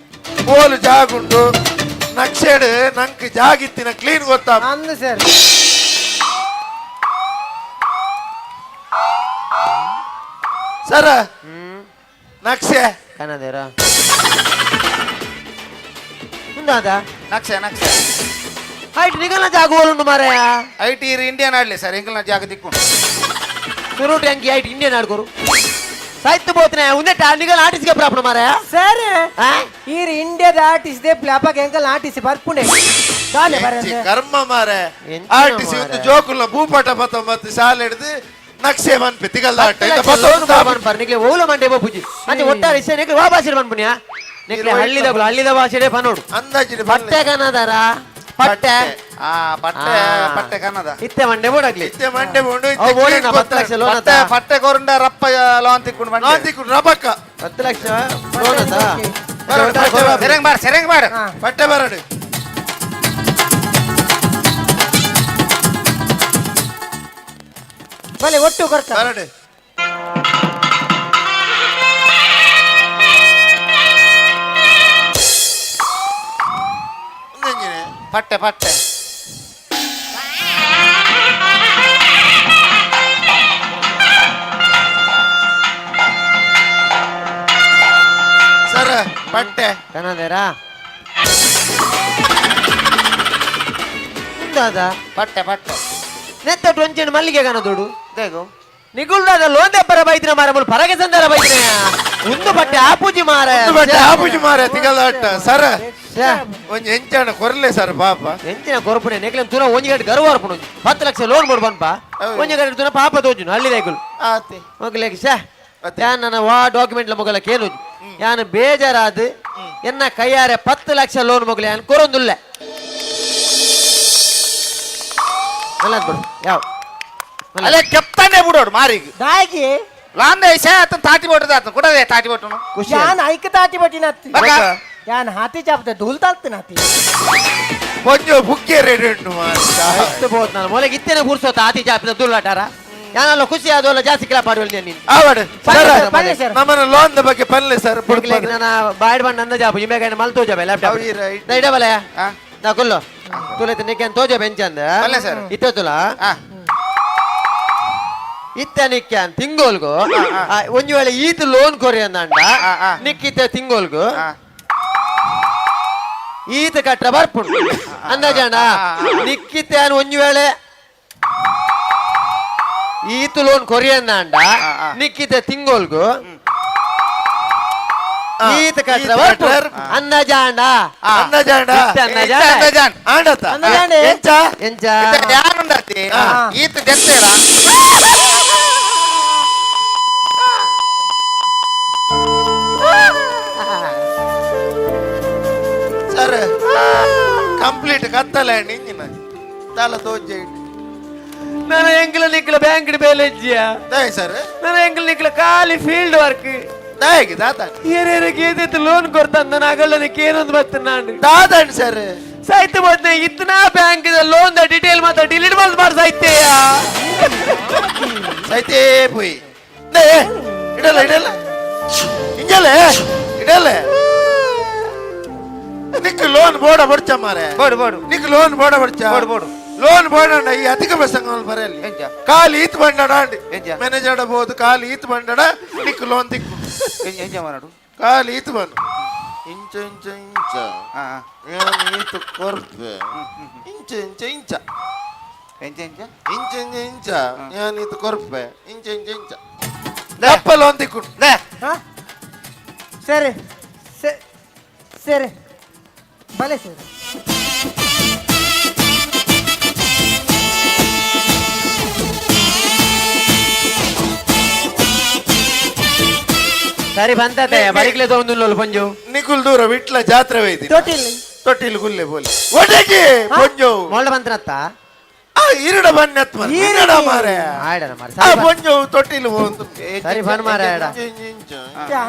ಬೋಲು ಜಾಗುಂಡು ನಕ್ಷೆಡ್ ನಂಗೆ ಜಾಗಿತ್ತಿನ ಕ್ಲೀನ್ ಗೊತ್ತಾಗ ಅಂದು ಸರ್ ಸರ ನಕ್ಷೆ ಕನದೇರ ಮುಂದಾದ ನಕ್ಷೆ ನಕ್ಷೆ ಐಟ್ ನಿಗಲ್ನ ಜಾಗ ಹೋಲುಂಡು ಮಾರಾಯ ಐಟ್ ಈರ್ ಇಂಡಿಯನ್ ಆಡ್ಲಿ ಸರ್ ಎಂಕಲ್ನ ಜಾಗ ದಿಕ್ಕು ಸುರುಟ್ ಅಂಕಿ ಐಟ್ ಇಂಡಿಯನ್ ಆಡ್ಕೋರು ಸಾಹಿತ್ಯ ಬೋತನೆ ಉಂದೆ ನಿಗಲ್ ಆರ್ಟಿಸ್ಗೆ ಪ್ರಾಬ್ಲಮ್ ಮಾರಾಯ ಸರ್ ಈರ್ ಇಂಡಿಯಾದ ಆರ್ಟಿಸ್ಟ್ ದೇ ಪ್ಲಾಪಕ್ ಎಂಕಲ್ ಆರ್ಟಿಸ್ಟ್ ಬರ್ಪುಂಡೆ ದಾಲೆ ಬರಂದೆ ಕರ್ಮ ಮಾರೆ ಆರ್ಟಿಸ್ಟ್ ಒಂದು ಜೋಕುಲ ಭೂಪಟ ಪತ ಮತ್ತೆ ಶಾಲೆ ಹಿಡಿದು ನಕ್ಷೆ ಮನ್ಪೆ ತಿಗಲ್ಲ ನಿಕ್ಲೆ ಓಲ ಮಂಡೆ ಬೂಜಿ ಅಂದ್ರೆ ಒಟ್ಟಾರೆ ಇಷ್ಟ ನಿಕ್ಲೆ ವಾ ಭಾಷೆ ಬಂದ್ಬಿಡ್ಯಾ ನಿಕ್ಲೆ ಹಳ್ಳಿದ ಭಾಷೆ ಪನೋಡು ಅಂದಾಜಿನ ಪಟ್ಟೆ ಕನ್ನದಾರ ಪಟ್ಟೆ ಪಟ್ಟೆ ಕನ್ನದ ಇತ್ತೆ ಮಂಡೆ ಬೋಡಾಗ್ಲಿ ಇತ್ತೆ ಮಂಡೆ ಬೋಡು 10 ಲಕ್ಷ ಲೋನ್ ಅದ ಪಟ್ಟೆ ಕೊರಂಡ ರಪ್ಪ ಲೋನ್ ತಿಕ್ಕೊಂಡು ರಬಕ್ಕ 10 ಲಕ್ಷ ಲೋನ್ ಅದ ಸೆರೆಂಗ್ ಬಾರ ಪಟ್ಟೆ ಬರಡು ಬಲೆ ಒಟ್ಟು ಕೊರ್ಕ ಬರಡು ಪಟ್ಟೆ ಪಟ್ಟೆ ಸರ ಪಟ್ಟೆ ಕನ್ನದೇರಾ ಮುಂದಾದ ಪಟ್ಟೆ ಪಟ್ಟೆ ನೆತ್ತ ಒಂಚೆಣ್ಣು ಮಲ್ಲಿಗೆ ಕನದೋಡು ದೇಗು ನಿಗುಲ್ದಾದ ಲೋಂದೆ ಪರ ಬೈತಿನ ಮಾರ ಮುಲ್ ಪರಗೆ ಸಂದರ ಬೈತಿನ ಒಂದು ಬಟ್ಟೆ ಆಪೂಜಿ ಮಾರ ಬಟ್ಟೆ ಆಪೂಜಿ ಮಾರ ತಿಗಲ್ಲ ಅಟ್ಟ ಸರ ಒಂಜಿ ಎಂಚಾಣ ಕೊರ್ಲೆ ಸರ್ ಪಾಪ ಎಂಚಿನ ಕೊರಪುಣೆ ನೆಕ್ಲೆ ತುನ ಒಂಜಿ ಗಂಟೆ ಗರ್ವ ಅರ್ಪಣು 10 ಲಕ್ಷ ಲೋನ್ ಕೊಡ್ ಬನ್ಪ ಒಂಜಿ ಗಂಟೆ ತುನ ಪಾಪ ತೋಜುನು ಹಳ್ಳಿ ದೈಗುಲು ಆತೆ ಹೋಗ್ಲೇಕ ಶೇ ಯಾನ್ ನನ್ನ ವಾ ಡಾಕ್ಯುಮೆಂಟ್ ಮೊಗಲ ಕೇನು ಯಾನ್ ಬೇಜಾರಾದ ಎನ್ನ ಕೈಯಾರೆ 10 ಲಕ್ಷ ಲೋನ್ ಮೊಗಲ ಯಾನ್ ಕೊರೊಂದುಲ್ಲ ಮಲ್ಲದ್ ಬಿಡು ಯಾವ ಅಲೆ ಕೆಪ್ತಾನೆ ಬಿಡೋಡು ಮಾರಿಗೆ ದಾಗಿ ಲಾಂದೆ ಶೇ ಆತನ ತಾಟಿ ಬೋಟದ ಆತನ ಕೊಡದೆ ತಾಟಿ ಬೋಟನು ಯಾನ್ ಐಕ ತಾಟಿ ಬಟ್ಟಿನ ಯಾನ್ ಹಾತಿ ಚಾಪತೆ ಧೂಲ್ ತಾಲ್ತಿನ ಹಾತಿ ಕೊಂಚ ಬುಕ್ಕೆ ರೆಡಿ ಉಂಟು ಎಷ್ಟು ಬೋತ್ ನಾನು ಮೊಲೆಗೆ ಇತ್ತೇನೆ ಬುರ್ಸೋತ ಹಾತಿ ಚಾಪಿನ ದುಲ್ಲಾಟಾರ ಯಾನಲ್ಲ ಖುಷಿ ಆದೋಲ್ಲ ಜಾಸ್ತಿ ಕಿಲ ಪಾಡುವಲ್ಲಿ ನೀನು ಆವಡ ನಮ್ಮನ್ನ ಲೋನ್ ಬಗ್ಗೆ ಪನ್ಲೆ ಸರ್ ನನ್ನ ಬಾಯ್ಡ್ ಬಂಡ ಅಂದ ಜಾಬು ಇಮೇಗ ಮಲ್ ತೋಜಬೆ ಲ್ಯಾಪ್ಟಾಪ್ ಇಡಬಲೆ ನಾ ಕೊಲ್ಲು ತುಲೆ ನಿಕ್ಕೆ ತೋಜ ಬೆಂಚಂದ ಇತ್ತ ತುಲ ಇತ್ತ ನಿಕ್ಕೆ ತಿಂಗೋಲ್ಗು ಒಂಜು ವೇಳೆ ಈತ ಲೋನ್ ಕೊರಿ ಅಂದ ನಿಕ್ಕಿತ್ತ ತಿಂಗೋಲ್ಗು ಈತ ಕಟ್ಟ ಬರ್ಪುಡು ಅಂದಾಜಾಂಡ ನಿಕ್ಕಿತ್ತೆ ಅನ್ ಒಂಜಿ ವೇಳೆ ಈತು ಲೋನ್ ಕೊರಿಯಂದ ನಿಕ್ಕಿತ ತಿಂಗೋಲ್ಗು ಈತ ಕಟ್ಟ ಬರ್ಪುಡು ಅಂದಾಜಾಂಡ ಎಂಚ ಯಾರುಂಡತಿ ಈತ ಗೆತ್ತೇರ ಸರ್ ಕಂಪ್ಲೀಟ್ ಕತ್ತಲೆ ನಿಂಜಿನ ತಲ ತೋಜೆ ನನ್ನ ಎಂಗಿಲ ನಿಕ್ಲ ಬ್ಯಾಂಕ್ ಬೇಲೆಜ್ಜಿಯ ದಯ ಸರ್ ನನ್ನ ಎಂಗಿಲ ನಿಕ್ಲ ಖಾಲಿ ಫೀಲ್ಡ್ ವರ್ಕ್ ದಯಗೆ ದಾತಾನ್ ಹಿರಿಯರಿಗೆ ಏದಿತ್ತು ಲೋನ್ ಕೊಡ್ತಾನ ನನ್ನ ಅಗಲನಿಕ್ಕೆ ಏನೊಂದು ಬರ್ತೇನೆ ನಾನು ದಾತಾನ್ ಸರ್ ಸಾಯ್ತು ಬೋದ್ನೆ ಇತ್ತನ ಬ್ಯಾಂಕ್ ಲೋನ್ ಡೀಟೇಲ್ ಮಾತ್ರ ಡಿಲೀಟ್ ಮಾಡಿ ಸಾಯ್ತೆಯ ಸೈತೇ ಪೋಯಿ ಇಡಲ್ಲ ಇಡಲ್ಲ ಹಿಂಗಲ್ಲ ಇಡಲ್ಲ ನಿಕ್ಕು ಲೋನ್ ಬೋಡ ಬಡ್ಚ ಮಾರೆ ಬೋಡು ನಿಕ್ಕು ಲೋನ್ ಬೋಡ ಬಡ್ಚ ಬೋಡು ಲೋನ್ ಬೋಡಣ್ಣ ಈ ಅಧಿಕ ಪ್ರಸಂಗ ಬರಲಿ ಕಾಲು ಈತ್ ಬಂಡಡ ಮ್ಯಾನೇಜರ್ ಬೋದು ಕಾಲು ಈತ್ ಬಂಡಡ ನಿಕ್ಕು ಲೋನ್ ತಿಕ್ಕು ಎಂಜ ಮಾಡು ಕಾಲು ಈತ್ ಬಂದು ಇಂಚ ಇಂಚ ಇಂಚ ಈತು ಕೊರ್ಪೆ ಇಂಚ ಇಂಚ ಇಂಚ ಎಂಚ ಎಂಚ ಇಂಚ ಇಂಚ ಇಂಚ ಈತು ಕೊರ್ಪೆ ಇಂಚ ಇಂಚ ಇಂಚ ದಪ್ಪ ಲೋನ್ ತಿಕ್ಕು ಸರಿ ಸರಿ ಭಲೆ ಸರಿ ಸರಿ ಬಂತತೆ ಬರಿಕ್ಲೆ ತೊಗೊಂಡು ಪಂಜು ನಿಕುಲ್ ದೂರ ವಿಟ್ಲ ಜಾತ್ರೆ ವೈದಿ ತೊಟ್ಟಿಲ್ ಗುಲ್ಲೆ ಬೋಲಿ ಒಡೆಗೆ ಪೊಂಜು ಮೊಳ್ಳ ಬಂತನತ್ತ ಇರಡ ಬನ್ನತ್ ಇರಡ ಮಾರೆ ಆಯ್ಡನ ಮಾರೆ ಆ ಪೊಂಜು ತೊಟ್ಟಿಲ್ ಹೋಂದು ಸರಿ ಬನ್ ಮಾರೆ ಆಡ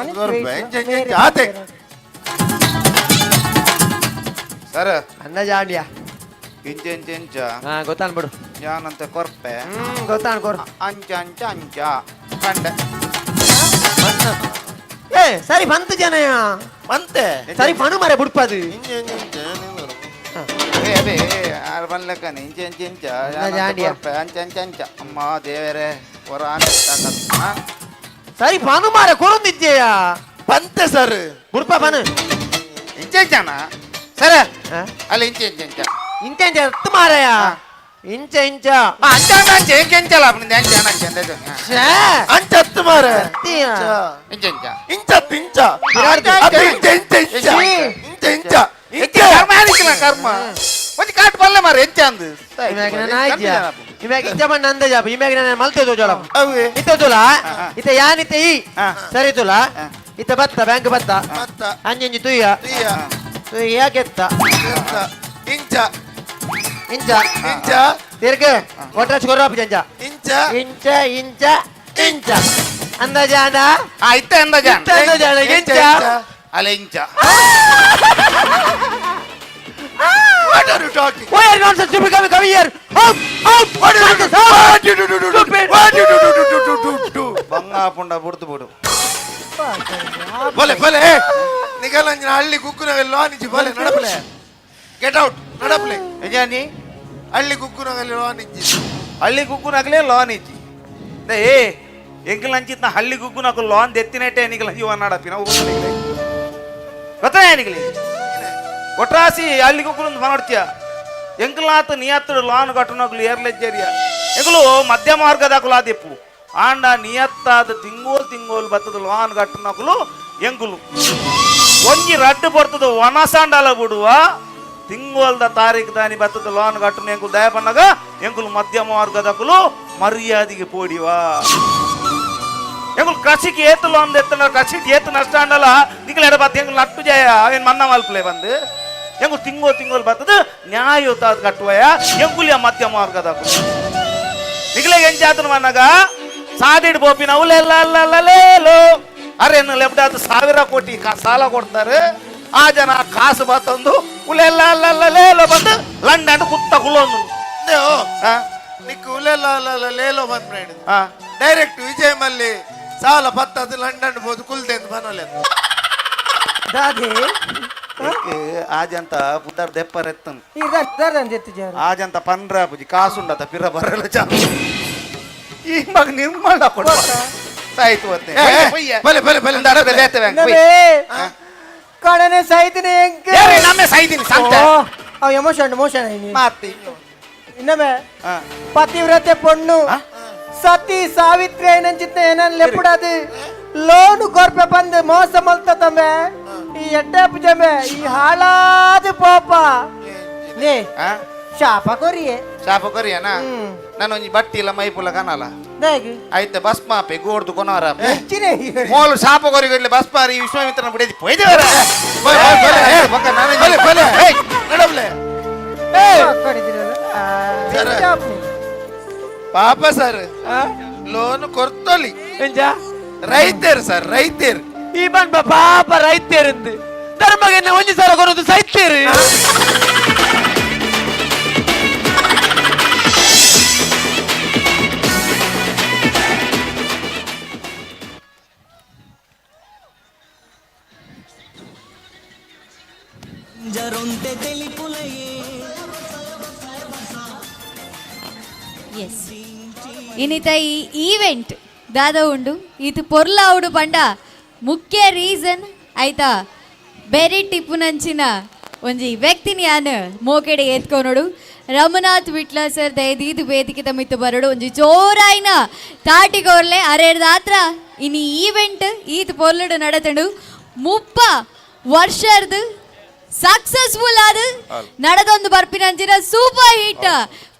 ಆತೆ ಸರ್ ಅನ್ನ ಜಾಂಡ್ಯ ಇಂಚ ಇಂಚ ಇಂಚ ಹಾ ಗೊತ್ತಾನ್ ಬಿಡು ಯಾನಂತ ಕೊರ್ಪೆ ಗೊತ್ತಾನ್ ಕೊರ್ ಅಂಚ ಅಂಚ ಅಂಚ ಕಂಡೆ ಏ ಸರಿ ಬಂತು ಜನಯ ಮಂತೆ ಸರಿ ಬನು ಮಾರೆ ಬುಡ್ಪದು ಬನ್ಲೆಕ್ಕನೆ ಇಂಚ ಇಂಚ ಇಂಚ ಜಾಂಡ್ಯ ಅಂಚ ಅಂಚ ಅಂಚ ಅಮ್ಮ ದೇವರೇ ಹೊರ ಸರಿ ಬನು ಮಾರೆ ಕೊಡೊಂದಿಜ್ಜೆಯ ಬಂತೆ ಸರ್ ಬುಡ್ಪ ಬನು ಇಂಚ ಇಂಚನ ಸರ ಅಲ್ಲ ಇಂಚ ಇಂಚ ಇಂಚ ಇಂಚ ಇಂಚ ಹತ್ತು ಮಾರಯ ಇಂಚ ಇಂಚ ಅಂಚ ಅಂಚ ಇಂಚ ಇಂಚಲ ಅಪ್ಪನ ಅಂಚ ಅಂಚ ಅಂಚ ಹತ್ತು ಮಾರೆ ಇಂಚ ಇಂಚ ಇಂಚ ಇಂಚ ಇಂಚ ಇಂಚ ಇಂಚ ಇಂಚ ಇಂಚ ಇಂಚ ಕರ್ಮ ಯಾರಿಕಿನ ಕರ್ಮ ಒಂಜಿ ಕಾಟ್ ಬಲ್ಲೆ ಮಾರೆ ಎಂಚ ಅಂದು ಇವಾಗ ನಾನು ಆಯ್ತು ಇವಾಗ ಇಂಚ ಬಂದ ಅಂದ ಜಾಬ್ ಇವಾಗ ನಾನು ಮಲ್ತೆ ತೋಜೋಳ ಇತ್ತ ತುಲ ಇತ್ತ ಯಾನಿತ್ತ ಈ ಸರಿ ತುಲ ಇತ್ತ ಬತ್ತ ಬ್ಯಾಂಕ್ ಬತ್ತ ಅಂಜಂಜಿ ತುಯ್ಯ ತುಯ್ಯ ಕೆತ್ತ ಇಂಚ ಇಂಚ ಇಂಚ ತಿರ್ಗ ಒಟ್ರಾಚ್ ಕೊರ್ರಾಪ ಜಂಜ ಇಂಚ ಇಂಚ ಇಂಚ ಇಂಚ ಅಂದಾಜಾನ ಇತ್ತ ಅಂದಾಜಾನ ಅಂದಾಜಾನ ಇಂಚ ಅಲ್ಲ ಇಂಚ What are you talking? Why are you nonsense? You become come here. Up, up. What are you doing? What do you do? What do you do? ಬಂಗ ಪುಂಡ ಬುಡ್ತು ಬಿಡು ಬಲೆ ಬಲೆ ನಿಗಲಂಜನ ಹಳ್ಳಿ ಕುಕ್ಕುನಗಲ್ಲಿ ಲಾನಿಜಿ ಬಲೆ ನಡಪಲೆ ಗೆಟ್ ಔಟ್ ನಡಪಲೆ ನಿಜಾನಿ ಹಳ್ಳಿ ಕುಕ್ಕುನಗಲ್ಲಿ ಲಾನಿಜಿ ಹಳ್ಳಿ ಕುಕ್ಕುನಾಗಲೇ ಲೋನ್ ಇಜ್ಜಿ ಏ ಎಂಕಲ್ ಅಂಚಿತ್ನ ಹಳ್ಳಿ ಕುಕ್ಕುನಕು ಲೋನ್ ದೆತ್ತಿನಟ್ಟೆ ನಿಗಲ ಜೀವ ನಾಡಪ್ಪಿ ನಾವು ಗೊತ್ತಾ ನಿಗಲಿ ಒಟ್ರಾಸಿ ಹಳ್ಳಿ ಕುಕ್ಕುನ ಮಾಡ್ತೀಯ ಎಂಕಲಾತ ನಿಯತ್ತಡು ಲೋನ್ ಕಟ್ಟುನಕಲು ಏರ್ಲೆಜ್ಜೇರಿಯ ಎಂಕಲು ಮಧ್ಯ ಮಾರ್ಗದಾಕಲು ಆದಿಪ್ಪು ಆಂಡ ನಿಯತ್ತಾದ ತಿಂಗೋಲ್ ಬತ್ತದ ಲೋನ್ ಕಟ್ಟುನಕಲು ಎಂಕುಲು ಒಂಜಿ ರಡ್ಡು ಬರ್ತದ ವನಸಾಂಡಲ ಬಿಡುವ ತಿಂಗೋಲ್ದ ತಾರೀಕು ದಾನಿ ಬತ್ತದ ಲೋನ್ ಕಟ್ಟುನ ಎಂಕುಲು ದಯ ಪನ್ನಗ ಎಂಕುಲು ಮಧ್ಯ ಮಾರ್ಗದಕಲು ಮರ್ಯಾದೆಗೆ ಪೋಡಿವಾ ಎಂಕುಲು ಕೃಷಿಗೆ ಏತು ಲೋನ್ ದೆತ್ತನ ಕೃಷಿಗೆ ಏತು ನಷ್ಟ ಅಂಡಲ್ಲ ನಿಖಲ್ ಎಡ ಬತ್ತ ಎಂಕುಲು ನಟ್ಟು ಜಯ ಏನ್ ಮನ್ನ ಮಲ್ಪಲೆ ಬಂದು ಎಂಕುಲು ತಿಂಗೋಲ್ ಬತ್ತದ ನ್ಯಾಯಯುತ ಕಟ್ಟುವಯ ಎಂಕುಲಿಯ ಮಧ್ಯ ಮಾರ್ಗದಕಲು ನಿಖಲೆ ಎಂಚಾತನ ಮನ್ನಗ ಸಾದಿಡ್ ಬೋಪಿನ ಅವಲೆಲ್ಲೋ ಅರೆ ಲೆಬ್ಡಾದ 1000 ಕೋಟಿ ಸಾಲ ಕೊಡ್ತಾರೆ ಆ ಜನ ಕಾಸು ಬತ್ತಂದು ಉಲೆಲ್ಲ ಬಂದು ಲಂಡನ್ ಕುತ್ತ ಕುಲೊಂದು ನಿಕ್ಕು ಲೇಲೋ ಬಂದ್ರೇಡು ಡೈರೆಕ್ಟ್ ವಿಜಯ್ ಮಲ್ಲಿ ಸಾಲ ಪತ್ತದು ಲಂಡನ್ ಬೋದು ಕುಲ್ದೆಂದು ಬನೋಲೆ ದಾದಿ ಆಜಂತ ಪುದರ್ ದೆಪ್ಪರ್ ಎತ್ತನ್ ಇರ್ದಾರ್ದಂತ ಎತ್ತಿಜಾರ ಆಜಂತ ಪನ್ರ ಬುಜಿ ಕಾಸುಂಡತ ಪಿರ ಬರಲ್ಲ ಚಾಲು ಈ ಮಗ ನಿರ್ಮಲ ಕೊಡ ಸಾಯ್ತು ಅತ್ತೆ ಬಲೆ ಬಲೆ ಬಲೆ ನಬೇ ಕಣನೆ ಸೈದಿನಿ ಎಂಕ್ ನಮ್ಮೆ ಸೈದಿನಿ ಸಂತ ಅವ ಎಮೋಷನ್ ಮಾತಿ ಇನ್ನೊಮ್ಮೆ ಪತಿವ್ರತೆ ಪೊಣ್ಣು ಸತಿ ಸಾವಿತ್ರಿ ಏನಂಚಿತ್ತ ಏನನ್ ಲೆಪ್ಪಡದು ಲೋನು ಕೊರ್ಪೆ ಬಂದು ಮೋಸ ಮಲ್ತತಮ್ಮೆ ಈ ಎಡ್ಡೆ ಪುಜಮೆ ಈ ಹಾಳಾದ ಪಾಪ ನೇ ಶಾಪ ಕೊರಿಯೇನಾ ನಾನು ಒಂಜಿ ಬಟ್ಟಿ ಇಲ್ಲ ಮೈಪುಲ ಕನಲ ದೇಗಿ ಆಯ್ತು ಬಸ್ ಮಾಪೆ ಗೋಡ್ದು ಕೊನವರ ಮೋಲು ಶಾಪ ಕೊರಿಗಡ್ಲೆ ಬಸ್ ಪಾರಿ ವಿಶ್ವಾಮಿತ್ರನ ಬಿಡೇದಿ ಪೊಯ್ದೇವರ ಪಾಪ ಸರ್ ಲೋನ್ ಕೊರ್ತೊಲಿ ರೈತರು ಸರ್ ರೈತರು ಈ ಬಣ್ಣ ಪಾಪ ರೈತರು ಧರ್ಮಗೆನ್ನ ಒಂಜಿ ಸಲ ಕೊರೋದು ಸೈತೇರು ಎಸ್ ಇನ್ನಿತ ಈ ಈವೆಂಟ್ ದಾದ ಉಂಡು ಇದು ಪೊರ್ಲ ಅವಡು ಪಂಡ ಮುಖ್ಯ ರೀಸನ್ ಆಯ್ತಾ ಬೇರೆ ಟಿಪ್ಪುನಂಚಿನ ಒಂಜಿ ವ್ಯಕ್ತಿನಿ ಯಾನ್ ಮೋಕೆಡೆ ಎತ್ಕೊನೋಡು ರಮನಾಥ್ ವಿಟ್ಲ ಸರ್ ದಯದೀದು ವೇದಿಕೆ ತಮ್ಮಿತ್ತು ಬರಡು ಒಂಜಿ ಜೋರಾಯಿನ ತಾಟಿಗೋರ್ಲೆ ಅರೆಡ್ದಾತ್ರ ಇನ್ನು ಈವೆಂಟ್ ಈತ್ ಪೊರ್ಲಡು ನಡತಂಡು 30 ವರ್ಷದ ಸಕ್ಸಸ್ಫುಲ್ ಆದ ನಡೆದೊಂದು ಬರ್ಪಿನಂಚಿನ ಸೂಪರ್ ಹಿಟ್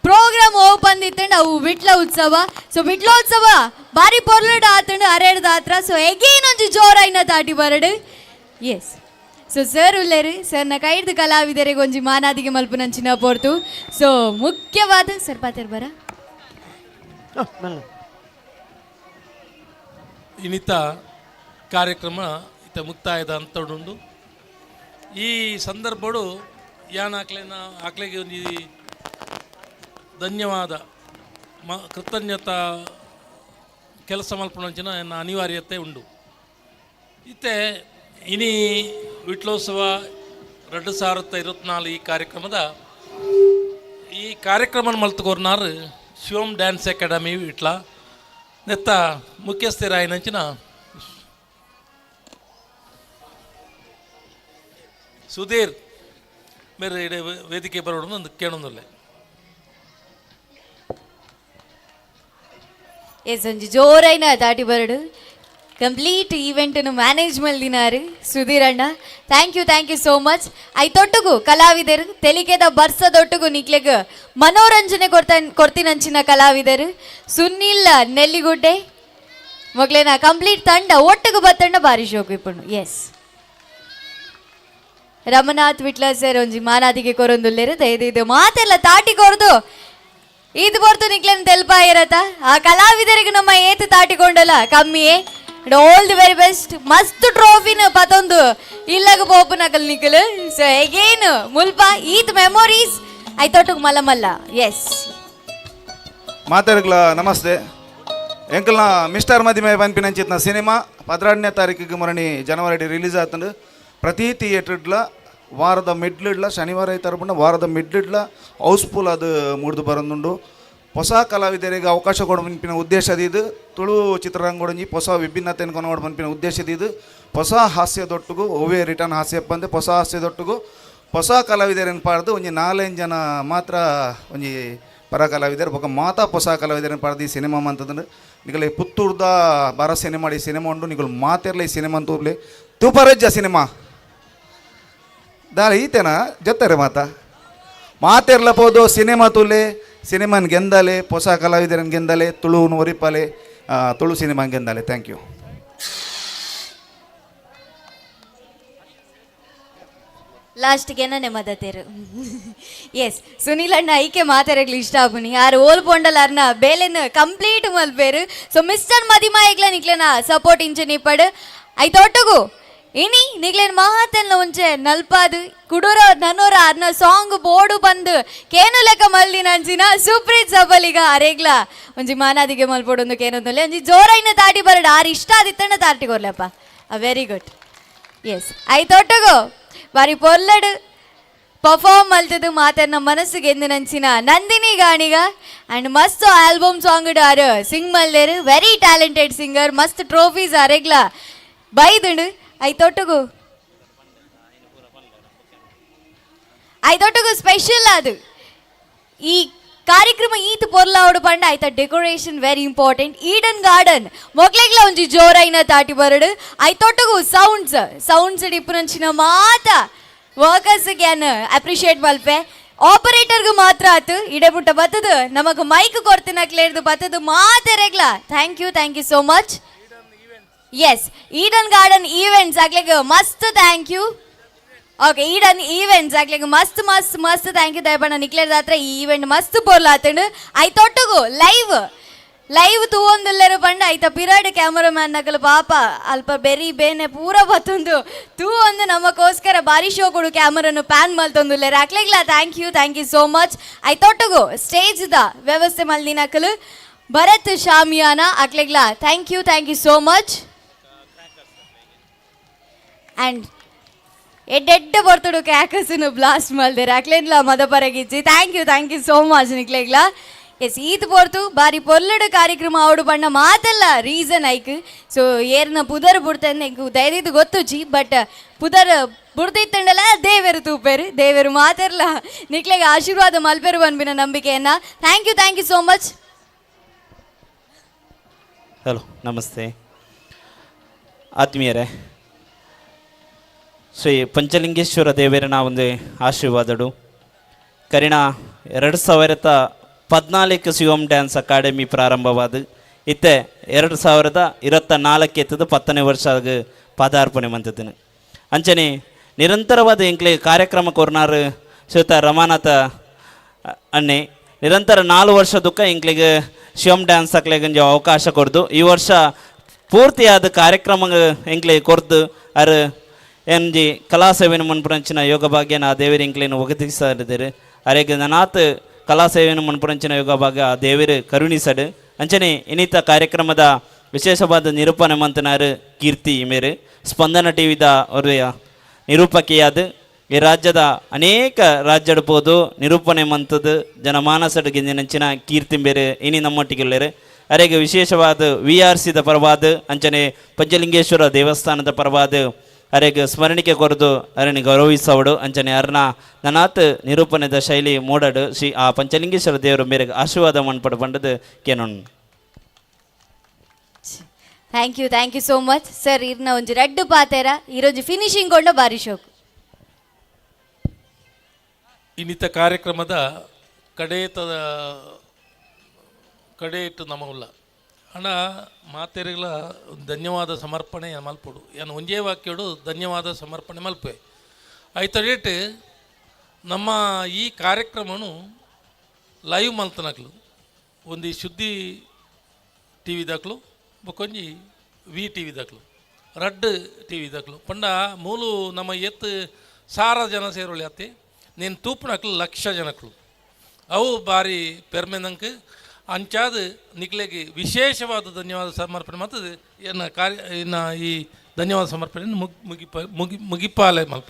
ಪ್ರೋಗ್ರಾಮ್ ಓಪನ್ ಇತ್ತಂಡು ಅವು ವಿಟ್ಲ ಉತ್ಸವ ಸೊ ವಿಟ್ಲೋತ್ಸವ ಬಾರಿ ಪೊರ್ಲಡು ಆತಂಡು ಅರೆಡ್ದಾತ್ರ ಸೊ ಎಗೇನ್ ಒಂಜಿ ಜೋರಾಯಿನ ತಾಟಿ ಬರಡು ಎಸ್ ಸೊ ಸರ್ ಉಲ್ಲೇರು ಸರ್ನ ಕೈಡ್ದು ಕಲಾವಿದರಿಗೆ ಒಂಜಿ ಮಾನಾದಿಗೆ ಮಲ್ಪುನಂಚಿನ ಪೋರ್ತು ಸೊ ಮುಖ್ಯವಾದ ಸರ್ ಪಾತೆರ್ ಬರ ಇನ್ನಿತ ಕಾರ್ಯಕ್ರಮ ಇತ್ತ ಮುಕ್ತಾಯದ ಅಂತುಂಡು ಈ ಸಂದರ್ಭಡು ಯಾನ್ ಆಕ್ಲೆಗೆ ಒಂದು ಧನ್ಯವಾದ ಕೃತಜ್ಞತಾ ಕೆಲಸ ಮಲ್ಪುನಂಚಿನ ಎನ್ನ ಅನಿವಾರ್ಯತೆ ಉಂಡು ಇತ್ತೆ ಇನಿ ವಿಟ್ಲೋತ್ಸವ 2024 ಈ ಕಾರ್ಯಕ್ರಮದ ಈ ಕಾರ್ಯಕ್ರಮ ಮಲ್ತುಕೋರ್ನಾರು ಶಿವಮ್ ಡ್ಯಾನ್ಸ್ ಅಕಾಡೆಮಿ ವಿಟ್ಲ ನೆತ್ತ ಮುಖ್ಯಸ್ಥರಾಯಿನಂಚಿನ ಸುಧೀರ್ ಬೇರೆ ಇಡೀ ವೇದಿಕೆ ಬರೋಣ ಒಂದು ಕೇಳೊಂದಿಲ್ಲ ಎಸ್ ಒಂಜಿ ಜೋರೈನ ದಾಟಿ ಬರಡು ಕಂಪ್ಲೀಟ್ ಈವೆಂಟನ್ನು ಮ್ಯಾನೇಜ್ ಮಲ್ದಿನಾರು ಸುಧೀರ್ ಅಣ್ಣ ಥ್ಯಾಂಕ್ ಯು ಸೋ ಮಚ್ ಐತೊಟ್ಟುಗು ಕಲಾವಿದರು ತೆಲಿಕೆದ ಬರ್ಸದೊಟ್ಟುಗು ನಿಕ್ಲೆಗ್ ಮನೋರಂಜನೆ ಕೊಡ್ತೀನಂಚಿನ ಕಲಾವಿದರು ಸುನಿಲ್ ನೆಲ್ಲಿಗುಡ್ಡೆ ಮಗ್ಲೇನ ಕಂಪ್ಲೀಟ್ ತಂಡ ಒಟ್ಟಿಗೆ ಬತ್ತಂಡ ಬಾರಿ ಶೋಕು ಇಪ್ಪುಂಡು ಎಸ್ ರಮನಾಥ್ ವಿಟ್ಲ ಸರ್ ಒಂಜಿ ಮಾನಾದಿಗೆ ಕೊರೊಂದುಲ್ಲೇರು ದಯದಿದು ಮಾತೆಲ್ಲ ತಾಟಿ ಕೊರದು ಇದು ಬರ್ತು ನಿಕ್ಲೇನ್ ತೆಲ್ಪ ಇರತ್ತ ಆ ಕಲಾವಿದರಿಗೆ ನಮ್ಮ ಏತು ತಾಟಿಕೊಂಡಲ್ಲ ಕಮ್ಮಿಯೇ ಆಲ್ ದಿ ವೆರಿ ಬೆಸ್ಟ್ ಮಸ್ತ್ ಟ್ರೋಫಿನ ಪತೊಂದು ಇಲ್ಲಗ ಪೋಪುನಕಲ್ ನಿಕಲ್ ಸೊ ಅಗೇನ್ ಮುಲ್ಪ ಈತ್ ಮೆಮೊರೀಸ್ ಐತೊಟ್ಟುಗ್ ಮಲ್ಲ ಎಸ್ ಮಾತಾಡ್ಲ ನಮಸ್ತೆ ಎಂಕಲ್ನ ಮಿಸ್ಟರ್ ಮದಿಮೆ ಪನ್ಪಿನಂಚಿತ್ನ ಸಿನಿಮಾ 12ನೇ ತಾರೀಕಿಗೆ ಮರಣಿ ಜನವರಿ ರಿಲೀಸ್ ಆತಂಡು ಪ್ರತಿ ಥಿಯೇಟ್ರಿಡ್ಲ ವಾರದ ಮಿಡ್ಲಿಡ್ಲ ಶನಿವಾರ ಐತಾರ ವಾರದ ಮಿಡ್ಲಿಡ್ಲ ಹೌಸ್ಫುಲ್ ಅದು ಮುಡ್ದು ಬರೋದುಂಡು ಹೊಸ ಕಲಾವಿದರಿಗೆ ಅವಕಾಶ ಕೊಡ ಪನ್ಪಿನ ಉದ್ದೇಶದಿದ್ದು ತುಳು ಚಿತ್ರರಂಗೋಡಂಜಿ ಹೊಸ ವಿಭಿನ್ನತೆಯನ್ನು ಕೊನೋಡು ಪನ್ಪಿನ ಉದ್ದೇಶದಿದ್ದು ಹೊಸ ಹಾಸ್ಯದೊಟ್ಟಿಗೂ ಓವೇ ರಿಟರ್ನ್ ಹಾಸ್ಯ ಬಂದೆ ಹೊಸ ಹಾಸ್ಯದೊಟ್ಟಿಗೂ ಹೊಸ ಕಲಾವಿದರನ್ನು ಪಾಡ್ದು ಒಂಜಿ 4 ಜನ ಮಾತ್ರ ಒಂಜಿ ಪರ ಕಲಾವಿದರು ಬೊಕ ಮಾತಾ ಹೊಸ ಕಲಾವಿದರನ್ನು ಪಾಡ್ದು ಈ ಸಿನಿಮಾ ಅಂತಂದ್ರೆ ನಿಗಲೆ ಪುತ್ತೂರ್ದ ಬಾರ ಸಿನಿಮಾ ಈ ಸಿನಿಮಾ ಉಂಡು ನಿಗಳು ಮಾತಿರಲಿ ಈ ಸಿನಿಮಾ ಅಂತೂರ್ಲಿ ತೂಪರಜ್ಜ ಸಿನಿಮಾ ದಾಳ ಈತೇನಾ ಜೊತ್ತಾರೆ ಮಾತಿರ್ಲಬೋದು ಸಿನಿಮಾ ತುಲೆ ಸಿನಿಮಾನ್ ಗೆಂದಲೆ ಹೊಸ ಕಲಾವಿದರನ್ನು ಗೆಂದಲೆ ತುಳುವನ್ನು ಒರಿಪಾಲೆ ತುಳು ಸಿನಿಮಾ ಗೆಂದಲೆ ಥ್ಯಾಂಕ್ ಯು ಲಾಸ್ಟ್ಗೆ ಏನೇ ಮದತೇರು ಎಸ್ ಸುನಿಲ್ ಅಣ್ಣ ಐಕೆ ಮಾತಾಡಕ್ಲಿ ಇಷ್ಟ ಆಗುನಿ ಯಾರು ಓಲ್ ಪೊಂಡಲ್ ಅರ್ನ ಬೇಲೆನ್ ಕಂಪ್ಲೀಟ್ ಮಲ್ಪೇರು ಸೊ ಮಿಸ್ಟರ್ ಮದಿಮಾ ಈಗ್ಲ ನಿಕ್ಲೇನ ಸಪೋರ್ಟ್ ಇಂಚೆ ನಿಪ್ಪಡು ಐತೊಟ್ಟುಗು ಇನಿ ನಿಗ್ಲೇನ್ ಮಹಾತೆಲ್ನ ಒಂಚೆ ನಲ್ಪಾದು ಕುಡೂರ ನನ್ನೋರ ಅರ್ನ ಸಾಂಗ್ ಬೋರ್ಡು ಬಂದು ಕೇನು ಲೆಕ್ಕ ಮಲ್ಲಿನಂಚಿನ ಸುಪ್ರೀತ್ ಸಬಲಿಗ ಅರೆಗ್ಲ ಒಂಜಿ ಮಾನಾದಿಗೆ ಮಲ್ಪೊಡೊಂದು ಕೇನೊಂದು ಒಂಜಿ ಜೋರೈನ ತಾಟಿ ಬರಡು ಆರು ಇಷ್ಟ ಆದಿತ್ತಣ್ಣ ತಾಟಿ ಕೊರ್ಲಪ್ಪ ವೆರಿ ಗುಡ್ ಎಸ್ ಐತೊಟ್ಟುಗು ಬಾರಿ ಪೊಲ್ಲಡು ಪರ್ಫಾರ್ಮ್ ಮಲ್ತದು ಮಾತನ್ನ ಮನಸ್ಸಿಗೆ ಎಂದು ನಂಚಿನ ನಂದಿನಿ ಗಾಣಿಗ ಅಂಡ್ ಮಸ್ತ್ ಆಲ್ಬಮ್ ಸಾಂಗ್ ಆರು ಸಿಂಗ್ ಮಲ್ಲೇರು ವೆರಿ ಟ್ಯಾಲೆಂಟೆಡ್ ಸಿಂಗರ್ ಮಸ್ತ್ ಟ್ರೋಫೀಸ್ ಅರೆಗ್ಲ ಬೈದುಂಡು ಐತೊಟ್ಟುಗು ಐತೊಟ್ಟುಗು ಸ್ಪೆಷಲ್ ಅದು ಈ ಕಾರ್ಯಕ್ರಮ ಈತ್ ಪೊರ್ಲಾವಡು ಪಂಡ ಆಯ್ತ decoration very important. Eden garden ಮೊಗ್ಲೆಗ್ಲ ಒಂಜಿ ಜೋರೈನ ತಾಟಿ ಬರಡು ಐತೊಟ್ಟುಗು ಸೌಂಡ್ಸ್ ಡಿಪ್ಪುನಂಚಿನ ಮಾತ ವರ್ಕರ್ಸ್ ಗ್ಯಾನ್ ಅಪ್ರಿಷಿಯೇಟ್ ಮಲ್ಪೆ. ಆಪರೇಟರ್ಗೂ ಮಾತ್ರ ಆತು ಇಡೆ ಪುಟ್ಟ ಬತ್ತದು ನಮಗ್ ಮೈಕ್ ಕೊಡ್ತಿನಕ್ಲೇರ್ದು ಬತ್ತದು ಮಾತೆರೆಗ್ಲ. Thank you so much. Yes Eden garden events ಆಗ್ಲಿಕ್ಕೆ ಮಸ್ತ್ thank you. Okay Eden events ಆಗ್ಲಿಕ್ಕೆ ಮಸ್ತ್ ಥ್ಯಾಂಕ್ ಯು ದಯಪಣ್ಣ ನಿಕ್ಲೇರ್ ಹತ್ರ ಈ ಈವೆಂಟ್ ಮಸ್ತ್ ಪೋರ್ಲಾತಂಡು ಐತೊಟ್ಟುಗು ಲೈವ್ ತೂವೊಂದುಲ್ಲೆರು ಪಂಡ ಐತ ಪಿರಾಡ್ ಕ್ಯಾಮರಾಮ್ಯಾನ್ ನಕಲು ಪಾಪ ಅಲ್ಪ ಬೆರಿ ಬೇನೆ ಪೂರ ಬತ್ತೊಂದು ತೂವೊಂದು ನಮಗೋಸ್ಕರ ಬಾರಿ ಶೋ ಕೊಡು ಕ್ಯಾಮರಾನು ಪ್ಯಾನ್ ಮಲ್ತೊಂದುಲ್ಲೆರು ಅಕ್ಲೆಗ್ಲ ಥ್ಯಾಂಕ್ ಯು ಸೋ ಮಚ್. ಐತೊಟ್ಟುಗು ಸ್ಟೇಜ್ ದ ವ್ಯವಸ್ಥೆ ಮಲ್ದಿನಕಲು ಭರತ್ ಶಾಮಿಯಾನ ಅಕ್ಲೆಗ್ಲ thank you so much. And ಎಡ್ಡೆಡ್ಡ ಬರ್ತಡು ಕ್ಯಾಕಸ್ನು ಬ್ಲಾಸ್ಟ್ ಮಲ್ದೇರು ಅಕ್ಲೆಗ್ಲ ಮದಪರಗಿಚ್ಚಿ ಥ್ಯಾಂಕ್ ಯು ಸೋ ಮಚ್ ನಿಕ್ಲೆಗ್ಲ. ಎಸ್ ಈತ್ ಪೋರ್ತು ಬಾರಿ ಪೊರ್ಲಡು ಕಾರ್ಯಕ್ರಮ ಅವಡು ಬಣ್ಣ ಮಾತೆಲ್ಲ ರೀಸನ್ ಐಕ್. ಸೊ ಏರ್ನ ಪುದರ್ ಬುಡ್ತಂದು ದಯದಿದ್ದು ಗೊತ್ತುಜಿ ಬಟ್ ಪುದರ್ ಬುಡ್ದಿತ್ತಂಡಲ್ಲ ದೇವರು ತೂಪೇರು ದೇವರು ಮಾತೆರ್ಲ ನಿಕ್ಲೆಗೆ ಆಶೀರ್ವಾದ ಮಲ್ಪೇರು ಅನ್ಬಿನ ನಂಬಿಕೆಯನ್ನ. Thank you so much. Hello ನಮಸ್ತೆ ಆತ್ಮೀಯರೇ. ಶ್ರೀ ಪಂಚಲಿಂಗೇಶ್ವರ ದೇವರನ ಒಂದು ಆಶೀರ್ವಾದಡು ಕರಿಣ 2014 ಶಿವಮ್ ಡ್ಯಾನ್ಸ್ ಅಕಾಡೆಮಿ ಪ್ರಾರಂಭವಾದ ಇತ್ತೆ 2024 ಎತ್ತದು 10ನೇ ವರ್ಷ ಪಾದಾರ್ಪಣೆ ಮಂತದನು ಅಂಚನೆ ನಿರಂತರವಾದ ಎಂಕ್ಲೆ ಕಾರ್ಯಕ್ರಮ ಕೊರ್ನಾರು ಶ್ರೀಯುತ ರಮಾನಾಥ ಅನ್ನೆ ನಿರಂತರ 4 ವರ್ಷ ದುಃಖ ಎಂಕ್ಲಿಗೆ ಶಿವಮ್ ಡ್ಯಾನ್ಸ್ ಹಾಕ್ಲಿಗೆ ಅವಕಾಶ ಕೊಡ್ದು ಈ ವರ್ಷ ಪೂರ್ತಿಯಾದ ಕಾರ್ಯಕ್ರಮ ಎಂಕ್ಲೆ ಕೊರ್ದು ಅರು ಎಂಜಿ ಕಲಾ ಸೇವೆನ ಮನ್ಪುರಂಚಿನ ಯೋಗ ಭಾಗ್ಯನ ಆ ದೇವರ ಎಂಕ್ಲೇನು ಒಗದಿಸಿದ್ದಾರೆ ಅರೆಗೆ ನನಾತ್ ಕಲಾ ಸೇವೆನ ಮನ್ಪುರಂಚಿನ ಯೋಗ ಭಾಗ್ಯ ಆ ದೇವರು ಕರುಣಿಸಡು ಅಂಚನೆ ಇನ್ನಿತ ಕಾರ್ಯಕ್ರಮದ ವಿಶೇಷವಾದ ನಿರೂಪಣೆ ಮಂತನಾರು ಕೀರ್ತಿ ಮೇರೆ ಸ್ಪಂದನ ಟಿವಿದ ಅವ್ರ ನಿರೂಪಕಿಯಾದ ಈ ರಾಜ್ಯದ ಅನೇಕ ರಾಜ್ಯಡ್ಬೋದು ನಿರೂಪಣೆ ಮಂತದ್ದು ಜನಮಾನಸಡ್ ಗೆಂಜಿನಂಚಿನ ಕೀರ್ತಿ ಬೇರೆ ಇನಿ ನಮ್ಮೊಟ್ಟಿಗೆಲ್ಲರು ಅರೆಗೆ ವಿಶೇಷವಾದ VRCದ ಪರವಾದ ಅಂಚನೆ ಪಂಚಲಿಂಗೇಶ್ವರ ದೇವಸ್ಥಾನದ ಪರವಾದ ಅರೆಗೆ ಸ್ಮರಣಿಕೆ ಕೊರದು ಅರನಿ ಗೌರವಿಸವಡು ಅಂಚನೆ ಅರ್ನ ನನಾತ್ ನಿರೂಪಣೆದ ಶೈಲಿ ಮೂಡಡು ಶ್ರೀ ಆ ಪಂಚಲಿಂಗೇಶ್ವರ ದೇವರು ಮೇರೆಗೆ ಆಶೀರ್ವಾದ ಮನ್ಪಡು ಬಂಡದು ಕೇನೋಣ. Thank you so much sir. ಇರ್ನ ಒಂಜಿ ರಡ್ಡು ಪಾತೆರ ಈರೋಜು ಫಿನಿಶಿಂಗ್ ಕೊಂಡ ಬಾರಿ ಶೋಕು. ಇನ್ನಿತ ಕಾರ್ಯಕ್ರಮದ ಕಡೆಯಿಟ್ಟು ನಮಲ್ಲ ಅಣ್ಣ ಮಾತೆರೆಗಳ ಧನ್ಯವಾದ ಸಮರ್ಪಣೆ ಮಲ್ಪಡು ಏನು ಒಂಜೇ ವಾಕ್ಯಡು ಧನ್ಯವಾದ ಸಮರ್ಪಣೆ ಮಲ್ಪೆ ಆಯ್ತು ಡೇಟ್ ನಮ್ಮ ಈ ಕಾರ್ಯಕ್ರಮನು ಲೈವ್ ಮಲ್ತನಕ್ಲು ಒಂದು ಸುದ್ದಿ ಟಿ ವಿ ದಾಕ್ಲು ಬೊಕೊಂಜಿ VTV ದಾಕ್ಲು ರಡ್ ಟಿ ವಿ ದಾಕ್ಲು ಪಂಡ ಮೂಲು ನಮ್ಮ ಎತ್ತು 1000 ಜನ ಸೇರೋಳಿ ಅತ್ತೆ నేను ತೂಪುನಕ್ಲು 1,00,000 ಜನಕ್ಲು ಅವು ಬಾರಿ ಪೆರ್ಮೆನಂಕ್ ಅಂಚಾದ ನಿಕ್ಲೆಗೆ ವಿಶೇಷವಾದ ಧನ್ಯವಾದ ಸಮರ್ಪಣೆ ಮಾಡ್ತದೆ ಇನ್ನು ಈ ಧನ್ಯವಾದ ಸಮರ್ಪಣೆ ಮುಗಿಪಾಲೆ ಮಲ್ಪ.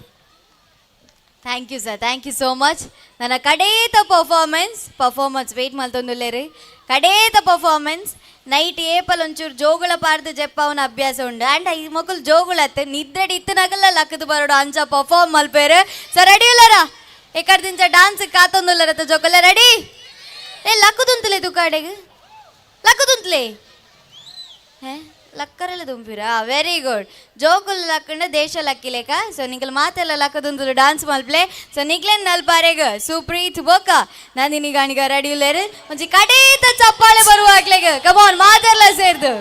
Thank you sir thank you so much. ನನ್ನ ಕಡೇತ ಪರ್ಫಾರ್ಮೆನ್ಸ್ ವೆಯ್ಟ್ ಮಲ್ತೊಂದುಲ್ಲೇರಿ ಕಡೇತ ಪರ್ಫಾರ್ಮೆನ್ಸ್ ನೈಟ್ ಏಪಲ್ ಒಂಚೂರು ಜೋಗುಳ ಪಾರ್ದು ಜಪ್ಪವನ ಅಭ್ಯಾಸ ಉಂಡು ಆ್ಯಂಡ್ ಈ ಮಕ್ಕಳು ಜೋಗುಳತ್ತೆ ನಿದ್ರೆಡಿ ಇತ್ತನಾಗಲ್ಲ ಲಕ್ಕದು ಬರೋಡು ಅಂಚ ಪರ್ಫಾರ್ಮ್ ಮಲ್ಪೇರು. ಸೊ ರೆಡಿ ಇಲ್ಲರ ಎಕಡ್ದಿಂಚ ಡಾನ್ಸ್ ಕಾತೊಂದುಲ್ಲರತ್ತ ಜೋಕಲ್ಲ ರೆಡಿ ಏ ಲಕ್ಕದುಂತಲೇ ತುಕಾಡೆಗೆ ಲಕ್ಕದುಂತಲೇ ಲಕ್ಕರೆಲ್ಲ ತುಂಬಿರಾ ವೆರಿ ಗುಡ್. ಜೋಕುಲ್ ಲಕ್ಕಂಡ ದೇಶ ಲಕ್ಕಿಲೇಕ. ಸೊ ನಿಂಗಲ್ ಮಾತೆಲ್ಲ ಲಕ್ಕದುಂತಲು ಡಾನ್ಸ್ ಮಲ್ಪ್ಲೆ. ಸೊ ನಿಗ್ಲೇನ್ ನಲ್ಪಾರೆಗ ಸುಪ್ರೀತ್ ಬೋಕ ನಂದಿನಿಗಾಣಿಗ ರೆಡಿ ಇಲ್ಲೇರು ಒಂಜಿ ಕಡೇತ ಚಪ್ಪಾಳೆ ಬರುವ ಹಾಕ್ಲೆಗ ಕಮಾನ್ ಮಾತೆಲ್ಲ ಸೇರ್ದು.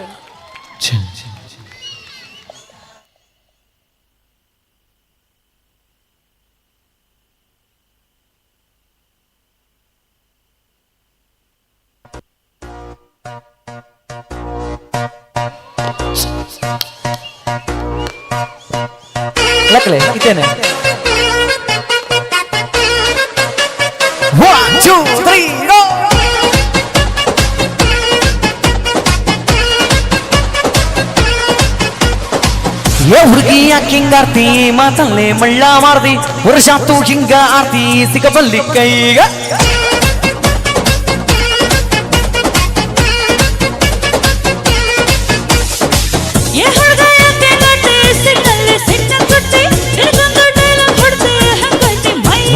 ಲಕ್ಲೆ ಇದ್ದೇನೆ. 1 2 3 go. ಏ ಹುಡುಗಿ ಯಾಕಿಂಗಾರ್ತಿ ಮಾತಲ್ಲೇ ಮಳ್ಳ ಮಾರ್ದಿ ವರ್ಷಾತು ಹಿಂಗ ಆರ್ತಿ ಸಿಗಬಲ್ಲಿ ಕೈಗ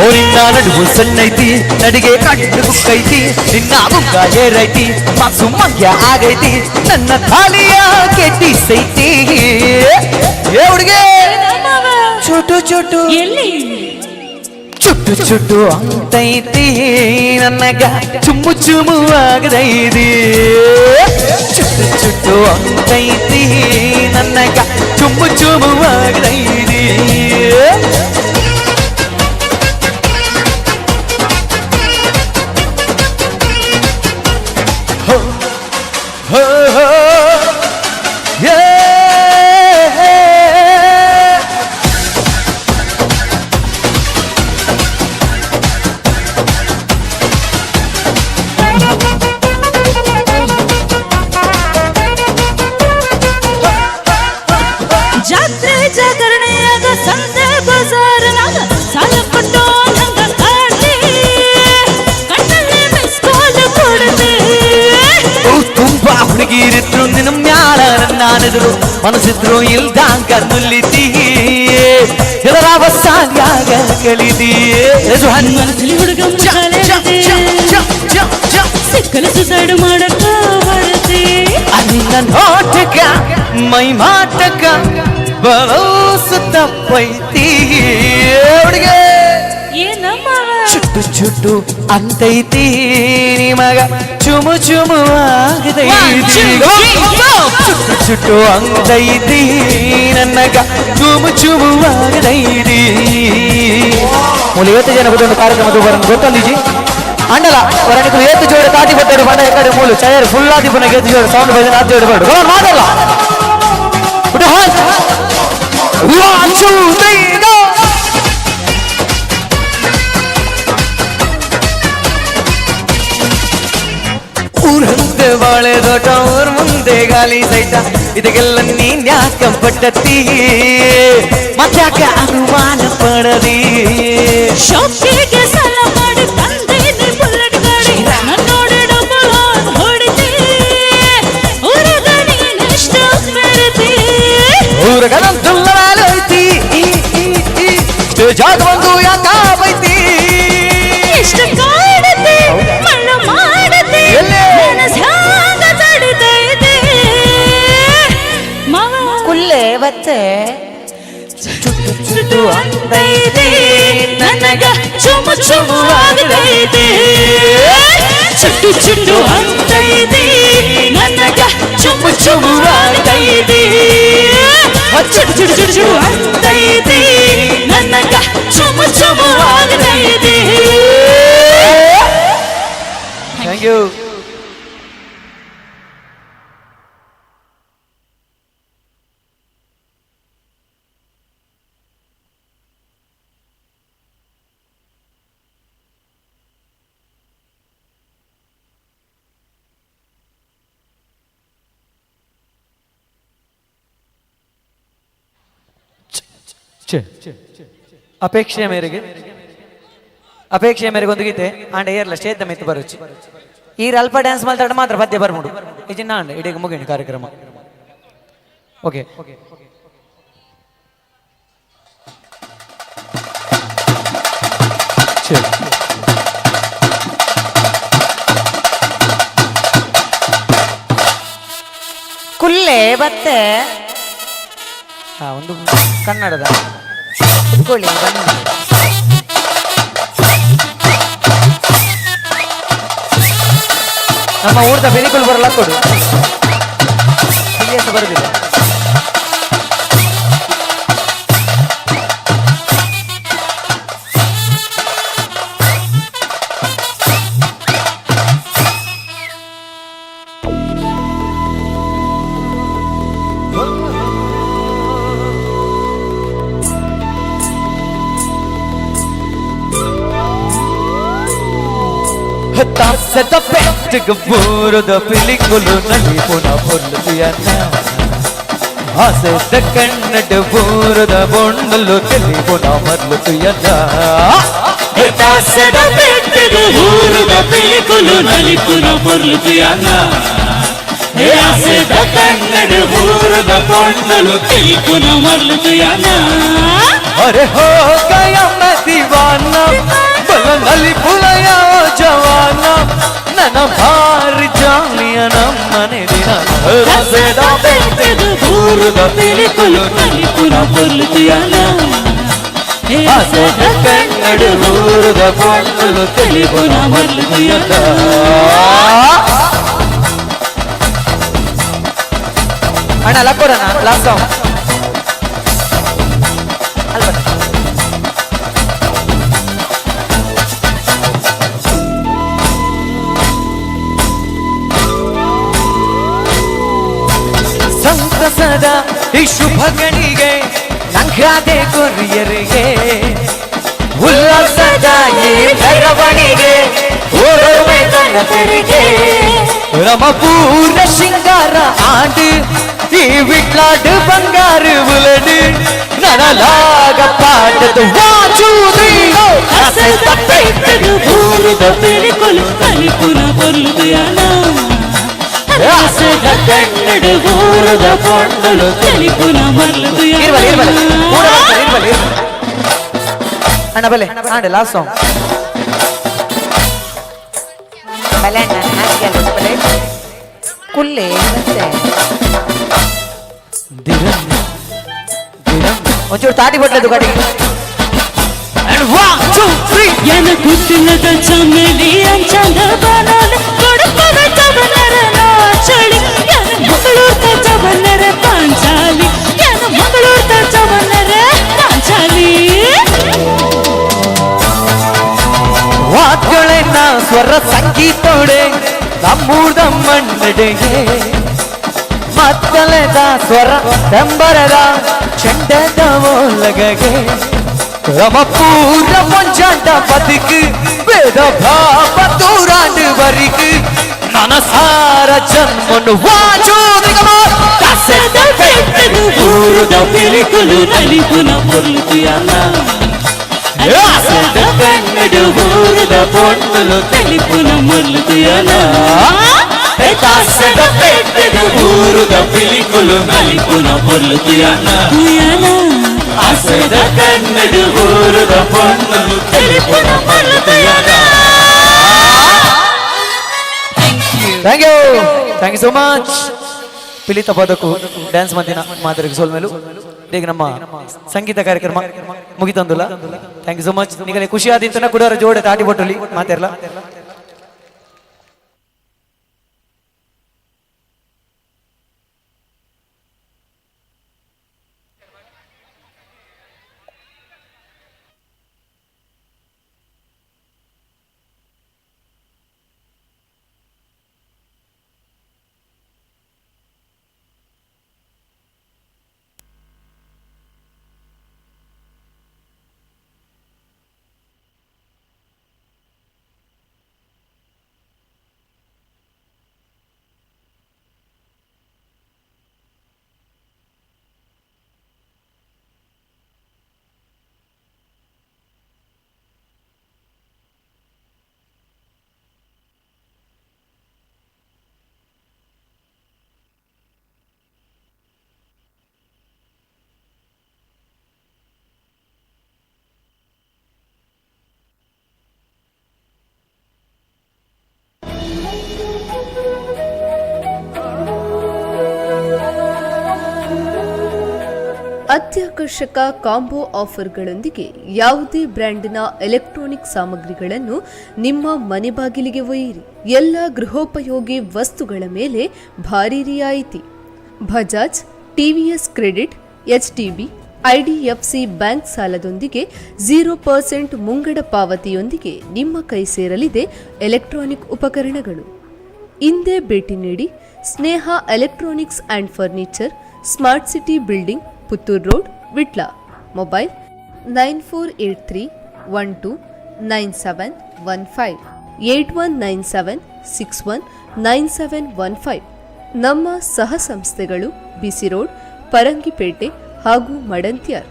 ಊರಿಂದ ನಡುವು ಸಣ್ಣೈತಿ ನಡಿಗೆ ಕಣ್ಣು ಕುಕ್ಕೈತಿ ನಿನ್ನ ಮುಖ ಏರೈತಿ ಮಾಸು ಮಂಗ್ಯ ಆಗೈತಿ ನನ್ನ ತಾಲಿಯ ಕೆಟ್ಟಿಸೈತಿ ಏ ಹುಡುಗೆ ಚುಟು ಚುಟು ಚುಟ್ಟು ಚುಟ್ಟು ಅಂತೈತಿ ನನಗ ಚುಮ್ಮು ಚುಮ್ಮು ಆಗದೈತಿ ಚುಟ್ಟು ಚುಟ್ಟು ಅಂತೈತಿ ನನಗ ಚುಮ್ಮು ಚುಮ್ಮು ಆಗದೈತಿ ಹೋ ಹೋ ಹೋ ಜಾತ್ರೆ ಜಾಗರಣೆಯಾಗ ಸಂತೆ ಬಜಾರ್ನಾಗ ಸಾಲ ಕೊಟ್ಟು ನಂಗ ಕಾಡ್ತಿ ಕಣ್ಣಲ್ಲಿ ಮಿಸ್ ಕಾಲ್ ಕೊಡ್ತಿ ತುಂಬಾ ಹುಡುಗಿರಿದ್ರು ನಿನ್ನ ಮ್ಯಾಲ ನಾನೆದುರು ಮನಸ್ಸಿದ್ರು ಇಲ್ದಂಗ ನುಲ್ಲಿತಿ ಎಲ್ಲರ ಸಾಂಗಾಗ ಕಲಿದಿ ಮನಸ್ಸಲ್ಲಿ ಹುಡುಗ ಸಿಕ್ಕಲು ಸುಸೈಡ್ ಮಾಡಕ್ಕ ಬರತಿ ನಿನ್ನ ನೋಟಕ ಮೈ ಮಾಟಕ ಬರೋಸು ತಪ್ಪೈತಿ ಹುಡುಗೆ ಚುಟ್ಟು ಚುಟ್ಟು ಅಂತೈತಿ ನಿಮಗ ಚುಮು ಚುಮು ಆಗದೈತಿ ಚುಟ್ಟು ಚುಟ್ಟು ಅಂತೈತಿ ನನ್ನಗ ಚುಮು ಚುಮು ಆಗದೈತಿ ಮೂಲ 50 ಜನ ಒಂದು ಕಾರ್ಯಕ್ರಮದ ಬರನ್ನು ಗೊತ್ತೊಂದಿಜಿ ಅಂಡಲ ವರಣಿಕರು 7 ಜೋಡಿ ತಾಟಿ ಬಟ್ಟರು ಬಣ್ಣ ಎಕಡೆ ಮೂಲು ಚಯರ್ ಫುಲ್ ಆದಿ ಪುನಃ 7 ಜೋಡಿ ಸೌಂಡ್ ಬೈದ 4 ಜೋಡಿ ಬರಡು ಮಾಡಲ್ಲ ಊರಂತೆ ಬಾಳೆ ದೊಡ್ಡ ಊರ್ ಮುಂದೆ ಗಾಲಿ ಸೈತ ಇದಕ್ಕೆಲ್ಲ ನೀನ್ ಯಾಕ ಪಟ್ಟತಿ ಮತ್ತ್ಯಾಕೆ ಅನುಮಾನ ಪಡದಿ ಶೋಕಿಗೆ ಸಾಲ ಮಾಡಿ ತಂದೇನೆ ಬುಲೆಟ್ ಗಾಡಿ ನನ್ನೋಡೆ ಡಬಲ್ ಆನ್ ಹೊಡಿತಿ ಊರಗ ನೀನೆಷ್ಟು ಮೆರೆತಿ ಊರಗನಂತುಲ್ಲೈತಿ ಜಾಗ ಒಂದು ಯಾಕ ಬೈತಿ ಎಷ್ಟು ಕಾಡತಿ ಮಣ್ಣು ಮಾಡತಿ ಮನಸ್ಸಾಗ ತಡಿತೈತಿ ಮಾವ ಕುಲ್ಲೆ ಬತ್ತೆ ಚುಟ್ಟು ಚುಟ್ಟು ಅಂತೈತಿ ನನಗ ಚುಮು ಚುಮು ಆಗತೈತಿ ಚುಟ್ಟು ಚುಟ್ಟು ಅಂತೈತಿ ನನಗ ಚುಮು ಚುಮು ಆಗತೈತಿ ಚುಟ್ಟು ಚುಟ್ಟು ಚುಟ್ಟು ಚುಟ್ಟು ಅಂತೈತಿ ನನಗ ಚುಮು ಚುಮು ಆಗತೈತಿ ಥ್ಯಾಂಕ್ ಯು ಅಪೇಕ್ಷೆಯ ಮೇರೆಗೆ ಒಂದು ಗೀತೆ ಆಂಡ ಏರ್ಲ ಸ್ಟೇಜ್ ಮೆತ್ತು ಬರುಚಿ ಈ ಅಲ್ಪ ಡ್ಯಾನ್ಸ್ ಮಾತಾಡ ಮಾತ್ರ ಪದ್ಯ ಬರ್ಬಿಡು ಈ ನಾಂಡ ಇಡೀ ಮುಗಿನ ಕಾರ್ಯಕ್ರಮ ಓಕೆ ಕುಲ್ಲೆ ಬತ್ತೆ ಒಂದು ಕನ್ನಡದ ಕುತ್ಕೊಳ್ಳಿ ನಮ್ಮ ಊರದ ಬೆನಿಕುಲ್ ಬರಲ್ಲ ಕೊಡು ಬರುದಿಲ್ಲ ತಾಸದ ಪೆಟ್ಟಿಗೆ ಬೋರದ ಪಿಲಿಕುಲು ನಡಿ ಪುನಃ ಬೊಲ್ಲುಯನ್ನ ಆಸೆದ ಕನ್ನಡ ಬೋರದ ಬೊಣ್ಣಲು ತಲಿ ಪುನಃ ಮರ್ಲುಯನ್ನ ತಾಸದ ಪೆಟ್ಟಿಗೆ ಬೋರದ ಪಿಲಿಕುಲು ನಡಿ ಪುನಃ ಬೊಲ್ಲುಯನ್ನ ಆಸೆದ ಕನ್ನಡ ಬೋರದ ಬೊಣ್ಣಲು ತಲಿ ಪುನಃ ಮರ್ಲುಯನ್ನ अरे हो गया मैं दीवाना ನಲ್ಲಿ ಪುಲಯ ಜವಾನ ನನ್ನ ಭಾರಿ ಜಾಲಿಯ ನಮ್ಮನೆ ದಿನ ರಸದ ಬೆಟ್ಟದ ದೂರದ ಪಿಲಿಕುಲು ನಲಿಪುರ ಪೊಲ್ಲುತಿಯನ ಹಸದ ಕನ್ನಡ ಊರದ ಪೊಲ್ಲುಲು ತಿಳಿಪುರ ಮಲ್ಲುತಿಯನ ಅಣ್ಣ ಲಕ್ಕೋರಣ್ಣ ಲಾಸ್ಟ್ ಸಾಂಗ್ ಸಂತಸದ ಈ ಶುಭ ಗಣಿಗೆ ನಂಗಾದೆ ಕೊರಿಯರಿಗೆ ಉಲ್ಲಾಸದ ಈ ಮೆರವಣಿಗೆ ಓಡುವೆ ನನ್ನ ತೆರಿಗೆ ರಮಪೂರ ಶೃಂಗಾರ ಆಡು ಈ ವಿಟ್ಲಾಡು ಬಂಗಾರು ಉಲಡು ನನಲಾಗ ಪಾಟದು ವಾಚುದೀನೋ ಹಸದ ಬೆಟ್ಟದು ಊರದ ಪಿಲಿಕುಲು ನಲಿಪುರ ಪೊಲ್ಲುತಿಯನ ಹಸದ ಕನ್ನಡ ಊರದ ಪೊನ್ನಲು ತಿಳಿಪುರ ಮಲ್ಲುತಿಯನ ಅಣ್ಣ ಬಲೆ ಆಡ ಲಾಸ್ಟ್ ಸಾಂಗ್ ಬಲೆ ಅಣ್ಣ ಹಾಗೆ ಬಲೆ ಕುಲ್ಲೆ ಮತ್ತೆ ಒಂಚೂರು ತಾಟಿ ಬಟ್ಲದು ಗಾಡಿಗೆ ಕುತ್ತಿನದ ಚಮೇಲಿ ಅಂಚಂದ ಬನಲ ಕೊಡಪದ ಚಬನರ ನಾಚಳಿ ಮಂಗಳೂರ್ತ ಚಬನರ ಪಾಂಚಾಲಿ ಮಂಗಳೂರ್ತ ಚಬನರ ಪಾಂಚಾಲಿ ವಾದ್ಯಳೆನ್ನ ಸ್ವರ ಸಂಗೀತೋಡೆ ನಮ್ಮೂರ್ದ ಮಣ್ಣಡೆಗೆ ಮತ್ತಲೆದ ಸ್ವರ ಬೆಂಬರದ ಚೆಂಡದ ಓಲಗಗೆ ರಮಪೂರ ಮುಂಜಾಂಡ ಬದುಕು ವೇದ ಭಾವ ದೂರಾಂಡು ಬರಿಕು ನನಸಾರ ಜನ್ಮನು ವಾಚೋದಿಗಮ ಹಸದ ಬೆಟ್ಟದು ಊರದ ಪಿಲಿಕುಲು ನಲಿಪುರ ಪೊಲ್ಲುತಿಯನ ಹಸದ ಕನ್ನಡ ಊರದ ಪೊನ್ನಲು ತಿಳಿಪುರ ಮಲ್ಲುತಿಯನ ಹಸದ ಬೆಟ್ಟದು ಊರದ ಪಿಲಿಕುಲು ನಲಿಪುರ ಪೊಲ್ಲುತಿಯನ ಹಸದ ಕನ್ನಡ ಊರದ ಪೊನ್ನಲು ತಿಳಿಪುರ ಮಲ್ಲುತಿಯನ ಥ್ಯಾಂಕ್ ಯು ಸೋ ಮಚ್ ಪಿಲಿತ ಪದಕ್ಕೂ ಡ್ಯಾನ್ಸ್ ಮಧ್ಯಾಹ್ನ ಮಾದರಿಗೆ ಸೋಲ್ಮೇಲು ಈಗ ನಮ್ಮ ಸಂಗೀತ ಕಾರ್ಯಕ್ರಮ ಮುಗಿತಂದುಲ್ಲ ಥ್ಯಾಂಕ್ ಯು ಸೋ ಮಚ್ ನಿಗಲೇ ಖುಷಿ ಆದಿಂತನ ಕೂಡ ಜೋಡೆ ತಾಟಿ ಬೊಟ್ಟಲಿ ಮಾತಾರಲ್ಲ ಅತ್ಯಾಕರ್ಷಕ ಕಾಂಬೋ ಆಫರ್ಗಳೊಂದಿಗೆ ಯಾವುದೇ ಬ್ರ್ಯಾಂಡ್ನ ಎಲೆಕ್ಟ್ರಾನಿಕ್ ಸಾಮಗ್ರಿಗಳನ್ನು ನಿಮ್ಮ ಮನೆ ಬಾಗಿಲಿಗೆ ಒಯ್ಯಿರಿ. ಎಲ್ಲ ಗೃಹೋಪಯೋಗಿ ವಸ್ತುಗಳ ಮೇಲೆ ಭಾರಿ ರಿಯಾಯಿತಿ. Bajaj, TVS credit, HDB, IDFC bank ಸಾಲದೊಂದಿಗೆ 0% ಮುಂಗಡ ಪಾವತಿಯೊಂದಿಗೆ ನಿಮ್ಮ ಕೈ ಸೇರಲಿದೆ ಎಲೆಕ್ಟ್ರಾನಿಕ್ ಉಪಕರಣಗಳು. ಇಂದೇ ಭೇಟಿ ನೀಡಿ Sneha electronics and furniture, smart city building, Puttur road, Vitla. Mobile 9483129715 8197619715. ನಮ್ಮ ಸಹ ಸಂಸ್ಥೆಗಳು ಬಿಸಿ ರೋಡ್, ಪರಂಗಿಪೇಟೆ ಹಾಗೂ ಮಡಂತ್ಯಾರ್.